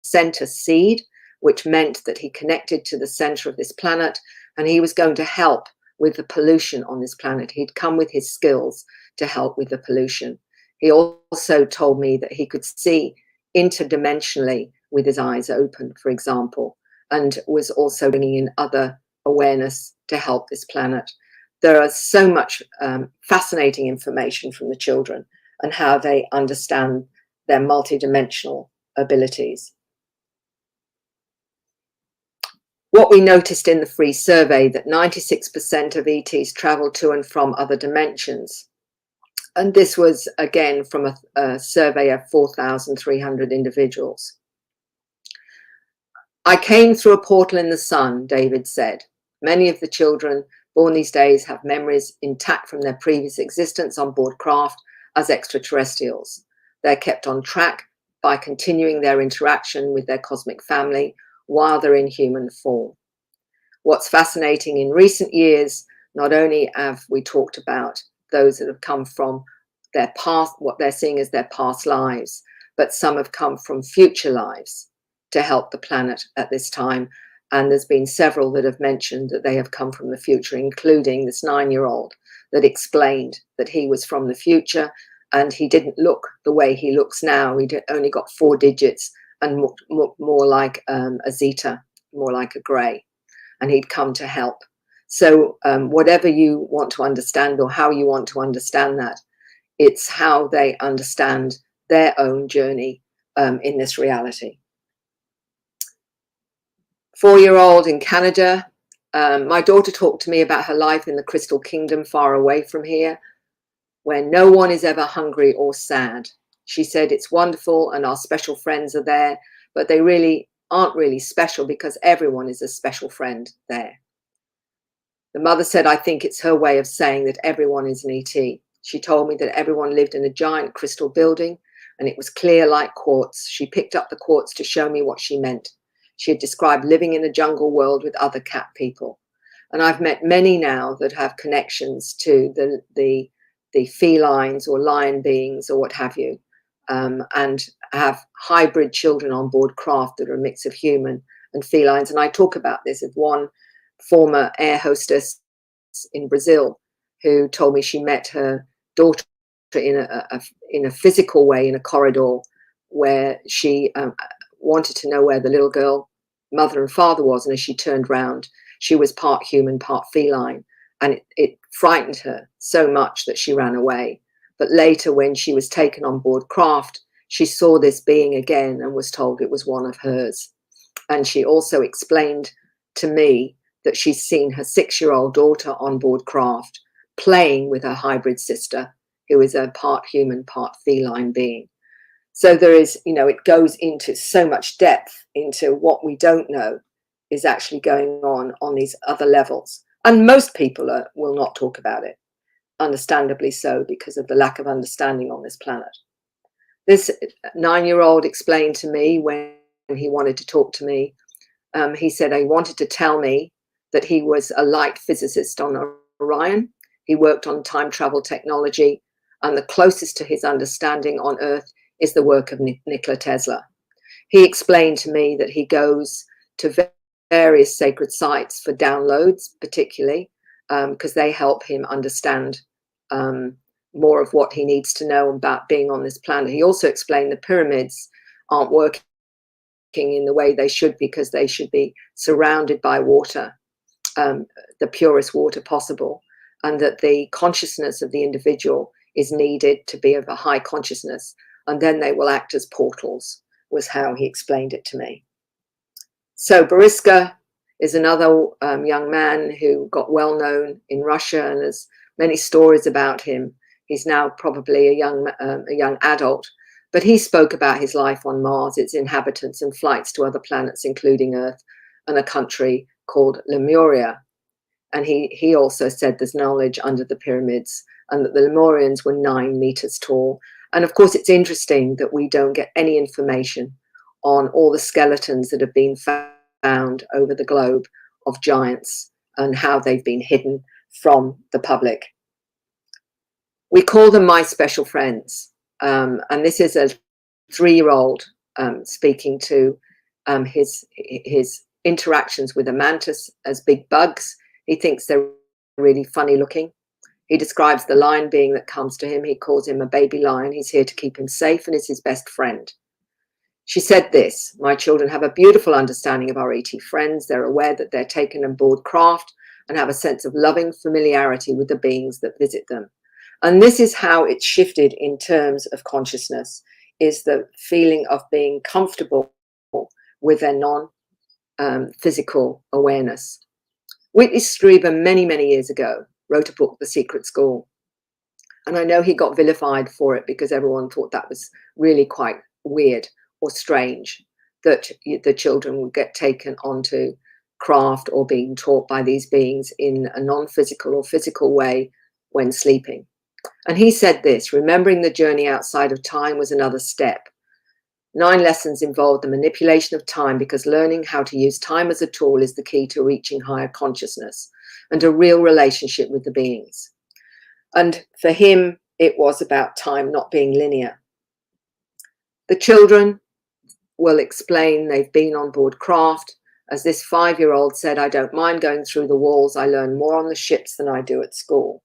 center seed, which meant that he connected to the center of this planet and he was going to help with the pollution on this planet. He'd come with his skills to help with the pollution. He also told me that he could see interdimensionally with his eyes open, for example, and was also bringing in other awareness to help this planet. There is so much fascinating information from the children and how they understand their multidimensional abilities. What we noticed in the free survey, that 96% of ETs travel to and from other dimensions. And this was, again, from a survey of 4,300 individuals. I came through a portal in the sun, David said. Many of the children born these days have memories intact from their previous existence on board craft as extraterrestrials. They're kept on track by continuing their interaction with their cosmic family while they're in human form. What's fascinating in recent years, not only have we talked about those that have come from their past, what they're seeing as their past lives, but some have come from future lives to help the planet at this time. And there's been several that have mentioned that they have come from the future, including this 9-year-old that explained that he was from the future and he didn't look the way he looks now. He only got 4 digits and more like a zeta, more like a grey, and he'd come to help. So whatever you want to understand or how you want to understand that, it's how they understand their own journey in this reality. 4-year-old in Canada. My daughter talked to me about her life in the Crystal Kingdom far away from here, where no one is ever hungry or sad. She said it's wonderful and our special friends are there, but they really aren't really special because everyone is a special friend there. The mother said, I think it's her way of saying that everyone is an ET. She told me that everyone lived in a giant crystal building and it was clear like quartz. She picked up the quartz to show me what she meant. She had described living in a jungle world with other cat people. And I've met many now that have connections to the felines or lion beings or what have you, and have hybrid children on board craft that are a mix of human and felines. And I talk about this with one former air hostess in Brazil who told me she met her daughter in a physical way in a corridor where she wanted to know where the little girl mother and father was, and as she turned round she was part human, part feline, and it frightened her so much that she ran away. But later, when she was taken on board craft, she saw this being again and was told it was one of hers. And she also explained to me that she's seen her 6-year-old daughter on board craft playing with her hybrid sister, who is a part human, part feline being. So there is, it goes into so much depth into what we don't know is actually going on these other levels. And most people will not talk about it, understandably so, because of the lack of understanding on this planet. This 9-year-old explained to me when he wanted to talk to me, he said he wanted to tell me that he was a light physicist on Orion. He worked on time travel technology, and the closest to his understanding on Earth is the work of Nikola Tesla. He explained to me that he goes to various sacred sites for downloads, particularly because they help him understand more of what he needs to know about being on this planet. He also explained the pyramids aren't working in the way they should, because they should be surrounded by water, the purest water possible, and that the consciousness of the individual is needed to be of a high consciousness, and then they will act as portals, was how he explained it to me. So Boriska is another young man who got well known in Russia, and there's many stories about him. He's now probably a young adult, but he spoke about his life on Mars, its inhabitants, and flights to other planets, including Earth, and a country called Lemuria. And he also said there's knowledge under the pyramids, and that the Lemurians were 9 meters tall. And of course, it's interesting that we don't get any information on all the skeletons that have been found over the globe of giants and how they've been hidden from the public. We call them my special friends. And this is a 3-year-old speaking to his interactions with a mantis as big bugs. He thinks they're really funny looking. He describes the lion being that comes to him. He calls him a baby lion. He's here to keep him safe and is his best friend. She said this: my children have a beautiful understanding of our ET friends. They're aware that they're taken on board craft and have a sense of loving familiarity with the beings that visit them. And this is how it's shifted in terms of consciousness, is the feeling of being comfortable with their non-physical awareness. Whitley Strieber, many, many years ago, wrote a book, The Secret School. And I know he got vilified for it because everyone thought that was really quite weird or strange, that the children would get taken onto craft or being taught by these beings in a non-physical or physical way when sleeping. And he said this: remembering the journey outside of time was another step. 9 lessons involved the manipulation of time, because learning how to use time as a tool is the key to reaching higher consciousness and a real relationship with the beings. And for him, it was about time not being linear. The children will explain they've been on board craft. As this 5-year-old said, I don't mind going through the walls. I learn more on the ships than I do at school.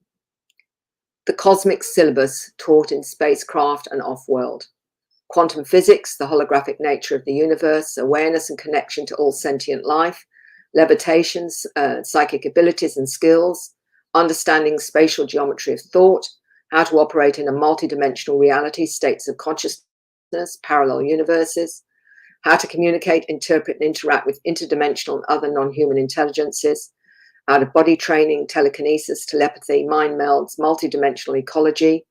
The cosmic syllabus taught in spacecraft and off-world. Quantum physics, the holographic nature of the universe, awareness and connection to all sentient life, levitation, psychic abilities and skills, understanding spatial geometry of thought, how to operate in a multidimensional reality, states of consciousness, parallel universes, how to communicate, interpret, and interact with interdimensional and other non-human intelligences, out-of-body training, telekinesis, telepathy, mind melds, multidimensional ecology,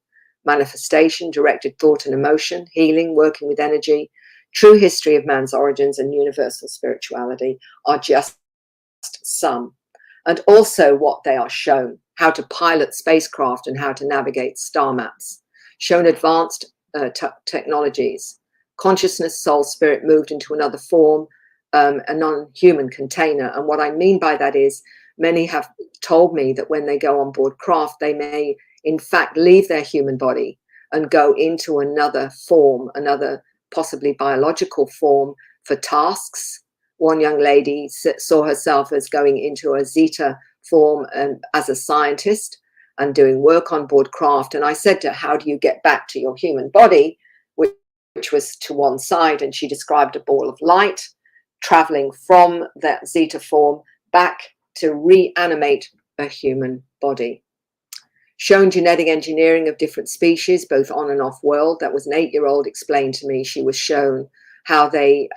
manifestation, directed thought and emotion, healing, working with energy, true history of man's origins, and universal spirituality are just some. And also what they are shown: how to pilot spacecraft and how to navigate star maps, shown advanced technologies, consciousness, soul, spirit moved into another form, a non-human container. And what I mean by that is, many have told me that when they go on board craft, they may in fact leave their human body and go into another form, another possibly biological form for tasks. One young lady saw herself as going into a Zeta form as a scientist and doing work on board craft. And I said to her, how do you get back to your human body, which was to one side? And she described a ball of light traveling from that Zeta form back to reanimate a human body. shown genetic engineering of different species, both on and off world. That was an 8-year-old explained to me. She was shown how they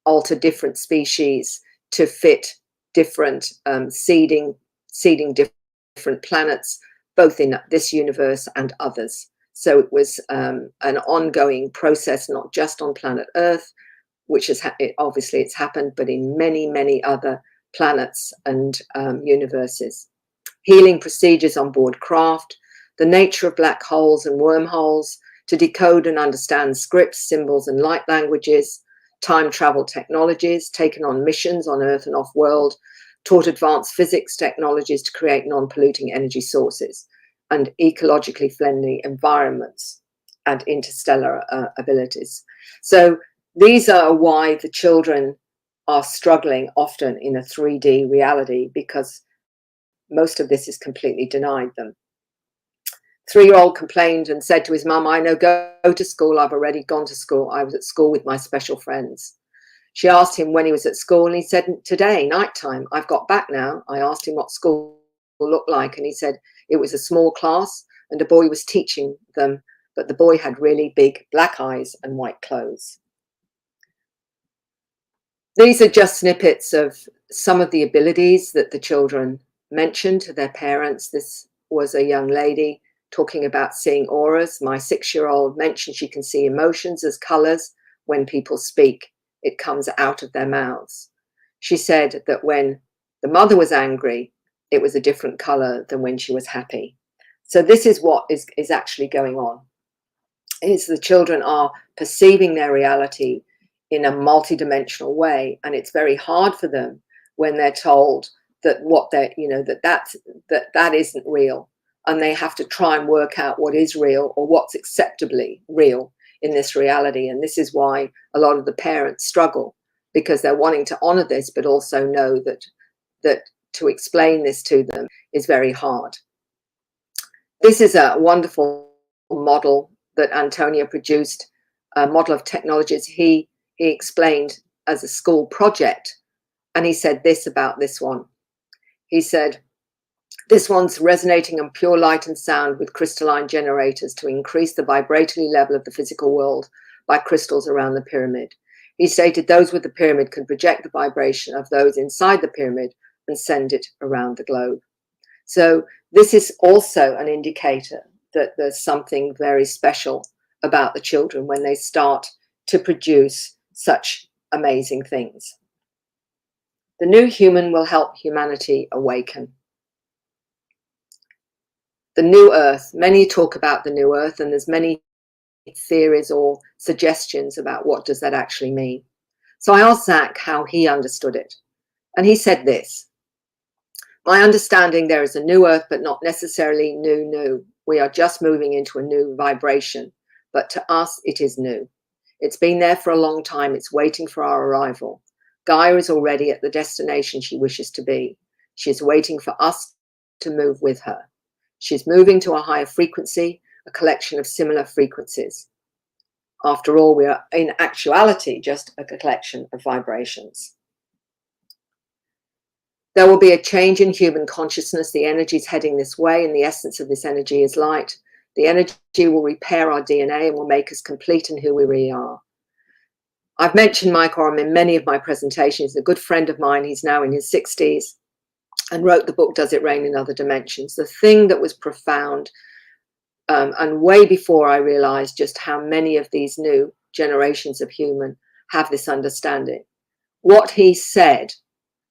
alter different species to fit different seeding different planets, both in this universe and others. So it was an ongoing process, not just on planet Earth, which is obviously it's happened, but in many, many other planets and universes. Healing procedures on board craft, the nature of black holes and wormholes, to decode and understand scripts, symbols, and light languages, time travel technologies, taken on missions on Earth and off-world, taught advanced physics technologies to create non-polluting energy sources, and ecologically friendly environments and interstellar abilities. So these are why the children are struggling often in a 3D reality, because most of this is completely denied them. 3-year-old complained and said to his mum, "I know, go to school. I've already gone to school. I was at school with my special friends." She asked him when he was at school, and he said, "Today, nighttime. I've got back now." I asked him what school looked like, and he said it was a small class and a boy was teaching them, but the boy had really big black eyes and white clothes. These are just snippets of some of the abilities that the children mentioned to their parents. This was a young lady talking about seeing auras. My 6-year-old mentioned she can see emotions as colors when people speak. It comes out of their mouths. She said that when the mother was angry, it was a different color than when she was happy. So this is what is actually going on. Is the children are perceiving their reality in a multidimensional way, and it's very hard for them when they're told that what they're, that isn't real, and they have to try and work out what is real or what's acceptably real in this reality. And this is why a lot of the parents struggle, because they're wanting to honor this, but also know that to explain this to them is very hard. This is a wonderful model that Antonio produced, a model of technologies he explained as a school project. And he said this about this one. He said, "This one's resonating on pure light and sound with crystalline generators to increase the vibratory level of the physical world by crystals around the pyramid." He stated those with the pyramid can project the vibration of those inside the pyramid and send it around the globe. So this is also an indicator that there's something very special about the children when they start to produce such amazing things. The new human will help humanity awaken. The new earth, many talk about the new earth, and there's many theories or suggestions about what does that actually mean. So I asked Zach how he understood it. And he said this: "My understanding, there is a new earth, but not necessarily new. We are just moving into a new vibration, but to us, it is new. It's been there for a long time. It's waiting for our arrival. Gaia is already at the destination she wishes to be. She is waiting for us to move with her. She's moving to a higher frequency, a collection of similar frequencies. After all, we are in actuality just a collection of vibrations. There will be a change in human consciousness. The energy is heading this way, and the essence of this energy is light. The energy will repair our DNA and will make us complete in who we really are." I've mentioned Mike Oram in many of my presentations. A good friend of mine, he's now in his 60s, and wrote the book, Does It Rain in Other Dimensions? The thing that was profound, and way before I realized just how many of these new generations of human have this understanding. What he said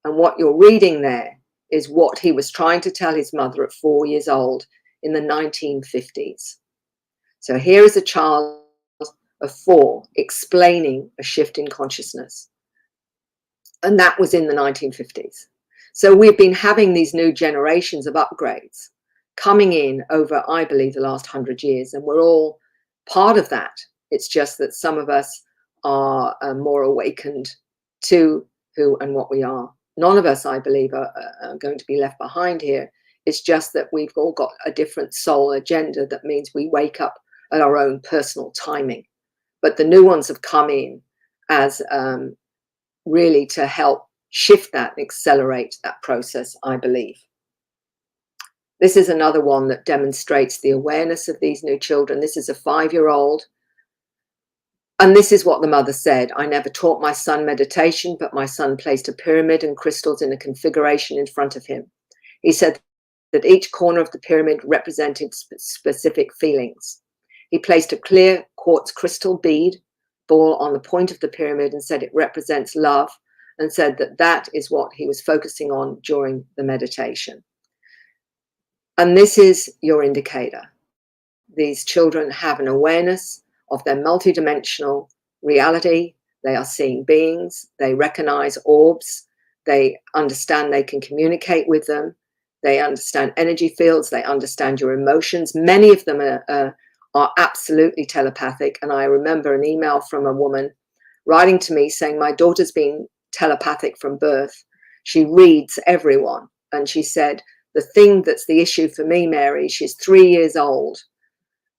and what you're reading there is what he was trying to tell his mother at 4 years old in the 1950s. So here is a child of 4 explaining a shift in consciousness. And that was in the 1950s. So we've been having these new generations of upgrades coming in over, I believe, the last 100 years. And we're all part of that. It's just that some of us are more awakened to who and what we are. None of us, I believe, are going to be left behind here. It's just that we've all got a different soul agenda that means we wake up at our own personal timing. But the new ones have come in as really to help shift that and accelerate that process, I believe. This is another one that demonstrates the awareness of these new children. This is a 5-year-old. And this is what the mother said. I never taught my son meditation, but my son placed a pyramid and crystals in a configuration in front of him. He said that each corner of the pyramid represented specific feelings. He placed a clear quartz crystal bead ball on the point of the pyramid and said it represents love, and said that that is what he was focusing on during the meditation. And this is your indicator. These children have an awareness of their multidimensional reality. They are seeing beings. They recognize orbs. They understand they can communicate with them. They understand energy fields. They understand your emotions. Many of them are absolutely telepathic. And I remember an email from a woman writing to me saying, my daughter's been telepathic from birth. She reads everyone. And she said, the thing that's the issue for me, Mary, she's 3 years old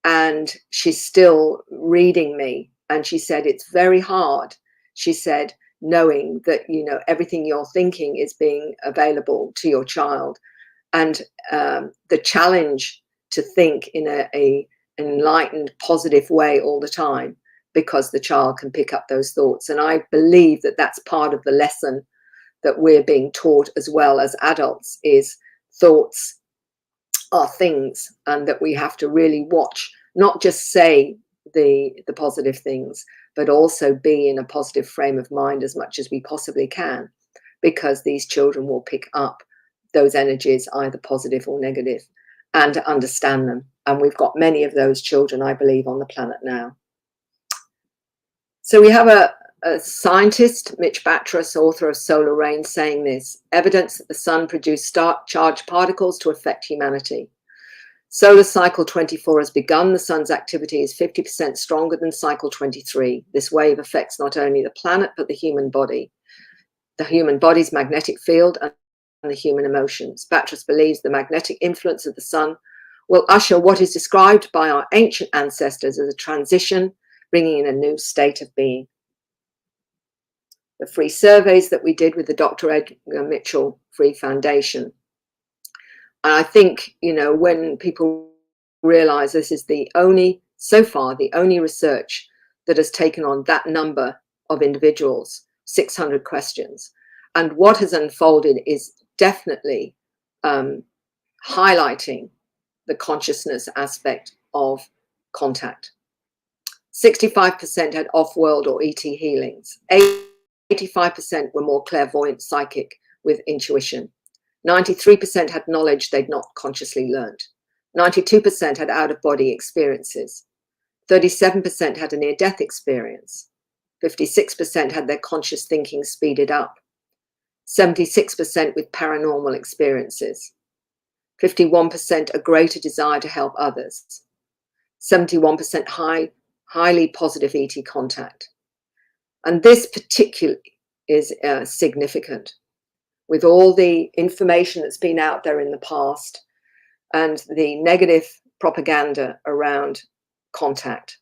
and she's still reading me. And she said, it's very hard. She said, knowing that, you know, everything you're thinking is being available to your child. And the challenge to think in a enlightened, positive way all the time, because the child can pick up those thoughts. And I believe that that's part of the lesson that we're being taught as well as adults, is thoughts are things, and that we have to really watch, not just say the positive things, but also be in a positive frame of mind as much as we possibly can, because these children will pick up those energies, either positive or negative, and understand them. And we've got many of those children, I believe, on the planet now. So we have a scientist, Mitch Batras, author of Solar Rain, saying this: evidence that the sun produced charged particles to affect humanity. Solar cycle 24 has begun. The sun's activity is 50% stronger than cycle 23. This wave affects not only the planet, but the human body, the human body's magnetic field, and the human emotions. Batras believes the magnetic influence of the sun will usher what is described by our ancient ancestors as a transition, bringing in a new state of being. The free surveys that we did with the Dr. Edgar Mitchell Free Foundation. And I think, you know, when people realize this is so far, the only research that has taken on that number of individuals, 600 questions. And what has unfolded is definitely highlighting the consciousness aspect of contact. 65% had off-world or ET healings. 85% were more clairvoyant, psychic, with intuition. 93% had knowledge they'd not consciously learned. 92% had out-of-body experiences. 37% had a near-death experience. 56% had their conscious thinking speeded up. 76% with paranormal experiences. 51% a greater desire to help others. 71% highly positive ET contact. And this particularly is significant with all the information that's been out there in the past and the negative propaganda around contact.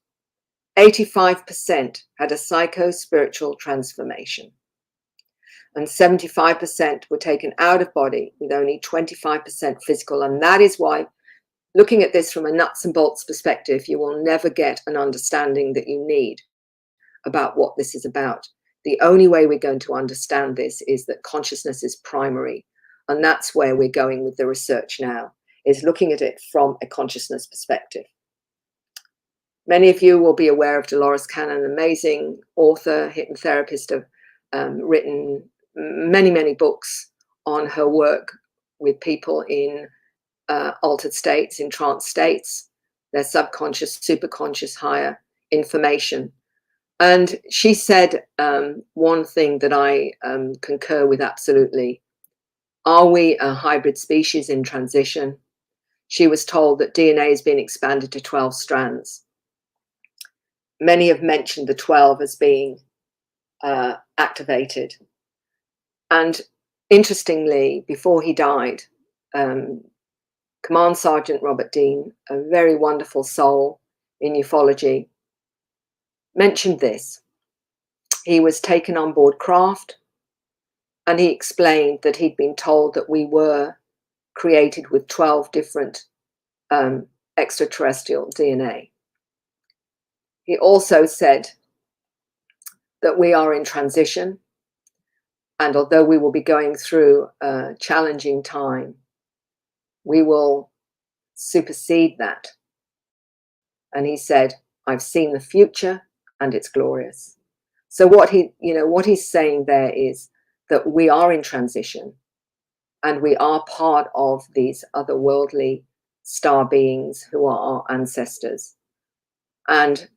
85% had a psycho-spiritual transformation, and 75% were taken out of body, with only 25% physical. And that is why, looking at this from a nuts and bolts perspective, you will never get an understanding that you need about what this is about. The only way we're going to understand this is that consciousness is primary. And that's where we're going with the research now, is looking at it from a consciousness perspective. Many of you will be aware of Dolores Cannon, an amazing author, hypnotherapist, have written many, many books on her work with people in altered states, in trance states, their subconscious, superconscious, higher information. And she said one thing that I concur with absolutely. Are we a hybrid species in transition? She was told that DNA has been expanded to 12 strands. Many have mentioned the 12 as being activated. And interestingly, before he died, Command Sergeant Robert Dean, a very wonderful soul in ufology, mentioned this. He was taken on board craft, and he explained that he'd been told that we were created with 12 different extraterrestrial DNA. He also said that we are in transition, and although we will be going through a challenging time, we will supersede that. And he said, I've seen the future and it's glorious. So what he's saying there is that we are in transition, and we are part of these otherworldly star beings who are our ancestors. And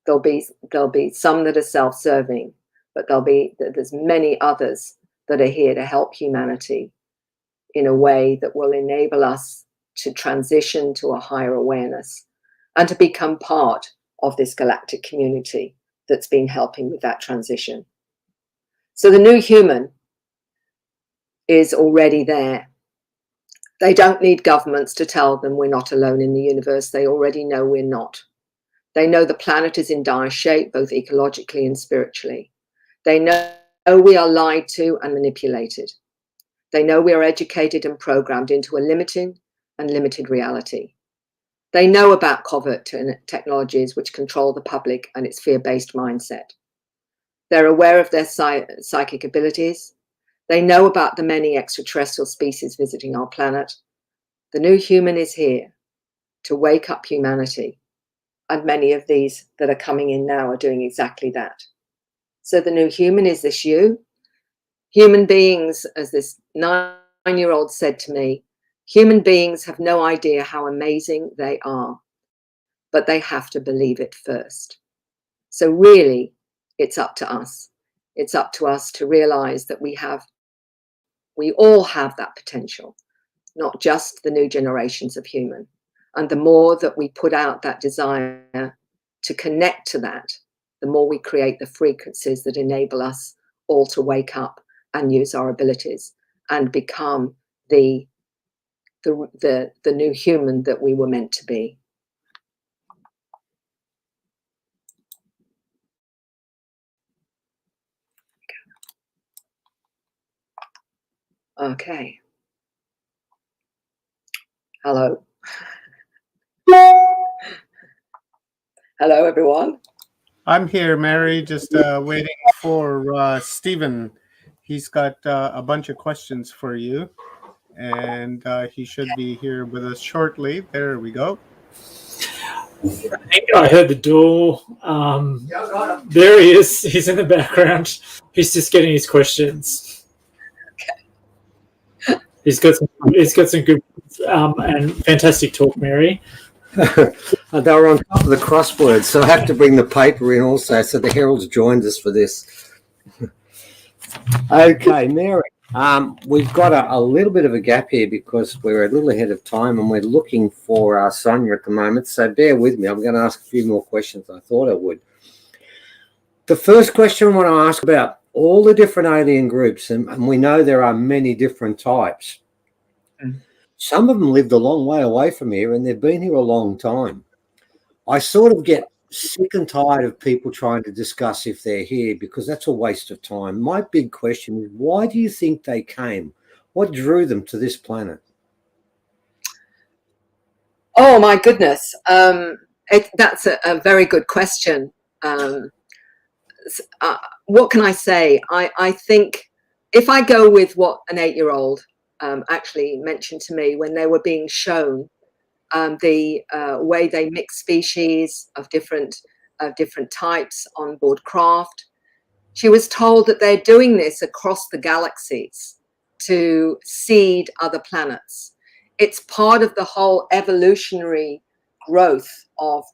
there'll be some that are self-serving, but there's many others that are here to help humanity in a way that will enable us to transition to a higher awareness and to become part of this galactic community that's been helping with that transition. So the new human is already there. They don't need governments to tell them we're not alone in the universe. They already know we're not. They know the planet is in dire shape, both ecologically and spiritually. They know we are lied to and manipulated. They know we are educated and programmed into a limiting and limited reality. They know about covert technologies which control the public and its fear-based mindset. They're aware of their psychic abilities. They know about the many extraterrestrial species visiting our planet. The new human is here to wake up humanity. And many of these that are coming in now are doing exactly that. So the new human is this you. Human beings, as this 9-year-old said to me, human beings have no idea how amazing they are, but they have to believe it first. So really, it's up to us. It's up to us to realize that we all have that potential, not just the new generations of human. And the more that we put out that desire to connect to that, the more we create the frequencies that enable us all to wake up and use our abilities and become the new human that we were meant to be. Okay. Hello. Hello, everyone. I'm here, Mary, just waiting for Stephen. He's got a bunch of questions for you, and he should be here with us shortly. There we go. I heard the door. There he is. He's in the background. He's just getting his questions. Okay. He's got some good and fantastic talk, Mary. They were on top of the crosswords, so I have to bring the paper in also. So the Herald's joined us for this. Okay, Mary. We've got a little bit of a gap here because we're a little ahead of time and we're looking for Sonia at the moment. So bear with me. I'm going to ask a few more questions than I thought I would. The first question I want to ask about all the different alien groups, and we know there are many different types. Some of them lived a long way away from here and they've been here a long time. I sort of get sick and tired of people trying to discuss if they're here because that's a waste of time. My big question is, why do you think they came? What drew them to this planet? Oh, my goodness. That's a very good question. What can I say? I think if I go with what an 8-year-old actually mentioned to me when they were being shown the way they mix species of different types on board craft. She was told that they're doing this across the galaxies to seed other planets. It's part of the whole evolutionary growth of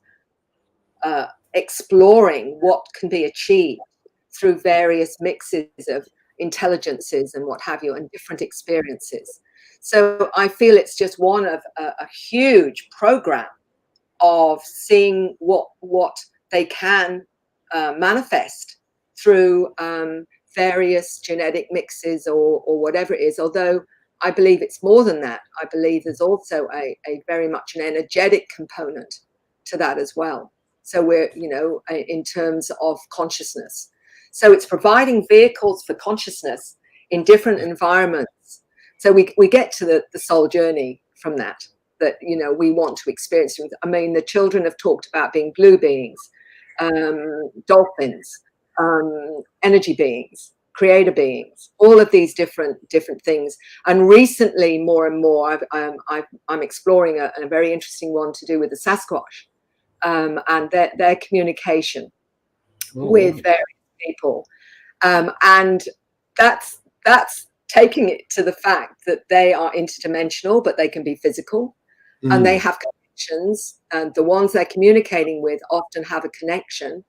exploring what can be achieved through various mixes of intelligences and what have you, and different experiences. So I feel it's just one of a huge program of seeing what they can manifest through various genetic mixes or whatever it is. Although I believe it's more than that. I believe there's also a very much an energetic component to that as well. So we're, in terms of consciousness. So it's providing vehicles for consciousness in different environments So we get to the soul journey from that, you know, we want to experience. I mean, the children have talked about being blue beings, dolphins, energy beings, creator beings, all of these different things. And recently, more and more, I'm exploring a very interesting one to do with the Sasquatch, and their communication with various people, and that's taking it to the fact that they are interdimensional, but they can be physical, and they have connections, and the ones they're communicating with often have a connection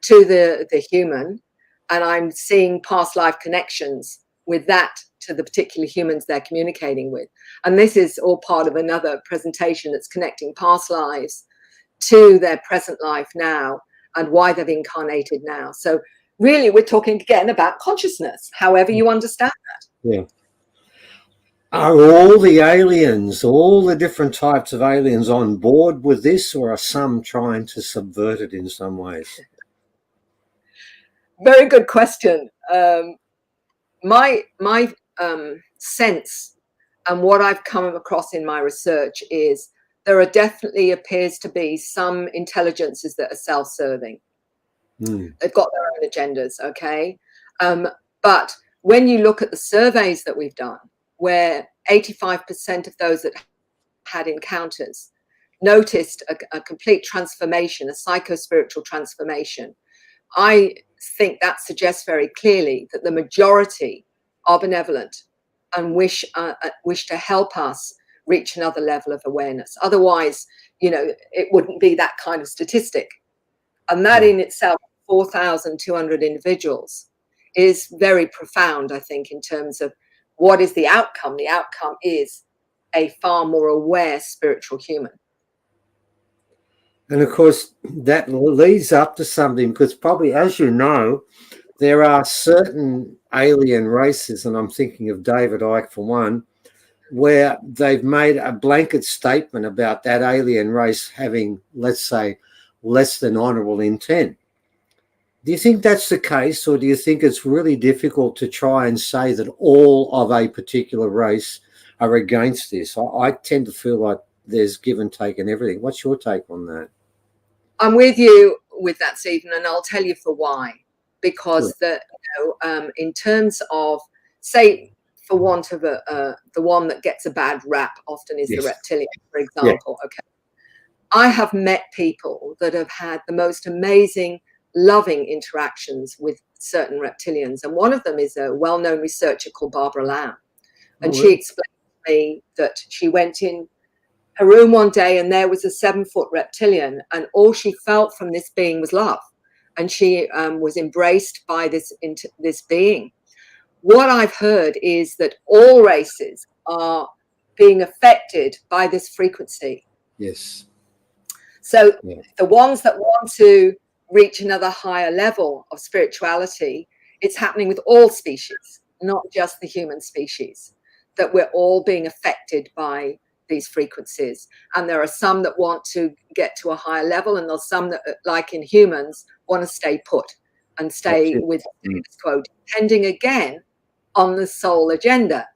to the human, and I'm seeing past life connections with that to the particular humans they're communicating with. And this is all part of another presentation that's connecting past lives to their present life now and why they've incarnated now. So really, we're talking again about consciousness, however you understand that. Yeah. Are all the aliens, all the different types of aliens on board with this, or are some trying to subvert it in some ways? Very good question. My sense and what I've come across in my research is there are definitely appears to be some intelligences that are self-serving. They've got their own agendas, okay? But when you look at the surveys that we've done, where 85% of those that had encounters noticed a complete transformation, a psycho-spiritual transformation, I think that suggests very clearly that the majority are benevolent and wish to help us reach another level of awareness. Otherwise, you know, it wouldn't be that kind of statistic. And that in itself, 4,200 individuals, is very profound, I think, in terms of what is the outcome. The outcome is a far more aware spiritual human. And of course, that leads up to something, because probably, as you know, there are certain alien races, and I'm thinking of David Icke for one, where they've made a blanket statement about that alien race having, let's say, less than honorable intent. Do you think that's the case, or do you think it's really difficult to try and say that all of a particular race are against this? I tend to feel like there's give and take and everything. What's your take on that? I'm with you with that, Stephen, and I'll tell you for why. Because in terms of, say, for want of the one that gets a bad rap often is the reptilian, for example. Okay, I have met people that have had the most amazing, loving interactions with certain reptilians, and one of them is a well-known researcher called Barbara Lamb, and she explained to me that she went in her room one day and there was a 7-foot reptilian, and all she felt from this being was love, and she was embraced by this being. What I've heard is that all races are being affected by this frequency. Yes. So the ones that want to reach another higher level of spirituality, it's happening with all species, not just the human species, that we're all being affected by these frequencies. And there are some that want to get to a higher level, and there's some that, like in humans, want to stay put and stay with the status quo, depending again on the soul agenda,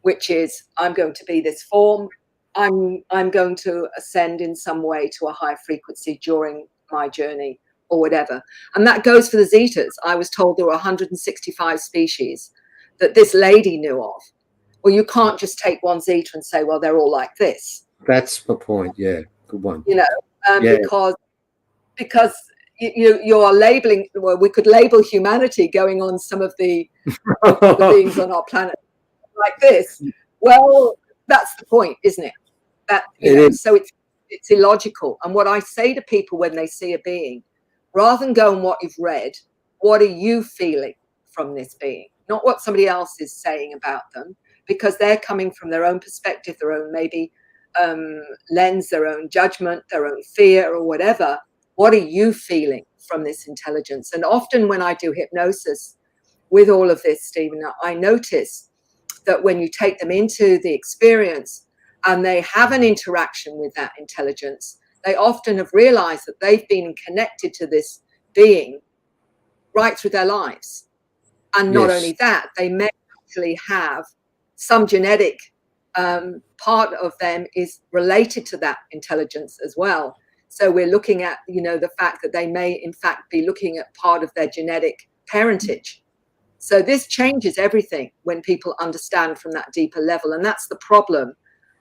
which is, I'm going to be this form, I'm going to ascend in some way to a high frequency during my journey or whatever. And that goes for the Zetas. I was told there were 165 species that this lady knew of. Well, you can't just take one Zeta and say, well, they're all like this. That's the point. Yeah, good one. You know, because you are labeling. Well, we could label humanity going on some of the beings on our planet like this. Well, that's the point, isn't it? That so it's illogical. And what I say to people when they see a being, rather than go on what you've read, what are you feeling from this being? Not what somebody else is saying about them, because they're coming from their own perspective, their own maybe lens, their own judgment, their own fear or whatever. What are you feeling from this intelligence? And often when I do hypnosis with all of this, Stephen, I notice that when you take them into the experience and they have an interaction with that intelligence, they often have realized that they've been connected to this being right through their lives. And not only that, they may actually have some genetic part of them is related to that intelligence as well. So we're looking at, the fact that they may in fact be looking at part of their genetic parentage. So this changes everything when people understand from that deeper level. And that's the problem,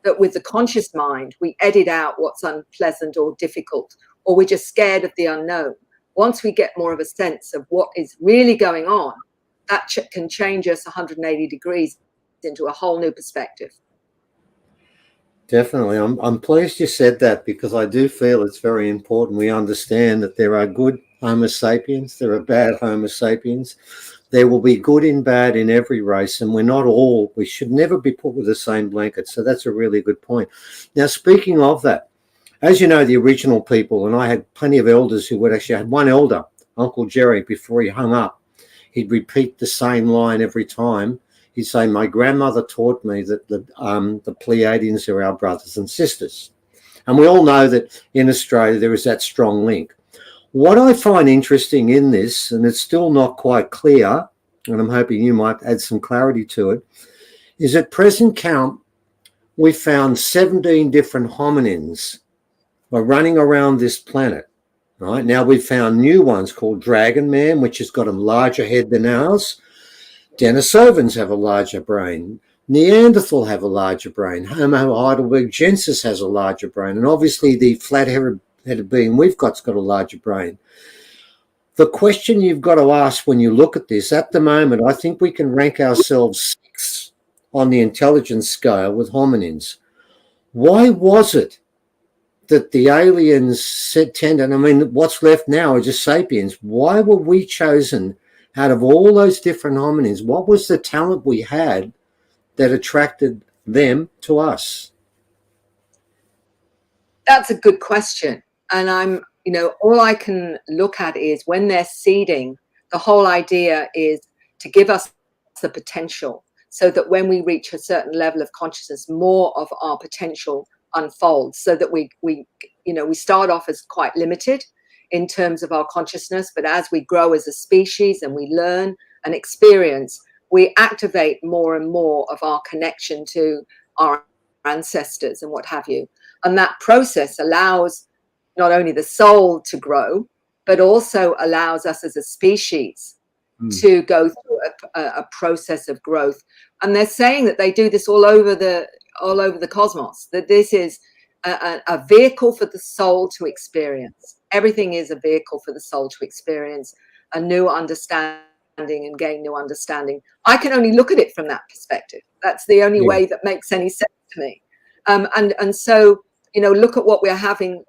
that with the conscious mind, we edit out what's unpleasant or difficult, or we're just scared of the unknown. Once we get more of a sense of what is really going on, that can change us 180 degrees into a whole new perspective. Definitely. I'm pleased you said that, because I do feel it's very important we understand that there are good Homo sapiens, there are bad Homo sapiens. There will be good and bad in every race, and we should never be put with the same blanket. So that's a really good point. Now, speaking of that, as you know, the original people, and I had plenty of elders who would actually had one elder, Uncle Jerry, before he hung up, he'd repeat the same line every time. He'd say, my grandmother taught me that the Pleiadians are our brothers and sisters. And we all know that in Australia there is that strong link. What I find interesting in this, and it's still not quite clear, and I'm hoping you might add some clarity to it, is at present count, we found 17 different hominins are running around this planet. Right now, we've found new ones called Dragon Man, which has got a larger head than ours. Denisovans have a larger brain. Neanderthal have a larger brain. Homo heidelbergensis has a larger brain. And obviously the flat-headed being we've got's got a larger brain. The question you've got to ask when you look at this, at the moment, I think we can rank ourselves 6 on the intelligence scale with hominins. Why was it that the aliens said and I mean, what's left now are just sapiens? Why were we chosen out of all those different hominins? What was the talent we had that attracted them to us? That's a good question. And all I can look at is when they're seeding, the whole idea is to give us the potential so that when we reach a certain level of consciousness, more of our potential unfolds, so that we start off as quite limited in terms of our consciousness, but as we grow as a species and we learn and experience, we activate more and more of our connection to our ancestors and what have you. And that process allows not only the soul to grow, but also allows us as a species to go through a process of growth. And they're saying that they do this all over the cosmos, that this is a vehicle for the soul to experience. Everything is a vehicle for the soul to experience a new understanding and gain new understanding. I can only look at it from that perspective. That's the only way that makes any sense to me. And so, look at what we're having.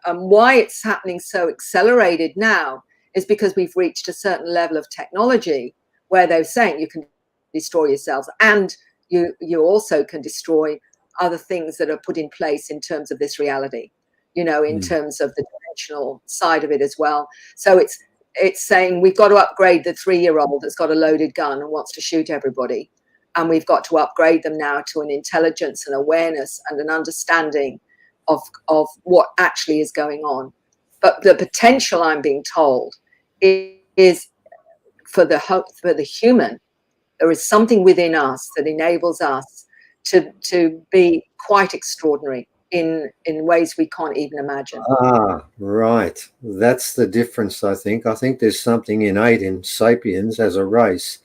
Why it's happening so accelerated now is because we've reached a certain level of technology where they're saying you can destroy yourselves, and you also can destroy other things that are put in place in terms of this reality, in terms of the dimensional side of it as well. So it's saying we've got to upgrade the 3-year-old that's got a loaded gun and wants to shoot everybody. And we've got to upgrade them now to an intelligence and awareness and an understanding of what actually is going on. But the potential, I'm being told, is for the human. There is something within us that enables us to be quite extraordinary in ways we can't even imagine. Ah, right. That's the difference, I think. I think there's something innate in sapiens as a race.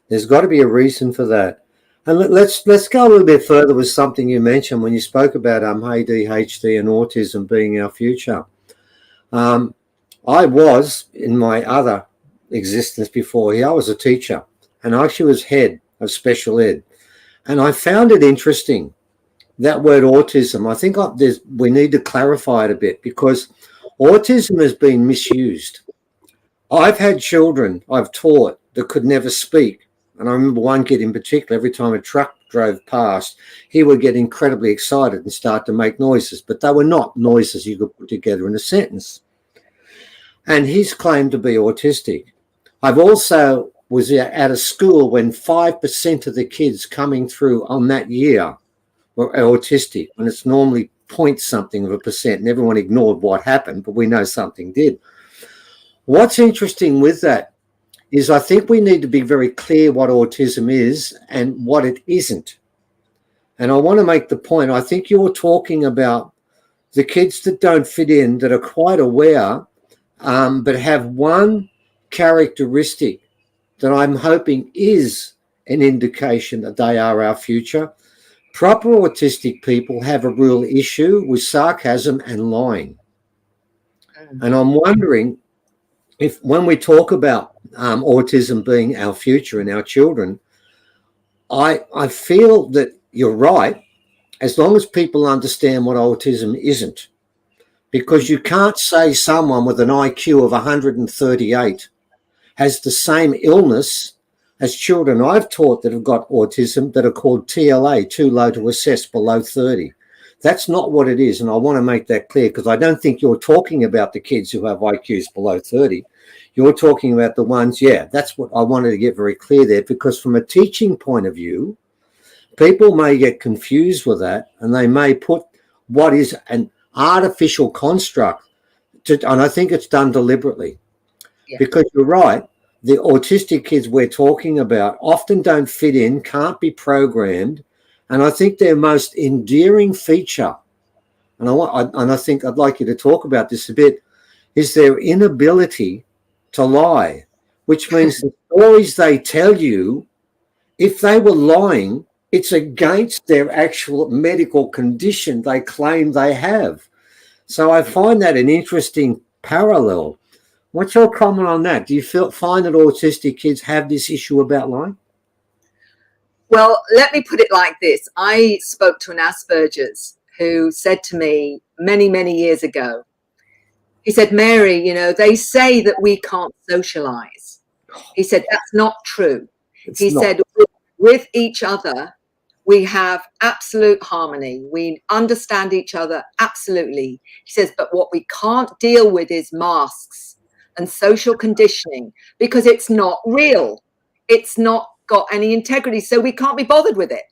There's got to be a reason for that. And let's go a little bit further with something you mentioned when you spoke about ADHD and autism being our future. I was, in my other existence before here, I was a teacher, and I actually was head of special ed. And I found it interesting, that word autism. I think we need to clarify it a bit, because autism has been misused. I've had children I've taught that could never speak. And I remember one kid in particular, every time a truck drove past, he would get incredibly excited and start to make noises, but they were not noises you could put together in a sentence. And he's claimed to be autistic. I've also was at a school when 5% of the kids coming through on that year were autistic, and it's normally point something of a percent, and everyone ignored what happened, but we know something did. What's interesting with that is I think we need to be very clear what autism is and what it isn't. And I want to make the point, I think you're talking about the kids that don't fit in, that are quite aware, but have one characteristic that I'm hoping is an indication that they are our future. Proper autistic people have a real issue with sarcasm and lying. And I'm wondering if when we talk about autism being our future and our children, I feel that you're right, as long as people understand what autism isn't. Because you can't say someone with an IQ of 138 has the same illness as children I've taught that have got autism that are called TLA, too low to assess, below 30. That's not what it is, and I want to make that clear, because I don't think you're talking about the kids who have IQs below 30. You're talking about the ones, that's what I wanted to get very clear there, because from a teaching point of view, people may get confused with that, and they may put what is an artificial construct, and I think it's done deliberately. Yeah. Because you're right, the autistic kids we're talking about often don't fit in, can't be programmed, and I think their most endearing feature, and I think I'd like you to talk about this a bit, is their inability to lie, which means the stories they tell you, if they were lying, it's against their actual medical condition they claim they have. So I find that an interesting parallel. What's your comment on that? Do you find that autistic kids have this issue about lying? Well, let me put it like this. I spoke to an Asperger's who said to me many, many years ago, he said, Mary, they say that we can't socialize. He said, that's not true. He said, with each other, we have absolute harmony. We understand each other absolutely. He says, but what we can't deal with is masks and social conditioning, because it's not real. It's not got any integrity, so we can't be bothered with it.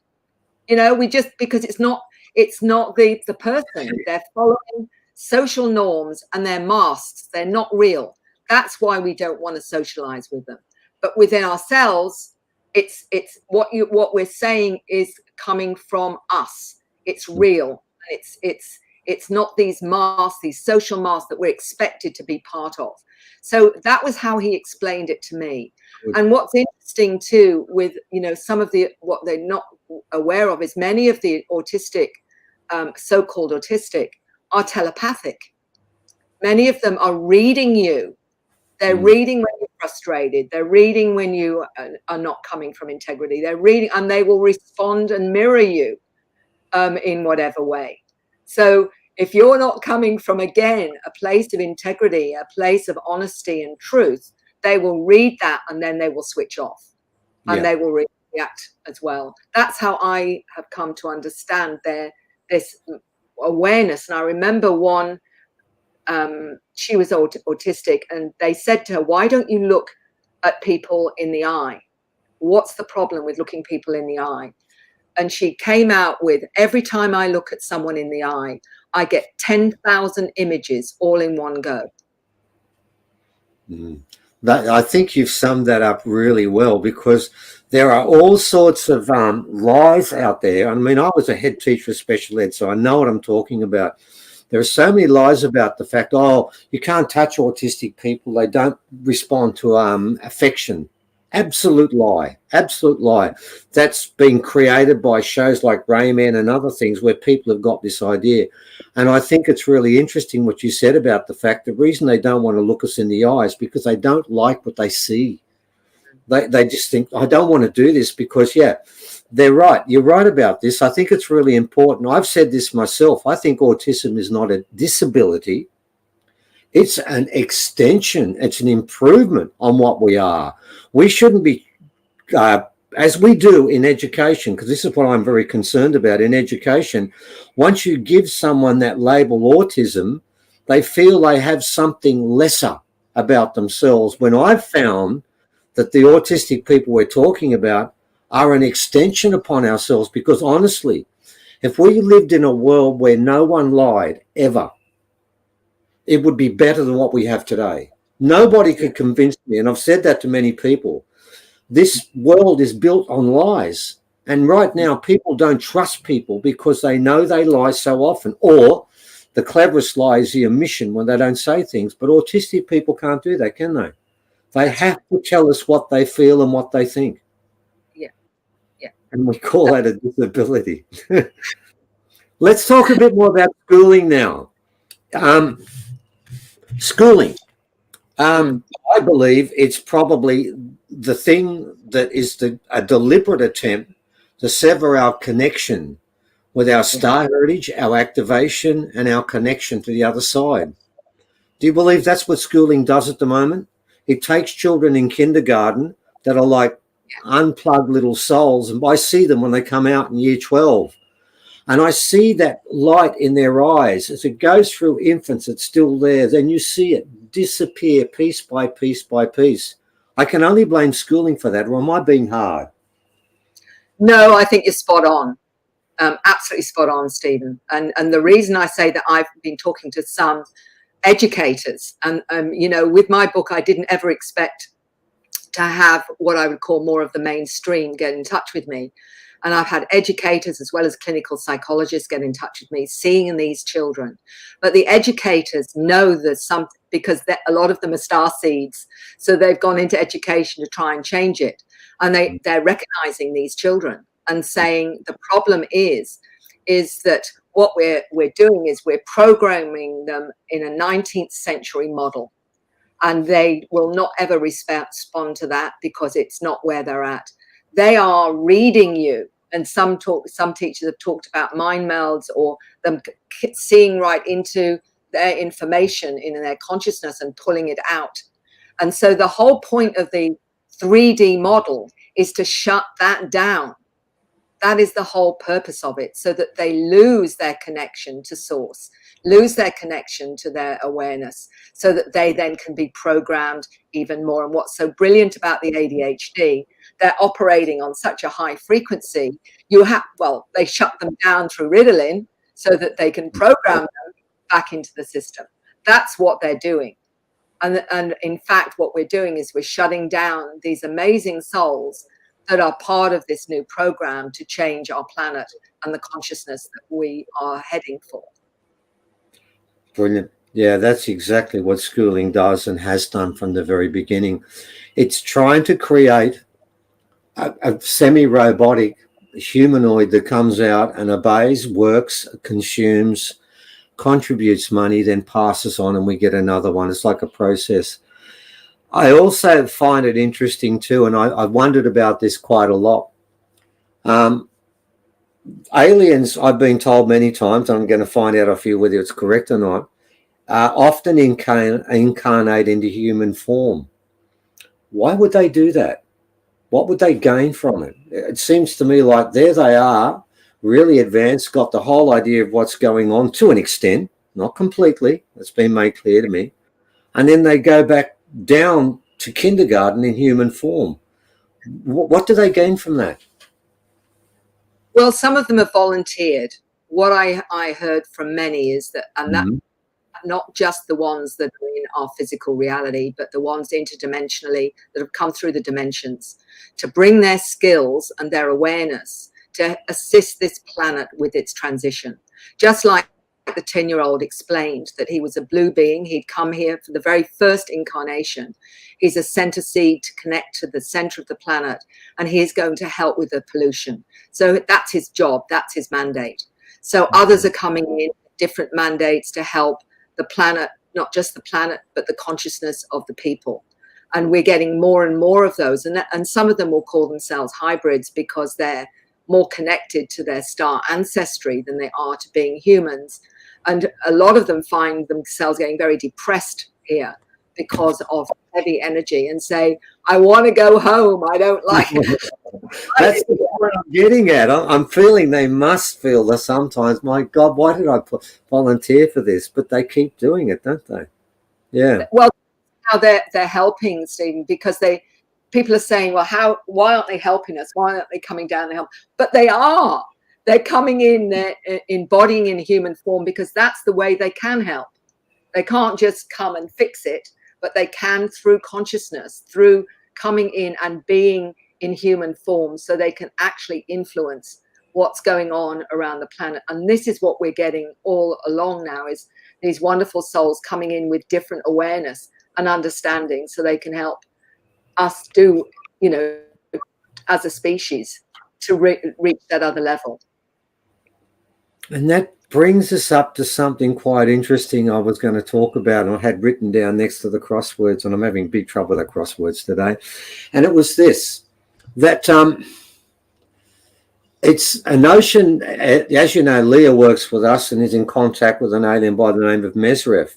We just, because it's not the person. They're following social norms and they're masks. They're not real. That's why we don't want to socialize with them. But within ourselves, it's what we're saying is coming from us. It's real. It's not these masks, these social masks that we're expected to be part of. So that was how he explained it to me. Good. And what's interesting too, with some of what they're not aware of, is many of the autistic, so-called autistic, are telepathic. Many of them are reading you. They're reading when you're frustrated. They're reading when you are not coming from integrity. They're reading, and they will respond and mirror you in whatever way. So if you're not coming from, again, a place of integrity, a place of honesty and truth, they will read that and then they will switch off and they will react as well. That's how I have come to understand this awareness. And I remember one, she was autistic, and they said to her, why don't you look at people in the eye? What's the problem with looking people in the eye? And she came out with, every time I look at someone in the eye, I get 10,000 images all in one go. I think you've summed that up really well, because there are all sorts of lies out there. I mean, I was a head teacher of special ed, so I know what I'm talking about. There are so many lies about the fact, you can't touch autistic people. They don't respond to affection. Absolute lie. Absolute lie. That's been created by shows like Rayman and other things where people have got this idea. And I think it's really interesting what you said about the fact the reason they don't want to look us in the eyes because they don't like what they see. They just think, I don't want to do this because, they're right. You're right about this. I think it's really important. I've said this myself. I think autism is not a disability. It's an extension. It's an improvement on what we are. We shouldn't be, as we do in education, because this is what I'm very concerned about in education. Once you give someone that label autism, they feel they have something lesser about themselves, when I've found that the autistic people we're talking about are an extension upon ourselves. Because honestly, if we lived in a world where no one lied ever, it would be better than what we have today. Nobody could convince me, and I've said that to many people. This world is built on lies. And right now, people don't trust people because they know they lie so often. Or the cleverest lie is the omission when they don't say things. But autistic people can't do that, can they? They have to tell us what they feel and what they think. Yeah. And we call that a disability. Let's talk a bit more about schooling now. Schooling. I believe it's probably the thing that is a deliberate attempt to sever our connection with our star heritage, our activation, and our connection to the other side. Do you believe that's what schooling does at the moment? It takes children in kindergarten that are like unplugged little souls, and I see them when they come out in year 12. And I see that light in their eyes. As it goes through infants, it's still there. Then you see it disappear piece by piece by piece. I can only blame schooling for that, or am I being hard? No, I think you're spot on. Absolutely spot on, Stephen. And the reason I say that, I've been talking to some educators, and with my book, I didn't ever expect to have what I would call more of the mainstream get in touch with me. And I've had educators as well as clinical psychologists get in touch with me, seeing these children. But the educators know there's something, because a lot of them are star seeds. So they've gone into education to try and change it. And they're recognizing these children and saying the problem is that what we're doing is we're programming them in a 19th century model. And they will not ever respond to that because it's not where they're at. They are reading you, and some teachers have talked about mind melds, or them seeing right into their information in their consciousness and pulling it out. And so the whole point of the 3D model is to shut that down. That is the whole purpose of it, so that they lose their connection to source, lose their connection to their awareness, so that they then can be programmed even more. And what's so brilliant about the ADHD, they're operating on such a high frequency. They shut them down through Ritalin so that they can program them back into the system. That's what they're doing. And in fact, what we're doing is we're shutting down these amazing souls that are part of this new program to change our planet and the consciousness that we are heading for. Brilliant. Yeah, that's exactly what schooling does and has done from the very beginning. It's trying to create a semi-robotic humanoid that comes out and obeys, works, consumes, contributes money, then passes on, and we get another one. It's like a process. I also find it interesting too, and I wondered about this quite a lot. Aliens, I've been told many times, I'm going to find out off you whether it's correct or not, often incarnate into human form. Why would they do that? What would they gain from it? It seems to me like there they are, really advanced, got the whole idea of what's going on to an extent, not completely, it's been made clear to me, and then they go back down to kindergarten in human form. What do they gain from that? Well, some of them have volunteered. What I heard from many is that, and that not just the ones that are in our physical reality, but the ones interdimensionally that have come through the dimensions, to bring their skills and their awareness to assist this planet with its transition. Just like the 10-year-old explained that he was a blue being, he'd come here for the very first incarnation. He's a center seed to connect to the center of the planet, and he is going to help with the pollution. So that's his job, that's his mandate. So others are coming in, different mandates to help the planet, not just the planet, but the consciousness of the people. And we're getting more and more of those. And some of them will call themselves hybrids because they're more connected to their star ancestry than they are to being humans. And a lot of them find themselves getting very depressed here because of heavy energy and say, I want to go home. I don't like it. That's what I'm getting at. I'm feeling they must feel that sometimes, my God, why did I volunteer for this? But they keep doing it, don't they? Yeah. Well, now they're helping, Stephen, because people are saying, well, why aren't they helping us? Why aren't they coming down to help? But they are. They're coming in, they're embodying in human form because that's the way they can help. They can't just come and fix it, but they can through consciousness, through coming in and being in human form, so they can actually influence what's going on around the planet. And this is what we're getting all along now, is these wonderful souls coming in with different awareness and understanding, so they can help us do, you know, as a species, to reach that other level. And that brings us up to something quite interesting I was going to talk about, and I had written down next to the crosswords, and I'm having big trouble with the crosswords today. And it was this, that it's a notion, as you know, Leah works with us and is in contact with an alien by the name of Mesref.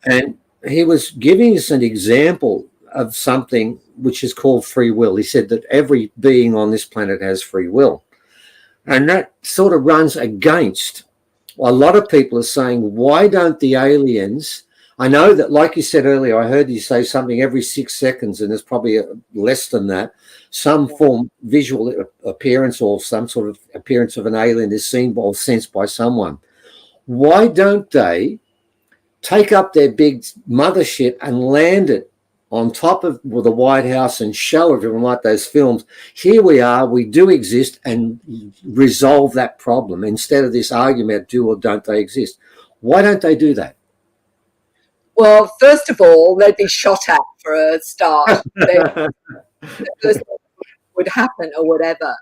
And he was giving us an example of something which is called free will. He said that every being on this planet has free will. And that sort of runs against a lot of people are saying, why don't the aliens, I know that, like you said earlier, I heard you say something every 6 seconds, and there's probably less than that, some form visual appearance or some sort of appearance of an alien is seen or sensed by someone. Why don't they take up their big mothership and land it on top of the White House and show everyone, like those films, here we are, we do exist, and resolve that problem instead of this argument, do or don't they exist? Why don't they do that? Well, first of all, they'd be shot at for a start. Would happen or whatever.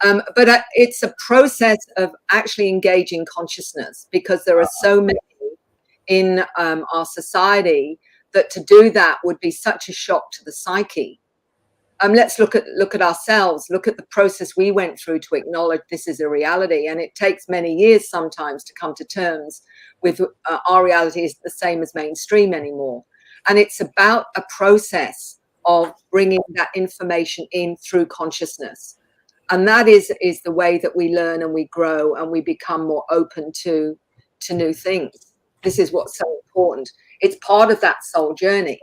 But it's a process of actually engaging consciousness, because there are so many in our society that to do that would be such a shock to the psyche. Let's look at ourselves, look at the process we went through to acknowledge this is a reality. And it takes many years sometimes to come to terms with our reality is the same as mainstream anymore. And it's about a process of bringing that information in through consciousness. And that is the way that we learn and we grow and we become more open to new things. This is what's so important. It's part of that soul journey.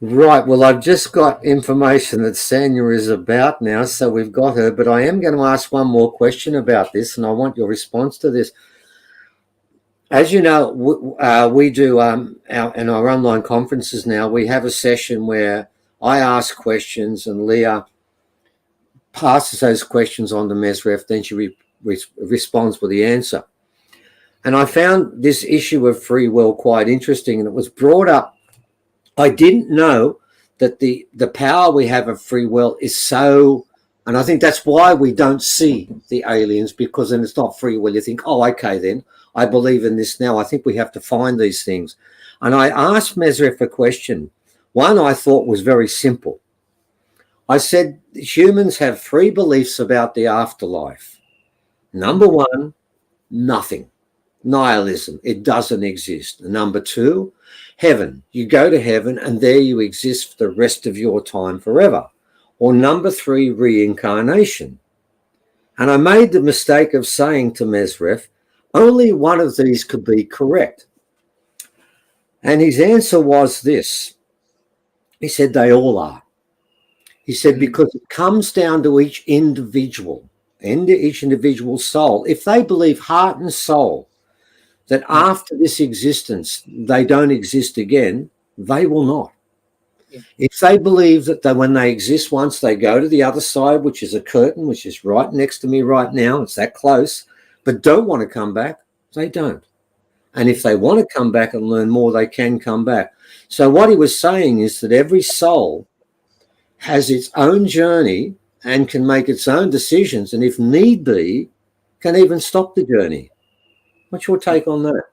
Right. Well, I've just got information that Sanya is about now, so we've got her. But I am going to ask one more question about this, and I want your response to this. As you know, we do in our online conferences now, we have a session where I ask questions and Leah passes those questions on to Mesref, then she responds with the answer. And I found this issue of free will quite interesting, and it was brought up. I didn't know that the power we have of free will is so, and I think that's why we don't see the aliens, because then it's not free will. You think, oh, okay, then I believe in this now. I think we have to find these things. And I asked Mesref a question. One I thought was very simple. I said, humans have 3 beliefs about the afterlife. Number 1, nothing. Nihilism, it doesn't exist. Number 2, heaven. You go to heaven and there you exist for the rest of your time forever. Or number 3, reincarnation. And I made the mistake of saying to Mesref, only one of these could be correct. And his answer was this. He said they all are. He said because it comes down to each individual soul. If they believe heart and soul that after this existence they don't exist again, they will not. Yeah. If they believe that when they exist once, they go to the other side, which is a curtain, which is right next to me right now, it's that close, but don't want to come back, they don't. And if they want to come back and learn more, they can come back. So what he was saying is that every soul has its own journey and can make its own decisions, and if need be, can even stop the journey. What's your take on that?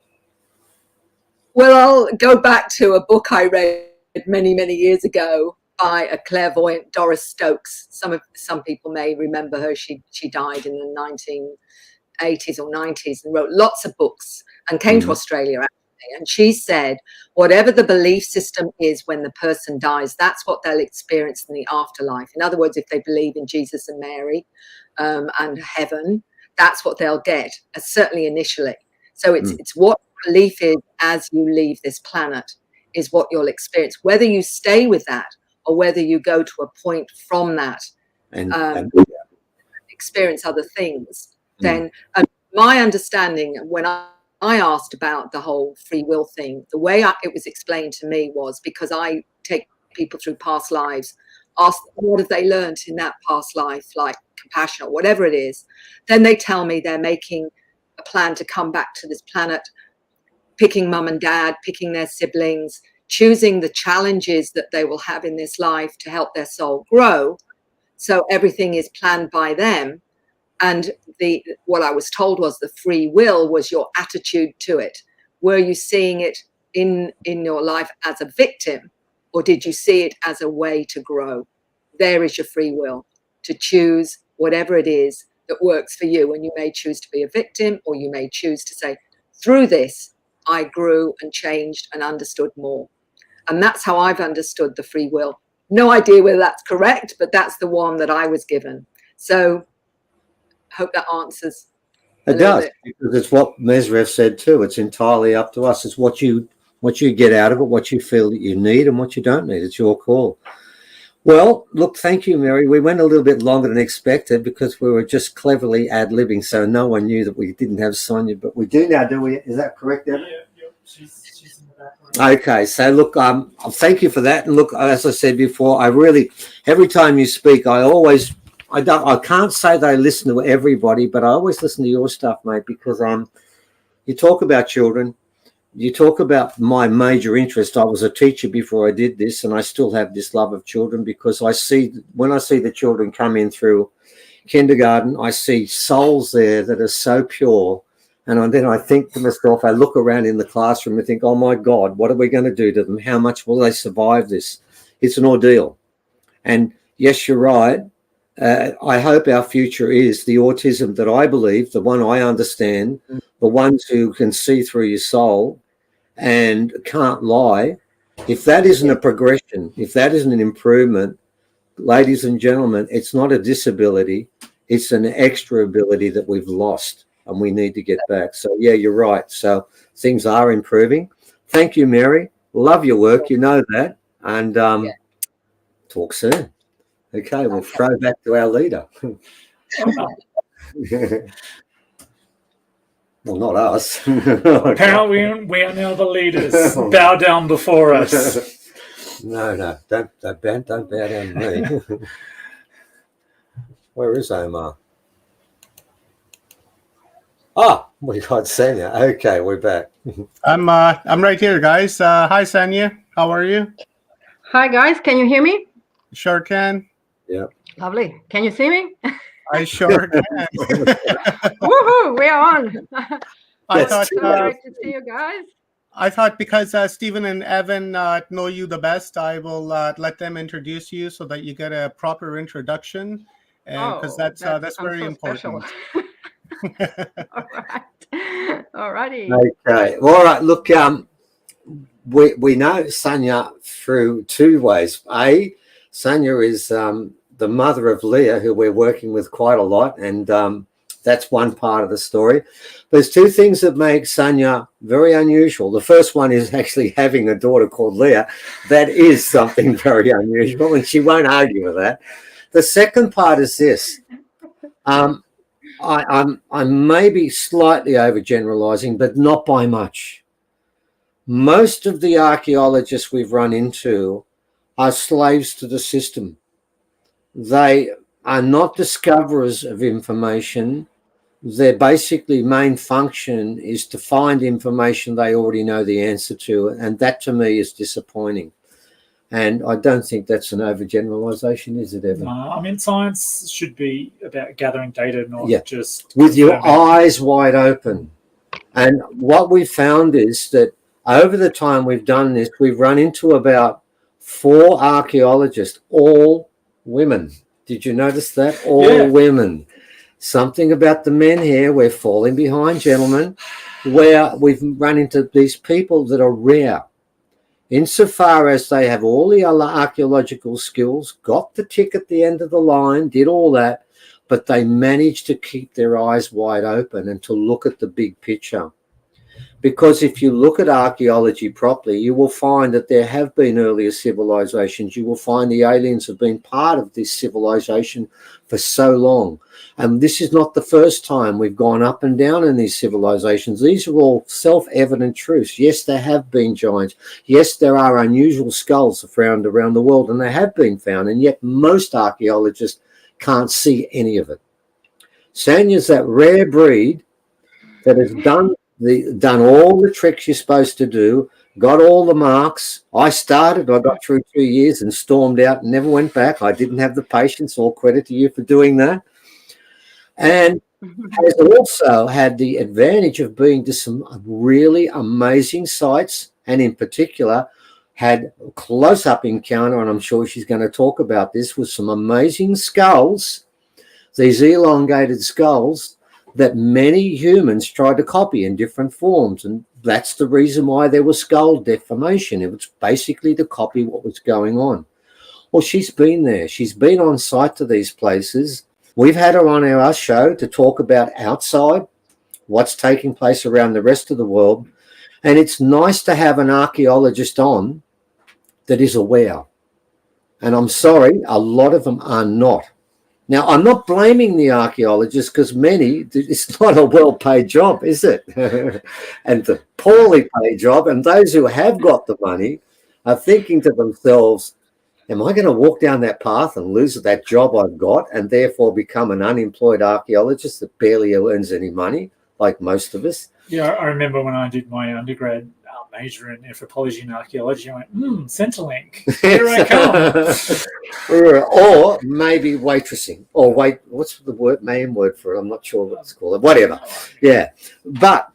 Well, I'll go back to a book I read many, many years ago by a clairvoyant, Doris Stokes. Some people may remember her. She died in the 1980s or 90s and wrote lots of books and came to Australia, actually. And she said, whatever the belief system is when the person dies, that's what they'll experience in the afterlife. In other words, if they believe in Jesus and Mary and heaven, that's what they'll get, certainly initially. So it's what belief is as you leave this planet is what you'll experience, whether you stay with that or whether you go to a point from that and experience other things. Then my understanding when I I asked about the whole free will thing. The way it was explained to me was because I take people through past lives, ask them what have they learned in that past life, like compassion or whatever it is. Then they tell me they're making a plan to come back to this planet, picking mum and dad, picking their siblings, choosing the challenges that they will have in this life to help their soul grow. So everything is planned by them. And what I was told was the free will was your attitude to it. Were you seeing it in your life as a victim, or did you see it as a way to grow? There is your free will, to choose whatever it is that works for you. And you may choose to be a victim, or you may choose to say, through this, I grew and changed and understood more. And that's how I've understood the free will. No idea whether that's correct, but that's the one that I was given. So hope that answers. It does, because it's what Mesrev said too. It's entirely up to us. It's what you get out of it, what you feel that you need and what you don't need. It's your call. Well, look, thank you, Mary. We went a little bit longer than expected because we were just cleverly ad-libbing, so no one knew that we didn't have Sonia, but we do now, do we? Is that correct, Evan? Yeah, she's in the background. Okay, so look, thank you for that. And look, as I said before, every time you speak, I can't say that I listen to everybody, but I always listen to your stuff, mate, because you talk about children, you talk about my major interest. I was a teacher before I did this, and I still have this love of children because when I see the children come in through kindergarten, I see souls there that are so pure. And then I think to myself, I look around in the classroom and think, oh my God, what are we going to do to them? How much will they survive this? It's an ordeal. And yes, you're right. I hope our future is the autism that I believe, the one I understand, the ones who can see through your soul and can't lie. If that isn't a progression, if that isn't an improvement, ladies and gentlemen, it's not a disability. It's an extra ability that we've lost and we need to get back. So, yeah, you're right. So things are improving. Thank you, Mary. Love your work. You know that. And talk soon. Okay, we'll throw back to our leader. Well, not us. Apparently, we are now the leaders. Bow down before us. No, don't bow down to me. Where is Omar? We got Sanya. Okay, we're back. I'm right here, guys. Hi, Sanya. How are you? Hi, guys. Can you hear me? Sure can. Yeah. Lovely. Can you see me? I sure can. Woohoo! We're on. I thought great to see you guys. I thought because Stephen and Evan know you the best, I will let them introduce you so that you get a proper introduction, and because that's very important. All righty. Okay. All right. Look, we know Sanya through two ways. Sanya is the mother of Leah, who we're working with quite a lot, and that's one part of the story. There's two things that make Sanya very unusual. The first one is actually having a daughter called Leah. That is something very unusual, and she won't argue with that. The second part is this. I'm maybe slightly overgeneralizing, but not by much. Most of the archaeologists we've run into are slaves to the system. They are not discoverers of information. Their basically main function is to find information they already know the answer to, and that to me is disappointing. And I don't think that's an overgeneralization, is it, Evan? No, I mean, science should be about gathering data, not just... With your eyes wide open. And what we found is that over the time we've done this, we've run into about 4 archaeologists, all women. Did you notice that? All women. Something about the men here, we're falling behind, gentlemen, where we've run into these people that are rare. Insofar as they have all the other archaeological skills, got the tick at the end of the line, did all that, but they managed to keep their eyes wide open and to look at the big picture. Because if you look at archaeology properly, you will find that there have been earlier civilizations. You will find the aliens have been part of this civilization for so long. And this is not the first time we've gone up and down in these civilizations. These are all self-evident truths. Yes, there have been giants. Yes, there are unusual skulls found around the world, and they have been found, and yet most archaeologists can't see any of it. Sanya's that rare breed that has done all the tricks you're supposed to do, got all the marks. I got through 2 years and stormed out and never went back. I didn't have the patience. All credit to you for doing that. And has also had the advantage of being to some really amazing sites, and in particular had a close-up encounter, and I'm sure she's going to talk about this, with some amazing skulls, these elongated skulls that many humans tried to copy in different forms. And that's the reason why there was skull deformation. It was basically to copy what was going on. Well, she's been there. She's been on site to these places. We've had her on our show to talk about outside, what's taking place around the rest of the world. And it's nice to have an archaeologist on that is aware. And I'm sorry, a lot of them are not. Now, I'm not blaming the archaeologists, because it's not a well-paid job, is it? And it's a poorly paid job. And those who have got the money are thinking to themselves, am I going to walk down that path and lose that job I've got and therefore become an unemployed archaeologist that barely earns any money, like most of us? Yeah, I remember when I did my undergrad major in anthropology and archaeology, I went, Centrelink, here I come. Or maybe waitressing, or what's the main word for it? I'm not sure what it's called. Whatever. Yeah. But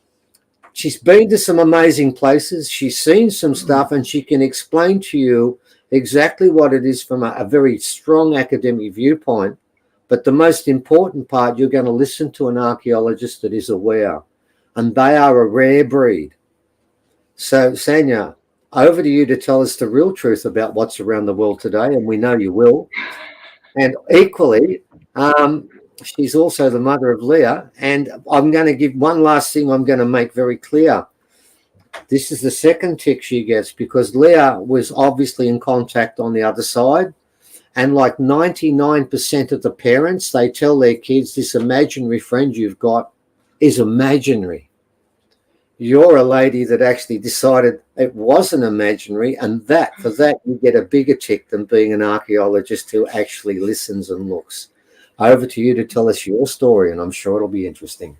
she's been to some amazing places. She's seen some stuff, and she can explain to you exactly what it is from a very strong academic viewpoint. But the most important part, you're going to listen to an archaeologist that is aware, and they are a rare breed. So, Sanya, over to you to tell us the real truth about what's around the world today, and we know you will. And equally, she's also the mother of Leah. And I'm going to give one last thing I'm going to make very clear. This is the second tick she gets, because Leah was obviously in contact on the other side. And like 99% of the parents, they tell their kids, this imaginary friend you've got is imaginary. You're a lady that actually decided it wasn't imaginary, and for that you get a bigger tick than being an archaeologist who actually listens and looks. Over to you to tell us your story, and I'm sure it'll be interesting.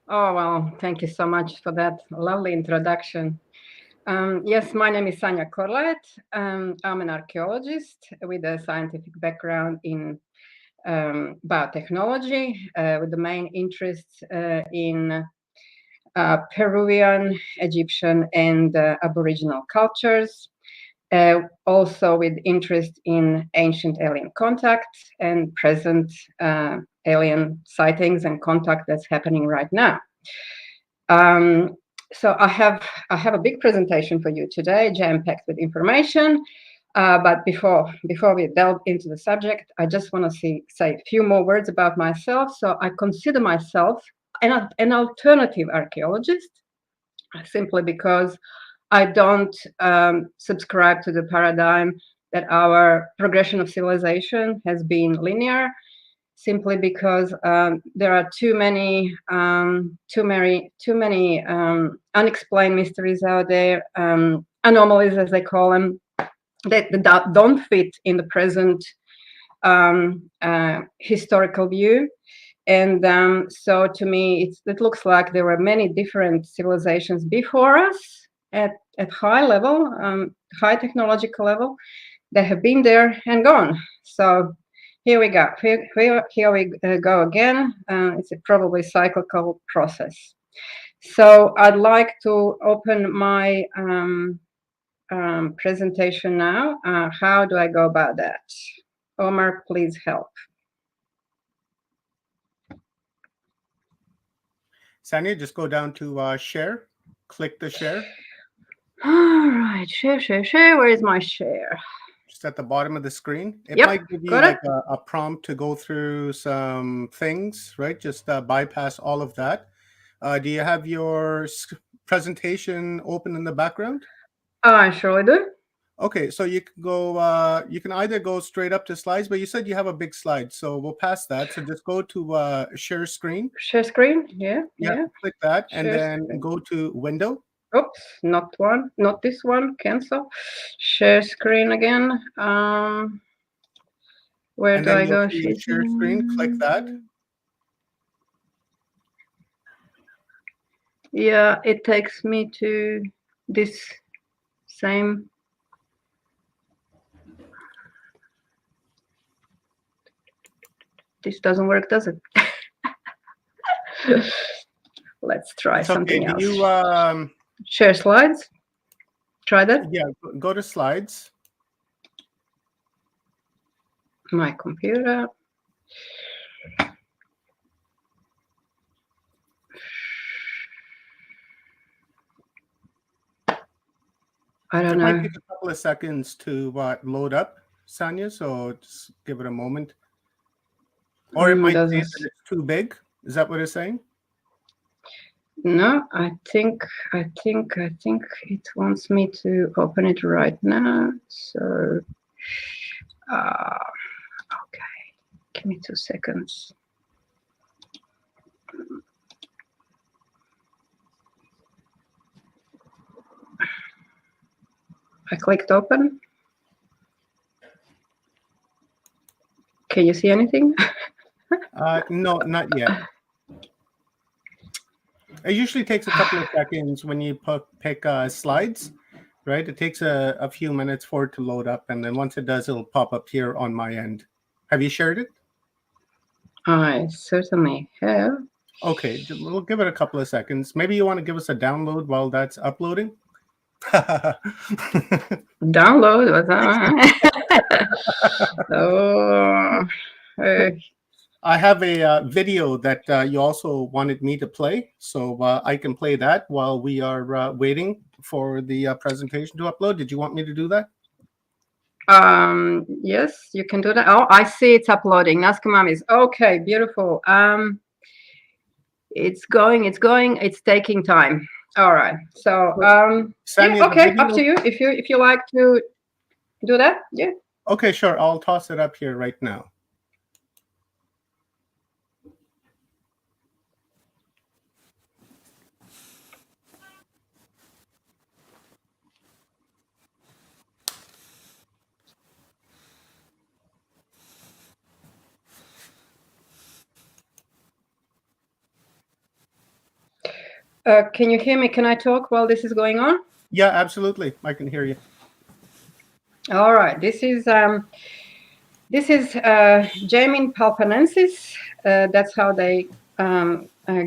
Oh, well, thank you so much for that lovely introduction. Yes, my name is Sanya Korlet. I'm an archaeologist with a scientific background in biotechnology, with the main interests in Peruvian, Egyptian, and Aboriginal cultures. Also with interest in ancient alien contact and present alien sightings and contact that's happening right now. So I have a big presentation for you today, jam-packed with information. But before we delve into the subject, I just want to say a few more words about myself. So I consider myself an alternative archaeologist, simply because I don't subscribe to the paradigm that our progression of civilization has been linear, simply because there are too many unexplained mysteries out there, anomalies as they call them, that don't fit in the present historical view. And so to me, it looks like there were many different civilizations before us at high level, high technological level, that have been there and gone. So here we go. Here we go again. It's a probably cyclical process. So I'd like to open my presentation now. How do I go about that? Omar, please help. Sanya, just go down to share, click the share. All right, share. Where is my share? Just at the bottom of the screen. It Yep, might give you like a prompt to go through some things, right? Just bypass all of that. Do you have your presentation open in the background? I surely do. Okay, so you can go. You can either go straight up to slides, but you said you have a big slide, so we'll pass that. So just go to share screen. Share screen. Yeah. Click that, and Share then screen. go to window. Oops, not this one. Cancel. Share screen again. Where And do then I you'll go? see your share screen. Click that. Yeah, it takes me to this same. This doesn't work, does it? Let's try something else. Do you share slides? Try that. Yeah, go to slides. My computer. I don't know. It might take a couple of seconds to load up, Sanya, so just give it a moment. Or it might say that it's too big. Is that what it's saying? No, I think it wants me to open it right now. So, okay, give me 2 seconds. I clicked open. Can you see anything? No, not yet. It usually takes a couple of seconds when you pick slides, right? It takes a few minutes for it to load up, and then once it does, it'll pop up here on my end. Have you shared it? I certainly have. Okay, we'll give it a couple of seconds. Maybe you want to give us a download while that's uploading? Download? Oh, I have a video that you also wanted me to play, so I can play that while we are waiting for the presentation to upload. Did you want me to do that? Yes, you can do that. Oh, I see it's uploading. Naskamamis. Okay, beautiful. It's going. It's taking time. All right. So, Sanya, yeah, okay, up to you. If you like to do that, yeah. Okay, sure. I'll toss it up here right now. Can you hear me? Can I talk while this is going on? Yeah, absolutely. I can hear you. All right. This is Jamin palpanensis. That's how they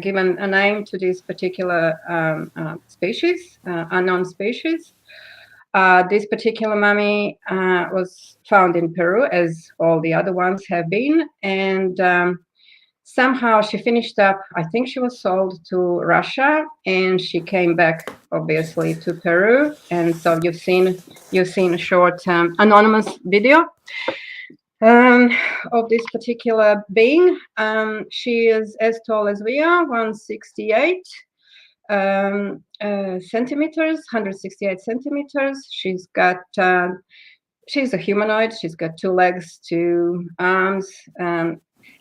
given a name to this particular species, unknown species. This particular mummy was found in Peru, as all the other ones have been, and somehow she finished up. I think she was sold to Russia, and she came back, obviously, to Peru. And so you've seen a short anonymous video of this particular being. She is as tall as we are, 168 centimeters, 168 centimeters. She's a humanoid. She's got 2 legs, 2 arms.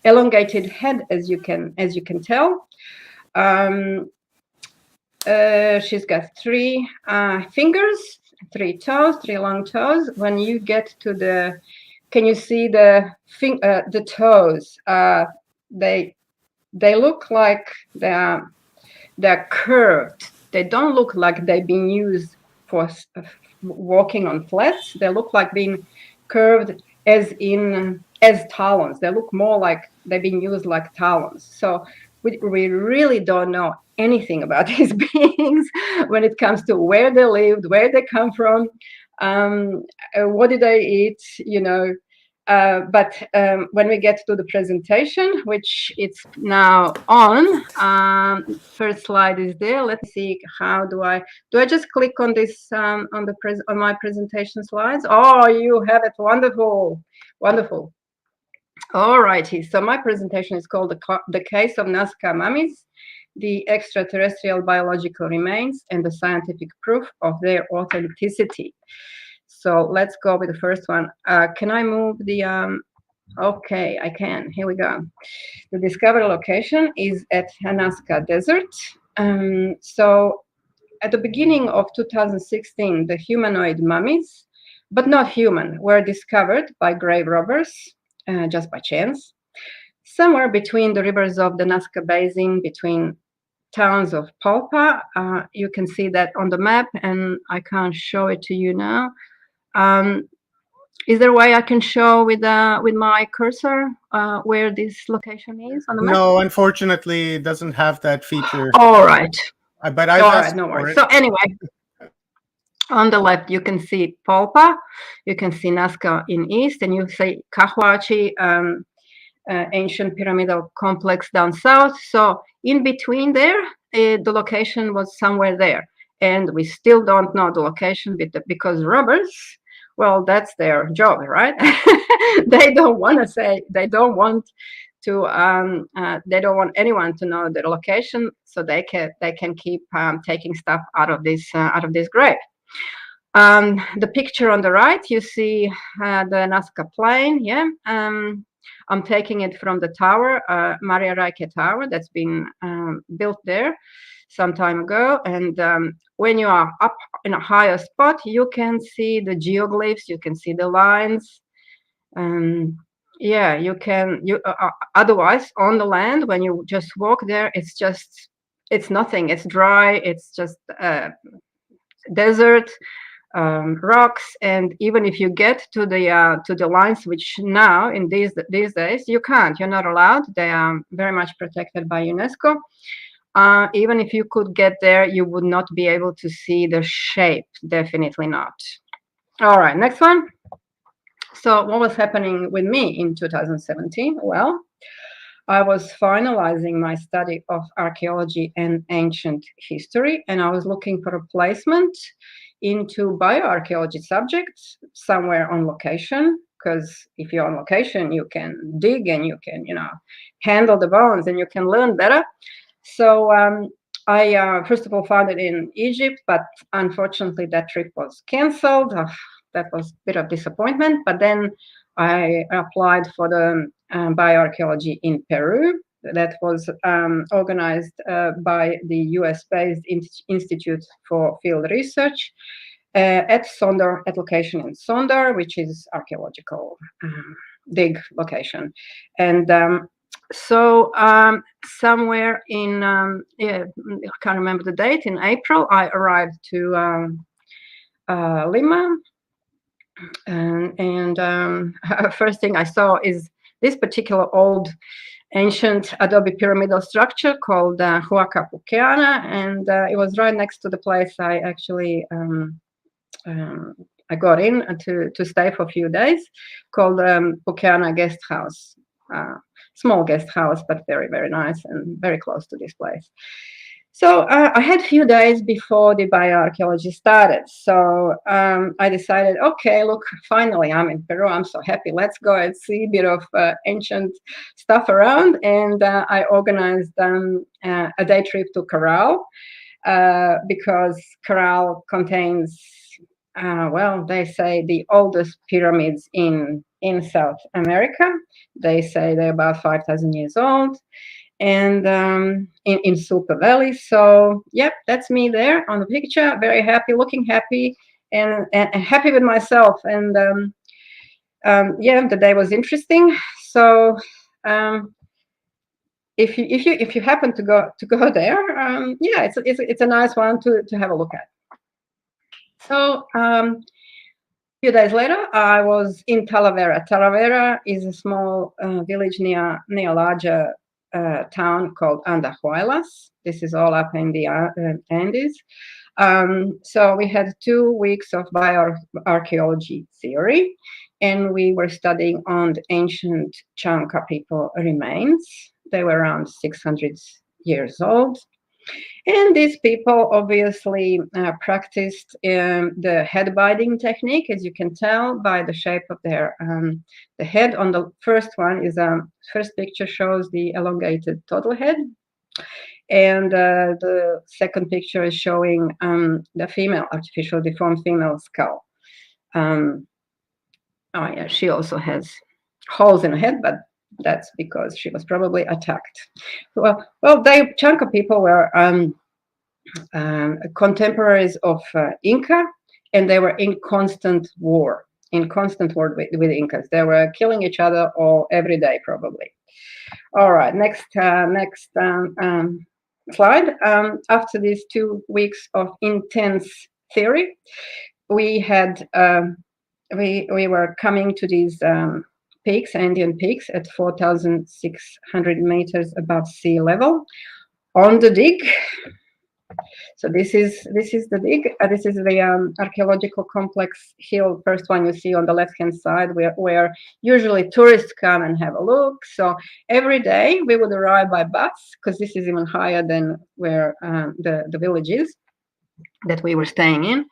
Elongated head, as you can tell. She's got 3 fingers, 3 toes, 3 long toes. When you get to can you see the toes? They look like they're curved. They don't look like they've been used for walking on flats. They look like being curved as talons. They look more like they've been used like talons. So we really don't know anything about these beings when it comes to where they lived, where they come from, what did they eat, but when we get to the presentation, which it's now on, first slide is there. Let's see, how do I just click on this on my presentation slides? Oh, you have it. Wonderful. All righty, so my presentation is called the case of Nazca mummies, the extraterrestrial biological remains and the scientific proof of their authenticity. So let's go with the first one. Can I move the, okay, I can, here we go. The discovered location is at Nazca Desert. So at the beginning of 2016, the humanoid mummies, but not human, were discovered by grave robbers, just by chance, somewhere between the rivers of the Nazca Basin, between towns of Palpa. You can see that on the map, and I can't show it to you now. Is there a way I can show with my cursor where this location is on the map? No, unfortunately, it doesn't have that feature. All right. But I've All asked right, no for worries. it. So anyway, on the left, you can see Palpa, you can see Nazca in east, and you see Cahuachi, ancient pyramidal complex down south. So in between there, the location was somewhere there. And we still don't know the location because robbers, well, that's their job, right? They don't want to say, they don't want anyone to know the location, so they can keep taking stuff out of this grave. The picture on the right, you see the Nazca Plain. Yeah, I'm taking it from the tower, Maria Reike Tower, that's been built there some time ago. And when you are up in a higher spot, you can see the geoglyphs, you can see the lines. Yeah, you can. Otherwise, on the land, when you just walk there, it's nothing. It's dry. It's just desert. Rocks, and even if you get to the lines, which now in these days you can't, you're not allowed. They are very much protected by UNESCO. Even if you could get there, you would not be able to see the shape. Definitely not. All right, next one. So what was happening with me in 2017? Well, I was finalizing my study of archaeology and ancient history, and I was looking for a placement into bioarchaeology subjects somewhere on location, because if you're on location, you can dig and you can, handle the bones and you can learn better. So I first of all found it in Egypt, but unfortunately that trip was canceled. That was a bit of disappointment. But then I applied for the bioarchaeology in Peru. That was organized by the US-based Institute for Field Research at Sondor, at location in Sondor, which is archaeological dig location. And so somewhere in, I can't remember the date, in April, I arrived to Lima. And first thing I saw is this particular old ancient adobe pyramidal structure called Huaca Pukeana, and it was right next to the place I actually I got in to stay for a few days, called Pukeana Guest House. Small guest house, but very, very nice and very close to this place. So I had a few days before the bioarchaeology started. So I decided, okay, look, finally I'm in Peru. I'm so happy. Let's go and see a bit of ancient stuff around. And I organized a day trip to Caral because Caral contains, well, they say the oldest pyramids in South America. They say they're about 5,000 years old. And in Sulpa Valley. So, yep, that's me there on the picture. Very happy, looking happy, and happy with myself. And yeah, the day was interesting. So, if you happen to go there, yeah, it's a nice one to have a look at. So, a few days later, I was in Talavera. Talavera is a small village near a larger town called Andahuaylas. This is all up in the Andes. So we had 2 weeks of bioarchaeology theory, and we were studying on the ancient Chanca people remains. They were around 600 years old. And these people obviously practiced the head binding technique, as you can tell by the shape of their the head. On the first one is first picture shows the elongated total head, And the second picture is showing the female, artificial deformed female skull. Oh yeah, she also has holes in her head, but that's because she was probably attacked. Well, they chunk of people were contemporaries of Inca, and they were in constant war with Incas. They were killing each other all every day, probably. All right, next slide. After these 2 weeks of intense theory, we had we were coming to these peaks, Andean peaks, at 4,600 meters above sea level on the dig. So this is the dig. This is the archaeological complex hill. First one you see on the left-hand side, where usually tourists come and have a look. So every day we would arrive by bus, because this is even higher than where the village is that we were staying in.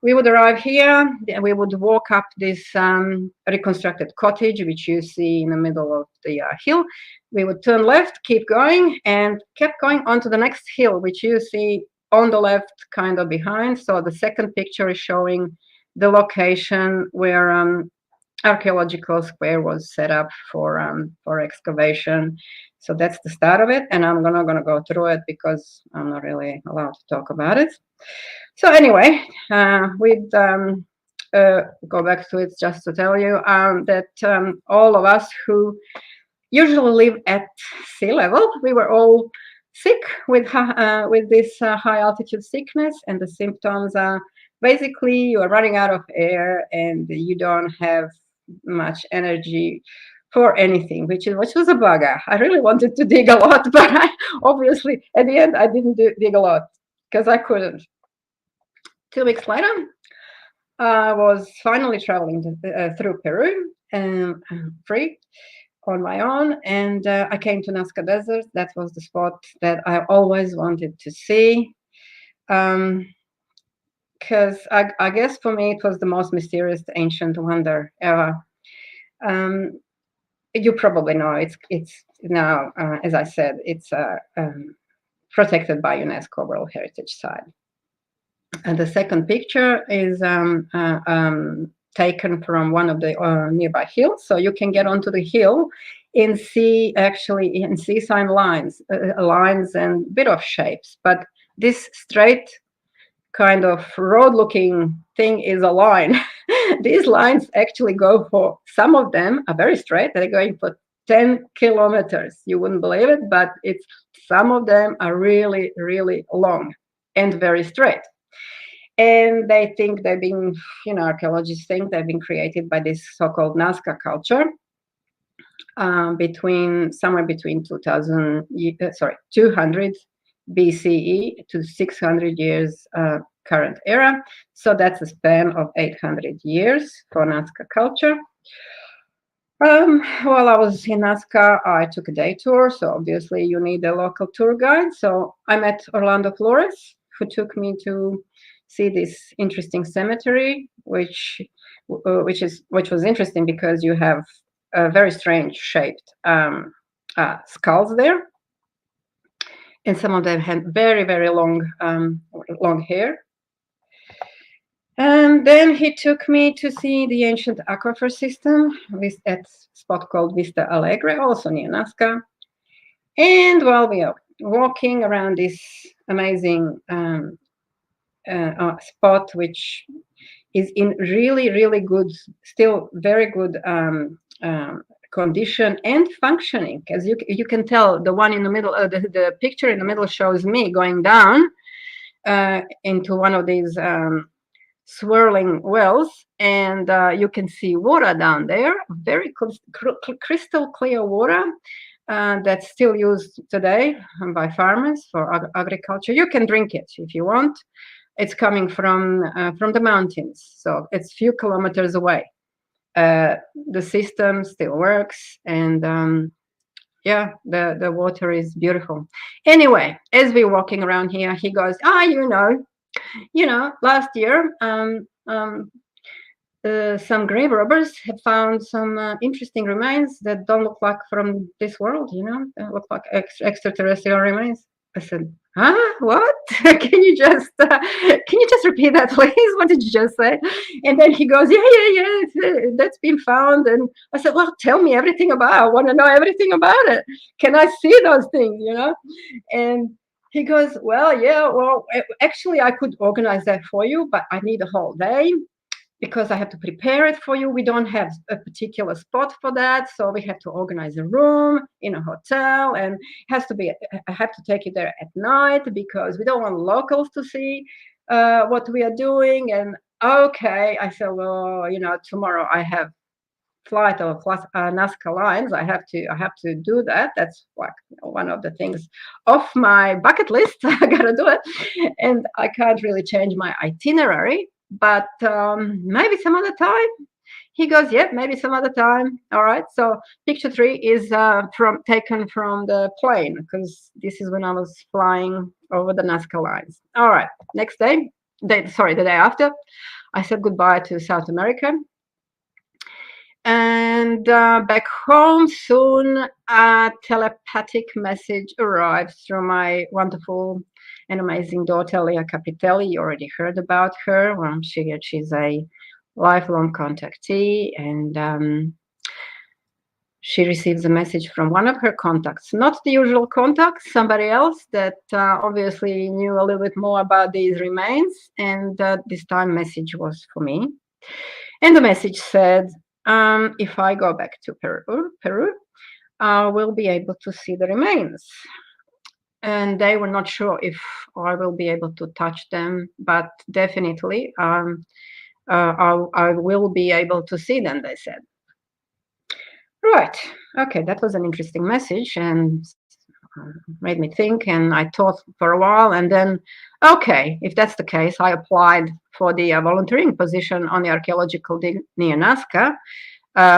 We would arrive here, and we would walk up this reconstructed cottage, which you see in the middle of the hill. We would turn left, keep going, and kept going onto the next hill, which you see on the left, kind of behind. So the second picture is showing the location where archaeological square was set up for excavation. So that's the start of it, and I'm not gonna go through it because I'm not really allowed to talk about it. So anyway, we'd go back to it just to tell you that all of us who usually live at sea level, we were all sick with this high altitude sickness, and the symptoms are basically you are running out of air and you don't have much energy for anything, which was a bugger. I really wanted to dig a lot, but obviously at the end I didn't dig a lot because I couldn't. 2 weeks later, I was finally traveling through Peru free on my own, and I came to Nazca Desert. That was the spot that I always wanted to see, because I guess for me it was the most mysterious ancient wonder ever. You probably know it's now, as I said, it's protected by UNESCO World Heritage Site. And the second picture is taken from one of the nearby hills. So you can get onto the hill and see sign lines and bit of shapes. But this straight kind of road-looking thing is a line. These lines actually go for, some of them are very straight. They're going for 10 kilometers. You wouldn't believe it, but some of them are really, really long and very straight. And they think they've been, archaeologists think they've been created by this so-called Nazca culture somewhere between 200 BCE to 600 years current era. So that's a span of 800 years for Nazca culture. While I was in Nazca, I took a day tour. So obviously you need a local tour guide. So I met Orlando Flores, who took me to see this interesting cemetery, which was interesting because you have very strange shaped skulls there, and some of them had very, very long hair. And then he took me to see the ancient aquifer system at a spot called Vista Alegre, also near Nazca. And while we are walking around this amazing spot, which is in really, really good, still very good condition and functioning. As you can tell, the one in the middle, the picture in the middle shows me going down into one of these swirling wells, and you can see water down there, very crystal clear water that's still used today by farmers for agriculture. You can drink it if you want. It's coming from the mountains, so it's a few kilometers away. The system still works, and yeah, the water is beautiful. Anyway, as we're walking around here, he goes, last year some grave robbers have found some interesting remains that don't look like from this world. They look like extraterrestrial remains. I said, huh? What? Can you just repeat that, please? What did you just say? And then he goes, yeah, that's been found. And I said, well, tell me everything about it. I want to know everything about it. Can I see those things, And he goes, well, actually, I could organize that for you, but I need a whole day because I have to prepare it for you. We don't have a particular spot for that. So we have to organize a room in a hotel, and I have to take you there at night because we don't want locals to see what we are doing. And okay, I said, well, tomorrow I have flight of Nazca lines. I have to do that. That's like one of the things off my bucket list. I gotta do it, and I can't really change my itinerary. But maybe some other time. He goes, yeah, maybe some other time. All right. So picture 3 is taken from the plane because this is when I was flying over the Nazca lines. All right. Next day, the day after, I said goodbye to South America. And back home soon, a telepathic message arrives through my wonderful and amazing daughter, Leah Capitelli. You already heard about her. Well, she's a lifelong contactee, and she receives a message from one of her contacts, not the usual contact, somebody else that obviously knew a little bit more about these remains. And this time message was for me. And the message said, if I go back to Peru, I will be able to see the remains. And they were not sure if I will be able to touch them, but definitely I will be able to see them, they said. Right. Okay, that was an interesting message and made me think, and I thought for a while, and then, okay, if that's the case, I applied for the volunteering position on the archaeological dig near Nazca,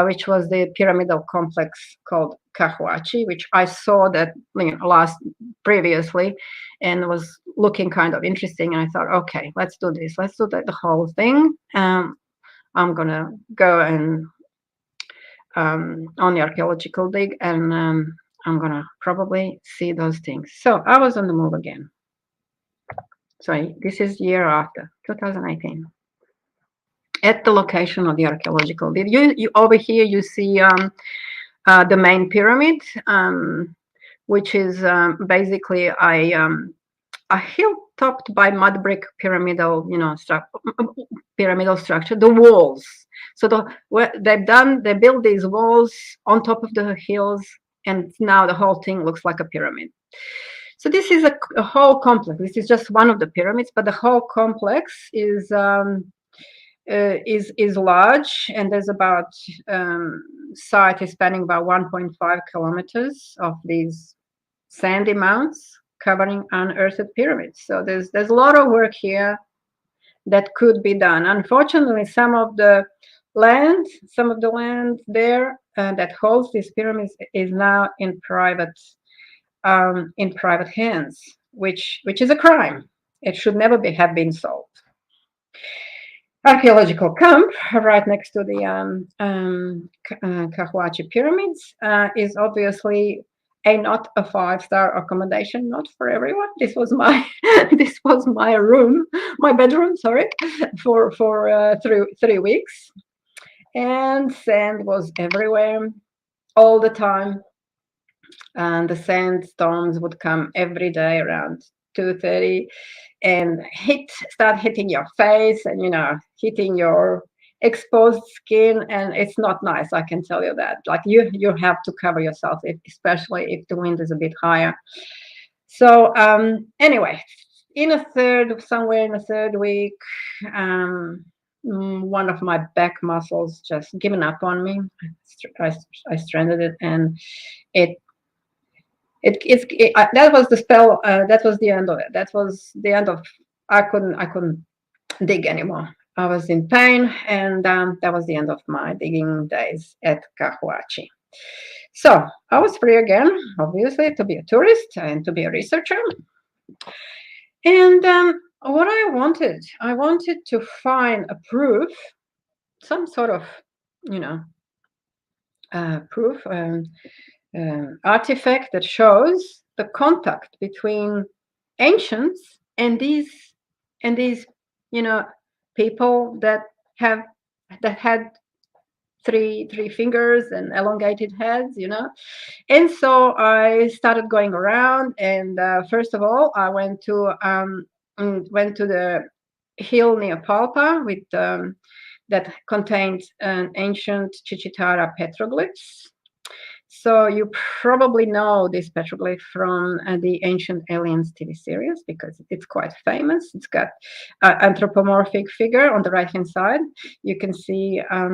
which was the pyramidal complex called Cahuachi, which I saw that previously and was looking kind of interesting. And I thought, okay, let's do this. Let's do the whole thing. I'm gonna go and on the archaeological dig, and I'm gonna probably see those things. So I was on the move again. So this is the year after, 2018. At the location of the archaeological dig. You over here you see the main pyramid, which is basically a hill topped by mud brick pyramidal, pyramidal structure. The walls. So they build these walls on top of the hills, and now the whole thing looks like a pyramid. So this is a whole complex. This is just one of the pyramids, but the whole complex is large, and there's about site is spanning about 1.5 kilometers of these sandy mounds covering unearthed pyramids. So there's a lot of work here that could be done. Unfortunately, some of the land there that holds these pyramids is now in private hands, which is a crime. It should never have been sold. Archaeological camp right next to the Cahuachi pyramids is obviously not a 5-star accommodation, not for everyone. This was my my bedroom, sorry, for 3 weeks, and sand was everywhere all the time, and the sandstorms would come every day around 2:30 and start hitting your face and hitting your exposed skin, and it's not nice, I can tell you that. Like you have to cover yourself, especially if the wind is a bit higher. So anyway, somewhere in the third week, one of my back muscles just given up on me. I stranded it, and that was the spell. That was the end of it. That was the end of. I couldn't dig anymore. I was in pain, and that was the end of my digging days at Cahuachi. So I was free again, obviously, to be a tourist and to be a researcher. And what I wanted to find a proof, some sort of, proof artifact that shows the contact between ancients and these people that had three fingers and elongated heads, and so I started going around, and first of all I went to the hill near Palpa with that contained an ancient Chichitara petroglyphs. So you probably know this petroglyph from the Ancient Aliens TV series because it's quite famous. It's got an anthropomorphic figure on the right-hand side. You can see a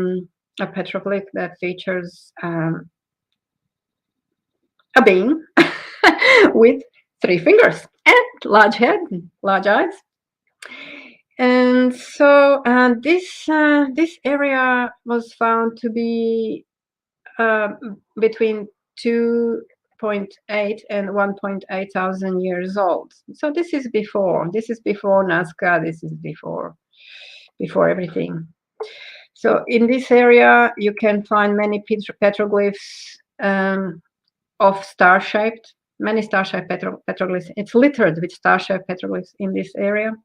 petroglyph that features a being with 3 fingers and large head, large eyes. And so this area was found to be between 2.8 and 1.8 thousand years old. So this is before Nazca. This is before everything. So in this area, you can find many petroglyphs of star-shaped, many star-shaped petroglyphs. It's littered with star-shaped petroglyphs in this area.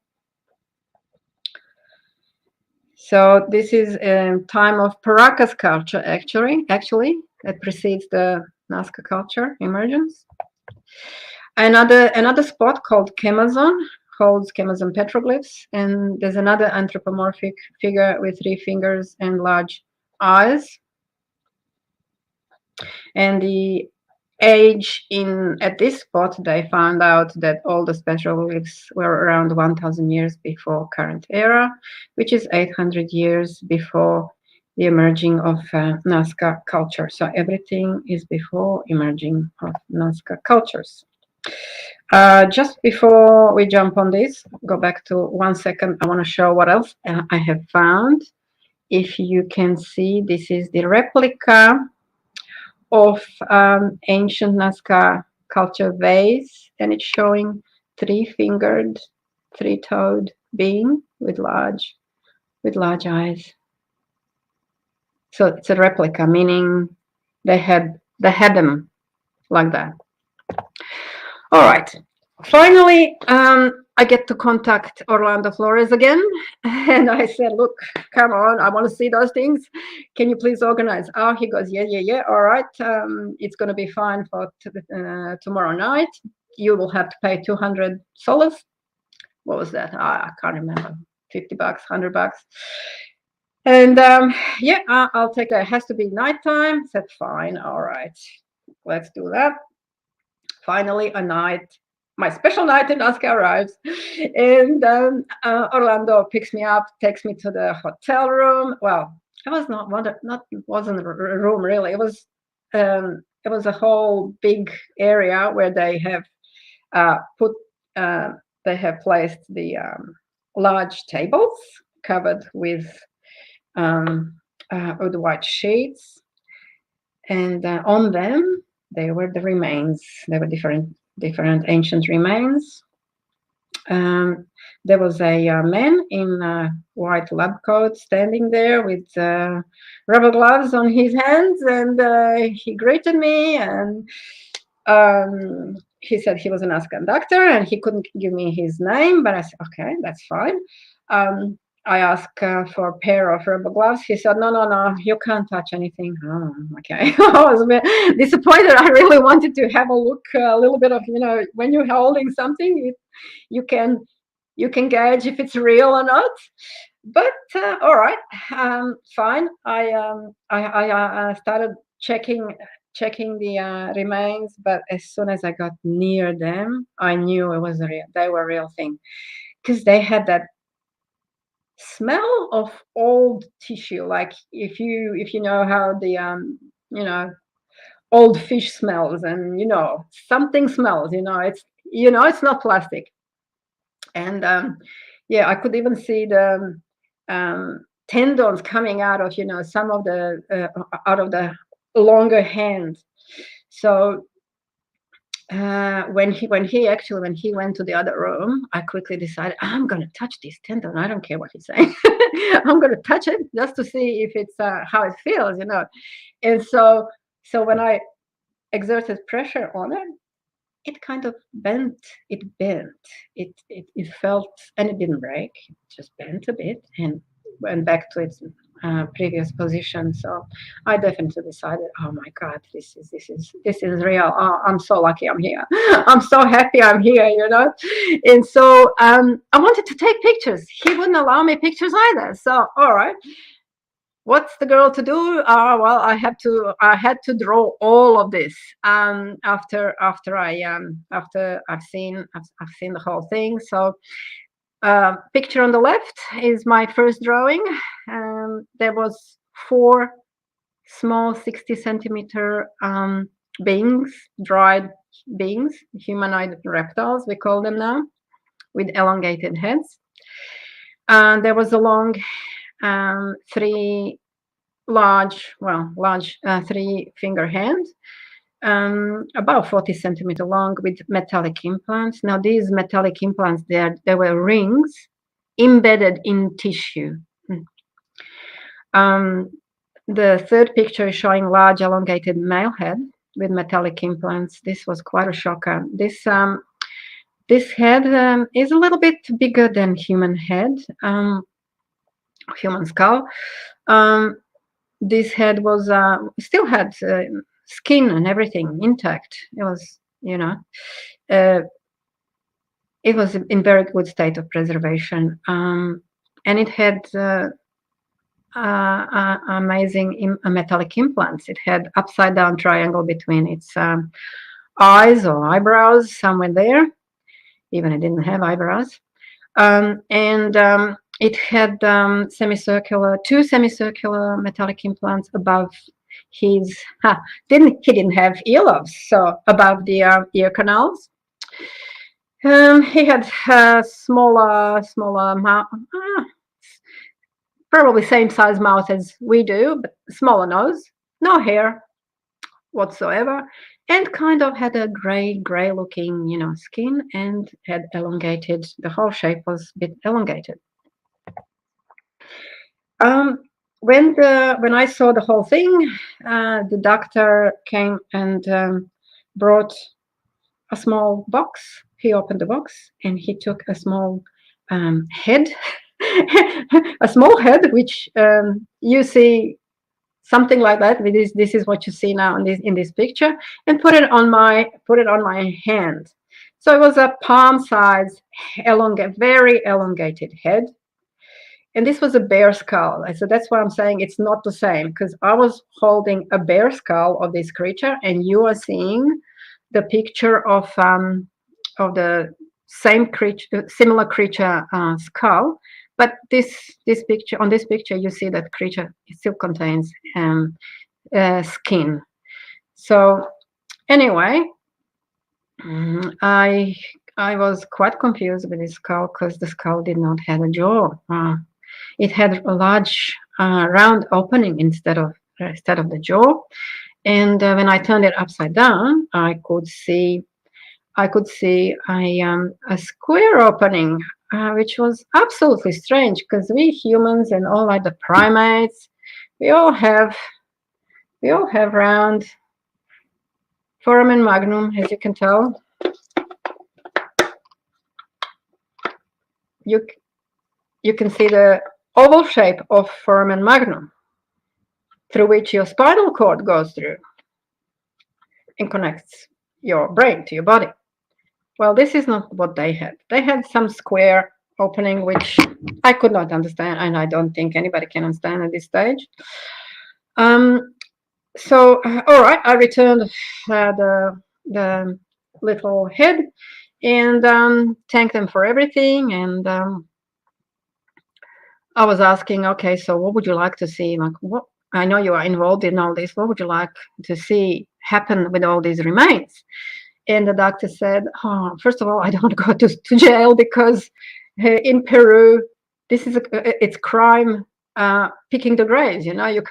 So this is a time of Paracas culture, actually, that precedes the Nazca culture emergence. Another spot called Kemazon holds Kemazon petroglyphs, and there's another anthropomorphic figure with 3 fingers and large eyes. And the age at this spot, they found out that all the petroglyphs were around 1,000 years before current era, which is 800 years before the emerging of Nazca culture. So everything is before emerging of Nazca cultures. Just before we jump on this, go back to 1 second. I want to show what else I have found. If you can see, this is the replica of ancient Nazca culture vase, and it's showing 3-fingered, 3-toed being with large eyes. So it's a replica, meaning they had them like that. All right. Finally, I get to contact Orlando Flores again, and I said, look, come on, I want to see those things. Can you please organize? Oh, he goes, yeah. All right. It's going to be fine for tomorrow night. You will have to pay 200 soles. What was that? I can't remember. $50, $100. And yeah, I'll take that. It has to be nighttime. I said, fine. All right. Let's do that. Finally, my special night in Nazca arrives, and Orlando picks me up, takes me to the hotel room. Well, it was wasn't a room really. It was a whole big area where they have placed the large tables covered with white sheets, and on them there were the remains. There were different ancient remains. There was a man in a white lab coat standing there with rubber gloves on his hands, and he greeted me, and he said he was an Nazca doctor and he couldn't give me his name, but I said, okay, that's fine. I asked for a pair of rubber gloves. He said, no, you can't touch anything. Oh, okay. I was a bit disappointed. I really wanted to have a look, a little bit of, when you're holding something, you can gauge if it's real or not. But all right, fine. I started checking the remains, but as soon as I got near them, I knew it was real. They were a real thing, because they had that smell of old tissue, like if you know how the old fish smells, and something smells, it's not plastic. And yeah, I could even see the tendons coming out of some of the out of the longer hand. So when he went to the other room, I quickly decided, I'm going to touch this tendon. I don't care what he's saying. I'm going to touch it just to see if it's how it feels, And so when I exerted pressure on it, it kind of bent. It felt, and it didn't break. It just bent a bit and went back to its previous position. So I definitely decided, oh my God, this is real. Oh, I'm so lucky I'm here. I'm so happy I'm here, you know. And so I wanted to take pictures. He wouldn't allow me pictures either. So all right, what's the girl to do? Well, I had to draw all of this after I've seen the whole thing. So picture on the left is my first drawing. There was 4 small 60-centimeter beings, dried beings, humanoid reptiles, we call them now, with elongated heads. There was a long 3 large 3-finger hand, about 40 centimeter long, with metallic implants. Now these metallic implants, they were rings embedded in tissue. The third picture is showing large elongated male head with metallic implants. This was quite a shocker. This head is a little bit bigger than human head, human skull. This head was still had skin and everything intact. It was, you know, it was in very good state of preservation, and it had amazing metallic implants. It had upside down triangle between its eyes or eyebrows, somewhere there. Even it didn't have eyebrows, and it had 2 semicircular metallic implants above his. He didn't have earlobes, so above the ear canals. He had smaller mouth, probably same size mouth as we do, but smaller nose, no hair whatsoever, and kind of had a gray looking, you know, skin, and had elongated. The whole shape was a bit elongated. When I saw the whole thing, the doctor came and brought a small box. He opened the box and he took a small head, a small head, which you see something like that. This is what you see now in this picture, and put it on my hand. So it was a palm-sized, very elongated head. And this was a bear skull. So that's why I'm saying it's not the same, because I was holding a bear skull of this creature, and you are seeing the picture of the same creature, similar creature skull. But this picture, on this picture, you see that creature still contains skin. So anyway, I was quite confused with this skull, because the skull did not have a jaw. It had a large round opening instead of the jaw, and when I turned it upside down, I could see a square opening, which was absolutely strange, because we humans and all like the primates, we all have round foramen magnum, as you can tell. You can see the oval shape of foramen magnum, through which your spinal cord goes through and connects your brain to your body. Well, this is not what they had. They had some square opening, which I could not understand, and I don't think anybody can understand at this stage. So, all right, I returned the little head and thanked them for everything. And I was asking, okay, so what would you like to see? Like, what? I know you are involved in all this. What would you like to see happen with all these remains? And the doctor said, oh, first of all, I don't want to go to jail, because in Peru, it's crime picking the graves. You know, you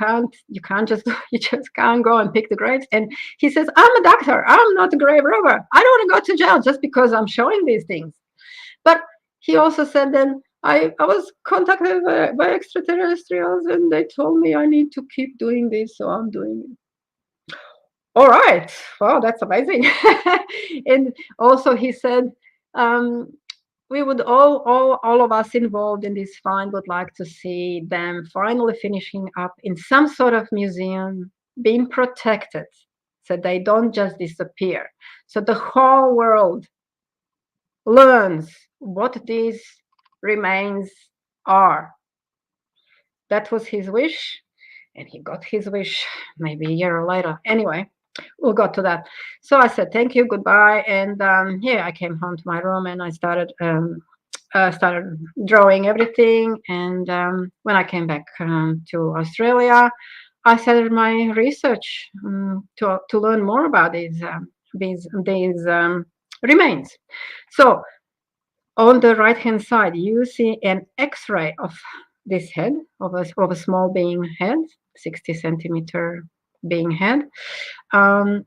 just can't go and pick the graves. And he says, I'm a doctor. I'm not a grave robber. I don't want to go to jail just because I'm showing these things. But he also said, then I was contacted by extraterrestrials, and they told me I need to keep doing this, so I'm doing it. all right, wow, that's amazing. And also he said, we would all of us involved in this find would like to see them finally finishing up in some sort of museum, being protected, so they don't just disappear, so the whole world learns what these remains are. That was his wish, and he got his wish maybe a year later. Anyway, we'll go to that. So I said thank you, goodbye, and yeah, I came home to my room and I started drawing everything. And when I came back to Australia, I started my research to learn more about these remains. So on the right hand side, you see an X-ray of this head of a small being head, 60 centimeter being head, and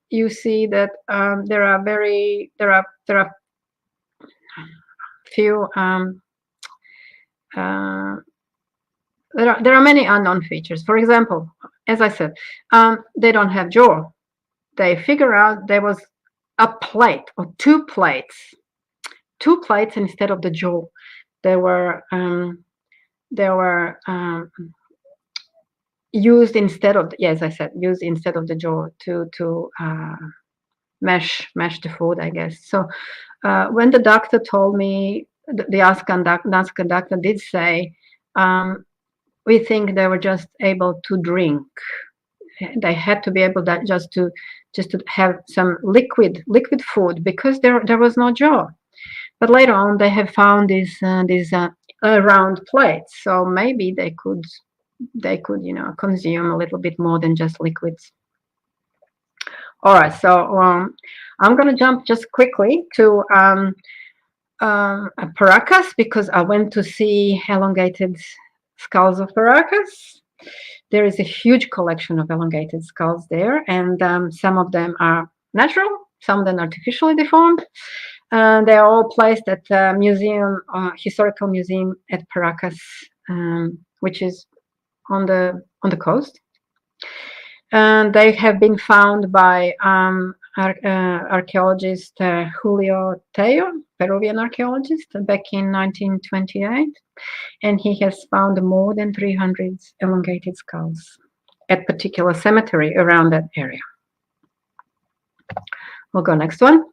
you see that there are few there are many unknown features. For example, as I said, they don't have jaw. They figure out there was a plate or two plates instead of the jaw. They were used instead of, as I said, used instead of the jaw to mash the food, I guess. So when the doctor told me, the nurse conductor did say, we think they were just able to drink. They had to be able that just to have some liquid food because there was no jaw. But later on, they have found these round plates, so maybe they could consume a little bit more than just liquids. All right, so I'm going to jump just quickly to Paracas because I went to see elongated skulls of Paracas. There is a huge collection of elongated skulls there, and some of them are natural, some of them artificially deformed. They are all placed at the museum, historical museum at Paracas, which is on the coast. And they have been found by archaeologist Julio Tello, Peruvian archaeologist, back in 1928. And he has found more than 300 elongated skulls at particular cemetery around that area. We'll go next one.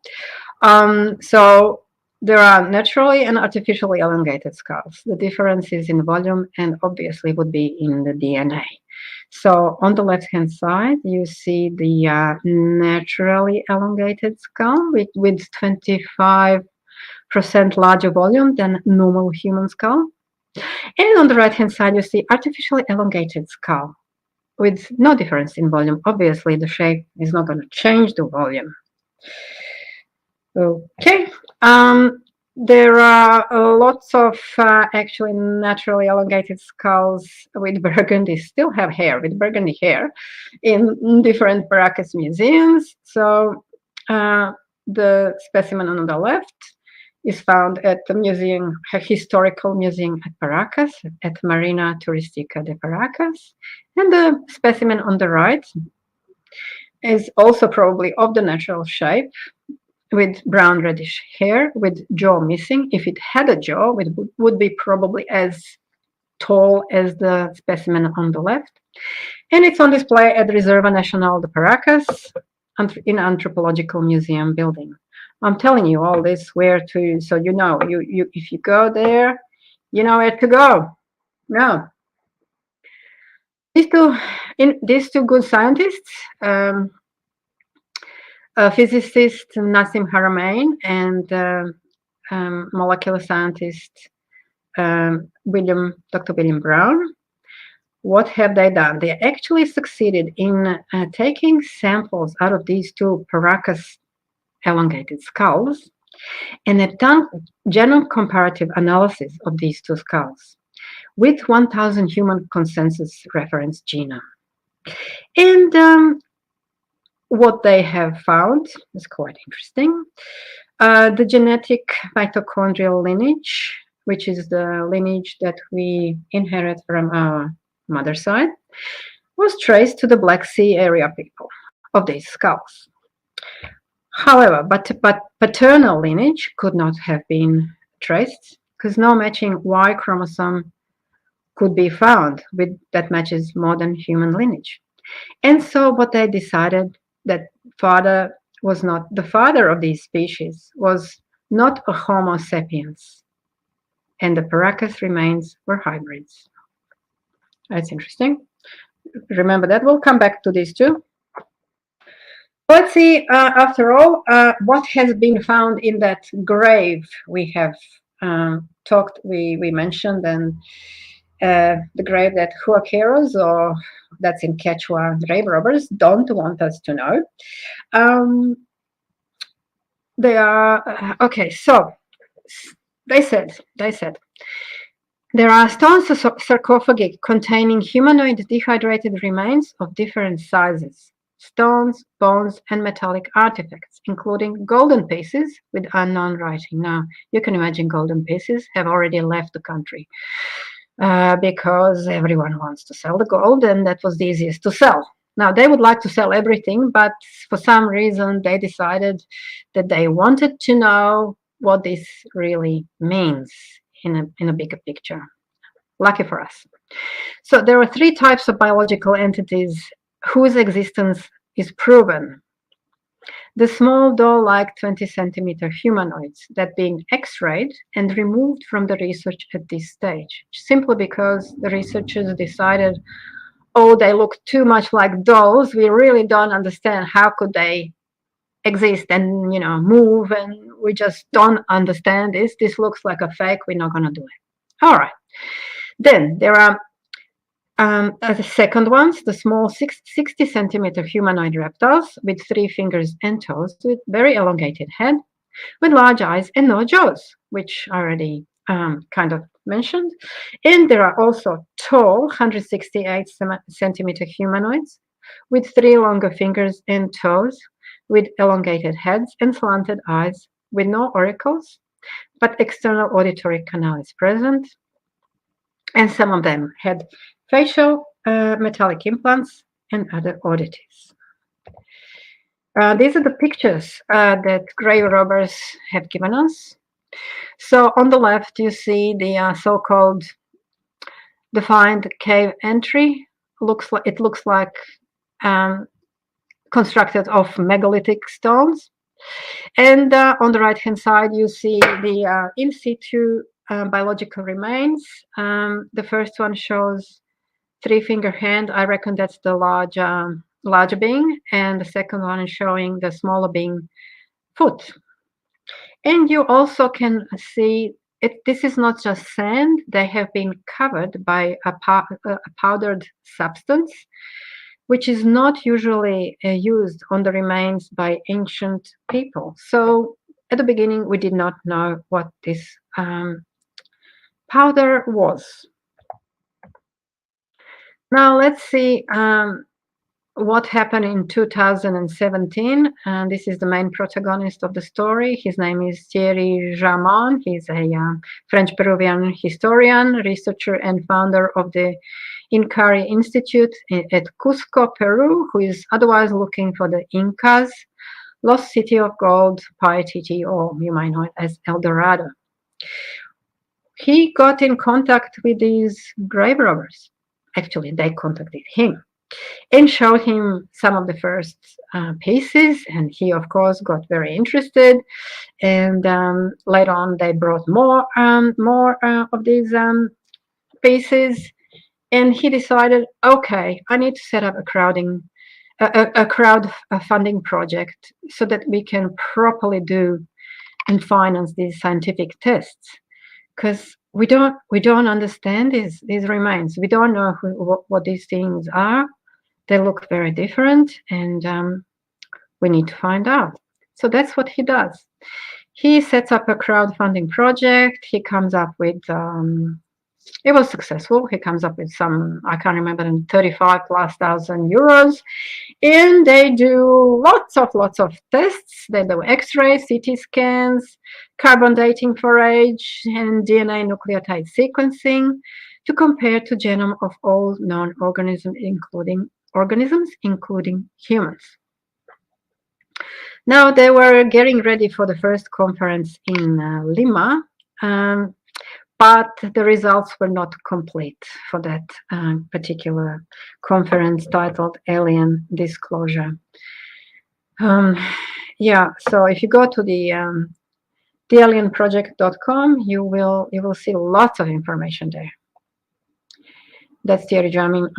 So there are naturally and artificially elongated skulls. The difference is in volume and obviously would be in the DNA. So on the left-hand side, you see the naturally elongated skull with 25% larger volume than normal human skull. And on the right-hand side, you see artificially elongated skull with no difference in volume. Obviously, the shape is not going to change the volume. Okay. There are lots of actually naturally elongated skulls with burgundy, still have hair, with burgundy hair in different Paracas museums. So the specimen on the left is found at the museum, a historical museum at Paracas, at Marina Turística de Paracas. And the specimen on the right is also probably of the natural shape, with brown reddish hair, with jaw missing. If it had a jaw, it would be probably as tall as the specimen on the left. And it's on display at the Reserva Nacional de Paracas in Anthropological Museum building. I'm telling you all this where to, so you know, you if you go there, you know where to go. Now, these two good scientists, physicist Nassim Haramein and molecular scientist Dr. William Brown. What have they done? They actually succeeded in taking samples out of these two Paracas elongated skulls and have done genome comparative analysis of these two skulls with 1,000 human consensus reference genome. And what they have found is quite interesting. The genetic mitochondrial lineage, which is the lineage that we inherit from our mother side, was traced to the Black Sea area people of these skulls. However, but paternal lineage could not have been traced because no matching Y chromosome could be found with that matches modern human lineage. And so what they decided that father was not the father of these species, was not a Homo sapiens, and the Paracas remains were hybrids. That's interesting. Remember that. We'll come back to these two. Let's see, after all, what has been found in that grave we have we mentioned, and the grave that huaqueros, or that's in Quechua, grave robbers, don't want us to know. They are, okay, so they said, there are stone sarcophagi containing humanoid dehydrated remains of different sizes, stones, bones, and metallic artifacts, including golden pieces with unknown writing. Now, you can imagine golden pieces have already left the country because everyone wants to sell the gold, and that was the easiest to sell. Now, they would like to sell everything, but for some reason, they decided that they wanted to know what this really means in a bigger picture. Lucky for us. So there are three types of biological entities whose existence is proven. The small doll-like 20-centimeter humanoids that being X-rayed and removed from the research at this stage, simply because the researchers decided, oh, they look too much like dolls. We really don't understand how could they exist and, you know, move, and we just don't understand this. This looks like a fake. We're not going to do it. All right. Then there are the second ones, the small 60-centimeter humanoid reptiles with 3 fingers and toes, with very elongated head, with large eyes and no jaws, which I already kind of mentioned. And there are also tall 168-centimeter humanoids with 3 longer fingers and toes, with elongated heads and slanted eyes, with no auricles, but external auditory canal is present. And some of them had facial metallic implants and other oddities. These are the pictures that grave robbers have given us. So on the left, you see the so-called defined cave entry. It looks like constructed of megalithic stones. And on the right-hand side, you see the in situ biological remains. The first one shows 3-finger hand. I reckon that's the larger being, and the second one is showing the smaller being foot. And you also can see this is not just sand. They have been covered by a powdered substance, which is not usually used on the remains by ancient people. So at the beginning, we did not know what this powder was. Now let's see what happened in 2017. And this is the main protagonist of the story. His name is Thierry Jamon. He's a French-Peruvian historian, researcher, and founder of the Incari Institute at Cusco, Peru, who is otherwise looking for the Incas, lost city of gold, Paititi, or you might know it as El Dorado. He got in contact with these grave robbers. Actually, they contacted him and showed him some of the first pieces, and he, of course, got very interested. And later on, they brought more of these pieces. And he decided, okay, I need to set up a crowdfunding project so that we can properly do and finance these scientific tests, because we don't understand these remains. We don't know what these things are. They look very different, and we need to find out. So that's what he does. He sets up a crowdfunding project. He comes up with it was successful. He comes up with some, I can't remember, 35,000+ euros. And they do lots of tests. They do X-rays, CT scans, carbon dating for age, and DNA nucleotide sequencing to compare to genome of all known organisms, including humans. Now they were getting ready for the first conference in Lima, but the results were not complete for that particular conference titled Alien Disclosure. Yeah, so if you go to the alienproject.com, you will see lots of information there. That's Thierry Jamon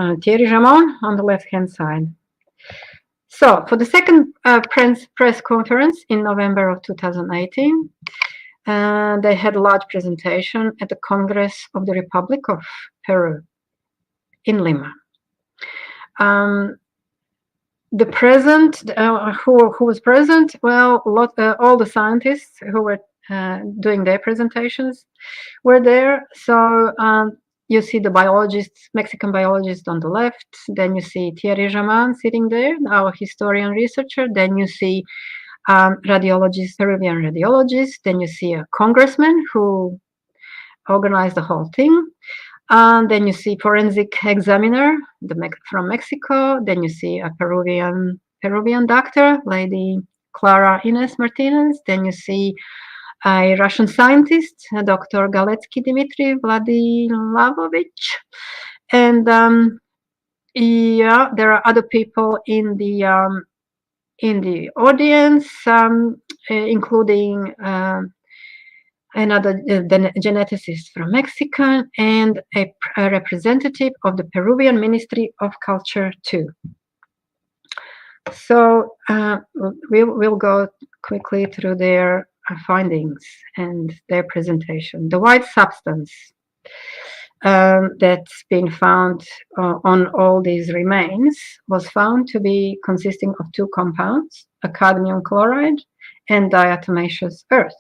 on the left-hand side. So for the second press conference in November of 2018, they had a large presentation at the Congress of the Republic of Peru in Lima. The present, who was present? Well, all the scientists who were doing their presentations were there. So you see the biologists, Mexican biologist on the left. Then you see Thierry Jamon sitting there, our historian researcher. Then you see radiologist, Peruvian radiologist. Then you see a congressman who organized the whole thing. Then you see forensic examiner from Mexico. Then you see a Peruvian doctor, Lady Clara Ines Martinez. Then you see a Russian scientist, Dr. Galetsky Dmitry Vladislavovich. And yeah, there are other people in the audience, including another geneticist from Mexico and a representative of the Peruvian Ministry of Culture too. So we'll go quickly through their findings and their presentation. The white substance that's been found on all these remains was found to be consisting of two compounds, a cadmium chloride and diatomaceous earth.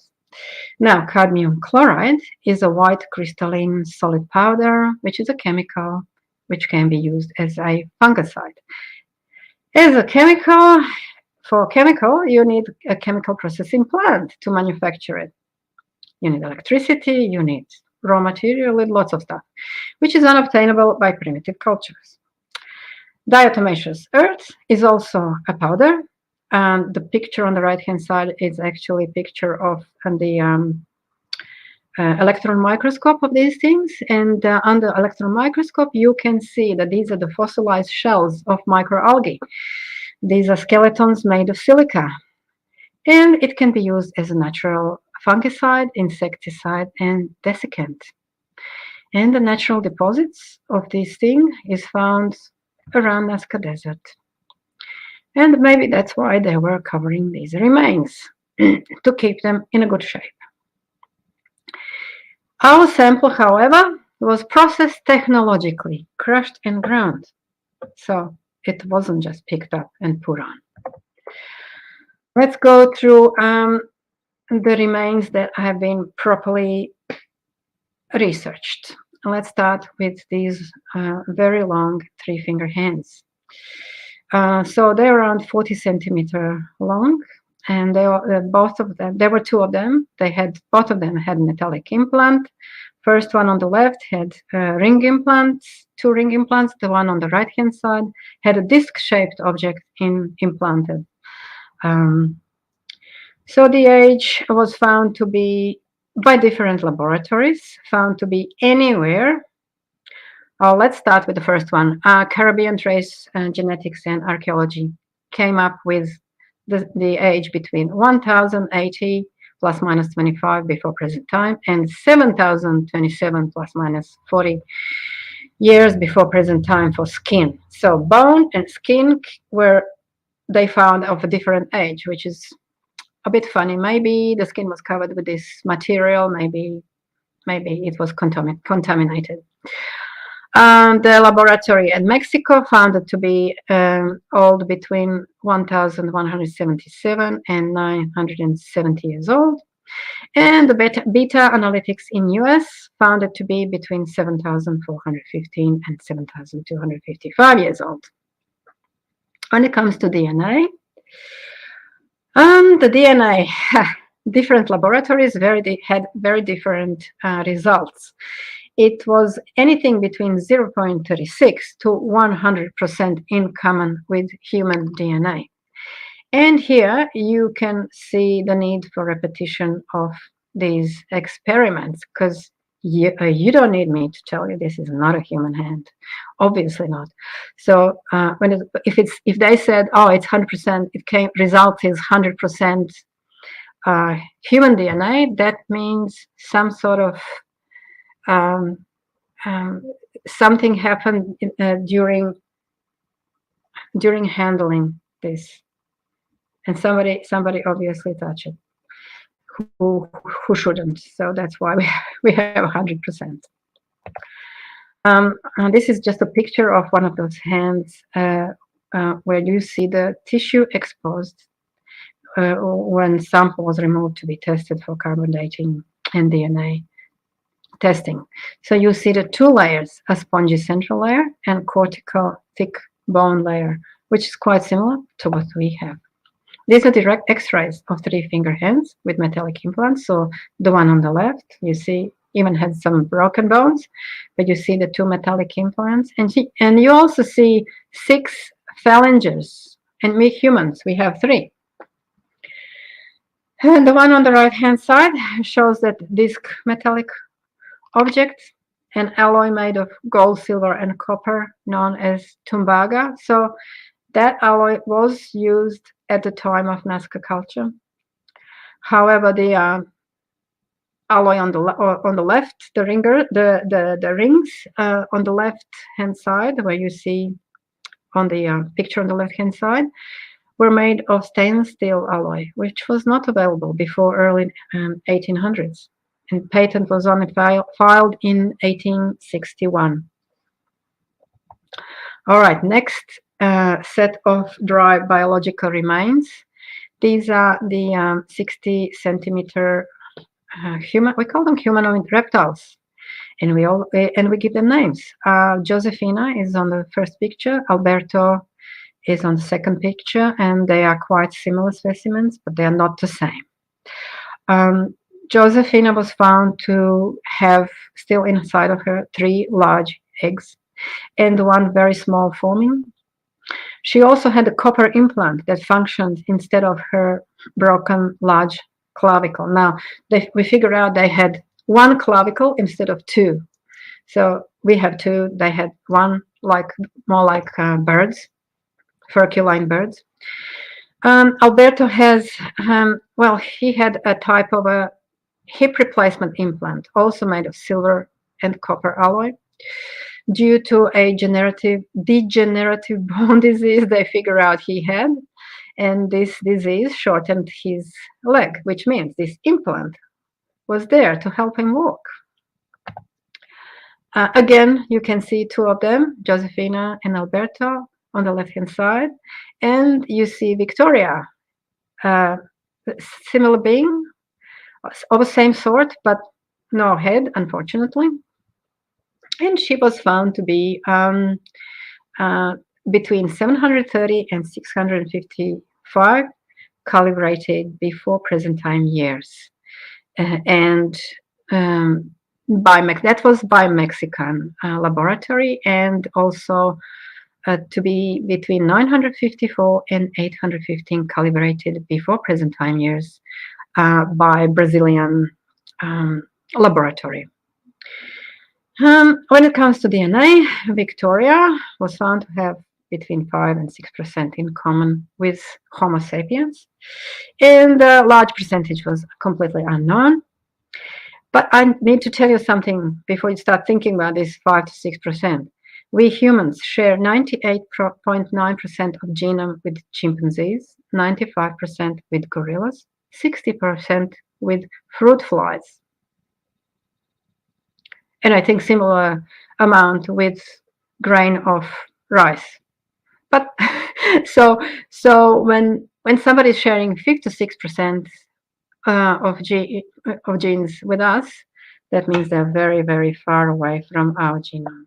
Now, cadmium chloride is a white crystalline solid powder, which is a chemical which can be used as a fungicide. As a chemical, for chemical, you need a chemical processing plant to manufacture it. You need electricity, you need raw material, and lots of stuff, which is unobtainable by primitive cultures. Diatomaceous earth is also a powder. And the picture on the right-hand side is actually a picture of the electron microscope of these things. And under electron microscope, you can see that these are the fossilized shells of microalgae. These are skeletons made of silica. And it can be used as a natural fungicide, insecticide, and desiccant. And the natural deposits of this thing is found around Nazca Desert. And maybe that's why they were covering these remains, to keep them in a good shape. Our sample, however, was processed technologically, crushed and ground. So it wasn't just picked up and put on. Let's go through the remains that have been properly researched. Let's start with these very long three-finger hands. So they're around 40 centimeter long, and both of them, there were two of them. Both of them had metallic implant. First one on the left had ring implants, two ring implants. The one on the right-hand side had a disc-shaped object implanted. So the age was found to be, by different laboratories, found to be anywhere. Let's start with the first one. Caribbean Trace Genetics and Archaeology came up with the age between 1080 plus minus 25 before present time and 7027 plus minus 40 years before present time for skin. So bone and skin were they found of a different age, which is a bit funny. Maybe the skin was covered with this material. Maybe it was contaminated. The laboratory in Mexico found it to be old between 1177 and 970 years old. And the beta analytics in US found it to be between 7,415 and 7,255 years old. When it comes to DNA, the DNA, different laboratories had very different results. it was anything between 0.36 to 100% in common with human DNA. And here you can see the need for repetition of these experiments, because you don't need me to tell you this is not a human hand, obviously not. So if they said, oh, it's 100%, result is 100% human DNA, that means some sort of something happened during handling this, and somebody obviously touched it who shouldn't. So that's why we have 100%. And this is just a picture of one of those hands where you see the tissue exposed when sample was removed to be tested for carbon dating and DNA testing. So you see the two layers, a spongy central layer and cortical thick bone layer, which is quite similar to what we have. These are direct x-rays of 3-finger hands with metallic implants. So the one on the left, you see, even had some broken bones, but you see the 2 metallic implants. And you also see 6 phalanges. And we humans, we have 3. And the one on the right-hand side shows that this metallic object, an alloy made of gold, silver, and copper, known as tumbaga. So that alloy was used at the time of Nazca culture. However, the alloy on the left, the rings on the left-hand side, where you see on the picture on the left-hand side, were made of stainless steel alloy, which was not available before early 1800s. And patent was only filed in 1861. All right, next set of dry biological remains. These are the 60 centimeter human. We call them humanoid reptiles, and we give them names. Josefina is on the first picture. Alberto is on the second picture, and they are quite similar specimens, but they are not the same. Josefina was found to have still inside of her 3 large eggs and 1 very small forming. She also had a copper implant that functioned instead of her broken large clavicle. Now, we figured out they had 1 clavicle instead of 2. So we have 2, they had 1, more like birds, furculine birds. Alberto has, he had a type of a hip replacement implant, also made of silver and copper alloy. Due to a degenerative bone disease they figure out he had, and this disease shortened his leg, which means this implant was there to help him walk. Again, you can see 2 of them, Josefina and Alberto, on the left-hand side, and you see Victoria, similar being, of the same sort, but no head, unfortunately. And she was found to be between 730 and 655 calibrated before present time years. And that was by Mexican laboratory, and also to be between 954 and 815 calibrated before present time years by Brazilian laboratory. When it comes to DNA, Victoria was found to have between 5 and 6% in common with Homo sapiens, and a large percentage was completely unknown. But I need to tell you something before you start thinking about this 5 to 6%. We humans share 98.9% of genome with chimpanzees, 95% with gorillas, 60% with fruit flies, and I think similar amount with grain of rice. But so when somebody's sharing 56% of genes with us, that means they're very, very far away from our genome,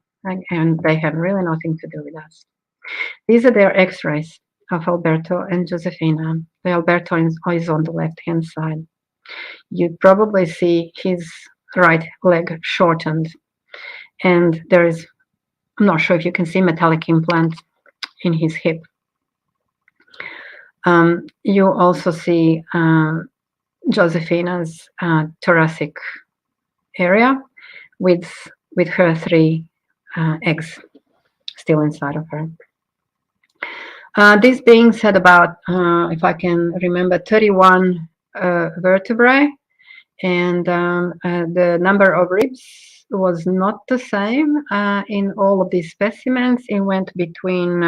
and they have really nothing to do with us. These are their X-rays of Alberto and Josefina. The Alberto is on the left-hand side. You probably see his right leg shortened. and there is, I'm not sure if you can see, metallic implant in his hip. You also see Josephina's thoracic area with her 3 eggs still inside of her. These beings had about, if I can remember, 31 vertebrae, and the number of ribs was not the same in all of these specimens. It went between,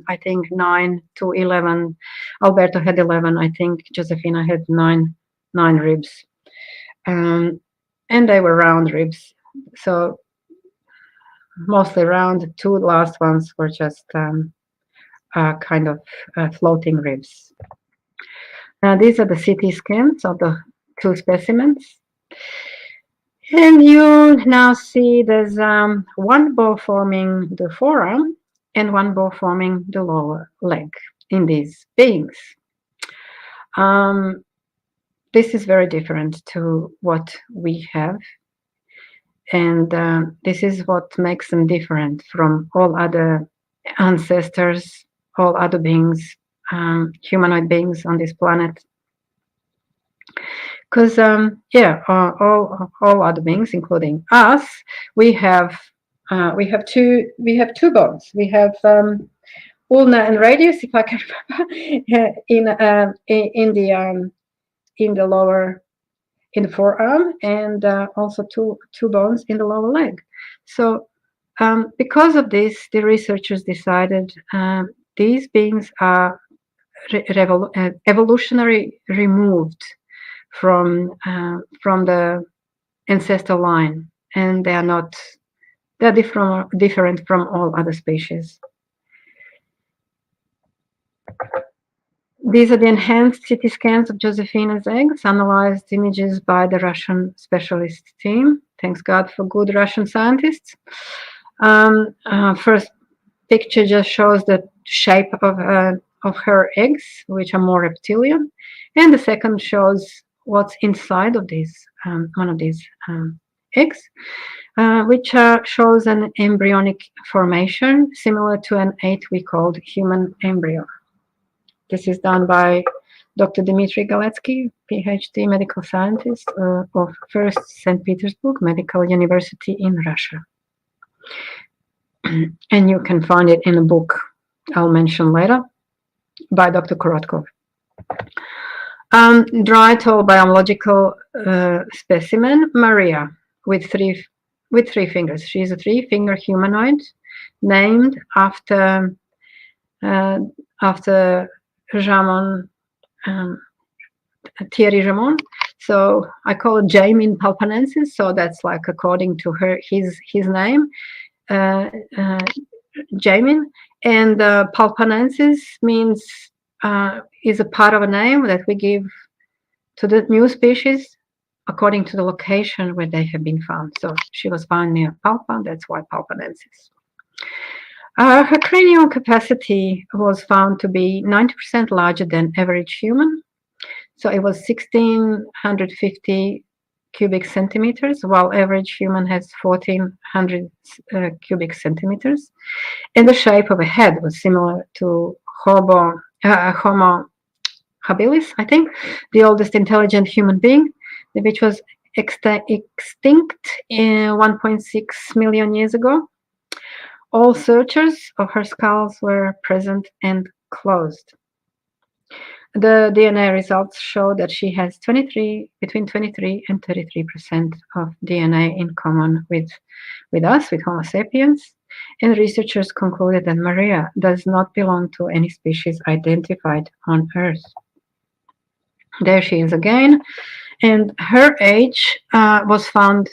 I think, 9 to 11. Alberto had 11. I think Josefina had 9 ribs. And they were round ribs. So mostly round. 2 last ones were just kind of floating ribs. These are the CT scans of the 2 specimens. And you now see there's one bow forming the forearm and one bow forming the lower leg in these beings. This is very different to what we have. And this is what makes them different from all other ancestors, all other beings, humanoid beings on this planet. Because all other beings, including us, we have 2 bones. We have ulna and radius, if I can remember, in the lower, in the forearm, and also two bones in the lower leg. So because of this, the researchers decided these beings are evolutionary removed from the ancestor line, and they're different from all other species. These are the enhanced CT scans of Josefina's eggs, analyzed images by the Russian specialist team. Thanks God for good Russian scientists. First picture just shows the shape of her eggs, which are more reptilian, and the second shows what's inside of these one of these eggs, which shows an embryonic formation similar to an 8-week-old human embryo. This is done by Dr. Dmitry Galetsky, PhD medical scientist of First St. Petersburg Medical University in Russia. And you can find it in a book I'll mention later by Dr. Korotkov. Dry tall biological specimen, Maria, with three fingers. She's a 3-finger humanoid named after Ramon, Thierry Ramon. So I call it Jamin Palpanensis. So that's like according to his name, Jamin. And Palpanensis means is a part of a name that we give to the new species according to the location where they have been found. So she was found near Palpa. That's why Palpanensis. Her cranial capacity was found to be 90% larger than average human. So it was 1,650 cubic centimeters, while average human has 1,400 cubic centimeters. And the shape of a head was similar to Homo habilis, I think, the oldest intelligent human being, which was extinct in 1.6 million years ago. All sutures of her skulls were present and closed. The DNA results show that she has between 23 and 33% of DNA in common with us, with Homo sapiens. And researchers concluded that Maria does not belong to any species identified on Earth. There she is again. And her age was found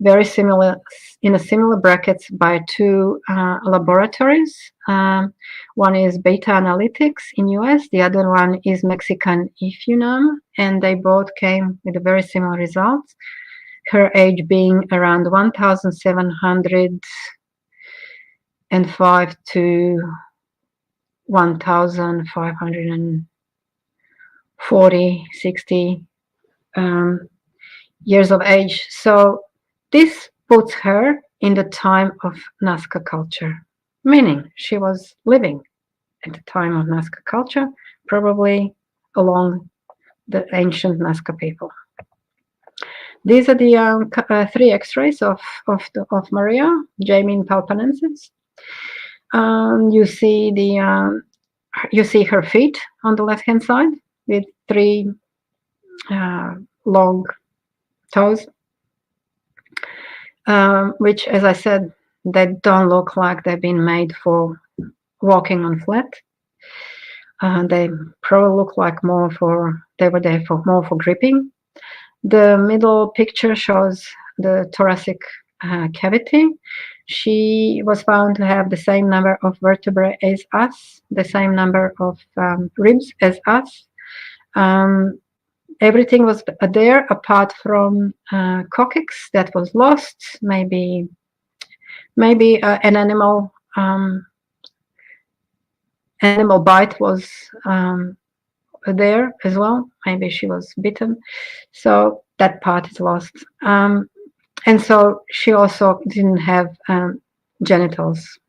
very similar, in a similar brackets by 2 laboratories. One is Beta Analytics in US, the other one is Mexican IFUNAM, and they both came with a very similar results. Her age being around 1,705 to 1,540, 60 years of age. So this puts her in the time of Nazca culture, meaning she was living at the time of Nazca culture, probably along the ancient Nazca people. These are the 3 X-rays of Maria, Jamin Palpanensis. You see her feet on the left-hand side with 3 long toes, which, as I said, they don't look like they've been made for walking on flat. They probably look like they were there more for gripping. The middle picture shows the thoracic cavity. She was found to have the same number of vertebrae as us, the same number of ribs as us. Everything was there apart from coccyx that was lost. Maybe an animal bite was there as well. Maybe she was bitten, so that part is lost. And so she also didn't have genitals.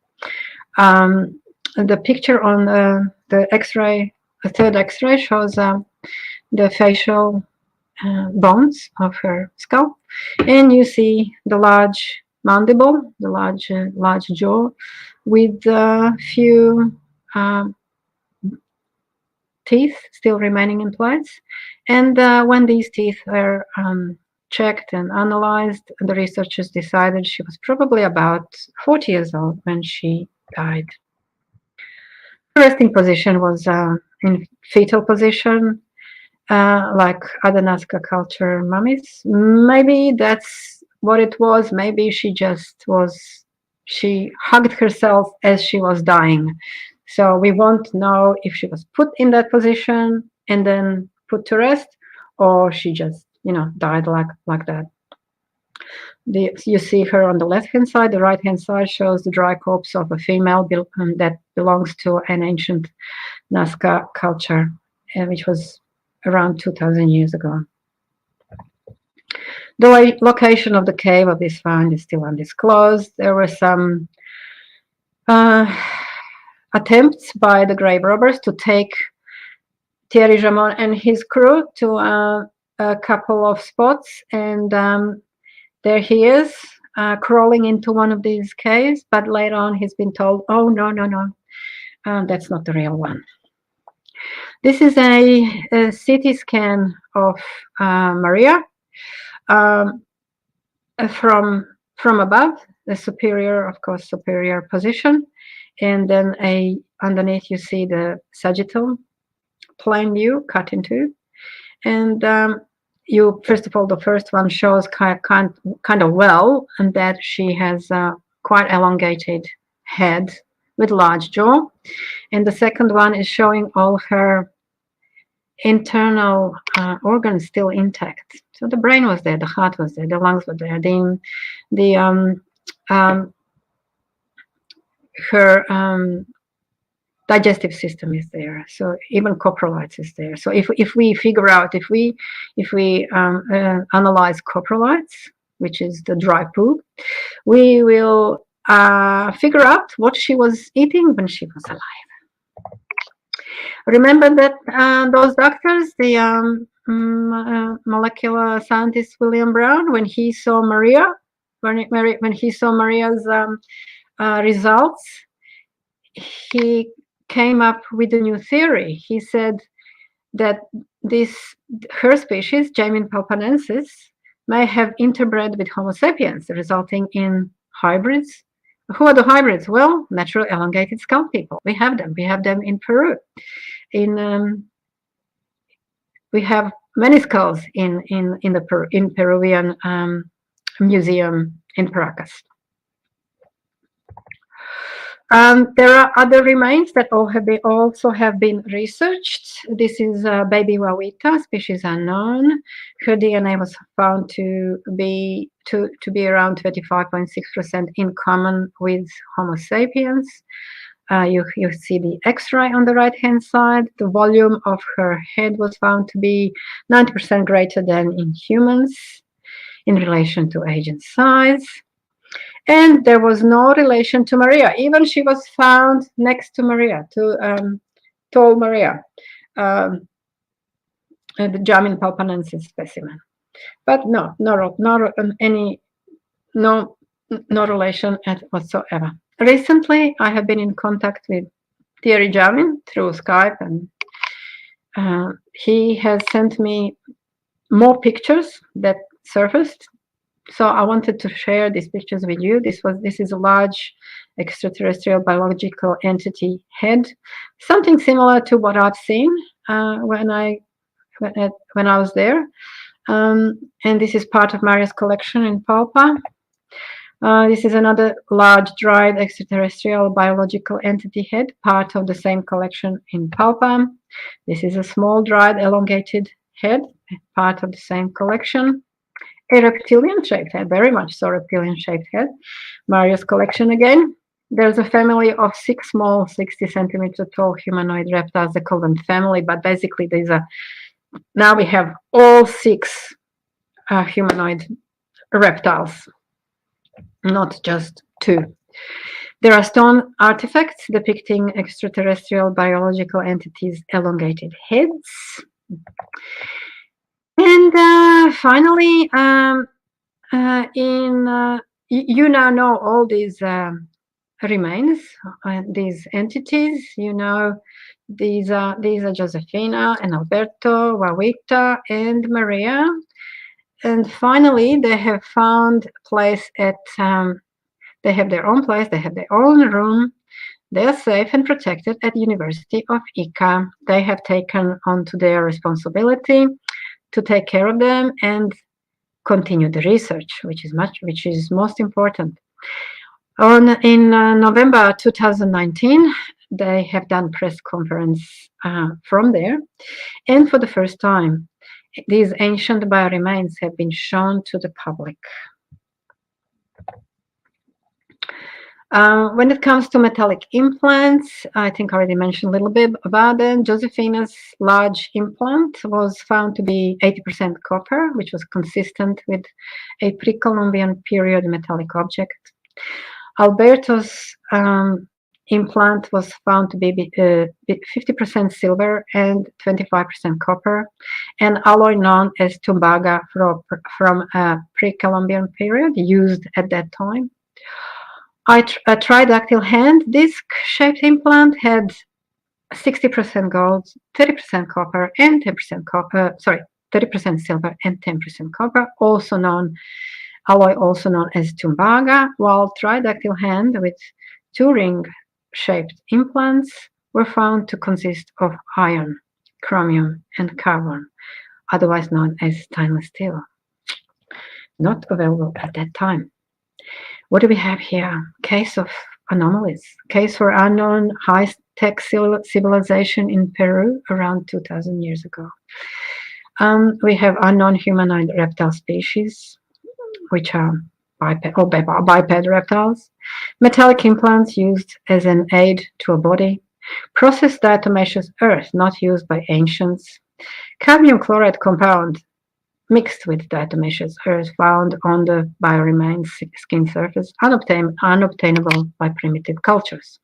The picture on the X-ray, the 3rd X-ray, shows the facial bones of her skull, and you see the large mandible, the large jaw, with a few teeth still remaining in place. And when these teeth were checked and analyzed, the researchers decided she was probably about 40 years old when she died. The resting position was in fetal position, like other Nazca culture mummies. Maybe that's what it was. Maybe she hugged herself as she was dying. So we won't know if she was put in that position and then put to rest, or she just, died like that. You see her on the left-hand side. The right-hand side shows the dry corpse of a female that belongs to an ancient Nazca culture, which was around 2,000 years ago. The location of the cave of this find is still undisclosed. There were some attempts by the grave robbers to take Thierry Jamon and his crew to a couple of spots, and there he is crawling into one of these caves, but later on he's been told, oh, no, that's not the real one. This is a CT scan of Maria from above, the superior position, and then underneath you see the sagittal plane view cut in two. And first of all, the first one shows kind of well, and that she has quite elongated head with large jaw, and the second one is showing all her internal organs still intact. So the brain was there, the heart was there, the lungs were there, her digestive system is there. So even coprolites is there. So if we figure out, if we analyze coprolites, which is the dry poo, we will figure out what she was eating when she was alive. Remember that those doctors, the molecular scientist William Brown, when he saw Maria, when he saw Maria's results, he came up with a new theory. He said that her species, Jamin palpanensis, may have interbred with Homo sapiens, resulting in hybrids. Who are the hybrids? Well, natural elongated skull people. We have them. We have them in Peru. We have many skulls in Peruvian museum in Paracas. There are other remains that also have been researched. This is baby wawita, species unknown. Her DNA was found to be around 25.6% in common with Homo sapiens. You see the X-ray on the right-hand side. The volume of her head was found to be 90% greater than in humans in relation to age and size. And there was no relation to Maria. Even she was found next to Maria, to tall Maria, the Jamin palpanensis specimen. But no relation whatsoever. Recently, I have been in contact with Thierry Jamin through Skype, and he has sent me more pictures that surfaced. So I wanted to share these pictures with you. This is a large extraterrestrial biological entity head, something similar to what I've seen when I was there. And this is part of Maria's collection in Palpa. This is another large dried extraterrestrial biological entity head, part of the same collection in Palpa. This is a small dried elongated head, part of the same collection. A reptilian-shaped head, very much so reptilian-shaped head. Maria's collection again. There's a family of 6 small, 60-centimeter tall humanoid reptiles. They call them family, but basically these are. Now we have all 6 humanoid reptiles, not just 2. There are stone artifacts depicting extraterrestrial biological entities' elongated heads. And finally, you now know all these remains, these entities. You know, these are Josefina and Alberto, Wawita, and Maria. And finally, they have found a place at. They have their own place. They have their own room. They are safe and protected at the University of Ica. They have taken onto their responsibility to take care of them and continue the research, which is most important. In November 2019, they have done press conference from there, and for the first time, these ancient bioremains have been shown to the public. When it comes to metallic implants, I think I already mentioned a little bit about them. Josefina's large implant was found to be 80% copper, which was consistent with a pre-Columbian period metallic object. Alberto's implant was found to be 50% silver and 25% copper, an alloy known as tumbaga from a pre-Columbian period used at that time. A tridactyl hand disc-shaped implant had 60% gold, 30% copper, and 10% copper. 30% silver and 10% copper, alloy also known as tumbaga, while tridactyl hand with 2 ring-shaped implants were found to consist of iron, chromium, and carbon, otherwise known as stainless steel. Not available at that time. What do we have here? Case of anomalies. Case for unknown high-tech civilization in Peru around 2,000 years ago. We have unknown humanoid reptile species, which are biped reptiles. Metallic implants used as an aid to a body. Processed diatomaceous earth not used by ancients. Cadmium chloride compound mixed with diatomaceous earth found on the bioremains skin surface, unobtainable by primitive cultures.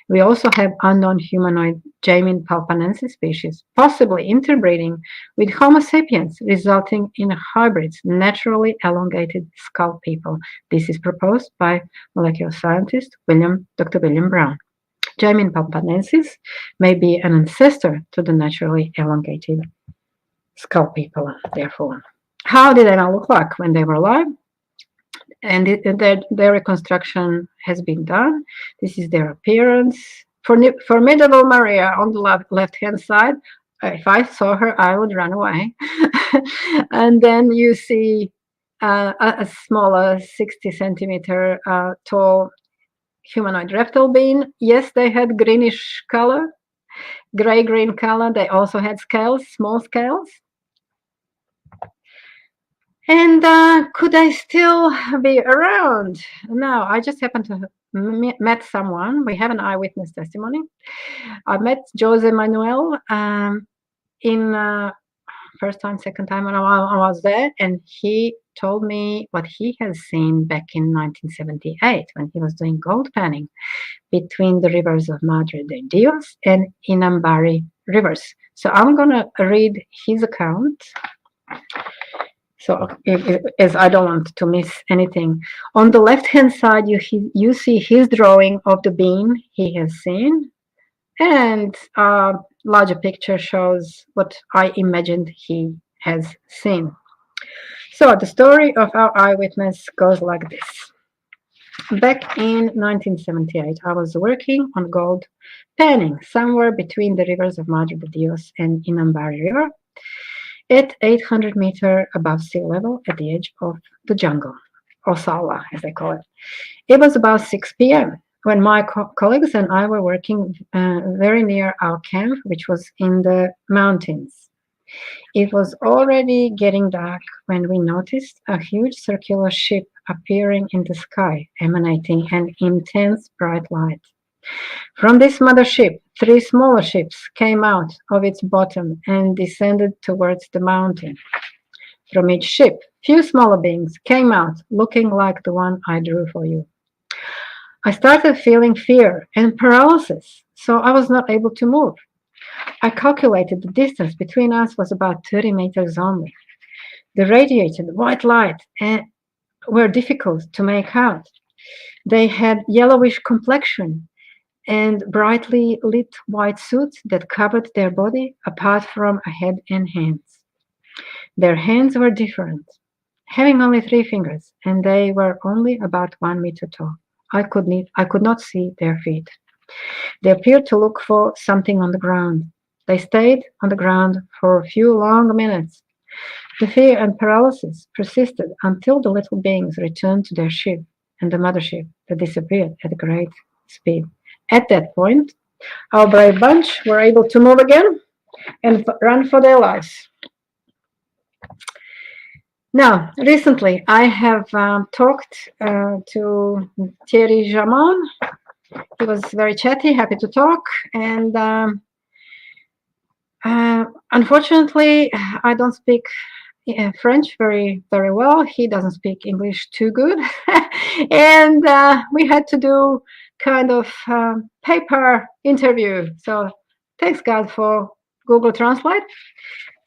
We also have unknown humanoid Jamin palpanensis species, possibly interbreeding with Homo sapiens, resulting in hybrids, naturally elongated skull people. This is proposed by molecular scientist Dr. William Brown. Jamin palpanensis may be an ancestor to the naturally elongated skull people, therefore. How did they now look like when they were alive? And their reconstruction has been done. This is their appearance. For medieval Maria on the left-hand side, if I saw her, I would run away. And then you see a smaller 60-centimeter tall humanoid reptile being. Yes, they had greenish color, gray-green color. They also had scales, small scales. And could I still be around? No, I just happened to have met someone. We have an eyewitness testimony. I met Jose Manuel first time, second time when I was there, and he told me what he has seen back in 1978 when he was doing gold panning between the rivers of Madre de Dios and Inambari rivers. So I'm going to read his account. So as I don't want to miss anything. On the left-hand side, you see his drawing of the beam he has seen, and a larger picture shows what I imagined he has seen. So the story of our eyewitness goes like this. Back in 1978, I was working on gold panning somewhere between the rivers of Madre de Dios and Inambari River at 800 meters above sea level at the edge of the jungle, or Sala, as they call it. It was about 6 p.m. when my colleagues and I were working very near our camp, which was in the mountains. It was already getting dark when we noticed a huge circular ship appearing in the sky, emanating an intense bright light. From this mothership, 3 smaller ships came out of its bottom and descended towards the mountain. From each ship, few smaller beings came out, looking like the one I drew for you. I started feeling fear and paralysis, so I was not able to move. I calculated the distance between us was about 30 meters only. The radiated white light were difficult to make out. They had yellowish complexion and brightly lit white suits that covered their body apart from a head and hands. Their hands were different, having only 3 fingers, and they were only about 1 meter tall. I could not see their feet. They appeared to look for something on the ground. They stayed on the ground for a few long minutes. The fear and paralysis persisted until the little beings returned to their ship and the mothership that disappeared at great speed. At that point, our brave bunch were able to move again and run for their lives. Now, recently, I have talked to Thierry Jamon. He was very chatty, happy to talk, and unfortunately, I don't speak French very well. He doesn't speak English too good, and we had to do kind of paper interview. So thanks God for Google Translate.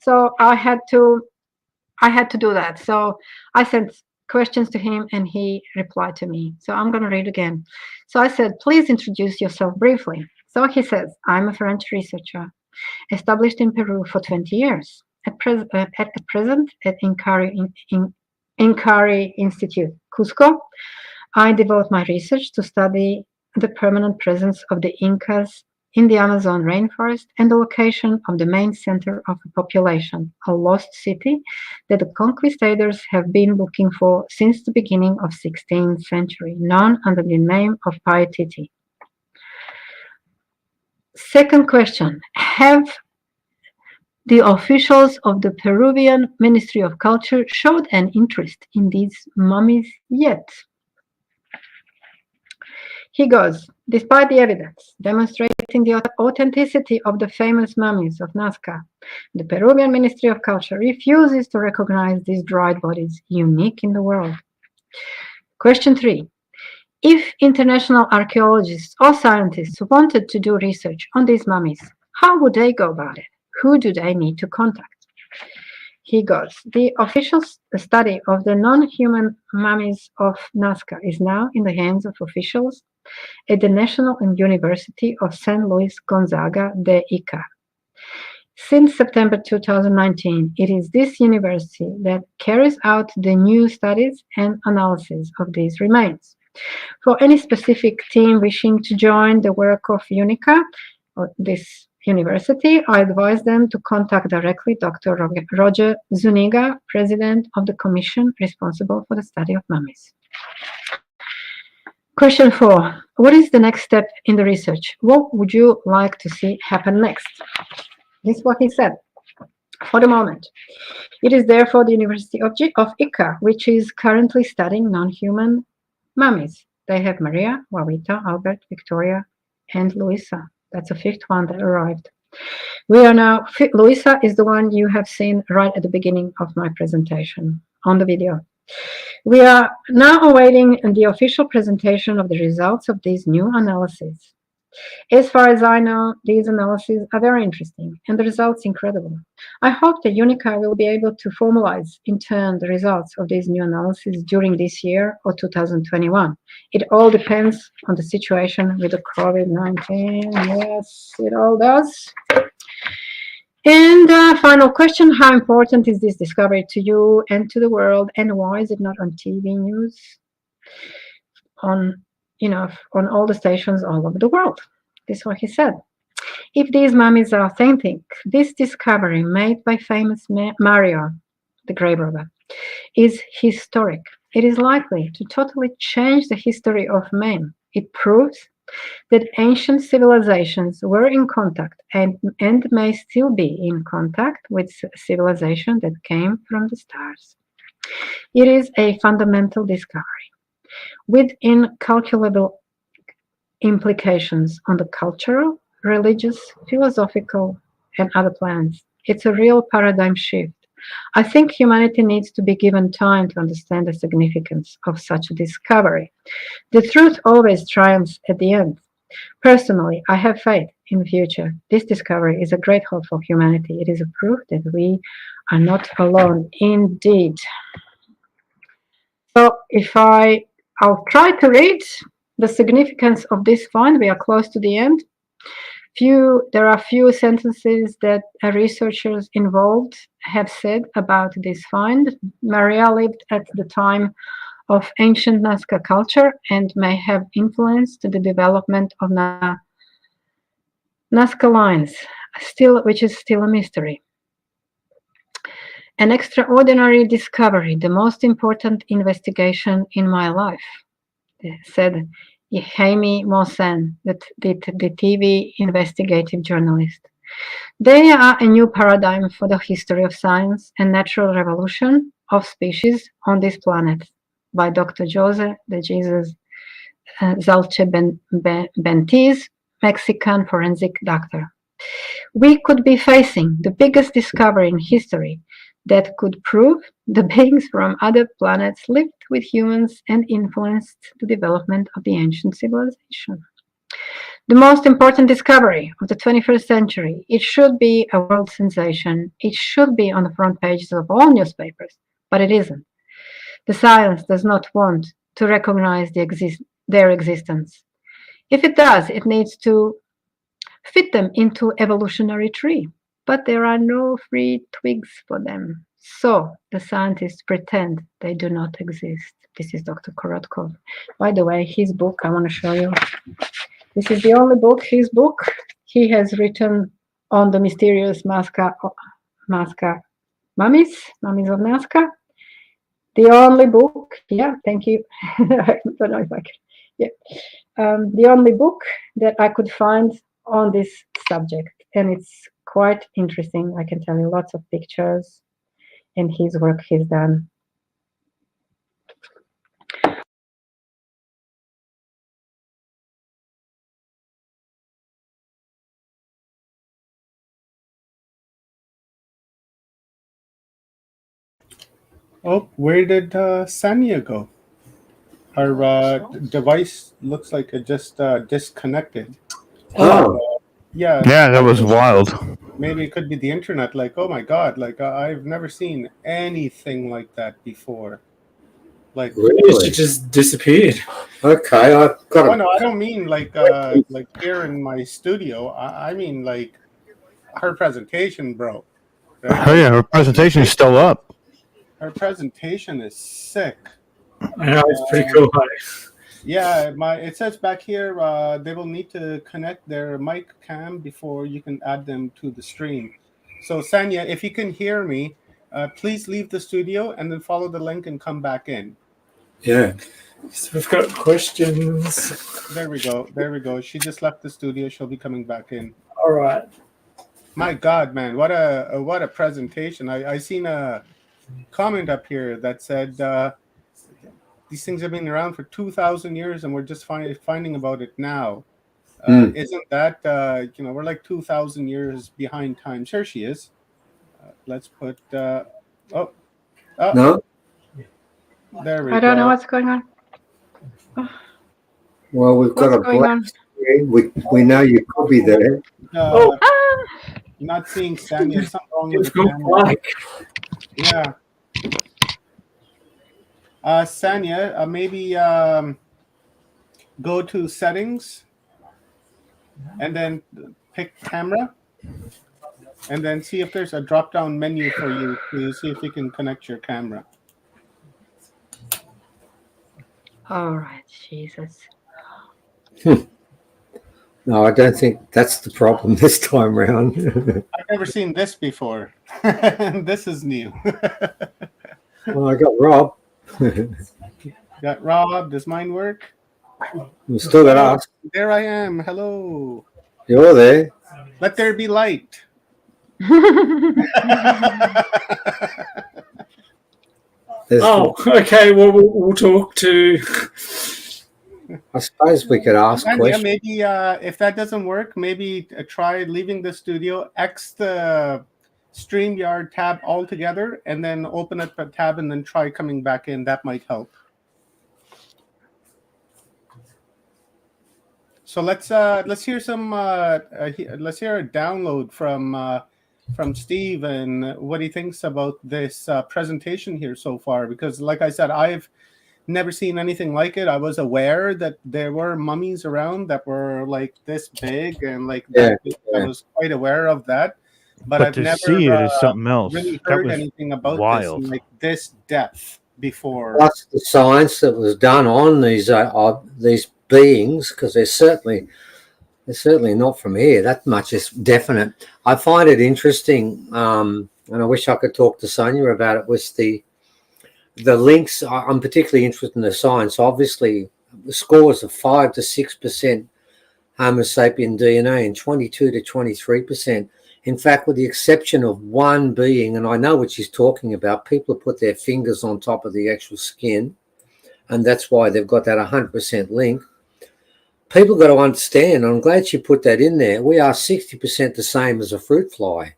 So I had to do that. So I sent questions to him and he replied to me. So I'm going to read again. So I said, please introduce yourself briefly. So he says, I'm a French researcher established in Peru for 20 years. At present at Incari Institute, Cusco, I devote my research to study the permanent presence of the Incas in the Amazon rainforest and the location of the main center of the population, a lost city that the conquistadors have been looking for since the beginning of 16th century, known under the name of Paititi. Second question, have the officials of the Peruvian Ministry of Culture showed an interest in these mummies yet? He goes, despite the evidence demonstrating the authenticity of the famous mummies of Nazca, the Peruvian Ministry of Culture refuses to recognize these dried bodies unique in the world. Question 3. If international archaeologists or scientists wanted to do research on these mummies, how would they go about it? Who do they need to contact? He goes, the official study of the non-human mummies of Nazca is now in the hands of officials at the National University of San Luis Gonzaga de Ica. Since September 2019, it is this university that carries out the new studies and analysis of these remains. For any specific team wishing to join the work of UNICA, or this university, I advise them to contact directly Dr. Roger Zuniga, president of the commission responsible for the study of mummies. Question 4. What is the next step in the research? What would you like to see happen next? This is what he said. For the moment, it is therefore the University of Ica, which is currently studying non-human mummies. They have Maria, Juanita, Albert, Victoria, and Luisa. That's the 5th one that arrived. Luisa is the one you have seen right at the beginning of my presentation on the video. We are now awaiting the official presentation of the results of these new analyses. As far as I know, these analyses are very interesting and the results incredible. I hope that UNICA will be able to formalize in turn the results of these new analyses during this year or 2021. It all depends on the situation with the COVID-19. Yes, it all does. And final question, how important is this discovery to you and to the world, and why is it not on TV news, on all the stations all over the world? This is what he said. If these mummies are authentic, this discovery made by famous Mario, the grave robber, is historic. It is likely to totally change the history of man. It proves that ancient civilizations were in contact and may still be in contact with civilization that came from the stars. It is a fundamental discovery with incalculable implications on the cultural, religious, philosophical, and other plans. It's a real paradigm shift. I think humanity needs to be given time to understand the significance of such a discovery. The truth always triumphs at the end. Personally, I have faith in the future. This discovery is a great hope for humanity. It is a proof that we are not alone, indeed. So I'll try to read the significance of this find. We are close to the end. There are few sentences that researchers involved have said about this find. Maria lived at the time of ancient Nazca culture and may have influenced the development of Nazca lines, which is still a mystery. An extraordinary discovery, the most important investigation in my life, said Jaime Maussan, the TV investigative journalist. They are a new paradigm for the history of science and natural revolution of species on this planet, by Dr. Jose de Jesus Zalche Bentiz, Mexican forensic doctor. We could be facing the biggest discovery in history that could prove the beings from other planets lived with humans and influenced the development of the ancient civilization. The most important discovery of the 21st century. It should be a world sensation. It should be on the front pages of all newspapers, but it isn't. The science does not want to recognize their existence. If it does, it needs to fit them into evolutionary tree, but there are no free twigs for them. So the scientists pretend they do not exist. This is Dr. Korotkov. By the way, his book, I want to show you. This is the only book, his book. He has written on the mysterious Nazca mummies of Nazca. The only book, yeah, thank you. I don't know if I can, yeah. The only book that I could find on this subject, and it's quite interesting. I can tell you lots of pictures and his work he's done. Oh, where did Sanya go? Her device looks like it just disconnected. Oh. Yeah, that was wild. Maybe it could be the internet. Like, oh my god, like I've never seen anything like that before. Like, really? She just disappeared. Okay, I've got. Oh no, I don't mean like here in my studio. I mean like her presentation, bro. Right? Oh yeah, her presentation is still up. Her presentation is sick. I know, it's pretty cool. Yeah, it says back here they will need to connect their mic cam before you can add them to the stream. So Sanya, if you can hear me, please leave the studio and then follow the link and come back in. Yeah. So we've got questions. There we go. There we go. She just left the studio. She'll be coming back in. All right. My God, man, what a presentation! I seen a comment up here that said these things have been around for 2,000 years and we're just finding about it now. Isn't that, we're like 2,000 years behind times. Here she is. Let's put, no. There we go. I don't know what's going on. Well, we've got What's a going black on? screen. We know you could be there. Not seeing Sanya. Something wrong with It's the gone camera. black. Yeah. Sanya, maybe go to settings and then pick camera and then see if there's a drop down menu for you to see if you can connect your camera. All right, Jesus. No, I don't think that's the problem this time round. I've never seen this before. This is new. Well, I got Rob. Got Rob. Does mine work? We still got us. There I am. Hello. You're there. Let there be light. Okay. Well, we'll talk to. I suppose we could ask questions. Maybe if that doesn't work, maybe try leaving the studio, X the StreamYard tab altogether, and then open up a tab and then try coming back in. That might help. So let's hear some let's hear a download from Steve and what he thinks about this presentation here so far. Because like I said, I've never seen anything like it. I was aware that there were mummies around that were like this big and like that. I was quite aware of that, but I've to never see it is something else. really That heard was anything about wild. this in like this depth before. Plus the science that was done on these beings, because they're certainly not from here. That much is definite. I find it interesting, and I wish I could talk to Sonia about it. Was the links? I'm particularly interested in the science. Obviously, the scores of 5 to 6% Homo sapien DNA and 22 to 23%. In fact, with the exception of one being, and I know what she's talking about, people have put their fingers on top of the actual skin, and that's why they've got that 100% link. People got to understand, and I'm glad she put that in there, we are 60% the same as a fruit fly.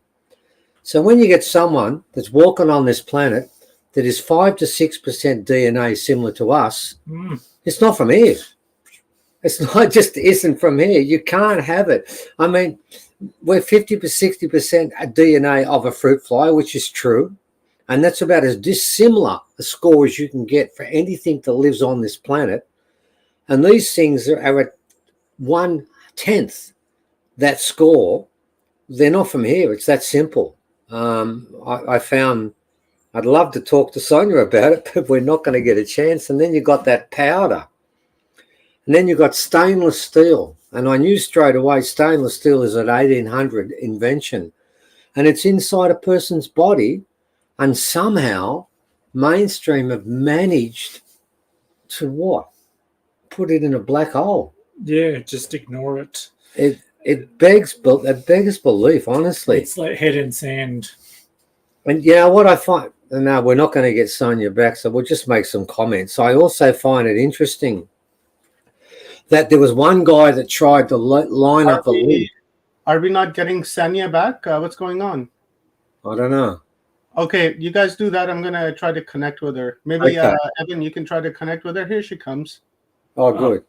So when you get someone that's walking on this planet that is 5 to 6% DNA similar to us, it's not from here. It's not just isn't from here. You can't have it. I mean, we're 50 to 60% DNA of a fruit fly, which is true. And that's about as dissimilar a score as you can get for anything that lives on this planet. And these things are at 1/10 that score. They're not from here. It's that simple. I found I'd love to talk to Sonia about it, but we're not going to get a chance. And then you got that powder. And then you got stainless steel. And I knew straight away stainless steel is an 1800 invention. And it's inside a person's body. And somehow mainstream have managed to what? Put it in a black hole. Yeah, just ignore it. It begs belief, honestly. It's like head in sand. And you know what I find? No, we're not going to get Sonia back, so we'll just make some comments. I also find it interesting that there was one guy that tried to line up a link. Are we not getting Sanya back? What's going on? I don't know. Okay, you guys do that. I'm going to try to connect with her. Maybe, Okay. Evan, you can try to connect with her. Here she comes. Oh, good.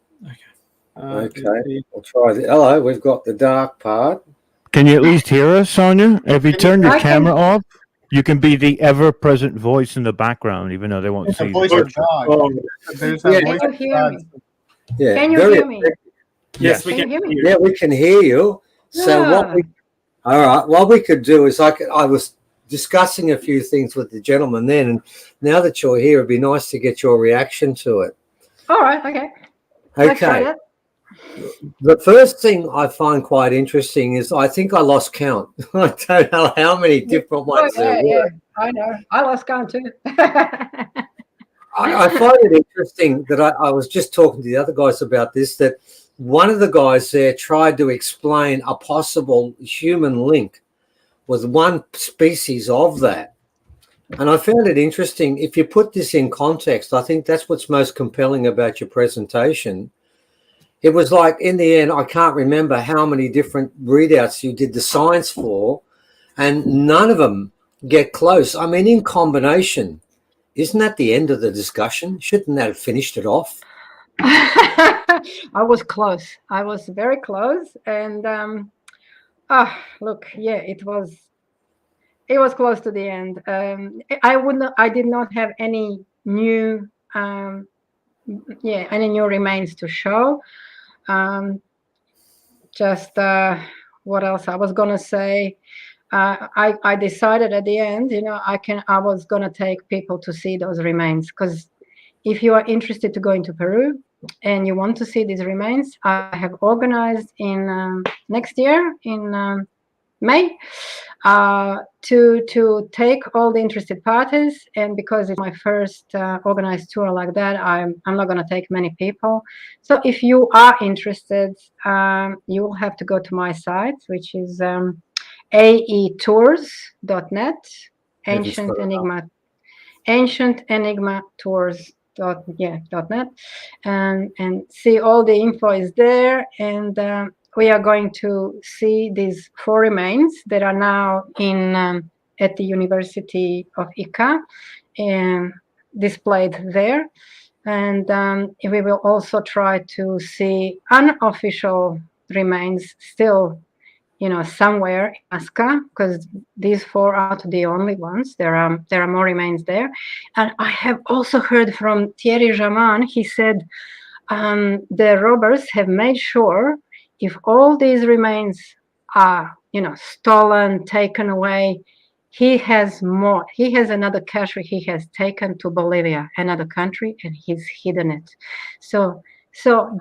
Okay, we'll try the. Hello, we've got the dark part. Can you at least hear us, Sonia? If you turn your camera off, you can be the ever-present voice in the background, even though they won't see the voice you. of God. There's a voice of God. Yeah, Can you very hear me? effective. Yes, we Can can you hear me? Yeah, we can hear you. So what we could do is I was discussing a few things with the gentleman then, and now that you're here, it'd be nice to get your reaction to it. All right. Okay. Let's try Okay. it. The first thing I find quite interesting is I think I lost count. I don't know how many different ones there were. I know. I lost count too. I find it interesting that I was just talking to the other guys about this, that one of the guys there tried to explain a possible human link with one species of that. And I found it interesting. If you put this in context, I think that's what's most compelling about your presentation, it was like, in the end, I can't remember how many different readouts you did the science for, and none of them get close. I mean, in combination, isn't that the end of the discussion? Shouldn't that have finished it off? I was close. I was very close. And look, yeah, it was close to the end. I did not have any new any new remains to show. Just what else I was gonna say? I decided at the end, I was gonna take people to see those remains, because if you are interested to go into Peru and you want to see these remains, I have organized in next year in May to take all the interested parties. And because it's my first organized tour like that, I'm not going to take many people. So if you are interested, you will have to go to my site, which is aetours.net, ancient enigma tours.net, and see all the info is there. And we are going to see these 4 remains that are now in at the University of Ica and displayed there. And we will also try to see unofficial remains still, somewhere in Nazca, because these 4 aren't the only ones. There are more remains there. And I have also heard from Thierry Jaman. He said the robbers have made sure, if all these remains are, stolen, taken away, he has more. He has another cache he has taken to Bolivia, another country, and he's hidden it. So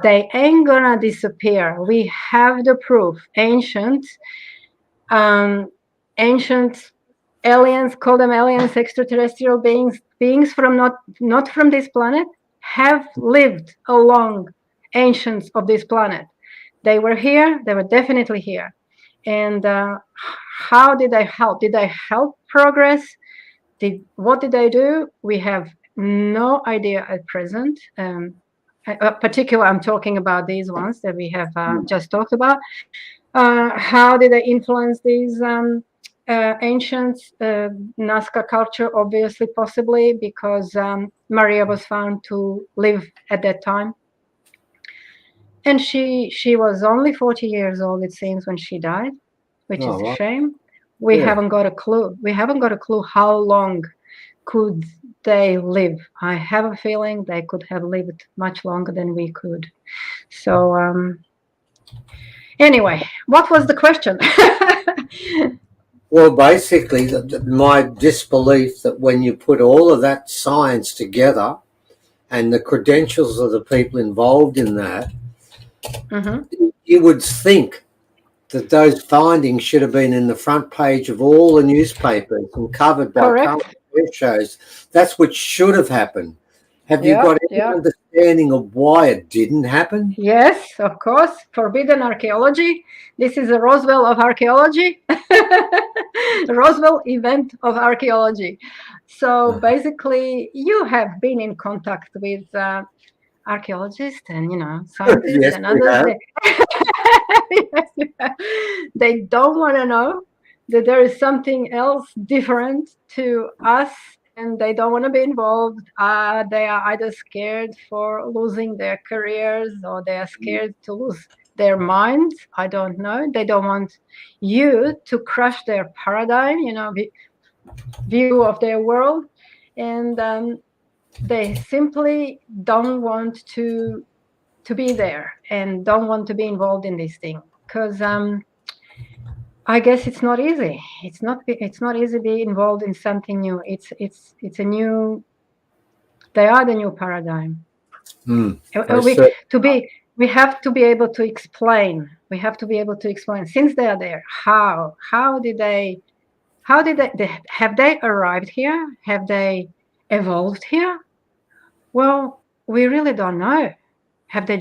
they ain't gonna disappear. We have the proof. Ancient aliens, call them aliens, extraterrestrial beings from not from this planet, have lived along ancients of this planet. They were here. They were definitely here. And how did they help? Did they help progress? What did they do? We have no idea at present. Particularly, I'm talking about these ones that we have just talked about. How did they influence these ancient Nazca culture? Obviously, possibly, because Maria was found to live at that time. And she was only 40 years old, it seems, when she died, which is a shame. We haven't got a clue. We haven't got a clue how long could they live. I have a feeling they could have lived much longer than we could. So anyway, what was the question? Well, basically, my disbelief that when you put all of that science together and the credentials of the people involved in that, you would think that those findings should have been in the front page of all the newspapers and covered by current shows. That's what should have happened. Have you got any understanding of why it didn't happen? Yes, of course. Forbidden archaeology. This is a Roswell of archaeology. Roswell event of archaeology. So basically, you have been in contact with archaeologists and scientists and others. They don't want to know that there is something else different to us, and they don't want to be involved. They are either scared for losing their careers, or they are scared to lose their minds. I don't know. They don't want you to crush their paradigm, view of their world, and they simply don't want to be there and don't want to be involved in this thing, because I guess it's not easy. It's not easy to be involved in something new. It's a new. They are the new paradigm. We have to be able to explain. We have to be able to explain, since they are there. How did they have they arrived here? Have they evolved here? Well, we really don't know. Have they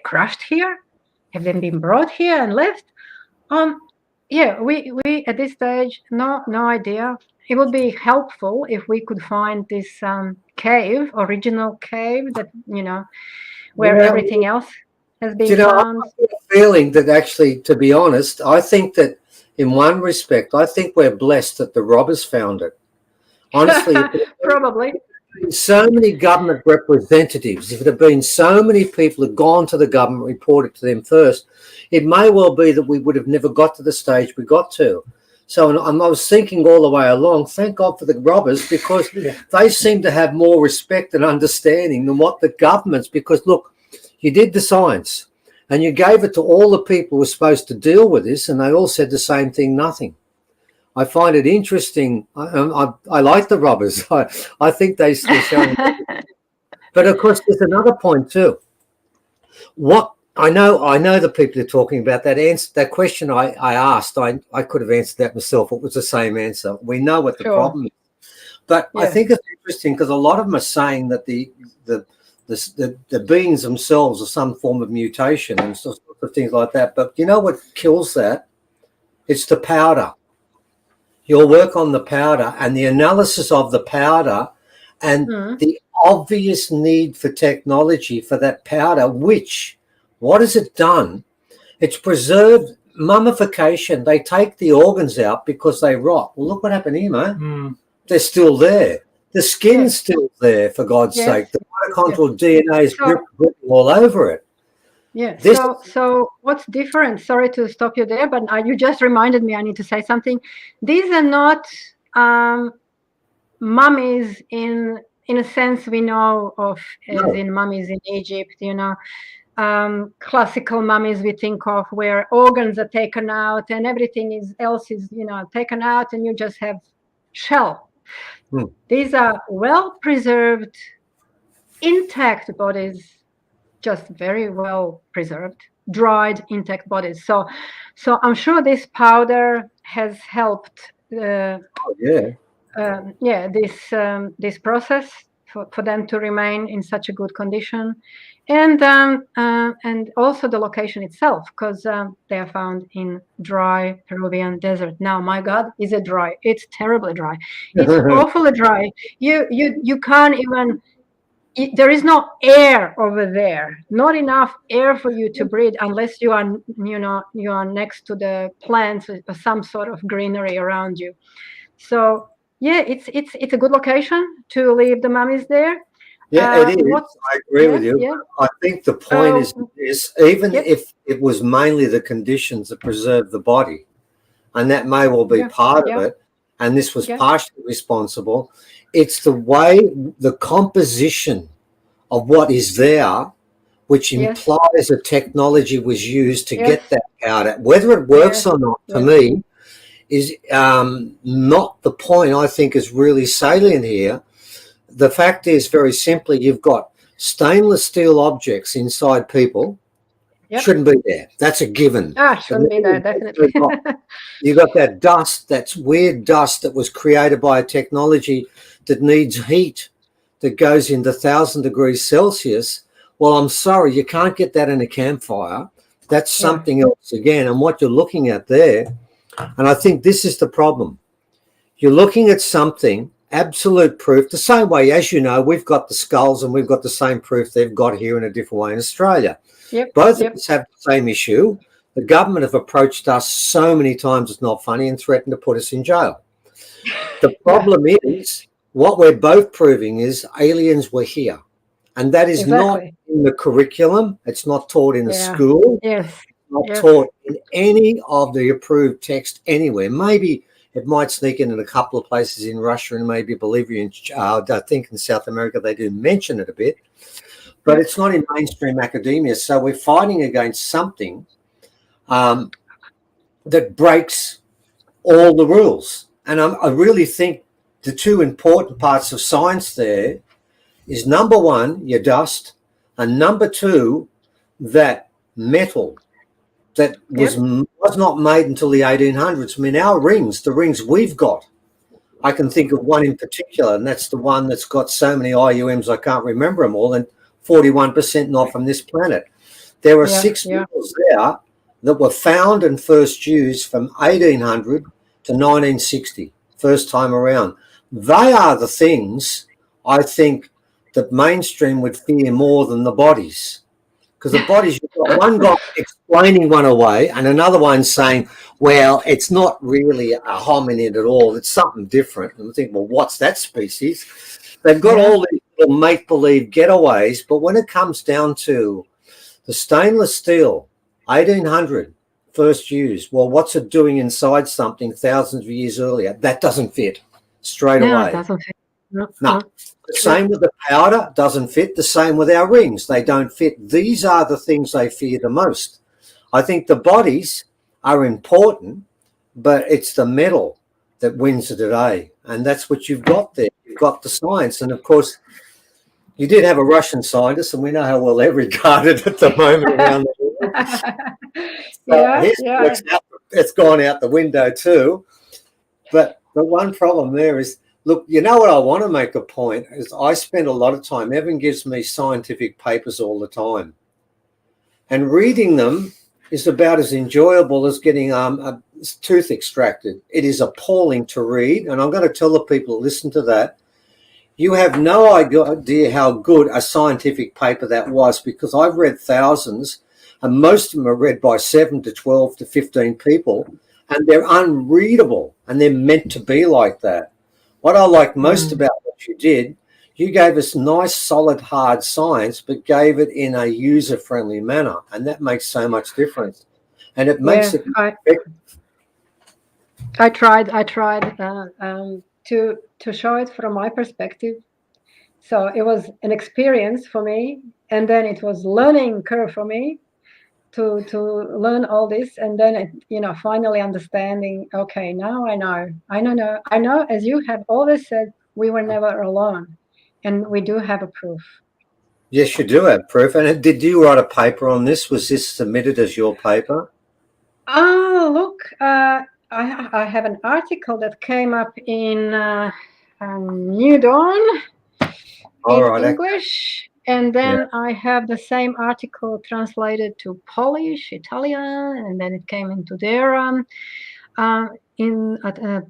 crashed here? Have they been brought here and left? We at this stage, no idea. It would be helpful if we could find this original cave that, where everything else has been Do you know, found. I have a feeling that actually, to be honest, I think that in one respect, I think we're blessed that the robbers found it. Honestly, Probably. so many government representatives, if it had been so many people had gone to the government, reported to them first, it may well be that we would have never got to the stage we got to. So I was thinking all the way along, thank God for the robbers, because they seem to have more respect and understanding than what the governments, because look, you did the science and you gave it to all the people who were supposed to deal with this, and they all said the same thing, nothing. I find it interesting. I like the robbers. I think they're showing. But of course, there's another point too. What I know the people are talking about that answer. That question I asked, I could have answered that myself. It was the same answer. We know what the problem is. But I think it's interesting because a lot of them are saying that the beings themselves are some form of mutation and sorts of things like that. But you know what kills that? It's the powder. Your work on the powder and the analysis of the powder and the obvious need for technology for that powder, which, what has it done? It's preserved mummification. They take the organs out because they rot. Well, look what happened here, mate. They're still there. The skin's still there, for God's sake. The mitochondrial DNA is gripping all over it. Yeah. So what's different? Sorry to stop you there, but you just reminded me I need to say something. These are not mummies in a sense we know of as in mummies in Egypt, you know. Classical mummies we think of where organs are taken out and everything else is, you know, taken out and you just have shell. These are well preserved, intact bodies, just very well preserved, dried, intact bodies. So I'm sure this powder has helped. This process for them to remain in such a good condition, and also the location itself, because they are found in dry Peruvian desert. Now, my God, is it dry? It's terribly dry. It's awfully dry. You can't even. There is no air over there, not enough air for you to breathe unless you are, you are next to the plants or some sort of greenery around you. So yeah, it's a good location to leave the mummies there. Yeah, it is. I agree with you. Yeah. I think the point is even if it was mainly the conditions that preserve the body, and that may well be part of it, and this was partially responsible, it's the way, the composition of what is there, which implies a technology was used to get that powder. Whether it works or not, to me, is not the point I think is really salient here. The fact is, very simply, you've got stainless steel objects inside people. Shouldn't be there. That's a given. Shouldn't be there, definitely. You got that dust, that's weird dust that was created by a technology that needs heat that goes into 1,000 degrees Celsius. Well, I'm sorry, you can't get that in a campfire. That's something else again. And what you're looking at there, and I think this is the problem. You're looking at something, absolute proof, the same way, as you know, we've got the skulls and we've got the same proof they've got here in a different way in Australia. Both of us have the same issue. The government have approached us so many times, it's not funny, and threatened to put us in jail. The problem is, what we're both proving is aliens were here. And that is not in the curriculum. It's not taught in the school. It's not taught in any of the approved text anywhere. Maybe it might sneak in a couple of places in Russia and maybe Bolivia. I think in South America they do mention it a bit. But it's not in mainstream academia. So we're fighting against something that breaks all the rules. And I really think the two important parts of science there is, number one, your dust, and number two, that metal that was not made until the 1800s. I mean, our rings, the rings we've got, I can think of one in particular, and that's the one that's got so many IUMs I can't remember them all, and 41% not from this planet. There are 6 metals there that were found and first used from 1800 to 1960, first time around. They are the things I think that mainstream would fear more than the bodies, because the bodies, you've got one guy explaining one away and another one saying, well, it's not really a hominid at all, it's something different. And we think, well, what's that species? They've got all these little make-believe getaways, but when it comes down to the stainless steel, 1800, first used, well, what's it doing inside something thousands of years earlier? That doesn't fit straight away. It doesn't fit. No. The same with the powder, doesn't fit. The same with our rings, they don't fit. These are the things they fear the most. I think the bodies are important, but it's the metal that wins the day, and that's what you've got there. You've got the science, and of course, you did have a Russian scientist, and we know how well they're regarded at the moment around the world. It's gone out the window too. But the one problem there is, look, you know what, I want to make a point is I spend a lot of time, Evan gives me scientific papers all the time, and reading them is about as enjoyable as getting a tooth extracted. It is appalling to read, and I'm going to tell the people that listen to that, you have no idea how good a scientific paper that was, because I've read thousands, and most of them are read by 7 to 12 to 15 people, and they're unreadable, and they're meant to be like that. What I like most about what you did, you gave us nice, solid, hard science, but gave it in a user-friendly manner, and that makes so much difference. And it makes it... I tried to show it from my perspective. So it was an experience for me, and then it was learning curve for me to learn all this, and then finally understanding. Okay, now I know. As you have always said, we were never alone, and we do have a proof. Yes, you do have proof. And did you write a paper on this? Was this submitted as your paper? Look, I have an article that came up in New Dawn in English, and then I have the same article translated to Polish, Italian, and then it came into their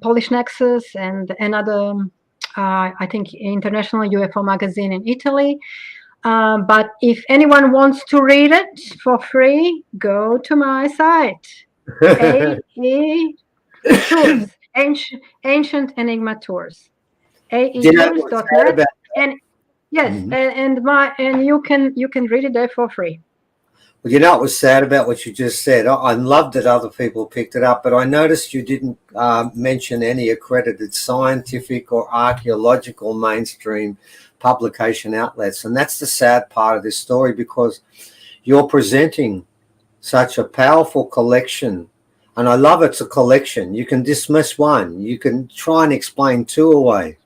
Polish Nexus and another, I think, international UFO magazine in Italy. But if anyone wants to read it for free, go to my site. AE Tours, Ancient Enigma Tours, aetours.net, and yes, and you can read it there for free. Well, you know what was sad about what you just said? I loved that other people picked it up, but I noticed you didn't mention any accredited scientific or archaeological mainstream publication outlets, and that's the sad part of this story, because you're presenting such a powerful collection. And I love it's a collection. You can dismiss one. You can try and explain two away.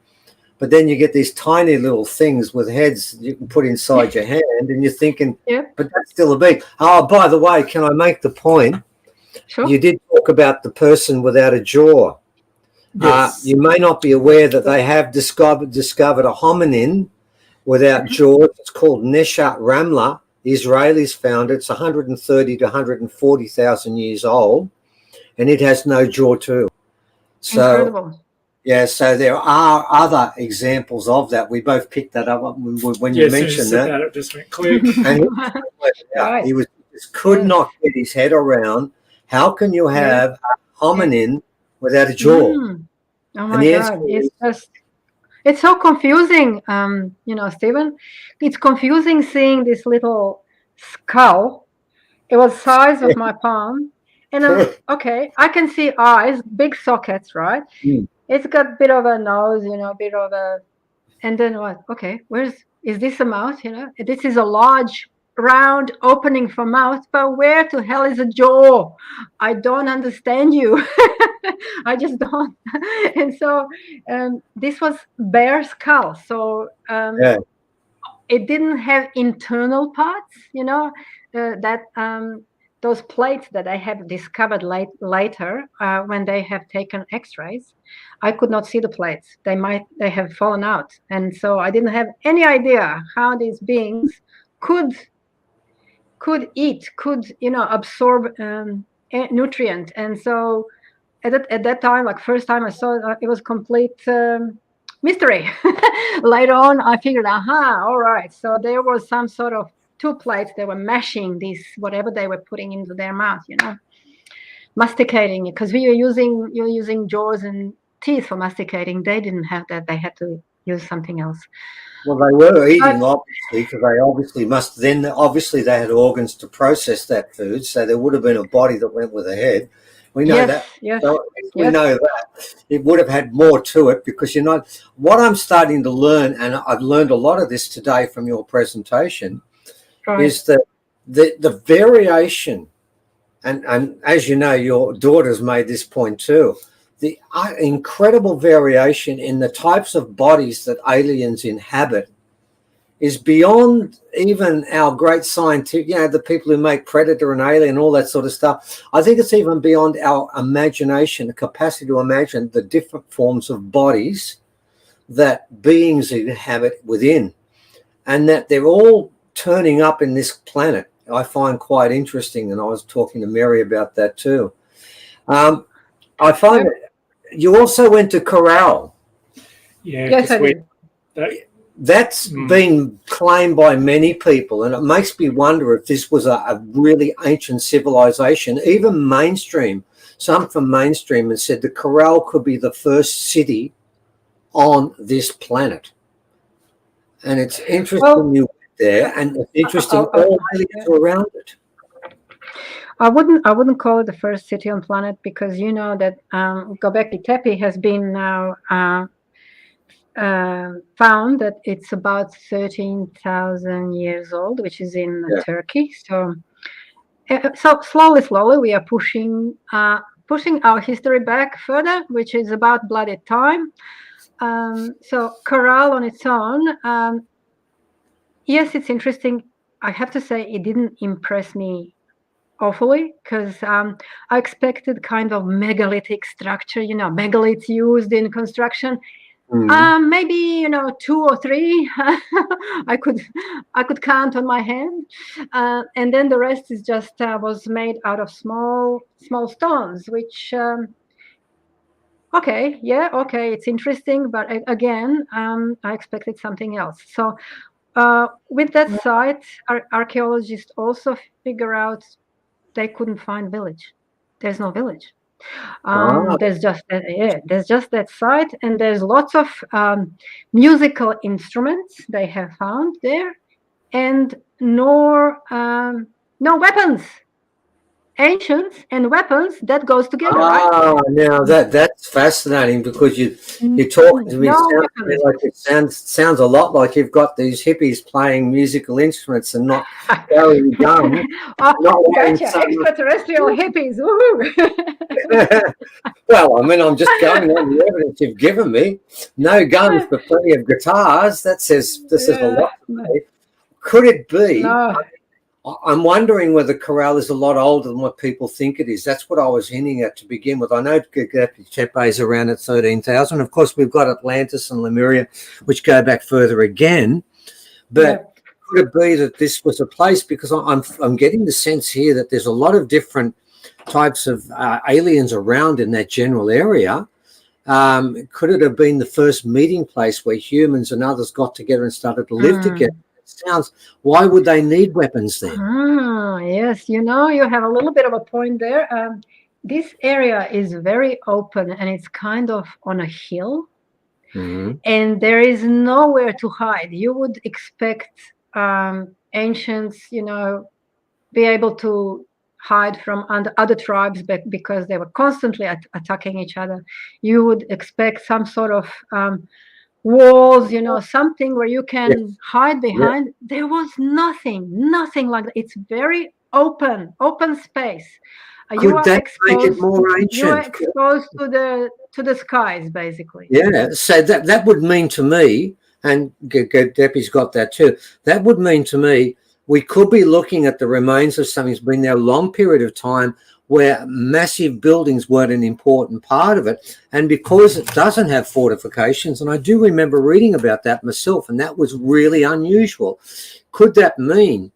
But then you get these tiny little things with heads you can put inside your hand, and you're thinking, but that's still a being. Oh, by the way, can I make the point? Sure. You did talk about the person without a jaw. Yes. You may not be aware that they have discovered a hominin without jaws. It's called Neshat Ramla. The Israelis found it. It's 130 to 140,000 years old. And it has no jaw too. So, incredible. Yeah, so there are other examples of that. We both picked that up when you mentioned that. It just went click. And he just could not get his head around, how can you have a hominin without a jaw? Oh my God, it's so confusing, Stephen. It's confusing seeing this little skull. It was the size of my palm. And okay, I can see eyes, big sockets, right? It's got a bit of a nose, bit of a, and then what? Okay, is this a mouth? This is a large, round opening for mouth, but where to hell is a jaw? I don't understand you. I just don't. And so this was bear skull. So it didn't have internal parts, those plates that I have discovered later, when they have taken X-rays, I could not see the plates. They have fallen out, and so I didn't have any idea how these beings could eat, absorb nutrient. And so at that time, like first time I saw it, it was complete mystery. Later on, I figured, all right, so there was some sort of two plates. They were mashing this, whatever they were putting into their mouth, masticating it, because you're using jaws and teeth for masticating. They didn't have that. They had to use something else. Well, they were eating, obviously, because they obviously they had organs to process that food, so there would have been a body that went with a head. We know that. Yes, so we know that. It would have had more to it, because what I'm starting to learn, and I've learned a lot of this today from your presentation, is that the variation, and as you know, your daughter's made this point too, the incredible variation in the types of bodies that aliens inhabit is beyond even our great scientific, the people who make Predator and Alien, all that sort of stuff. I think it's even beyond our imagination, the capacity to imagine the different forms of bodies that beings inhabit within, and that they're all turning up in this planet. I find quite interesting, and I was talking to Mary about that too. I find that you also went to Corral. Yeah, yes, I did. That's been claimed by many people, and it makes me wonder if this was a really ancient civilization. Even mainstream, some from mainstream have said the Corral could be the first city on this planet. And it's interesting you went there, and it's interesting all aliens around it. I wouldn't call it the first city on planet, because you know that Göbekli Tepe has been now found that it's about 13,000 years old, which is in Turkey. So slowly we are pushing our history back further, which is about bloody time. So Corral on its own, yes, it's interesting. I have to say it didn't impress me awfully, because I expected kind of megalithic structure, megaliths used in construction. Maybe 2 or 3 I could count on my hand, and then the rest is just was made out of small stones, which it's interesting, but again I expected something else. So with that site, archaeologists also figure out they couldn't find village. There's no village. There's just that site, and there's lots of musical instruments they have found there, and no weapons. Ancients and weapons, that goes together, right? Now that's fascinating, because you're talking to me. It sounds a lot like you've got these hippies playing musical instruments and not carrying guns. Gotcha, extraterrestrial hippies. Woohoo! Well, I mean, I'm just going on the evidence you've given me. No guns, but plenty of guitars. That says a lot to me. Could it be? No. I'm wondering whether Corral is a lot older than what people think it is. That's what I was hinting at to begin with. I know Göbekli Tepe is around at 13,000. Of course, we've got Atlantis and Lemuria, which go back further again. But could it be that this was a place? Because I'm getting the sense here that there's a lot of different types of aliens around in that general area. Could it have been the first meeting place where humans and others got together and started to live together? Why would they need weapons then? Yes, you have a little bit of a point there. This area is very open, and it's kind of on a hill, and there is nowhere to hide. You would expect ancients, be able to hide from other tribes, but because they were constantly attacking each other, you would expect some sort of walls, something where you can hide behind. There was nothing like that. It's very open space. You are exposed to the skies, basically. Yeah, so that would mean to me, and Debbie's got that too, that would mean to me we could be looking at the remains of something that's been there a long period of time, where massive buildings weren't an important part of it. And because it doesn't have fortifications, and I do remember reading about that myself, and that was really unusual. Could that mean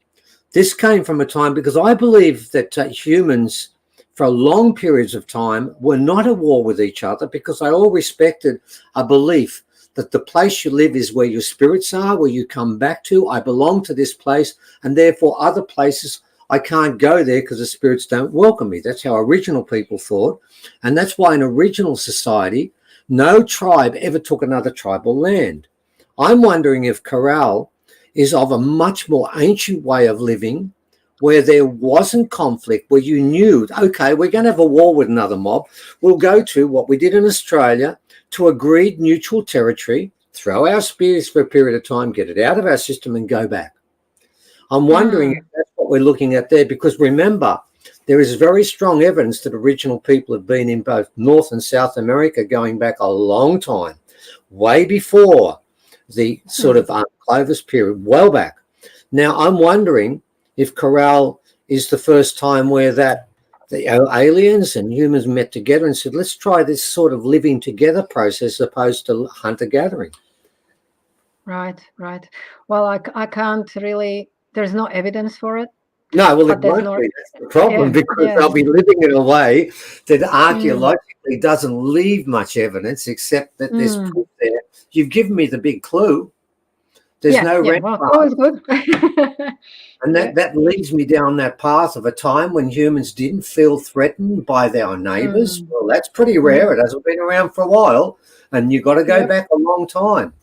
this came from a time, because I believe that humans for long periods of time were not at war with each other, because they all respected a belief that the place you live is where your spirits are, where you come back to. I belong to this place, and therefore other places I can't go there because the spirits don't welcome me. That's how original people thought. And that's why in original society, no tribe ever took another tribal land. I'm wondering if Corral is of a much more ancient way of living, where there wasn't conflict, where you knew, okay, we're going to have a war with another mob. We'll go to what we did in Australia, to agreed neutral territory, throw our spears for a period of time, get it out of our system and go back. I'm wondering if that's what we're looking at there, because remember, there is very strong evidence that original people have been in both North and South America going back a long time, way before the sort of Clovis period, well back. Now, I'm wondering if Corral is the first time where that the aliens and humans met together and said, let's try this sort of living together process opposed to hunter-gathering. Right, right. Well, I can't really, there's no evidence for it. No, well, it But there's won't no, be. That's the problem, yeah, because yeah. they'll be living in a way that archaeologically doesn't leave much evidence, except that there's proof there. You've given me the big clue. There's no red well, flag. always good. And that leads me down that path of a time when humans didn't feel threatened by their neighbours. Well, that's pretty rare. It hasn't been around for a while, and you've got to go back a long time.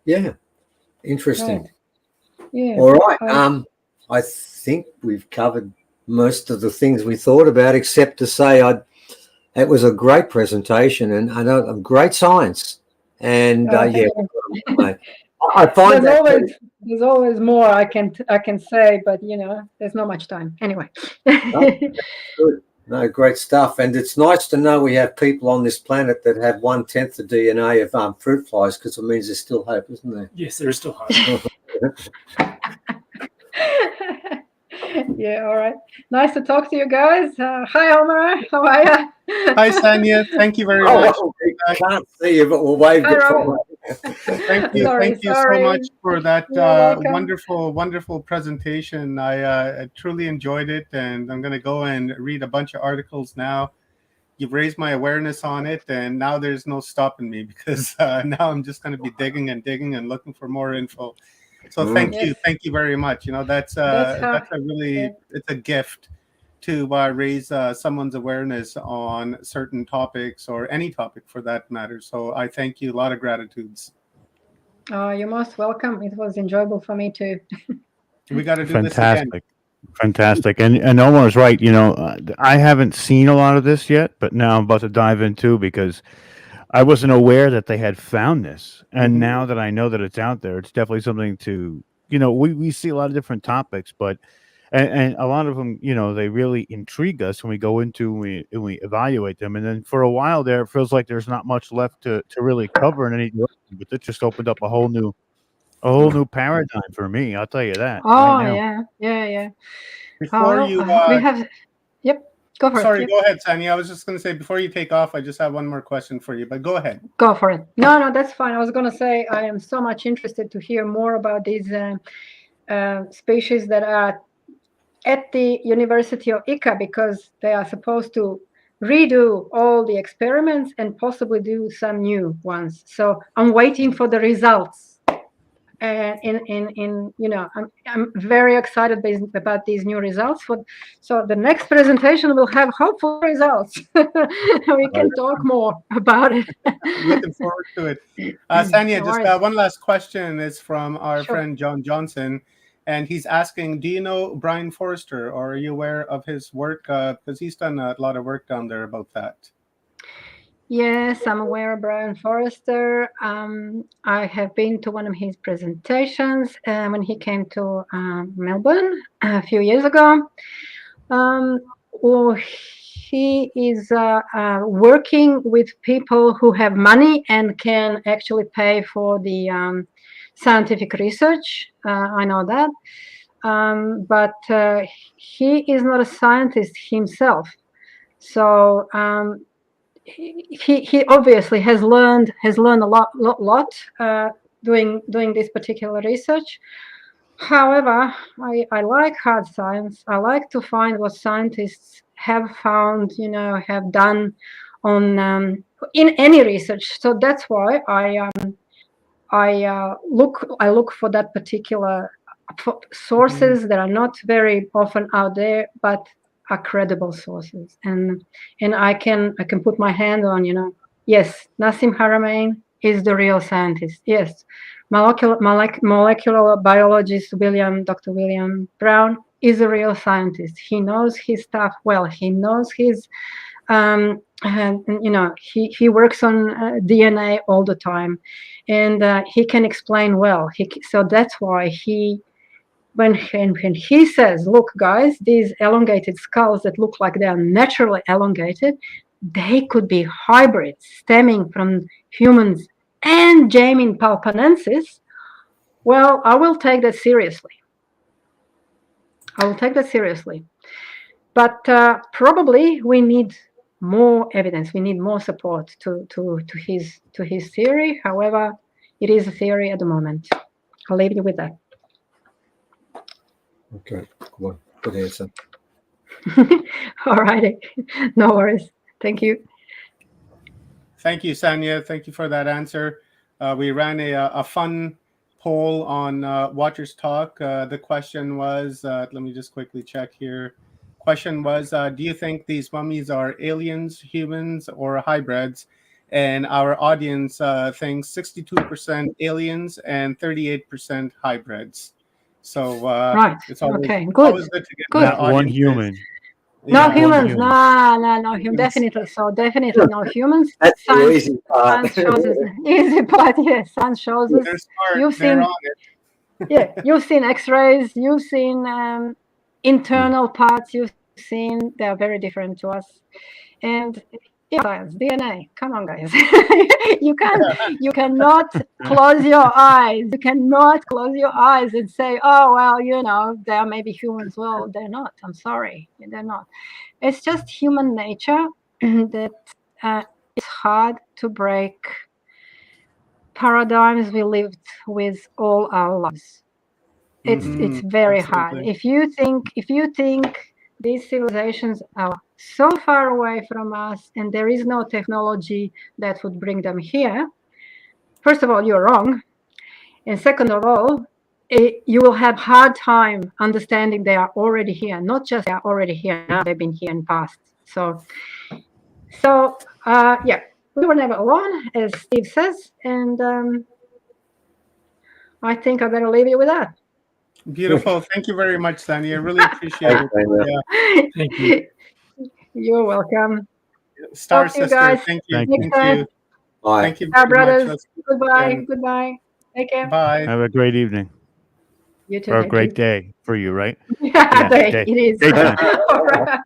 Yeah, interesting. Right. Yeah. All right. I think we've covered most of the things we thought about, except to say it was a great presentation and a great science. And I find there's always more I can say, but there's not much time anyway. Good. No, great stuff. And it's nice to know we have people on this planet that have 1/10 the DNA of fruit flies, because it means there's still hope, isn't there? Yes, there is still hope. Yeah, all right. Nice to talk to you guys. Hi, Omar. How are you? Hi, Sanya. Thank you very much. I can't see you, but we'll wave goodbye. Thank you. Thank you so much for that wonderful presentation. I truly enjoyed it, and I'm going to go and read a bunch of articles now. You've raised my awareness on it, and now there's no stopping me, because now I'm just going to be digging and looking for more info. So thank you very much. That's a really, it's a gift to raise someone's awareness on certain topics, or any topic for that matter. So I thank you. A lot of gratitudes. You're most welcome. It was enjoyable for me too. We got to do this again. Fantastic. And Omar's right. I haven't seen a lot of this yet, but now I'm about to dive into, because I wasn't aware that they had found this. And now that I know that it's out there, it's definitely something to, we see a lot of different topics, but and a lot of them, they really intrigue us when we go into and we evaluate them. And then for a while there, it feels like there's not much left to really cover in any direction, but it just opened up a whole new paradigm for me. I'll tell you that. Oh, right now. yeah. Before you, we have, go for it. Sorry, go ahead, Sanya. I was just going to say, before you take off, I just have one more question for you, but go ahead. Go for it. No, that's fine. I was going to say, I am so much interested to hear more about these species that are at the University of Ica, because they are supposed to redo all the experiments and possibly do some new ones. So I'm waiting for the results. And I'm very excited about these new results. So the next presentation will have hopeful results. We can talk more about it. Looking forward to it. Sanya, just one last question is from our friend John Johnson, and he's asking, do you know Brian Forrester, or are you aware of his work? Because he's done a lot of work down there about that. Yes, I'm aware of Brian Forrester. I have been to one of his presentations when he came to Melbourne a few years ago. He is working with people who have money and can actually pay for the scientific research. I know that. But he is not a scientist himself. So he obviously has learned a lot doing this particular research. However, I like hard science. I like to find what scientists have found, have done in any research. So that's why I look for that particular sources that are not very often out there, but are credible sources, and I can put my hand on, yes, Nassim Haramein is the real scientist. Yes, molecular biologist Dr. William Brown is a real scientist. He knows his stuff well. He knows his and he works on DNA all the time, and he can explain well. So that's why when he says, look guys, these elongated skulls that look like they are naturally elongated, they could be hybrids stemming from humans and Jamin palpanensis. Well, I will take that seriously. But probably we need more evidence. We need more support to his theory. However, it is a theory at the moment. I'll leave you with that. Okay, good answer. All righty, no worries. Thank you. Thank you, Sanya. Thank you for that answer. We ran a fun poll on Watchers Talk. The question was, let me just quickly check here. Question was, do you think these mummies are aliens, humans, or hybrids? And our audience thinks 62% aliens and 38% hybrids. So right, it's always, okay, good. Always good to get good. Not one human. No humans, no humans, definitely. So definitely no humans. That's the Science, easy part. science shows us easy part. Yes, science shows us. They're smart. You've They're seen, on it. yeah, you've seen X-rays. You've seen internal parts. You've seen they are very different to us. And yeah, science, DNA. Come on, guys. You cannot close your eyes. You cannot close your eyes and say, oh well, they are maybe humans. Well, they're not. I'm sorry, they're not. It's just human nature that it's hard to break paradigms we lived with all our lives. It's very hard. If you think these civilizations are so far away from us and there is no technology that would bring them here, first of all, you're wrong. And second of all, you will have hard time understanding they are already here. Not just they are already here now, they've been here in the past. So yeah, we were never alone, as Steve says, and I think I better leave you with that. Beautiful. Thank you very much, Sanya. I really appreciate it. Yeah. Thank you. You're welcome. Star Talk to you Sister, guys. thank you. Next time. Bye. Thank you Our very brothers. much. Goodbye. And Goodbye. Take care. bye. Have a great evening. You too. Or a thank great you. day for you, right? Yeah, day. it is. Daytime. All right.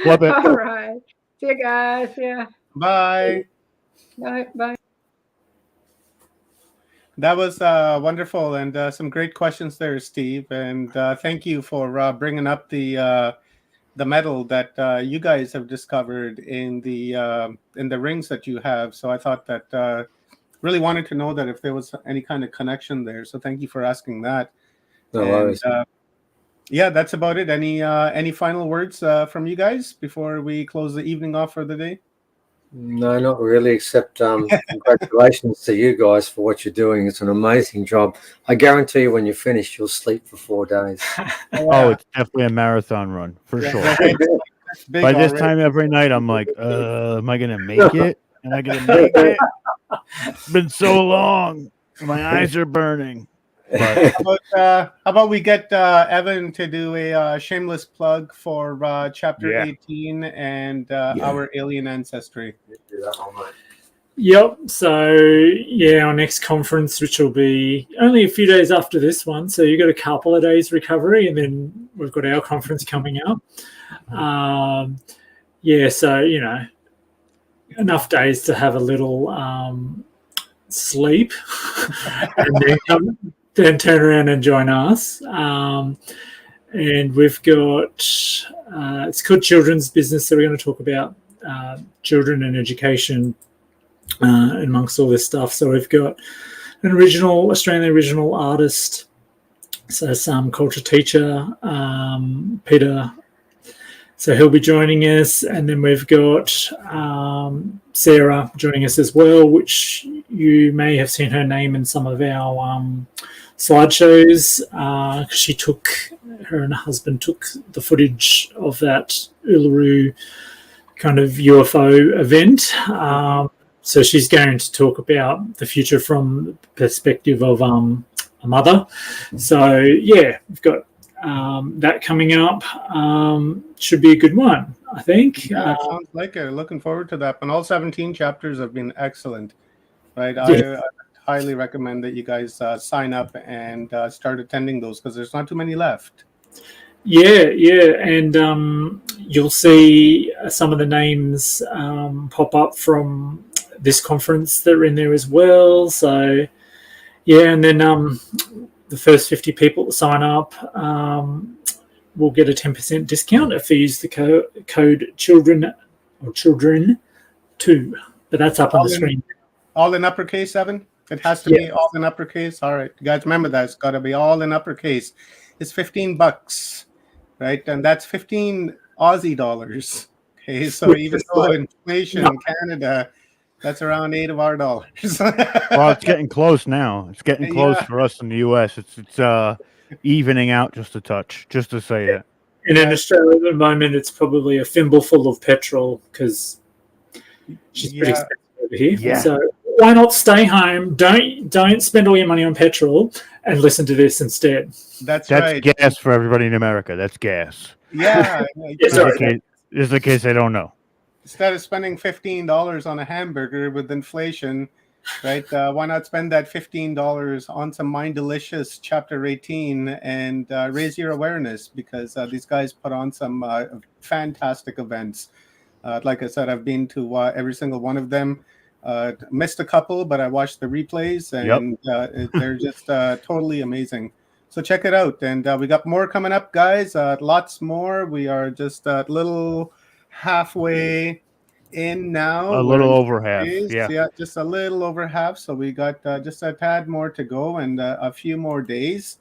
Love it. All right. See you guys. Yeah. Bye. Bye. Bye. That was wonderful, and some great questions there, Steve. And thank you for bringing up the metal that you guys have discovered in the rings that you have. So I thought that really wanted to know that if there was any kind of connection there. So thank you for asking that. No worries. Yeah, that's about it. Any final words from you guys before we close the evening off for the day? No, not really, except congratulations to you guys for what you're doing. It's an amazing job. I guarantee you when you're finished, you'll sleep for 4 days. Oh, it's definitely a marathon run, for sure. By this time every night, I'm like, am I going to make it? Am I going to make it? It's been so long. My eyes are burning. But How about we get Evan to do a shameless plug for chapter 18 and our alien ancestry. Yep. So yeah, our next conference, which will be only a few days after this one, so you got a couple of days recovery, and then we've got our conference coming up. Yeah, so enough days to have a little sleep, and then turn around and join us. And we've got it's called Children's Business, so we're going to talk about children and education amongst all this stuff. So we've got an Australian original artist, so some culture teacher, Peter So he'll be joining us, and then we've got Sarah joining us as well, which you may have seen her name in some of our slideshows. Her and her husband took the footage of that Uluru kind of UFO event. So she's going to talk about the future from the perspective of a mother. So yeah, we've got that coming up. Should be a good one, I think. Yeah, sounds like it. Looking forward to that. And all 17 chapters have been excellent, right? Yeah. I highly recommend that you guys sign up and start attending those, because there's not too many left. Yeah, and you'll see some of the names pop up from this conference that are in there as well. So yeah, and then the first 50 people that sign up will get a 10% discount if they use the code children 2. But that's up on the screen. All in uppercase, Evan? It has to be all in uppercase. All right, you guys, remember that it's got to be all in uppercase. It's $15, right? And that's 15 Aussie dollars. Okay, so even though inflation in Canada, that's around 8 of our dollars. Well, it's getting close now. It's getting close for us in the U.S. It's evening out just a touch, just to say it. And in Australia at the moment, it's probably a thimbleful of petrol because she's pretty expensive over here. Yeah. So why not stay home? Don't spend all your money on petrol and listen to this instead. That's right. Gas for everybody in America. That's gas. Yeah. Just in case they don't know. Instead of spending $15 on a hamburger with inflation, right? Why not spend that $15 on some Mind Delicious Chapter 18 and raise your awareness, because these guys put on some fantastic events. Like I said, I've been to every single one of them. Missed a couple, but I watched the replays, and they're just totally amazing. So check it out. And we got more coming up, guys. Lots more. We are just a little halfway in now. A little over half. Yeah, just a little over half. So we got just a tad more to go, and a few more days,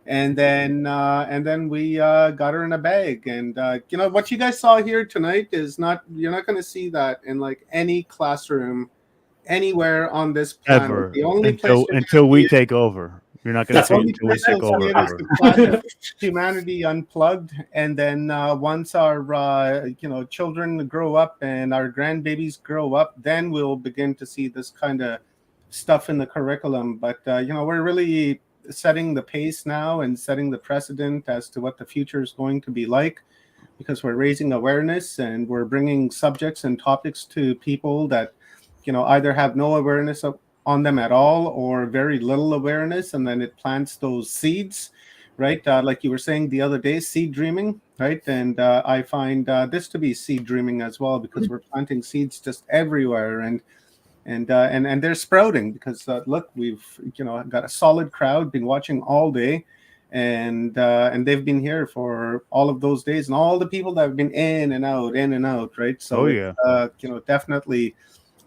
and then we got her in a bag. And what you guys saw here tonight is you're not going to see that in like any classroom anywhere on this planet. Ever. The only until we take over. You're not going to see it until we take over. Ever. Humanity Unplugged, and then once our children grow up and our grandbabies grow up, then we'll begin to see this kind of stuff in the curriculum. But we're really setting the pace now and setting the precedent as to what the future is going to be like, because we're raising awareness and we're bringing subjects and topics to people that either have no awareness on them at all or very little awareness, and then it plants those seeds, right? Like you were saying the other day, seed dreaming, right? And I find this to be seed dreaming as well, because we're planting seeds just everywhere, and they're sprouting, because look, we've got a solid crowd been watching all day, and they've been here for all of those days, and all the people that have been in and out, right? So definitely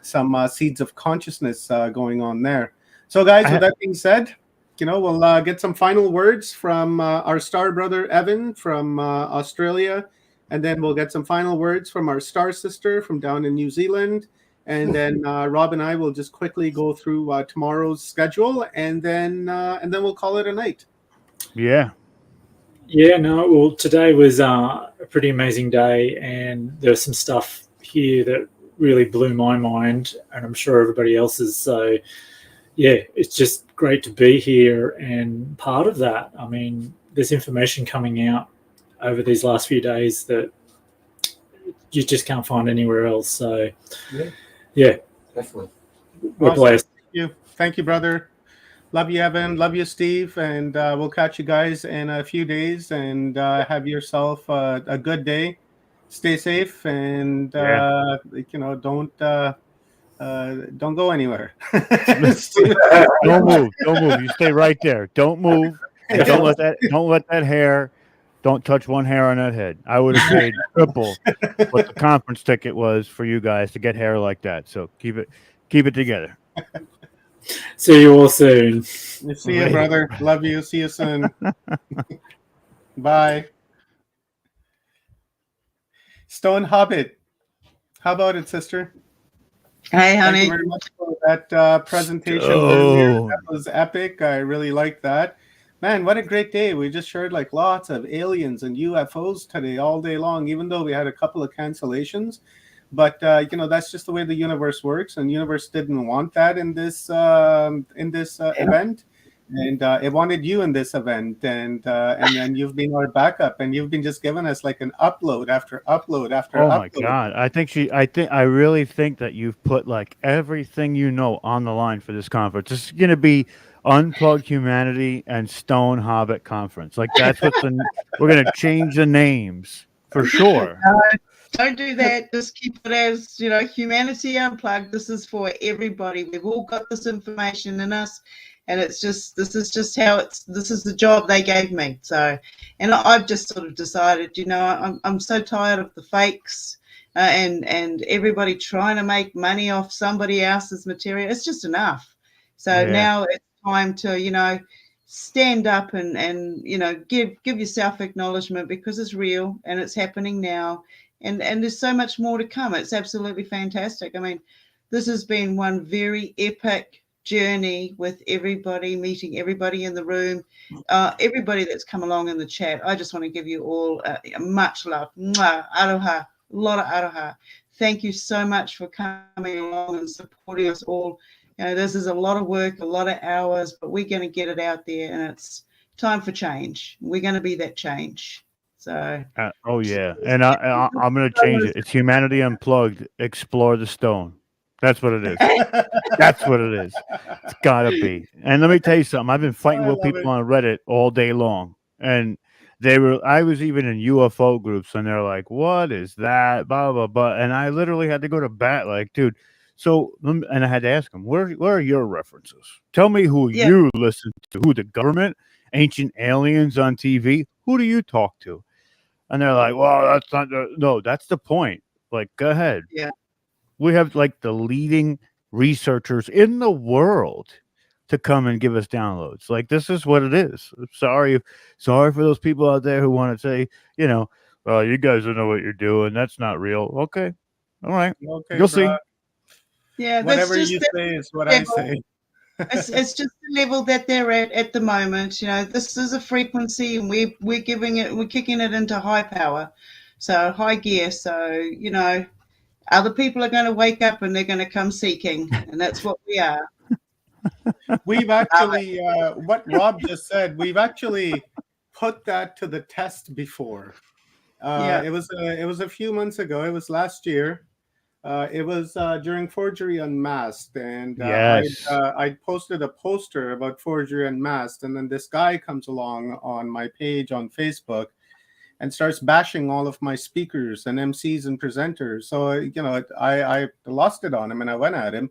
some seeds of consciousness going on there. So guys, with that being said, we'll get some final words from our star brother Evan from Australia, and then we'll get some final words from our star sister from down in New Zealand, and then Rob and I will just quickly go through tomorrow's schedule, and then we'll call it a night. Well, today was a pretty amazing day, and there was some stuff here that really blew my mind, and I'm sure everybody else's. So it's just great to be here and part of that. I mean, there's information coming out over these last few days that you just can't find anywhere else. So definitely, we're blessed. Thank you, brother. Love you, Evan. Love you, Steve. And we'll catch you guys in a few days, and have yourself a good day. Stay safe, and don't go anywhere. Don't move. You stay right there. Don't move. Don't let that hair. Don't touch one hair on that head. I would have paid triple what the conference ticket was for you guys to get hair like that. So keep it together. See you all soon. See you, brother. Love you. See you soon. Bye. Stone Hobbit. How about it, sister? Hey, Thank honey. you very much for that presentation earlier. That was epic. I really liked that. Man, what a great day. We just shared like lots of aliens and UFOs today all day long, even though we had a couple of cancellations. But that's just the way the universe works, and universe didn't want that in this event. And it wanted you in this event, and then you've been our backup, and you've been just giving us like an upload after upload after upload. Oh my God! I really think that you've put like everything you know on the line for this conference. This is going to be Unplugged Humanity and Stone Hobbit Conference. Like that's what we're going to change the names for sure. Don't do that. Just keep it as, Humanity Unplugged. This is for everybody. We've all got this information in us, and this is the job they gave me. So, and I've just sort of decided, I'm so tired of the fakes and everybody trying to make money off somebody else's material. It's just enough. So now it's time to, stand up and give yourself acknowledgement, because it's real and it's happening now. And there's so much more to come. It's absolutely fantastic. I mean, this has been one very epic journey with everybody, meeting everybody in the room, everybody that's come along in the chat. I just want to give you all much love. Mwah, aroha, a lot of aroha. Thank you so much for coming along and supporting us all. This is a lot of work, a lot of hours, but we're going to get it out there, and it's time for change. We're going to be that change. So. And I'm going to change it. It's Humanity Unplugged. Explore the stone. That's what it is. That's what it is. It's gotta be. And let me tell you something. I've been fighting with people on Reddit all day long, and I was even in UFO groups, and they're like, "What is that?" Blah blah blah. And I literally had to go to bat, like, dude. So, and I had to ask them, where are your references? Tell me who you listen to. Who, the government, ancient aliens on TV? Who do you talk to? And they're like, well, that's not no, that's the point. Like, go ahead. Yeah. We have like the leading researchers in the world to come and give us downloads. Like, this is what it is. Sorry for those people out there who want to say, well, you guys don't know what you're doing. That's not real. Okay. All right. Okay, you'll see. Yeah. Whatever you say is what I say. It's just the level that they're at the moment. This is a frequency, and we're kicking it into high power, so high gear. So other people are going to wake up and they're going to come seeking, and that's what we are. We've actually, what Rob just said, we've actually put that to the test before. It was a few months ago. It was last year. It was during Forgery Unmasked, and I posted a poster about Forgery Unmasked, and then this guy comes along on my page on Facebook and starts bashing all of my speakers and MCs and presenters. So I lost it on him, and I went at him,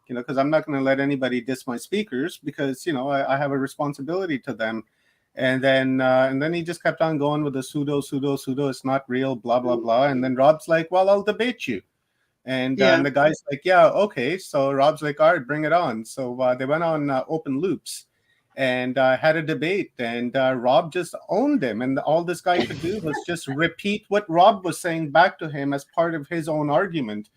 because I'm not going to let anybody diss my speakers, because I have a responsibility to them. And then he just kept on going with the pseudo, it's not real, blah blah blah. And then Rob's like, well, I'll debate you. And the guy's like, yeah, okay. So Rob's like, all right, bring it on. So they went on Open Loops and had a debate, and Rob just owned him. And all this guy could do was just repeat what Rob was saying back to him as part of his own argument.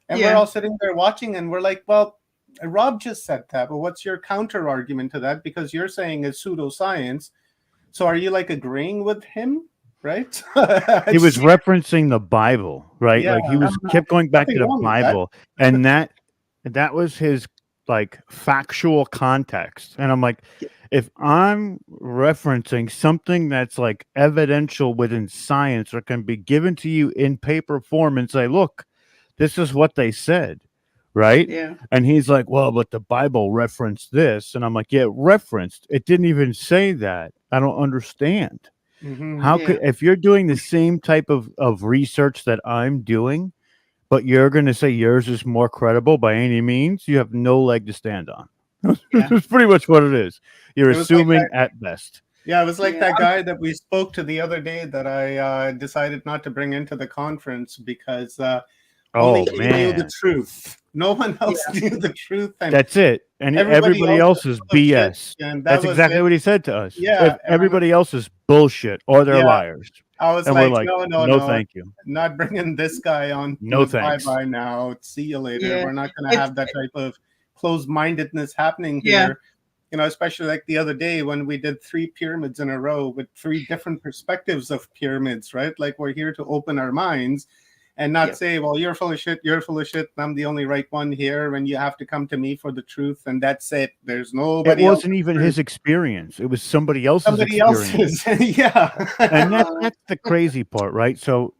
And we're all sitting there watching, and we're like, well, Rob just said that, but what's your counter argument to that? Because you're saying it's pseudoscience. So are you like agreeing with him? Right? He was referencing the Bible, right? Yeah, like he kept going back to the Bible, and that was his like factual context. And I'm like, if I'm referencing something that's like evidential within science, or can be given to you in paper form, and say, look, this is what they said, right? Yeah. And he's like, well, but the Bible referenced this, and I'm like, yeah, it referenced. It didn't even say that. I don't understand. Mm-hmm. How could, if you're doing the same type of research that I'm doing, but you're going to say yours is more credible by any means, you have no leg to stand on. That's pretty much what it is. You're assuming like at best. Yeah, it was like that guy that we spoke to the other day that I decided not to bring into the conference because only he knew the truth. No one else knew the truth. And that's it. And everybody else is BS. That's exactly what he said to us. Yeah. Everybody else is bullshit, or they're liars. I was And we're like, like, no, no, no, no, thank you. not bringing this guy on. No thanks. Bye now. See you later. Yeah. We're not going to have that type of closed-mindedness happening here. Especially like the other day when we did 3 pyramids in a row with 3 different perspectives of pyramids, right? Like we're here to open our minds and not say, well, you're full of shit, and I'm the only right one here, and you have to come to me for the truth, and that's it. There's nobody else. It wasn't even his experience. It was somebody else's experience. Yeah. And that's the crazy part, right? So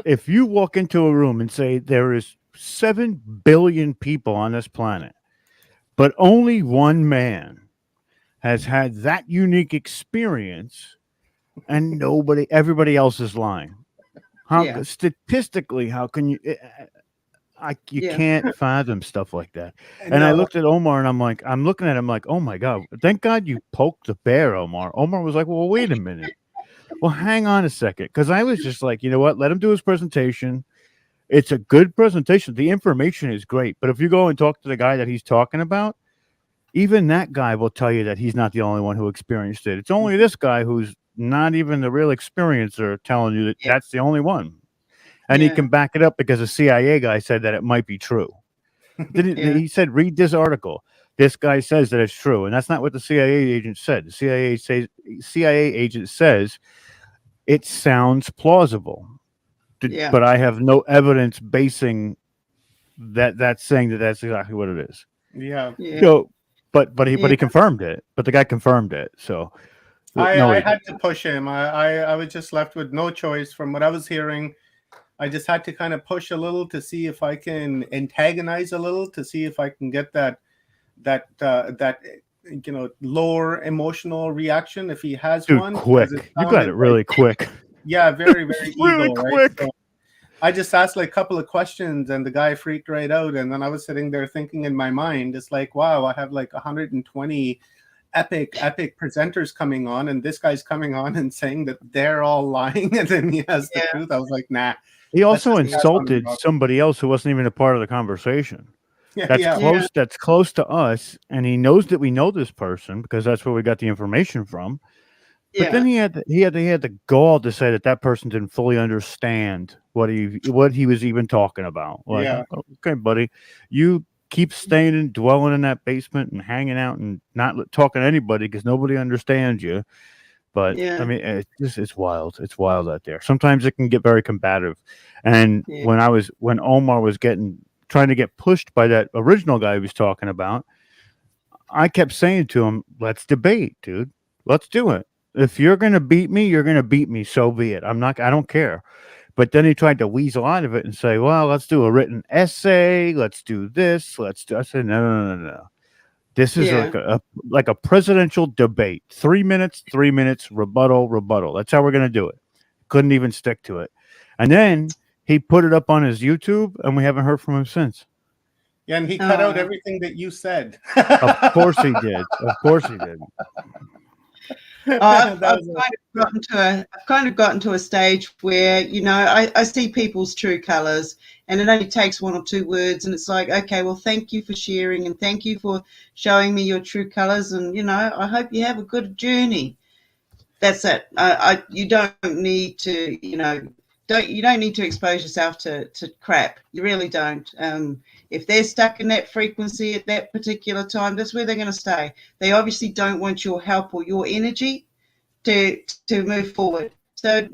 if you walk into a room and say there is 7 billion people on this planet, but only one man has had that unique experience, and everybody else is lying. Statistically, how can you? You can't fathom stuff like that. And I looked at Omar, and I'm looking at him like, oh my God, thank God you poked the bear, Omar. Omar was like, well, wait a minute. Well, hang on a second, because I was just like, you know what? Let him do his presentation. It's a good presentation. The information is great, but if you go and talk to the guy that he's talking about, even that guy will tell you that he's not the only one who experienced it. It's only this guy who's not even the real experiencer telling you that that's the only one. And he can back it up because a CIA guy said that it might be true. He said, read this article. This guy says that it's true. And that's not what the CIA agent said. The CIA agent says it sounds plausible. But I have no evidence basing that's saying that that's exactly what it is. Yeah. So, but he confirmed it. But the guy confirmed it. So I had to push him. I was just left with no choice from what I was hearing. I just had to kind of push a little to see if I can antagonize a little, to see if I can get that lower emotional reaction if he has one. Quick. You got it really quick. Yeah, very, very really ego, quick. Right? So I just asked like a couple of questions, and the guy freaked right out. And then I was sitting there thinking in my mind, it's like, wow, I have like 120 epic presenters coming on, and this guy's coming on and saying that they're all lying, and then he has the truth. I was like, nah. He also insulted somebody else who wasn't even a part of the conversation. That's close to us, and he knows that we know this person because that's where we got the information from. But then he had the gall to say that person didn't fully understand what he was even talking about. Like, okay, buddy, you keep staying and dwelling in that basement and hanging out and not talking to anybody because nobody understands you. But I mean, it's wild. It's wild out there. Sometimes it can get very combative. And when Omar was trying to get pushed by that original guy he was talking about, I kept saying to him, let's debate, dude. Let's do it. If you're going to beat me, you're going to beat me. So be it. I don't care. But then he tried to weasel out of it and say, well, let's do a written essay. Let's do this. I said, no. This is like a presidential debate. 3 minutes, rebuttal. That's how we're going to do it. Couldn't even stick to it. And then he put it up on his YouTube, and we haven't heard from him since. Yeah, and he cut out everything that you said. Of course he did. I've kind of gotten to a stage where, I see people's true colors, and it only takes 1 or 2 words, and it's like, okay, well, thank you for sharing, and thank you for showing me your true colors, and I hope you have a good journey. That's it. You don't need to, you don't need to expose yourself to crap. You really don't. If they're stuck in that frequency at that particular time, that's where they're going to stay. They obviously don't want your help or your energy to move forward. So,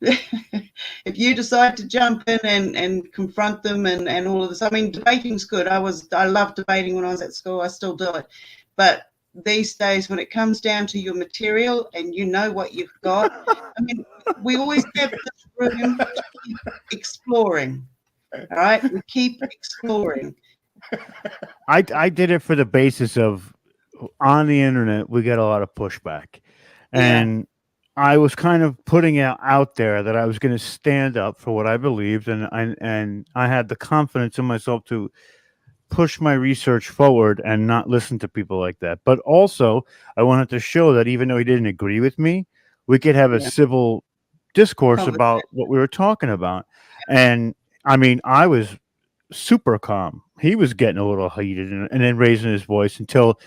if you decide to jump in and confront them and all of this, I mean, debating's good. I loved debating when I was at school. I still do it. But these days, when it comes down to your material and you know what you've got, I mean, we always have this room to keep exploring. All right, we keep exploring. I did it for the basis of, on the internet we get a lot of pushback, and I was kind of putting out there that I was going to stand up for what I believed, and I had the confidence in myself to push my research forward and not listen to people like that. But also, I wanted to show that even though he didn't agree with me, we could have a civil discourse about what we were talking about. And I mean, I was super calm. He was getting a little heated and then raising his voice until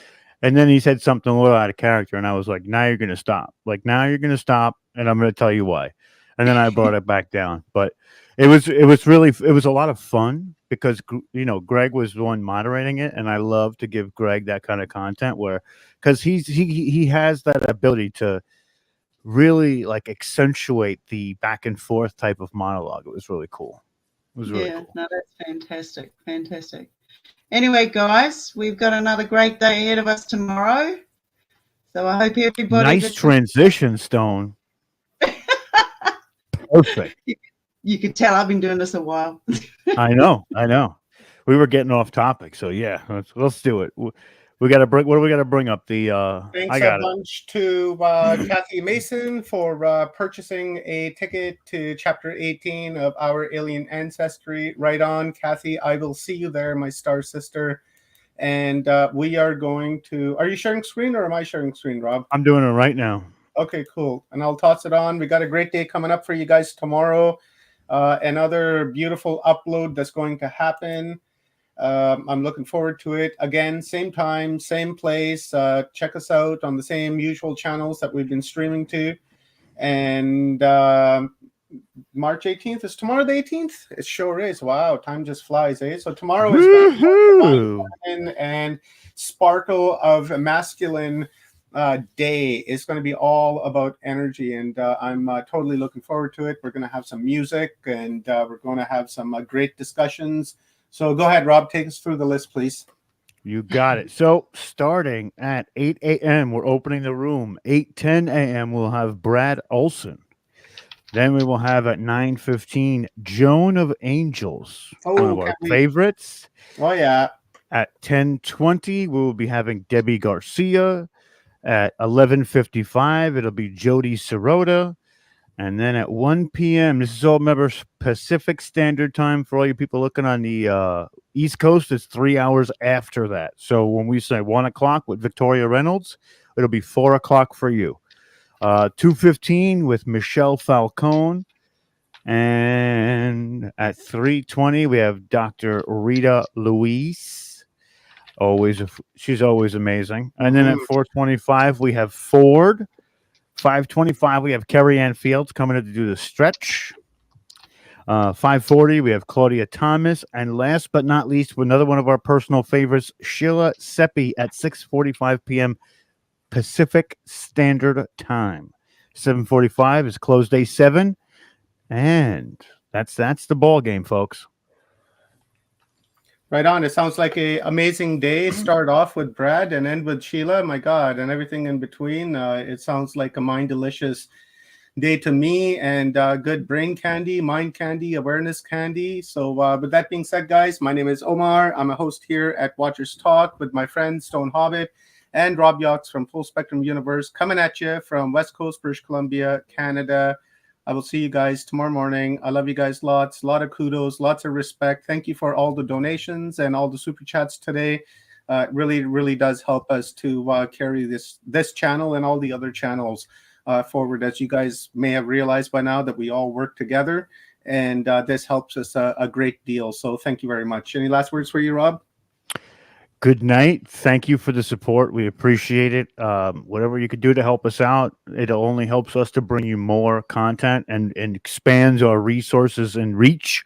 And then he said something a little out of character, and I was like, now you're going to stop. Like, now you're going to stop, and I'm going to tell you why. And then I brought it back down. But it was a lot of fun because, you know, Greg was the one moderating it, and I love to give Greg that kind of content because he has that ability to really like accentuate the back and forth type of monologue. It was really cool. It was really cool. No, that's fantastic. Fantastic. Anyway, guys, we've got another great day ahead of us tomorrow. So I hope everybody. Nice transition, Stone. Perfect. You could tell I've been doing this a while. I know. We were getting off topic, so yeah, let's do it. We got to bring. What do we got to bring up? Thanks a bunch to Kathy Mason for purchasing a ticket to Chapter 18 of Our Alien Ancestry. Right on, Kathy. I will see you there, my star sister. And we are going to. Are you sharing screen or am I sharing screen, Rob? I'm doing it right now. Okay, cool. And I'll toss it on. We got a great day coming up for you guys tomorrow. Another beautiful upload that's going to happen. I'm looking forward to it. Again, same time, same place. Check us out on the same usual channels that we've been streaming to. And March 18th, is tomorrow the 18th? It sure is. Wow, time just flies, eh? So tomorrow is going to be and Sparkle of Masculine Day. Is going to be all about energy, and I'm totally looking forward to it. We're going to have some music, and we're going to have some great discussions. So go ahead, Rob, take us through the list, please. You got it. So starting at 8 a.m., we're opening the room. 8:10 a.m., we'll have Brad Olson. Then we will have at 9:15, Joan of Angels, one of our favorites. Oh, yeah. At 10:20, we will be having Debbie Garcia. At 11:55, it'll be Jody Sirota. And then at 1 p.m., this is all members Pacific Standard Time for all you people looking on the East Coast. It's 3 hours after that. So when we say 1 o'clock with Victoria Reynolds, it'll be 4 o'clock for you. 2:15 with Michelle Falcone. And at 3:20, we have Dr. Rita Louise. She's always amazing. And then at 4:25, we have Ford. 5:25, we have Carrie Ann Fields coming in to do the stretch. 5:40, we have Claudia Thomas. And last but not least, another one of our personal favorites, Sheila Seppi at 6:45 p.m. Pacific Standard Time. 7:45 is close day 7. And that's the ball game, folks. Right on. It sounds like an amazing day. Start off with Brad and end with Sheila. My God, and everything in between. It sounds like a mind-delicious day to me, and good brain candy, mind candy, awareness candy. So with that being said, guys, my name is Omar. I'm a host here at Watchers Talk with my friend Stone Hobbit and Rob Yox from Full Spectrum Universe, coming at you from West Coast, British Columbia, Canada. I will see you guys tomorrow morning. I love you guys lots. A lot of kudos, lots of respect. Thank you for all the donations and all the super chats today. It really, really does help us to carry this channel and all the other channels forward. As you guys may have realized by now, that we all work together, and this helps us a great deal. So thank you very much. Any last words for you, Rob? Good night. Thank you for the support. We appreciate it. Whatever you could do to help us out, it only helps us to bring you more content and expands our resources and reach.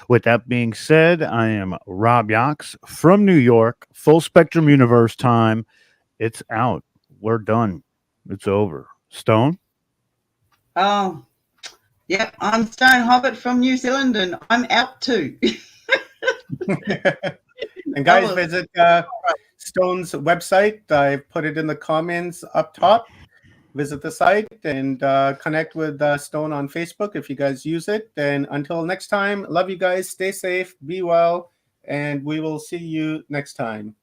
With that being said, I am Rob Yox from New York. Full Spectrum Universe time. It's out. We're done. It's over. Stone? Oh, yeah. I'm Stone Hobbit from New Zealand, and I'm out too. And guys, visit Stone's website. I've put it in the comments up top. Visit the site and connect with Stone on Facebook if you guys use it. And until next time, love you guys. Stay safe, be well, and we will see you next time.